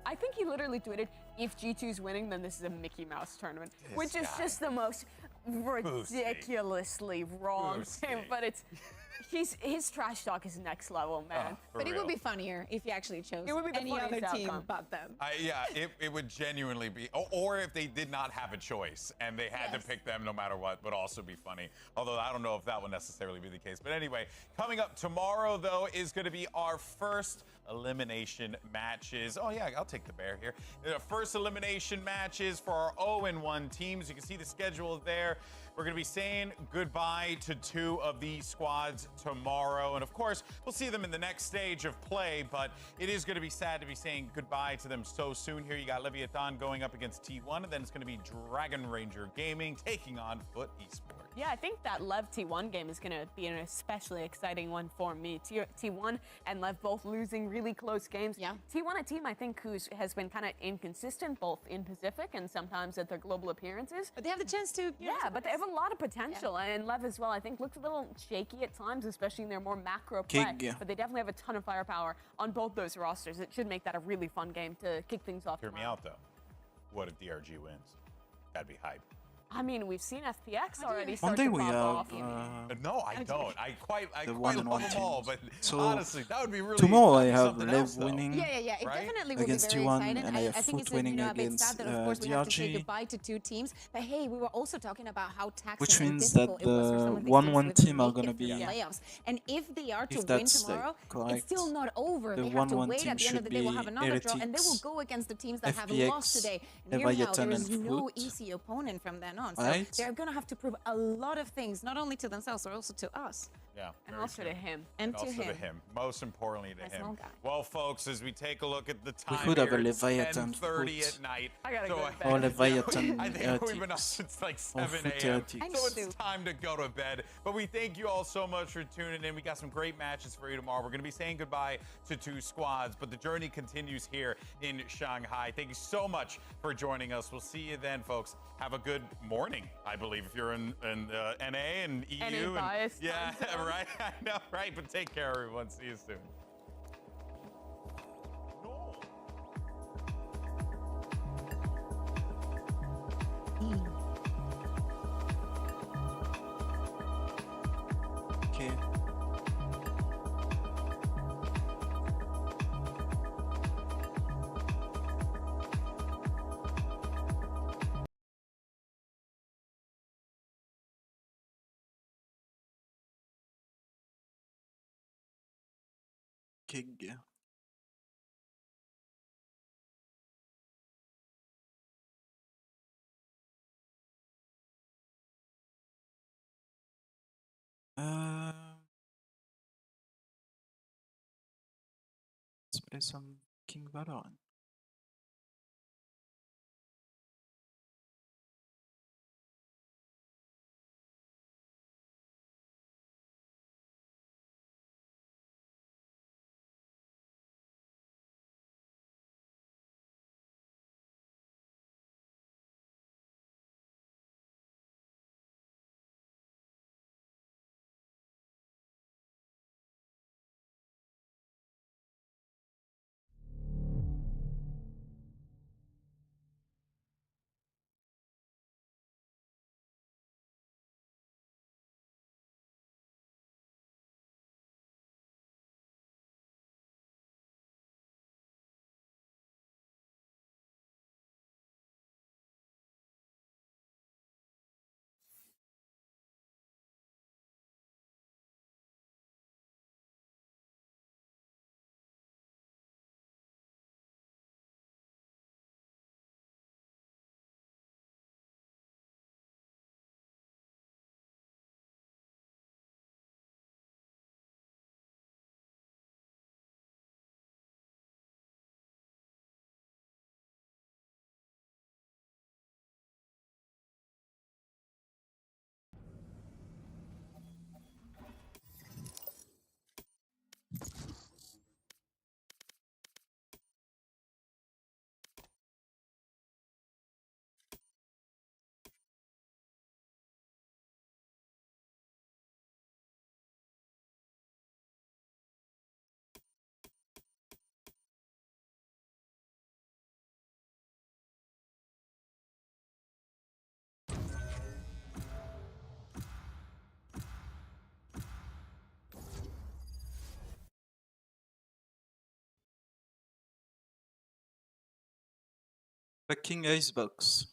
[SPEAKER 2] I think he literally tweeted, if G2's winning, then this is a Mickey Mouse tournament, which is just the most ridiculously wrong thing. But his trash talk is next level, man.
[SPEAKER 3] But it would be funnier if he actually chose
[SPEAKER 2] It would be the
[SPEAKER 3] any other
[SPEAKER 2] funniest
[SPEAKER 3] team
[SPEAKER 2] outcome.
[SPEAKER 3] but them.
[SPEAKER 4] Yeah, it would genuinely be, or if they did not have a choice and they had to pick them no matter what, would also be funny. Although I don't know if that would necessarily be the case. But anyway, coming up tomorrow, though, is going to be our first elimination matches. Oh yeah, I'll take the bear here. The first elimination matches for our 0-1 teams. You can see the schedule there. We're going to be saying goodbye to 2 of these squads tomorrow. And of course, we'll see them in the next stage of play, but it is going to be sad to be saying goodbye to them so soon. Here you got Leviathan going up against T1, and then it's going to be Dragon Ranger Gaming taking on Foot Esports.
[SPEAKER 2] Yeah, I think that Lev T1 game is going to be an especially exciting one for me. T1 and Lev both losing really close games.
[SPEAKER 7] Yeah.
[SPEAKER 2] T1, a team I think has been kind of inconsistent both in Pacific and sometimes at their global appearances.
[SPEAKER 7] But they have the chance to.
[SPEAKER 2] Yeah, but they have a lot of potential. And Lev as well, I think, looked a little shaky at times, especially in their more macro play.
[SPEAKER 1] Yeah.
[SPEAKER 2] But they definitely have a ton of firepower on both those rosters. It should make that a really fun game to kick things off.
[SPEAKER 4] Hear me out, though. What if DRG wins? That'd be hype.
[SPEAKER 2] I mean, we've seen FPX already
[SPEAKER 1] One
[SPEAKER 2] start
[SPEAKER 1] day
[SPEAKER 2] to
[SPEAKER 1] we
[SPEAKER 2] pop
[SPEAKER 1] have.
[SPEAKER 2] off.
[SPEAKER 4] No, I don't. I quite
[SPEAKER 1] the
[SPEAKER 4] love
[SPEAKER 1] one
[SPEAKER 4] them all, but
[SPEAKER 1] so
[SPEAKER 4] honestly, that would be really.
[SPEAKER 1] tomorrow I have
[SPEAKER 4] something
[SPEAKER 1] Lev
[SPEAKER 4] else, though.
[SPEAKER 1] winning.
[SPEAKER 7] Yeah. It
[SPEAKER 4] Right?
[SPEAKER 7] definitely will
[SPEAKER 1] Against
[SPEAKER 7] be very
[SPEAKER 1] T1,
[SPEAKER 7] exciting.
[SPEAKER 1] and I have
[SPEAKER 7] think
[SPEAKER 1] Foot
[SPEAKER 7] it's
[SPEAKER 1] winning
[SPEAKER 7] a bit
[SPEAKER 1] against,
[SPEAKER 7] sad that of course we have to say
[SPEAKER 1] DRG.
[SPEAKER 7] goodbye to two teams. But hey, we were also talking about how taxing
[SPEAKER 1] Which
[SPEAKER 7] and
[SPEAKER 1] means that
[SPEAKER 7] difficult it was for some
[SPEAKER 1] the
[SPEAKER 7] of these
[SPEAKER 1] 1-1
[SPEAKER 7] teams to
[SPEAKER 1] team are
[SPEAKER 7] make
[SPEAKER 1] gonna
[SPEAKER 7] it through the
[SPEAKER 1] be-
[SPEAKER 7] playoffs. And if they are to
[SPEAKER 1] If
[SPEAKER 7] win
[SPEAKER 1] that's, like,
[SPEAKER 7] tomorrow,
[SPEAKER 1] correct,
[SPEAKER 7] it's still not over.
[SPEAKER 1] the
[SPEAKER 7] They have to
[SPEAKER 1] 1-1
[SPEAKER 7] wait.
[SPEAKER 1] team
[SPEAKER 7] At the end of
[SPEAKER 1] should
[SPEAKER 7] the day, we'll
[SPEAKER 1] be
[SPEAKER 7] have another draw, and they will
[SPEAKER 1] Heretics,
[SPEAKER 7] go against the teams that have
[SPEAKER 1] FPX,
[SPEAKER 7] lost today. And hear me out,
[SPEAKER 1] Leviathan
[SPEAKER 7] there is
[SPEAKER 1] and
[SPEAKER 7] no
[SPEAKER 1] Foot.
[SPEAKER 7] easy opponent from then on. So
[SPEAKER 1] Right?
[SPEAKER 7] they're gonna have to prove a lot of things, not only to themselves, but also to us.
[SPEAKER 4] Yeah.
[SPEAKER 2] And
[SPEAKER 4] very
[SPEAKER 2] also
[SPEAKER 4] true.
[SPEAKER 2] to him.
[SPEAKER 7] And to
[SPEAKER 4] also
[SPEAKER 7] him.
[SPEAKER 4] to him. Most importantly to
[SPEAKER 7] Nice
[SPEAKER 4] him.
[SPEAKER 7] little guy.
[SPEAKER 4] Well, folks, as we take a look at the time
[SPEAKER 1] could have a
[SPEAKER 4] here, it's
[SPEAKER 1] Leviathan
[SPEAKER 4] 10:30
[SPEAKER 1] foot.
[SPEAKER 4] at night.
[SPEAKER 2] I gotta
[SPEAKER 4] so
[SPEAKER 2] go to
[SPEAKER 4] I-
[SPEAKER 2] bed.
[SPEAKER 1] Or Leviathan
[SPEAKER 4] I think we've been up
[SPEAKER 1] Heretics.
[SPEAKER 4] since like
[SPEAKER 1] Or
[SPEAKER 4] 7
[SPEAKER 1] Foot
[SPEAKER 4] a.m.
[SPEAKER 1] Heretics.
[SPEAKER 4] So it's time to go to bed. But we thank you all so much for tuning in. We got some great matches for you tomorrow. We're going to be saying goodbye to two squads, but the journey continues here in Shanghai. Thank you so much for joining us. We'll see you then, folks. Have a good morning, I believe, if you're in NA and EU.
[SPEAKER 2] NA
[SPEAKER 4] and,
[SPEAKER 2] biased
[SPEAKER 4] yeah,
[SPEAKER 2] time zone.
[SPEAKER 4] right. I know, right? But take care, everyone. See you soon.
[SPEAKER 1] Okay. Kig. Let's play some King Valorant. Fucking Icebox.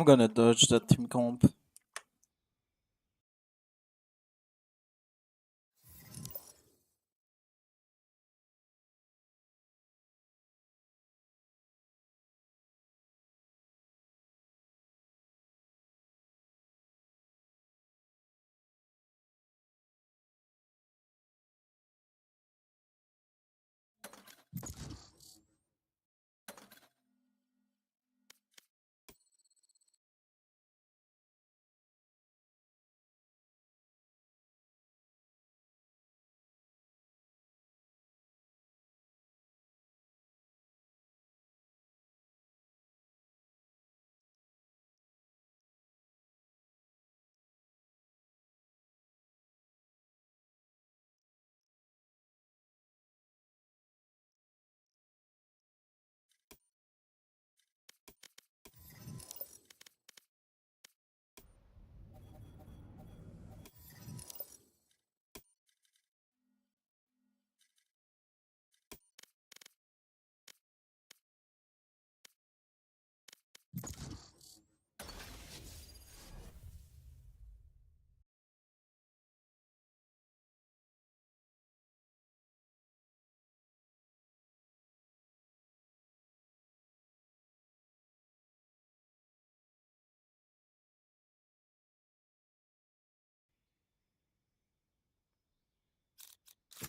[SPEAKER 1] I'm gonna dodge that team comp.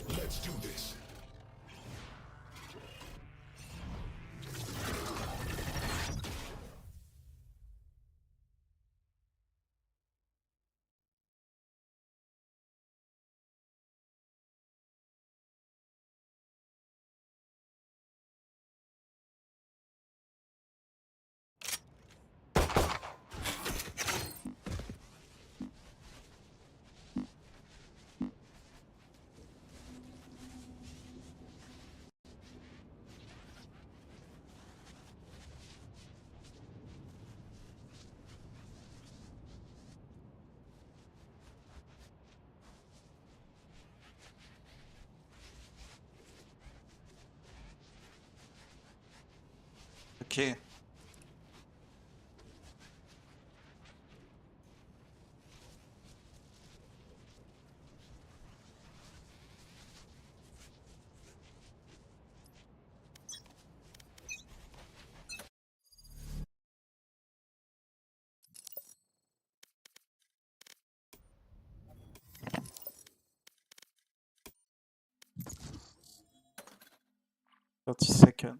[SPEAKER 11] Let's do this.
[SPEAKER 1] Okay. $30.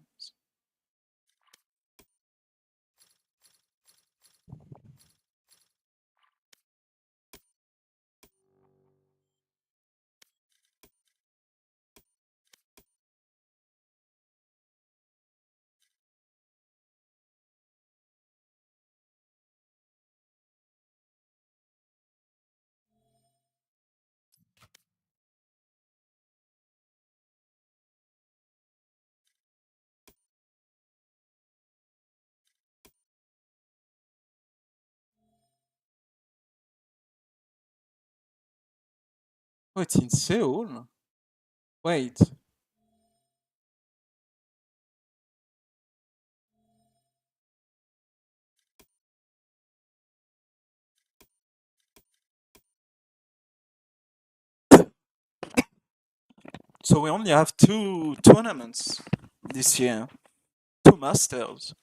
[SPEAKER 1] Oh, it's in Seoul? Wait. So we only have 2 tournaments this year. 2 Masters.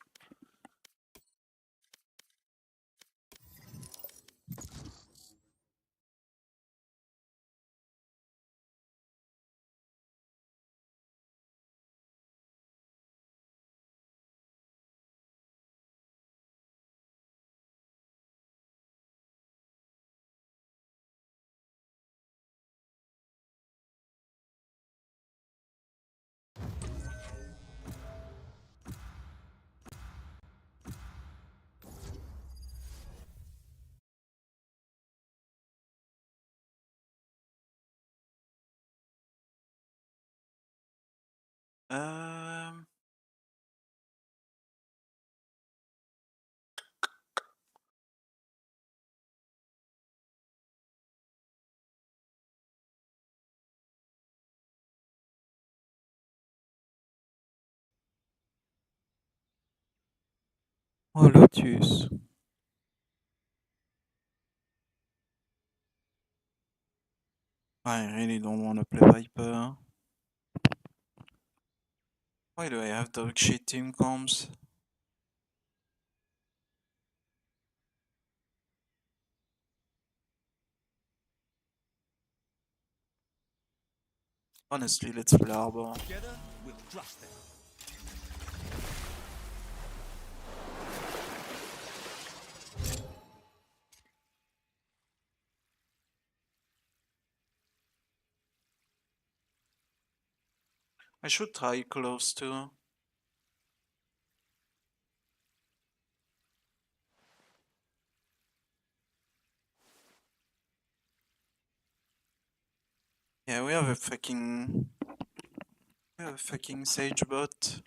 [SPEAKER 1] Um, oh, Lotus. I really don't want to play Viper. Why do I have dog shit team comps? Honestly, let's play Arbor.
[SPEAKER 11] Together, we'll crush them.
[SPEAKER 1] I should try close too. Yeah, we have a fucking Sage bot.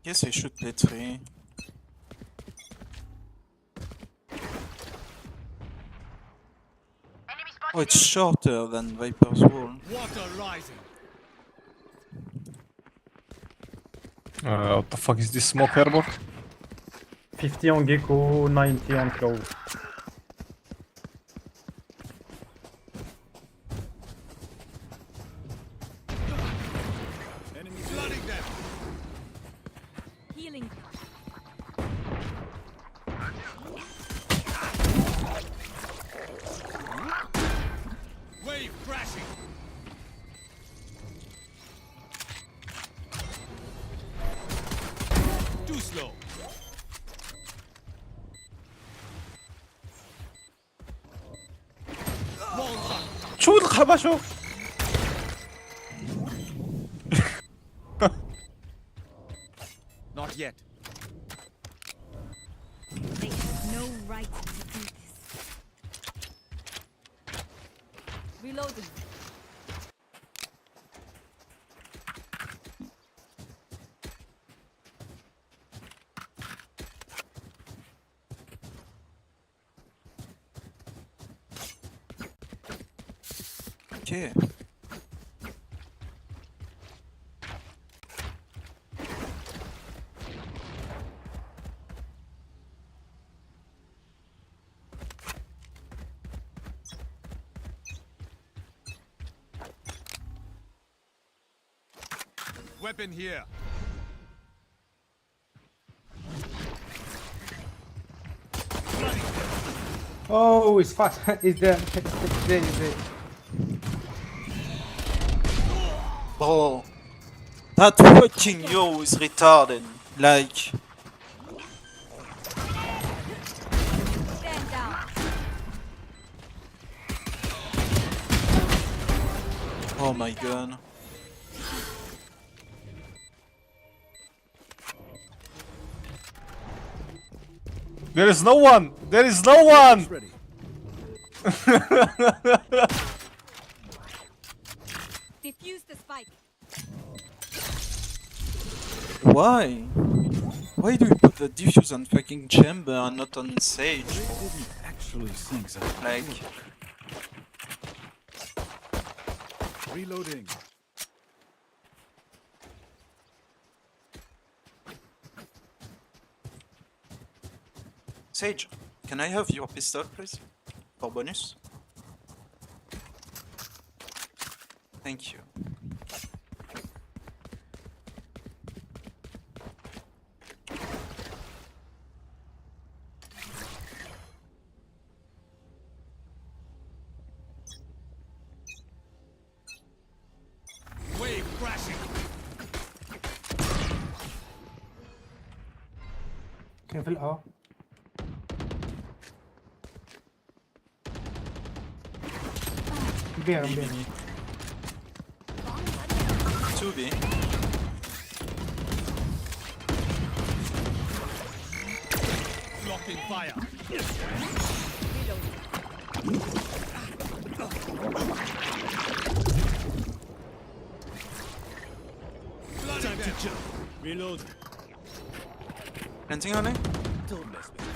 [SPEAKER 1] Guess I should play 3. Oh, it's shorter than Viper's wall.
[SPEAKER 11] Water rising.
[SPEAKER 13] What the fuck is this smoke harbor?
[SPEAKER 20] 50 on Gecko, 90 on Clove.
[SPEAKER 11] Enemies flooding them.
[SPEAKER 6] Healing.
[SPEAKER 11] Wave crashing. Too slow.
[SPEAKER 13] شو الخبا شو؟
[SPEAKER 11] Not yet.
[SPEAKER 6] They have no right to do this. Reloading.
[SPEAKER 1] Okay.
[SPEAKER 11] Weapon here.
[SPEAKER 20] Oh, it's fast. It's there. It's there. It's there.
[SPEAKER 1] Bro, that fucking yo is retarded. Like,
[SPEAKER 6] Stand down.
[SPEAKER 1] oh my god.
[SPEAKER 13] There is no one! There is no one!
[SPEAKER 12] Ready.
[SPEAKER 6] Defuse the spike.
[SPEAKER 1] Why? Why do we put the diffuse on fucking chamber and not on Sage?
[SPEAKER 12] Didn't actually sink something.
[SPEAKER 1] Like,
[SPEAKER 12] Reloading.
[SPEAKER 1] Sage, can I have your pistol, please? For bonus? Thank you.
[SPEAKER 11] Wave crashing.
[SPEAKER 20] Careful, oh. I'm there.
[SPEAKER 1] 2B.
[SPEAKER 11] Blocking fire. Time to jump. Reload.
[SPEAKER 1] Planting on it?
[SPEAKER 11] Don't mess with me.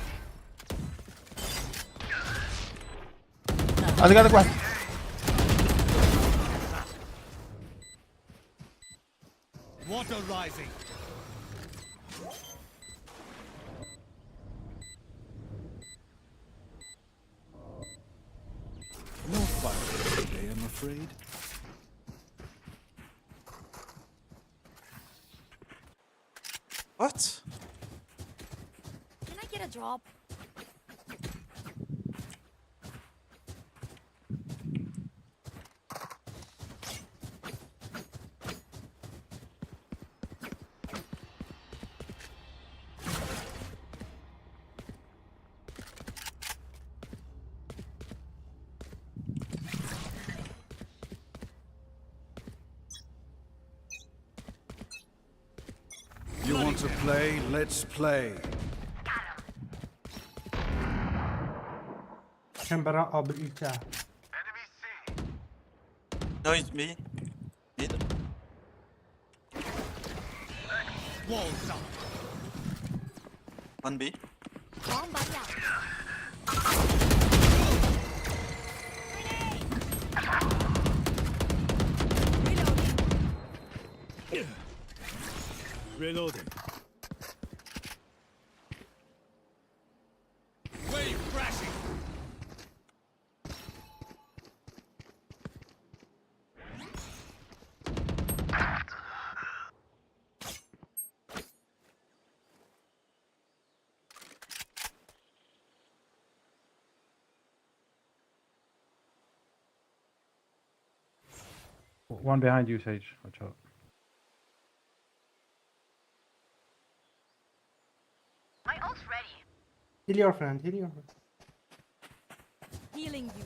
[SPEAKER 13] I got the quest.
[SPEAKER 11] Water rising.
[SPEAKER 12] No fire today, I'm afraid.
[SPEAKER 1] What?
[SPEAKER 5] Can I get a drop?
[SPEAKER 12] You want to play? Let's play.
[SPEAKER 20] Chamber of Ita.
[SPEAKER 1] No, it's me. Mid.
[SPEAKER 11] Walls up.
[SPEAKER 1] 1B.
[SPEAKER 5] Bomb buddy out.
[SPEAKER 11] Reloading. Wave crashing.
[SPEAKER 23] One behind you, Sage. Watch out.
[SPEAKER 17] My ult's ready.
[SPEAKER 20] Heal your friend, heal your friend.
[SPEAKER 18] Healing you.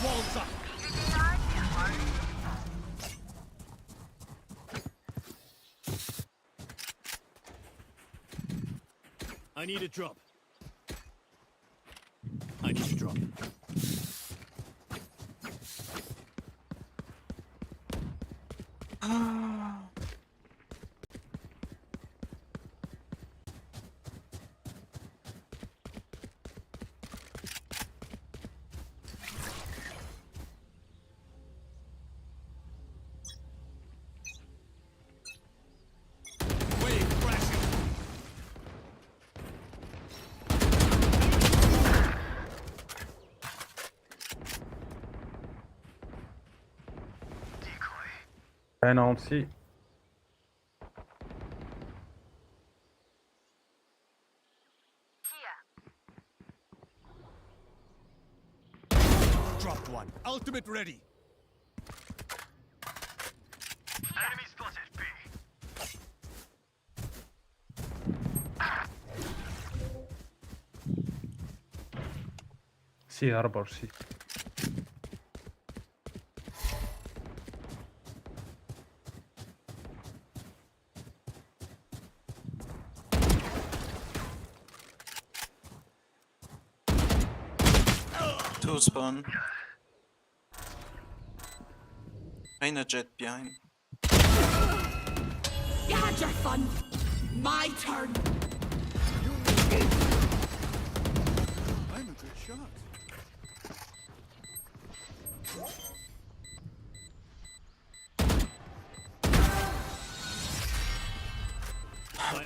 [SPEAKER 11] Walls up. I need a drop. I need a drop. Wave crashing.
[SPEAKER 23] And on C.
[SPEAKER 11] Dropped one. Ultimate ready. Enemy spotted B.
[SPEAKER 23] C, harbor C.
[SPEAKER 1] Two spawn. Ain't a jet behind.
[SPEAKER 17] You had your fun. My turn.
[SPEAKER 12] I'm a good shot.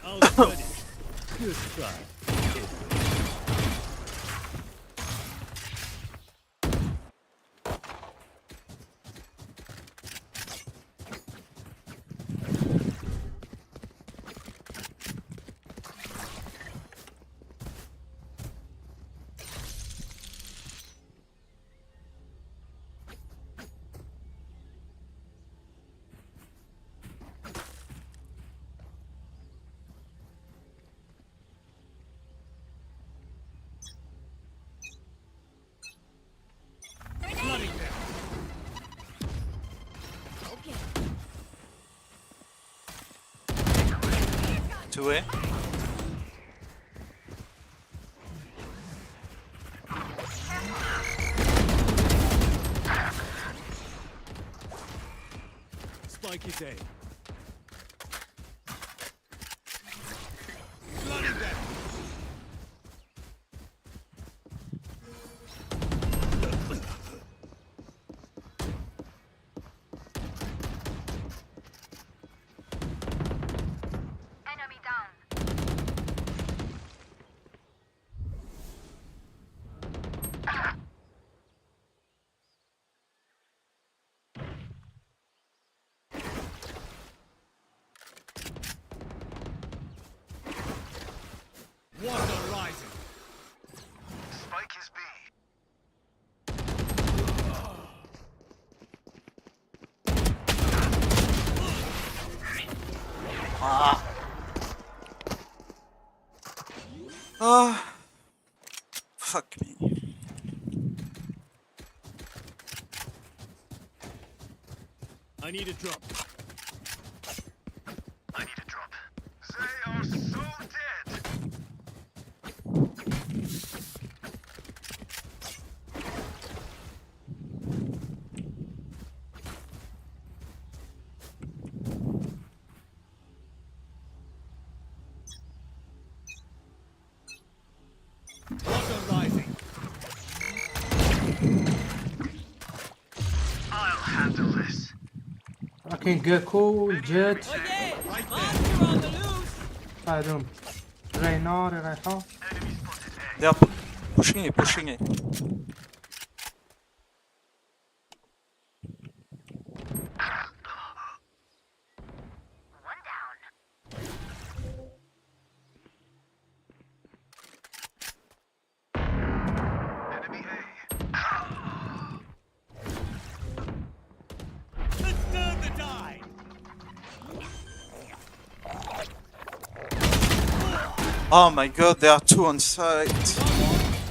[SPEAKER 11] ult's ready. Good try. Flooding them.
[SPEAKER 5] Okay.
[SPEAKER 1] 2A.
[SPEAKER 11] Spike is A. Flooding them.
[SPEAKER 17] Enemy down.
[SPEAKER 11] Water rising. Spike is B.
[SPEAKER 1] Ah. Ah. Fuck me.
[SPEAKER 11] I need a drop. I need a drop. They are so dead. Water rising. I'll handle this.
[SPEAKER 20] Fucking Gecko, Jet.
[SPEAKER 11] Right there.
[SPEAKER 20] I don't. Reynard and I thought.
[SPEAKER 1] They are pushing it, pushing it.
[SPEAKER 17] One down.
[SPEAKER 11] Enemy A. Let's turn the tide.
[SPEAKER 1] Oh my god, there are two on site.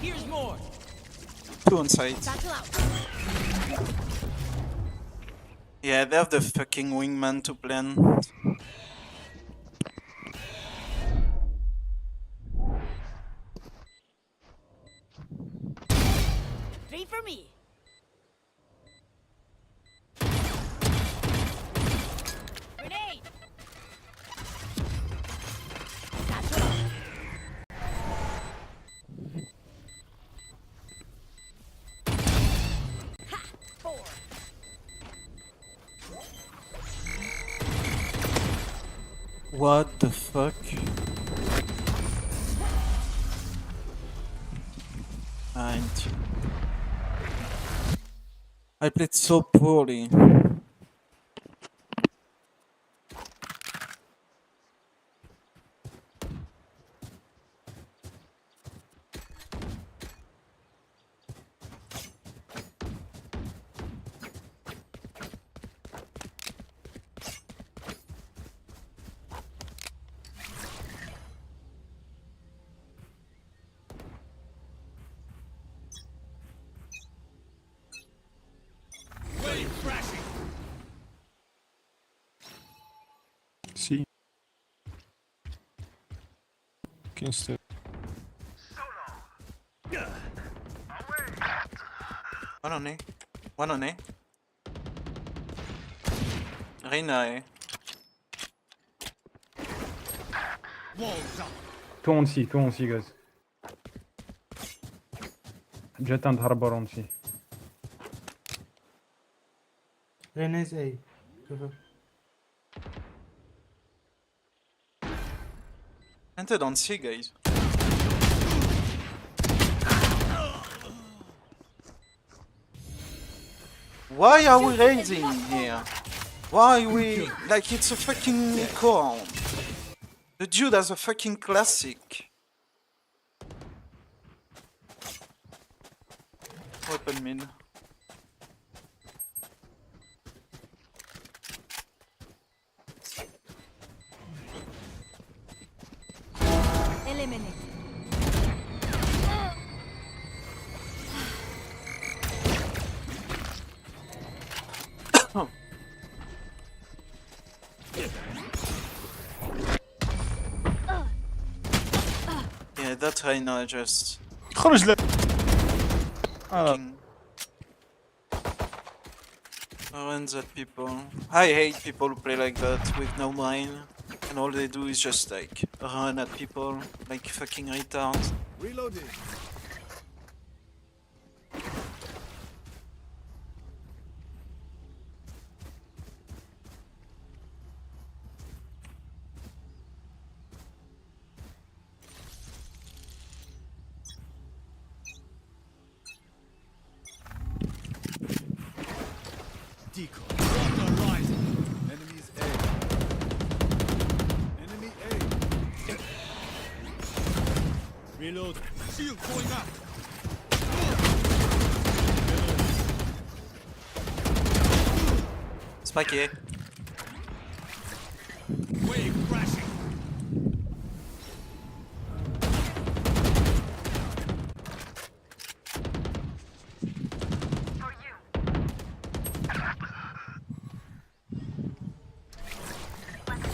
[SPEAKER 11] Here's more.
[SPEAKER 1] Two on site.
[SPEAKER 5] Satchel out.
[SPEAKER 1] Yeah, they have the fucking wingman to plan.
[SPEAKER 5] Three for me. Grenade. Satchel out. Ha! 4.
[SPEAKER 1] What the fuck? I played so poorly.
[SPEAKER 11] Wave crashing.
[SPEAKER 13] See. Can still.
[SPEAKER 1] One on A. One on A. Reina A.
[SPEAKER 11] Walls up.
[SPEAKER 20] Two on C, guys. Jet and Harbor on C. Rene's A. Go ahead.
[SPEAKER 1] Planted on C, guys. Why are we raising here? Why we... Like, it's a fucking core. The dude has a fucking classic. Open mid.
[SPEAKER 18] Eliminate.
[SPEAKER 1] Yeah, that Reina just...
[SPEAKER 13] خرج له.
[SPEAKER 1] runs at people. I hate people who play like that with no mind. And all they do is just like run at people like fucking retards.
[SPEAKER 12] Reloading. Decoy. Water rising. Enemies A. Enemy A. Reload. Shield going up.
[SPEAKER 1] Spiky.
[SPEAKER 12] Wave crashing.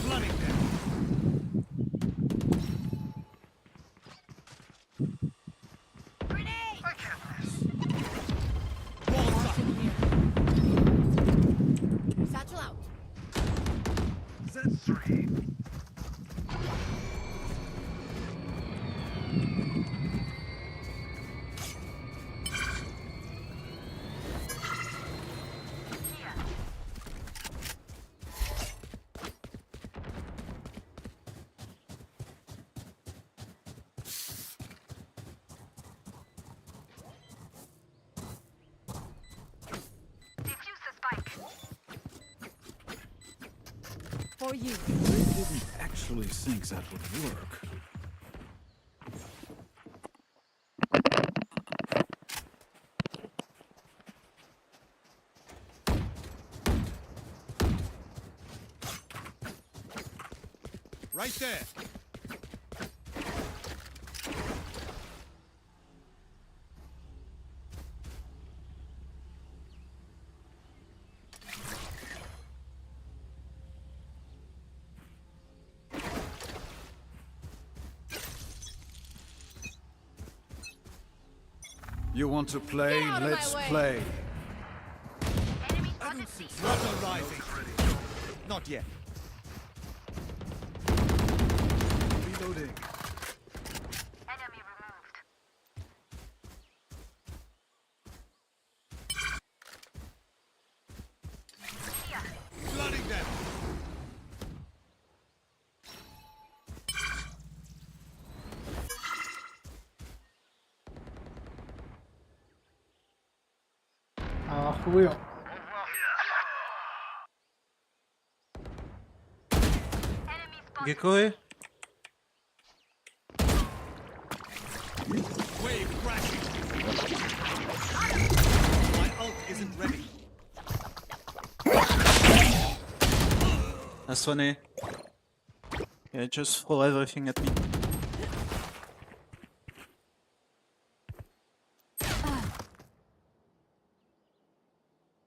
[SPEAKER 12] Flooding them.
[SPEAKER 5] Satchel out.
[SPEAKER 11] Z3.
[SPEAKER 17] Defuse the spike.
[SPEAKER 18] For you.
[SPEAKER 12] They didn't actually think that would work. Right there. You want to play? Let's play.
[SPEAKER 11] Water rising.
[SPEAKER 12] Not yet. Reloading.
[SPEAKER 17] Enemy removed.
[SPEAKER 12] Flooding them.
[SPEAKER 20] Abajo veo.
[SPEAKER 1] Gecko A?
[SPEAKER 12] Wave crashing. My ult isn't ready.
[SPEAKER 1] That's funny. Yeah, just throw everything at me.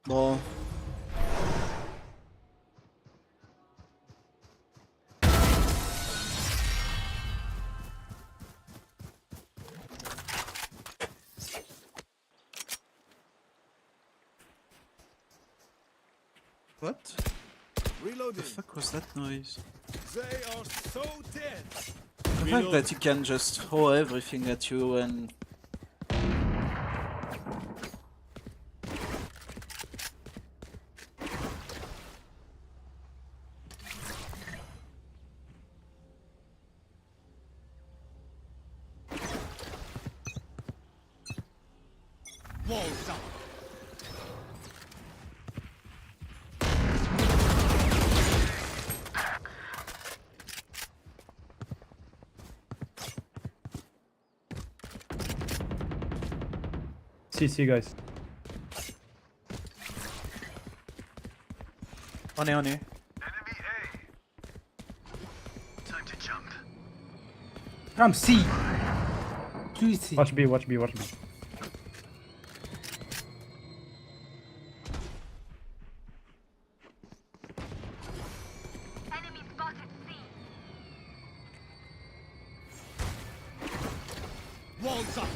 [SPEAKER 1] Bro. What?
[SPEAKER 12] Reloading.
[SPEAKER 1] The fuck was that noise?
[SPEAKER 12] They are so dead.
[SPEAKER 1] The fact that you can just throw everything at you and...
[SPEAKER 12] Walls up.
[SPEAKER 20] CC, guys.
[SPEAKER 1] On est, on est.
[SPEAKER 20] Come C. Juicy. Watch B, watch B, watch B.
[SPEAKER 17] Enemy spotted C.
[SPEAKER 12] Walls up.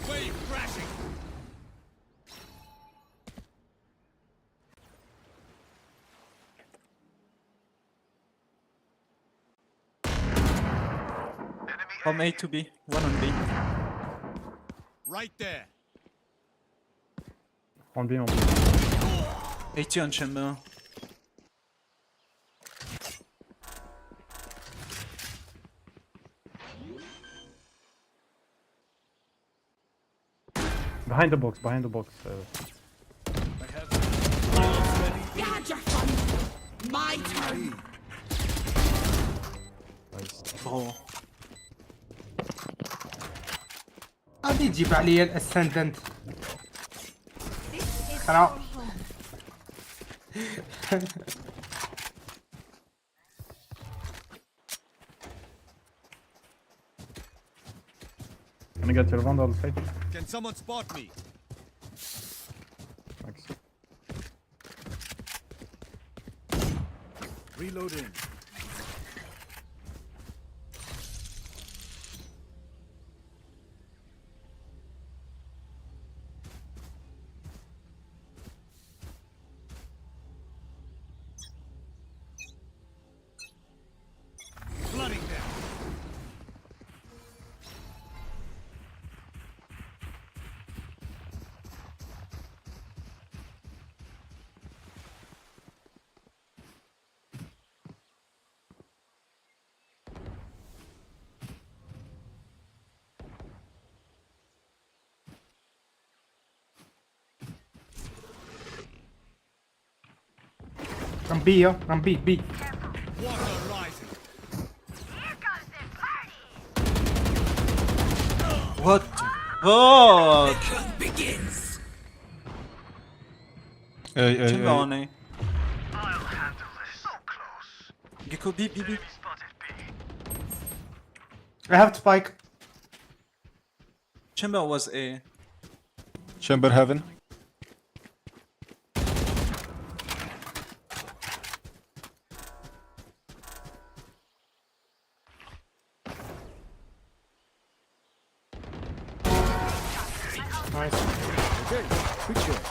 [SPEAKER 12] Wave crashing.
[SPEAKER 1] From A to B. One on B.
[SPEAKER 12] Right there.
[SPEAKER 20] On B, on B.
[SPEAKER 1] 80 on chamber.
[SPEAKER 20] Behind the box, behind the box.
[SPEAKER 11] You had your fun. My turn.
[SPEAKER 1] Oh.
[SPEAKER 20] غادي تجيب عليا الاسندنت. خلاص. Gonna get your vandal side.
[SPEAKER 12] Can someone spot me?
[SPEAKER 20] Thanks.
[SPEAKER 12] Reloading. Flooding them.
[SPEAKER 20] I'm B, yo. I'm B, B.
[SPEAKER 12] Water rising.
[SPEAKER 1] What the fuck?
[SPEAKER 12] Begins.
[SPEAKER 1] Chamber on A. Gecko B, B, B.
[SPEAKER 20] I have spike.
[SPEAKER 1] Chamber was A.
[SPEAKER 13] Chamber heaven.
[SPEAKER 20] Nice.
[SPEAKER 12] Okay, quick shot.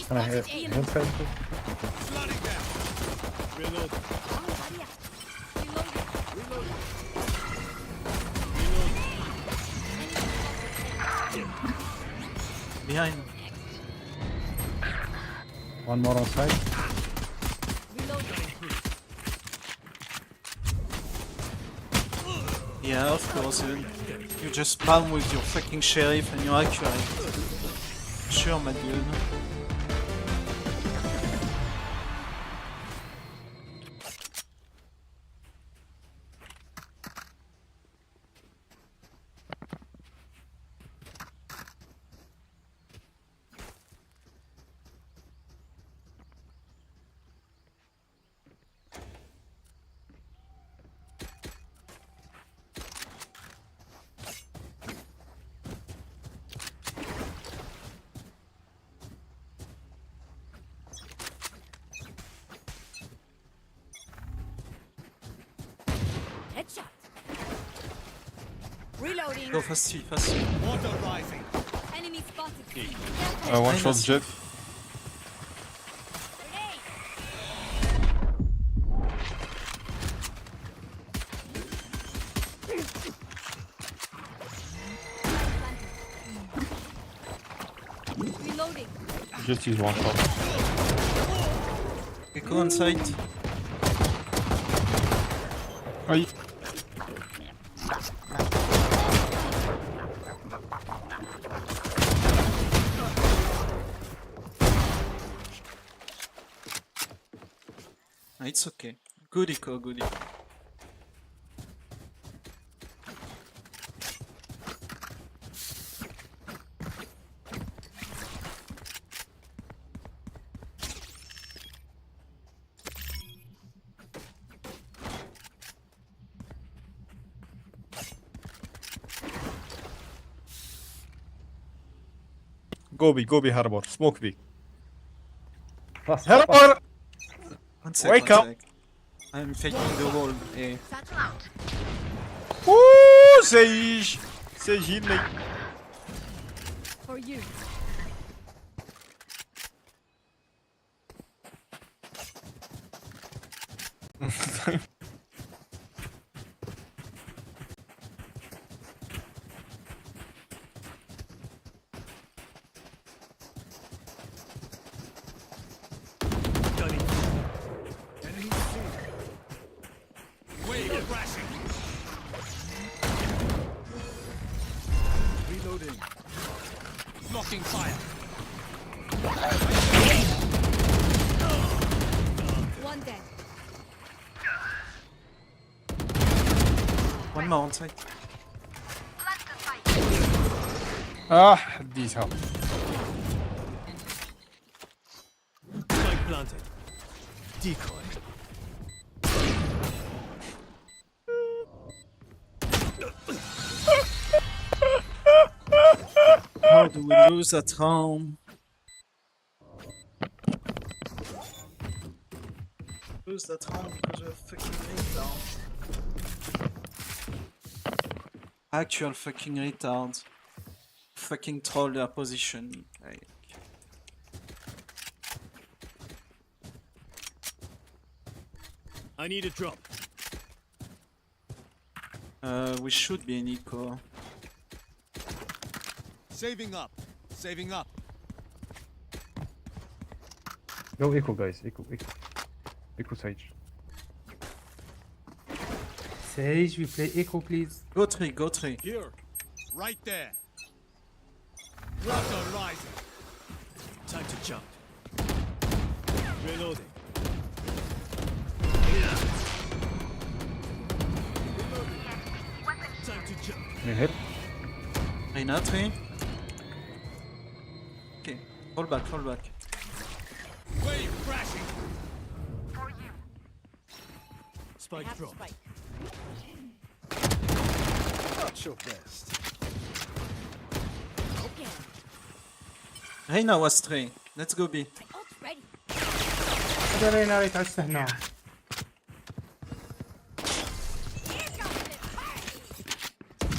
[SPEAKER 20] Can I hit side?
[SPEAKER 12] Flooding them. Reload. Reload.
[SPEAKER 1] Behind.
[SPEAKER 20] One more on side.
[SPEAKER 1] Yeah, of course. You just spam with your fucking sheriff and you're accurate. Sure, my dude.
[SPEAKER 5] Reloading.
[SPEAKER 1] Go fast.
[SPEAKER 12] Water rising.
[SPEAKER 5] Enemy spotted.
[SPEAKER 13] One shot jet.
[SPEAKER 5] Reloading.
[SPEAKER 13] Just use one shot.
[SPEAKER 1] Echo on site.
[SPEAKER 13] Aye.
[SPEAKER 1] It's okay. Good echo, good echo.
[SPEAKER 13] Go B harbor. Smoke B.
[SPEAKER 20] Fast.
[SPEAKER 13] Harbor! Wake up!
[SPEAKER 1] I'm faking the wall. Eh.
[SPEAKER 5] Satchel out.
[SPEAKER 13] Ooh, Sage! Sage heal me.
[SPEAKER 5] For you.
[SPEAKER 12] Gunning. Enemy C. Wave crashing. Reloading. Blocking fire.
[SPEAKER 5] One dead.
[SPEAKER 1] One more on site.
[SPEAKER 13] Ah, these help.
[SPEAKER 12] Spike planted. Decoy.
[SPEAKER 1] How do we lose at home? Lose at home because we're fucking retards. Actual fucking retards. Fucking troll their position. Like,
[SPEAKER 12] I need a drop.
[SPEAKER 1] we should be in eco.
[SPEAKER 12] Saving up. Saving up.
[SPEAKER 20] Go echo, guys. Echo. Echo Sage. Sage, we play echo, please.
[SPEAKER 1] Go three.
[SPEAKER 12] Here. Right there. Water rising. Time to jump. Reloading. Time to jump.
[SPEAKER 20] You hit?
[SPEAKER 1] Reyna, three. Okay, fall back.
[SPEAKER 12] Wave crashing. Spike drop. Not your best.
[SPEAKER 5] Okay.
[SPEAKER 1] Reyna was three. Let's go B.
[SPEAKER 5] Ult ready.
[SPEAKER 20] هذا رينا يتعس هنا.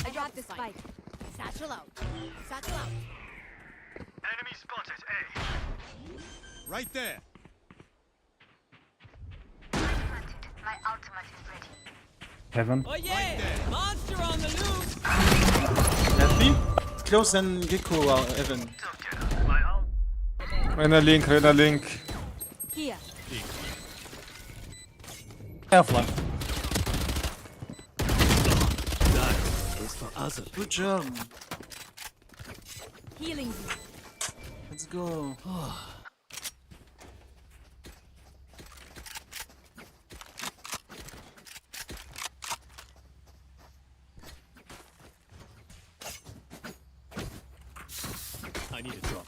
[SPEAKER 5] I dropped the spike. Satchel out.
[SPEAKER 11] Enemy spotted A.
[SPEAKER 12] Right there.
[SPEAKER 17] My ultimate is ready.
[SPEAKER 20] Heaven.
[SPEAKER 12] Oh yeah! Monster on the loose!
[SPEAKER 1] At B? Close and Gecko are Evan.
[SPEAKER 13] Reyna link.
[SPEAKER 5] Here.
[SPEAKER 13] Have one.
[SPEAKER 12] That is for us.
[SPEAKER 1] Good job.
[SPEAKER 5] Healing you.
[SPEAKER 1] Let's go.
[SPEAKER 12] I need a drop.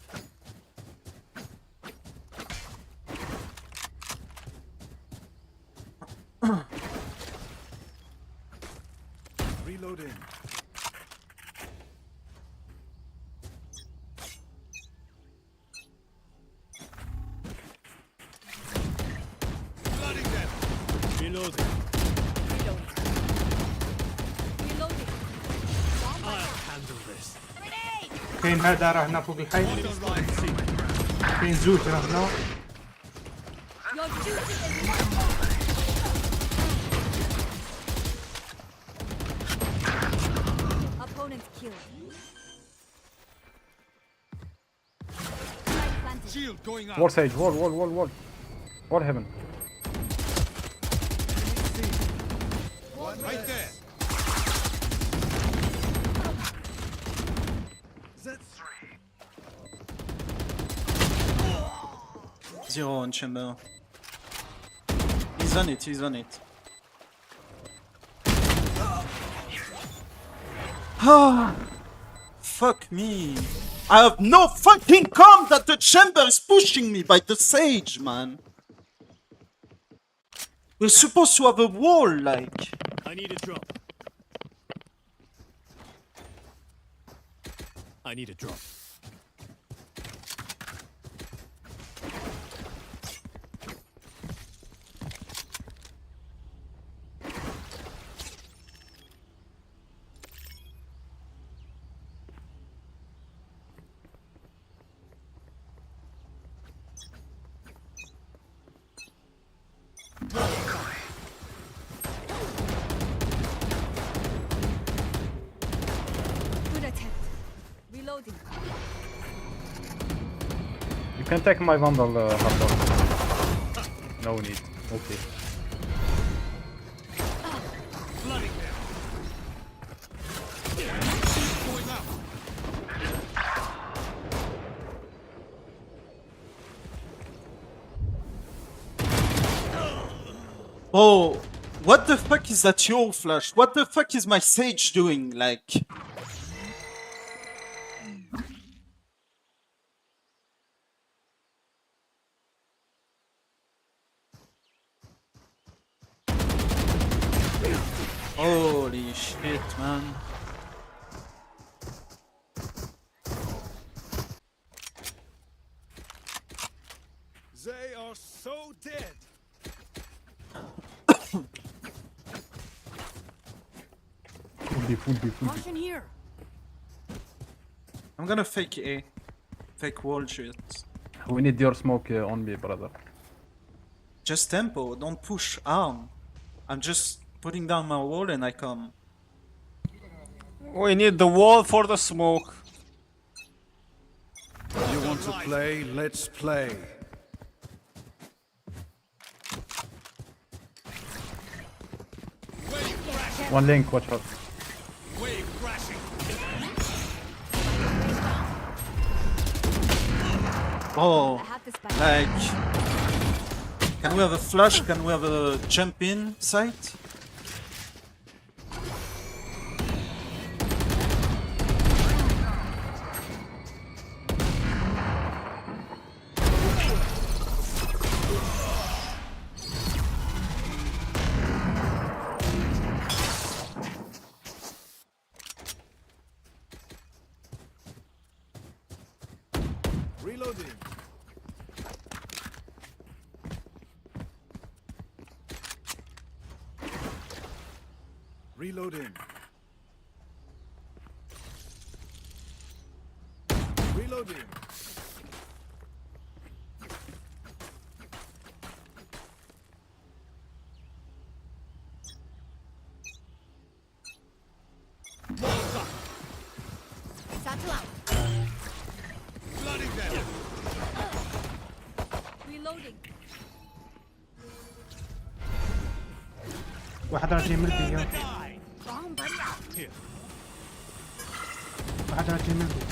[SPEAKER 12] Reloading. Flooding them. Reloading.
[SPEAKER 5] Reloading.
[SPEAKER 12] I handle this.
[SPEAKER 20] كاين هذا راه هنا فوق الحيط. كاين زوج راه هنا.
[SPEAKER 5] Your duty is not opponent killed.
[SPEAKER 12] Shield going up.
[SPEAKER 13] Wall sage, wall. Wall heaven.
[SPEAKER 12] Right there.
[SPEAKER 11] That's 3.
[SPEAKER 1] 0 on chamber. He's on it. Ah, fuck me. I have no fucking calm that the chamber is pushing me by the sage, man. We're supposed to have a wall, like.
[SPEAKER 12] I need a drop. I need a drop.
[SPEAKER 5] Good attempt. Reloading.
[SPEAKER 13] You can take my vandal, Hardor. No need. Okay.
[SPEAKER 12] Flooding them. Going up.
[SPEAKER 1] Oh, what the fuck is that your flash? What the fuck is my sage doing? Like. Holy shit, man.
[SPEAKER 12] They are so dead.
[SPEAKER 13] Full B.
[SPEAKER 5] Caution here.
[SPEAKER 1] I'm gonna fake A. Fake wall shit.
[SPEAKER 13] We need your smoke on B, brother.
[SPEAKER 1] Just tempo, don't push arm. I'm just putting down my wall and I come.
[SPEAKER 13] We need the wall for the smoke.
[SPEAKER 11] You want to play? Let's play.
[SPEAKER 13] One link, watch out.
[SPEAKER 12] Wave crashing.
[SPEAKER 1] Oh, like, can we have a flash? Can we have a jump in sight?
[SPEAKER 11] Reloading. Reloading. Reloading.
[SPEAKER 5] Satchel out.
[SPEAKER 12] Flooding them.
[SPEAKER 5] Reloading.
[SPEAKER 20] واحد راه جاي من البي.
[SPEAKER 5] Bomb buddy out.
[SPEAKER 12] Here.
[SPEAKER 20] واحد راه جاي من البي.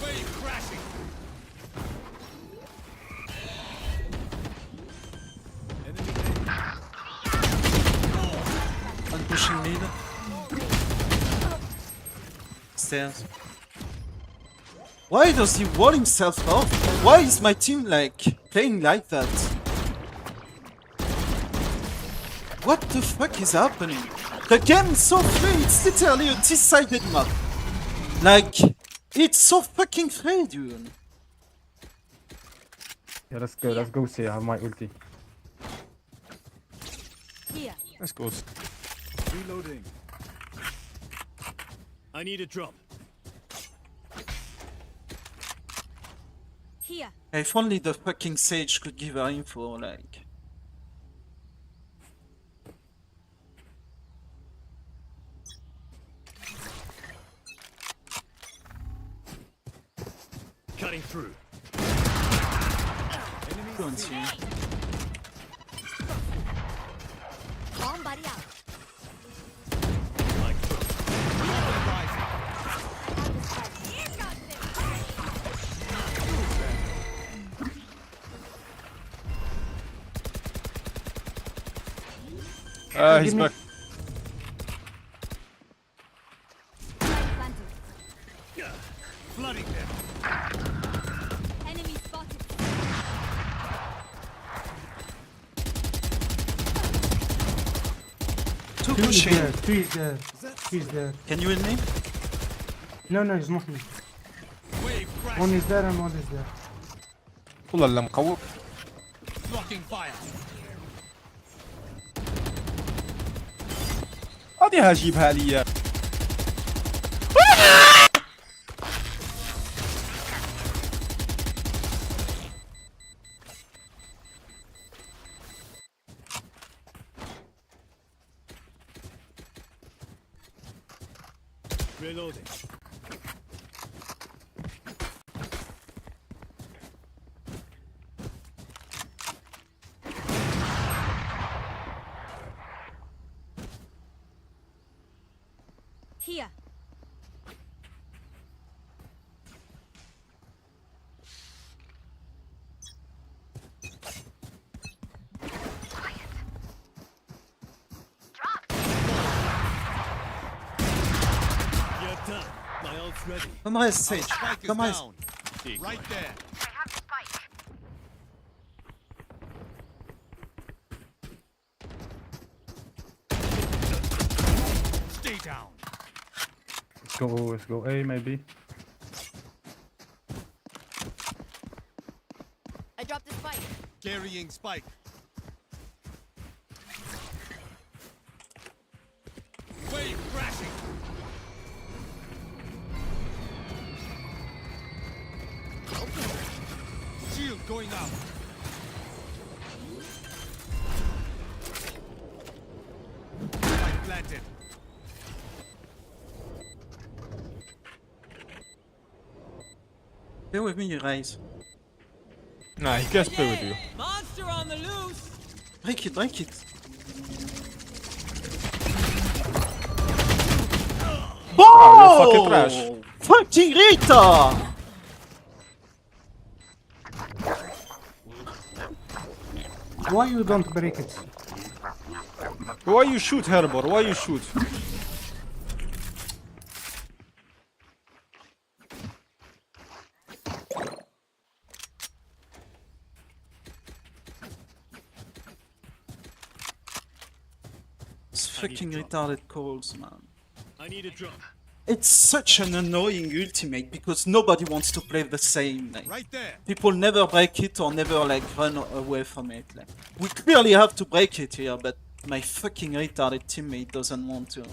[SPEAKER 12] Wave crashing.
[SPEAKER 1] One pushing mid. Stairs. Why does he wall himself off? Why is my team like playing like that? What the fuck is happening? The game is so free, it's literally a decided map. Like, it's so fucking free, dude.
[SPEAKER 13] Yeah, let's go see. I have my ulti.
[SPEAKER 5] Here.
[SPEAKER 13] Let's go.
[SPEAKER 11] Reloading.
[SPEAKER 12] I need a drop.
[SPEAKER 1] If only the fucking Sage could give her info, like.
[SPEAKER 12] Cutting through.
[SPEAKER 1] Don't see.
[SPEAKER 5] Bomb buddy out.
[SPEAKER 13] He's back.
[SPEAKER 12] Flooding them.
[SPEAKER 5] Enemy spotted.
[SPEAKER 1] Too
[SPEAKER 20] Two is
[SPEAKER 1] pushing.
[SPEAKER 20] there, two is there. He's there.
[SPEAKER 1] Can you hear me?
[SPEAKER 20] No, he's not me.
[SPEAKER 12] Wave crash.
[SPEAKER 20] One is there and one is there.
[SPEAKER 13] والله مقوق.
[SPEAKER 12] Blocking fire.
[SPEAKER 13] هذه هجيبها لي.
[SPEAKER 12] Reloading.
[SPEAKER 5] Here.
[SPEAKER 12] You're done. My ult's ready.
[SPEAKER 1] Come on, Sage.
[SPEAKER 12] Spike is
[SPEAKER 1] Come on.
[SPEAKER 12] down. Right there.
[SPEAKER 17] I have the spike.
[SPEAKER 12] Stay down.
[SPEAKER 13] Let's go A maybe.
[SPEAKER 5] I dropped the spike.
[SPEAKER 12] Carrying spike. Wave crashing. Shield going out. Spike planted.
[SPEAKER 1] Stay with me, you guys.
[SPEAKER 13] Nah, he can't play with you.
[SPEAKER 12] Monster on the loose.
[SPEAKER 1] Break it, break it.
[SPEAKER 13] Oh, fucking trash.
[SPEAKER 1] Fucking Rita!
[SPEAKER 20] Why you don't break it?
[SPEAKER 13] Why you shoot, Herbor? Why you shoot?
[SPEAKER 1] It's fucking retarded calls, man.
[SPEAKER 12] I need a drop.
[SPEAKER 1] It's such an annoying ultimate because nobody wants to play the same. Like,
[SPEAKER 12] Right there.
[SPEAKER 1] people never break it or never like run away from it. Like, we clearly have to break it here, but my fucking retarded teammate doesn't want to.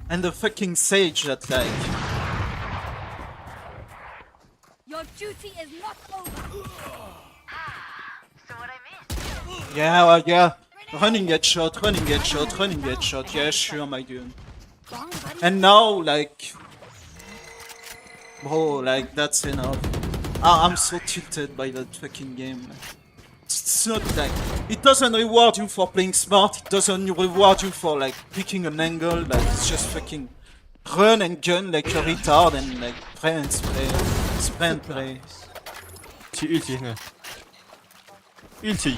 [SPEAKER 1] And the fucking Sage that like...
[SPEAKER 5] Your duty is not over.
[SPEAKER 17] So what I missed?
[SPEAKER 1] Yeah, well, yeah. Running headshot, running headshot, running headshot. Yeah, sure, my dude. And now, like... Bro, like, that's enough. I'm so tilted by that fucking game. It's not like... It doesn't reward you for playing smart, it doesn't reward you for, like, picking an angle, like, it's just fucking... Run and gun like a retard and, like, pray and spray. Spray and pray.
[SPEAKER 13] Ulti هنا. Ulti.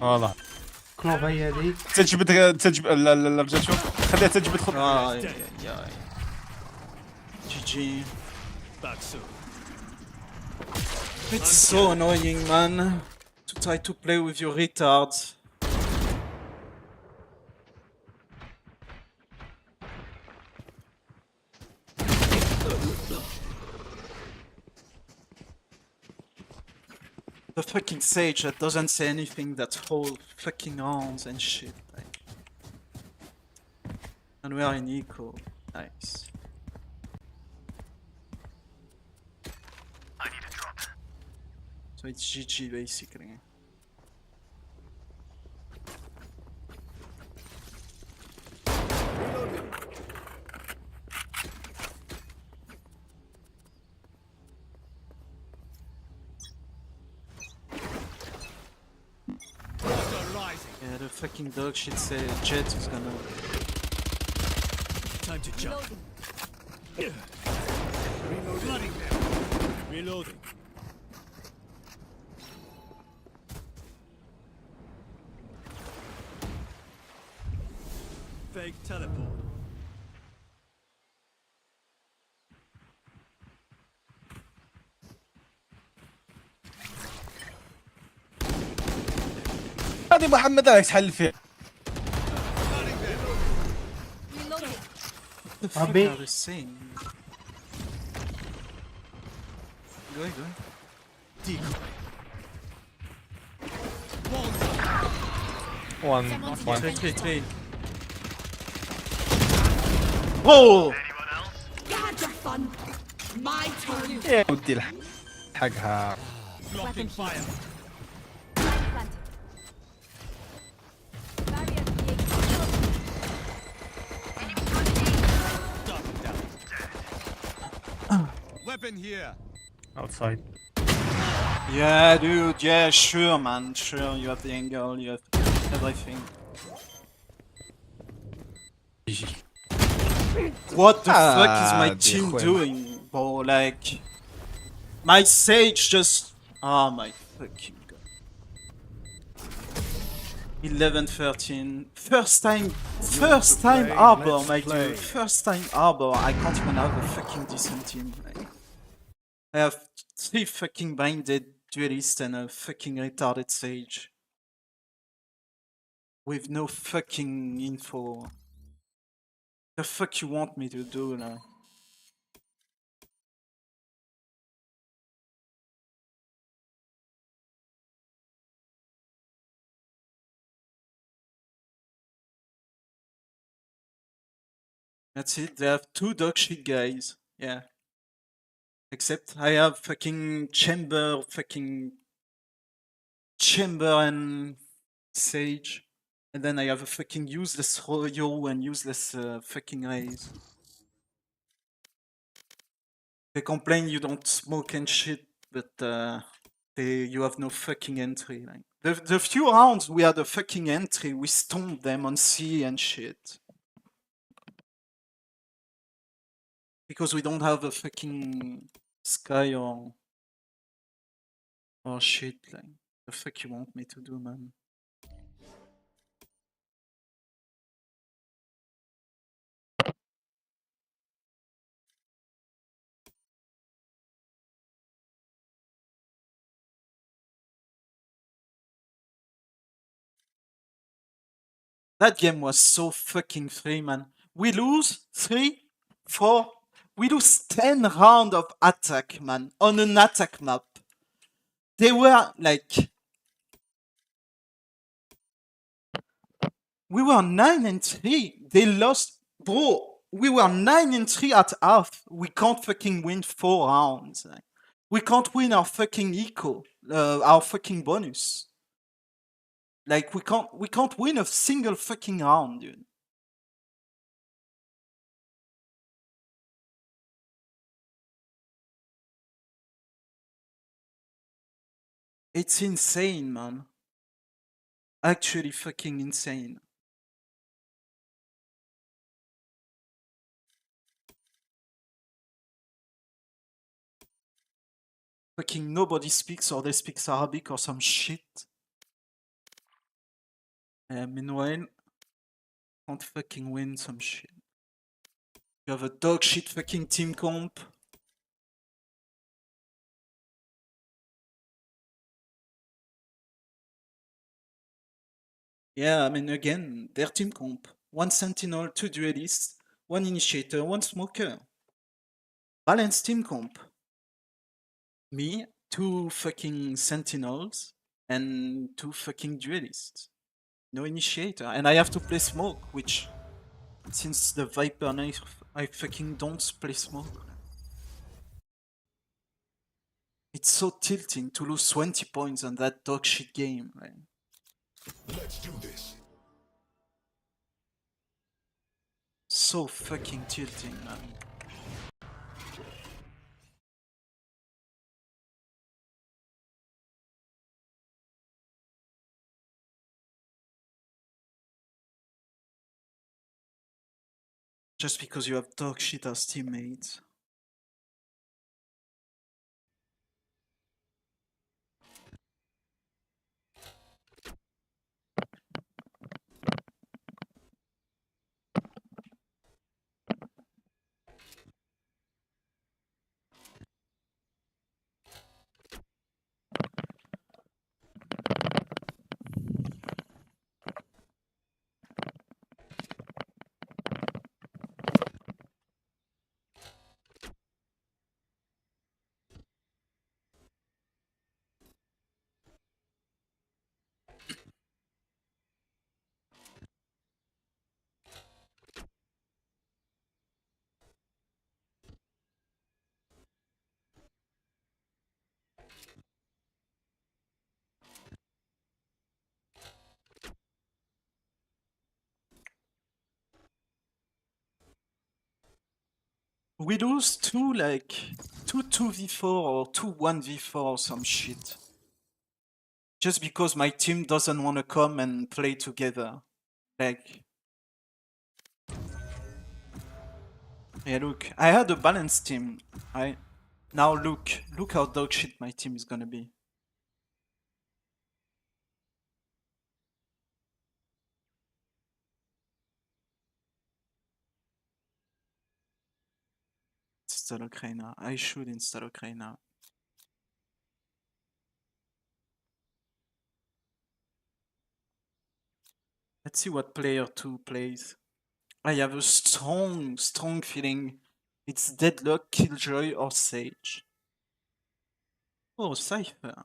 [SPEAKER 13] والله.
[SPEAKER 20] كلوب هي هذه.
[SPEAKER 13] تجبد لا رجع شوف. خليها تجبد خط.
[SPEAKER 1] يا GG.
[SPEAKER 12] Back soon.
[SPEAKER 1] It's so annoying, man. To try to play with your retards. The fucking Sage that doesn't say anything, that whole fucking arms and shit. Like. And we are in eco. Nice.
[SPEAKER 11] I need a drop.
[SPEAKER 1] So it's GG basically.
[SPEAKER 12] Reloading.
[SPEAKER 1] Yeah, the fucking dog shit say Jet is gonna.
[SPEAKER 12] Time to jump. Reloading. Reloading. Fake teleport.
[SPEAKER 10] هذه محمد عليك حل فيه.
[SPEAKER 1] The fuck
[SPEAKER 13] Abi.
[SPEAKER 1] are they saying? Go ahead, go ahead.
[SPEAKER 12] Decoy.
[SPEAKER 13] One.
[SPEAKER 1] Take. Oh!
[SPEAKER 5] You had your fun. My turn.
[SPEAKER 13] يا ودي حقها.
[SPEAKER 12] Blocking fire. Weapon here.
[SPEAKER 13] Outside.
[SPEAKER 1] Yeah, dude, yeah, sure, man, sure, you have the angle, you have everything. What the fuck is my team doing, bro? Like, my Sage just... Oh my fucking god. 11-13. First time Arbor, my dude. First time Arbor. I can't even have a fucking decent team. Like, I have 3 fucking binded duelists and a fucking retarded Sage. With no fucking info. The fuck you want me to do now? That's it, they have 2 dog shit guys. Yeah. Except I have fucking Chamber and Sage. And then I have a fucking useless Royo and useless fucking Raze. They complain you don't smoke and shit, but you have no fucking entry. Like, the few rounds we had a fucking entry, we stomped them on C and shit. Because we don't have a fucking Sky or shit. Like, the fuck you want me to do, man? That game was so fucking free, man. We lose 3, 4, we lose 10 rounds of attack, man, on an attack map. They were like... We were 9-3. They lost... Bro, we were 9-3 at half. We can't fucking win 4 rounds. Like, we can't win our fucking eco, our fucking bonus. Like, we can't win a single fucking round, dude. It's insane, man. Actually fucking insane. Fucking nobody speaks or they speak Arabic or some shit. Meanwhile, can't fucking win some shit. You have a dog shit fucking team comp. Yeah, I mean, again, their team comp. 1 Sentinel, 2 Duelists, 1 Initiator, 1 Smoker. Balanced team comp. Me, 2 fucking Sentinels, and 2 fucking Duelists. No Initiator. And I have to play Smoke, which Since the Viper knife, I fucking don't play smoke. It's so tilting to lose 20 points on that dog shit game, right?
[SPEAKER 11] Let's do this.
[SPEAKER 1] So fucking tilting, man. Just because you have dog shit as teammates. We lose two 2v4 or 1v4 or some shit. Just because my team doesn't want to come and play together. Like... Yeah, look, I had a balanced team. Now look how dog shit my team is gonna be. Install Ukraina. I should install Ukraina. Let's see what player 2 plays. I have a strong feeling it's Deadlock, Killjoy, or Sage. Oh, Cypher.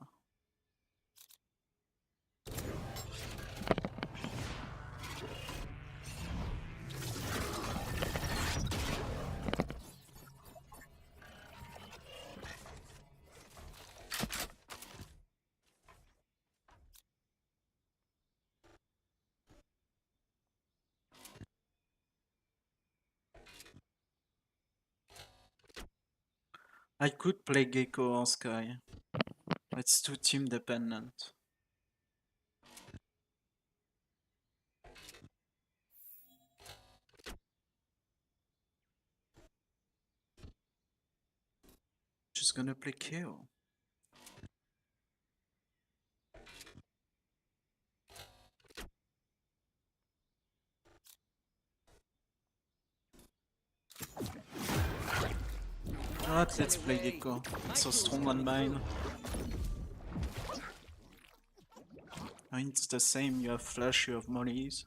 [SPEAKER 1] I could play Gecko or Sky. It's too team dependent. Just gonna play KO. Alright, let's play Gecko. It's so strong on mine. I mean, it's the same, you have flash, you have mollies.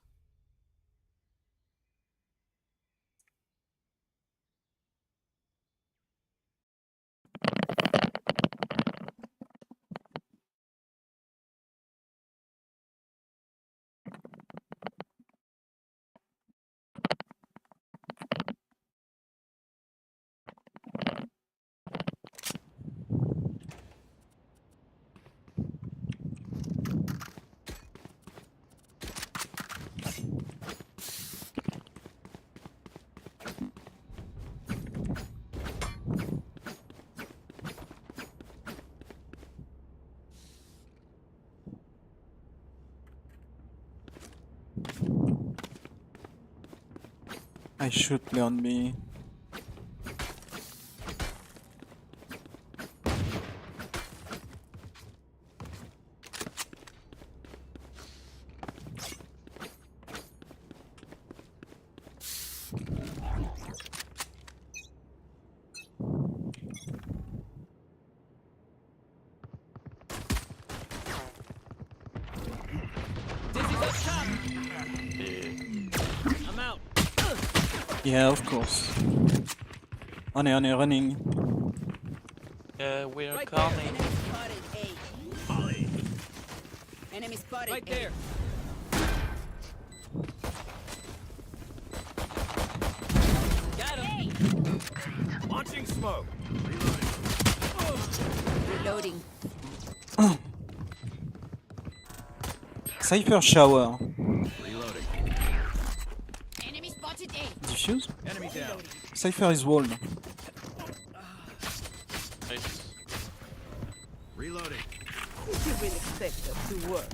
[SPEAKER 1] I should play on me.
[SPEAKER 12] I'm out.
[SPEAKER 1] Yeah, of course. On est running.
[SPEAKER 9] Yeah, we're coming.
[SPEAKER 5] Enemy spotted.
[SPEAKER 12] Right there.
[SPEAKER 11] Launching smoke.
[SPEAKER 5] Reloading.
[SPEAKER 1] Cypher shower.
[SPEAKER 11] Reloading.
[SPEAKER 5] Enemy spotted A.
[SPEAKER 1] Diffuse?
[SPEAKER 11] Enemy down.
[SPEAKER 1] Cypher is wall.
[SPEAKER 9] Nice.
[SPEAKER 11] Reloading.
[SPEAKER 5] You will expect us to work.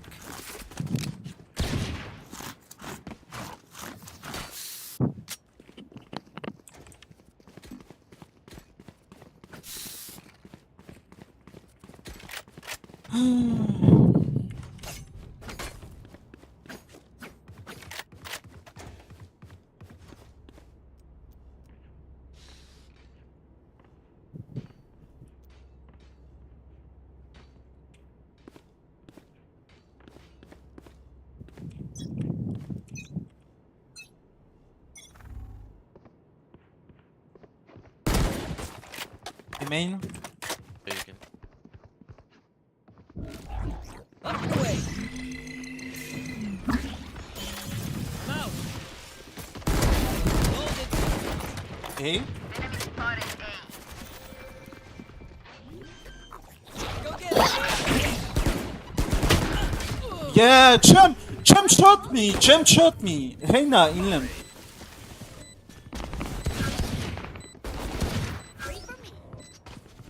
[SPEAKER 1] Main.
[SPEAKER 9] Yeah, you can.
[SPEAKER 5] Up the way. Mount.
[SPEAKER 1] A.
[SPEAKER 17] Enemy spotted
[SPEAKER 5] Go get it.
[SPEAKER 1] Yeah, jump shot me. Reina inland.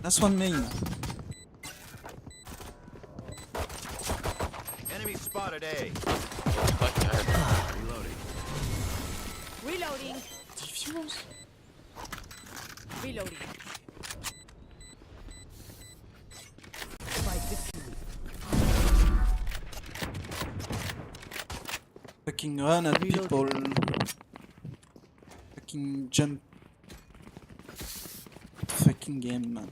[SPEAKER 1] That's one main.
[SPEAKER 11] Enemy spotted A.
[SPEAKER 9] Fuck, I heard that.
[SPEAKER 11] Reloading.
[SPEAKER 5] Reloading.
[SPEAKER 1] Diffuse.
[SPEAKER 5] Reloading.
[SPEAKER 1] Fucking run at people. Fucking jump. Fucking game, man.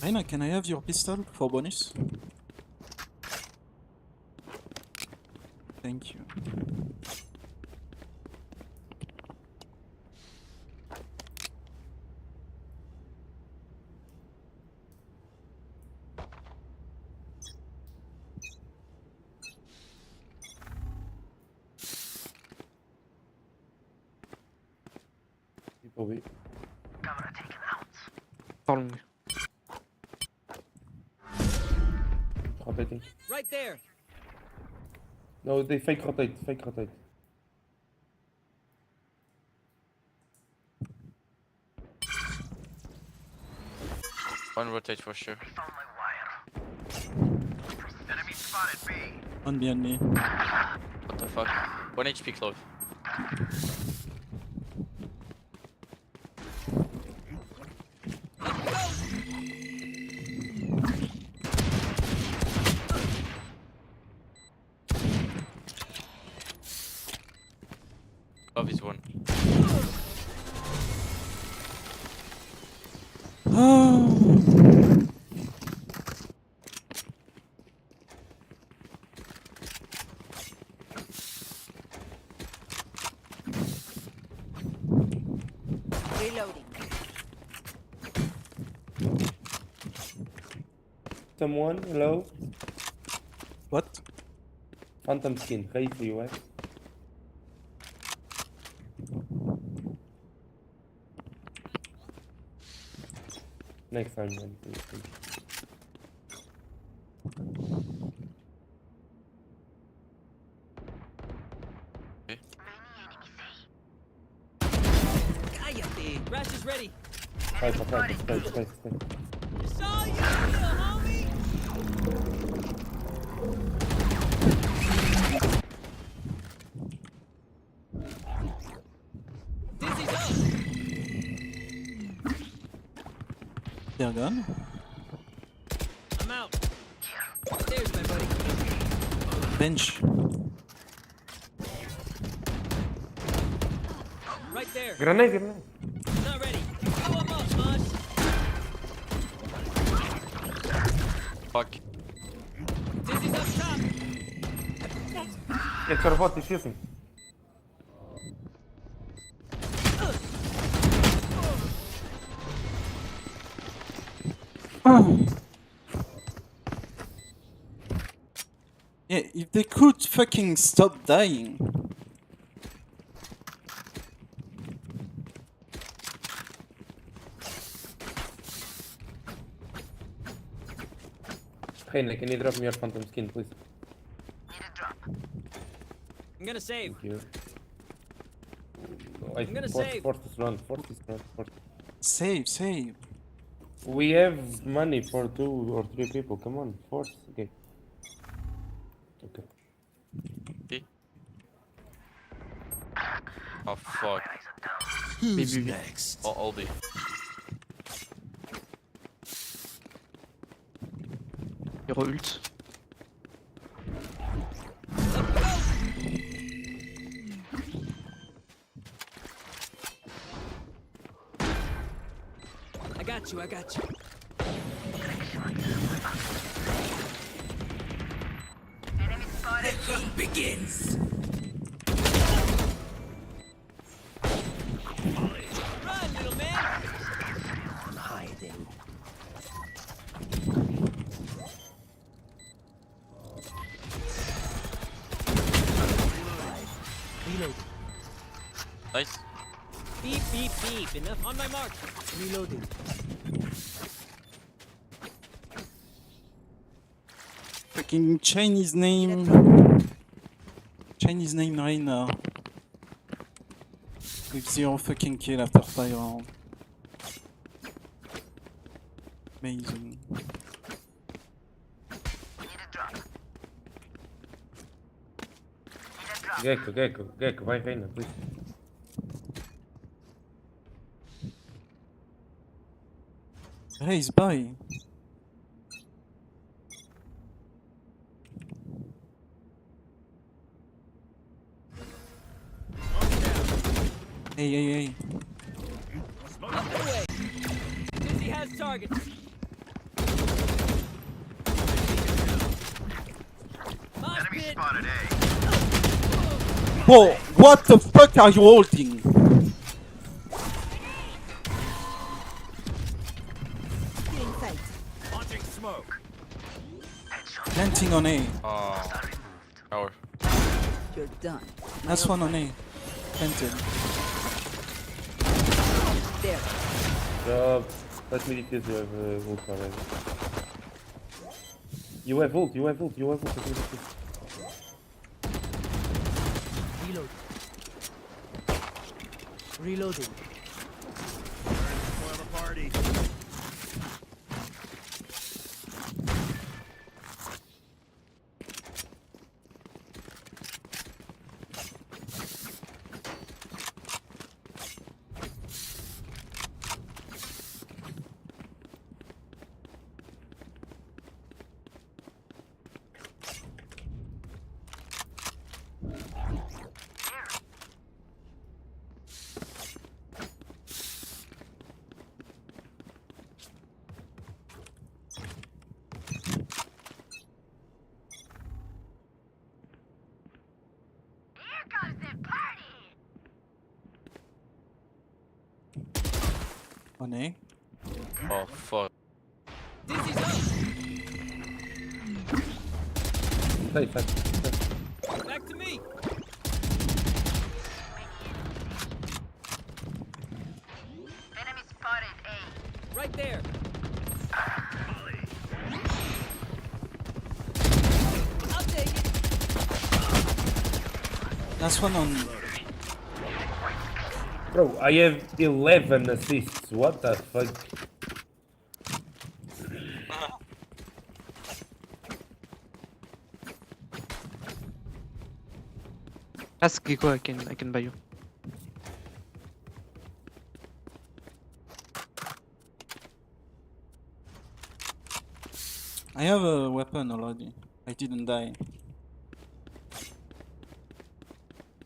[SPEAKER 1] Reina, can I have your pistol for bonus? Thank you.
[SPEAKER 15] People wait.
[SPEAKER 17] Camera taken out.
[SPEAKER 15] Following me. Rotating.
[SPEAKER 5] Right there.
[SPEAKER 15] No, they fake rotate.
[SPEAKER 9] One rotate for sure.
[SPEAKER 11] Found my wire. Enemy spotted B.
[SPEAKER 1] One behind me.
[SPEAKER 9] What the fuck? 1 HP close. Above is one.
[SPEAKER 5] Reloading.
[SPEAKER 15] Someone, hello?
[SPEAKER 1] What?
[SPEAKER 15] Phantom skin, ready for you, eh? Next time, man, please.
[SPEAKER 5] Cállate. Rash is ready.
[SPEAKER 15] Stay.
[SPEAKER 5] Saw you, little homie. Dizzy's up.
[SPEAKER 1] They're gone.
[SPEAKER 5] I'm out. There's my buddy.
[SPEAKER 1] Bench.
[SPEAKER 5] Right there.
[SPEAKER 15] Grenade.
[SPEAKER 5] Not ready. Blow him up, Mosh.
[SPEAKER 9] Fuck.
[SPEAKER 5] Dizzy's up top.
[SPEAKER 15] Get your bot defusing.
[SPEAKER 1] Yeah, if they could fucking stop dying.
[SPEAKER 15] Reina, can you drop me your phantom skin, please?
[SPEAKER 16] I'm gonna save.
[SPEAKER 15] Thank you.
[SPEAKER 16] I'm gonna save.
[SPEAKER 15] Force this round. Force this round.
[SPEAKER 1] Save.
[SPEAKER 15] We have money for 2 or 3 people. Come on, force. Okay.
[SPEAKER 9] Oh fuck.
[SPEAKER 12] Who's next?
[SPEAKER 9] Oh, Aldi.
[SPEAKER 19] Hero ult.
[SPEAKER 16] I got you.
[SPEAKER 11] The hunt begins.
[SPEAKER 16] Run, little man.
[SPEAKER 11] I'm hiding.
[SPEAKER 16] Reload.
[SPEAKER 9] Nice.
[SPEAKER 16] Beep, beep, beep. Enough on my mark. Reloading.
[SPEAKER 1] Fucking Chinese name Reina. With 0 fucking kill after 5 rounds. Amazing.
[SPEAKER 15] Gecko, vai Reina, please.
[SPEAKER 1] Raise by. Hey.
[SPEAKER 16] Up and away. Dizzy has targets.
[SPEAKER 11] Enemy spotted A.
[SPEAKER 1] Whoa, what the fuck are you holding?
[SPEAKER 11] Launching smoke.
[SPEAKER 1] Planting on A.
[SPEAKER 9] Oh. Power.
[SPEAKER 16] You're done.
[SPEAKER 1] Last one on A. Planted.
[SPEAKER 16] There.
[SPEAKER 15] Let me defuse. You have ult already. You have ult. Let me defuse.
[SPEAKER 16] Reloading.
[SPEAKER 11] Spoil the party.
[SPEAKER 1] On A.
[SPEAKER 9] Oh fuck.
[SPEAKER 16] Dizzy's up.
[SPEAKER 15] Safe.
[SPEAKER 16] Back to me.
[SPEAKER 17] Enemy spotted A.
[SPEAKER 16] Right there. I'll take it.
[SPEAKER 1] Last one on.
[SPEAKER 15] Bro, I have 11 assists. What the fuck?
[SPEAKER 19] Ask Giko, I can buy you.
[SPEAKER 1] I have a weapon already. I didn't die.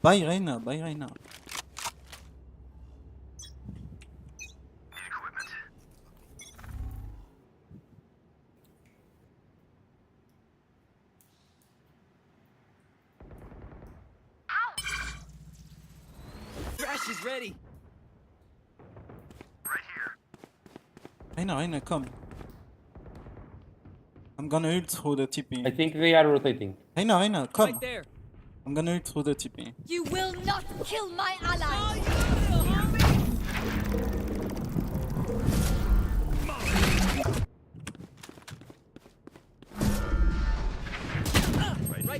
[SPEAKER 1] Buy Reina.
[SPEAKER 16] Thrash is ready.
[SPEAKER 1] Reina, come. I'm gonna ult through the TP.
[SPEAKER 15] I think they are rotating.
[SPEAKER 1] Reina, come.
[SPEAKER 16] Right there.
[SPEAKER 1] I'm gonna ult through the TP.
[SPEAKER 5] You will not kill my ally.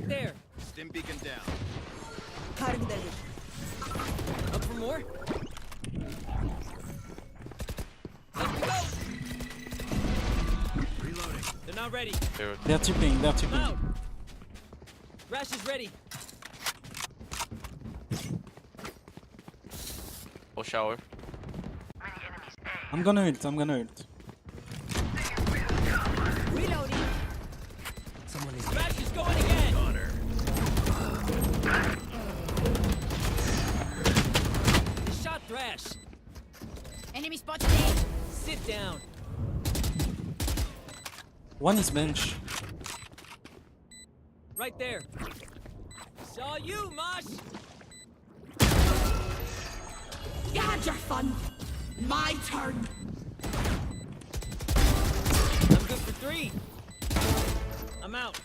[SPEAKER 16] Right there.
[SPEAKER 11] Stim beacon down.
[SPEAKER 16] Up for more? Let's go!
[SPEAKER 11] Reloading.
[SPEAKER 16] They're not ready.
[SPEAKER 1] They're tipping, they're
[SPEAKER 16] I'm
[SPEAKER 1] tipping.
[SPEAKER 16] out. Rash is ready.
[SPEAKER 9] Oh, shower.
[SPEAKER 1] I'm gonna ult, I'm gonna ult.
[SPEAKER 16] Reloading. Someone is. Rash is going again. They shot Thrash.
[SPEAKER 5] Enemy spotted A.
[SPEAKER 16] Sit down.
[SPEAKER 1] One is bench.
[SPEAKER 16] Right there. Saw you, Mosh.
[SPEAKER 5] You had your fun. My turn.
[SPEAKER 16] I'm good for 3. I'm out.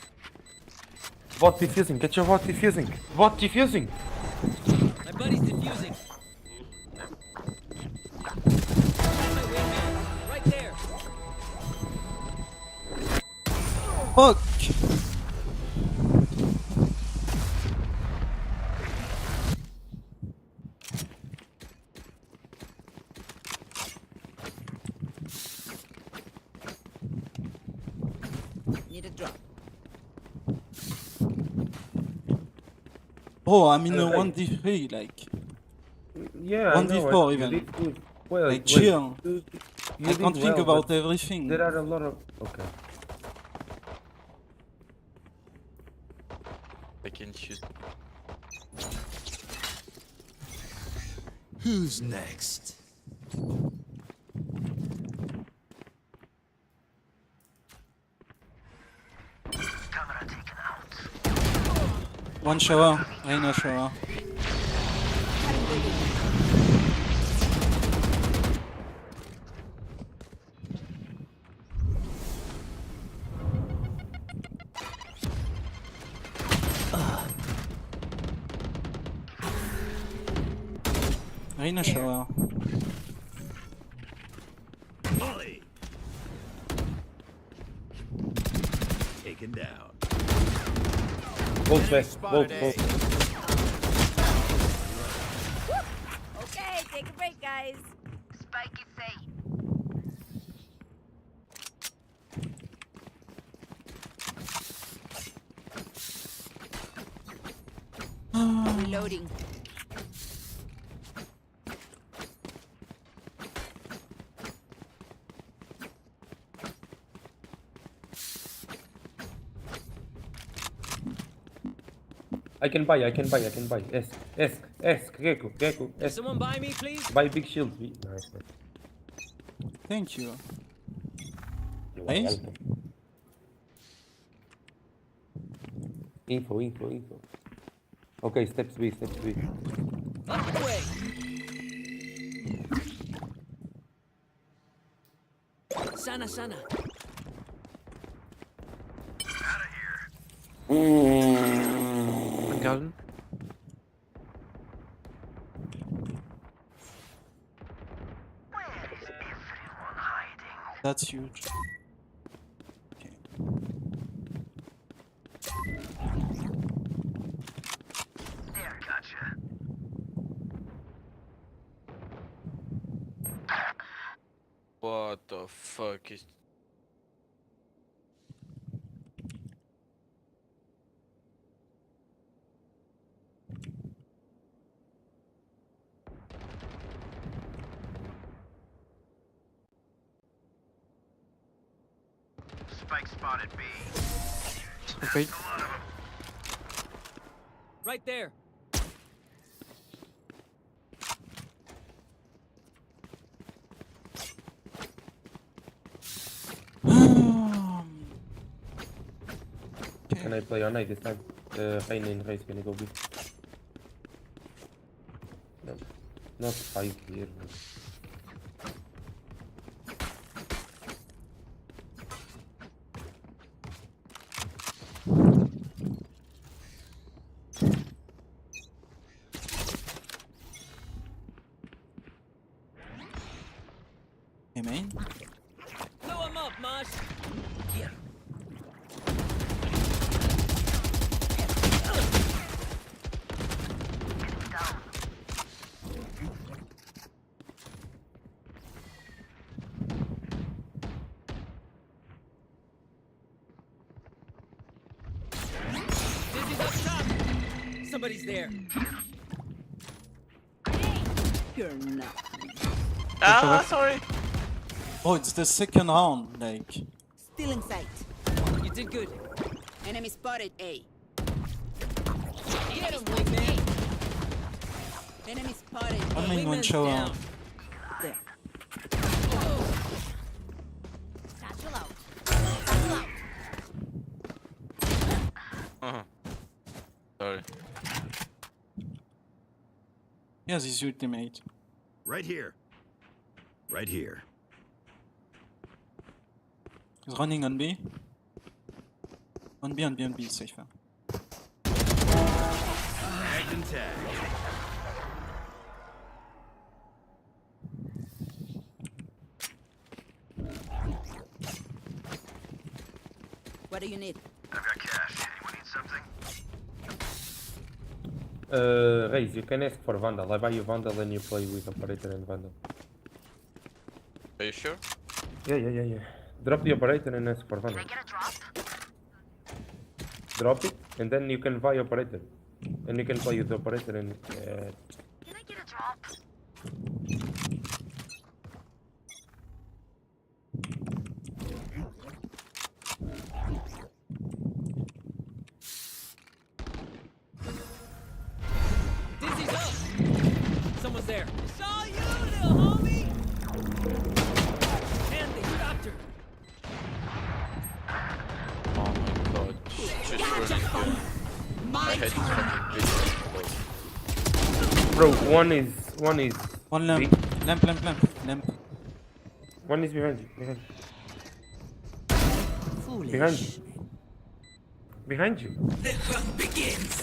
[SPEAKER 15] Bot defusing, get your bot defusing. Bot defusing.
[SPEAKER 16] My buddy's defusing. My wingman. Right there.
[SPEAKER 1] Fuck!
[SPEAKER 5] Need a drop.
[SPEAKER 1] Oh, I'm in a 1v3, like.
[SPEAKER 15] Yeah,
[SPEAKER 1] 1v4 even.
[SPEAKER 15] Well,
[SPEAKER 1] Like, chill.
[SPEAKER 15] you
[SPEAKER 1] I
[SPEAKER 15] did
[SPEAKER 1] can't think
[SPEAKER 15] well,
[SPEAKER 1] about
[SPEAKER 15] but
[SPEAKER 1] everything.
[SPEAKER 15] There are a lot of... Okay.
[SPEAKER 9] I can shoot.
[SPEAKER 12] Who's next?
[SPEAKER 1] One shower, Reina shower. Reina shower.
[SPEAKER 12] Molly. Taken down.
[SPEAKER 15] Both west, both.
[SPEAKER 5] Okay, take a break, guys.
[SPEAKER 17] Spike is safe.
[SPEAKER 5] Reloading.
[SPEAKER 15] I can buy. Gecko,
[SPEAKER 16] Can
[SPEAKER 15] S.
[SPEAKER 16] someone buy me, please?
[SPEAKER 15] Buy big shield. Nice.
[SPEAKER 1] Thank you.
[SPEAKER 15] You're
[SPEAKER 1] Nice.
[SPEAKER 15] welcome. Info. Okay, steps B.
[SPEAKER 16] Up and away. Sana.
[SPEAKER 19] One garden.
[SPEAKER 1] That's huge. Okay.
[SPEAKER 11] There, gotcha.
[SPEAKER 9] What the fuck is...
[SPEAKER 11] Spike spotted B.
[SPEAKER 19] Okay.
[SPEAKER 16] Right there.
[SPEAKER 15] Can I play on night this time? Reina in race, can I go B? No. Not 5 here.
[SPEAKER 1] Hey, man.
[SPEAKER 16] Blow him up, Mosh. Nobody's there. You're not.
[SPEAKER 9] Ah, sorry.
[SPEAKER 1] Oh, it's the second round, like.
[SPEAKER 16] Still in sight. You did good. Enemy spotted A. Get him, wingman. Enemy spotted A.
[SPEAKER 1] I mean, one
[SPEAKER 16] Wingman's
[SPEAKER 1] show
[SPEAKER 16] down. There.
[SPEAKER 5] Satchel out. Satchel out.
[SPEAKER 9] Sorry.
[SPEAKER 1] He has his ultimate.
[SPEAKER 11] Right here. Right here.
[SPEAKER 1] He's running on B. On B, on B, on B, safer.
[SPEAKER 11] Tagged and tagged.
[SPEAKER 16] What do you need?
[SPEAKER 11] I've got cash. Anyone need something?
[SPEAKER 15] Raze, you can ask for Vandal. I buy you Vandal and you play with Operator and Vandal.
[SPEAKER 9] Are you sure?
[SPEAKER 15] Yeah. Drop the Operator and ask for Vandal.
[SPEAKER 17] Can I get a drop?
[SPEAKER 15] Drop it, and then you can buy Operator. And you can play with the Operator and...
[SPEAKER 17] Can I get a drop?
[SPEAKER 16] Dizzy's up! Someone's there. Saw you, little homie! And they stopped her.
[SPEAKER 9] Oh my god. Just running here. My head is fucking big.
[SPEAKER 15] Bro, one is...
[SPEAKER 1] One lamp.
[SPEAKER 15] big.
[SPEAKER 1] Lamp.
[SPEAKER 15] One is behind you.
[SPEAKER 16] Foolish.
[SPEAKER 15] Behind you.
[SPEAKER 16] The hunt begins.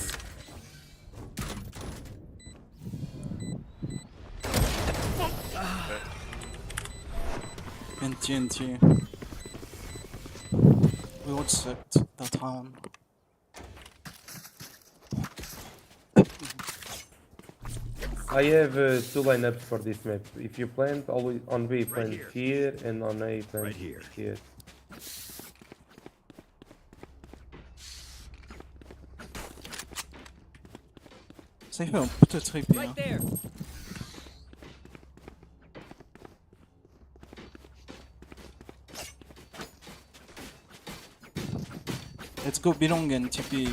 [SPEAKER 1] NT. We all sucked that round.
[SPEAKER 15] I have 2 lineups for this map. If you plant, always on B plant here and on A plant here.
[SPEAKER 1] Safer, on put a trip here.
[SPEAKER 16] Right there.
[SPEAKER 1] Let's go belong and TP.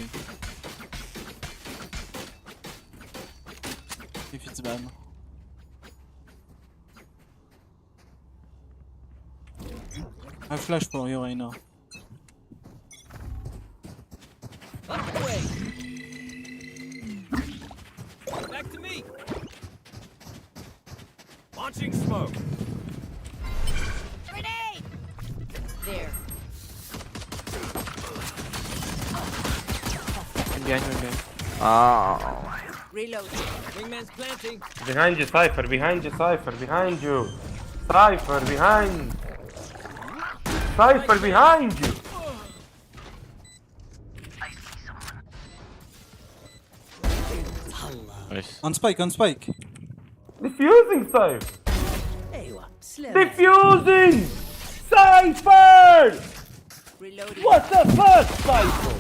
[SPEAKER 1] If it's bad. I flash for you right now.
[SPEAKER 16] Up the way. Back to me.
[SPEAKER 11] Launching smoke.
[SPEAKER 5] Grenade!
[SPEAKER 16] There.
[SPEAKER 19] Behind.
[SPEAKER 15] Oh.
[SPEAKER 16] Reload. Wingman's planting.
[SPEAKER 15] Behind you, Cypher, behind you. Cypher, behind you. Cypher, behind you.
[SPEAKER 9] Nice.
[SPEAKER 1] On spike.
[SPEAKER 15] Defusing, Cypher.
[SPEAKER 16] Hey, what?
[SPEAKER 15] Defusing! Cypher!
[SPEAKER 16] Reloading.
[SPEAKER 15] What the fuck, Cypher?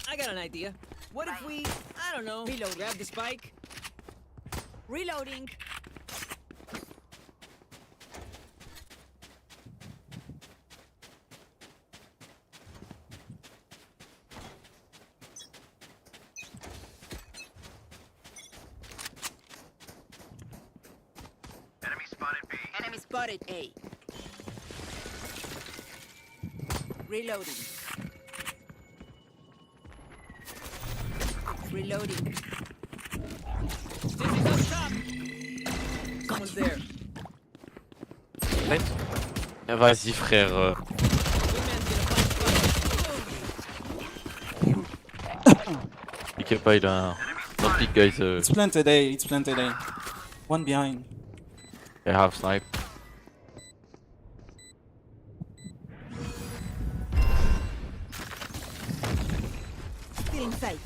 [SPEAKER 16] I got an idea. What if we, I don't know, grab the spike?
[SPEAKER 5] Reloading.
[SPEAKER 11] Enemy spotted B.
[SPEAKER 16] Enemy spotted A. Reloading. Reloading. Dizzy's up top. Someone's there.
[SPEAKER 9] Vas-y frère.
[SPEAKER 16] Wingman's gonna find
[SPEAKER 9] Piquez pas, il a un... Don't peek guys.
[SPEAKER 1] It's planted A. One behind.
[SPEAKER 9] I have snipe.
[SPEAKER 16] Still in sight.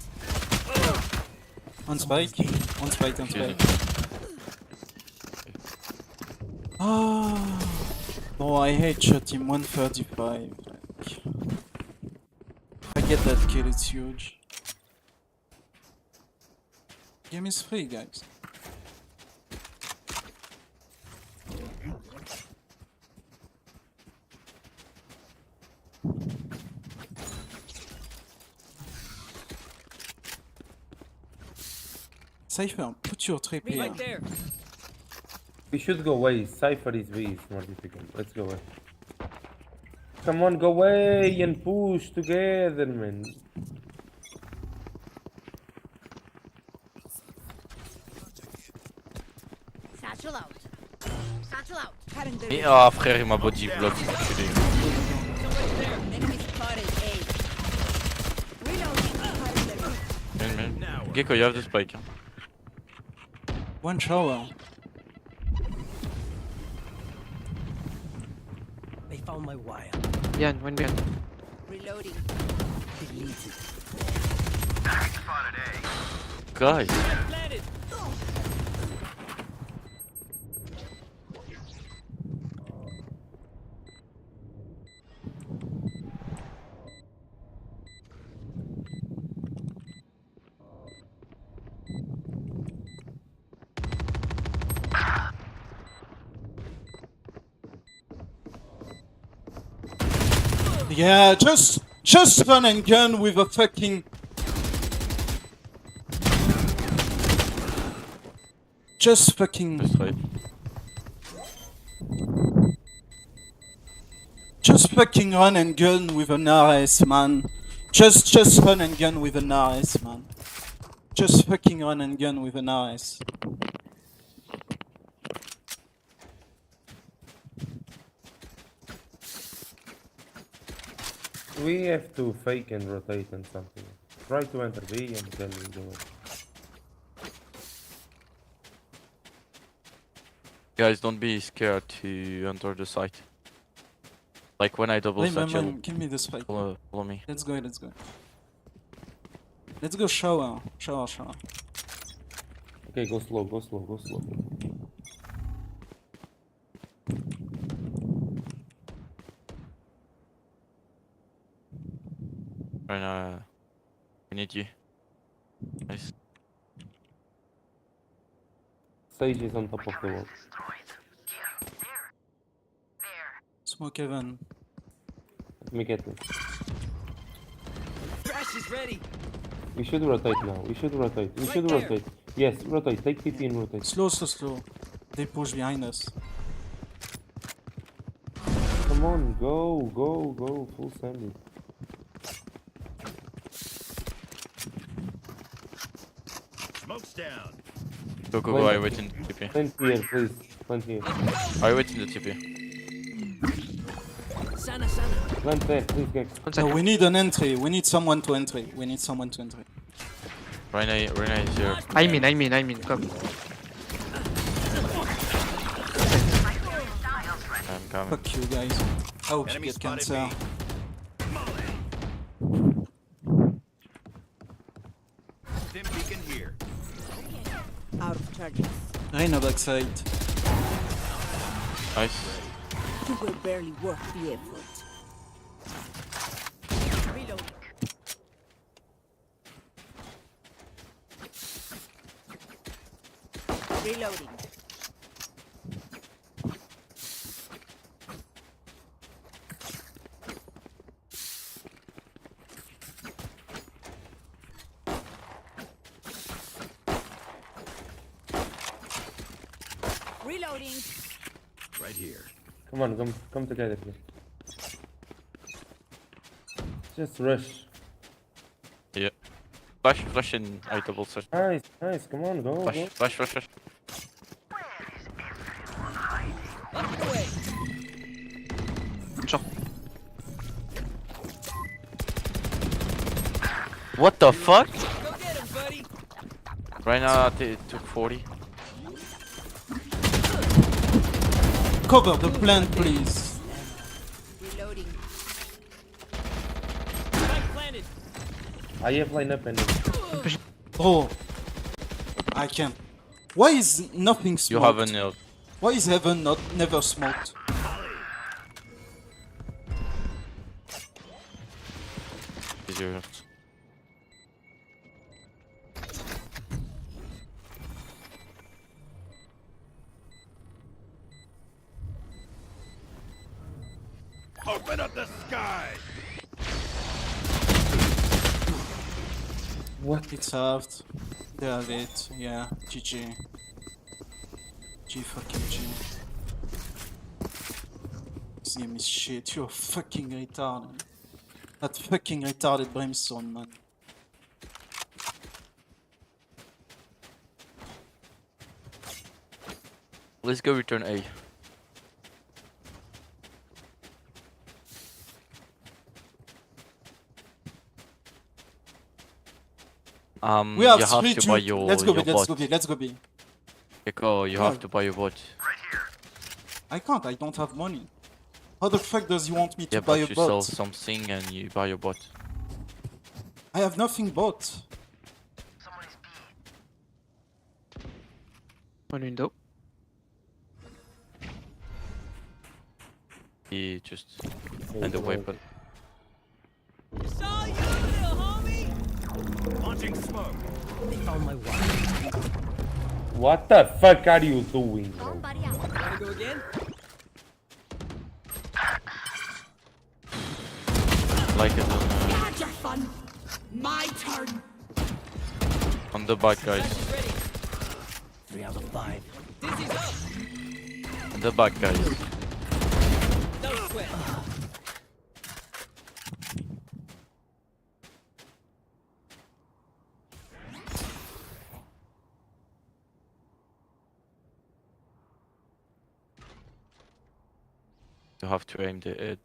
[SPEAKER 1] On spike. Oh, no, I hate shot team 135. Like, I get that kill, it's huge. Game is free, guys. Cypher, put your trip here.
[SPEAKER 16] Right there.
[SPEAKER 15] We should go away. Cypher is V, it's more difficult. Let's go away. Come on, go away and push together, man.
[SPEAKER 5] Satchel out. Satchel out.
[SPEAKER 9] Et ah frère, il m'a body block. Enculé.
[SPEAKER 5] Enemy spotted A. Reloading.
[SPEAKER 9] Man. Gecko, you have the spike. Hein.
[SPEAKER 1] One shower.
[SPEAKER 16] They found my wire.
[SPEAKER 19] Behind, one behind.
[SPEAKER 5] Reloading.
[SPEAKER 16] Deleted.
[SPEAKER 11] Spotted A.
[SPEAKER 9] Guys.
[SPEAKER 16] Planted.
[SPEAKER 1] Yeah, just run and gun with a fucking... Just fucking... Just fucking run and gun with an RS, man. Just run and gun with an RS, man. Just fucking run and gun with an RS.
[SPEAKER 15] We have to fake and rotate and something. Try to enter B and then we go.
[SPEAKER 9] Guys, don't be scared to enter the site. Like when I double satchel.
[SPEAKER 1] Give me the spike.
[SPEAKER 9] Follow me.
[SPEAKER 1] Let's go. Let's go shower.
[SPEAKER 15] Okay, go slow.
[SPEAKER 9] Right now, we need you. Nice.
[SPEAKER 15] Sage is on top of the wall.
[SPEAKER 1] Smoke heaven.
[SPEAKER 15] Let me get this.
[SPEAKER 16] Crash is ready.
[SPEAKER 15] We should rotate now. We should rotate. Yes, rotate. Take TP and rotate.
[SPEAKER 1] Slow. They push behind us.
[SPEAKER 15] Come on, go. Full sandy.
[SPEAKER 11] Smoke's down.
[SPEAKER 9] Go. I wait in the TP.
[SPEAKER 15] Plant here, please. Plant here.
[SPEAKER 9] I wait in the TP.
[SPEAKER 16] Sana.
[SPEAKER 15] Plant there, please, guys.
[SPEAKER 1] So we need an entry. We need someone to enter.
[SPEAKER 9] Reyna is here.
[SPEAKER 19] I mean, come.
[SPEAKER 9] I'm coming.
[SPEAKER 1] Fuck you guys. I hope you get cancer.
[SPEAKER 11] Dim beacon here.
[SPEAKER 5] Out of charges.
[SPEAKER 1] Reyna backside.
[SPEAKER 9] Nice.
[SPEAKER 5] You will barely worth the effort. Reloading. Reloading. Reloading.
[SPEAKER 11] Right here.
[SPEAKER 15] Come on, come together, please. Just rush.
[SPEAKER 9] Yeah. Flash in I double search.
[SPEAKER 15] Nice. Come on, go.
[SPEAKER 9] Flash. What the fuck?
[SPEAKER 16] Go get him, buddy.
[SPEAKER 9] Right now it took 40.
[SPEAKER 1] Cover the plant, please.
[SPEAKER 5] Reloading.
[SPEAKER 16] Spike planted.
[SPEAKER 15] I have line up and
[SPEAKER 1] Oh, I can't. Why is nothing smoked?
[SPEAKER 9] You have a nail.
[SPEAKER 1] Why is Heaven not never smoked?
[SPEAKER 9] Easier.
[SPEAKER 11] Open up the sky!
[SPEAKER 1] What? It's halved. They have it. Yeah. GG. G fucking G. This game is shit. You're fucking retarded. That fucking retarded Brimstone, man.
[SPEAKER 9] Let's go return A.
[SPEAKER 1] We have
[SPEAKER 9] you have
[SPEAKER 1] three
[SPEAKER 9] to
[SPEAKER 1] two.
[SPEAKER 9] buy your
[SPEAKER 1] Let's go B.
[SPEAKER 9] your
[SPEAKER 1] Let's
[SPEAKER 9] bot.
[SPEAKER 1] go B. Let's go B.
[SPEAKER 9] Gecko, you have to buy your bot.
[SPEAKER 1] I can't. I don't have money. How the fuck does he want me to
[SPEAKER 9] Yeah,
[SPEAKER 1] buy
[SPEAKER 9] but
[SPEAKER 1] a
[SPEAKER 9] you
[SPEAKER 1] bot?
[SPEAKER 9] sell something and you buy your bot.
[SPEAKER 1] I have nothing bought.
[SPEAKER 19] One window.
[SPEAKER 9] He just and the weapon.
[SPEAKER 16] Saw you, little homie.
[SPEAKER 11] Launching smoke.
[SPEAKER 16] They found my wife.
[SPEAKER 15] What the fuck are you doing, bro?
[SPEAKER 16] Wanna go again?
[SPEAKER 9] Like it
[SPEAKER 16] Had your fun. My turn.
[SPEAKER 9] on the back, guys.
[SPEAKER 16] 3 out of 5. Dizzy's up.
[SPEAKER 9] On the back, guys.
[SPEAKER 16] No sweat.
[SPEAKER 9] You have to aim the head.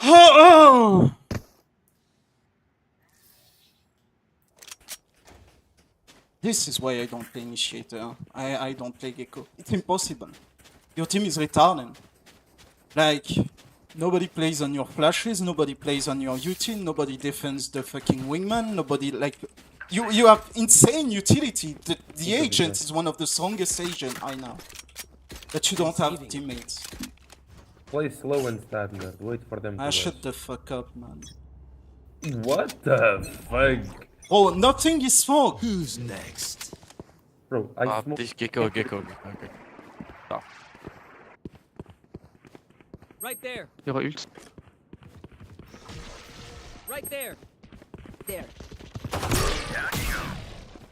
[SPEAKER 1] Oh! This is why I don't play Initiator. I don't play Gecko. It's impossible. Your team is retarded. Like, nobody plays on your flashes, nobody plays on your util, nobody defends the fucking wingman, nobody, like... You have insane utility. The agent is one of the strongest agent I know. But you don't have teammates.
[SPEAKER 15] Play slow and standard. Wait for them to rush.
[SPEAKER 1] Shut the fuck up, man.
[SPEAKER 15] What the fuck?
[SPEAKER 1] Oh, nothing is smoked.
[SPEAKER 12] Who's next?
[SPEAKER 15] Bro, I smoke.
[SPEAKER 9] This Gecko. Okay. No.
[SPEAKER 16] Right there.
[SPEAKER 19] Il y aura ult.
[SPEAKER 16] Right there. There.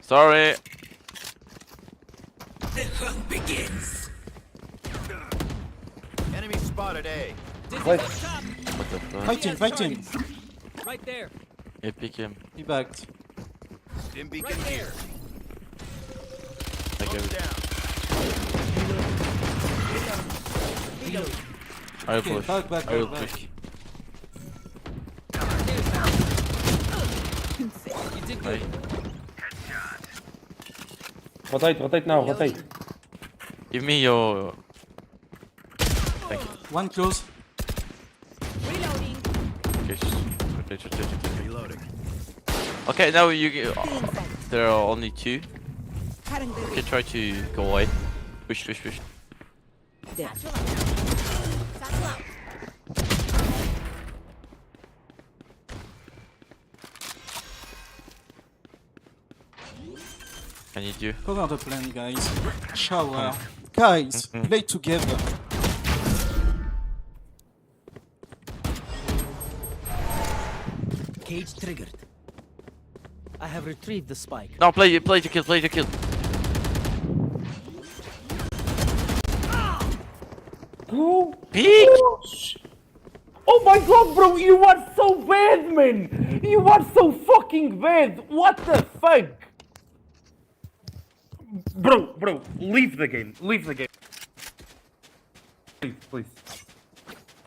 [SPEAKER 9] Sorry.
[SPEAKER 16] The hunt begins.
[SPEAKER 11] Enemy spotted A.
[SPEAKER 15] What?
[SPEAKER 9] What the fuck?
[SPEAKER 1] Fight him.
[SPEAKER 16] Right there.
[SPEAKER 9] Yeah, pick him.
[SPEAKER 1] He backed.
[SPEAKER 11] Stim beacon
[SPEAKER 16] Right
[SPEAKER 11] here.
[SPEAKER 16] there.
[SPEAKER 9] Like
[SPEAKER 11] Smoke's down.
[SPEAKER 9] I will
[SPEAKER 1] Okay,
[SPEAKER 9] push.
[SPEAKER 1] back.
[SPEAKER 9] I will push.
[SPEAKER 16] You did good.
[SPEAKER 15] Rotate now, rotate.
[SPEAKER 9] Give me your. Thank you.
[SPEAKER 1] One close.
[SPEAKER 16] Reloading.
[SPEAKER 9] Okay, just rotate.
[SPEAKER 11] Reloading.
[SPEAKER 9] Okay, now you. There are only two. You can try to go away. Push.
[SPEAKER 16] There.
[SPEAKER 9] I need you.
[SPEAKER 1] Cover the plan, guys. Shower. Guys, play together.
[SPEAKER 16] Cage triggered. I have retrieved the spike.
[SPEAKER 9] No, play to kill.
[SPEAKER 15] Go!
[SPEAKER 9] Peek!
[SPEAKER 15] Oh my god, bro, you are so bad, man! You are so fucking bad! What the fuck? Bro, leave the game.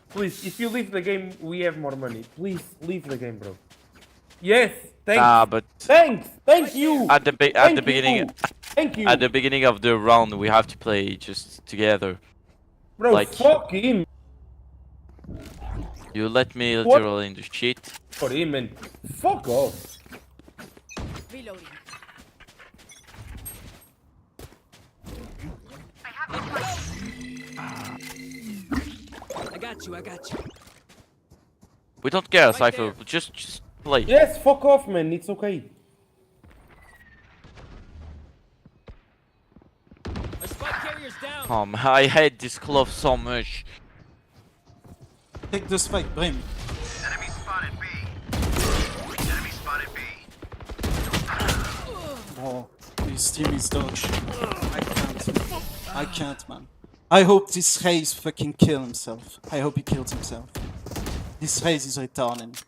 [SPEAKER 15] Please, if you leave the game, we have more money. Please, leave the game, bro. Yes, thanks.
[SPEAKER 9] But
[SPEAKER 15] Thank you.
[SPEAKER 9] at the beginning.
[SPEAKER 15] Thank you.
[SPEAKER 9] At the beginning of the round, we have to play just together.
[SPEAKER 15] Bro,
[SPEAKER 9] like,
[SPEAKER 15] fuck him.
[SPEAKER 9] You let me
[SPEAKER 15] What?
[SPEAKER 9] literally in the shit.
[SPEAKER 15] For him and fuck off.
[SPEAKER 5] Reloading.
[SPEAKER 16] I got you. I got you.
[SPEAKER 9] We don't care,
[SPEAKER 16] Right
[SPEAKER 9] Cypher.
[SPEAKER 16] there.
[SPEAKER 9] Just play.
[SPEAKER 15] Yes, fuck off, man. It's okay.
[SPEAKER 16] Our spike carrier's down.
[SPEAKER 9] I hate this glove so much.
[SPEAKER 1] Take the spike, Brim.
[SPEAKER 11] Enemy spotted B. Enemy spotted B.
[SPEAKER 1] Oh, this team is dog shit. I can't. I can't, man. I hope this Raze fucking kill himself. I hope he kills himself. This Raze is retarded.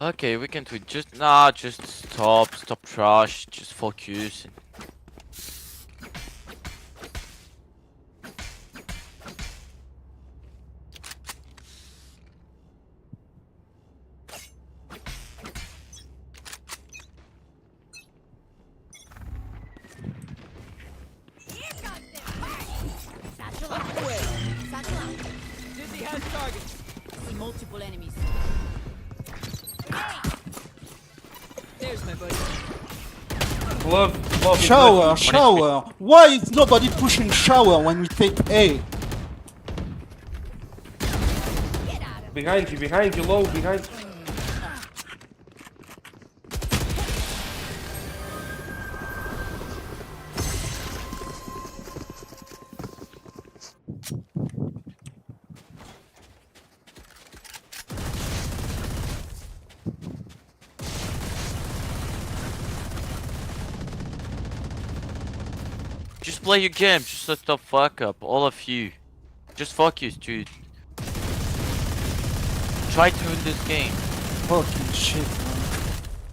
[SPEAKER 9] Okay, we can tweet. Just stop trash, just focus.
[SPEAKER 5] Satchel out. Satchel out.
[SPEAKER 16] Dizzy has targets.
[SPEAKER 5] See multiple enemies.
[SPEAKER 16] There's my buddy.
[SPEAKER 15] Love
[SPEAKER 1] Shower, shower. Why is nobody pushing shower when we take A?
[SPEAKER 15] Behind you, low, behind you.
[SPEAKER 9] Just play your game, just let the fuck up, all of you. Just focus, dude. Try to win this game.
[SPEAKER 1] Fucking shit, man.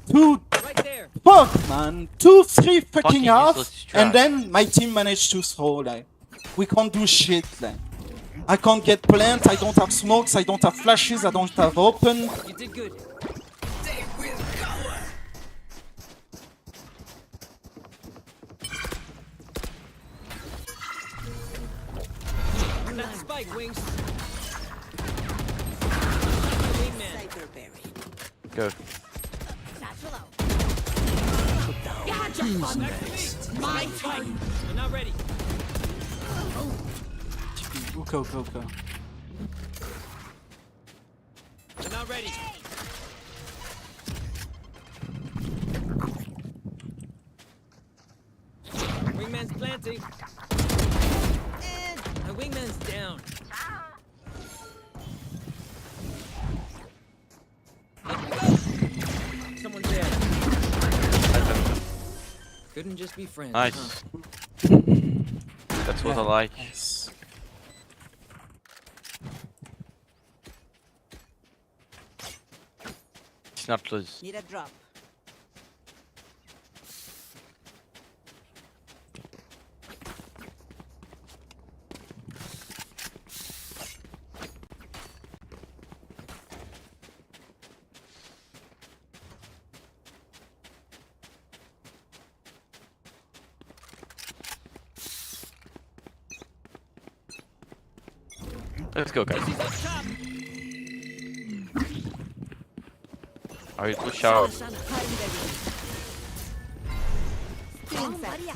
[SPEAKER 1] Dude,
[SPEAKER 16] Right there.
[SPEAKER 1] fuck, man. 2-3 fucking
[SPEAKER 9] Fucking
[SPEAKER 1] half,
[SPEAKER 9] useless
[SPEAKER 1] and
[SPEAKER 9] trash.
[SPEAKER 1] then my team managed to throw, like. We can't do shit, like. I can't get plant, I don't have smokes, I don't have flashes, I don't have open.
[SPEAKER 16] You did good. Not the spike, Wings. Wingman.
[SPEAKER 9] Go.
[SPEAKER 5] Satchel out.
[SPEAKER 16] Gotcha. My spike. I'm not ready.
[SPEAKER 1] Go.
[SPEAKER 16] I'm not ready. Wingman's planting. And my wingman's down. Up we go. Someone's dead. Couldn't just be friends.
[SPEAKER 9] Nice.
[SPEAKER 16] Huh?
[SPEAKER 9] That's what I like.
[SPEAKER 1] Nice.
[SPEAKER 9] It's not lose.
[SPEAKER 5] Need a drop.
[SPEAKER 9] Let's go, guys.
[SPEAKER 16] Dizzy's up top.
[SPEAKER 9] Are you too shower?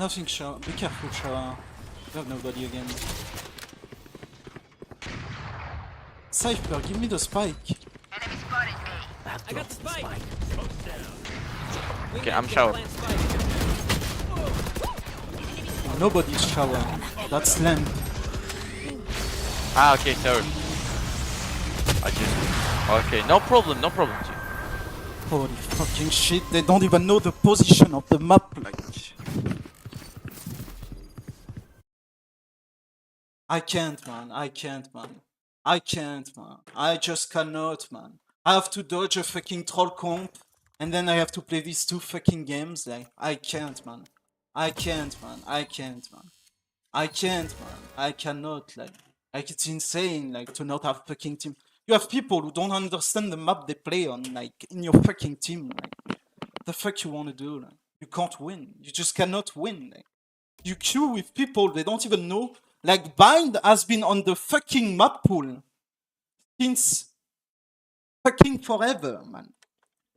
[SPEAKER 1] Nothing shower. Be careful, shower. You have nobody again. Cypher, give me the spike.
[SPEAKER 11] Enemy spotted A.
[SPEAKER 16] I got the spike.
[SPEAKER 9] Okay, I'm shower.
[SPEAKER 1] Nobody's shower. That's lamp.
[SPEAKER 9] Ah, okay, sorry. Okay, no problem, dude.
[SPEAKER 1] Holy fucking shit, they don't even know the position of the map, like. I can't, man. I just cannot, man. I have to dodge a fucking troll comp, and then I have to play these 2 fucking games, like. I can't, man. I cannot, like. Like, it's insane, like, to not have fucking team. You have people who don't understand the map they play on, like, in your fucking team. Like, the fuck you want to do? Like, you can't win. You just cannot win. Like, you queue with people they don't even know. Like, Bind has been on the fucking map pool since fucking forever, man.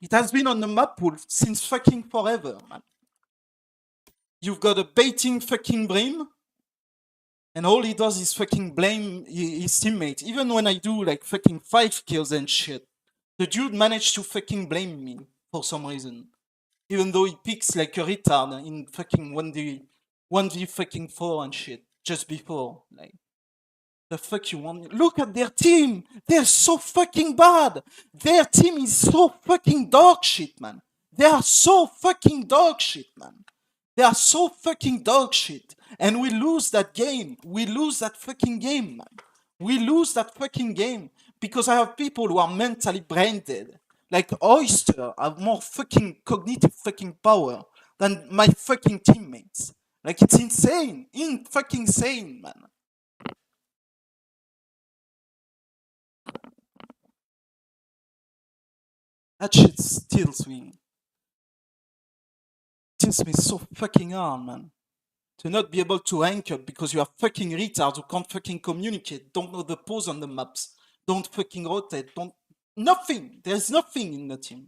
[SPEAKER 1] It has been on the map pool since fucking forever, man. You've got a baiting fucking Brim, and all he does is fucking blame his teammate. Even when I do like fucking 5 kills and shit, the dude managed to fucking blame me for some reason. Even though he picks like a retard in fucking 1v fucking 4 and shit just before. Like, the fuck you want? Look at their team! They're so fucking bad! Their team is so fucking dog shit, man. They are so fucking dog shit, man. They are so fucking dog shit. And we lose that game. We lose that fucking game, man. We lose that fucking game because I have people who are mentally brain dead. Like Oyster have more fucking cognitive fucking power than my fucking teammates. Like, it's insane. Fucking insane, man. That shit steals me. Steals me so fucking hard, man. To not be able to rank up because you are fucking retards who can't fucking communicate, don't know the pose on the maps, don't fucking rotate, nothing. There's nothing in the team.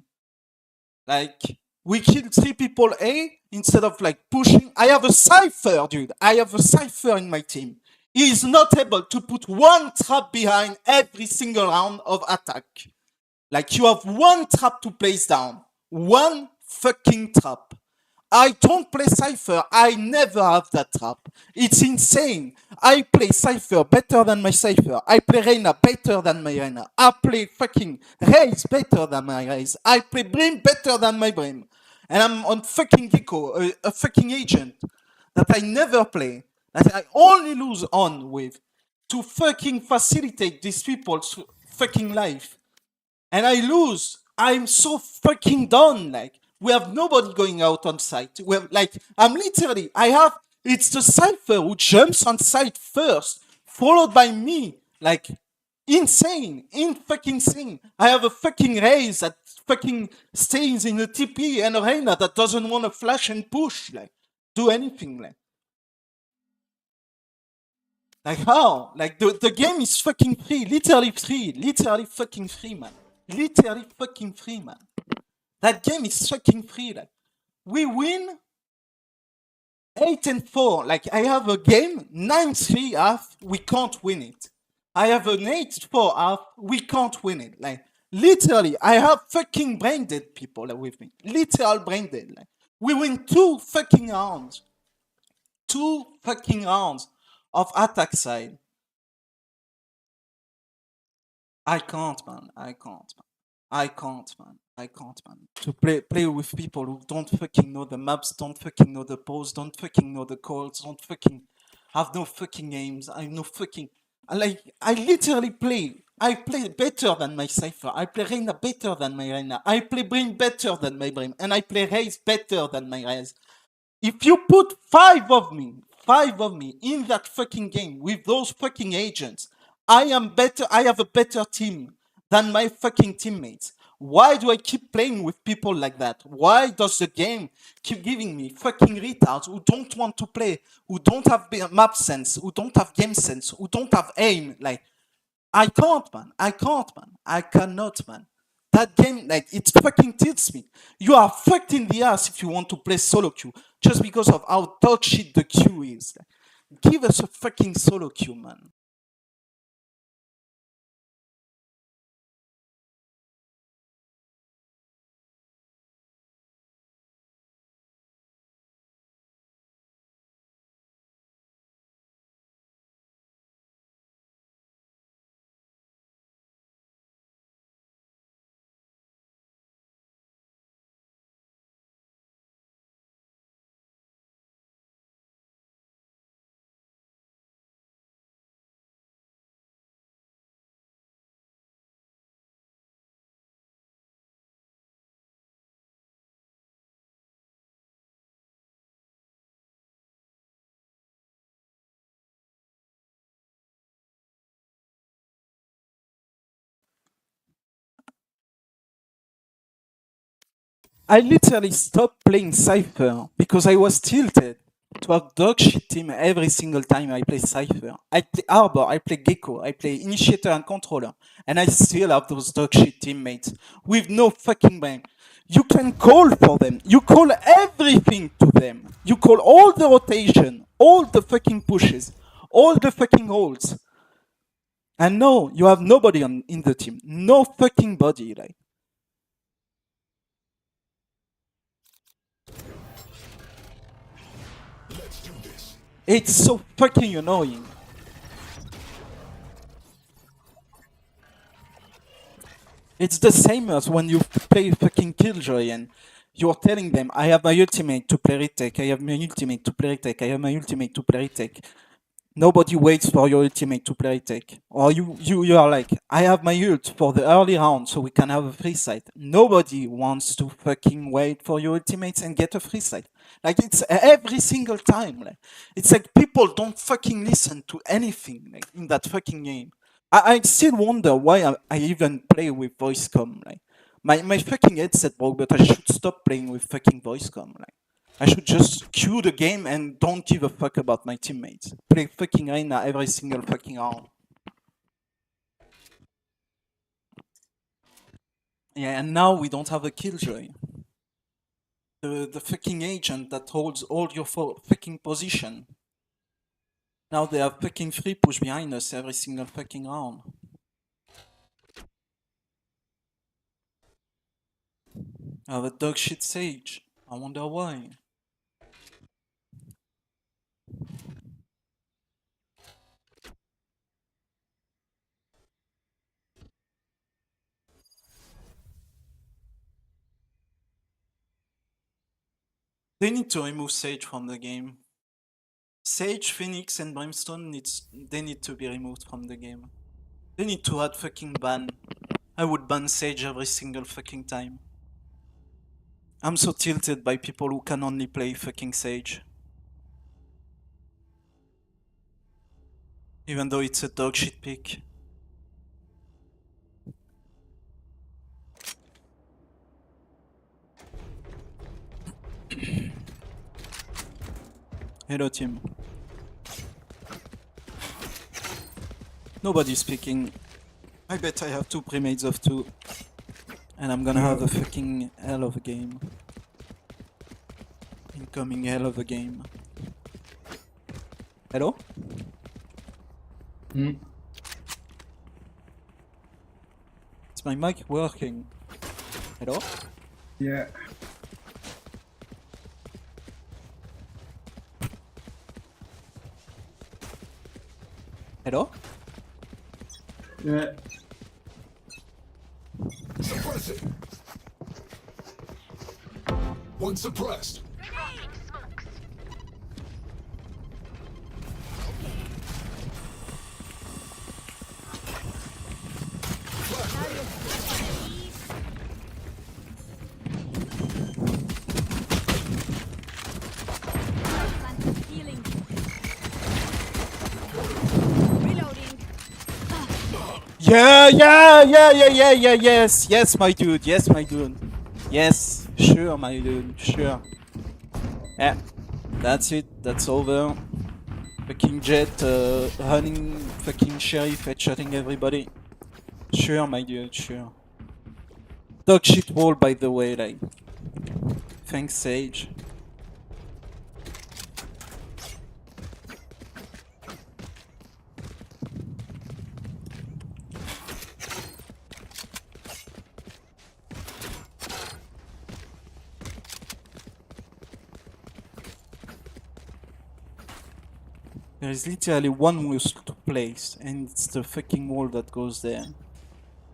[SPEAKER 1] Like, we killed 3 people A instead of like pushing. I have a Cypher, dude. I have a Cypher in my team. He is not able to put one trap behind every single round of attack. Like, you have one trap to place down. One fucking trap. I don't play Cypher. I never have that trap. It's insane. I play Cypher better than my Cypher. I play Reyna better than my Reyna. I play fucking Raze better than my Raze. I play Brim better than my Brim. And I'm on fucking Gecko, a fucking agent that I never play, that I only lose on with to fucking facilitate these people's fucking life. And I lose. I'm so fucking done. Like, we have nobody going out on site. We have, like, it's the Cypher who jumps on site first, followed by me. Like, insane. Fucking insane. I have a fucking Raze that fucking stays in the TP and arena that doesn't want to flash and push. Like, do anything. Like how? Like, the game is fucking free. Literally free. Literally fucking free, man. Literally fucking free, man. That game is fucking free. Like, we win 8-4. Like, I have a game 9-3 half. We can't win it. I have an 8-4 half. We can't win it. Like, literally, I have fucking brain dead people with me. Literal brain dead. Like, we win 2 fucking rounds. 2 fucking rounds of attack side. I can't, man. I can't, man. To play with people who don't fucking know the maps, don't fucking know the pose, don't fucking know the calls, don't fucking have no fucking aims. I know fucking. I literally play. I play better than my Cypher. I play Reyna better than my Reyna. I play Brim better than my Brim. And I play Raze better than my Raze. If you put 5 of me in that fucking game with those fucking agents, I am better. I have a better team than my fucking teammates. Why do I keep playing with people like that? Why does the game keep giving me fucking retards who don't want to play, who don't have map sense, who don't have game sense, who don't have aim? Like, I can't, man. I cannot, man. That game, like, it fucking tilts me. You are fucked in the ass if you want to play solo queue just because of how dog shit the queue is. Like, give us a fucking solo queue, man. I literally stopped playing Cypher because I was tilted to have dog shit team every single time I play Cypher. I play Arbor, I play Gecko, I play Initiator and Controller, and I still have those dog shit teammates with no fucking brain. You can call for them. You call everything to them. You call all the rotation, all the fucking pushes, all the fucking holds. And no, you have nobody in the team. No fucking body, like. It's so fucking annoying. It's the same as when you play fucking Killjoy and you're telling them, I have my ultimate to play retake, I have my ultimate to play retake, I have my ultimate to play retake. Nobody waits for your ultimate to play retake. Or you are like, I have my ult for the early round so we can have a free sight. Nobody wants to fucking wait for your ultimates and get a free sight. Like, it's every single time. Like, it's like people don't fucking listen to anything like, in that fucking game. I still wonder why I even play with voice-com. Like, my fucking headset broke, but I should stop playing with fucking voice-com. Like, I should just queue the game and don't give a fuck about my teammates. Play fucking Reina every single fucking round. Yeah, and now we don't have a Killjoy. The fucking agent that holds all your fucking position. Now they have fucking free push behind us every single fucking round. I have a dog shit Sage. I wonder why. They need to remove Sage from the game. Sage, Phoenix, and Brimstone they need to be removed from the game. They need to add fucking ban. I would ban Sage every single fucking time. I'm so tilted by people who can only play fucking Sage. Even though it's a dog shit pick. Hello team. Nobody's speaking. I bet I have 2 premates of 2. And I'm gonna have a fucking hell of a game. Incoming hell of a game. Hello? Is my mic working? Hello?
[SPEAKER 20] Yeah.
[SPEAKER 1] Hello?
[SPEAKER 20] Yeah.
[SPEAKER 12] Suppress it. One suppressed.
[SPEAKER 1] Yes, my dude, yes, sure, my dude, sure. Yeah, that's it, that's over. Fucking Jet, running fucking Sheriff, headshotting everybody. Sure, my dude, sure. Dog shit wall, by the way, like. Thanks, Sage. There is literally one wall to place, and it's the fucking wall that goes there.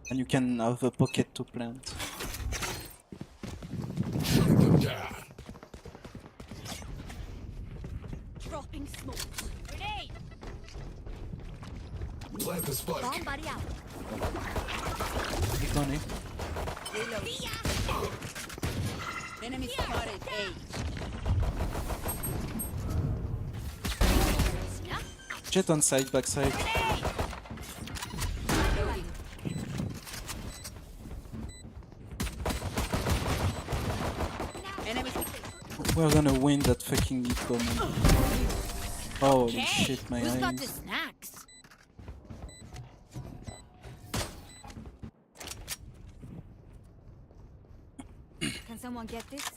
[SPEAKER 1] And you can have a pocket to plant.
[SPEAKER 5] Dropping smoke. Grenade.
[SPEAKER 12] Plant the spike.
[SPEAKER 5] Bomb buddy out.
[SPEAKER 1] Keep going,
[SPEAKER 5] Enemy spotted A.
[SPEAKER 1] Jet on side, backside. We're gonna win that fucking eco, man. Holy shit, my
[SPEAKER 5] Who's got the
[SPEAKER 1] eyes.
[SPEAKER 5] snacks? Can someone get this?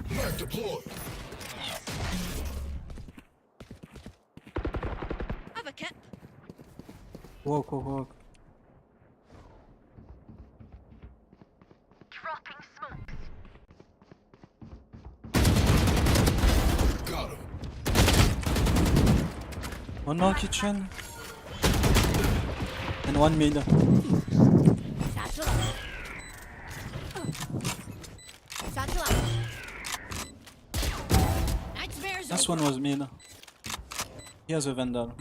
[SPEAKER 11] Flag deployed.
[SPEAKER 5] Have a kit.
[SPEAKER 1] Walk, walk, walk.
[SPEAKER 11] Dropping smokes. Got him.
[SPEAKER 1] One more kitchen. And one mid.
[SPEAKER 5] Satchel up. Satchel up. Nightmares
[SPEAKER 1] This
[SPEAKER 5] over.
[SPEAKER 1] one was mid. He has a vandal.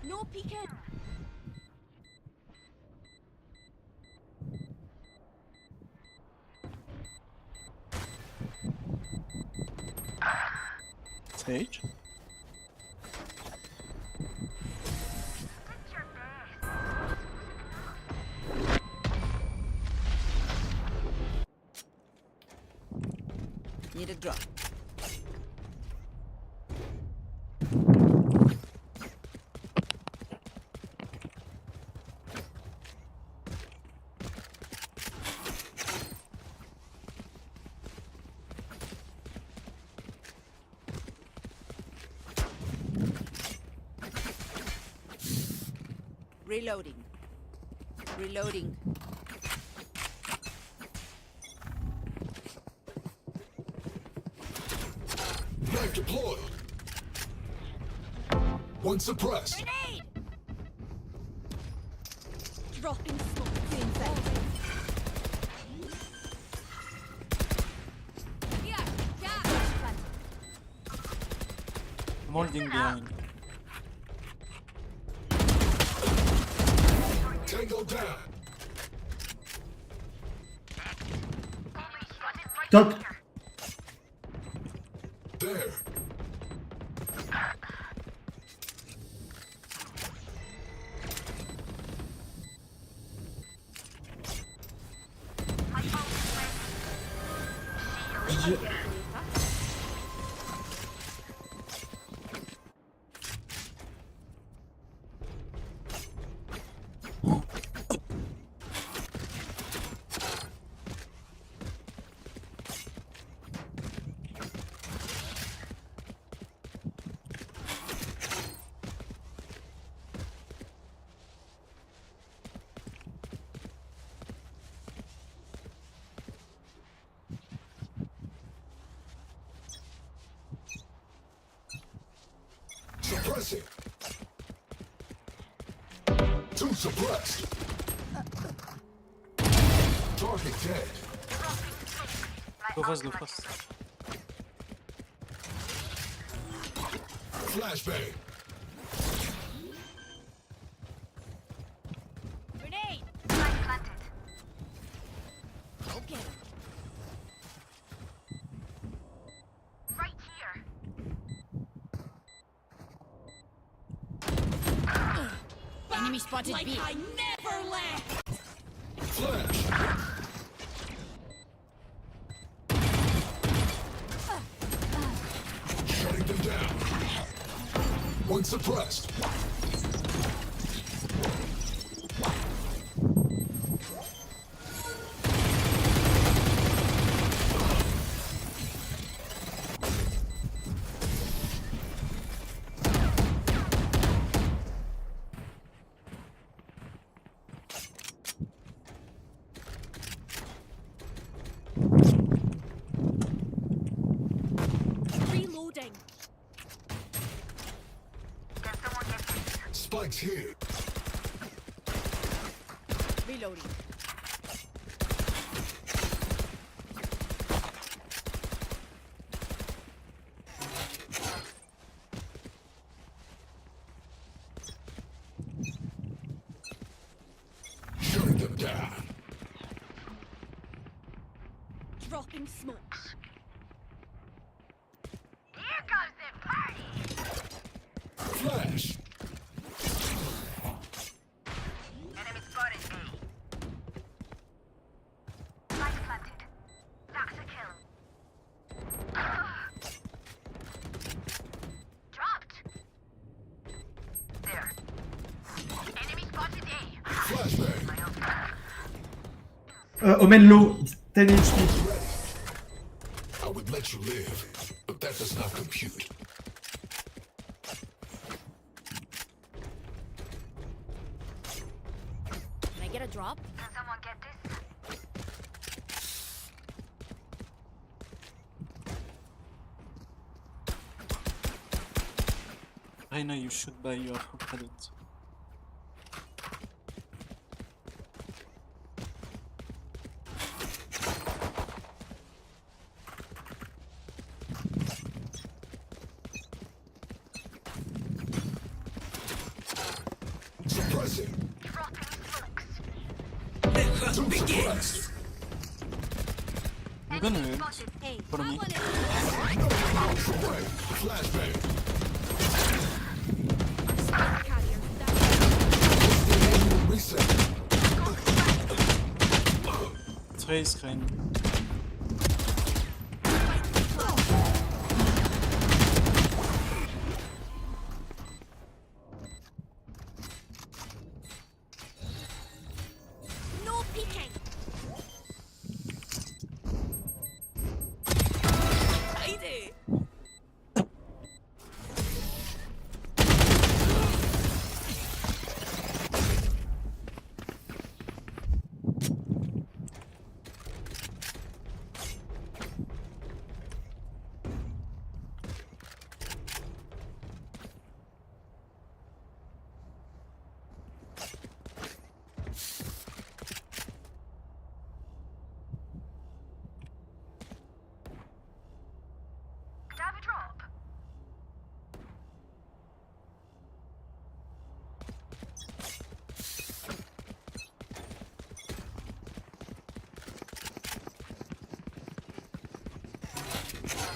[SPEAKER 5] No peeking.
[SPEAKER 1] Sage.
[SPEAKER 5] Need a drop. Reloading. Reloading.
[SPEAKER 11] Flag deployed. One suppressed.
[SPEAKER 5] Grenade! Dropping smoke inside. Here, yeah.
[SPEAKER 1] I'm holding behind.
[SPEAKER 11] Tango down.
[SPEAKER 20] Top.
[SPEAKER 11] There. Suppressing. Two suppressed. Target dead.
[SPEAKER 1] Go fast, go fast.
[SPEAKER 11] Flashbang.
[SPEAKER 5] Grenade! Okay.
[SPEAKER 11] Right here.
[SPEAKER 5] Enemy spotted
[SPEAKER 6] Like
[SPEAKER 5] B.
[SPEAKER 6] I never left.
[SPEAKER 11] Flash. Shutting them down. One suppressed.
[SPEAKER 6] Reloading.
[SPEAKER 11] Spikes here.
[SPEAKER 5] Reloading.
[SPEAKER 12] Shutting them down.
[SPEAKER 5] Dropping smokes.
[SPEAKER 17] Here goes the party.
[SPEAKER 12] Flash.
[SPEAKER 17] Enemy spotted A. Light planted. That's a kill. Dropped. There. Enemy spotted A.
[SPEAKER 12] Flashbang.
[SPEAKER 20] Omen low, 10 HP.
[SPEAKER 12] I would let you live, but that does not compute.
[SPEAKER 5] Can I get a drop?
[SPEAKER 17] Can someone get this?
[SPEAKER 1] Reina, you should buy your credit.
[SPEAKER 12] Suppressing. Two suppressed.
[SPEAKER 1] I'm gonna follow me.
[SPEAKER 12] Flashbang. Reset.
[SPEAKER 1] Trace Reina.
[SPEAKER 5] No peeking. Tidy.
[SPEAKER 17] Could I have a drop?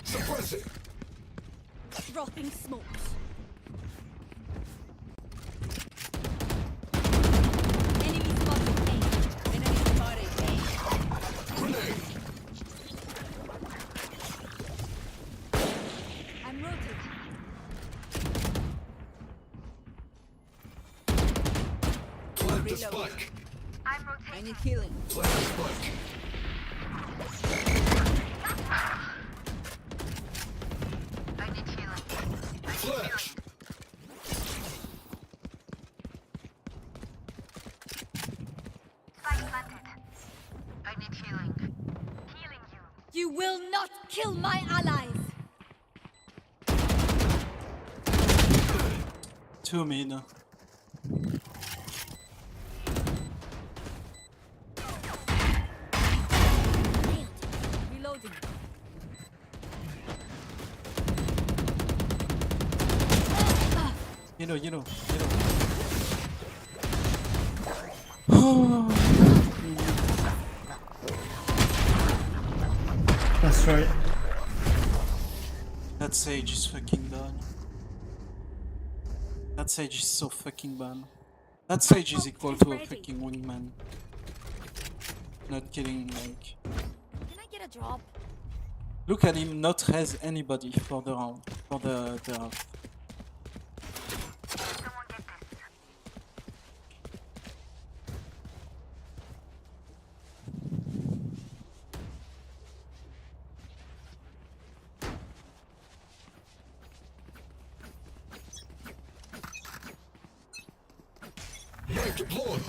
[SPEAKER 12] Suppressing.
[SPEAKER 5] Dropping smokes. Enemy spotted A. Enemy spotted A.
[SPEAKER 12] Grenade.
[SPEAKER 5] I'm rotating.
[SPEAKER 12] Plant the spike.
[SPEAKER 17] I'm rotating.
[SPEAKER 5] I need healing.
[SPEAKER 12] Plant the spike.
[SPEAKER 17] I need healing.
[SPEAKER 12] Flash.
[SPEAKER 17] Spike planted. I need healing. Healing you.
[SPEAKER 5] You will not kill my allies.
[SPEAKER 1] 2 mid.
[SPEAKER 5] Reloading.
[SPEAKER 1] Yellow.
[SPEAKER 20] That's right.
[SPEAKER 1] That Sage is fucking bad. That Sage is so fucking bad. That Sage is equal to a fucking wingman. Not kidding, like.
[SPEAKER 5] Can I get a drop?
[SPEAKER 1] Look at him not res anybody for the round, for the half.
[SPEAKER 17] Someone get this.
[SPEAKER 12] Knife deployed.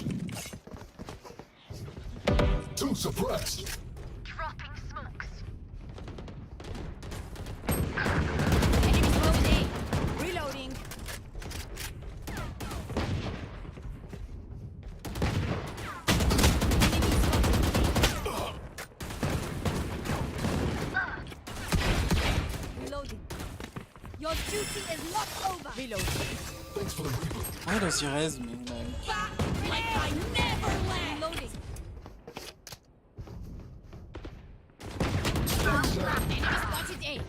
[SPEAKER 12] Two suppressed.
[SPEAKER 17] Dropping smokes.
[SPEAKER 5] Enemy spotted A. Reloading. Duty is not over. Reload.
[SPEAKER 12] Thanks for the reboot.
[SPEAKER 1] Why does he res me?
[SPEAKER 5] Like I never left. Reloading. Enemy spotted A.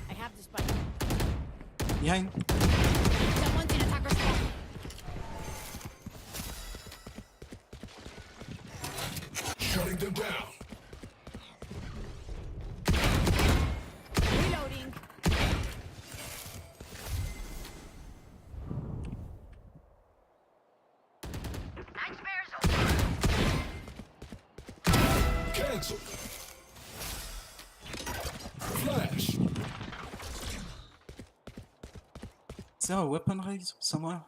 [SPEAKER 5] I have the spike.
[SPEAKER 1] Behind.
[SPEAKER 5] Someone's in attacker spawn.
[SPEAKER 12] Shutting them down.
[SPEAKER 5] Reloading.
[SPEAKER 12] Cancel. Flash.
[SPEAKER 1] Is there a weapon raise somewhere?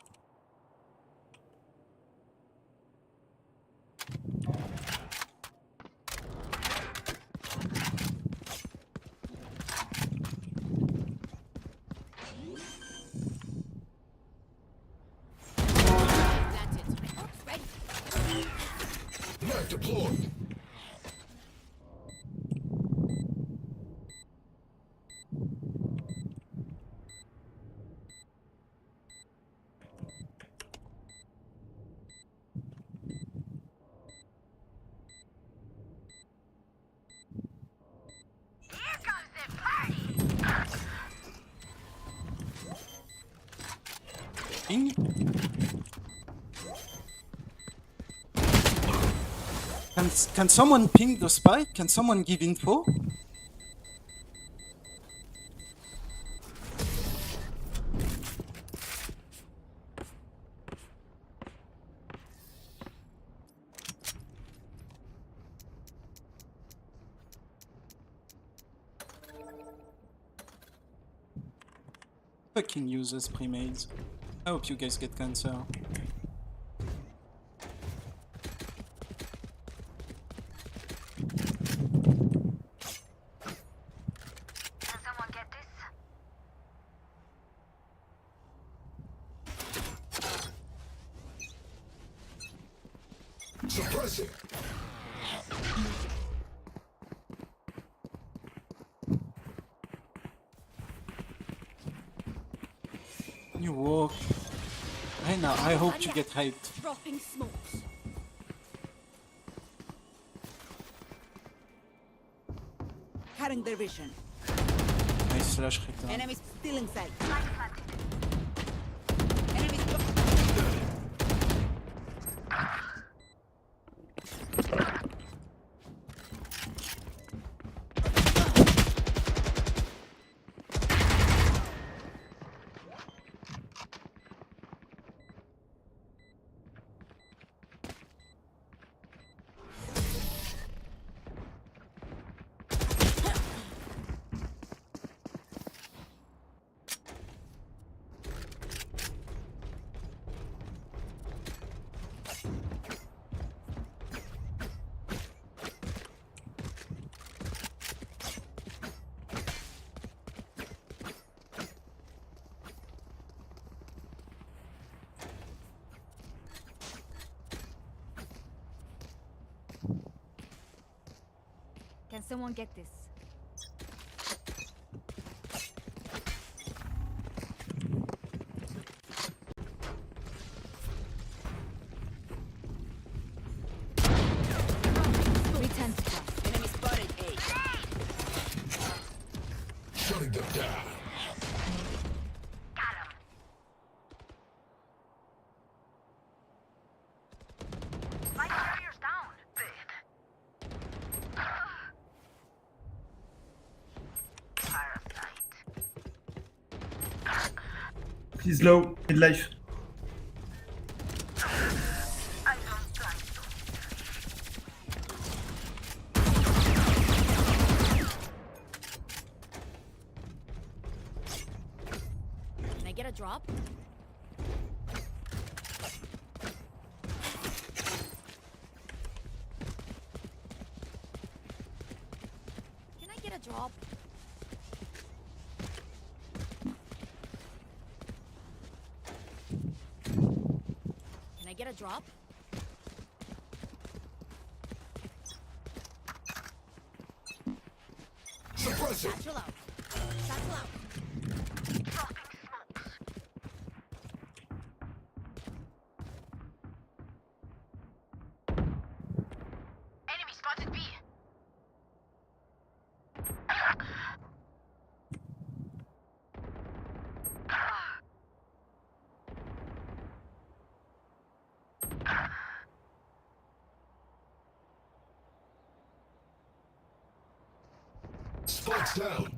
[SPEAKER 12] Knife deployed.
[SPEAKER 1] Ping? Can someone ping the spike? Can someone give info? Fucking users pre-mades. I hope you guys get cancer.
[SPEAKER 17] Can someone get this?
[SPEAKER 12] Suppressing.
[SPEAKER 1] You walk. I hope you get hyped.
[SPEAKER 5] Dropping smokes.
[SPEAKER 14] Cutting their vision.
[SPEAKER 1] Nice slash return.
[SPEAKER 14] Enemies still inside.
[SPEAKER 5] Can someone get this? Return to class.
[SPEAKER 14] Enemy spotted A.
[SPEAKER 12] Shutting them down.
[SPEAKER 20] He's low, mid life.
[SPEAKER 5] Can I get a drop? Can I get a drop? Can I get a drop?
[SPEAKER 12] Flashing.
[SPEAKER 5] Satchel out. Satchel out.
[SPEAKER 17] Enemy spotted B.
[SPEAKER 12] Spikes down.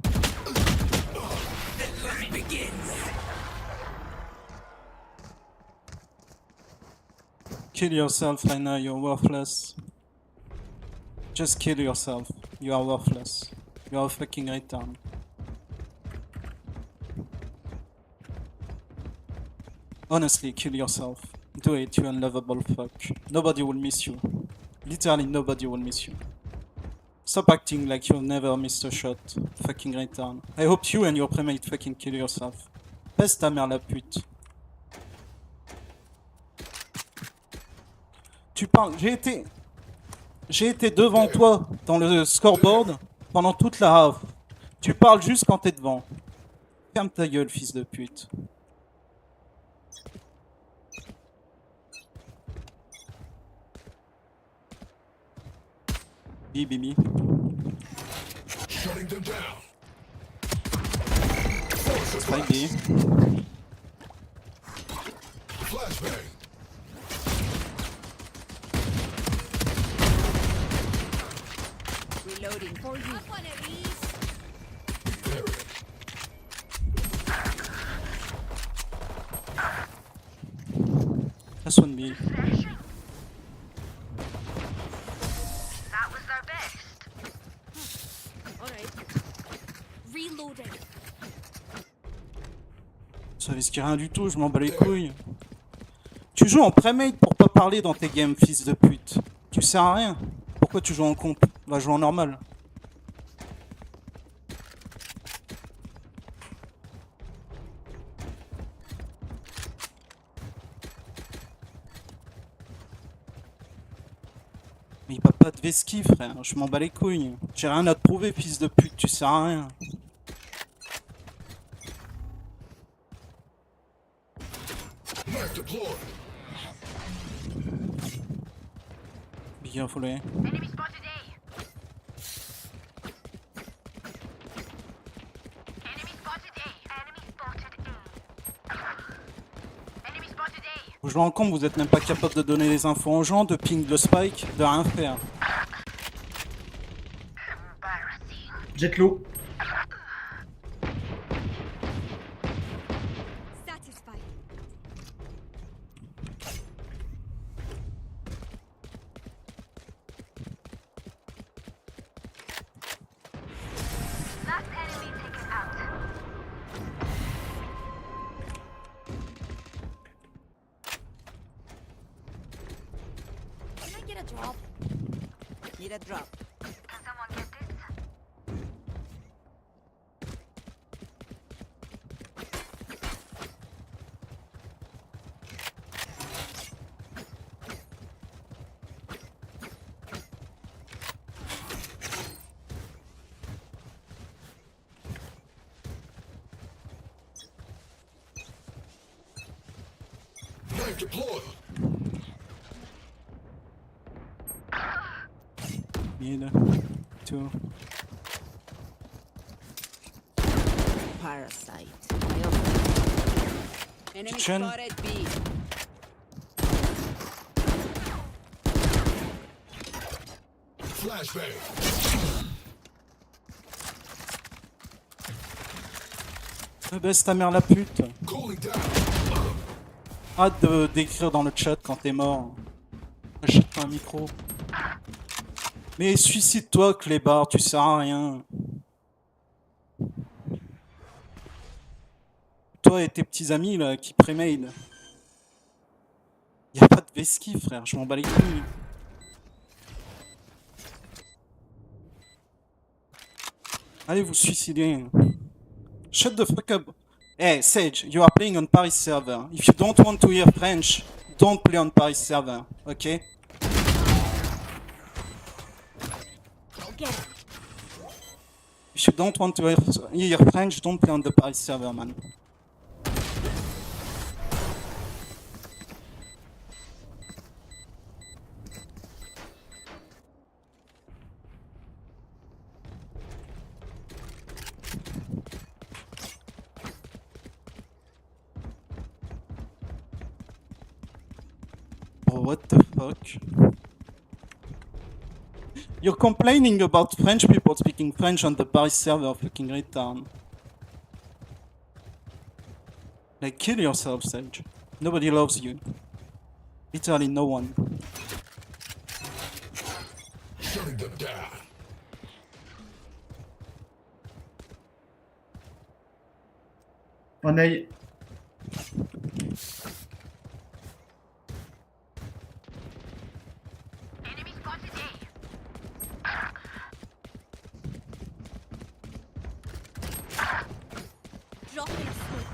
[SPEAKER 14] The hunt begins.
[SPEAKER 1] Kill yourself, Lena, you're worthless. Just kill yourself. You are worthless. You are a fucking retard. Honestly, kill yourself. Do it, you unlovable fuck. Nobody will miss you. Literally nobody will miss you. Stop acting like you've never missed a shot. Fucking retard. I hope you and your premate fucking kill yourself. Pèse ta mère la pute. Tu parles, j'ai été devant toi dans le scoreboard pendant toute la half. Tu parles juste quand t'es devant. Ferme ta gueule, fils de pute. Bibi.
[SPEAKER 12] Shutting them down.
[SPEAKER 1] Spike B.
[SPEAKER 12] Flashbang.
[SPEAKER 5] Reloading for you. One of these.
[SPEAKER 1] That's one B.
[SPEAKER 17] That was their best.
[SPEAKER 5] Alright. Reloading.
[SPEAKER 1] Ça risque rien du tout, je m'en bats les couilles. Tu joues en premade pour pas parler dans tes games, fils de pute. Tu sers à rien. Pourquoi tu joues en comp? Va jouer en normal. Mais il va pas de Veski, frère. Je m'en bats les couilles. J'ai rien à te prouver, fils de pute. Tu sers à rien.
[SPEAKER 12] Knife deployed.
[SPEAKER 1] Be careful, eh?
[SPEAKER 17] Enemy spotted A. Enemy spotted A. Enemy spotted A. Enemy spotted A.
[SPEAKER 1] Vous jouez en comp, vous êtes même pas capable de donner les infos aux gens, de ping le spike, de rien faire.
[SPEAKER 20] Jet low.
[SPEAKER 5] Satisfied.
[SPEAKER 17] Last enemy taken out.
[SPEAKER 5] Can I get a drop?
[SPEAKER 14] Need a drop.
[SPEAKER 17] Can someone get this?
[SPEAKER 12] Knife deployed.
[SPEAKER 1] Mid. 2.
[SPEAKER 14] Parasite. Enemy
[SPEAKER 1] Kitchen.
[SPEAKER 14] spotted B.
[SPEAKER 12] Flashbang.
[SPEAKER 1] Baisse ta mère la pute.
[SPEAKER 12] Cooling down.
[SPEAKER 1] Hâte d'écrire dans le chat quand t'es mort. Achète-toi un micro. Mais suicide-toi, clébard, tu sers à rien. Toi et tes petits amis là qui prémade. Y'a pas de Veski, frère, je m'en bats les couilles. Allez vous suicider. Shut the fuck up. Hey, Sage, you are playing on Paris server. If you don't want to hear French, don't play on Paris server, okay?
[SPEAKER 5] Get him.
[SPEAKER 1] If you don't want to hear French, don't play on the Paris server, man. Oh, what the fuck? You're complaining about French people speaking French on the Paris server, fucking retard. Like, kill yourself, Sage. Nobody loves you. Literally no one.
[SPEAKER 12] Shutting them down.
[SPEAKER 20] On A.
[SPEAKER 17] Enemy spotted A.
[SPEAKER 5] Drop in smoke.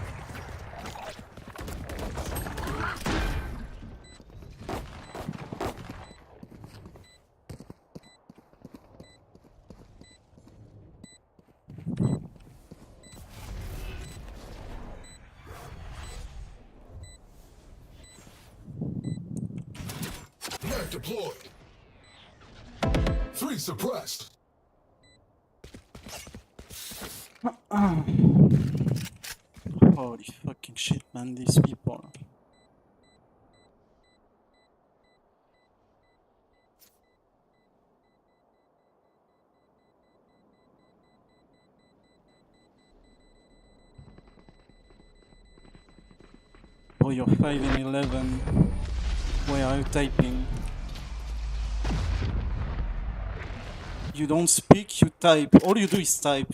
[SPEAKER 12] Mag deployed. 3 suppressed.
[SPEAKER 1] Holy fucking shit, man, these people. Oh, you're 5 and 11. Where are you typing? You don't speak, you type. All you do is type.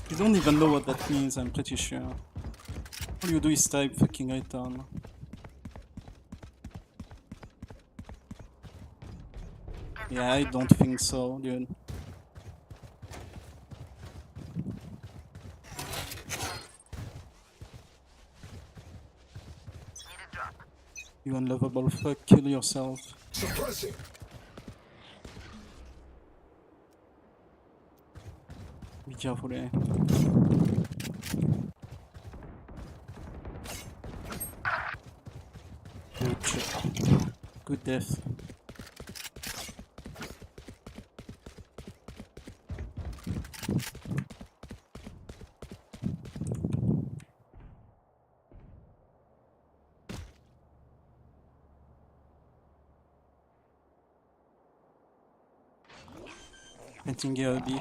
[SPEAKER 1] You don't even know what that means, I'm pretty sure. All you do is type, fucking return. Yeah, I don't think so, dude. You unlovable fuck, kill yourself.
[SPEAKER 12] Suppressing.
[SPEAKER 1] Be careful, eh? Good shot. Good death. Planting a B.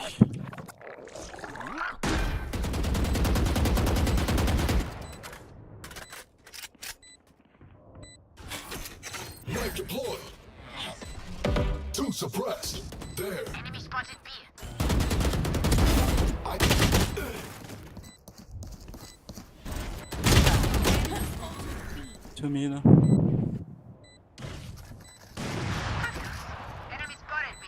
[SPEAKER 12] Mag deployed. 2 suppressed. There.
[SPEAKER 17] Enemy spotted B.
[SPEAKER 1] Two mid.
[SPEAKER 17] Enemy spotted B.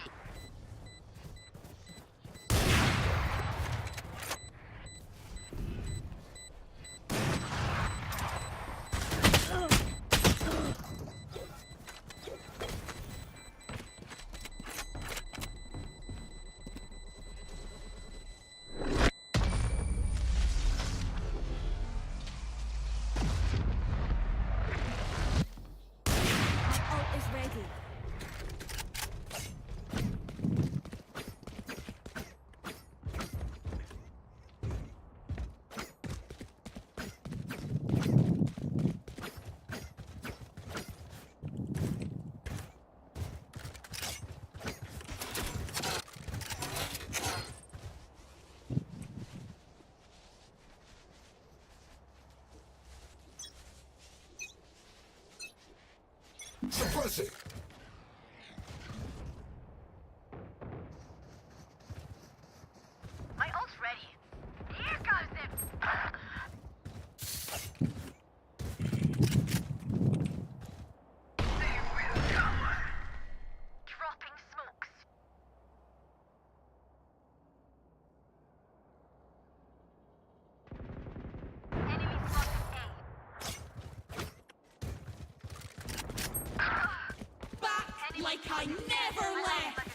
[SPEAKER 5] Ult is ready.
[SPEAKER 12] Suppressing.
[SPEAKER 17] My ult's ready. Here comes them. They will come. Dropping smokes. Enemy spotted A.
[SPEAKER 5] like I never left!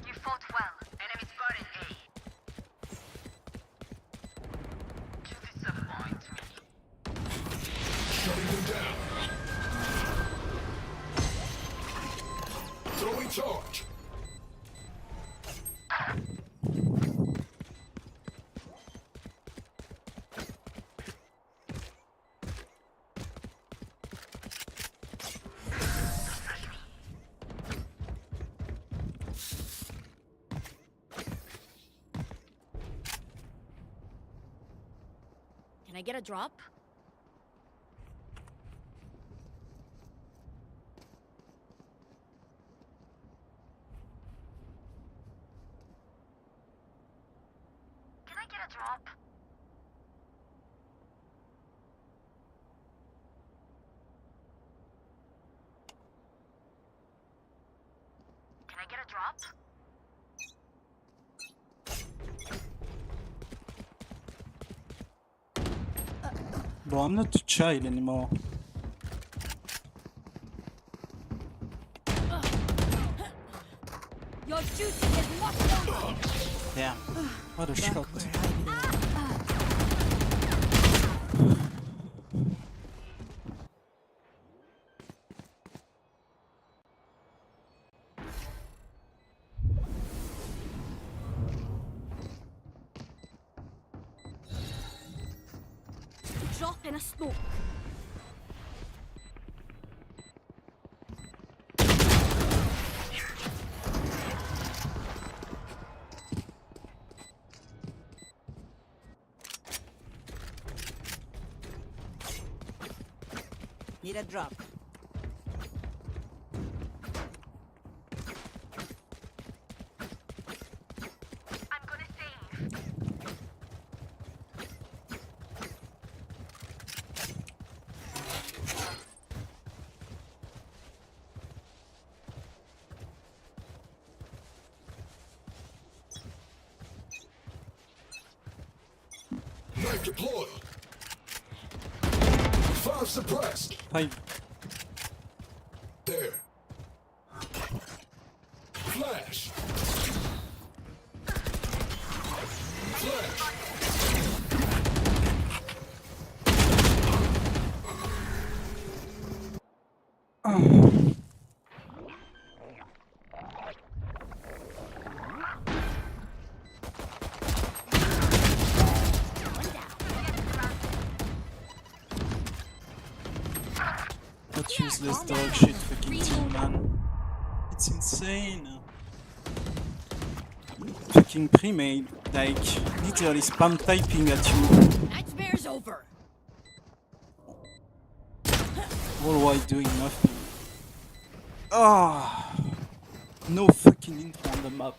[SPEAKER 17] You fought well. Enemy spotted A. You disappoint me.
[SPEAKER 12] Shutting them down. Throwing charge.
[SPEAKER 5] Can I get a drop?
[SPEAKER 17] Can I get a drop? Can I get a drop?
[SPEAKER 1] Bro, I'm not a child anymore.
[SPEAKER 5] Your duty is much over!
[SPEAKER 1] Damn. What a shot.
[SPEAKER 5] Drop in a smoke.
[SPEAKER 14] Need a drop.
[SPEAKER 17] I'm gonna save.
[SPEAKER 12] Knife deployed. 5 suppressed.
[SPEAKER 1] 5.
[SPEAKER 12] There. Flash. Flash.
[SPEAKER 1] That useless dog shit fucking team, man. It's insane. Fucking pre-made, like, literally spam typing at you.
[SPEAKER 5] Nightmare's over!
[SPEAKER 1] All while doing nothing. Ah, no fucking info on the map.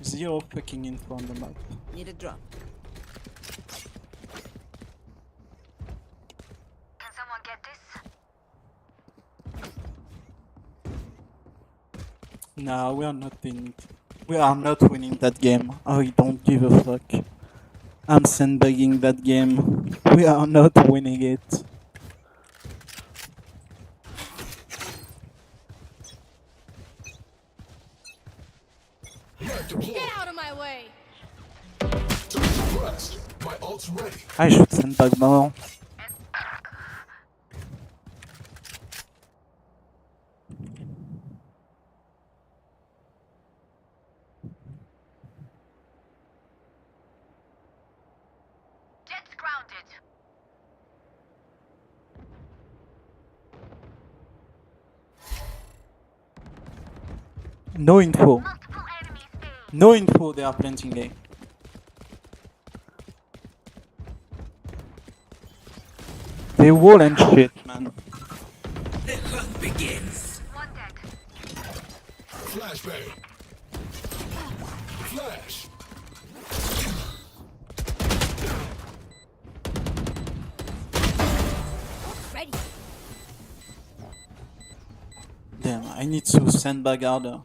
[SPEAKER 1] 0 fucking info on the map.
[SPEAKER 14] Need a drop.
[SPEAKER 17] Can someone get this?
[SPEAKER 1] Nah, we are not winning. We are not winning that game. I don't give a fuck. I'm sandbagging that game. We are not winning it.
[SPEAKER 5] Get out of my way!
[SPEAKER 12] Suppressed. My ult's ready.
[SPEAKER 1] I should sandbag more.
[SPEAKER 17] Jet's grounded.
[SPEAKER 1] No info.
[SPEAKER 17] Multiple enemies A.
[SPEAKER 1] No info, they are planting A. They wall and shit, man.
[SPEAKER 14] The hunt begins.
[SPEAKER 17] One dead.
[SPEAKER 12] Flashbang. Flash.
[SPEAKER 5] Ready.
[SPEAKER 1] Damn, I need to sandbag harder.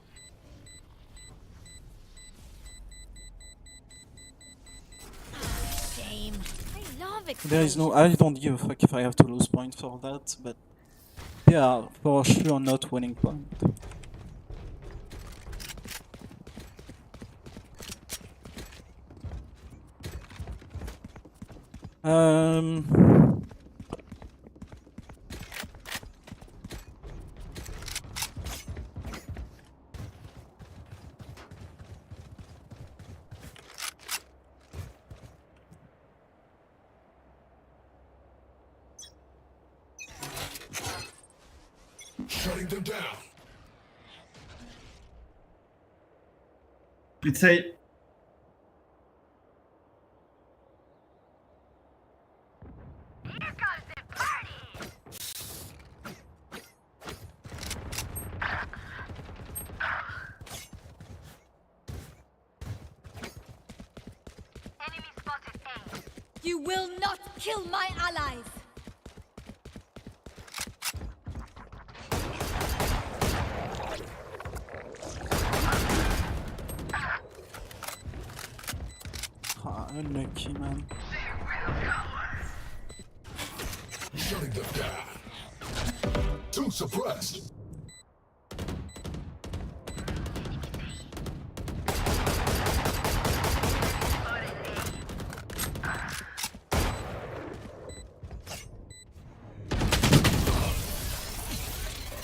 [SPEAKER 5] Shame. I love
[SPEAKER 1] There is no. I don't give a fuck if I have to lose points for that, but they are for sure not winning point.
[SPEAKER 12] Shutting them down.
[SPEAKER 20] It's a
[SPEAKER 5] You will not kill my allies!
[SPEAKER 1] Ah, unlucky, man.
[SPEAKER 12] Shutting them down. Two suppressed.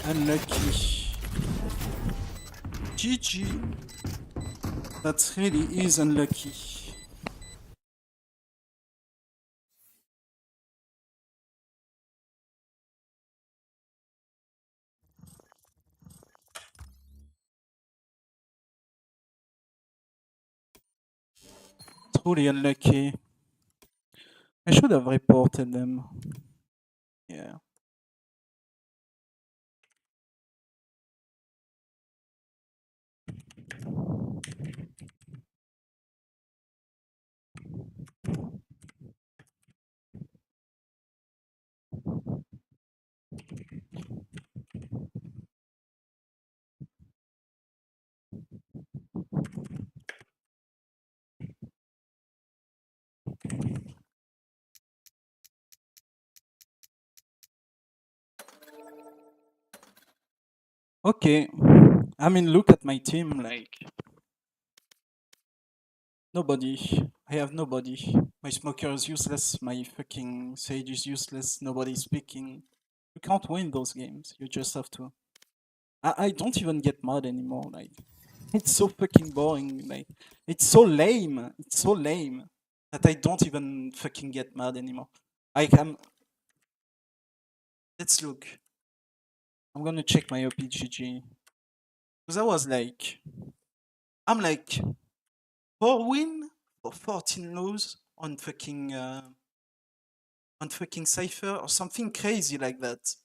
[SPEAKER 1] Unlucky. GG. That really is unlucky. Truly unlucky. I should have reported them. Yeah. Okay. I mean, look at my team, like. Nobody. I have nobody. My smoker is useless, my fucking sage is useless, nobody's speaking. You can't win those games, you just have to. I don't even get mad anymore, like. It's so fucking boring, like. It's so lame that I don't even fucking get mad anymore. Let's look. I'm gonna check my OPGG. Because I was like, I'm like 4 win for 14 lose on fucking Cypher or something crazy like that.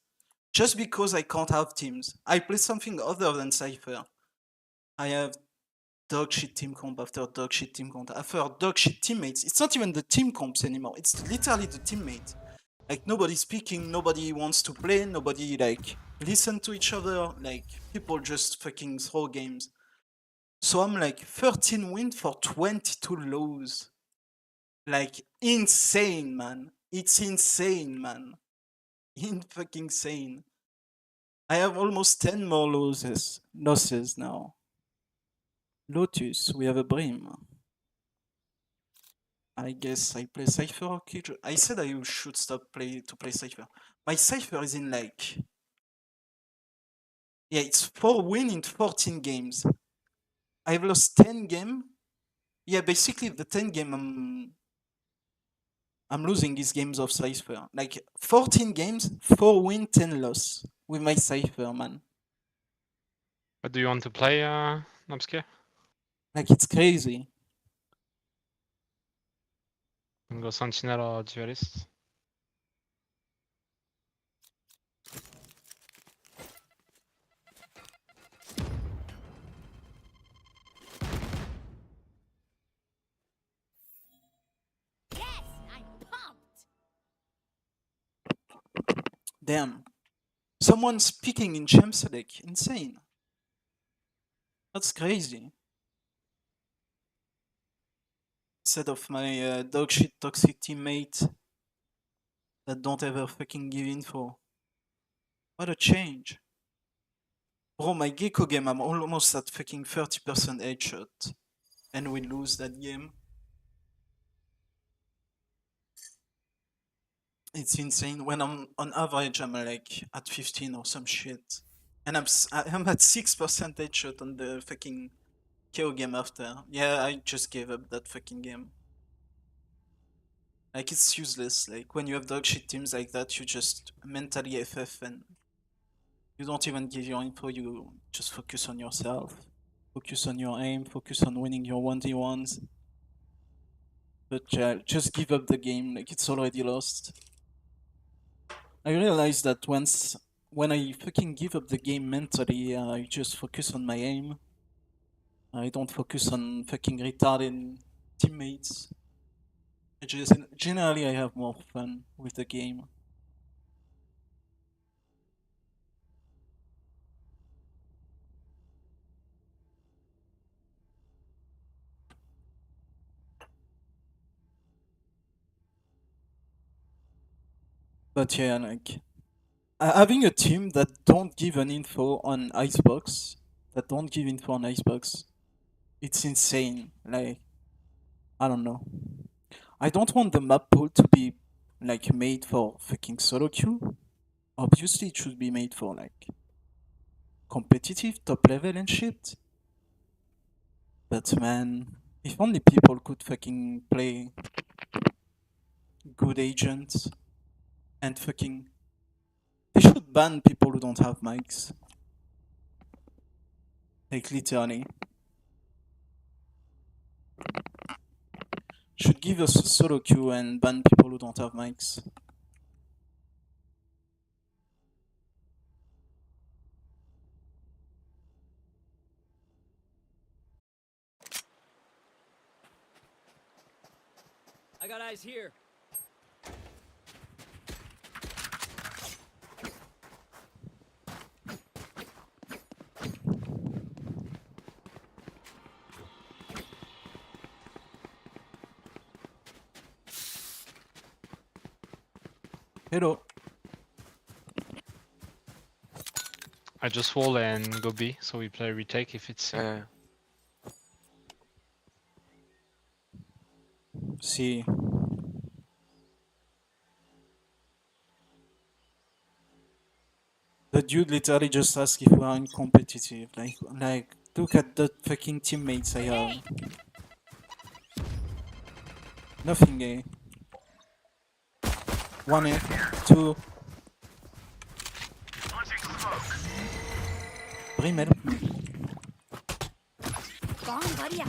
[SPEAKER 1] Just because I can't have teams. I play something other than Cypher. I have dog shit team comp after dog shit team comp after dog shit teammates. It's not even the team comps anymore. It's literally the teammates. Like nobody's speaking, nobody wants to play, nobody like listen to each other. Like people just fucking throw games. So I'm like 13 wins for 22 lose. Like insane, man. It's insane, man. Fucking insane. I have almost 10 more losses now. Lotus, we have a Brim. I guess I play Cypher. Okay, I said I should stop to play Cypher. My Cypher is in like... Yeah, it's 4 wins in 14 games. I've lost 10 games. Yeah, basically the 10 game I'm losing these games of Cypher. Like 14 games, 4 win, 10 loss with my Cypher, man.
[SPEAKER 8] What do you want to play, Nabskir?
[SPEAKER 1] Like it's crazy.
[SPEAKER 8] Go Sentinel Duelist.
[SPEAKER 5] Yes, I'm pumped!
[SPEAKER 1] Damn. Someone speaking in Chamsadek. Insane. That's crazy. Instead of my dog shit toxic teammate that don't ever fucking give info. What a change. Bro, my Gecko game, I'm almost at fucking 30% headshot. And we lose that game. It's insane. When I'm on average, I'm like at 15 or some shit. And I'm at 6% headshot on the fucking KO game after. Yeah, I just gave up that fucking game. Like, it's useless. Like, when you have dog shit teams like that, you just mentally FF and you don't even give your info, you just focus on yourself. Focus on your aim, focus on winning your 1v1s. But just give up the game, like it's already lost. I realized that when I fucking give up the game mentally, I just focus on my aim. I don't focus on fucking retarded teammates. Generally, I have more fun with the game. But yeah, like having a team that don't give an info on Icebox, it's insane. Like, I don't know. I don't want the map pool to be like made for fucking solo queue. Obviously, it should be made for like competitive, top level and shit. But man, if only people could fucking play good agents and fucking... They should ban people who don't have mics. Like, literally. Should give us a solo queue and ban people who don't have mics.
[SPEAKER 16] I got eyes here.
[SPEAKER 1] Hello.
[SPEAKER 8] I just wall and go B, so we play retake if it's...
[SPEAKER 1] See. The dude literally just asked if we are competitive. Like, look at the fucking teammates I have. Nothing, eh? 1A, 2. Brim, help me.
[SPEAKER 5] Bomb buddy.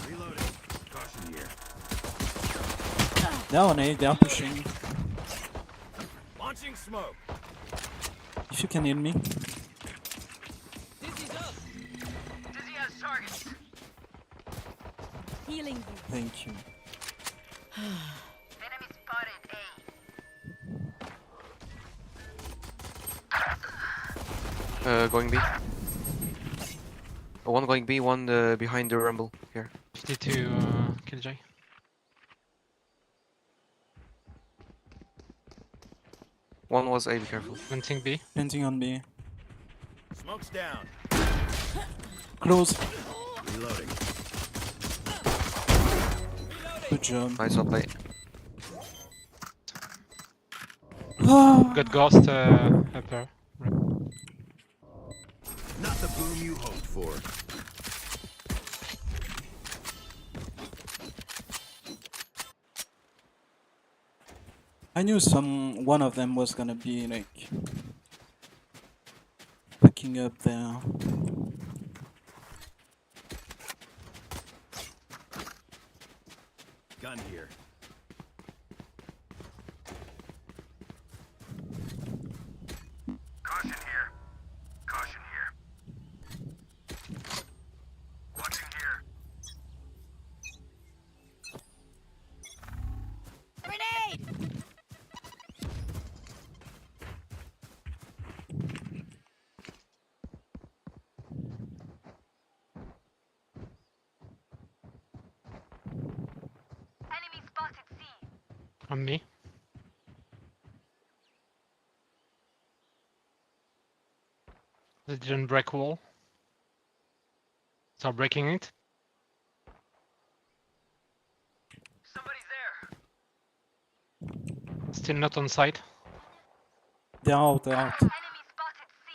[SPEAKER 11] Reloading. Caution here.
[SPEAKER 1] They're on A, they are pushing.
[SPEAKER 11] Launching smoke.
[SPEAKER 1] If you can heal me.
[SPEAKER 16] Dizzy's up.
[SPEAKER 17] Dizzy has targets.
[SPEAKER 18] Healing you.
[SPEAKER 1] Thank you.
[SPEAKER 17] Enemy spotted A.
[SPEAKER 19] Going B. One going B, one behind the rumble here.
[SPEAKER 8] 52 Killjoy.
[SPEAKER 19] One was A, be careful.
[SPEAKER 8] Planting B.
[SPEAKER 1] Planting on B.
[SPEAKER 11] Smoke's down.
[SPEAKER 1] Close.
[SPEAKER 11] Reloading.
[SPEAKER 1] Good job.
[SPEAKER 19] Nice up play.
[SPEAKER 8] Got ghost upper.
[SPEAKER 11] Not the boom you hoped for.
[SPEAKER 1] I knew one of them was gonna be like picking up there.
[SPEAKER 11] Gun here. Caution here. Caution here. Watching here.
[SPEAKER 5] Grenade!
[SPEAKER 17] Enemy spotted.
[SPEAKER 8] On me. They didn't break wall. Start breaking it.
[SPEAKER 11] Somebody's there.
[SPEAKER 8] Still not on site.
[SPEAKER 1] They're out, they're out.
[SPEAKER 17] Enemy spotted C.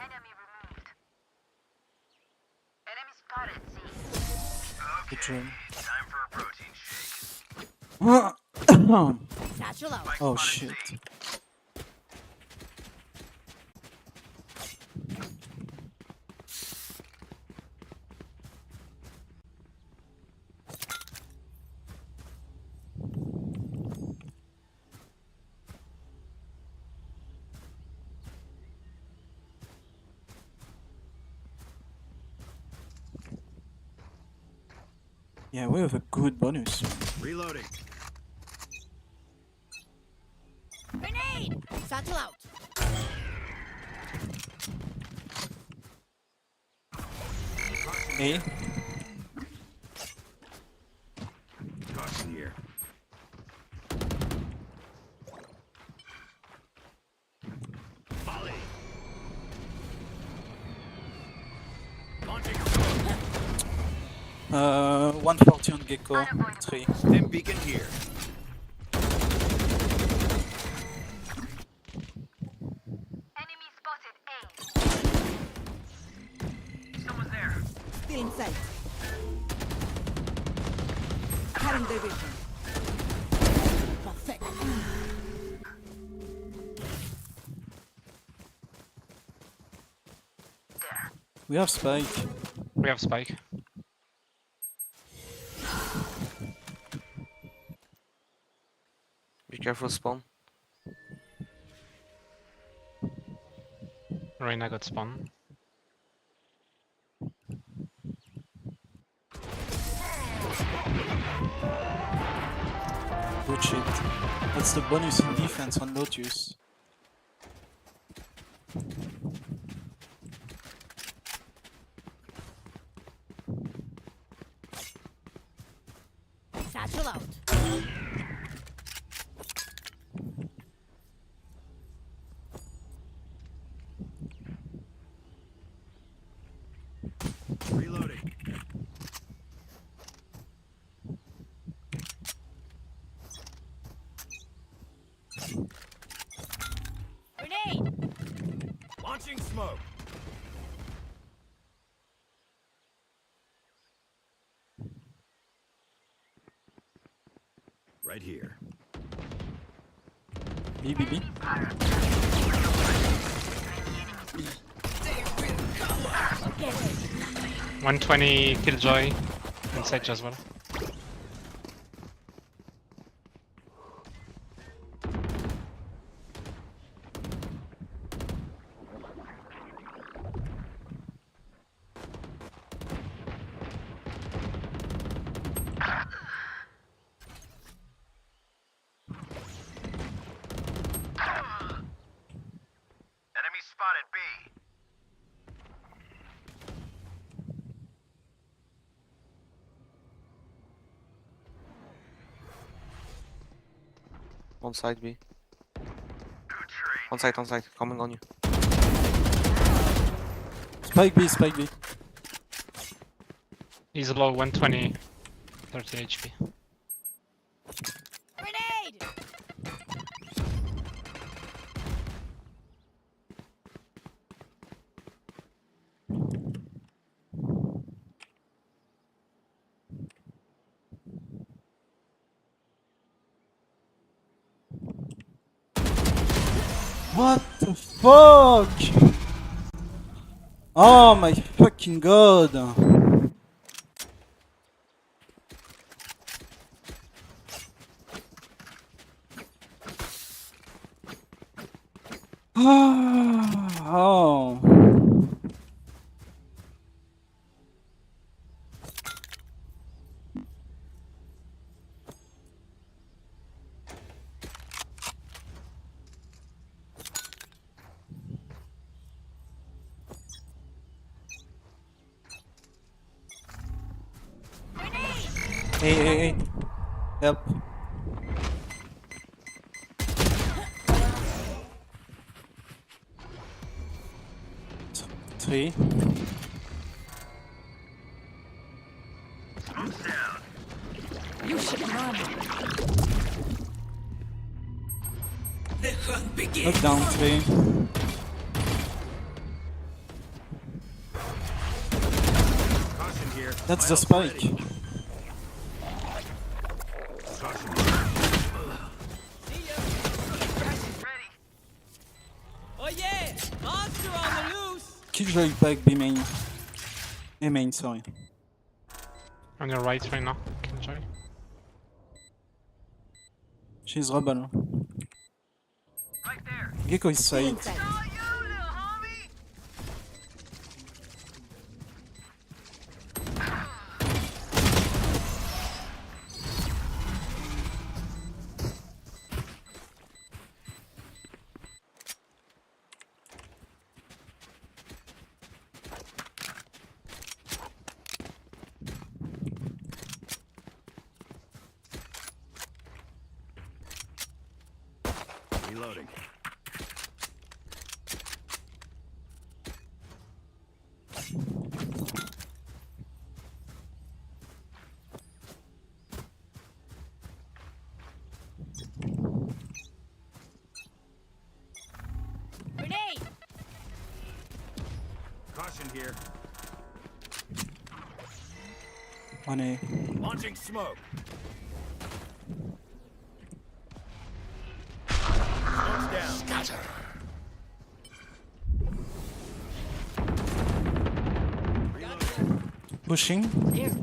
[SPEAKER 17] Enemy removed. Enemy spotted C.
[SPEAKER 1] Good job.
[SPEAKER 11] Time for a protein shake.
[SPEAKER 14] Satchel out.
[SPEAKER 1] Oh shit. Yeah, we have a good bonus.
[SPEAKER 11] Reloading.
[SPEAKER 14] Grenade! Satchel out.
[SPEAKER 1] A.
[SPEAKER 11] Caution here. Volley. Launching.
[SPEAKER 1] 140 on Gecko, 3.
[SPEAKER 11] Stim beacon here.
[SPEAKER 17] Enemy spotted A.
[SPEAKER 11] Someone's there.
[SPEAKER 14] Still in sight. Cutting their vision. Perfect.
[SPEAKER 1] We have Spike.
[SPEAKER 8] We have Spike.
[SPEAKER 19] Be careful spawn.
[SPEAKER 8] Reyna got spawn.
[SPEAKER 1] Good shit. That's the bonus in defense on Lotus.
[SPEAKER 14] Satchel out.
[SPEAKER 11] Reloading.
[SPEAKER 14] Grenade!
[SPEAKER 11] Launching smoke. Right here.
[SPEAKER 1] B, B, B.
[SPEAKER 8] 120 Killjoy. Inside as well.
[SPEAKER 11] Enemy spotted B.
[SPEAKER 19] On side B. On side, coming on you.
[SPEAKER 1] Spike B, Spike B.
[SPEAKER 8] He's low, 120, 30 HP.
[SPEAKER 14] Grenade!
[SPEAKER 1] What the fuck? Oh my fucking god. Oh. Hey. Help. Three.
[SPEAKER 14] You should run. The hunt begins.
[SPEAKER 1] Knock down 3.
[SPEAKER 11] Caution here.
[SPEAKER 1] That's the spike.
[SPEAKER 16] Oh yeah! Monster on the loose!
[SPEAKER 1] Killjoy back B main. A main, sorry.
[SPEAKER 8] On your right right now, Killjoy.
[SPEAKER 1] She's rebel. Gecko is side.
[SPEAKER 11] Reloading.
[SPEAKER 14] Grenade!
[SPEAKER 11] Caution here.
[SPEAKER 1] 1A.
[SPEAKER 11] Launching smoke. Smoke's down. Scatter.
[SPEAKER 1] Pushing.
[SPEAKER 14] Here.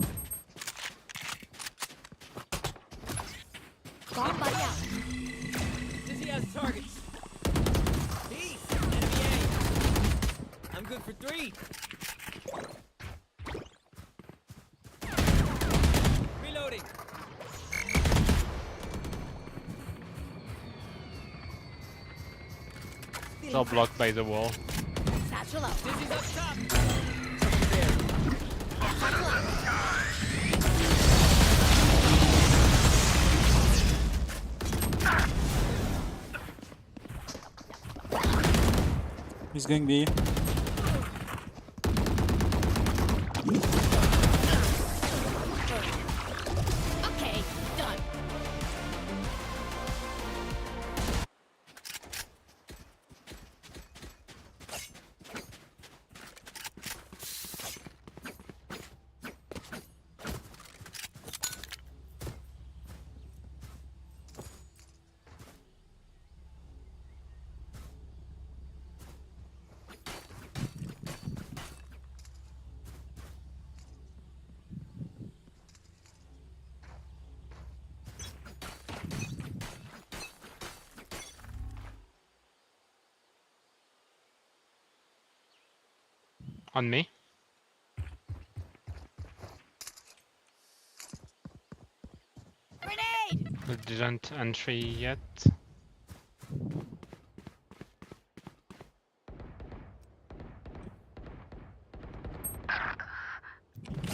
[SPEAKER 14] Bomb buddy out.
[SPEAKER 16] Dizzy has targets. Peace! Enemy A. I'm good for 3. Reloading.
[SPEAKER 8] It's all blocked by the wall.
[SPEAKER 14] Satchel out.
[SPEAKER 16] Dizzy's up top.
[SPEAKER 14] Satchel out.
[SPEAKER 1] He's going B.
[SPEAKER 14] Okay, done.
[SPEAKER 8] On me.
[SPEAKER 14] Grenade!
[SPEAKER 8] We didn't entry yet.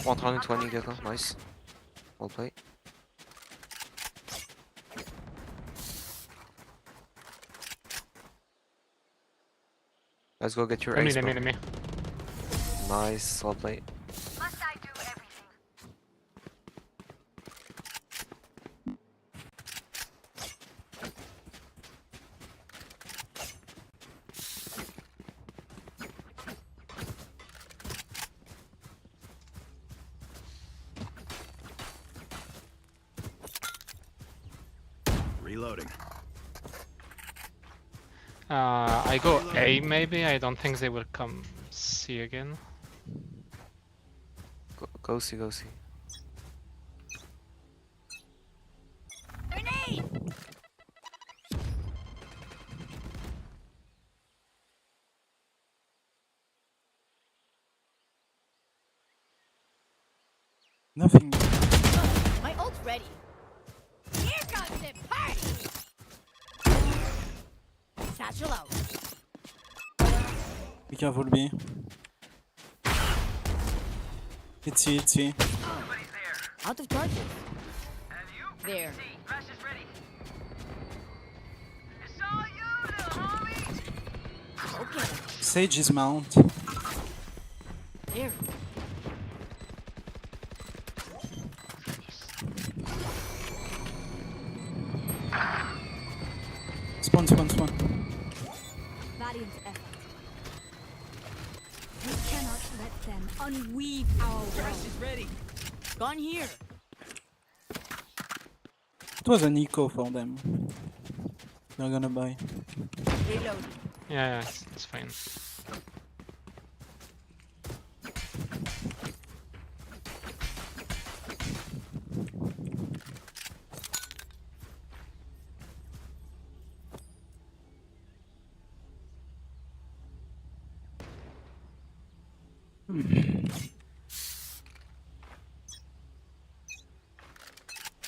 [SPEAKER 19] One 120 Gecko, nice. Well played. Let's go get your ace.
[SPEAKER 8] Enemy.
[SPEAKER 19] Nice, well played.
[SPEAKER 17] Must I do everything?
[SPEAKER 11] Reloading.
[SPEAKER 8] I go A maybe. I don't think they will come C again.
[SPEAKER 19] Go see.
[SPEAKER 14] Grenade!
[SPEAKER 1] Nothing.
[SPEAKER 14] My ult's ready. Here comes the party! Satchel out.
[SPEAKER 1] Be careful B. It's C.
[SPEAKER 5] Out of charges. There.
[SPEAKER 17] Flash is ready. It's all you, little homie.
[SPEAKER 5] Okay.
[SPEAKER 1] Sage is mount.
[SPEAKER 5] There.
[SPEAKER 1] Spawn.
[SPEAKER 18] Valiant effort. We cannot let them unweave our world.
[SPEAKER 16] Is ready.
[SPEAKER 5] Gone here.
[SPEAKER 1] It was an eco for them. They're gonna buy.
[SPEAKER 5] Reload.
[SPEAKER 8] Yeah, it's fine.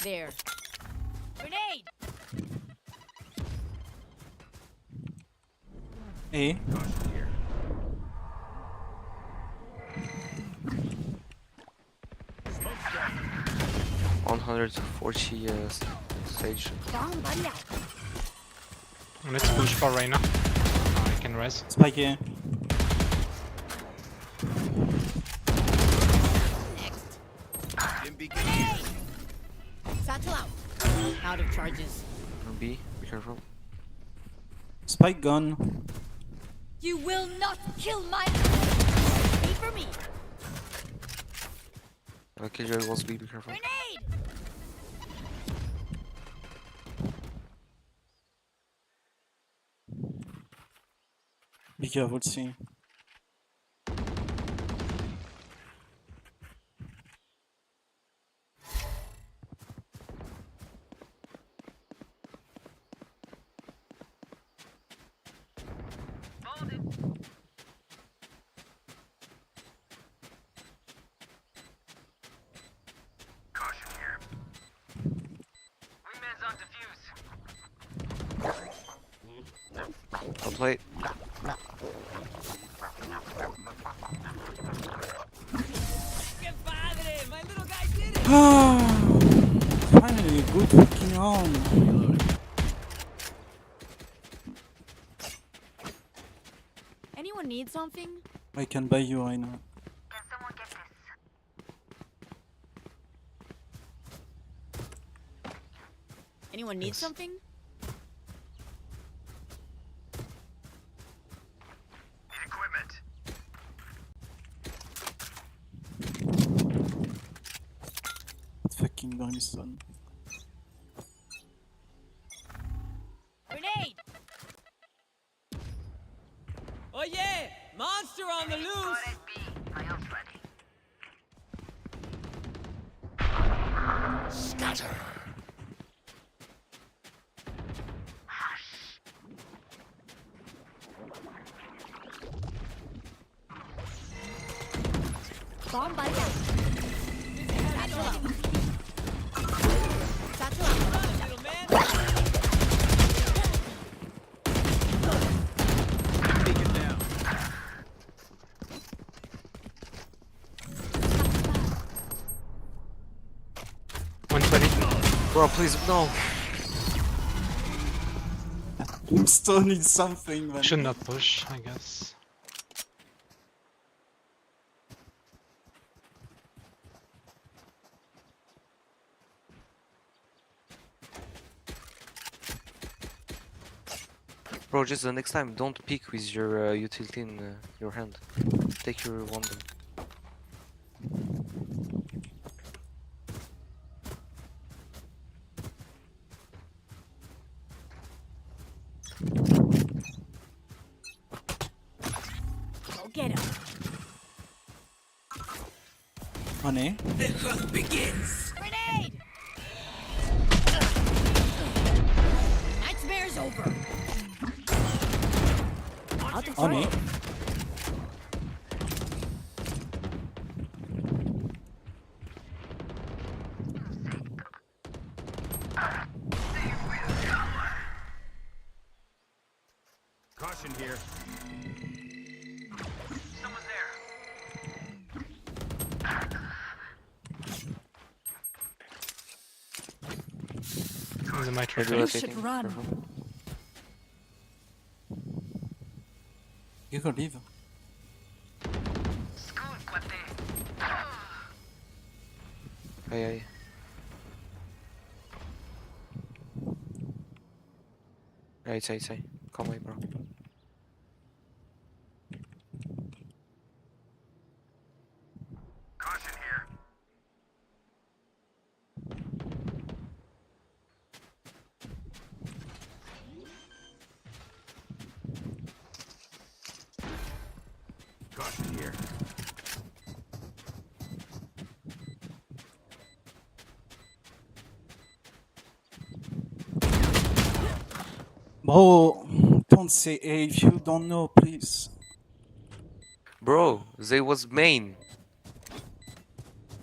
[SPEAKER 5] There. Grenade.
[SPEAKER 1] A.
[SPEAKER 19] 140 stage.
[SPEAKER 8] Let's push for Reyna. I can res.
[SPEAKER 1] Spike here.
[SPEAKER 5] Satchel out. Out of charges.
[SPEAKER 19] B, be careful.
[SPEAKER 1] Spike gone.
[SPEAKER 18] You will not kill my.
[SPEAKER 5] Wait for me.
[SPEAKER 19] Killjoy was B, be careful.
[SPEAKER 5] Grenade.
[SPEAKER 1] Be careful, see.
[SPEAKER 17] Caution here. Wingman's on defuse.
[SPEAKER 19] I'll play.
[SPEAKER 16] Que padre! My little guy did it!
[SPEAKER 1] Finally, good fucking arm.
[SPEAKER 5] Anyone need something?
[SPEAKER 1] I can buy you right now.
[SPEAKER 17] Can someone get this?
[SPEAKER 5] Anyone need something?
[SPEAKER 17] Need equipment.
[SPEAKER 1] Fucking brimstone.
[SPEAKER 5] Grenade.
[SPEAKER 16] Oh yeah! Monster on the loose!
[SPEAKER 17] Spotted B. My ult's ready.
[SPEAKER 12] Scatter.
[SPEAKER 5] Bomb by out. Satchel out. Satchel out.
[SPEAKER 16] Little man! Take it down.
[SPEAKER 19] Bro, please, no.
[SPEAKER 1] Brimstone is something, man.
[SPEAKER 8] Should not push, I guess.
[SPEAKER 19] Bro, just the next time, don't peek with your utility in your hand. Take your wand.
[SPEAKER 5] Go get him.
[SPEAKER 1] On A.
[SPEAKER 16] The hunt begins!
[SPEAKER 5] Grenade. Nightmare's over. Out of
[SPEAKER 1] On A.
[SPEAKER 5] charges.
[SPEAKER 16] Caution here.
[SPEAKER 17] Someone's there.
[SPEAKER 8] The might
[SPEAKER 19] Maybe
[SPEAKER 8] rotate.
[SPEAKER 19] rotating. Careful.
[SPEAKER 1] You can leave.
[SPEAKER 19] Aye, aye. Right side. Come away, bro.
[SPEAKER 11] Caution here. Caution here.
[SPEAKER 1] Bro, don't say A if you don't know, please.
[SPEAKER 19] Bro, they was main.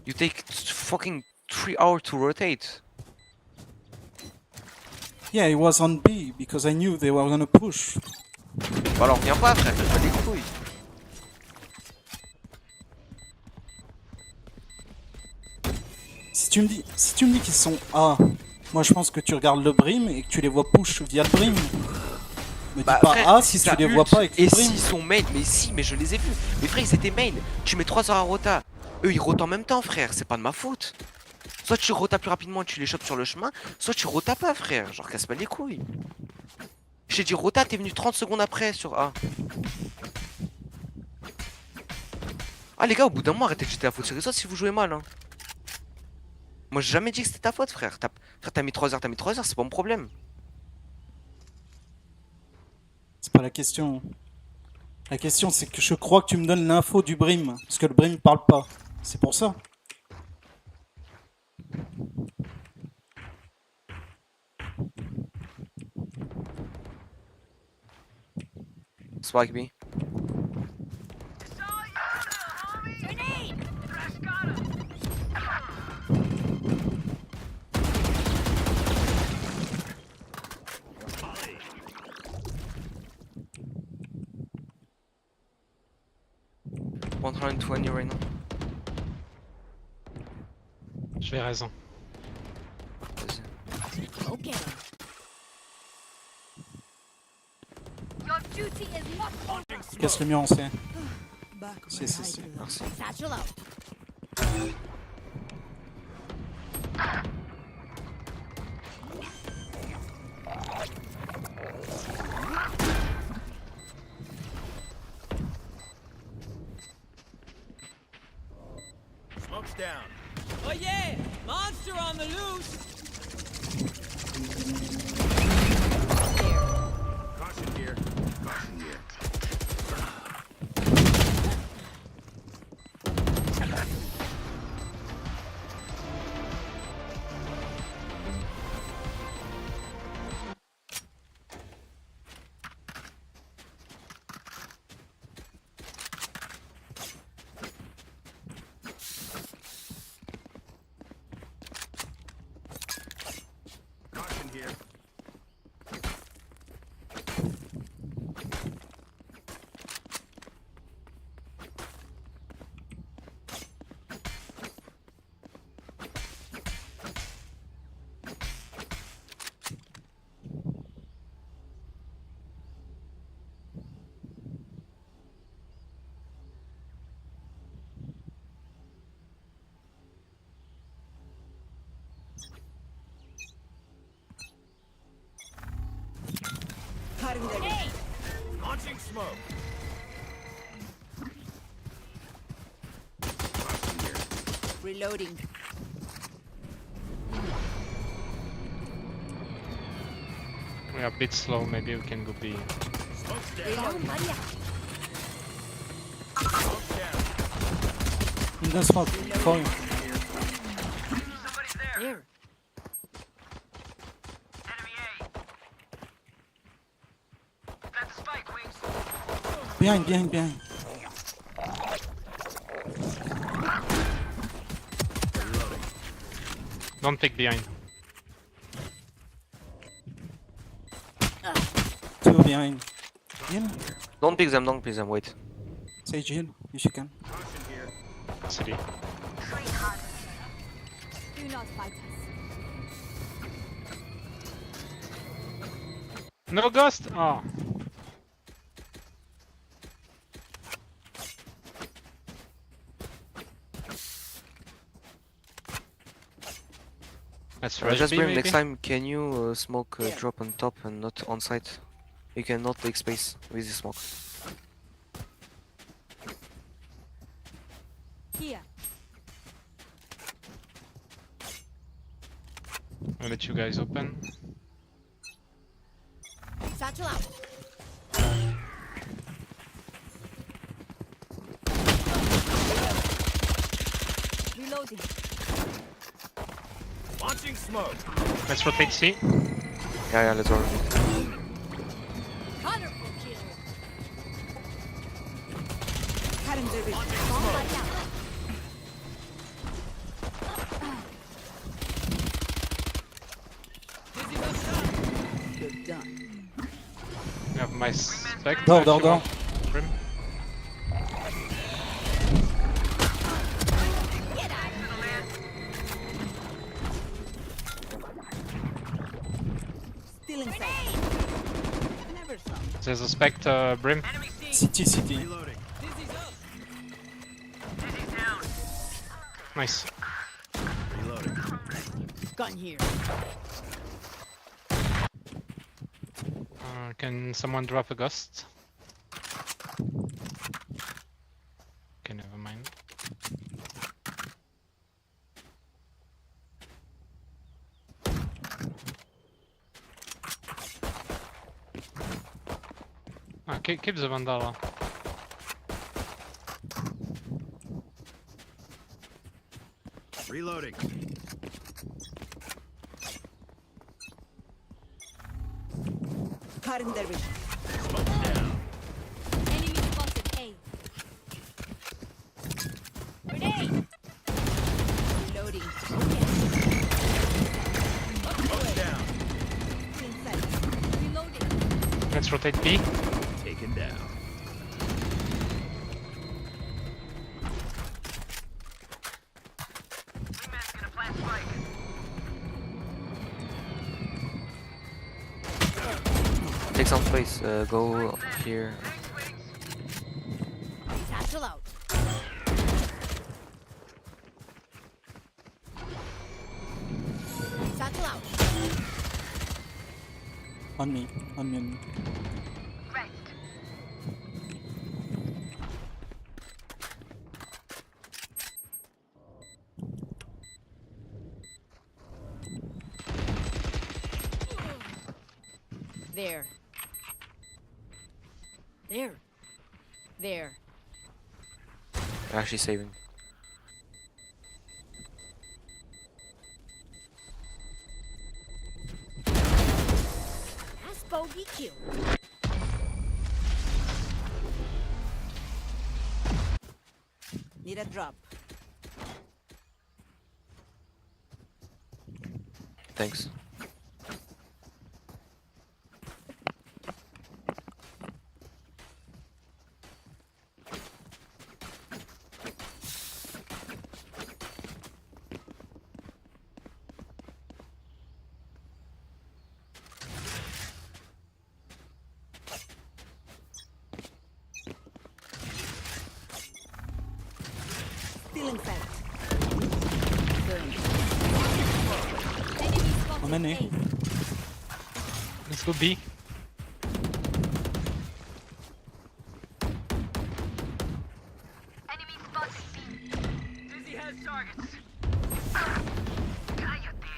[SPEAKER 19] You take fucking 3 hours to rotate.
[SPEAKER 1] Yeah, it was on B because I knew they were gonna push.
[SPEAKER 19] Bah alors viens pas frère, fais pas les couilles.
[SPEAKER 1] Si tu me dis qu'ils sont A, moi je pense que tu regardes le brim et que tu les vois push via le brim. Me dis pas
[SPEAKER 19] frère,
[SPEAKER 1] A si tu les vois pas avec le
[SPEAKER 19] et
[SPEAKER 1] brim.
[SPEAKER 19] s'ils sont main, mais je les ai vus. Mais frère, ils étaient main. Tu mets 3 heures à rota. Eux, ils rotent en même temps, frère. C'est pas de ma faute. Soit tu rotas plus rapidement et tu les chopes sur le chemin, soit tu rotas pas, frère. Genre, casse pas les couilles. J'ai dit rota, t'es venu 30 secondes après sur A. Ah, les gars, au bout d'un moment, arrêtez de jeter la faute sur les autres si vous jouez mal. Hein. Moi, j'ai jamais dit que c'était ta faute, frère. T'as mis 3 heures, c'est pas mon problème.
[SPEAKER 1] C'est pas la question. La question c'est que je crois que tu me donnes l'info du brim. Parce que le brim parle pas. C'est pour ça.
[SPEAKER 19] Spike B. $120 right now.
[SPEAKER 8] Je vais raison.
[SPEAKER 5] Okay. Your duty is not over.
[SPEAKER 1] Casse le mur en C. Si.
[SPEAKER 19] Merci.
[SPEAKER 5] Satchel out.
[SPEAKER 16] Smoke's down. Oh yeah! Monster on the loose!
[SPEAKER 11] Caution here. Caution here. Caution here. Launching smoke. Caution here.
[SPEAKER 5] Reloading.
[SPEAKER 8] We are a bit slow, maybe we can go B.
[SPEAKER 11] Smoke's down.
[SPEAKER 5] Reloading.
[SPEAKER 11] Smoke down.
[SPEAKER 1] In the smoke. Falling.
[SPEAKER 11] Somebody there.
[SPEAKER 5] There.
[SPEAKER 11] Enemy A. Got the spike, Wings.
[SPEAKER 1] Behind.
[SPEAKER 8] Don't pick behind.
[SPEAKER 1] Two behind. Heal.
[SPEAKER 19] Don't pick them, wait.
[SPEAKER 1] Sage heal if you can.
[SPEAKER 11] Caution here.
[SPEAKER 8] City.
[SPEAKER 5] Do not fight us.
[SPEAKER 8] No ghost! Oh. Let's rush
[SPEAKER 19] Just
[SPEAKER 8] B,
[SPEAKER 19] bring
[SPEAKER 8] maybe?
[SPEAKER 19] next time, can you smoke drop on top and not on site? You cannot take space with the smoke.
[SPEAKER 18] Here.
[SPEAKER 8] I'll let you guys open.
[SPEAKER 14] Satchel out.
[SPEAKER 18] Reloading.
[SPEAKER 16] Launching smoke.
[SPEAKER 8] Let's rotate C.
[SPEAKER 19] Yeah, let's roll.
[SPEAKER 14] Colorful kill.
[SPEAKER 18] Cutting the ring.
[SPEAKER 16] Good done.
[SPEAKER 8] We have my spec.
[SPEAKER 1] Door.
[SPEAKER 8] Brim.
[SPEAKER 18] Still inside. Never saw.
[SPEAKER 8] There's a spec Brim.
[SPEAKER 1] CT.
[SPEAKER 16] Reloading. Dizzy's up.
[SPEAKER 11] Dizzy's down.
[SPEAKER 8] Nice.
[SPEAKER 16] Reloading.
[SPEAKER 18] Gun here.
[SPEAKER 8] Can someone drop a ghost? Okay, never mind. Keep the Vandala.
[SPEAKER 16] Reloading.
[SPEAKER 18] Cutting the ring.
[SPEAKER 16] Smoke down.
[SPEAKER 18] Enemy spotted A.
[SPEAKER 14] Grenade.
[SPEAKER 18] Reloading.
[SPEAKER 16] Smoke down.
[SPEAKER 18] Inside. Reloading.
[SPEAKER 8] Let's rotate B.
[SPEAKER 16] Taken down.
[SPEAKER 11] Wingman's gonna plant spike.
[SPEAKER 19] Take some space, go here.
[SPEAKER 14] Satchel out. Satchel out.
[SPEAKER 1] On me.
[SPEAKER 17] Rest.
[SPEAKER 14] There. There. There.
[SPEAKER 19] Actually saving.
[SPEAKER 14] That's bogey kill.
[SPEAKER 18] Need a drop.
[SPEAKER 19] Thanks.
[SPEAKER 18] Still inside.
[SPEAKER 14] Enemy spotted
[SPEAKER 1] How many?
[SPEAKER 14] A.
[SPEAKER 8] Let's go B.
[SPEAKER 17] Enemy spotted B.
[SPEAKER 11] Dizzy has targets. Cállate.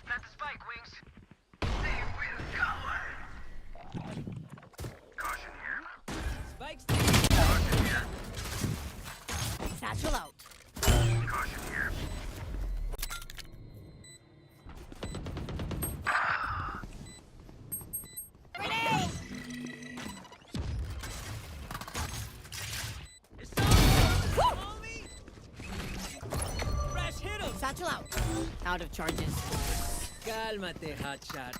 [SPEAKER 11] Plant the spike, Wings. They will cover. Caution here.
[SPEAKER 16] Spikes.
[SPEAKER 11] Caution here.
[SPEAKER 14] Satchel out.
[SPEAKER 11] Caution here.
[SPEAKER 14] Grenade.
[SPEAKER 16] It's on, homie. Fresh hit him.
[SPEAKER 14] Satchel out. Out of charges.
[SPEAKER 16] Cálmate, hotshot.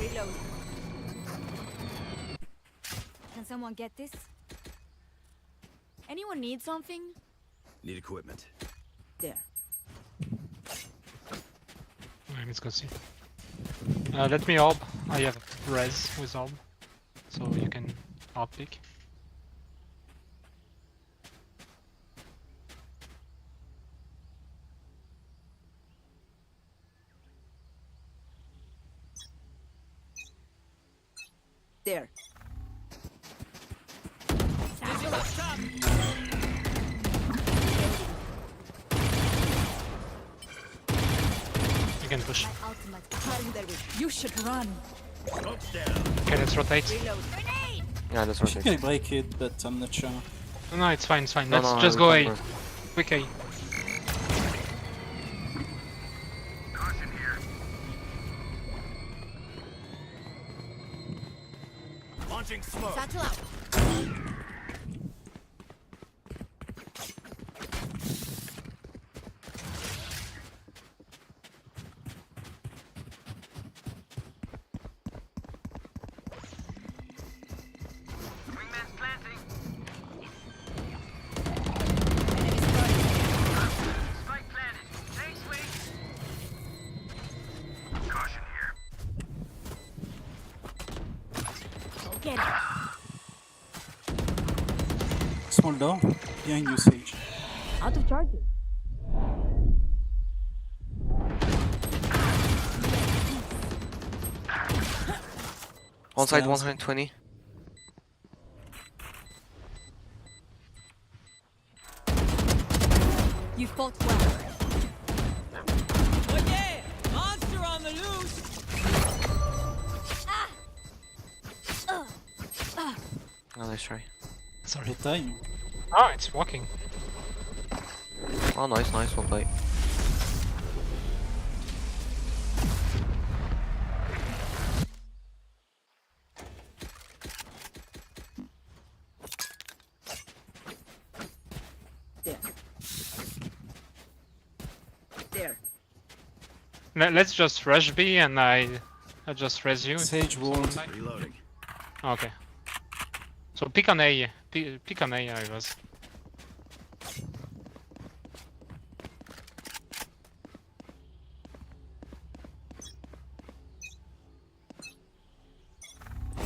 [SPEAKER 18] Reload. Can someone get this?
[SPEAKER 14] Anyone need something?
[SPEAKER 16] Need equipment.
[SPEAKER 18] There.
[SPEAKER 8] Alright, let's go see. Let me orb. I have res with orb, so you can orb pick.
[SPEAKER 16] There.
[SPEAKER 8] You can push.
[SPEAKER 6] You should run.
[SPEAKER 8] Okay, let's rotate.
[SPEAKER 19] Yeah, let's
[SPEAKER 1] I think
[SPEAKER 19] rotate.
[SPEAKER 1] I break it, but I'm not sure.
[SPEAKER 8] No, it's fine, it's fine.
[SPEAKER 19] No,
[SPEAKER 8] Let's
[SPEAKER 19] no,
[SPEAKER 8] just
[SPEAKER 19] I
[SPEAKER 8] go A.
[SPEAKER 19] recover.
[SPEAKER 8] Quick A.
[SPEAKER 11] Caution here. Launching smoke.
[SPEAKER 14] Satchel out.
[SPEAKER 11] Wingman's planting. Spike planted. Take swing. Caution here.
[SPEAKER 14] Go get it.
[SPEAKER 1] Small door behind you, Sage.
[SPEAKER 14] Out of charges.
[SPEAKER 19] One side,
[SPEAKER 1] Stairs.
[SPEAKER 19] 120.
[SPEAKER 6] You fought well.
[SPEAKER 16] Oh yeah! Monster on the loose!
[SPEAKER 19] Oh, nice try.
[SPEAKER 8] Sorry.
[SPEAKER 1] Good time.
[SPEAKER 8] Oh, it's walking.
[SPEAKER 19] Oh, nice, nice, well played.
[SPEAKER 16] There.
[SPEAKER 8] Let's just rush B and I just res you.
[SPEAKER 1] Sage walled.
[SPEAKER 11] Reloading.
[SPEAKER 8] Okay. So pick on A. Pick on A, I was.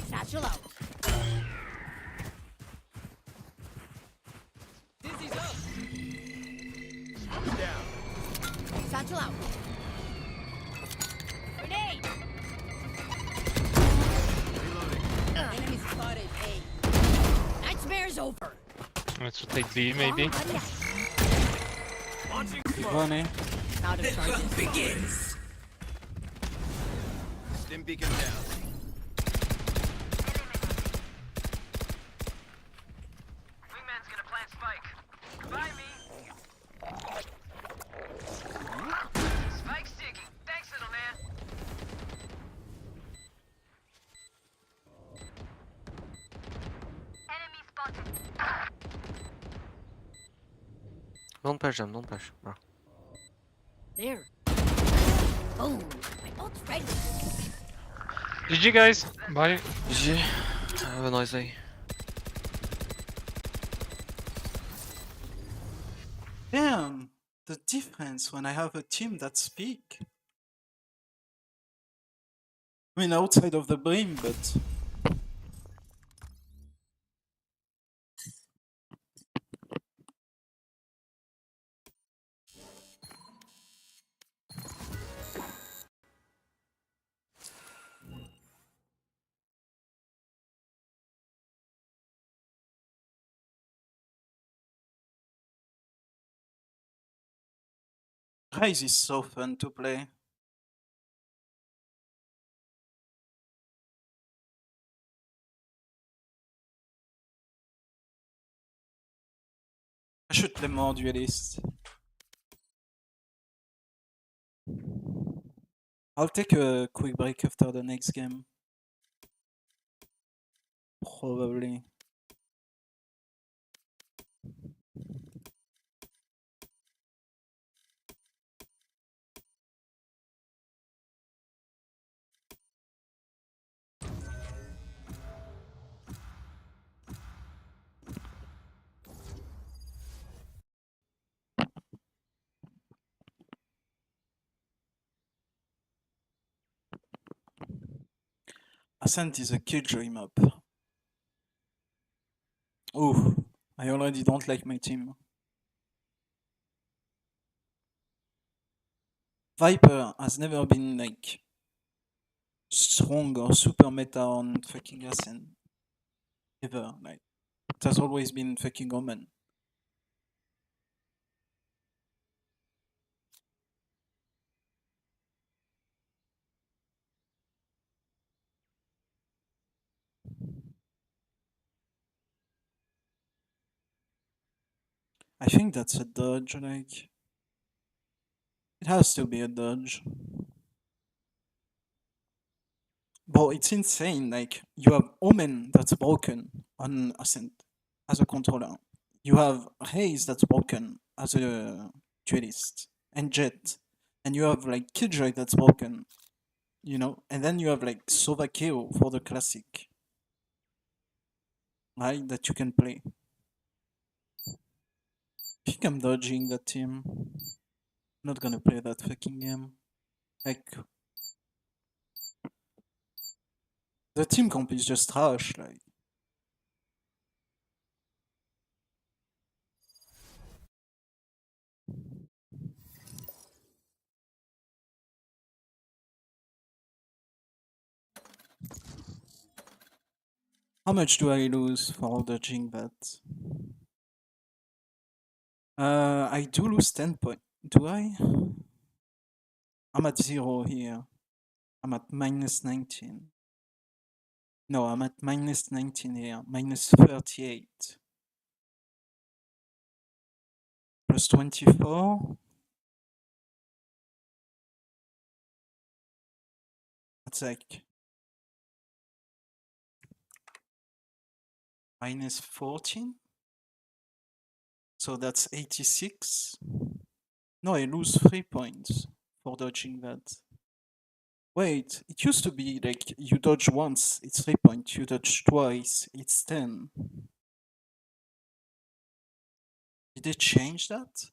[SPEAKER 14] Satchel out.
[SPEAKER 16] Dizzy's up!
[SPEAKER 11] Down.
[SPEAKER 14] Satchel out. Grenade.
[SPEAKER 11] Reloading.
[SPEAKER 14] Enemy spotted. A. Nightmare's over.
[SPEAKER 8] Let's take B maybe.
[SPEAKER 11] Launching
[SPEAKER 1] One A.
[SPEAKER 14] Out of charges.
[SPEAKER 16] Begins!
[SPEAKER 11] Stim beacon down. Wingman's gonna plant spike. Goodbye, me. Spike sticking. Thanks, little man.
[SPEAKER 17] Enemy spotted.
[SPEAKER 19] Don't push them, don't push, bro.
[SPEAKER 14] There. Boom. My ult's ready.
[SPEAKER 8] GG guys. Bye.
[SPEAKER 19] GG. Have a nice day.
[SPEAKER 1] Damn, the difference when I have a team that speak. I mean, outside of the brim, but Rise is so fun to play. I should play more duelist. I'll take a quick break after the next game. Probably. Ascent is a killjoy map. Ooh, I already don't like my team. Viper has never been like strong or super meta on fucking Ascent. Ever. Like, it has always been fucking Omen. I think that's a dodge, like. It has to be a dodge. But it's insane, like, you have Omen that's broken on Ascent as a controller. You have Haze that's broken as a duelist, and Jet. And you have, like, Killjoy that's broken, you know? And then you have, like, Sovakeo for the classic. Right? That you can play. I think I'm dodging that team. Not gonna play that fucking game. Like, the team comp is just trash, like. How much do I lose for dodging that? I do lose 10 points. Do I? I'm at 0 here. I'm at minus 19. No, I'm at minus 19 here. Minus 38. Plus 24. That's like minus 14. So that's 86. No, I lose 3 points for dodging that. Wait, it used to be like you dodge once, it's 3 points. You dodge twice, it's 10. Did they change that?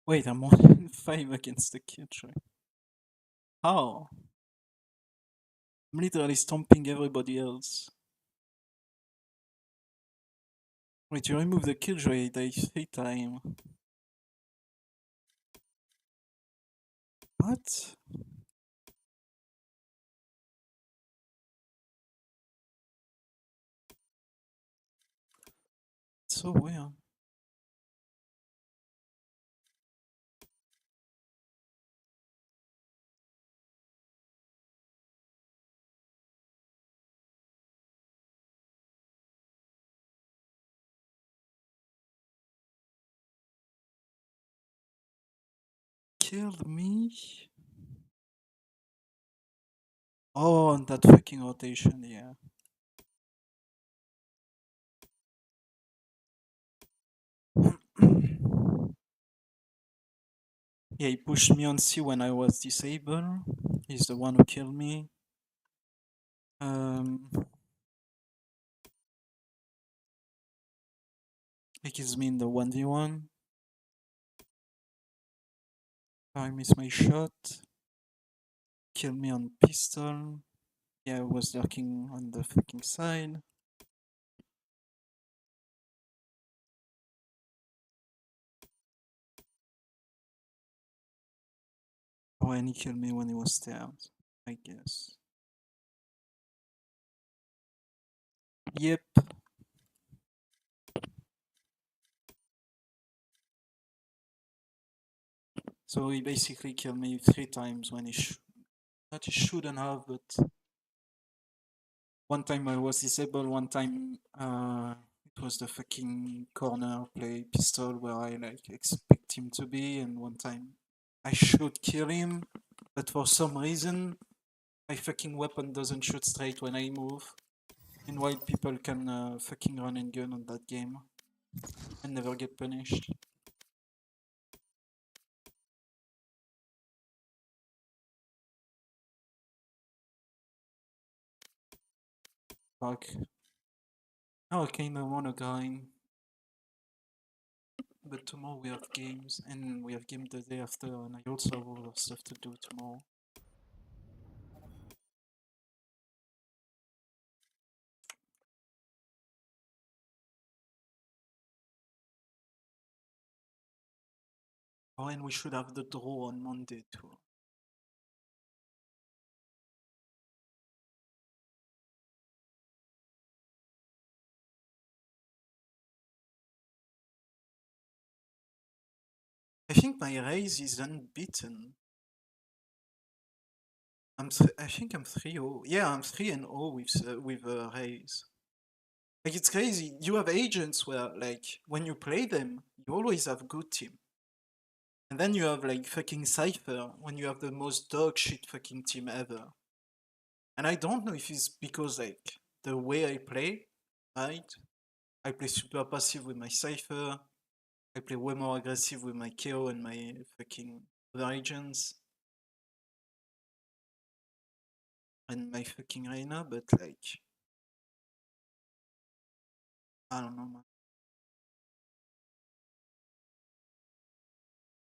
[SPEAKER 1] Wait, I'm 1-5 against the Killjoy. How? I'm literally stomping everybody else. Wait, you remove the Killjoy, they 3 times. What? It's so weird. Killed me? Oh, and that fucking rotation, yeah. Yeah, he pushed me on C when I was disabled. He's the one who killed me. He kills me in the 1v1. I miss my shot. Kill me on pistol. Yeah, I was lurking on the fucking side. Oh, and he killed me when he was stabbed, I guess. Yep. So he basically killed me 3 times when he not he shouldn't have, but one time I was disabled, one time It was the fucking corner play pistol where I like expect him to be, and one time I should kill him, but for some reason my fucking weapon doesn't shoot straight when I move. Meanwhile, people can fucking run and gun on that game and never get punished. Fuck. Now I kinda wanna grind. But tomorrow we have games, and we have game the day after, and I also have other stuff to do tomorrow. Oh, and we should have the draw on Monday too. I think my raise is unbeaten. I think I'm 3-0. Yeah, I'm 3-0 with raise. Like, it's crazy. You have agents where, like, when you play them, you always have good team. And then you have, like, fucking Cypher when you have the most dog shit fucking team ever. And I don't know if it's because, like, the way I play, right? I play super passive with my Cypher. I play way more aggressive with my KO and my fucking other agents. And my fucking Reina, but like... I don't know, man.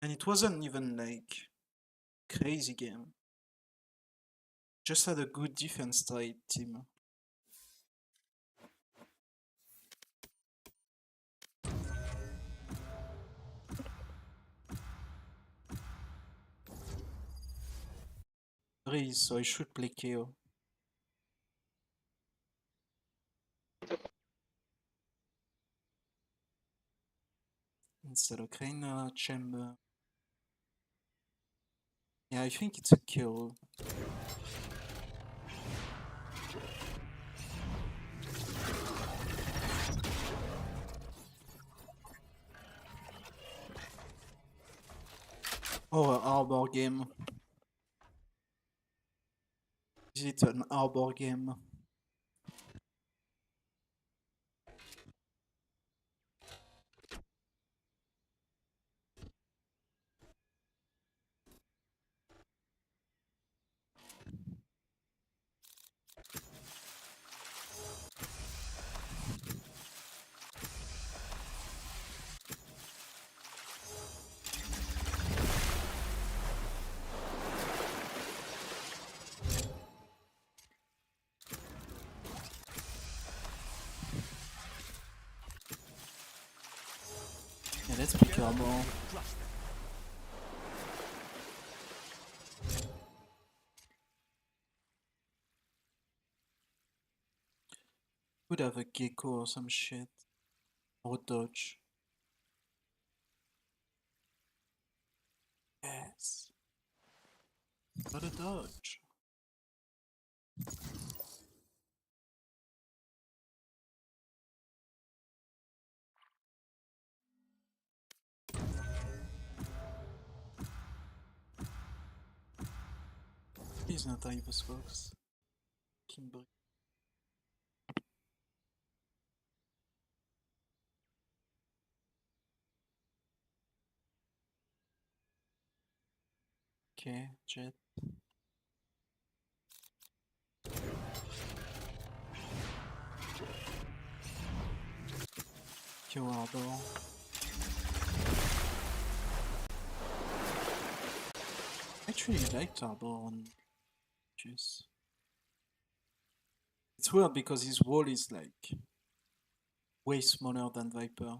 [SPEAKER 1] And it wasn't even like crazy game. Just had a good defense type team. Breeze, so I should play KO. Instead of Reina, Chamber. Yeah, I think it's a kill. Oh, an Arbor game. Is it an Arbor game? Yeah, let's pick Arbor. Could have a Gecko or some shit. Or Dodge. Yes. Got a Dodge. He's not Ibis Fox. Kimberly. Okay, Jet. Kill Arbor. I actually liked Arbor on Juice. It's weird because his wall is like way smaller than Viper.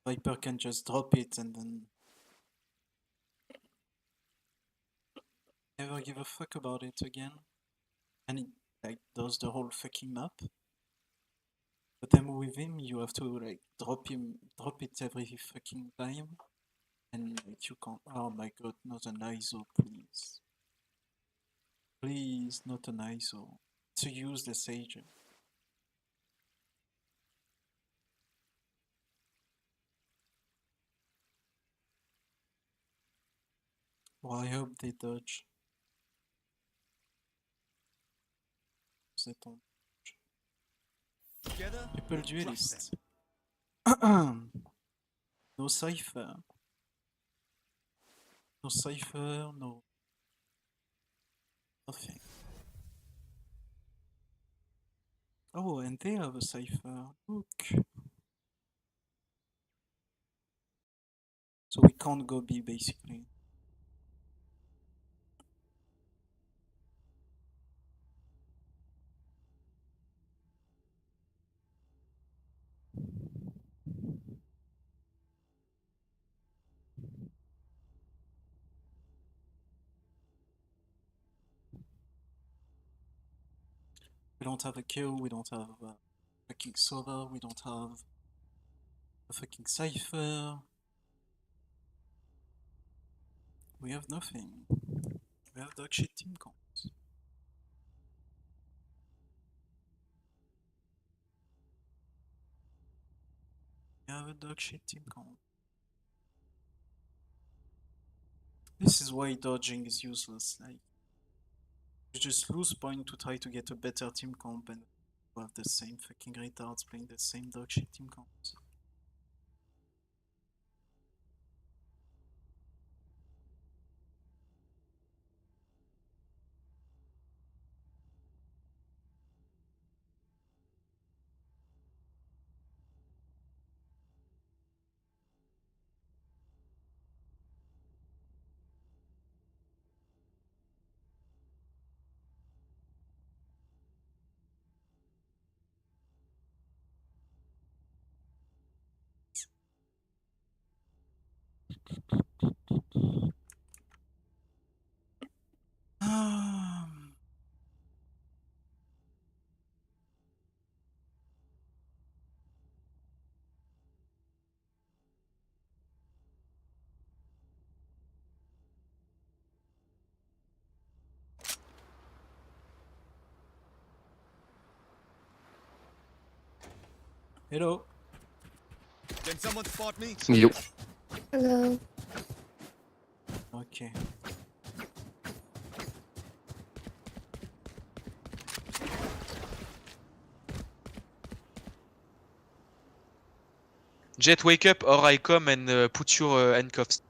[SPEAKER 1] Viper can just drop it and then never give a fuck about it again. And it like does the whole fucking map. But then with him you have to like drop it every fucking time. And like you can't. Oh my god, not an ISO, please. Please, not an ISO. To use the Sage. Well, I hope they dodge. They don't. People duelist. No Cypher. No Cypher, no. Nothing. Oh, and they have a Cypher. Look. So we can't go B basically. We don't have a kill, we don't have a fucking Sova, we don't have a fucking Cypher. We have nothing. We have dog shit team comps. We have a dog shit team comp. This is why dodging is useless. Like, you just lose point to try to get a better team comp and you have the same fucking retards playing the same dog shit team comps. Hello.
[SPEAKER 11] Can someone spot me?
[SPEAKER 3] You.
[SPEAKER 5] Hello.
[SPEAKER 1] Okay.
[SPEAKER 3] Jet, wake up or I come and put your handcuffs.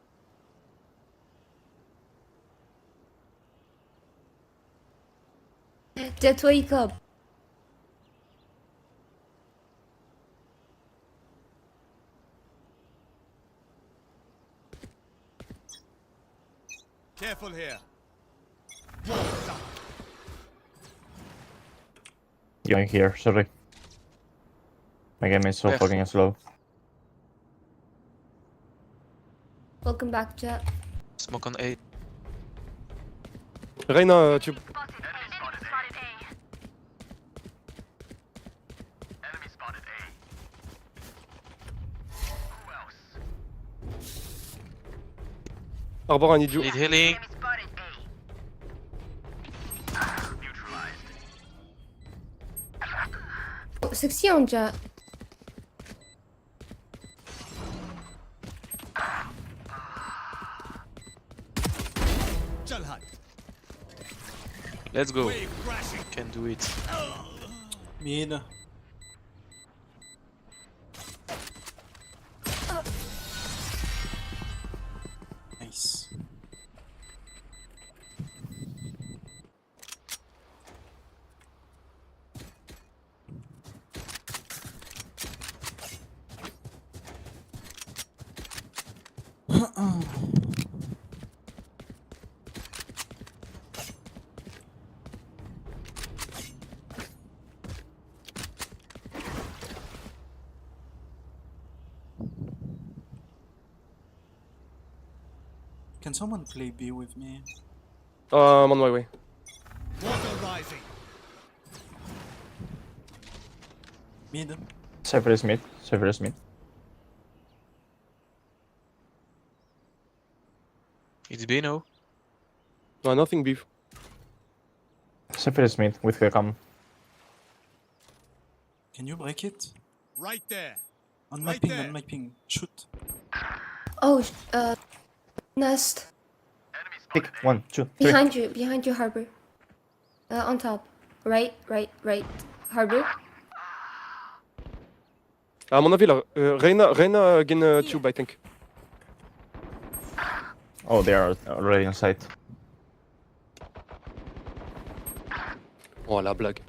[SPEAKER 5] Jet, wake up.
[SPEAKER 11] Careful here.
[SPEAKER 13] Going here, sorry. My game is so
[SPEAKER 3] Where?
[SPEAKER 13] fucking slow.
[SPEAKER 5] Welcome back, Jet.
[SPEAKER 3] Smoke on A.
[SPEAKER 10] Reyna, tu... Arbor, I need you.
[SPEAKER 3] Need healing.
[SPEAKER 5] Oh, 60 on Jet.
[SPEAKER 3] Let's go. Can do it.
[SPEAKER 1] Mid. Nice. Can someone play B with me?
[SPEAKER 10] I'm on my way.
[SPEAKER 11] Water rising.
[SPEAKER 1] Mid.
[SPEAKER 13] Cypher is mid. Cypher is mid.
[SPEAKER 3] It's B now.
[SPEAKER 10] No, nothing beef.
[SPEAKER 13] Cypher is mid with Wacom.
[SPEAKER 1] Can you break it?
[SPEAKER 10] Right there.
[SPEAKER 1] On my ping, on my ping. Shoot.
[SPEAKER 7] Oh, nest.
[SPEAKER 13] Pick 1, 2, 3.
[SPEAKER 7] Behind you, Harbor. On top. Right. Harbor.
[SPEAKER 21] À mon avis, là, Reyna gain tube, I think.
[SPEAKER 13] Oh, they are already on site.
[SPEAKER 21] Oh, la blague.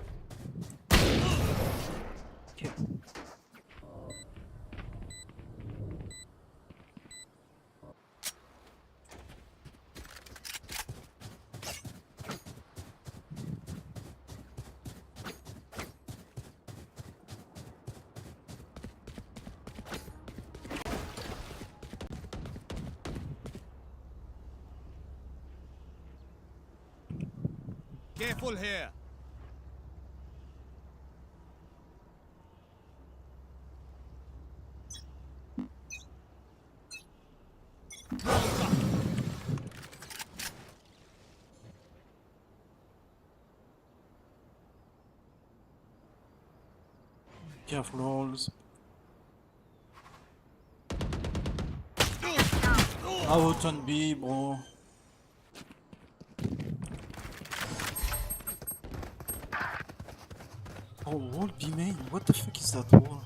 [SPEAKER 10] Careful here.
[SPEAKER 1] Careful rolls. Out on B, bro. Oh, wall B main. What the fuck is that wall?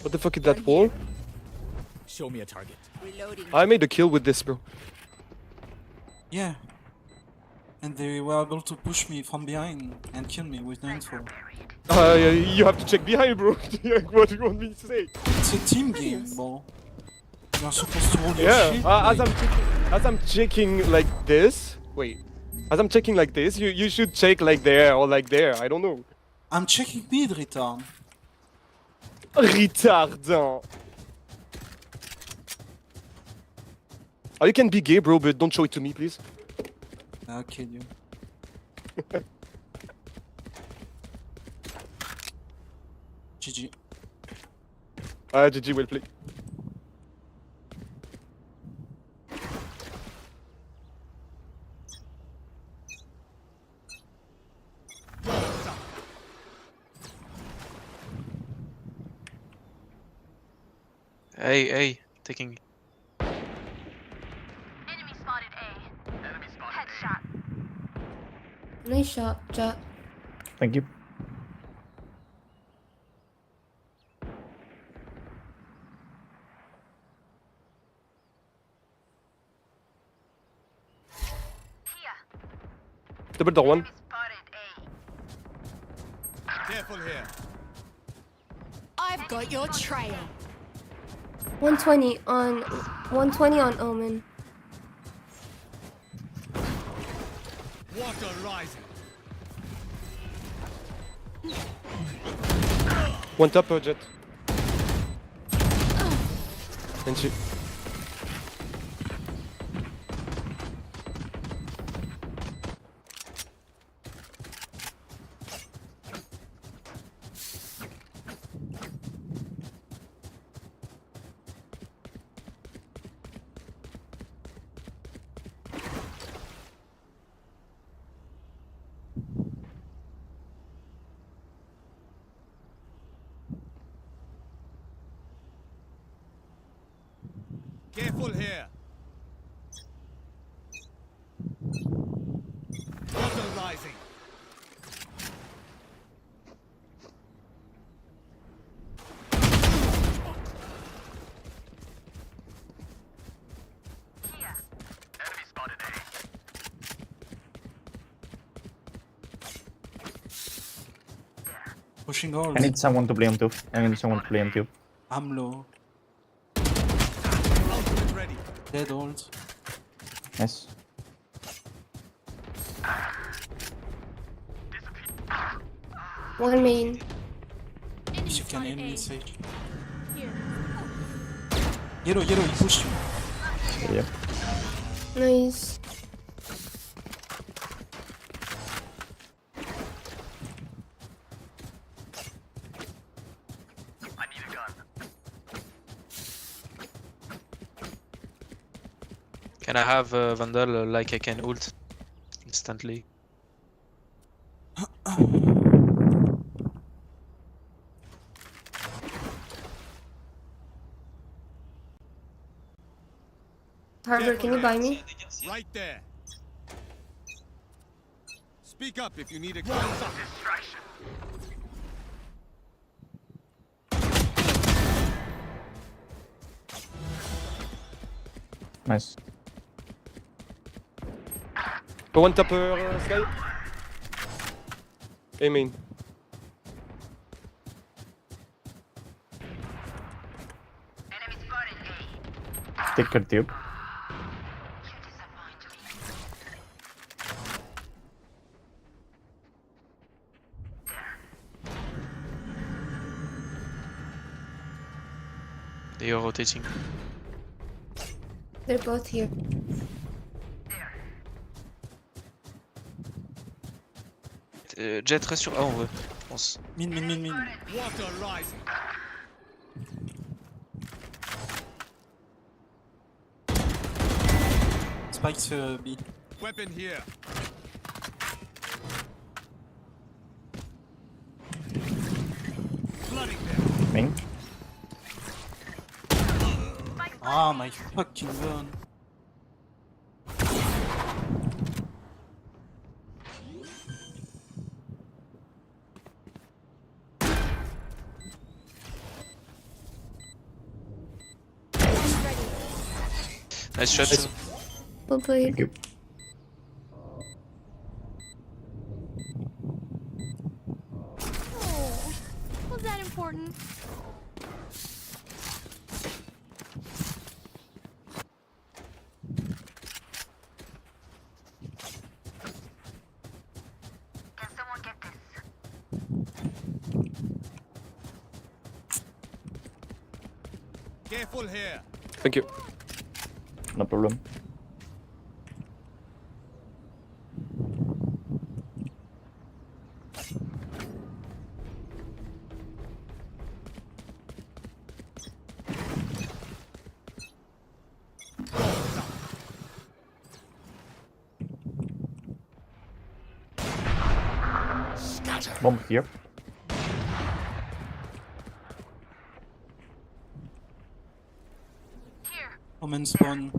[SPEAKER 21] What the fuck is that wall?
[SPEAKER 10] Show me a target.
[SPEAKER 5] Reloading.
[SPEAKER 21] I made a kill with this, bro.
[SPEAKER 1] Yeah. And they were able to push me from behind and kill me with no info.
[SPEAKER 21] You have to check behind, bro. What do you want me to say?
[SPEAKER 1] It's a team game, bro. You're supposed to roll your shit.
[SPEAKER 21] As I'm checking like this. Wait. As I'm checking like this, you should check like there or like there. I don't know.
[SPEAKER 1] I'm checking mid, retard.
[SPEAKER 21] Retardant. Oh, you can be gay, bro, but don't show it to me, please.
[SPEAKER 1] I'll kill you. GG.
[SPEAKER 21] GG, well played.
[SPEAKER 3] Hey, taking.
[SPEAKER 17] Enemy spotted A. Enemy spotted Headshot.
[SPEAKER 7] Nice shot, Jet.
[SPEAKER 13] Thank you.
[SPEAKER 21] Double door one.
[SPEAKER 10] Careful here.
[SPEAKER 5] I've got your trail.
[SPEAKER 7] 120 on Omen.
[SPEAKER 10] Water rising.
[SPEAKER 21] One top, Jet. And she.
[SPEAKER 10] Careful here. Water rising.
[SPEAKER 17] Enemy spotted A.
[SPEAKER 1] Pushing all.
[SPEAKER 13] I need someone to play on 2.
[SPEAKER 1] I'm low.
[SPEAKER 10] Ultimate ready.
[SPEAKER 1] Dead old.
[SPEAKER 13] Nice.
[SPEAKER 7] One main.
[SPEAKER 1] If you can aim me, Sage. Yellow, he pushed you.
[SPEAKER 13] Yeah.
[SPEAKER 7] Nice.
[SPEAKER 17] I need a gun.
[SPEAKER 3] Can I have Vandal like I can ult instead? instantly.
[SPEAKER 7] Harbor, can you buy me?
[SPEAKER 10] Right there. Speak up if you need a distraction.
[SPEAKER 13] Nice.
[SPEAKER 21] Go one tupper, Sky. Hey, main.
[SPEAKER 13] Take your tube.
[SPEAKER 3] They are rotating.
[SPEAKER 7] They're both here.
[SPEAKER 3] Jet reste sur A en vrai, je pense.
[SPEAKER 1] Min.
[SPEAKER 10] Water rising.
[SPEAKER 1] Spikes B.
[SPEAKER 10] Weapon here. Flooding them.
[SPEAKER 13] Ming.
[SPEAKER 1] Ah, my fucking gun.
[SPEAKER 3] Nice shot.
[SPEAKER 7] Well played.
[SPEAKER 13] Thank you.
[SPEAKER 5] Oh, was that important?
[SPEAKER 17] Can someone get this?
[SPEAKER 10] Careful here.
[SPEAKER 21] Thank you.
[SPEAKER 13] No problem. Bomb here.
[SPEAKER 1] Omen spawn.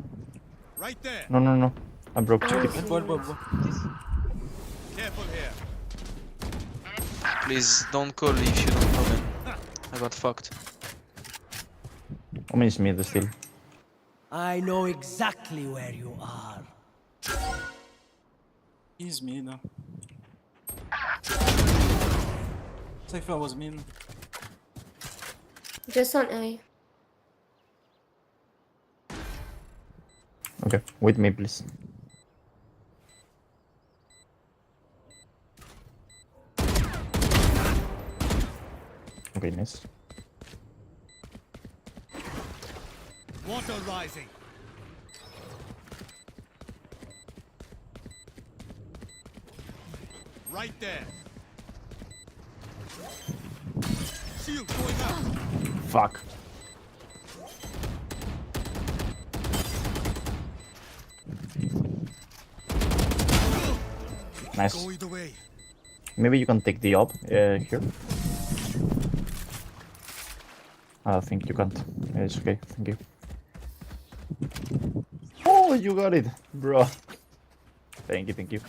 [SPEAKER 10] Right there.
[SPEAKER 13] No. I broke chicken.
[SPEAKER 1] Elbow.
[SPEAKER 10] Careful here.
[SPEAKER 3] Please don't call if you don't know them. I got fucked.
[SPEAKER 13] Omen is mid still.
[SPEAKER 16] I know exactly where you are.
[SPEAKER 1] He's mid. Cypher was mid.
[SPEAKER 7] Just on A.
[SPEAKER 13] Okay, with me please. Okay, nice.
[SPEAKER 10] Water rising. Right there. Shield going up.
[SPEAKER 13] Fuck. Nice.
[SPEAKER 10] Go either way.
[SPEAKER 13] Maybe you can take the op here. I think you can't. It's okay, thank you. Oh, you got it, bro. Thank you.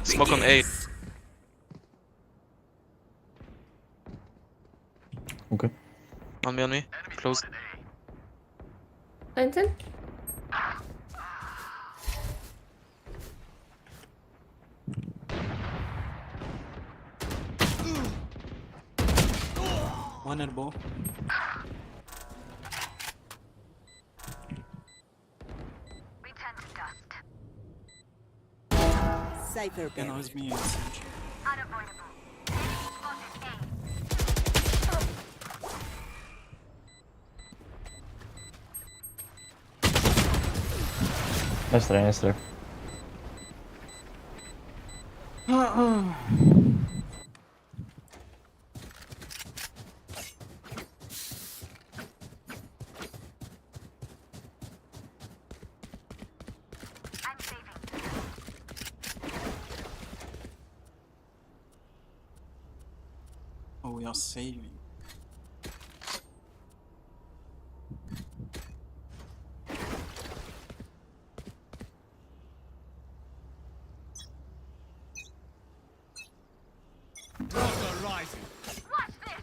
[SPEAKER 3] Smoke on A.
[SPEAKER 13] Okay.
[SPEAKER 3] On me. Close.
[SPEAKER 7] Clinton?
[SPEAKER 1] One elbow.
[SPEAKER 2] Cypher
[SPEAKER 1] Yeah, no, it's me.
[SPEAKER 4] Nice try, nice try.
[SPEAKER 1] Oh, we are saving.
[SPEAKER 11] Rising. Watch this.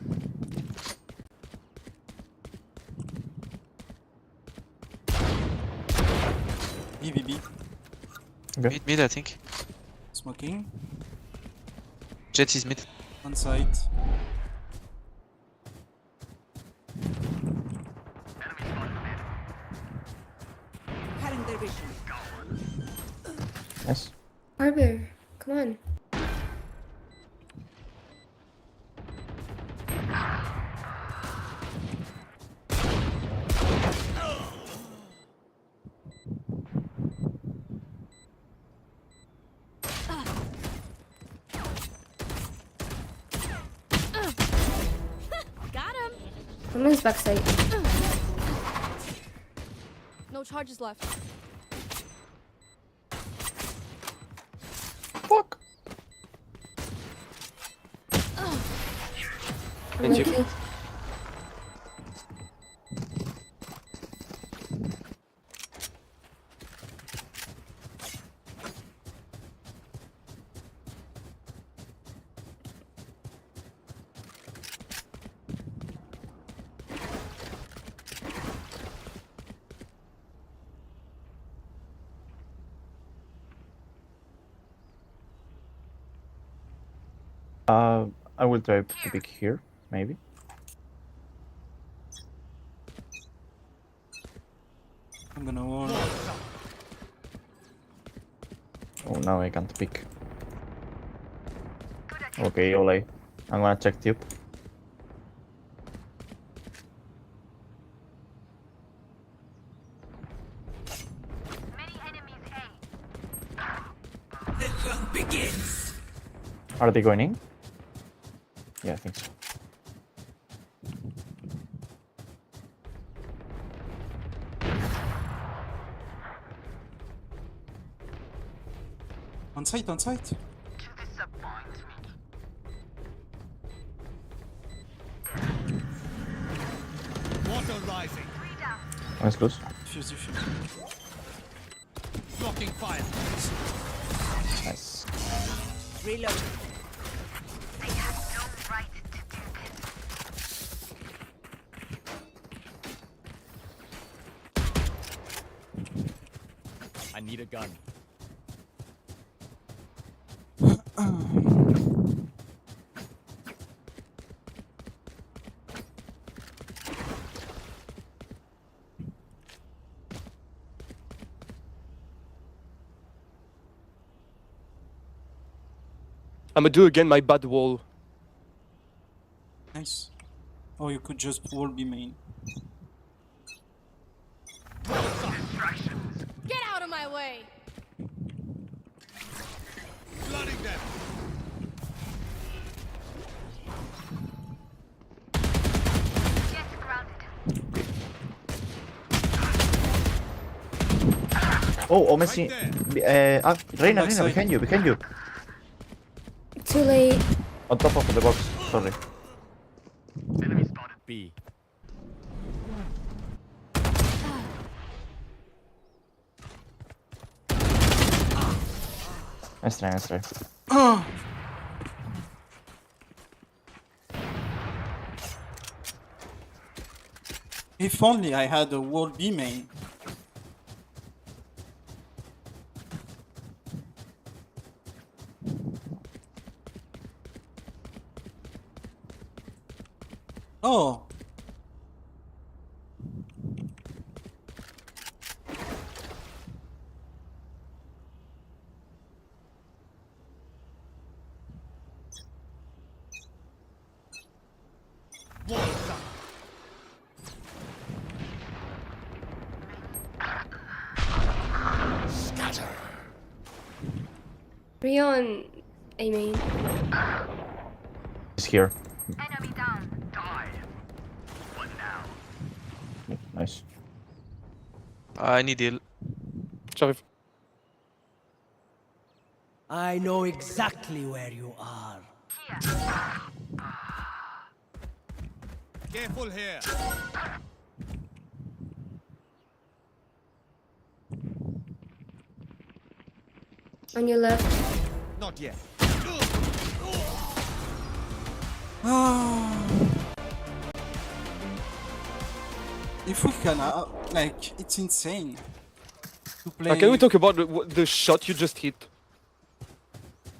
[SPEAKER 1] EVB.
[SPEAKER 4] Okay.
[SPEAKER 3] Mid, I think.
[SPEAKER 1] Smoking.
[SPEAKER 3] Jet is mid.
[SPEAKER 1] On site.
[SPEAKER 2] Cutting their vision.
[SPEAKER 4] Nice.
[SPEAKER 7] Harbor, come on.
[SPEAKER 6] Got him.
[SPEAKER 7] Someone's backside.
[SPEAKER 6] No charges left.
[SPEAKER 4] Fuck.
[SPEAKER 7] Thank you.
[SPEAKER 4] I will try to pick here, maybe.
[SPEAKER 1] I'm gonna wall.
[SPEAKER 4] Oh, now I can't pick. Okay, Ole. I'm gonna check tube.
[SPEAKER 11] The hunt begins.
[SPEAKER 4] Are they going in? Yeah, I think so.
[SPEAKER 1] On site, on site.
[SPEAKER 11] Water rising.
[SPEAKER 4] Nice close.
[SPEAKER 1] Fuse, fuse.
[SPEAKER 11] Blocking fire.
[SPEAKER 4] Nice.
[SPEAKER 2] Reload.
[SPEAKER 17] They have no right to do this.
[SPEAKER 16] I need a gun.
[SPEAKER 21] I'm gonna do again my bad wall.
[SPEAKER 1] Nice. Or you could just wall B main.
[SPEAKER 6] Get out of my way.
[SPEAKER 11] Flooding them.
[SPEAKER 17] Get grounded.
[SPEAKER 4] Oh, Messi. Reina, behind you, behind you.
[SPEAKER 7] Too late.
[SPEAKER 4] On top of the box, sorry.
[SPEAKER 11] Enemy spotted.
[SPEAKER 16] B.
[SPEAKER 4] Nice try, nice try.
[SPEAKER 1] If only I had a wall B main. Oh.
[SPEAKER 7] Rion, I mean.
[SPEAKER 4] He's here.
[SPEAKER 17] Enemy down. Die. What now?
[SPEAKER 4] Yeah, nice.
[SPEAKER 3] I need heal.
[SPEAKER 21] J'arrive.
[SPEAKER 16] I know exactly where you are.
[SPEAKER 10] Careful here.
[SPEAKER 7] On your left.
[SPEAKER 10] Not yet.
[SPEAKER 1] If we can, like, it's insane to play.
[SPEAKER 21] Can we talk about the shot you just hit?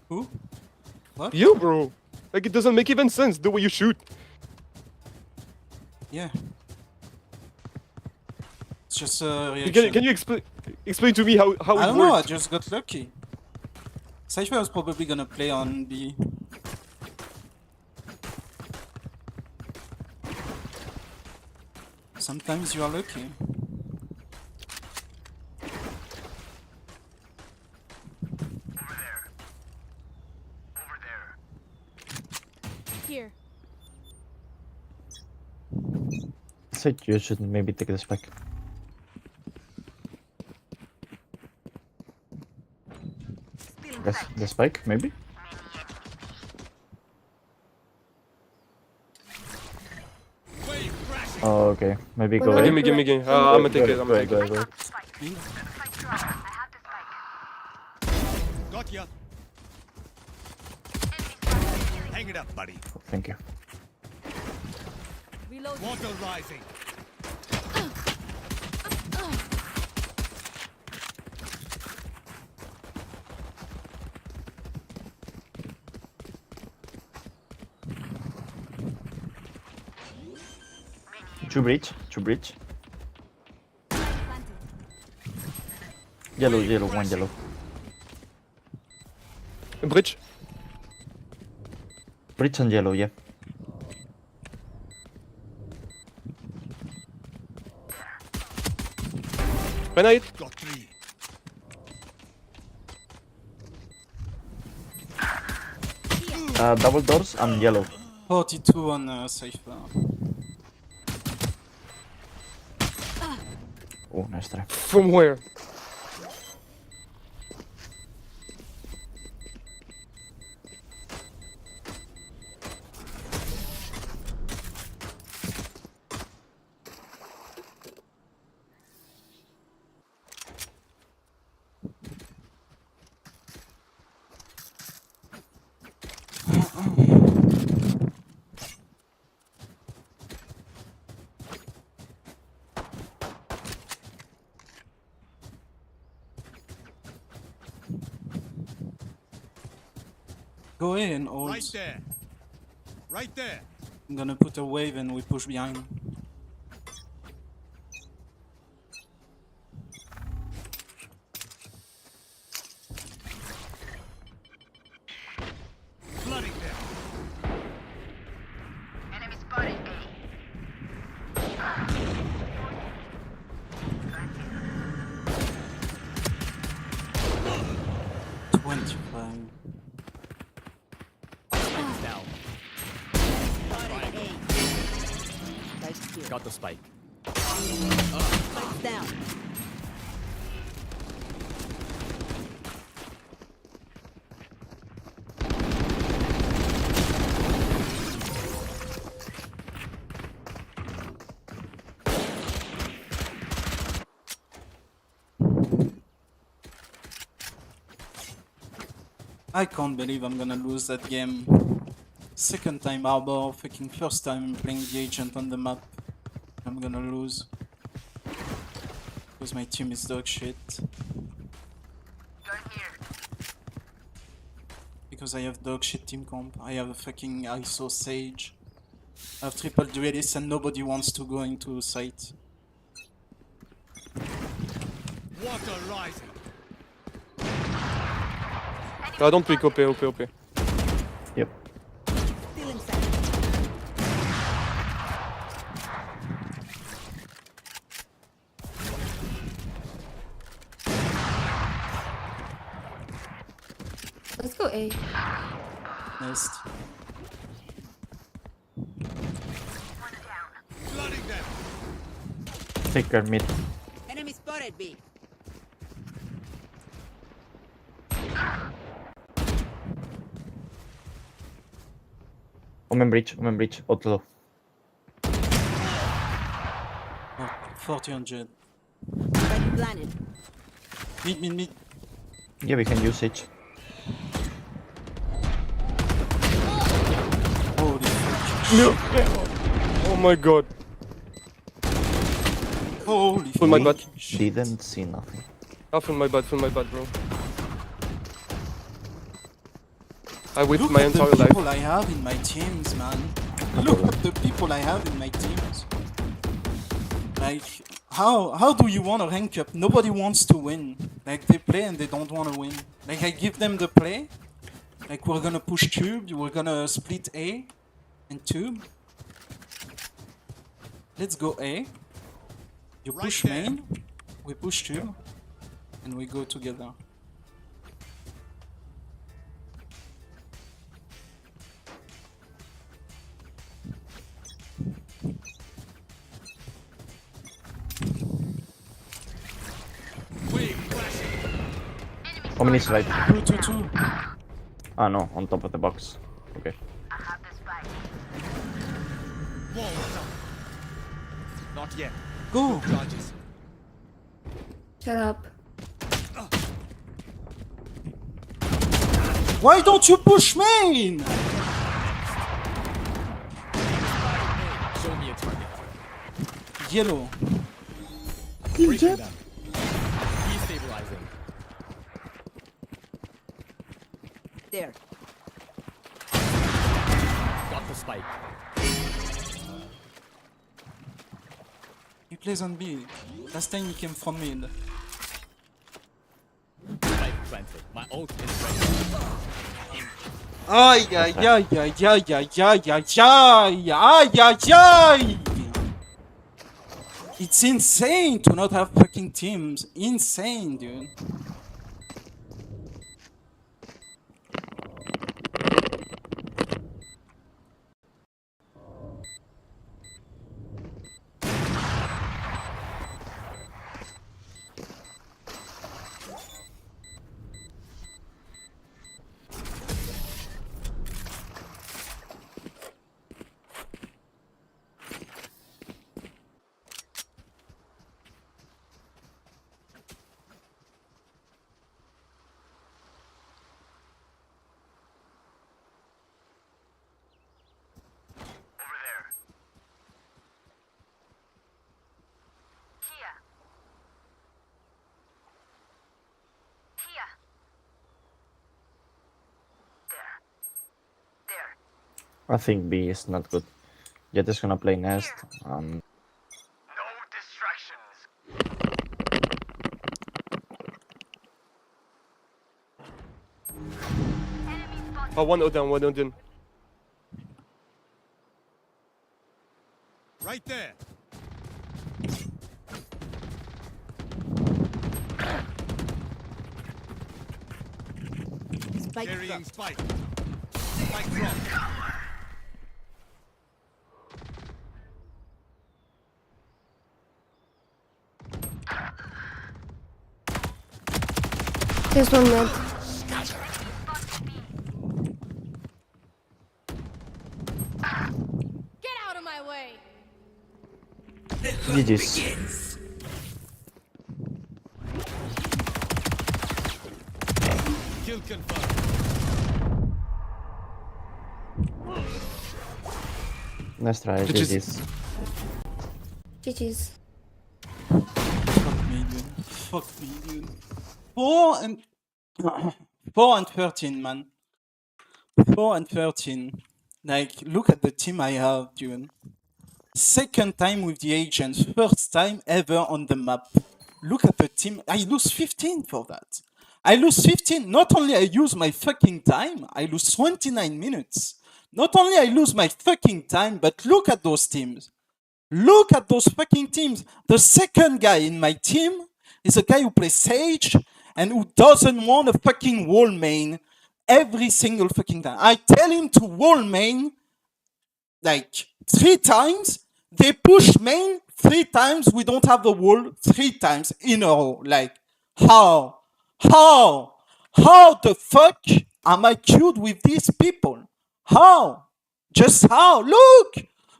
[SPEAKER 1] Who? What?
[SPEAKER 21] You, bro. Like, it doesn't make even sense the way you shoot.
[SPEAKER 1] Yeah. It's just a reaction.
[SPEAKER 21] Can you explain to me how
[SPEAKER 1] I
[SPEAKER 21] it
[SPEAKER 1] don't know, I
[SPEAKER 21] worked?
[SPEAKER 1] just got lucky. Cypher was probably gonna play on B. Sometimes you are lucky.
[SPEAKER 6] Here.
[SPEAKER 4] I said you should maybe take this back. Yes, the spike, maybe? Oh, okay. Maybe go away.
[SPEAKER 21] Give me. I'm gonna take it. I'm gonna take it.
[SPEAKER 4] Go.
[SPEAKER 10] Got ya. Hang it up, buddy.
[SPEAKER 4] Thank you.
[SPEAKER 6] Reload.
[SPEAKER 10] Water rising.
[SPEAKER 4] Two breach. Yellow, one yellow.
[SPEAKER 21] Bridge.
[SPEAKER 4] Breach and yellow, yeah.
[SPEAKER 21] Grenade.
[SPEAKER 10] Got three.
[SPEAKER 4] Double doors and yellow.
[SPEAKER 1] 42 on Cypher.
[SPEAKER 4] Oh, nice try.
[SPEAKER 21] From where?
[SPEAKER 1] Go in, ult.
[SPEAKER 10] Right there. Right there.
[SPEAKER 1] I'm gonna put a wave and we push behind.
[SPEAKER 10] Flooding them.
[SPEAKER 17] Enemy spotted
[SPEAKER 1] A. 25.
[SPEAKER 16] Got the spike.
[SPEAKER 2] Spike's down.
[SPEAKER 1] I can't believe I'm gonna lose that game. Second time Arbor, fucking first time playing the agent on the map. I'm gonna lose. Because my team is dog shit. Because I have dog shit team comp. I have a fucking ISO Sage. I have triple duelist and nobody wants to go into site.
[SPEAKER 10] Water rising.
[SPEAKER 21] Don't pick OP.
[SPEAKER 4] Yep.
[SPEAKER 2] Still inside.
[SPEAKER 7] A.
[SPEAKER 1] Nest.
[SPEAKER 4] Take care mid.
[SPEAKER 2] Enemy spotted B.
[SPEAKER 4] Omen bridge, outlaw.
[SPEAKER 1] Oh, 40 on Jet.
[SPEAKER 2] Spike planted.
[SPEAKER 1] Mid.
[SPEAKER 4] Yeah, we can use it.
[SPEAKER 1] Holy fuck.
[SPEAKER 21] No. Oh my god.
[SPEAKER 1] Holy
[SPEAKER 21] Full my butt.
[SPEAKER 4] Didn't see nothing.
[SPEAKER 21] Oh, full my butt, bro. I whipped
[SPEAKER 1] Look
[SPEAKER 21] my
[SPEAKER 1] at the
[SPEAKER 21] entire life.
[SPEAKER 1] people I have in my teams, man. Look at the people I have in my teams. Like, how do you want to rank up? Nobody wants to win. Like, they play and they don't want to win. Like, I give them the play. Like, we're gonna push tube, we're gonna split A and tube. Let's go A. You push main, we push tube, and we go together.
[SPEAKER 4] Omen is right.
[SPEAKER 1] 2.
[SPEAKER 4] Ah no, on top of the box. Okay.
[SPEAKER 10] Not yet.
[SPEAKER 1] Go!
[SPEAKER 7] Shut up.
[SPEAKER 1] Why don't you push main?
[SPEAKER 16] Show me a target.
[SPEAKER 1] Yellow.
[SPEAKER 16] Breaking them. Destabilizing.
[SPEAKER 2] There.
[SPEAKER 16] Got the spike.
[SPEAKER 1] He plays on B. Last time he came from mid.
[SPEAKER 16] Spike planted. My ult is ready.
[SPEAKER 1] Ay, ay, ay, ay, ay, ay, ay, ay, ay, ay, ay. It's insane to not have fucking teams. Insane, dude.
[SPEAKER 4] I think B is not good. Jet is gonna play Nest.
[SPEAKER 21] Oh, one down.
[SPEAKER 10] Right there.
[SPEAKER 2] Spike
[SPEAKER 10] Carrying
[SPEAKER 2] dropped.
[SPEAKER 10] spike. Spike drop.
[SPEAKER 7] There's one mid.
[SPEAKER 14] Get out of my way.
[SPEAKER 4] GG's.
[SPEAKER 10] Kill confirmed.
[SPEAKER 4] Let's try GG's.
[SPEAKER 7] GG's.
[SPEAKER 1] Fuck me, dude. Fuck me, dude. 4 and 13, man. 4 and 13. Like, look at the team I have, dude. Second time with the agents. First time ever on the map. Look at the team. I lose 15 for that. I lose 15. Not only I use my fucking time, I lose 29 minutes. Not only I lose my fucking time, but look at those teams. Look at those fucking teams. The second guy in my team is a guy who plays Sage and who doesn't want a fucking wall main Every single fucking time. I tell him to wall main like 3 times. They push main 3 times. We don't have the wall 3 times in a row. Like, how? How? How the fuck am I queued with these people? How? Just how? Look!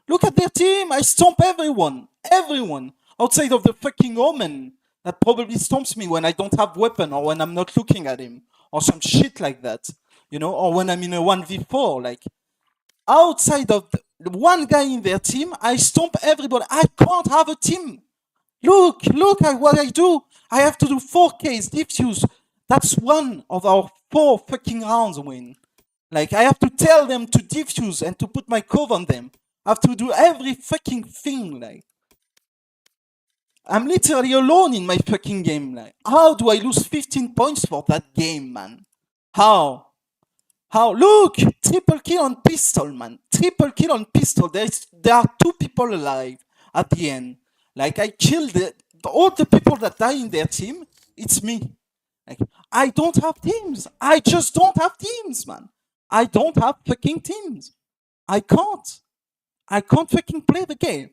[SPEAKER 1] Look at their team. I stomp everyone. Everyone. Outside of the fucking Omen that probably stomps me when I don't have weapon or when I'm not looking at him or some shit like that. You know, or when I'm in a 1v4. Like, outside of the one guy in their team, I stomp everybody. I can't have a team. Look at what I do. I have to do 4Ks, diffuse. That's one of our 4 fucking rounds win. Like, I have to tell them to diffuse and to put my cove on them. I have to do every fucking thing, like. I'm literally alone in my fucking game, like. How do I lose 15 points for that game, man? How? How? Look! Triple kill on pistol, man. Triple kill on pistol. There are 2 people alive at the end. Like, I killed all the people that die in their team. It's me. Like, I don't have teams. I just don't have teams, man. I don't have fucking teams. I can't. I can't fucking play the game.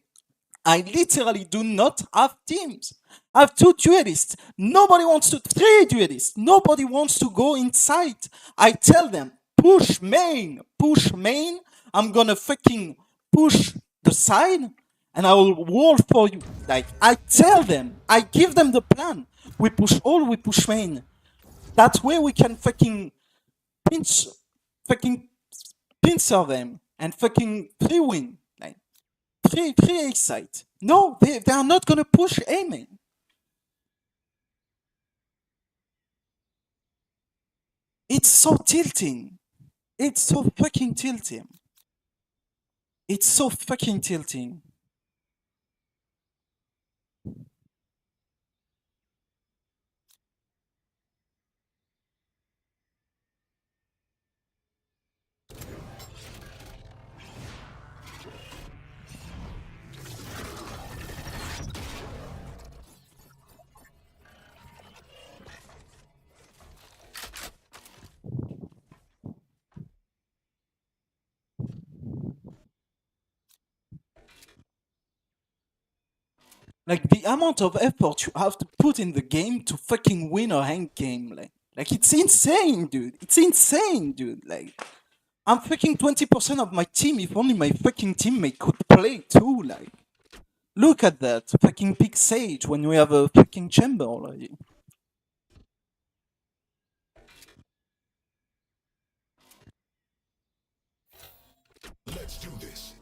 [SPEAKER 1] I literally do not have teams. I have 2 duelists. Nobody wants to. 3 duelists. Nobody wants to go inside. I tell them, push main. Push main. I'm gonna fucking push the side and I will wall for you. Like, I tell them. I give them the plan. We push all, we push main. That way we can fucking pincer them and fucking 3 win. Like, 3 A site. No, they are not gonna push A main. It's so tilting. It's so fucking tilting. It's so fucking tilting. Like, the amount of effort you have to put in the game to fucking win a ranked game, like it's insane, dude. It's insane, dude. Like, I'm fucking 20% of my team if only my fucking teammate could play too, like. Look at that. Fucking big sage when we have a fucking chamber already.
[SPEAKER 12] Let's do this.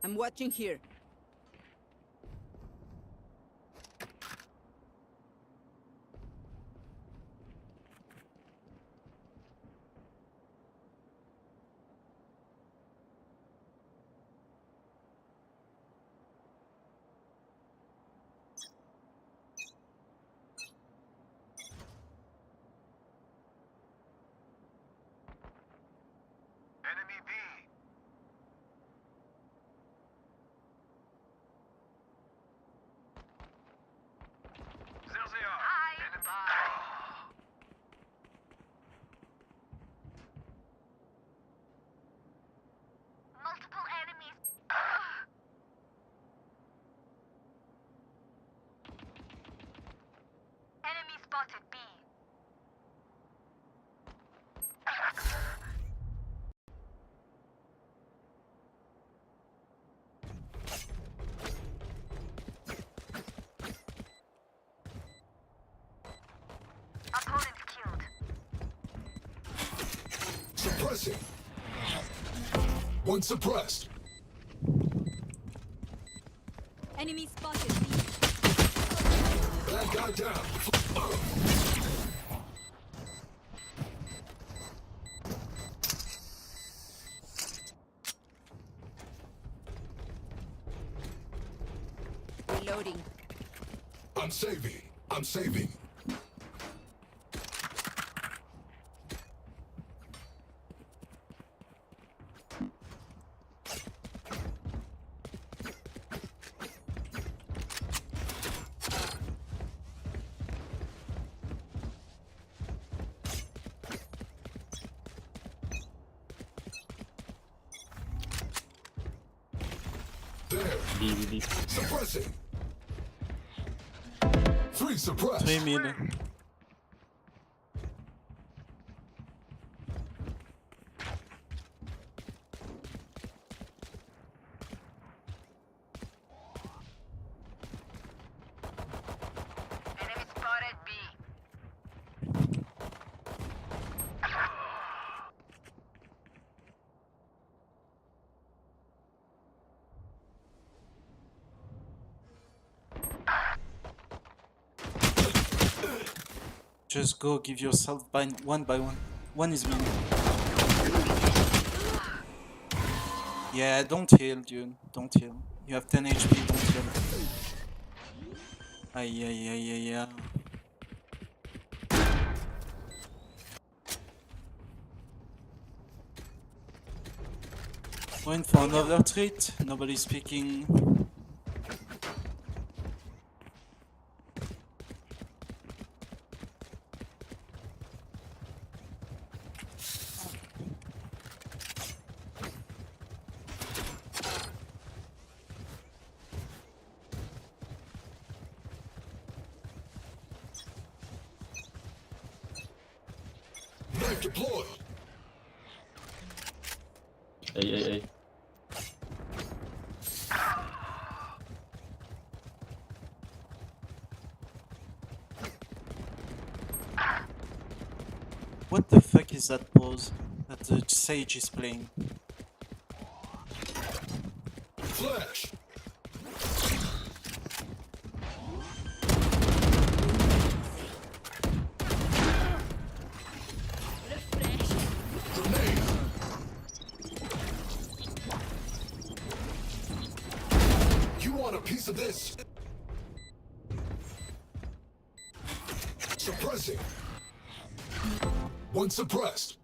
[SPEAKER 2] I'm watching here.
[SPEAKER 11] Enemy B. There they are.
[SPEAKER 17] Multiple enemies. Enemy spotted B. Opponent killed.
[SPEAKER 12] Suppressing. One suppressed.
[SPEAKER 18] Enemy spotted.
[SPEAKER 12] Bad guy down.
[SPEAKER 2] Reloading.
[SPEAKER 12] I'm saving. I'm saving. There. Suppressing. 3 suppressed.
[SPEAKER 1] 3 mid.
[SPEAKER 17] Enemy spotted B.
[SPEAKER 1] Just go give yourself one by one. One is mid. Yeah, don't heal, dude. Don't heal. You have 10 HP, don't heal. Aye, aye, aye, aye, aye. Going for another treat. Nobody speaking.
[SPEAKER 12] Knife deployed.
[SPEAKER 4] Hey.
[SPEAKER 1] What the fuck is that pose that the Sage is playing?
[SPEAKER 12] Flash. Grenade. You want a piece of this? Suppressing. One suppressed.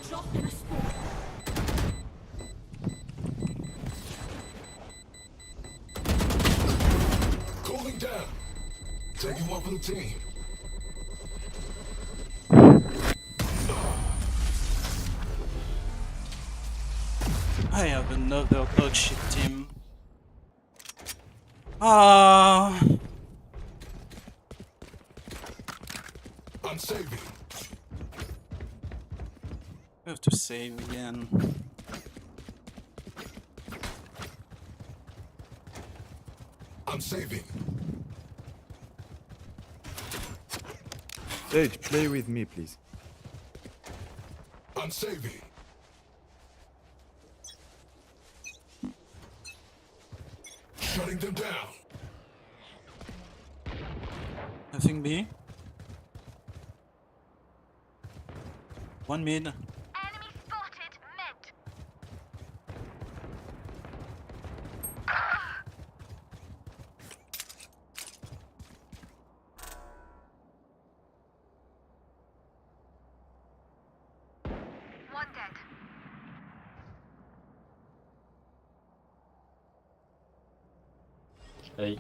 [SPEAKER 18] Drop in a smoke.
[SPEAKER 12] Cooling down. Taking one for the team.
[SPEAKER 1] I have another dog shit team. Ah.
[SPEAKER 12] I'm saving.
[SPEAKER 1] I have to save again.
[SPEAKER 12] I'm saving.
[SPEAKER 15] Sage, play with me, please.
[SPEAKER 12] I'm saving. Shutting them down.
[SPEAKER 1] Nothing B. One mid.
[SPEAKER 17] Enemy spotted mid. One dead.
[SPEAKER 4] Hey.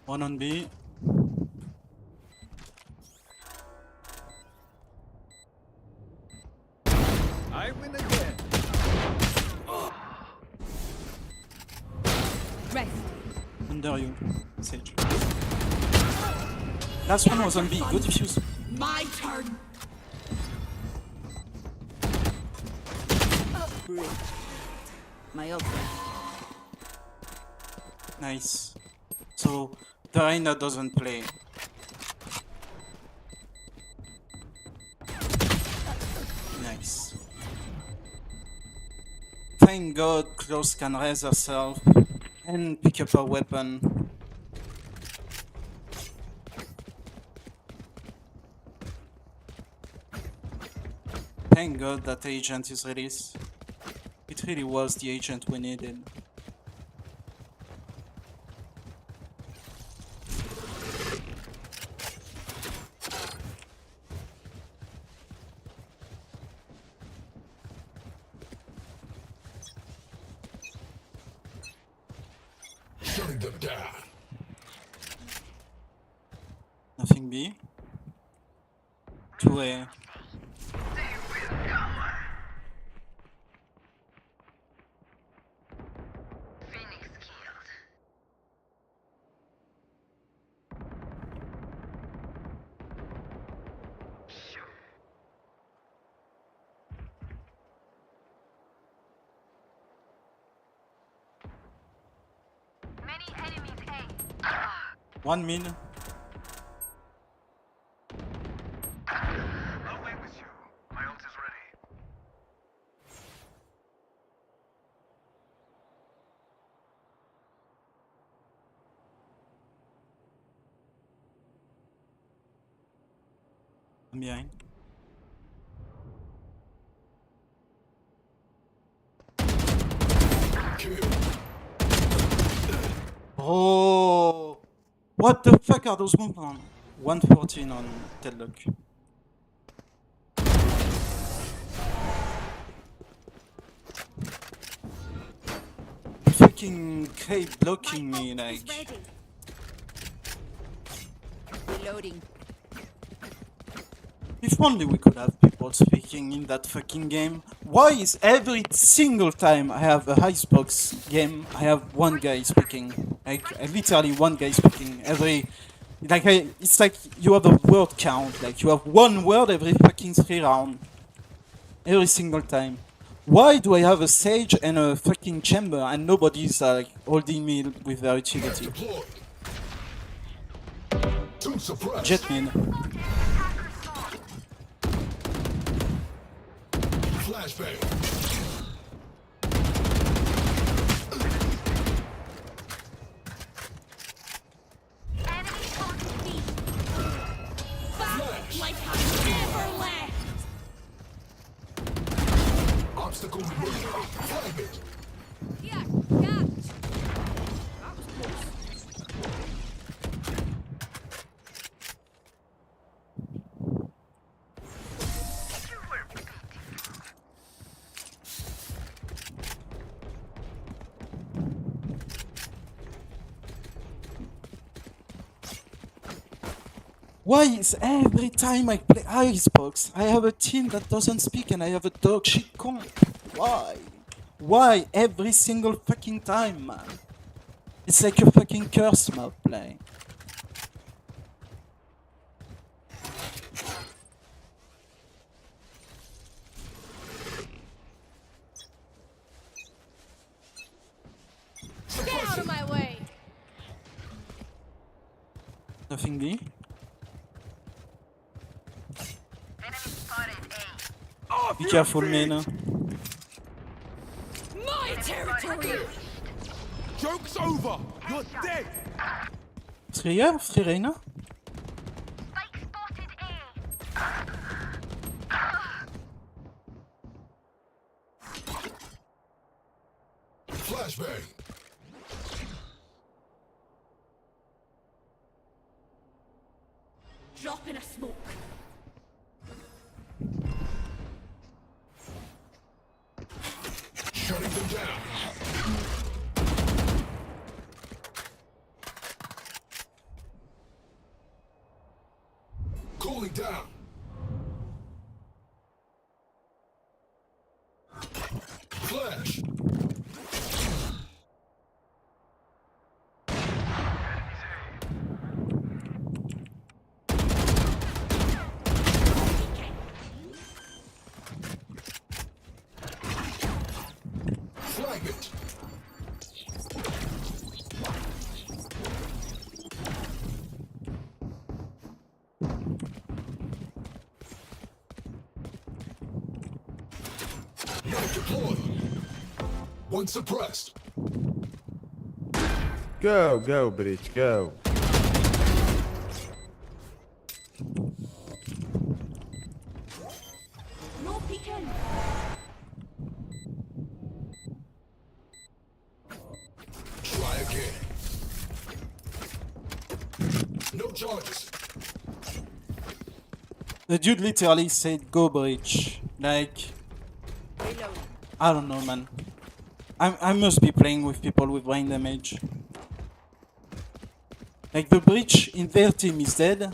[SPEAKER 1] One on B.
[SPEAKER 16] I win again.
[SPEAKER 6] Rest.
[SPEAKER 1] Under you. Sage. Last one was on B. Go defuse.
[SPEAKER 2] My turn. My ult.
[SPEAKER 1] Nice. So the Reyna doesn't play. Nice. Thank God Klaus can raise herself and pick up her weapon. Thank God that agent is released. It really was the agent we needed.
[SPEAKER 12] Shutting them down.
[SPEAKER 1] Nothing B. 2A.
[SPEAKER 17] Many enemies A.
[SPEAKER 1] One mid.
[SPEAKER 11] I'll wait with you. My ult is ready.
[SPEAKER 1] I'm behind. Oh, what the fuck are those moves on? 114 on Tellock. Fucking Crate blocking me like.
[SPEAKER 2] Reloading.
[SPEAKER 1] If only we could have people speaking in that fucking game. Why is every single time I have a Icebox game, I have one guy speaking? Like, literally one guy speaking. It's like you have a word count. Like, you have one word every fucking 3 rounds. Every single time. Why do I have a Sage and a fucking Chamber and nobody's holding me with their utility? Jet mid.
[SPEAKER 12] Flashbang.
[SPEAKER 14] Like I never left.
[SPEAKER 12] Obstacle removed. Flag it.
[SPEAKER 6] Yeah, catch. That was close.
[SPEAKER 1] Why is every time I play Icebox, I have a team that doesn't speak and I have a dog shit comp? Why? Why every single fucking time, man? It's like a fucking curse map play. Nothing B. Be careful, main.
[SPEAKER 2] My territory!
[SPEAKER 10] Joke's over! You're dead!
[SPEAKER 1] 3 here? 3 Reina?
[SPEAKER 12] Flashbang.
[SPEAKER 2] Drop in a smoke.
[SPEAKER 12] Shutting them down. Cooling down. Flash. Flag it. Knife deployed. One suppressed.
[SPEAKER 15] Go, Breach, go.
[SPEAKER 2] No peeking.
[SPEAKER 12] Try again. No charges.
[SPEAKER 1] The dude literally said go breach. Like, I don't know, man. I must be playing with people with brain damage. Like, the breach in their team is dead,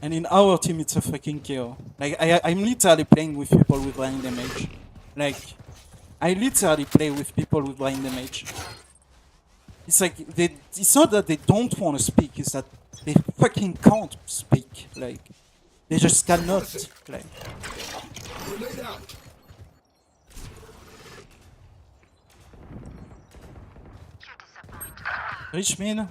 [SPEAKER 1] and in our team it's a fucking KO. Like, I'm literally playing with people with brain damage. Like, I literally play with people with brain damage. It's like, it's not that they don't want to speak, it's that they fucking can't speak. Like, they just cannot. Like,
[SPEAKER 12] Grenade out.
[SPEAKER 1] Rich man.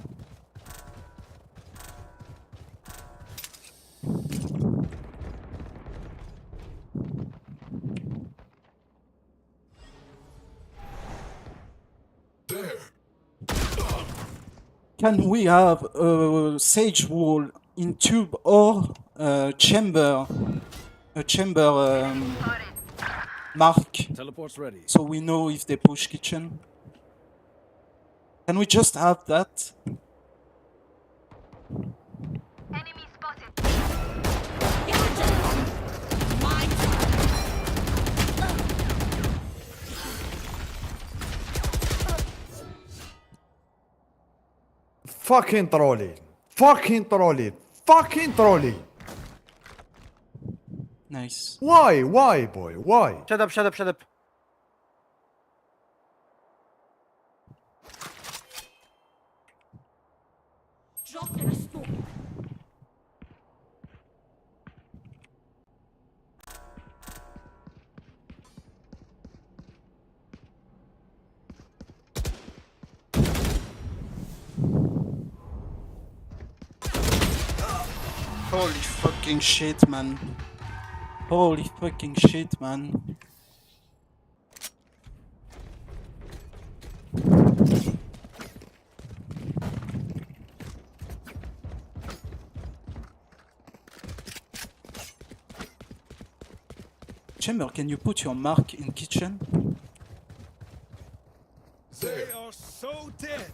[SPEAKER 12] There.
[SPEAKER 1] Can we have a sage wall in tube or chamber? A chamber mark.
[SPEAKER 22] Teleport's ready.
[SPEAKER 1] So we know if they push kitchen. Can we just have that?
[SPEAKER 17] Enemy spotted.
[SPEAKER 15] Fucking trolling. Fucking trolling. Fucking trolling.
[SPEAKER 1] Nice.
[SPEAKER 15] Why? Why, boy? Why?
[SPEAKER 19] Shut up, shut up, shut up.
[SPEAKER 2] Drop in a smoke.
[SPEAKER 1] Holy fucking shit, man. Holy fucking shit, man. Chamber, can you put your mark in kitchen?
[SPEAKER 11] They are so dead.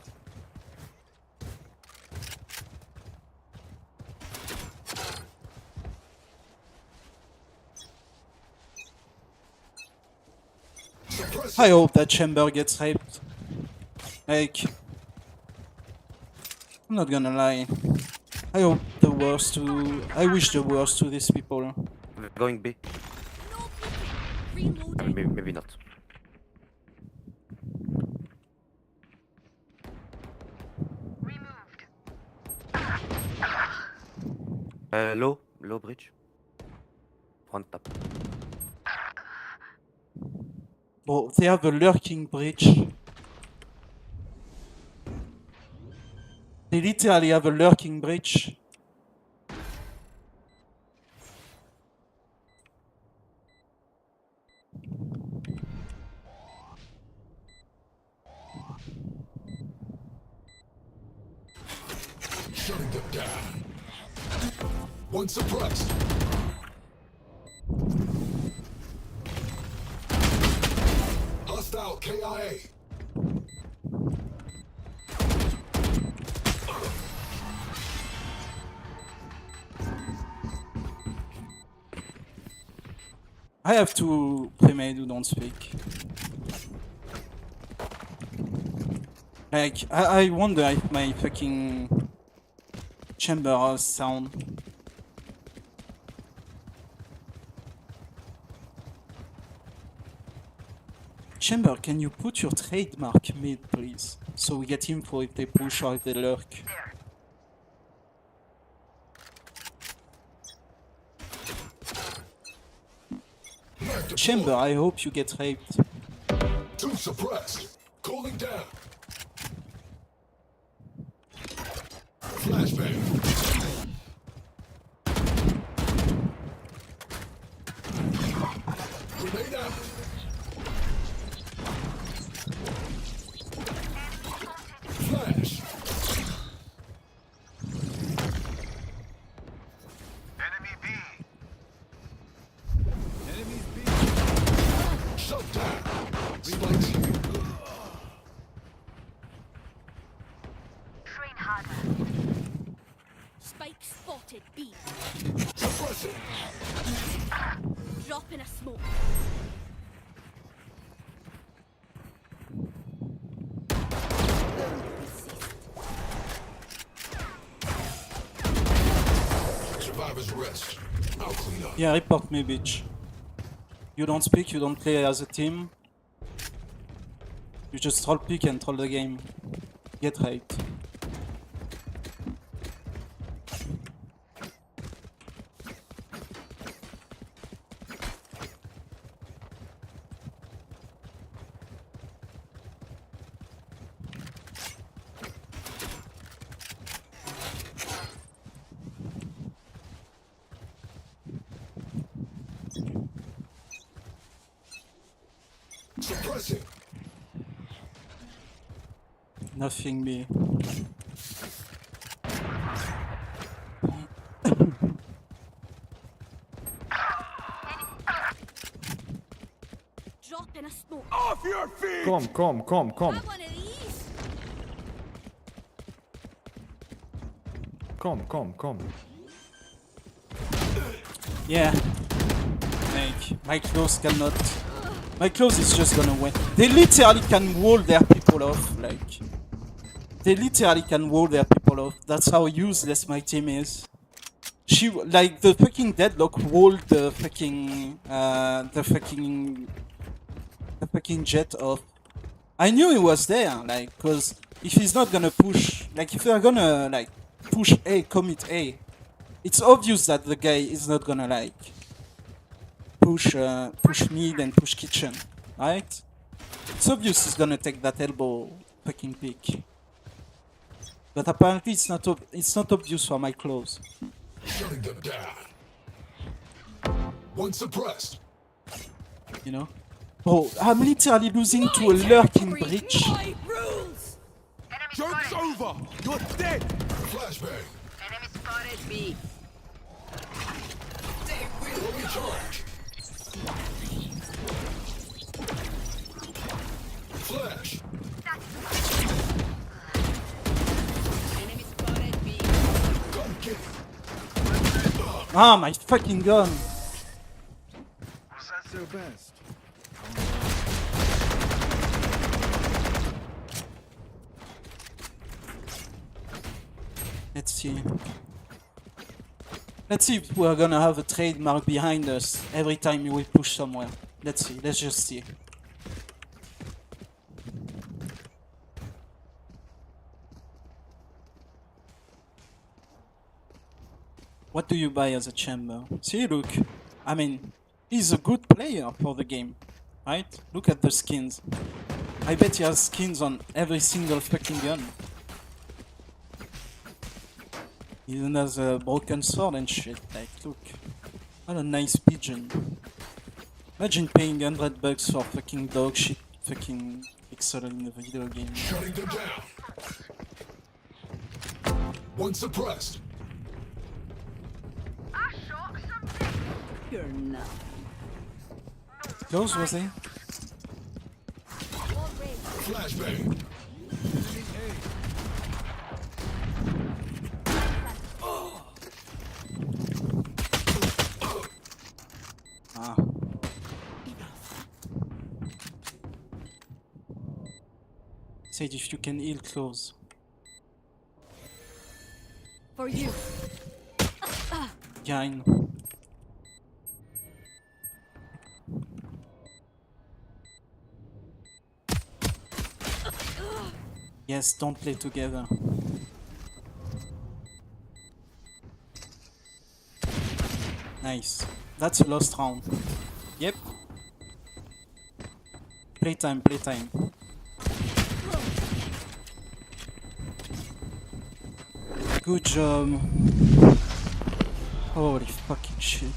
[SPEAKER 1] I hope that chamber gets raped. Like, I'm not gonna lie. I hope the worst to. I wish the worst to these people.
[SPEAKER 19] Going B. Maybe not. Low bridge. Front tap.
[SPEAKER 1] Bro, they have a lurking bridge. They literally have a lurking breach.
[SPEAKER 12] Shutting them down. One suppressed. Hostile KIA.
[SPEAKER 1] I have to pre-made who don't speak. Like, I wonder if my fucking chamber has sound. Chamber, can you put your trademark mid, please? So we get info if they push or if they lurk. Chamber, I hope you get raped.
[SPEAKER 12] Two suppressed. Cooling down. Flashbang. Grenade out. Flash.
[SPEAKER 11] Enemy B.
[SPEAKER 10] Enemies B.
[SPEAKER 12] Shut down. Spikes.
[SPEAKER 17] Train harder.
[SPEAKER 2] Spike spotted B.
[SPEAKER 12] Suppressing.
[SPEAKER 2] Drop in a smoke.
[SPEAKER 12] Survivors rest. I'll clean up.
[SPEAKER 1] Yeah, report me, bitch. You don't speak, you don't play as a team. You just troll pick and troll the game. Get raped.
[SPEAKER 12] Suppressing.
[SPEAKER 1] Nothing me.
[SPEAKER 2] Drop in a smoke.
[SPEAKER 11] Off your feet!
[SPEAKER 15] Come.
[SPEAKER 2] One of these.
[SPEAKER 15] Come.
[SPEAKER 1] Yeah. Like, my clothes cannot. My clothes is just gonna win. They literally can wall their people off. Like, they literally can wall their people off. That's how useless my team is. She, like, the fucking deadlock walled the fucking jet off. I knew he was there, like, cause if he's not gonna push, like, if they're gonna, like, push A, commit A, it's obvious that the guy is not gonna, like, push mid and push kitchen, right? It's obvious he's gonna take that elbow fucking pick. But apparently it's not obvious for my clothes.
[SPEAKER 12] Shutting them down. One suppressed.
[SPEAKER 1] You know? Bro, I'm literally losing to a lurking breach.
[SPEAKER 11] Joke's over! You're dead!
[SPEAKER 12] Flashbang.
[SPEAKER 17] Enemy spotted B.
[SPEAKER 12] Fully charged. Flash.
[SPEAKER 17] Enemy spotted B.
[SPEAKER 12] Gun kick.
[SPEAKER 1] Ah, my fucking gun!
[SPEAKER 11] Was that their best?
[SPEAKER 1] Let's see. Let's see if we're gonna have a trademark behind us every time we push somewhere. Let's see, let's just see. What do you buy as a chamber? See, look. I mean, he's a good player for the game, right? Look at the skins. I bet he has skins on every single fucking gun. He even has a broken sword and shit. Like, look. What a nice pigeon. Imagine paying $100 for fucking dog shit fucking pixel in a video game.
[SPEAKER 12] Shutting them down. One suppressed.
[SPEAKER 18] You're not.
[SPEAKER 1] Close, was he?
[SPEAKER 12] Flashbang.
[SPEAKER 1] Ah. Said if you can heal close.
[SPEAKER 18] For you.
[SPEAKER 1] Gain. Yes, don't play together. Nice. That's a lost round. Yep. Playtime, playtime. Good job. Holy fucking shit.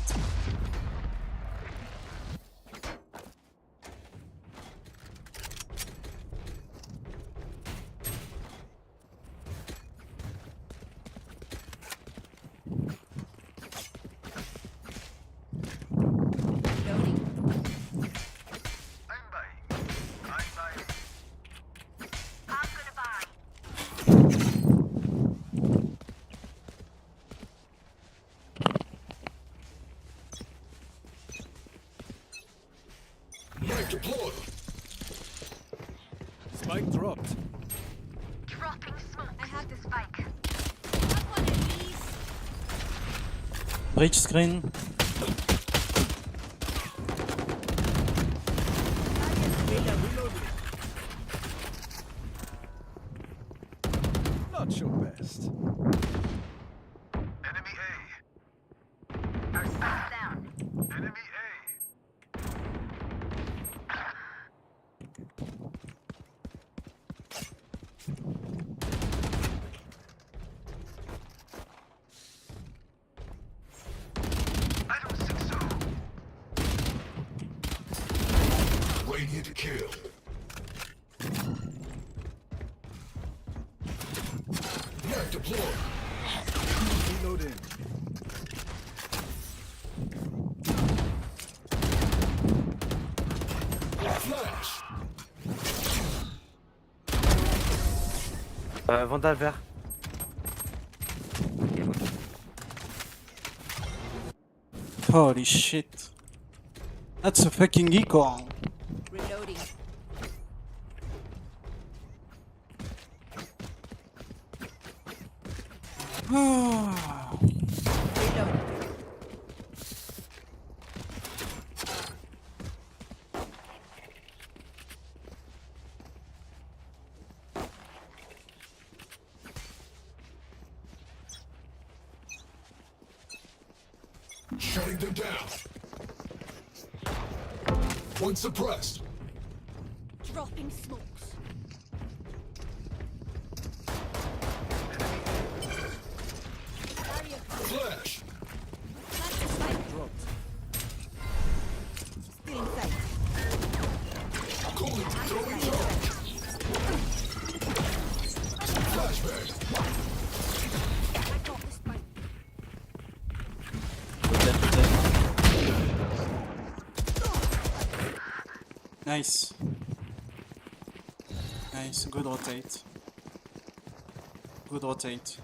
[SPEAKER 12] Deployed.
[SPEAKER 11] Spike dropped.
[SPEAKER 17] Dropping smoke. I have the spike.
[SPEAKER 1] Bridge screen.
[SPEAKER 11] Not your best. Enemy A.
[SPEAKER 17] Down.
[SPEAKER 11] Enemy A.
[SPEAKER 12] Radiant kill. Net deployed.
[SPEAKER 11] Reloading.
[SPEAKER 12] Flash.
[SPEAKER 19] Vandal vert.
[SPEAKER 1] Holy shit. That's a fucking eco.
[SPEAKER 18] Reloading.
[SPEAKER 12] Shutting them down. One suppressed.
[SPEAKER 2] Dropping smokes.
[SPEAKER 12] Flash.
[SPEAKER 11] Dropped.
[SPEAKER 18] Still in sight.
[SPEAKER 12] Calling. Throwing charge. Flashbang.
[SPEAKER 2] I got the spike.
[SPEAKER 1] Nice. Nice, good rotate. Good rotate.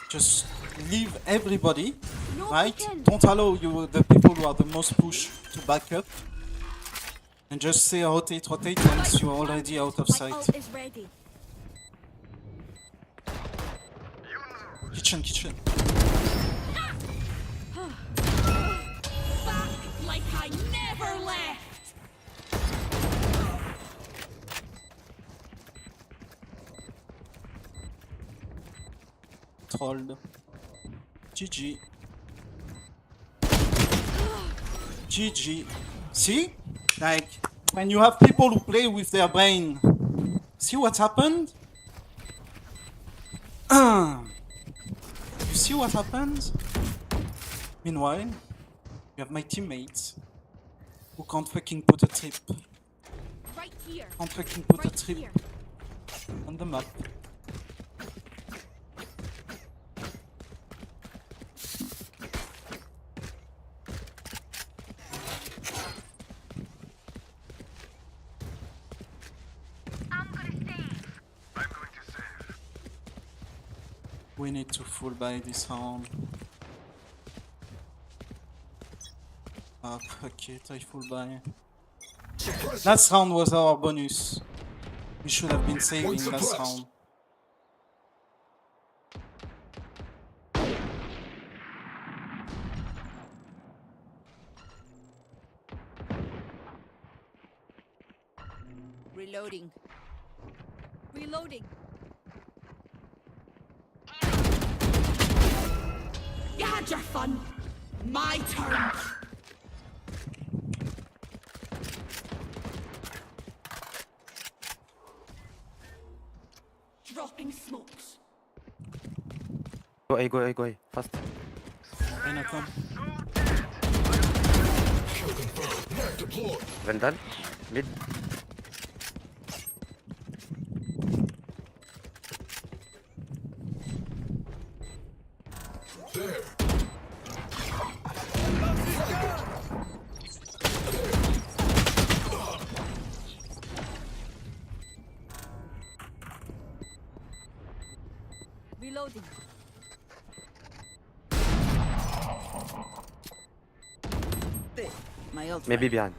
[SPEAKER 1] Just leave everybody,
[SPEAKER 2] No,
[SPEAKER 1] right?
[SPEAKER 2] we can.
[SPEAKER 1] Don't allow you the people who are the most push to back up. And just say rotate, rotate once you're already out of
[SPEAKER 2] My
[SPEAKER 1] sight.
[SPEAKER 2] ult is ready.
[SPEAKER 1] Kitchen, kitchen.
[SPEAKER 2] Back like I never left.
[SPEAKER 1] Trolled. GG. GG. See? Like, when you have people who play with their brain, See what happened? You see what happened? Meanwhile, you have my teammates who can't fucking put a trip.
[SPEAKER 2] Right here.
[SPEAKER 1] Can't fucking put a trip on the map. We need to full buy this round. Ah, fuck it, I full buy. Last round was our bonus. We should have been saving last round.
[SPEAKER 2] Reloading. Reloading. You had your fun. My turn. Dropping smokes.
[SPEAKER 19] Go A, go A, go A. Fast.
[SPEAKER 1] Reyna, come.
[SPEAKER 19] Vandal. Mid.
[SPEAKER 2] Reloading. My ult.
[SPEAKER 19] Maybe behind.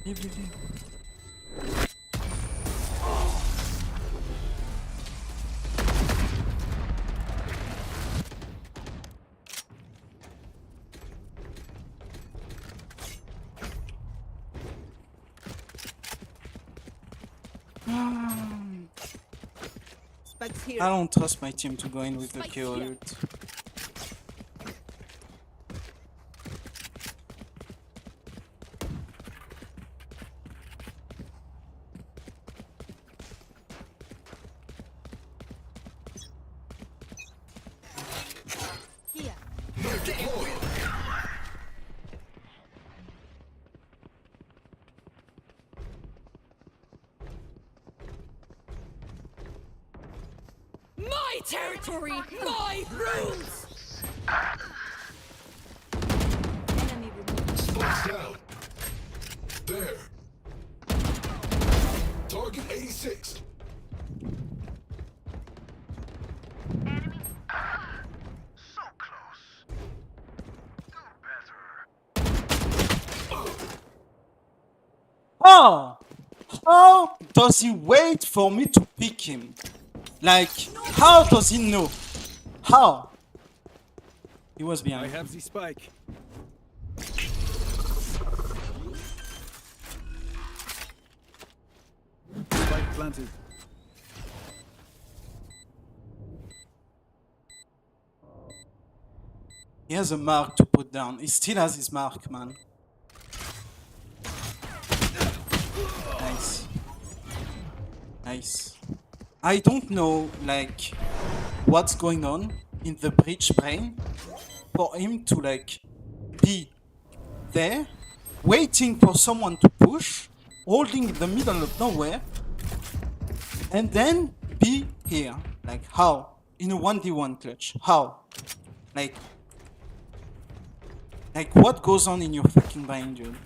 [SPEAKER 1] Leave, leave, leave.
[SPEAKER 2] Spike's here.
[SPEAKER 1] I don't trust my team to go in with the KO ult.
[SPEAKER 2] Here. My territory, my rules. Enemy removed.
[SPEAKER 12] Spikes down. There. Target 86.
[SPEAKER 11] So close. Do better.
[SPEAKER 1] Oh! How does he wait for me to pick him? Like, how does he know? How? He was behind.
[SPEAKER 16] I have the spike. Spike planted.
[SPEAKER 1] He has a mark to put down. He still has his mark, man. Nice. Nice. I don't know, like, what's going on in the breach brain for him to, like, be there, waiting for someone to push, holding in the middle of nowhere, and then be here. Like, how? In a 1v1 clutch. How? Like, what goes on in your fucking brain, dude?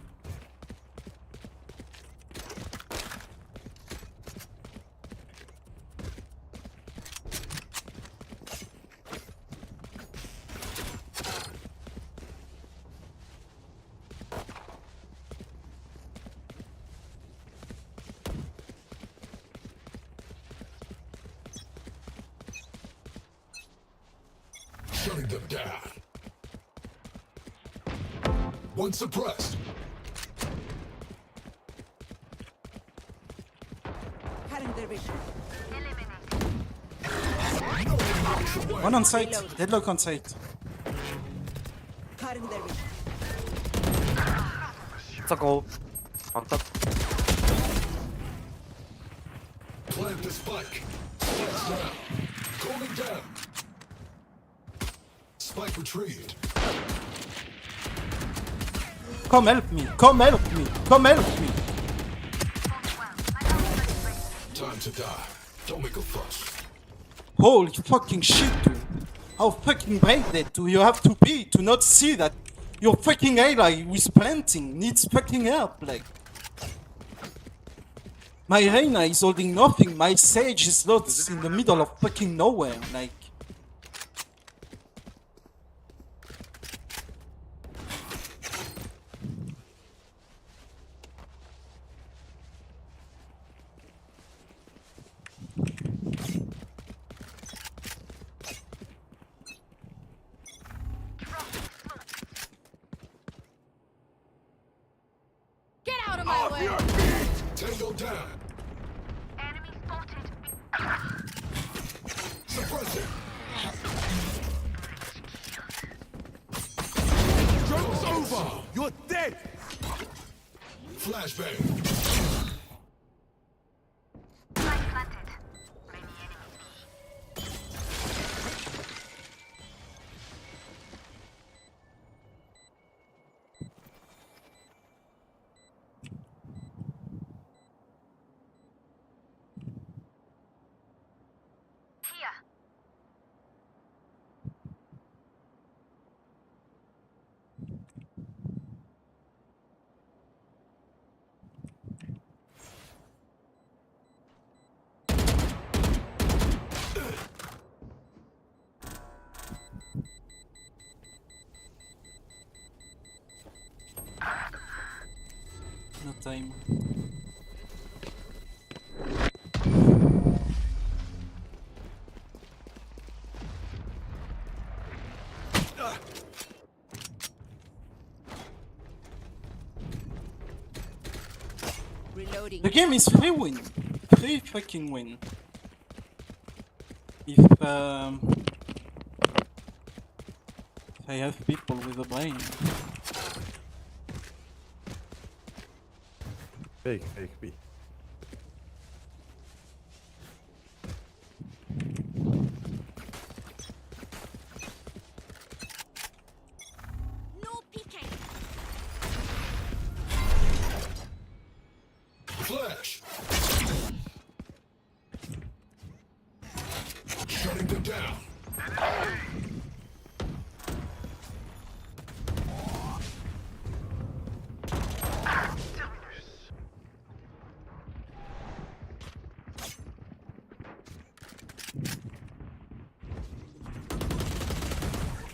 [SPEAKER 12] Shutting them down. One suppressed.
[SPEAKER 2] Cutting their vision.
[SPEAKER 1] One on site. Deadlock on site.
[SPEAKER 16] Cutting their vision.
[SPEAKER 19] It's a go. On top.
[SPEAKER 12] Plant the spike. Spike's down. Going down. Spike retrieved.
[SPEAKER 1] Come help me! Come help me! Come help me!
[SPEAKER 12] Time to die. Don't make a fuss.
[SPEAKER 1] Holy fucking shit, dude. How fucking brain dead do you have to be to not see that your fucking ally with planting needs fucking help, like. My Reina is holding nothing, my Sage is lost in the middle of fucking nowhere, like.
[SPEAKER 14] Get out of my way!
[SPEAKER 12] Tango down.
[SPEAKER 17] Enemy spotted.
[SPEAKER 12] Suppress it.
[SPEAKER 10] Joke's over! You're dead!
[SPEAKER 12] Flashbang.
[SPEAKER 17] Spike planted. Many enemies B. Here.
[SPEAKER 1] No time.
[SPEAKER 16] Reloading.
[SPEAKER 1] The game is 3-win. 3 fucking win. If I have people with a brain.
[SPEAKER 15] Fake B.
[SPEAKER 14] No peeking.
[SPEAKER 12] Flash. Shutting them down.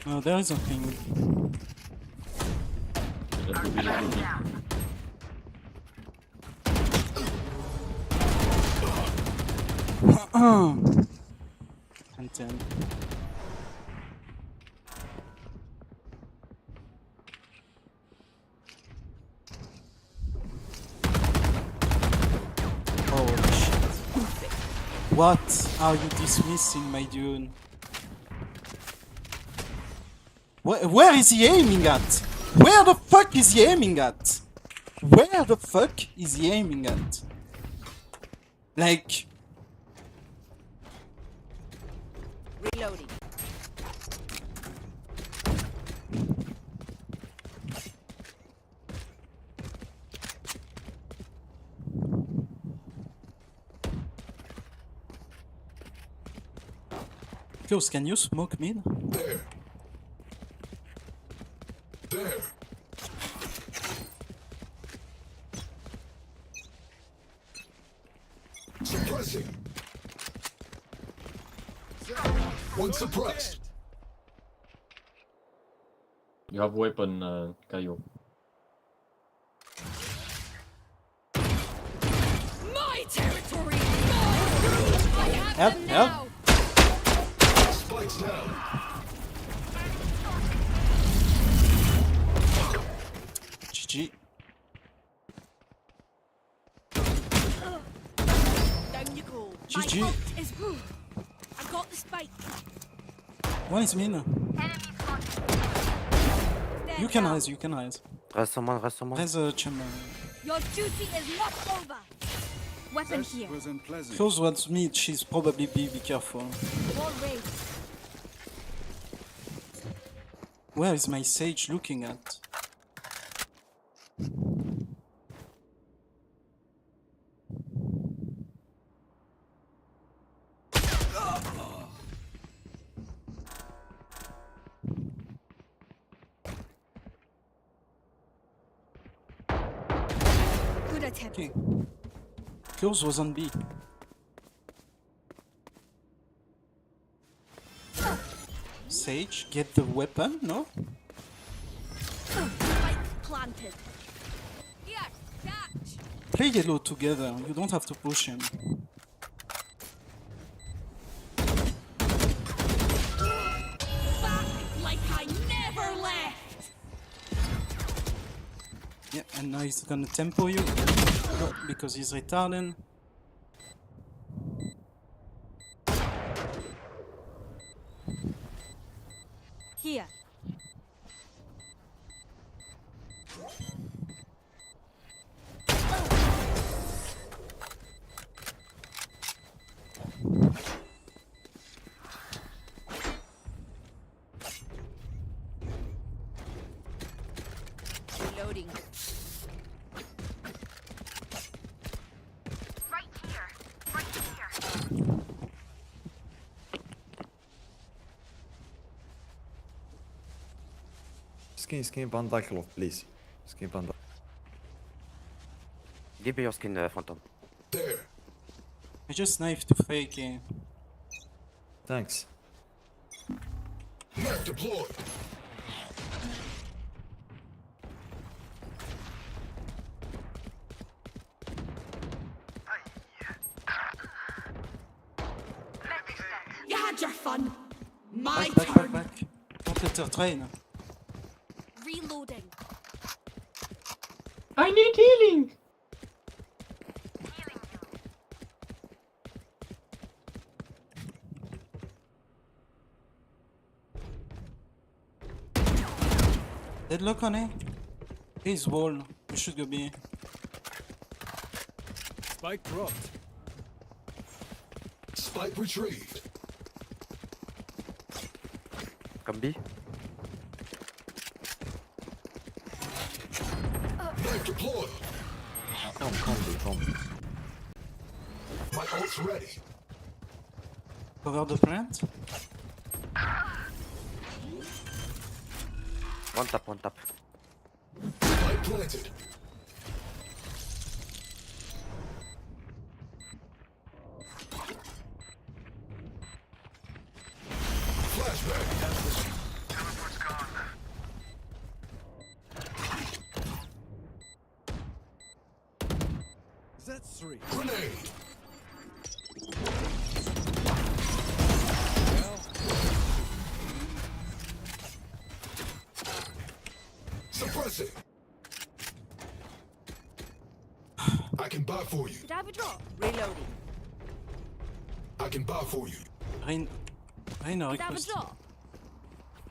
[SPEAKER 1] No, there is a thing. Content. Holy shit. What are you dismissing, my dude? Where is he aiming at? Where the fuck is he aiming at? Where the fuck is he aiming at? Like...
[SPEAKER 16] Reloading.
[SPEAKER 1] Close, can you smoke mid?
[SPEAKER 12] There. There. Suppressing. One suppressed.
[SPEAKER 4] You have weapon, Caillou.
[SPEAKER 2] My territory!
[SPEAKER 1] Help, help!
[SPEAKER 12] Spikes down.
[SPEAKER 1] GG.
[SPEAKER 14] Down you go.
[SPEAKER 1] GG.
[SPEAKER 14] My ult is good. I got the spike.
[SPEAKER 1] One is mid.
[SPEAKER 17] Enemy spotted.
[SPEAKER 14] Dead.
[SPEAKER 1] You can rise, you can rise.
[SPEAKER 19] Reste sur moi, reste sur moi.
[SPEAKER 1] Rise chamber.
[SPEAKER 18] Your duty is not over. Weapon here.
[SPEAKER 1] Close one's mid, she's probably B, be careful.
[SPEAKER 18] Wall raised.
[SPEAKER 1] Where is my sage looking at?
[SPEAKER 18] Good attempt.
[SPEAKER 1] Okay. Close was on B. Sage, get the weapon, no?
[SPEAKER 18] Spike planted. Here, catch.
[SPEAKER 1] Play yellow together, you don't have to push him.
[SPEAKER 2] Back like I never left.
[SPEAKER 1] Yeah, and now he's gonna tempo you. No, because he's retarded.
[SPEAKER 18] Here.
[SPEAKER 14] Reloading.
[SPEAKER 17] Right here. Right here.
[SPEAKER 15] Skin Panda cloth, please. Skin Panda.
[SPEAKER 19] Give me your skin, Phantom.
[SPEAKER 12] There.
[SPEAKER 1] I just knifed to fake it.
[SPEAKER 15] Thanks.
[SPEAKER 12] Knife deployed.
[SPEAKER 2] You had your fun. My
[SPEAKER 1] Back,
[SPEAKER 2] turn.
[SPEAKER 1] back. Don't let her train.
[SPEAKER 18] Reloading.
[SPEAKER 20] I need healing.
[SPEAKER 1] Deadlock on A. He's wall. You should go B.
[SPEAKER 11] Spike dropped.
[SPEAKER 12] Spike retrieved.
[SPEAKER 19] Comme B.
[SPEAKER 12] Knife deployed.
[SPEAKER 15] Come.
[SPEAKER 12] My ult's ready.
[SPEAKER 1] Cover the plant.
[SPEAKER 19] One tap, one tap.
[SPEAKER 12] Spike planted. Flashback.
[SPEAKER 11] Teleport's gone.
[SPEAKER 10] That's 3.
[SPEAKER 12] Grenade. Suppressing. I can buy for you.
[SPEAKER 18] Did I have a drop?
[SPEAKER 14] Reloading.
[SPEAKER 12] I can buy for you.
[SPEAKER 1] Reina
[SPEAKER 18] Did I have a
[SPEAKER 1] request.
[SPEAKER 18] drop?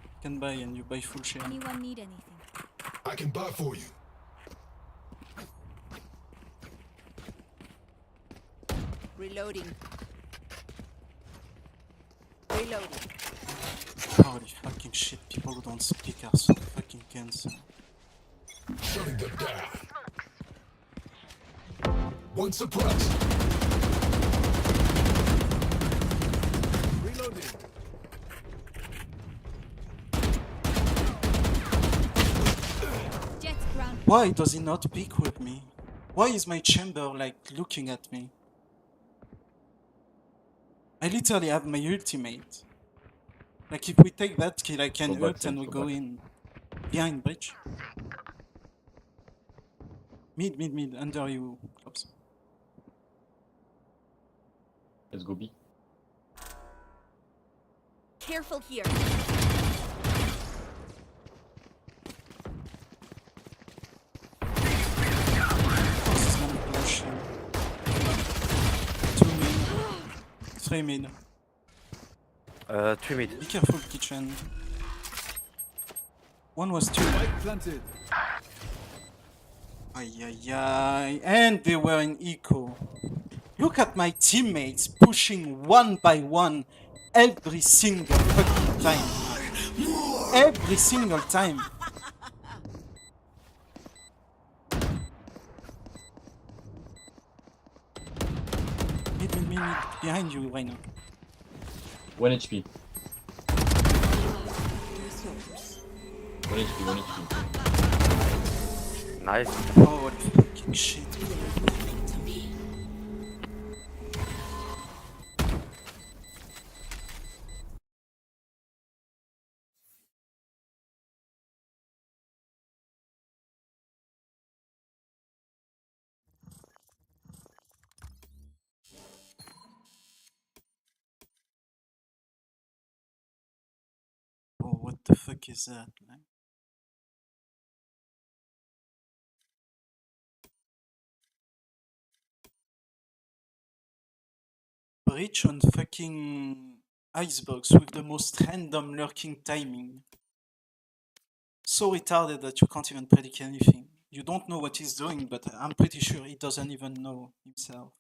[SPEAKER 1] You can buy and you buy full share.
[SPEAKER 18] Anyone need anything?
[SPEAKER 12] I can buy for you.
[SPEAKER 14] Reloading. Reloading.
[SPEAKER 1] Holy fucking shit, people who don't speak are so fucking cancer.
[SPEAKER 12] Shutting them down. One suppressed.
[SPEAKER 11] Reloading.
[SPEAKER 18] Jet ground.
[SPEAKER 1] Why does he not pick with me? Why is my chamber like looking at me? I literally have my ultimate. Like if we take that kill I can
[SPEAKER 4] Go back,
[SPEAKER 1] ult and we
[SPEAKER 4] go
[SPEAKER 1] go
[SPEAKER 4] back.
[SPEAKER 1] in. Behind bridge. Mid, under you. Oops.
[SPEAKER 4] Let's go B.
[SPEAKER 14] Careful here.
[SPEAKER 1] This is gonna push him. 2 mid. 3 mid.
[SPEAKER 19] 3 mid.
[SPEAKER 1] Be careful kitchen. One was two.
[SPEAKER 15] Planted.
[SPEAKER 1] Ay, ay, ay. And they were in eco. Look at my teammates pushing one by one every single fucking time. Every single time. Mid, behind you right now.
[SPEAKER 9] 1 HP. 1 HP, 1 HP.
[SPEAKER 19] Nice.
[SPEAKER 1] Oh, what fucking shit. Oh, what the fuck is that, man? Breach on fucking icebox with the most random lurking timing. So retarded that you can't even predict anything. You don't know what he's doing, but I'm pretty sure he doesn't even know himself.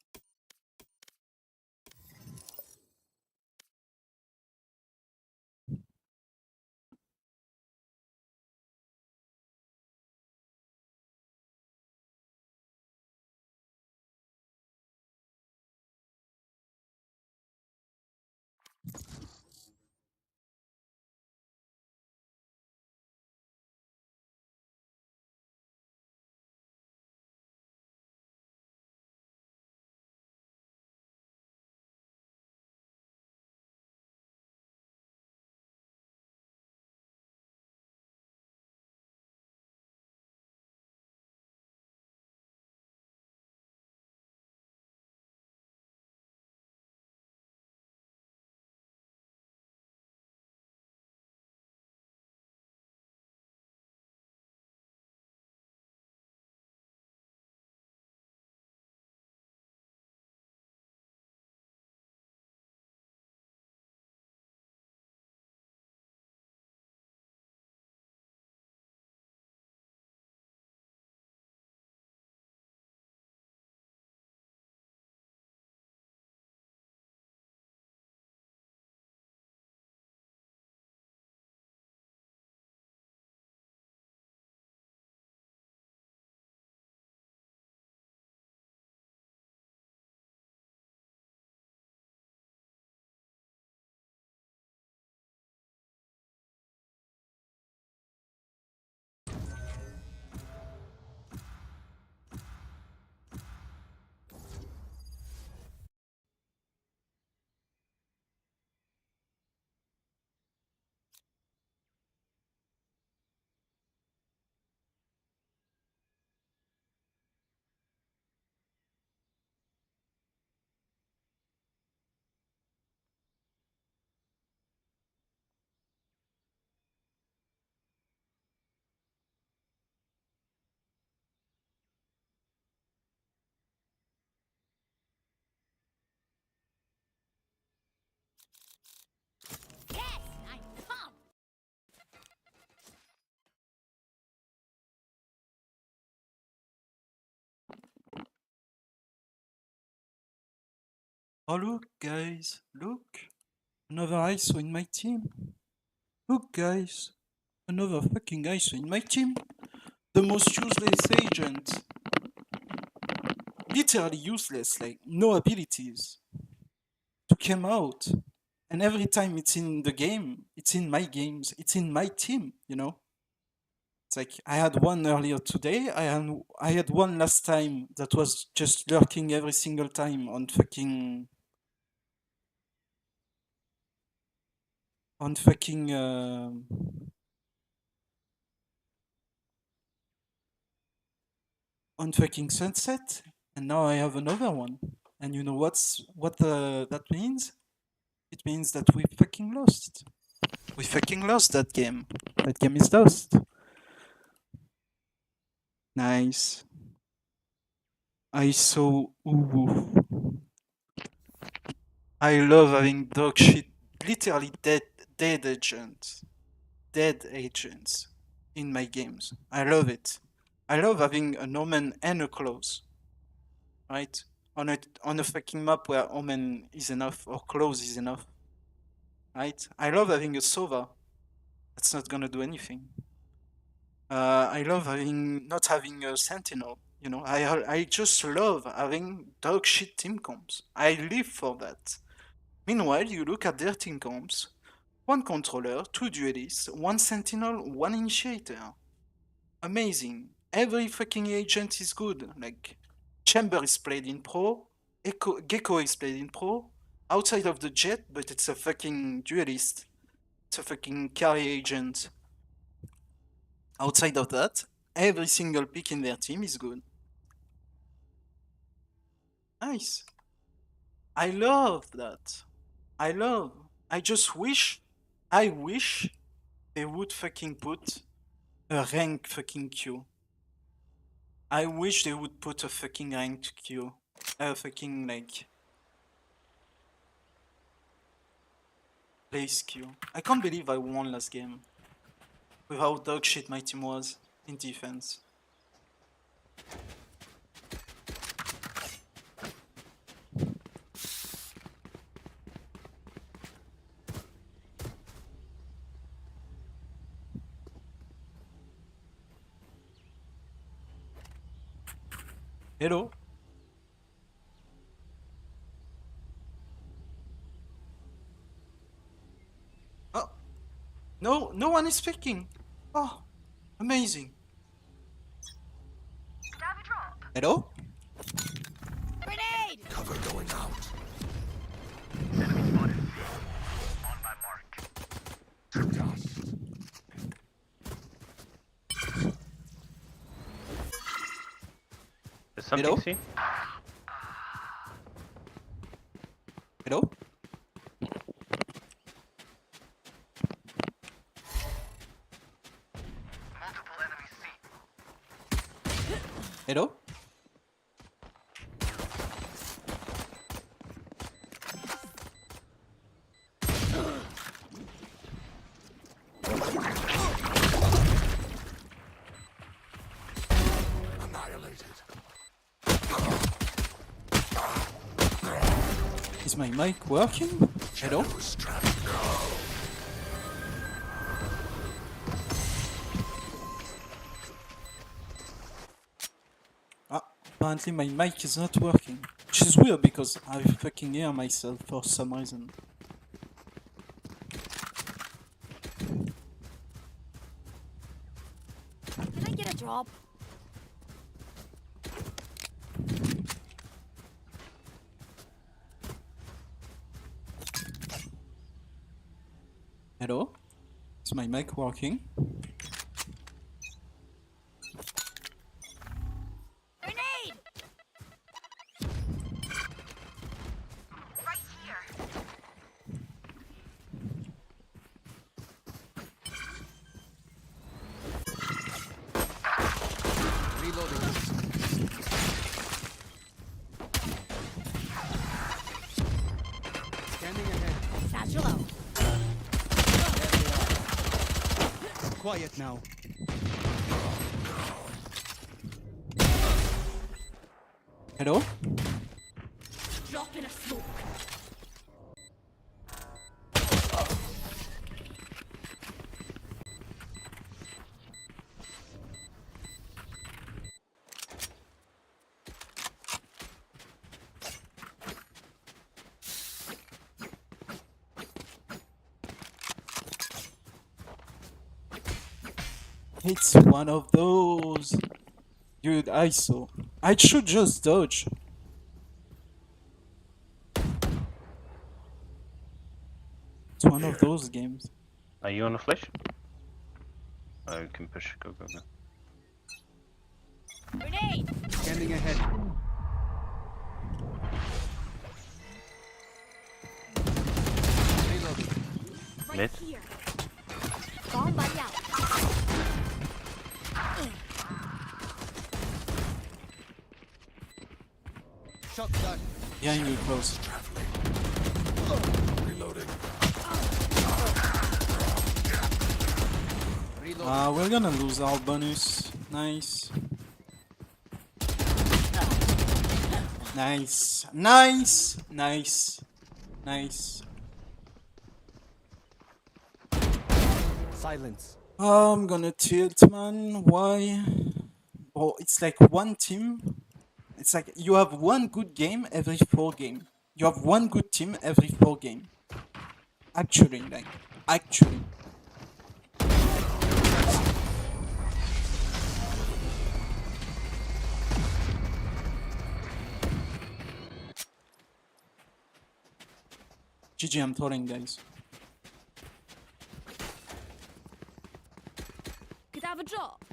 [SPEAKER 1] Oh, look, guys, look. Another ISO in my team. Look, guys. Another fucking ISO in my team. The most useless agent. Literally useless, like, no abilities. To come out. And every time it's in the game, it's in my games, it's in my team, you know? It's like, I had one earlier today, I had one last time that was just lurking every single time on fucking... On fucking... on fucking Sunset, and now I have another one. And you know what that means? It means that we fucking lost. We fucking lost that game. That game is lost. Nice. I saw. Ooh. I love having dog shit. Literally dead agents. Dead agents. in my games. I love it. I love having an Omen and a Close. Right? On a fucking map where Omen is enough or Close is enough. Right? I love having a Sova. That's not gonna do anything. I love not having a Sentinel. You know, I just love having dog shit team comps. I live for that. Meanwhile, you look at their team comps. 1 controller, 2 duelists, 1 sentinel, 1 initiator. Amazing. Every fucking agent is good. Like, Chamber is played in pro, Gecko is played in pro, outside of the Jet, but it's a fucking duelist. It's a fucking carry agent. Outside of that, every single pick in their team is good. Nice. I love that. I just wish, I wish they would fucking put a rank fucking Q. I wish they would put a fucking ranked Q. A fucking, like, place Q. I can't believe I won last game with how dog shit my team was in defense. Hello? Oh, no one is speaking. Oh, amazing. Hello?
[SPEAKER 14] Grenade!
[SPEAKER 12] Cover going out.
[SPEAKER 11] Enemy spotted. On my mark.
[SPEAKER 12] Dust.
[SPEAKER 13] There's something
[SPEAKER 1] Hello?
[SPEAKER 13] C.
[SPEAKER 1] Hello?
[SPEAKER 11] Multiple enemies C.
[SPEAKER 1] Hello?
[SPEAKER 12] Annihilated.
[SPEAKER 1] Is my mic working? Hello? Apparently my mic is not working. Which is weird because I fucking hear myself for some reason.
[SPEAKER 14] Can I get a drop?
[SPEAKER 1] Hello? Is my mic working?
[SPEAKER 14] Grenade!
[SPEAKER 17] Right here.
[SPEAKER 10] Reloading. Scanning ahead.
[SPEAKER 14] Satchel out.
[SPEAKER 10] Quiet now.
[SPEAKER 1] Hello?
[SPEAKER 2] Drop in a smoke.
[SPEAKER 1] It's one of those. Dude, I saw. I should just dodge. It's one of those games.
[SPEAKER 13] Are you on a flash? Oh, you can push. Go, go, go.
[SPEAKER 14] Grenade!
[SPEAKER 10] Scanning ahead. Reloading.
[SPEAKER 14] Right
[SPEAKER 13] Mid.
[SPEAKER 14] here. Bomb buddy out.
[SPEAKER 10] Shotgun.
[SPEAKER 1] Behind you, close.
[SPEAKER 12] Reloading.
[SPEAKER 1] We're gonna lose our bonus. Nice. Nice. Nice. Nice. Nice.
[SPEAKER 10] Silence.
[SPEAKER 1] Oh, I'm gonna tilt, man. Why? Oh, it's like one team. It's like you have one good game every 4 games. You have one good team every 4 games. Actually, like, actually. GG, I'm trolling, guys.
[SPEAKER 6] Could I have a drop?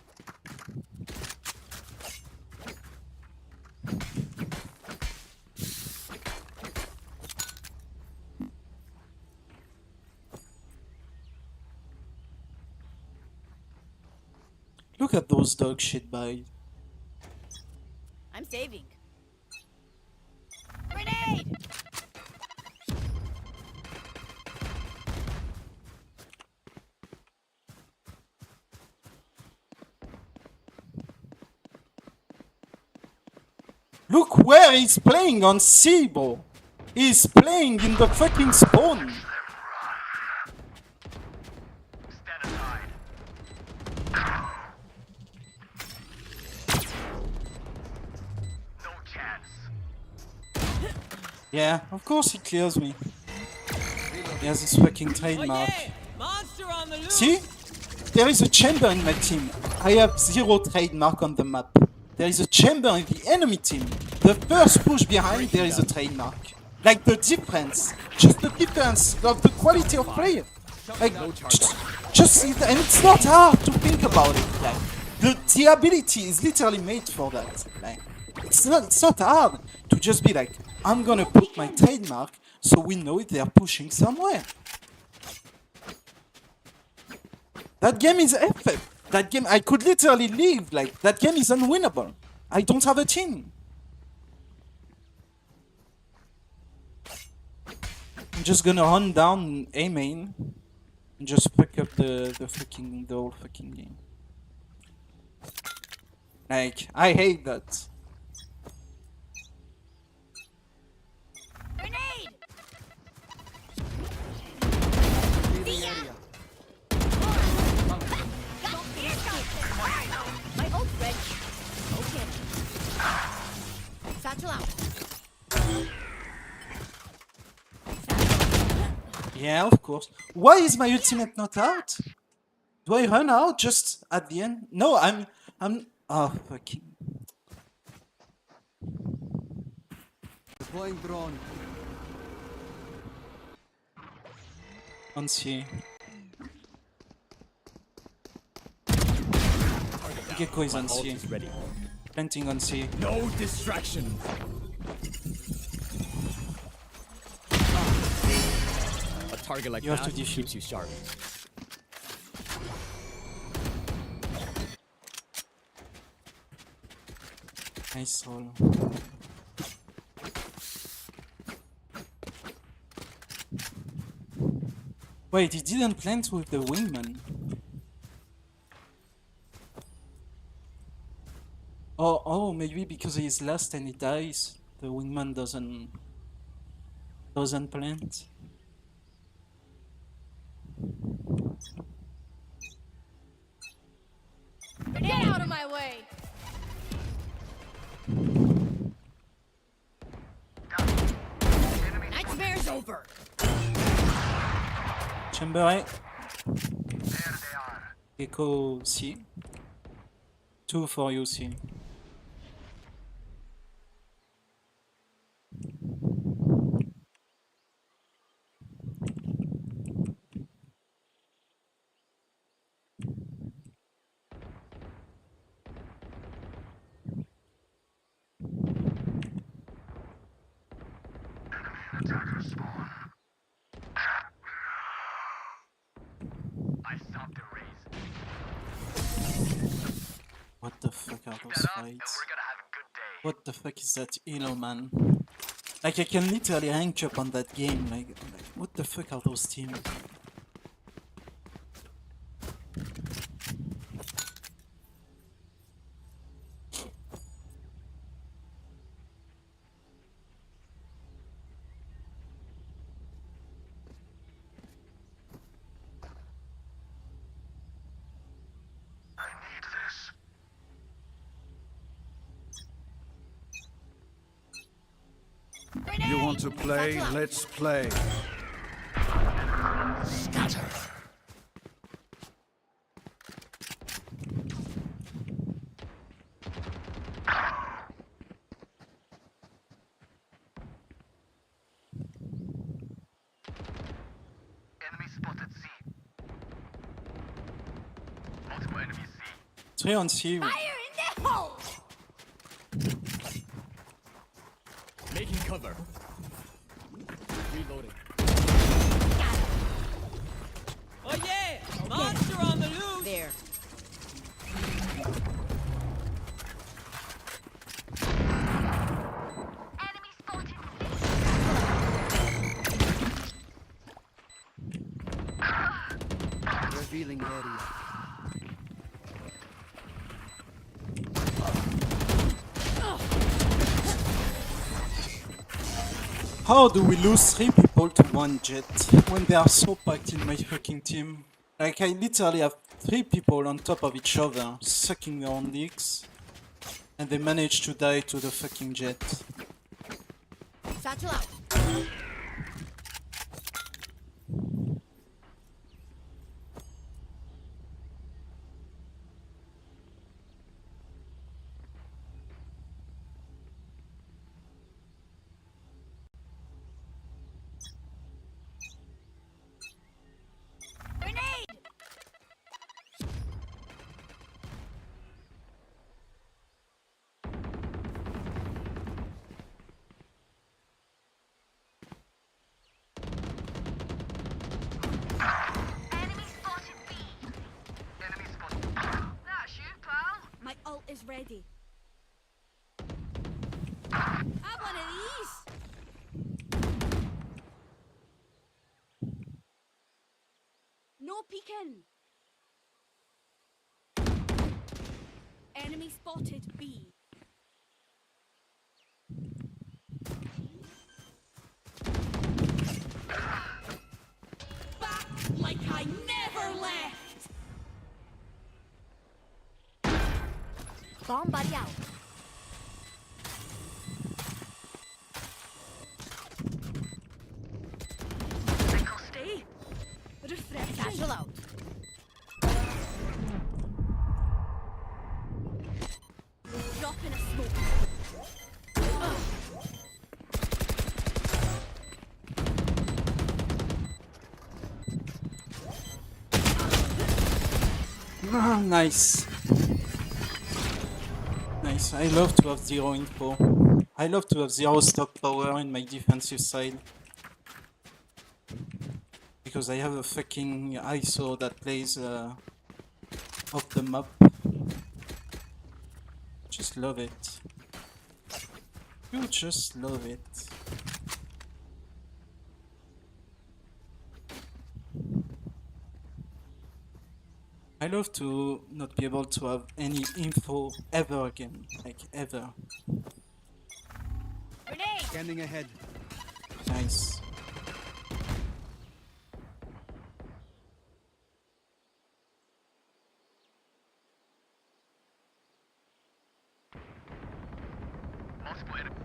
[SPEAKER 1] Look at those dog shit buys.
[SPEAKER 14] I'm saving. Grenade!
[SPEAKER 1] Look where he's playing on C, bro. He's playing in the fucking spawn. Yeah, of course he clears me. He has his fucking trademark.
[SPEAKER 16] Monster on the loose.
[SPEAKER 1] See? There is a chamber in my team. I have 0 trademark on the map. There is a chamber in the enemy team. The first push behind, there is a trademark. Like the difference. Just the difference of the quality of play. Like, just see that. And it's not hard to think about it. Like, the ability is literally made for that. Like, it's not hard to just be like, I'm gonna put my trademark so we know if they're pushing somewhere. That game is epic. That game, I could literally leave. Like, that game is unwinnable. I don't have a team. I'm just gonna hunt down A main and just pick up the whole fucking game. Like, I hate that.
[SPEAKER 14] Grenade! My ult's ready. Okay. Satchel out.
[SPEAKER 1] Yeah, of course. Why is my ultimate not out? Do I run out just at the end? No, I'm oh fucking.
[SPEAKER 10] Deploying drone.
[SPEAKER 1] On C. Gecko is on C. Planting on C.
[SPEAKER 10] No distraction. A target like
[SPEAKER 1] You have
[SPEAKER 10] that
[SPEAKER 1] to defuse.
[SPEAKER 10] keeps you sharp.
[SPEAKER 1] Nice roll. Wait, he didn't plant with the wingman. Oh, maybe because he's last and he dies, the wingman doesn't plant.
[SPEAKER 14] Get out of my way! Nightmare's over!
[SPEAKER 1] Chamber A. Gecko C. 2 for you C. What the fuck are those fights? What the fuck is that elo, man? Like, I can literally rank up on that game. Like, what the fuck are those teams?
[SPEAKER 15] You want to play? Let's play.
[SPEAKER 12] Scatter.
[SPEAKER 11] Enemy spotted C. Multiple enemies C.
[SPEAKER 1] 3 on C.
[SPEAKER 14] Fire in the hole!
[SPEAKER 16] Making cover. Reloading. Oh yeah! Monster on the loose!
[SPEAKER 14] There.
[SPEAKER 17] Enemy spotted
[SPEAKER 16] Revealing area.
[SPEAKER 1] How do we lose 3 people to 1 jet when they are so packed in my fucking team? Like, I literally have 3 people on top of each other, sucking their own dicks, and they manage to die to the fucking jet.
[SPEAKER 14] Satchel out. Grenade!
[SPEAKER 17] Enemy spotted B.
[SPEAKER 11] Enemy spotted.
[SPEAKER 17] That's you, pal.
[SPEAKER 18] My ult is ready.
[SPEAKER 14] Have one of these.
[SPEAKER 18] No peeking. Enemy spotted B.
[SPEAKER 2] Back like I never left.
[SPEAKER 14] Bomb buddy out.
[SPEAKER 2] Stay. Refresh.
[SPEAKER 14] Satchel out.
[SPEAKER 18] Drop in a smoke.
[SPEAKER 1] Ah, nice. Nice. I love to have 0 info. I love to have 0 stock power in my defensive side. Because I have a fucking ISO that plays off the map. Just love it. You just love it. I love to not be able to have any info ever again. Like, ever.
[SPEAKER 14] Grenade!
[SPEAKER 16] Scanning ahead.
[SPEAKER 1] Nice.
[SPEAKER 11] Multiple enemies.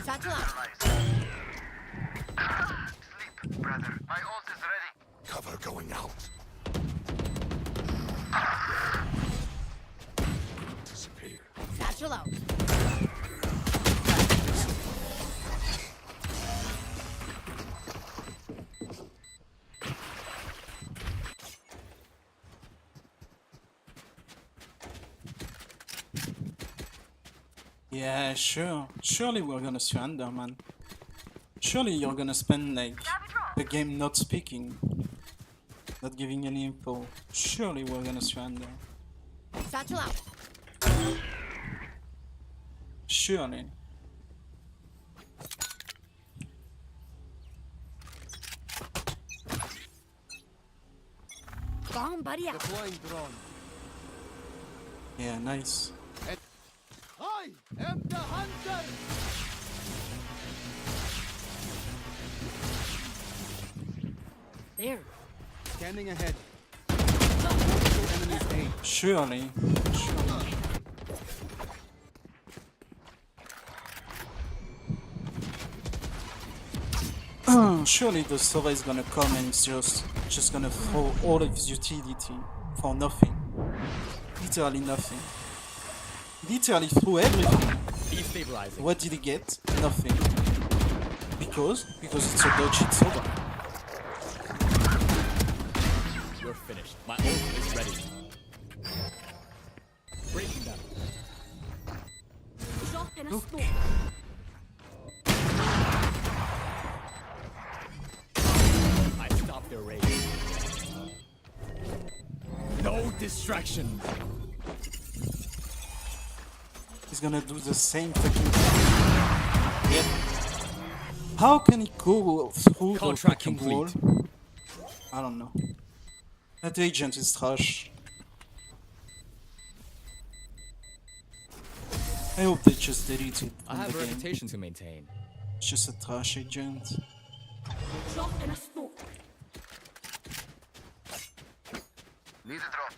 [SPEAKER 14] Satchel out.
[SPEAKER 11] Sleep, brother. My ult is ready.
[SPEAKER 12] Cover going out. Disappear.
[SPEAKER 14] Satchel out.
[SPEAKER 1] Yeah, sure. Surely we're gonna surrender, man. Surely you're gonna spend, like, the game not speaking. Not giving any info. Surely we're gonna surrender.
[SPEAKER 14] Satchel out.
[SPEAKER 1] Surely.
[SPEAKER 14] Bomb buddy out.
[SPEAKER 16] Deploying drone.
[SPEAKER 1] Yeah, nice.
[SPEAKER 10] I am the hunter.
[SPEAKER 16] There.
[SPEAKER 10] Scanning ahead.
[SPEAKER 1] Surely. Surely the Sora is gonna come and it's just gonna throw all of his utility for nothing. Literally nothing. Literally threw everything.
[SPEAKER 16] Destabilizing.
[SPEAKER 1] What did he get? Nothing. Because it's a dodgy Sora.
[SPEAKER 16] You're finished. My ult is ready. Breaking them.
[SPEAKER 18] Drop in a smoke.
[SPEAKER 16] I stopped their raid. No distraction.
[SPEAKER 1] He's gonna do the same fucking thing. Yep. How can he go through the fucking wall? I don't know. That agent is trash. I hope they just delete it
[SPEAKER 16] I
[SPEAKER 1] from
[SPEAKER 16] have
[SPEAKER 1] the
[SPEAKER 16] a
[SPEAKER 1] game.
[SPEAKER 16] reputation to maintain.
[SPEAKER 1] It's just a trash agent.
[SPEAKER 2] Drop in a smoke.
[SPEAKER 11] Need a drop.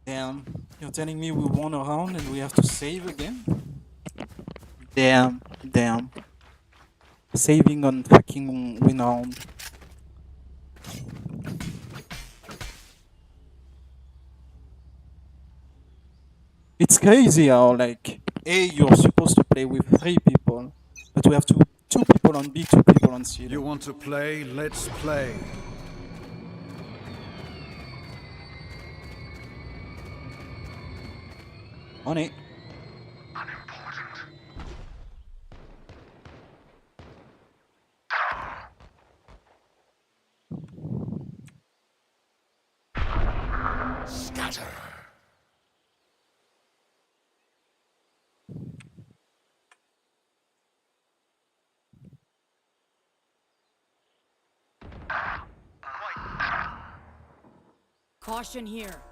[SPEAKER 1] Damn. You're telling me we won a round and we have to save again? Damn. Saving on fucking win round. It's crazy how, like, A, you're supposed to play with 3 people, but we have two people on B, 2 people on C.
[SPEAKER 15] You want to play? Let's play.
[SPEAKER 1] On it.
[SPEAKER 12] Scatter.
[SPEAKER 18] Caution here.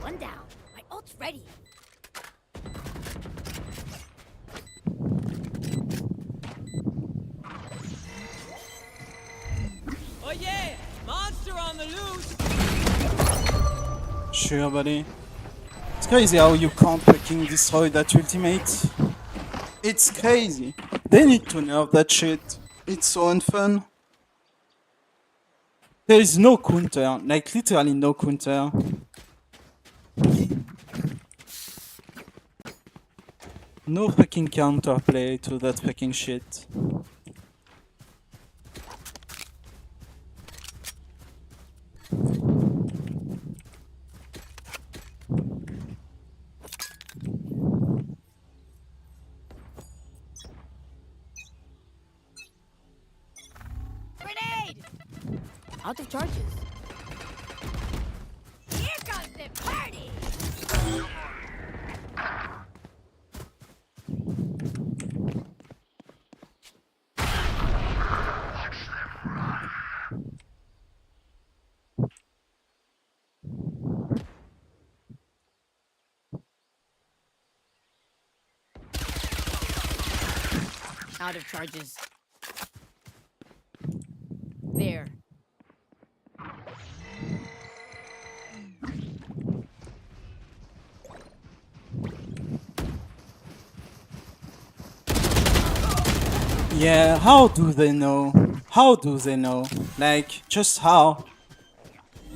[SPEAKER 14] One down. My ult's ready.
[SPEAKER 16] Oh yeah! Monster on the loose!
[SPEAKER 1] Sure, buddy. It's crazy how you can't fucking destroy that ultimate. It's crazy. They need to nerf that shit. It's so unfun. There is no counter, like literally no counter. No fucking counterplay to that fucking shit.
[SPEAKER 14] Grenade! Out of charges. Here comes the party! Out of charges. There.
[SPEAKER 1] Yeah, how do they know? How do they know? Like, just how?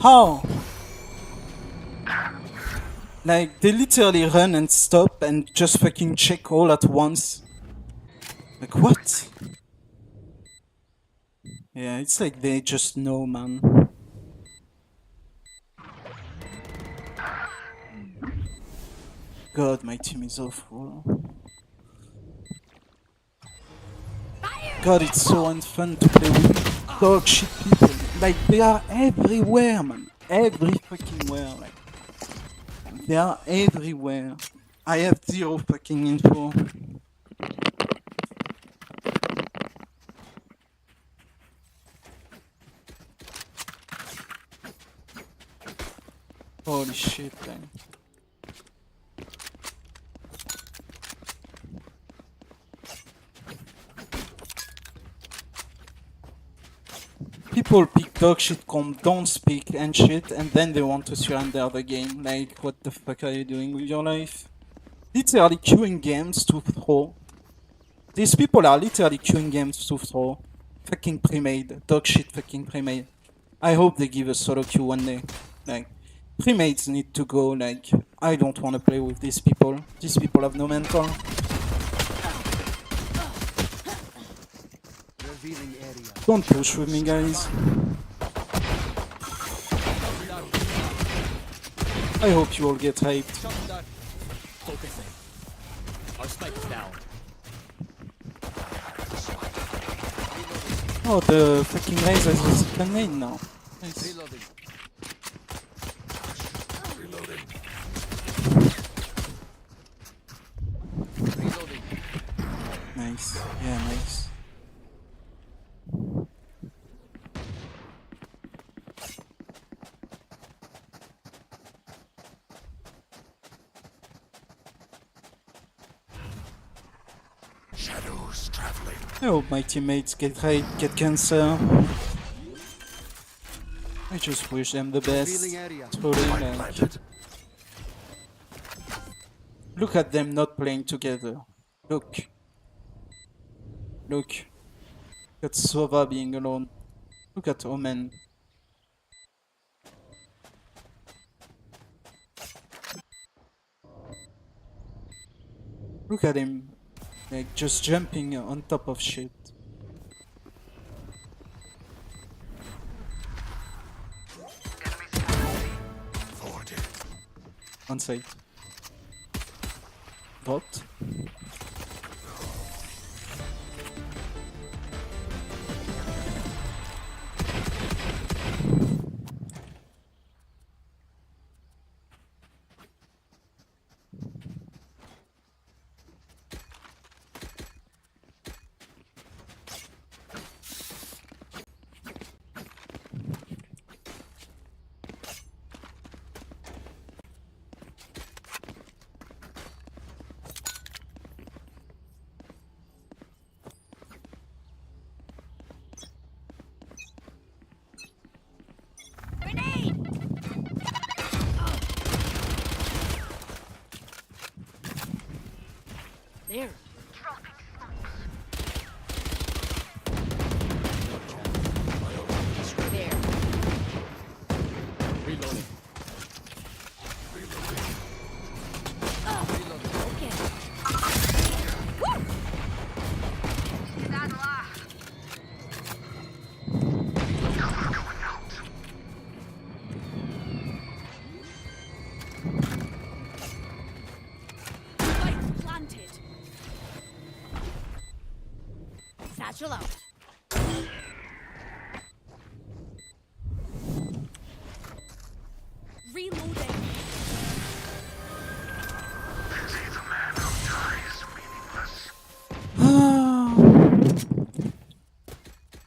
[SPEAKER 1] How? Like, they literally run and stop and just fucking check all at once. Like, what? Yeah, it's like they just know, man. God, my team is awful. God, it's so unfun to play with dog shit people. Like, they are everywhere, man. every fucking where. Like, they are everywhere. I have zero fucking info. Holy shit, man. People pick dog shit comp, don't speak and shit, and then they want to surrender the game. Like, what the fuck are you doing with your life? Literally queuing games to throw. These people are literally queuing games to throw. Fucking pre-made. Dog shit fucking pre-made. I hope they give a solo queue one day. Like, pre-mades need to go. Like, I don't want to play with these people. These people have no mental. Don't push with me, guys. I hope you all get hyped.
[SPEAKER 16] Focusing. Our spike is down.
[SPEAKER 1] Oh, the fucking laser is a grenade now. Nice. Nice. Yeah, nice.
[SPEAKER 12] Shadows traveling.
[SPEAKER 1] I hope my teammates get raped, get cancer. I just wish them the best. Truly, like, look at them not playing together. Look. Look. Look at Sova being alone. Look at Omen. Look at him. Like, just jumping on top of shit. On site. Dropped.
[SPEAKER 14] There. There.
[SPEAKER 16] Reloading.
[SPEAKER 14] Okay.
[SPEAKER 6] Spike planted.
[SPEAKER 14] Satchel out.
[SPEAKER 6] Reloading.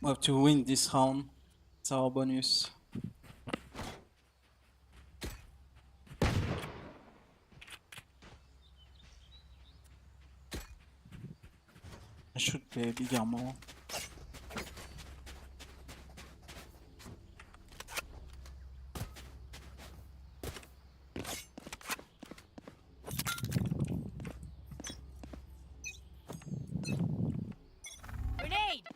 [SPEAKER 1] We have to win this round. It's our bonus. I should play bigger more.
[SPEAKER 14] Grenade.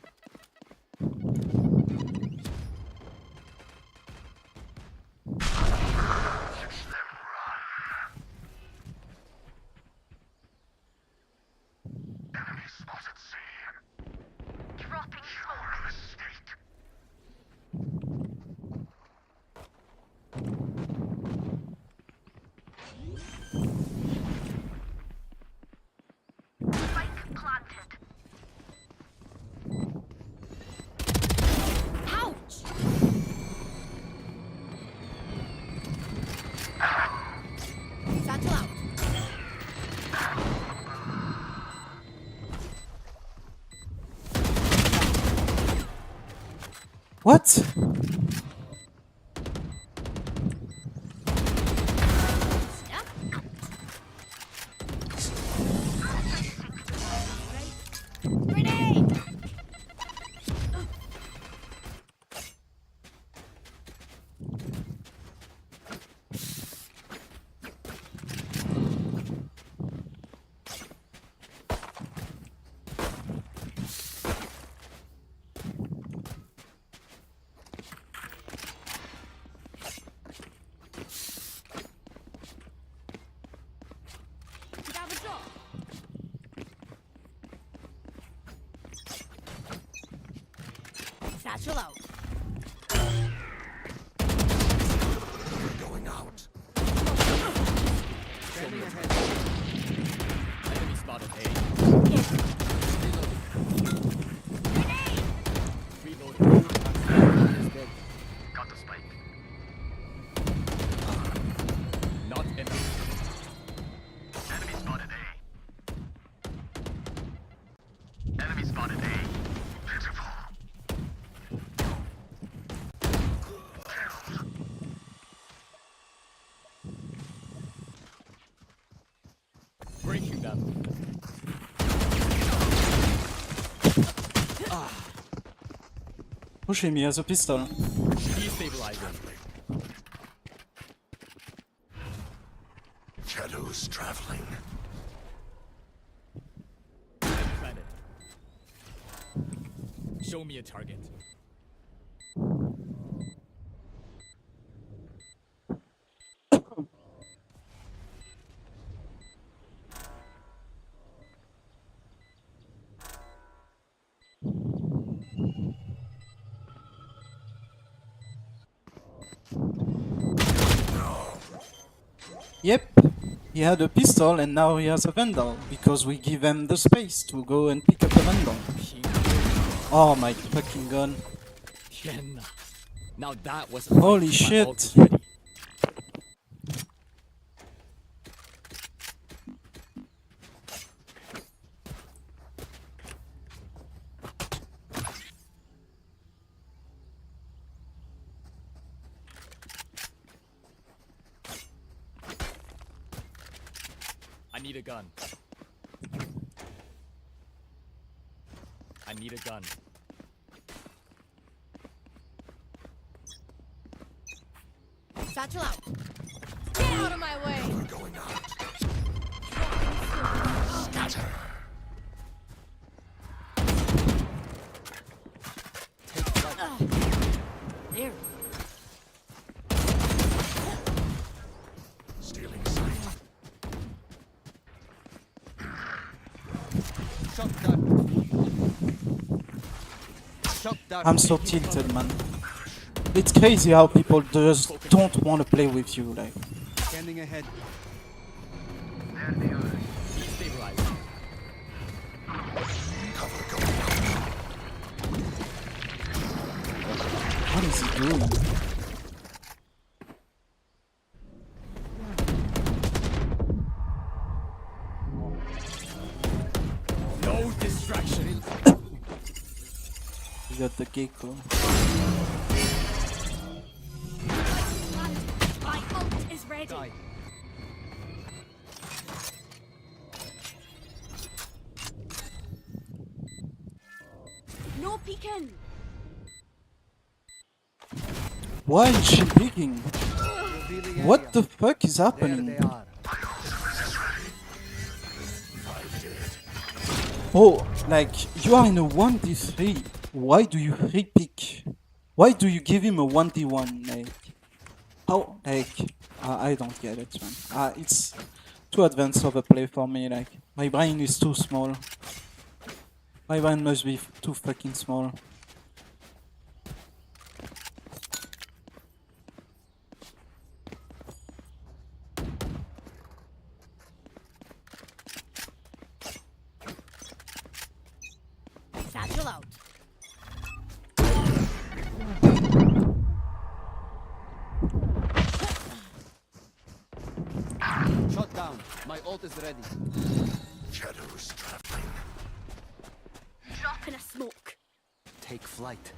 [SPEAKER 1] What?
[SPEAKER 14] Grenade! Satchel out.
[SPEAKER 12] Going out.
[SPEAKER 16] Standing ahead. Enemy spotted A. Reloading. Is dead.
[SPEAKER 11] Got the spike.
[SPEAKER 16] Not enemy.
[SPEAKER 11] Enemy spotted A. Enemy spotted A. Pitiful.
[SPEAKER 16] Breaking them.
[SPEAKER 1] Pushing me as a pistol.
[SPEAKER 16] Destabilizing.
[SPEAKER 12] Shadows traveling.
[SPEAKER 16] Planet. Show me a target.
[SPEAKER 1] Yep, he had a pistol and now he has a Vandal because we give him the space to go and pick up the Vandal. Oh my fucking gun.
[SPEAKER 16] Gen. Now that was
[SPEAKER 1] Holy
[SPEAKER 16] my
[SPEAKER 1] shit.
[SPEAKER 16] ult is ready. I need a gun. I need a gun.
[SPEAKER 14] Satchel out. Get out of my way.
[SPEAKER 12] Going out. Scatter.
[SPEAKER 14] There.
[SPEAKER 12] Stealing sight.
[SPEAKER 16] Shotgun. Shotgun.
[SPEAKER 1] I'm so tilted, man. It's crazy how people just don't want to play with you, like.
[SPEAKER 16] Standing ahead. Destabilizing.
[SPEAKER 12] Cover going out.
[SPEAKER 1] What is he doing?
[SPEAKER 16] No distraction.
[SPEAKER 1] You got the gecko.
[SPEAKER 18] My ult is ready.
[SPEAKER 16] Die.
[SPEAKER 18] No peeking.
[SPEAKER 1] Why is she peeking? What the fuck is happening? Oh, like, you are in a 1v3. Why do you re-pick? Why do you give him a 1v1? Like, how? Like, I don't get it, man. It's too advanced of a play for me. Like, my brain is too small. My brain must be too fucking small.
[SPEAKER 14] Satchel out.
[SPEAKER 16] Shot down. My ult is ready.
[SPEAKER 12] Shadows traveling.
[SPEAKER 18] Drop in a smoke.
[SPEAKER 16] Take flight.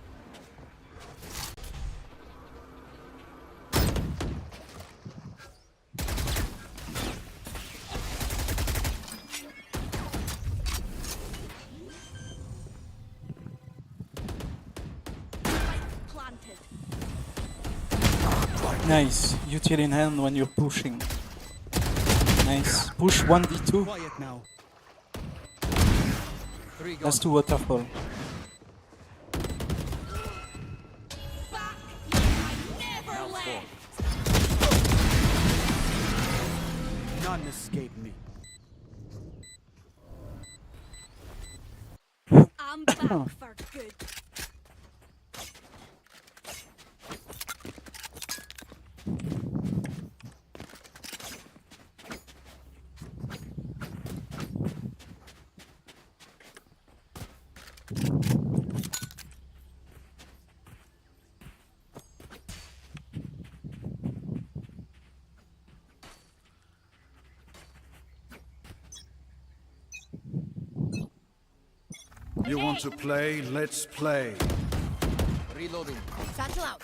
[SPEAKER 1] Nice. Util in hand when you're pushing. Nice. Push 1v2.
[SPEAKER 16] Quiet now.
[SPEAKER 1] Let's do waterfall.
[SPEAKER 16] None escape me.
[SPEAKER 18] I'm back for good.
[SPEAKER 15] You want to play? Let's play.
[SPEAKER 16] Reloading.
[SPEAKER 14] Satchel out.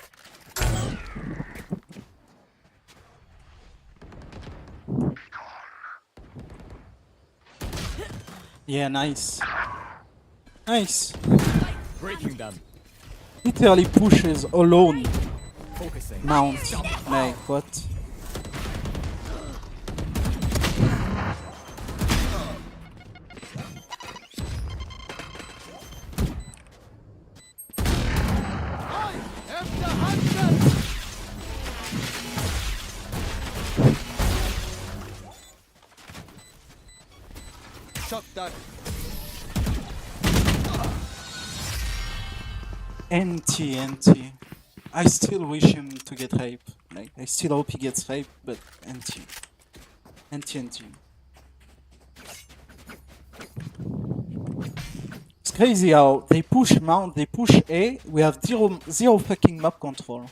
[SPEAKER 1] Yeah, nice. Nice.
[SPEAKER 16] Breaking them.
[SPEAKER 1] Literally pushes alone.
[SPEAKER 16] Focusing.
[SPEAKER 1] Mount. Like, what?
[SPEAKER 16] Shock dart.
[SPEAKER 1] NT. I still wish him to get hype. Like, I still hope he gets hype, but NT. NT. It's crazy how they push mount, they push A, we have zero fucking map control.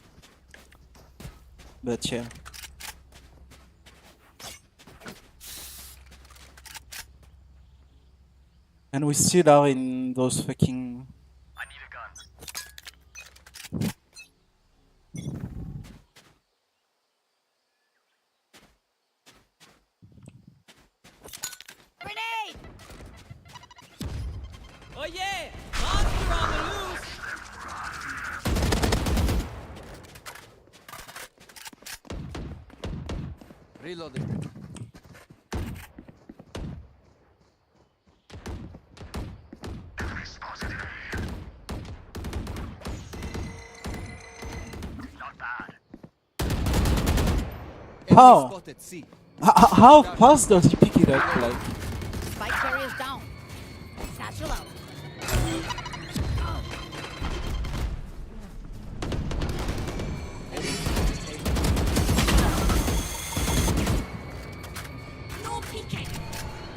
[SPEAKER 1] But yeah. And we still are in those fucking...
[SPEAKER 11] I need a gun.
[SPEAKER 14] Grenade!
[SPEAKER 16] Oh yeah! Monster on the loose! Reloading.
[SPEAKER 1] How?
[SPEAKER 16] Spotted C.
[SPEAKER 1] How fast does he pick it up? Like,
[SPEAKER 14] Spike carrier's down. Satchel out.
[SPEAKER 2] No peeking.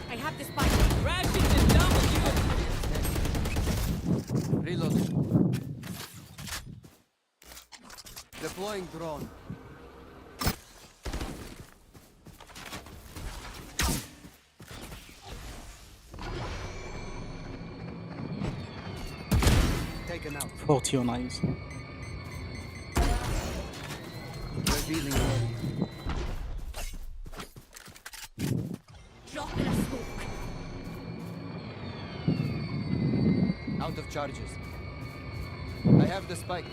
[SPEAKER 14] I have the spike.
[SPEAKER 16] Crashing is down with you. Reloading. Deploying drone. Taken out.
[SPEAKER 1] 40 on eyes.
[SPEAKER 16] Revealing area.
[SPEAKER 2] Drop in a smoke.
[SPEAKER 16] Out of charges. I have the spike.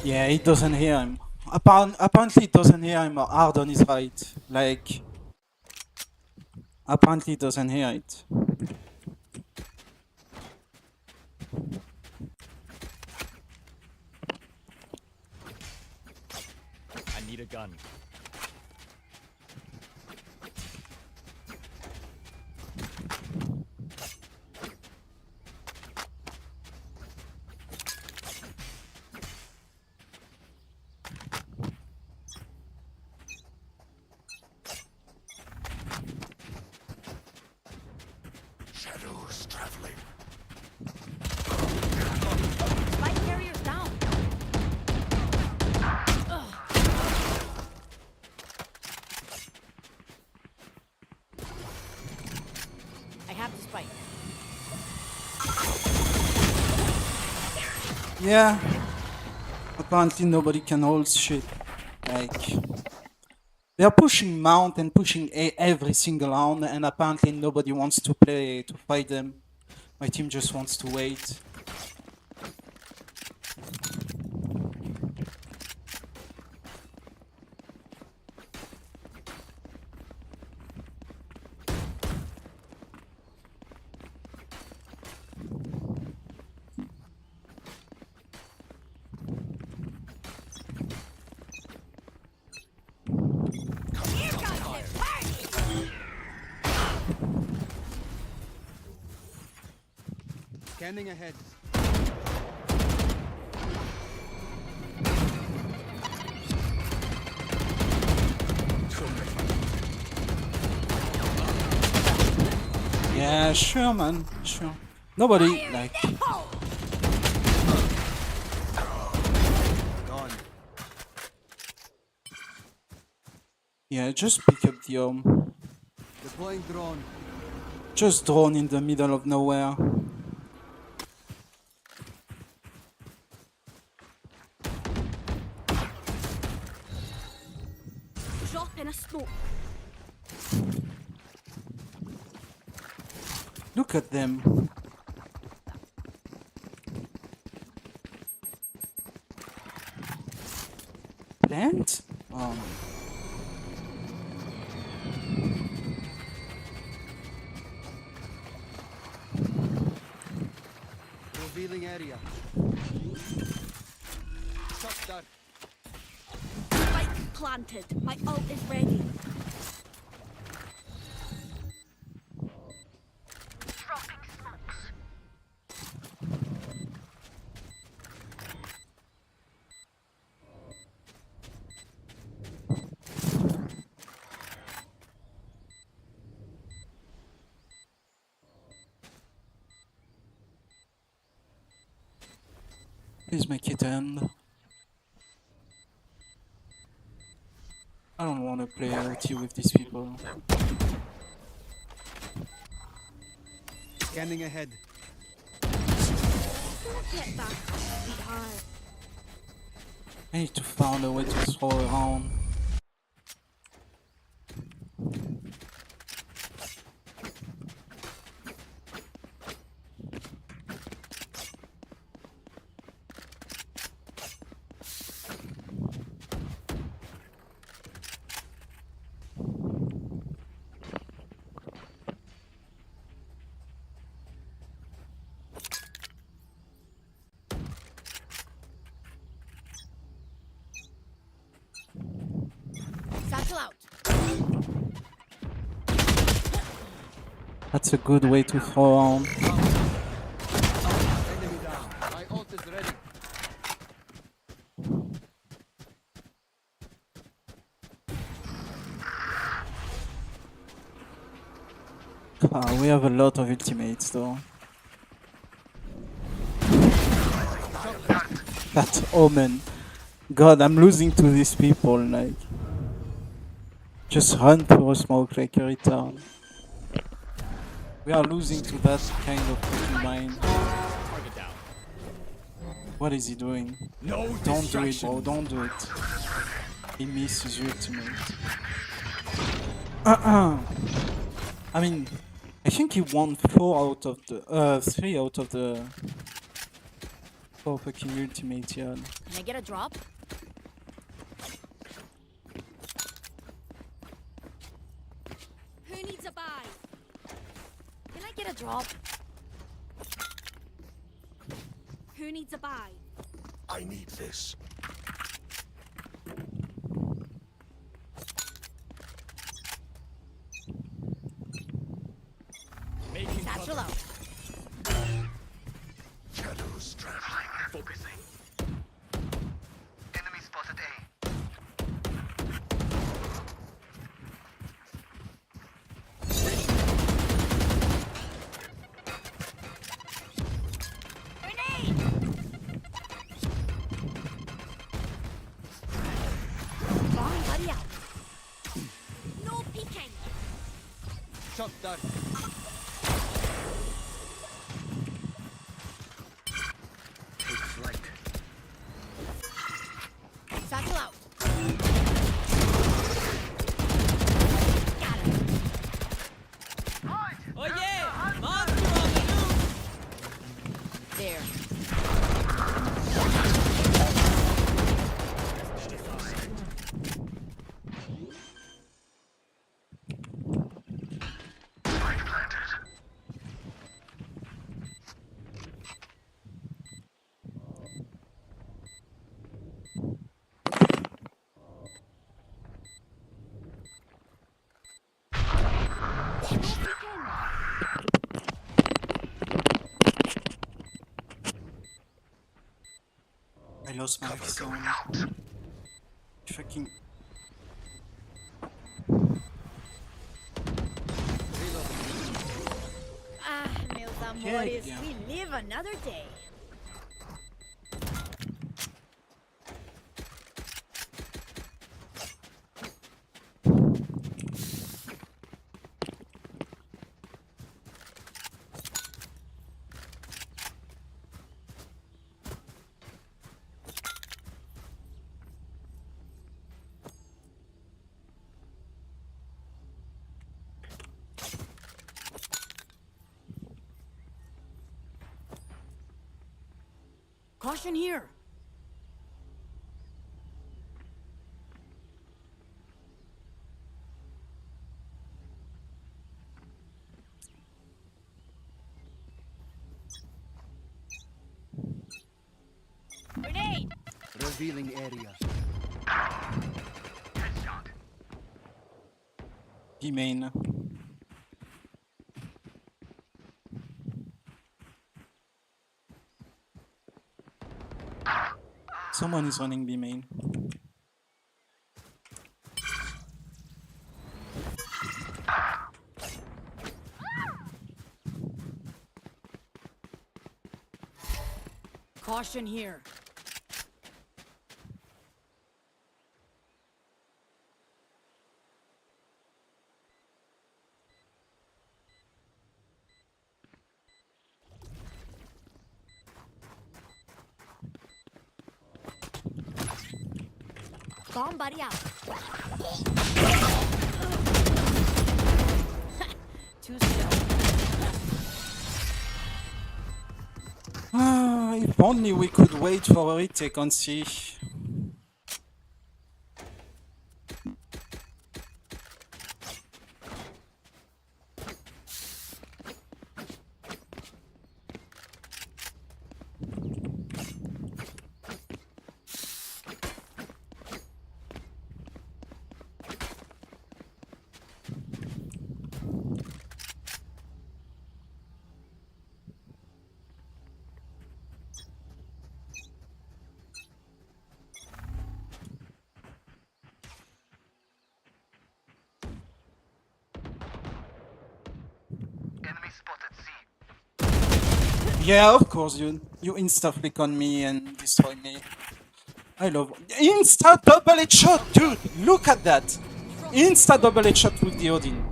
[SPEAKER 1] Yeah, he doesn't hear him. Apparently it doesn't hear him hard on his right. Like, apparently it doesn't hear it.
[SPEAKER 16] I need a gun.
[SPEAKER 12] Shadows traveling.
[SPEAKER 14] Spike carrier's down. I have the spike.
[SPEAKER 1] Yeah. Apparently nobody can hold shit. Like, they're pushing mount and pushing A every single round, and apparently nobody wants to fight them. My team just wants to wait.
[SPEAKER 16] Scanning ahead.
[SPEAKER 1] Yeah, sure, man. Sure. Nobody, like...
[SPEAKER 16] Gone.
[SPEAKER 1] Yeah, just pick up the
[SPEAKER 16] Deploying drone.
[SPEAKER 1] Just drone in the middle of nowhere.
[SPEAKER 5] Drop in a smoke.
[SPEAKER 1] Look at them. Plant? Oh.
[SPEAKER 16] Revealing area. Shot that.
[SPEAKER 5] Spike planted. My ult is ready.
[SPEAKER 17] Dropping smokes.
[SPEAKER 1] Please make it end. I don't want to play OT with these people.
[SPEAKER 16] Scanning ahead.
[SPEAKER 5] Get back, sweetheart.
[SPEAKER 1] I need to find a way to throw around.
[SPEAKER 14] Satchel out.
[SPEAKER 1] That's a good way to throw around.
[SPEAKER 16] Enemy down. My ult is ready.
[SPEAKER 1] We have a lot of ultimates though. That omen. God, I'm losing to these people, like. Just run through a smoke like a retard. We are losing to that kind of fucking mind. What is he doing?
[SPEAKER 10] No
[SPEAKER 1] Don't do it, bro, don't do it. He misses your ultimate. I mean, I think he won 3 out of the 4 fucking ultimates, yeah.
[SPEAKER 14] Can I get a drop?
[SPEAKER 5] Who needs a buy?
[SPEAKER 14] Can I get a drop?
[SPEAKER 5] Who needs a buy?
[SPEAKER 12] I need this.
[SPEAKER 14] Satchel out.
[SPEAKER 12] Shadows traveling.
[SPEAKER 11] Focusing. Enemy spotted A.
[SPEAKER 5] Grenade!
[SPEAKER 14] Bomb buddy out.
[SPEAKER 5] No peeking!
[SPEAKER 16] Shot that.
[SPEAKER 11] It's light.
[SPEAKER 14] Satchel out.
[SPEAKER 16] Oh yeah! Monster on the loose!
[SPEAKER 14] There.
[SPEAKER 1] lost my zone. Fucking.
[SPEAKER 14] Ah, meus amores, we live another day. Caution here. Grenade!
[SPEAKER 8] Revealing area.
[SPEAKER 1] B main. Someone is running B main.
[SPEAKER 14] Caution here.
[SPEAKER 5] Bomb buddy out.
[SPEAKER 14] Too still.
[SPEAKER 1] Ah, if only we could wait for a retake on C.
[SPEAKER 11] Enemy spotted C.
[SPEAKER 1] Yeah, of course, you insta flick on me and destroy me. I love insta double headshot, dude. Look at that, insta double headshot with the Odin.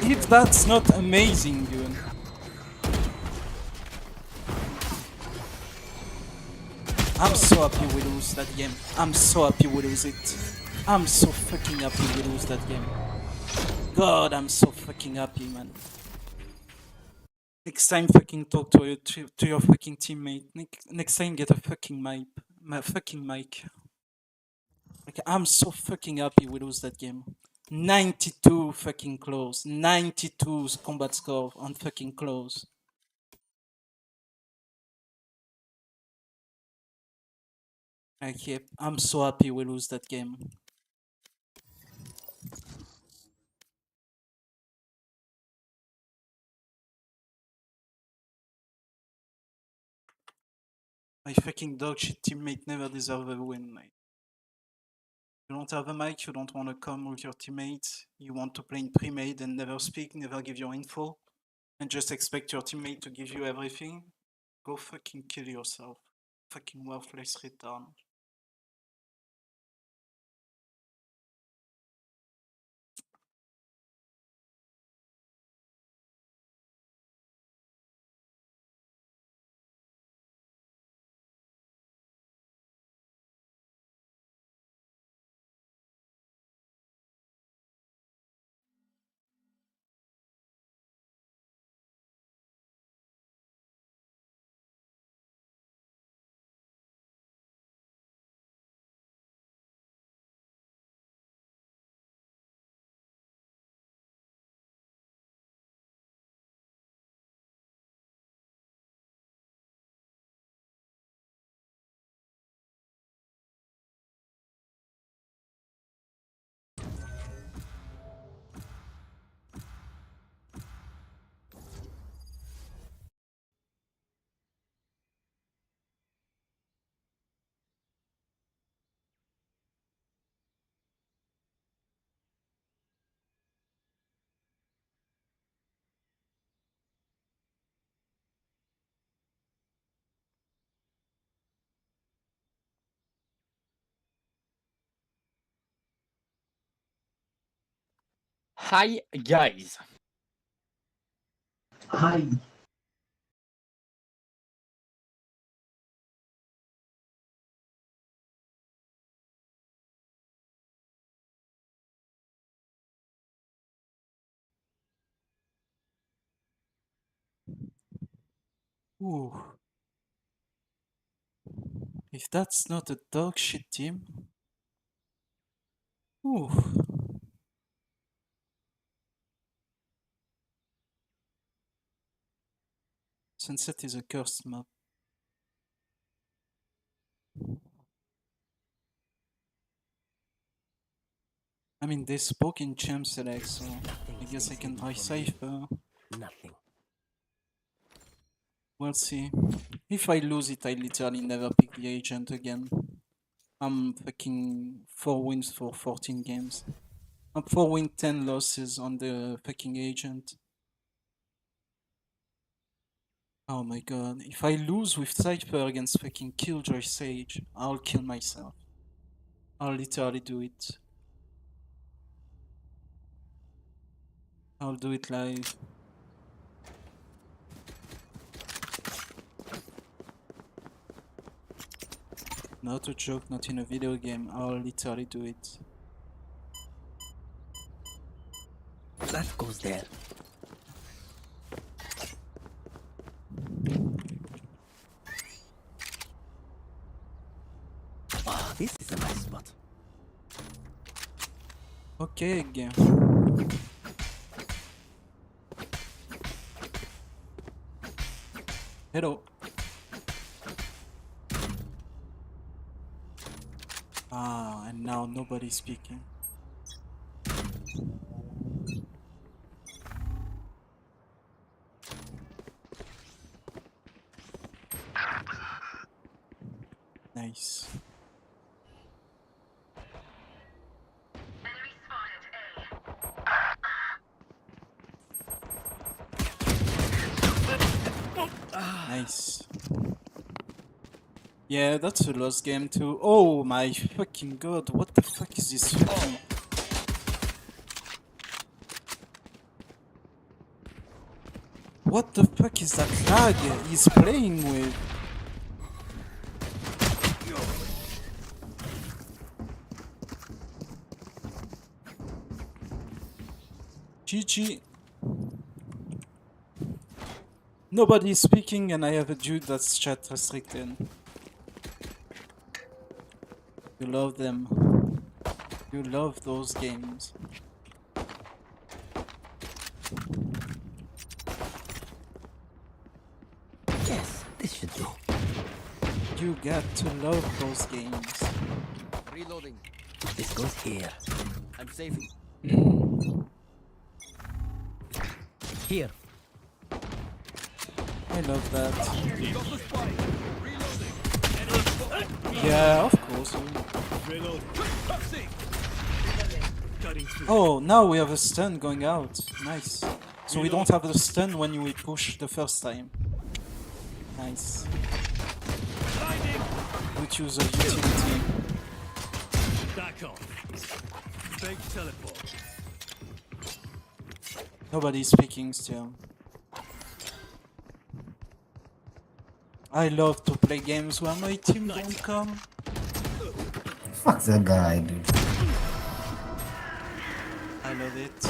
[SPEAKER 1] If that's not amazing, dude. I'm so happy we lose that game. I'm so happy we lose it. I'm so fucking happy we lose that game. God, I'm so fucking happy, man. Next time, fucking talk to your fucking teammate. Next time, get a fucking mic. Fucking mic. Like, I'm so fucking happy we lose that game. 92 fucking close. 92 combat score on fucking close. Like, yeah, I'm so happy we lose that game. My fucking dog shit teammate never deserve a win, mate. You don't have a mic, you don't want to come with your teammates, you want to play in pre-made and never speak, never give your info, and just expect your teammate to give you everything? Go fucking kill yourself. Fucking worthless retard.
[SPEAKER 20] Hi, guys.
[SPEAKER 9] Hi.
[SPEAKER 1] Ooh. If that's not a dog shit team. Ooh. Sunset is a cursed map. I mean, they spoke in champ select, so I guess I can try Cypher.
[SPEAKER 16] Nothing.
[SPEAKER 1] We'll see. If I lose it, I literally never pick the agent again. I'm fucking 4 wins for 14 games. I'm 4 wins, 10 losses on the fucking agent. Oh my god. If I lose with Cypher against fucking Killjoy Sage, I'll kill myself. I'll literally do it. I'll do it live. Not a joke, not in a video game. I'll literally do it.
[SPEAKER 16] That goes there. Ah, this is a nice spot.
[SPEAKER 1] Okay, again. Hello. Ah, and now nobody's speaking. Nice. Nice. Yeah, that's a lost game too. Oh my fucking god, what the fuck is this fucking... What the fuck is that lag he's playing with? GG. Nobody's speaking and I have a dude that's chat restricted. You love them. You love those games.
[SPEAKER 16] Yes, this should do.
[SPEAKER 1] You got to love those games.
[SPEAKER 16] Reloading. This goes here. I'm saving. Here.
[SPEAKER 1] I love that. Yeah, of course. Oh, now we have a stun going out. Nice. So we don't have the stun when we push the first time. Nice. Good use of utility.
[SPEAKER 16] Back off. Fake teleport.
[SPEAKER 1] Nobody's speaking still. I love to play games where my team don't come.
[SPEAKER 15] Fuck that guy, dude.
[SPEAKER 1] I love it.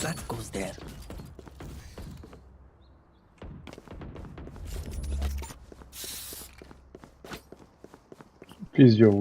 [SPEAKER 16] That goes there.
[SPEAKER 13] Please, your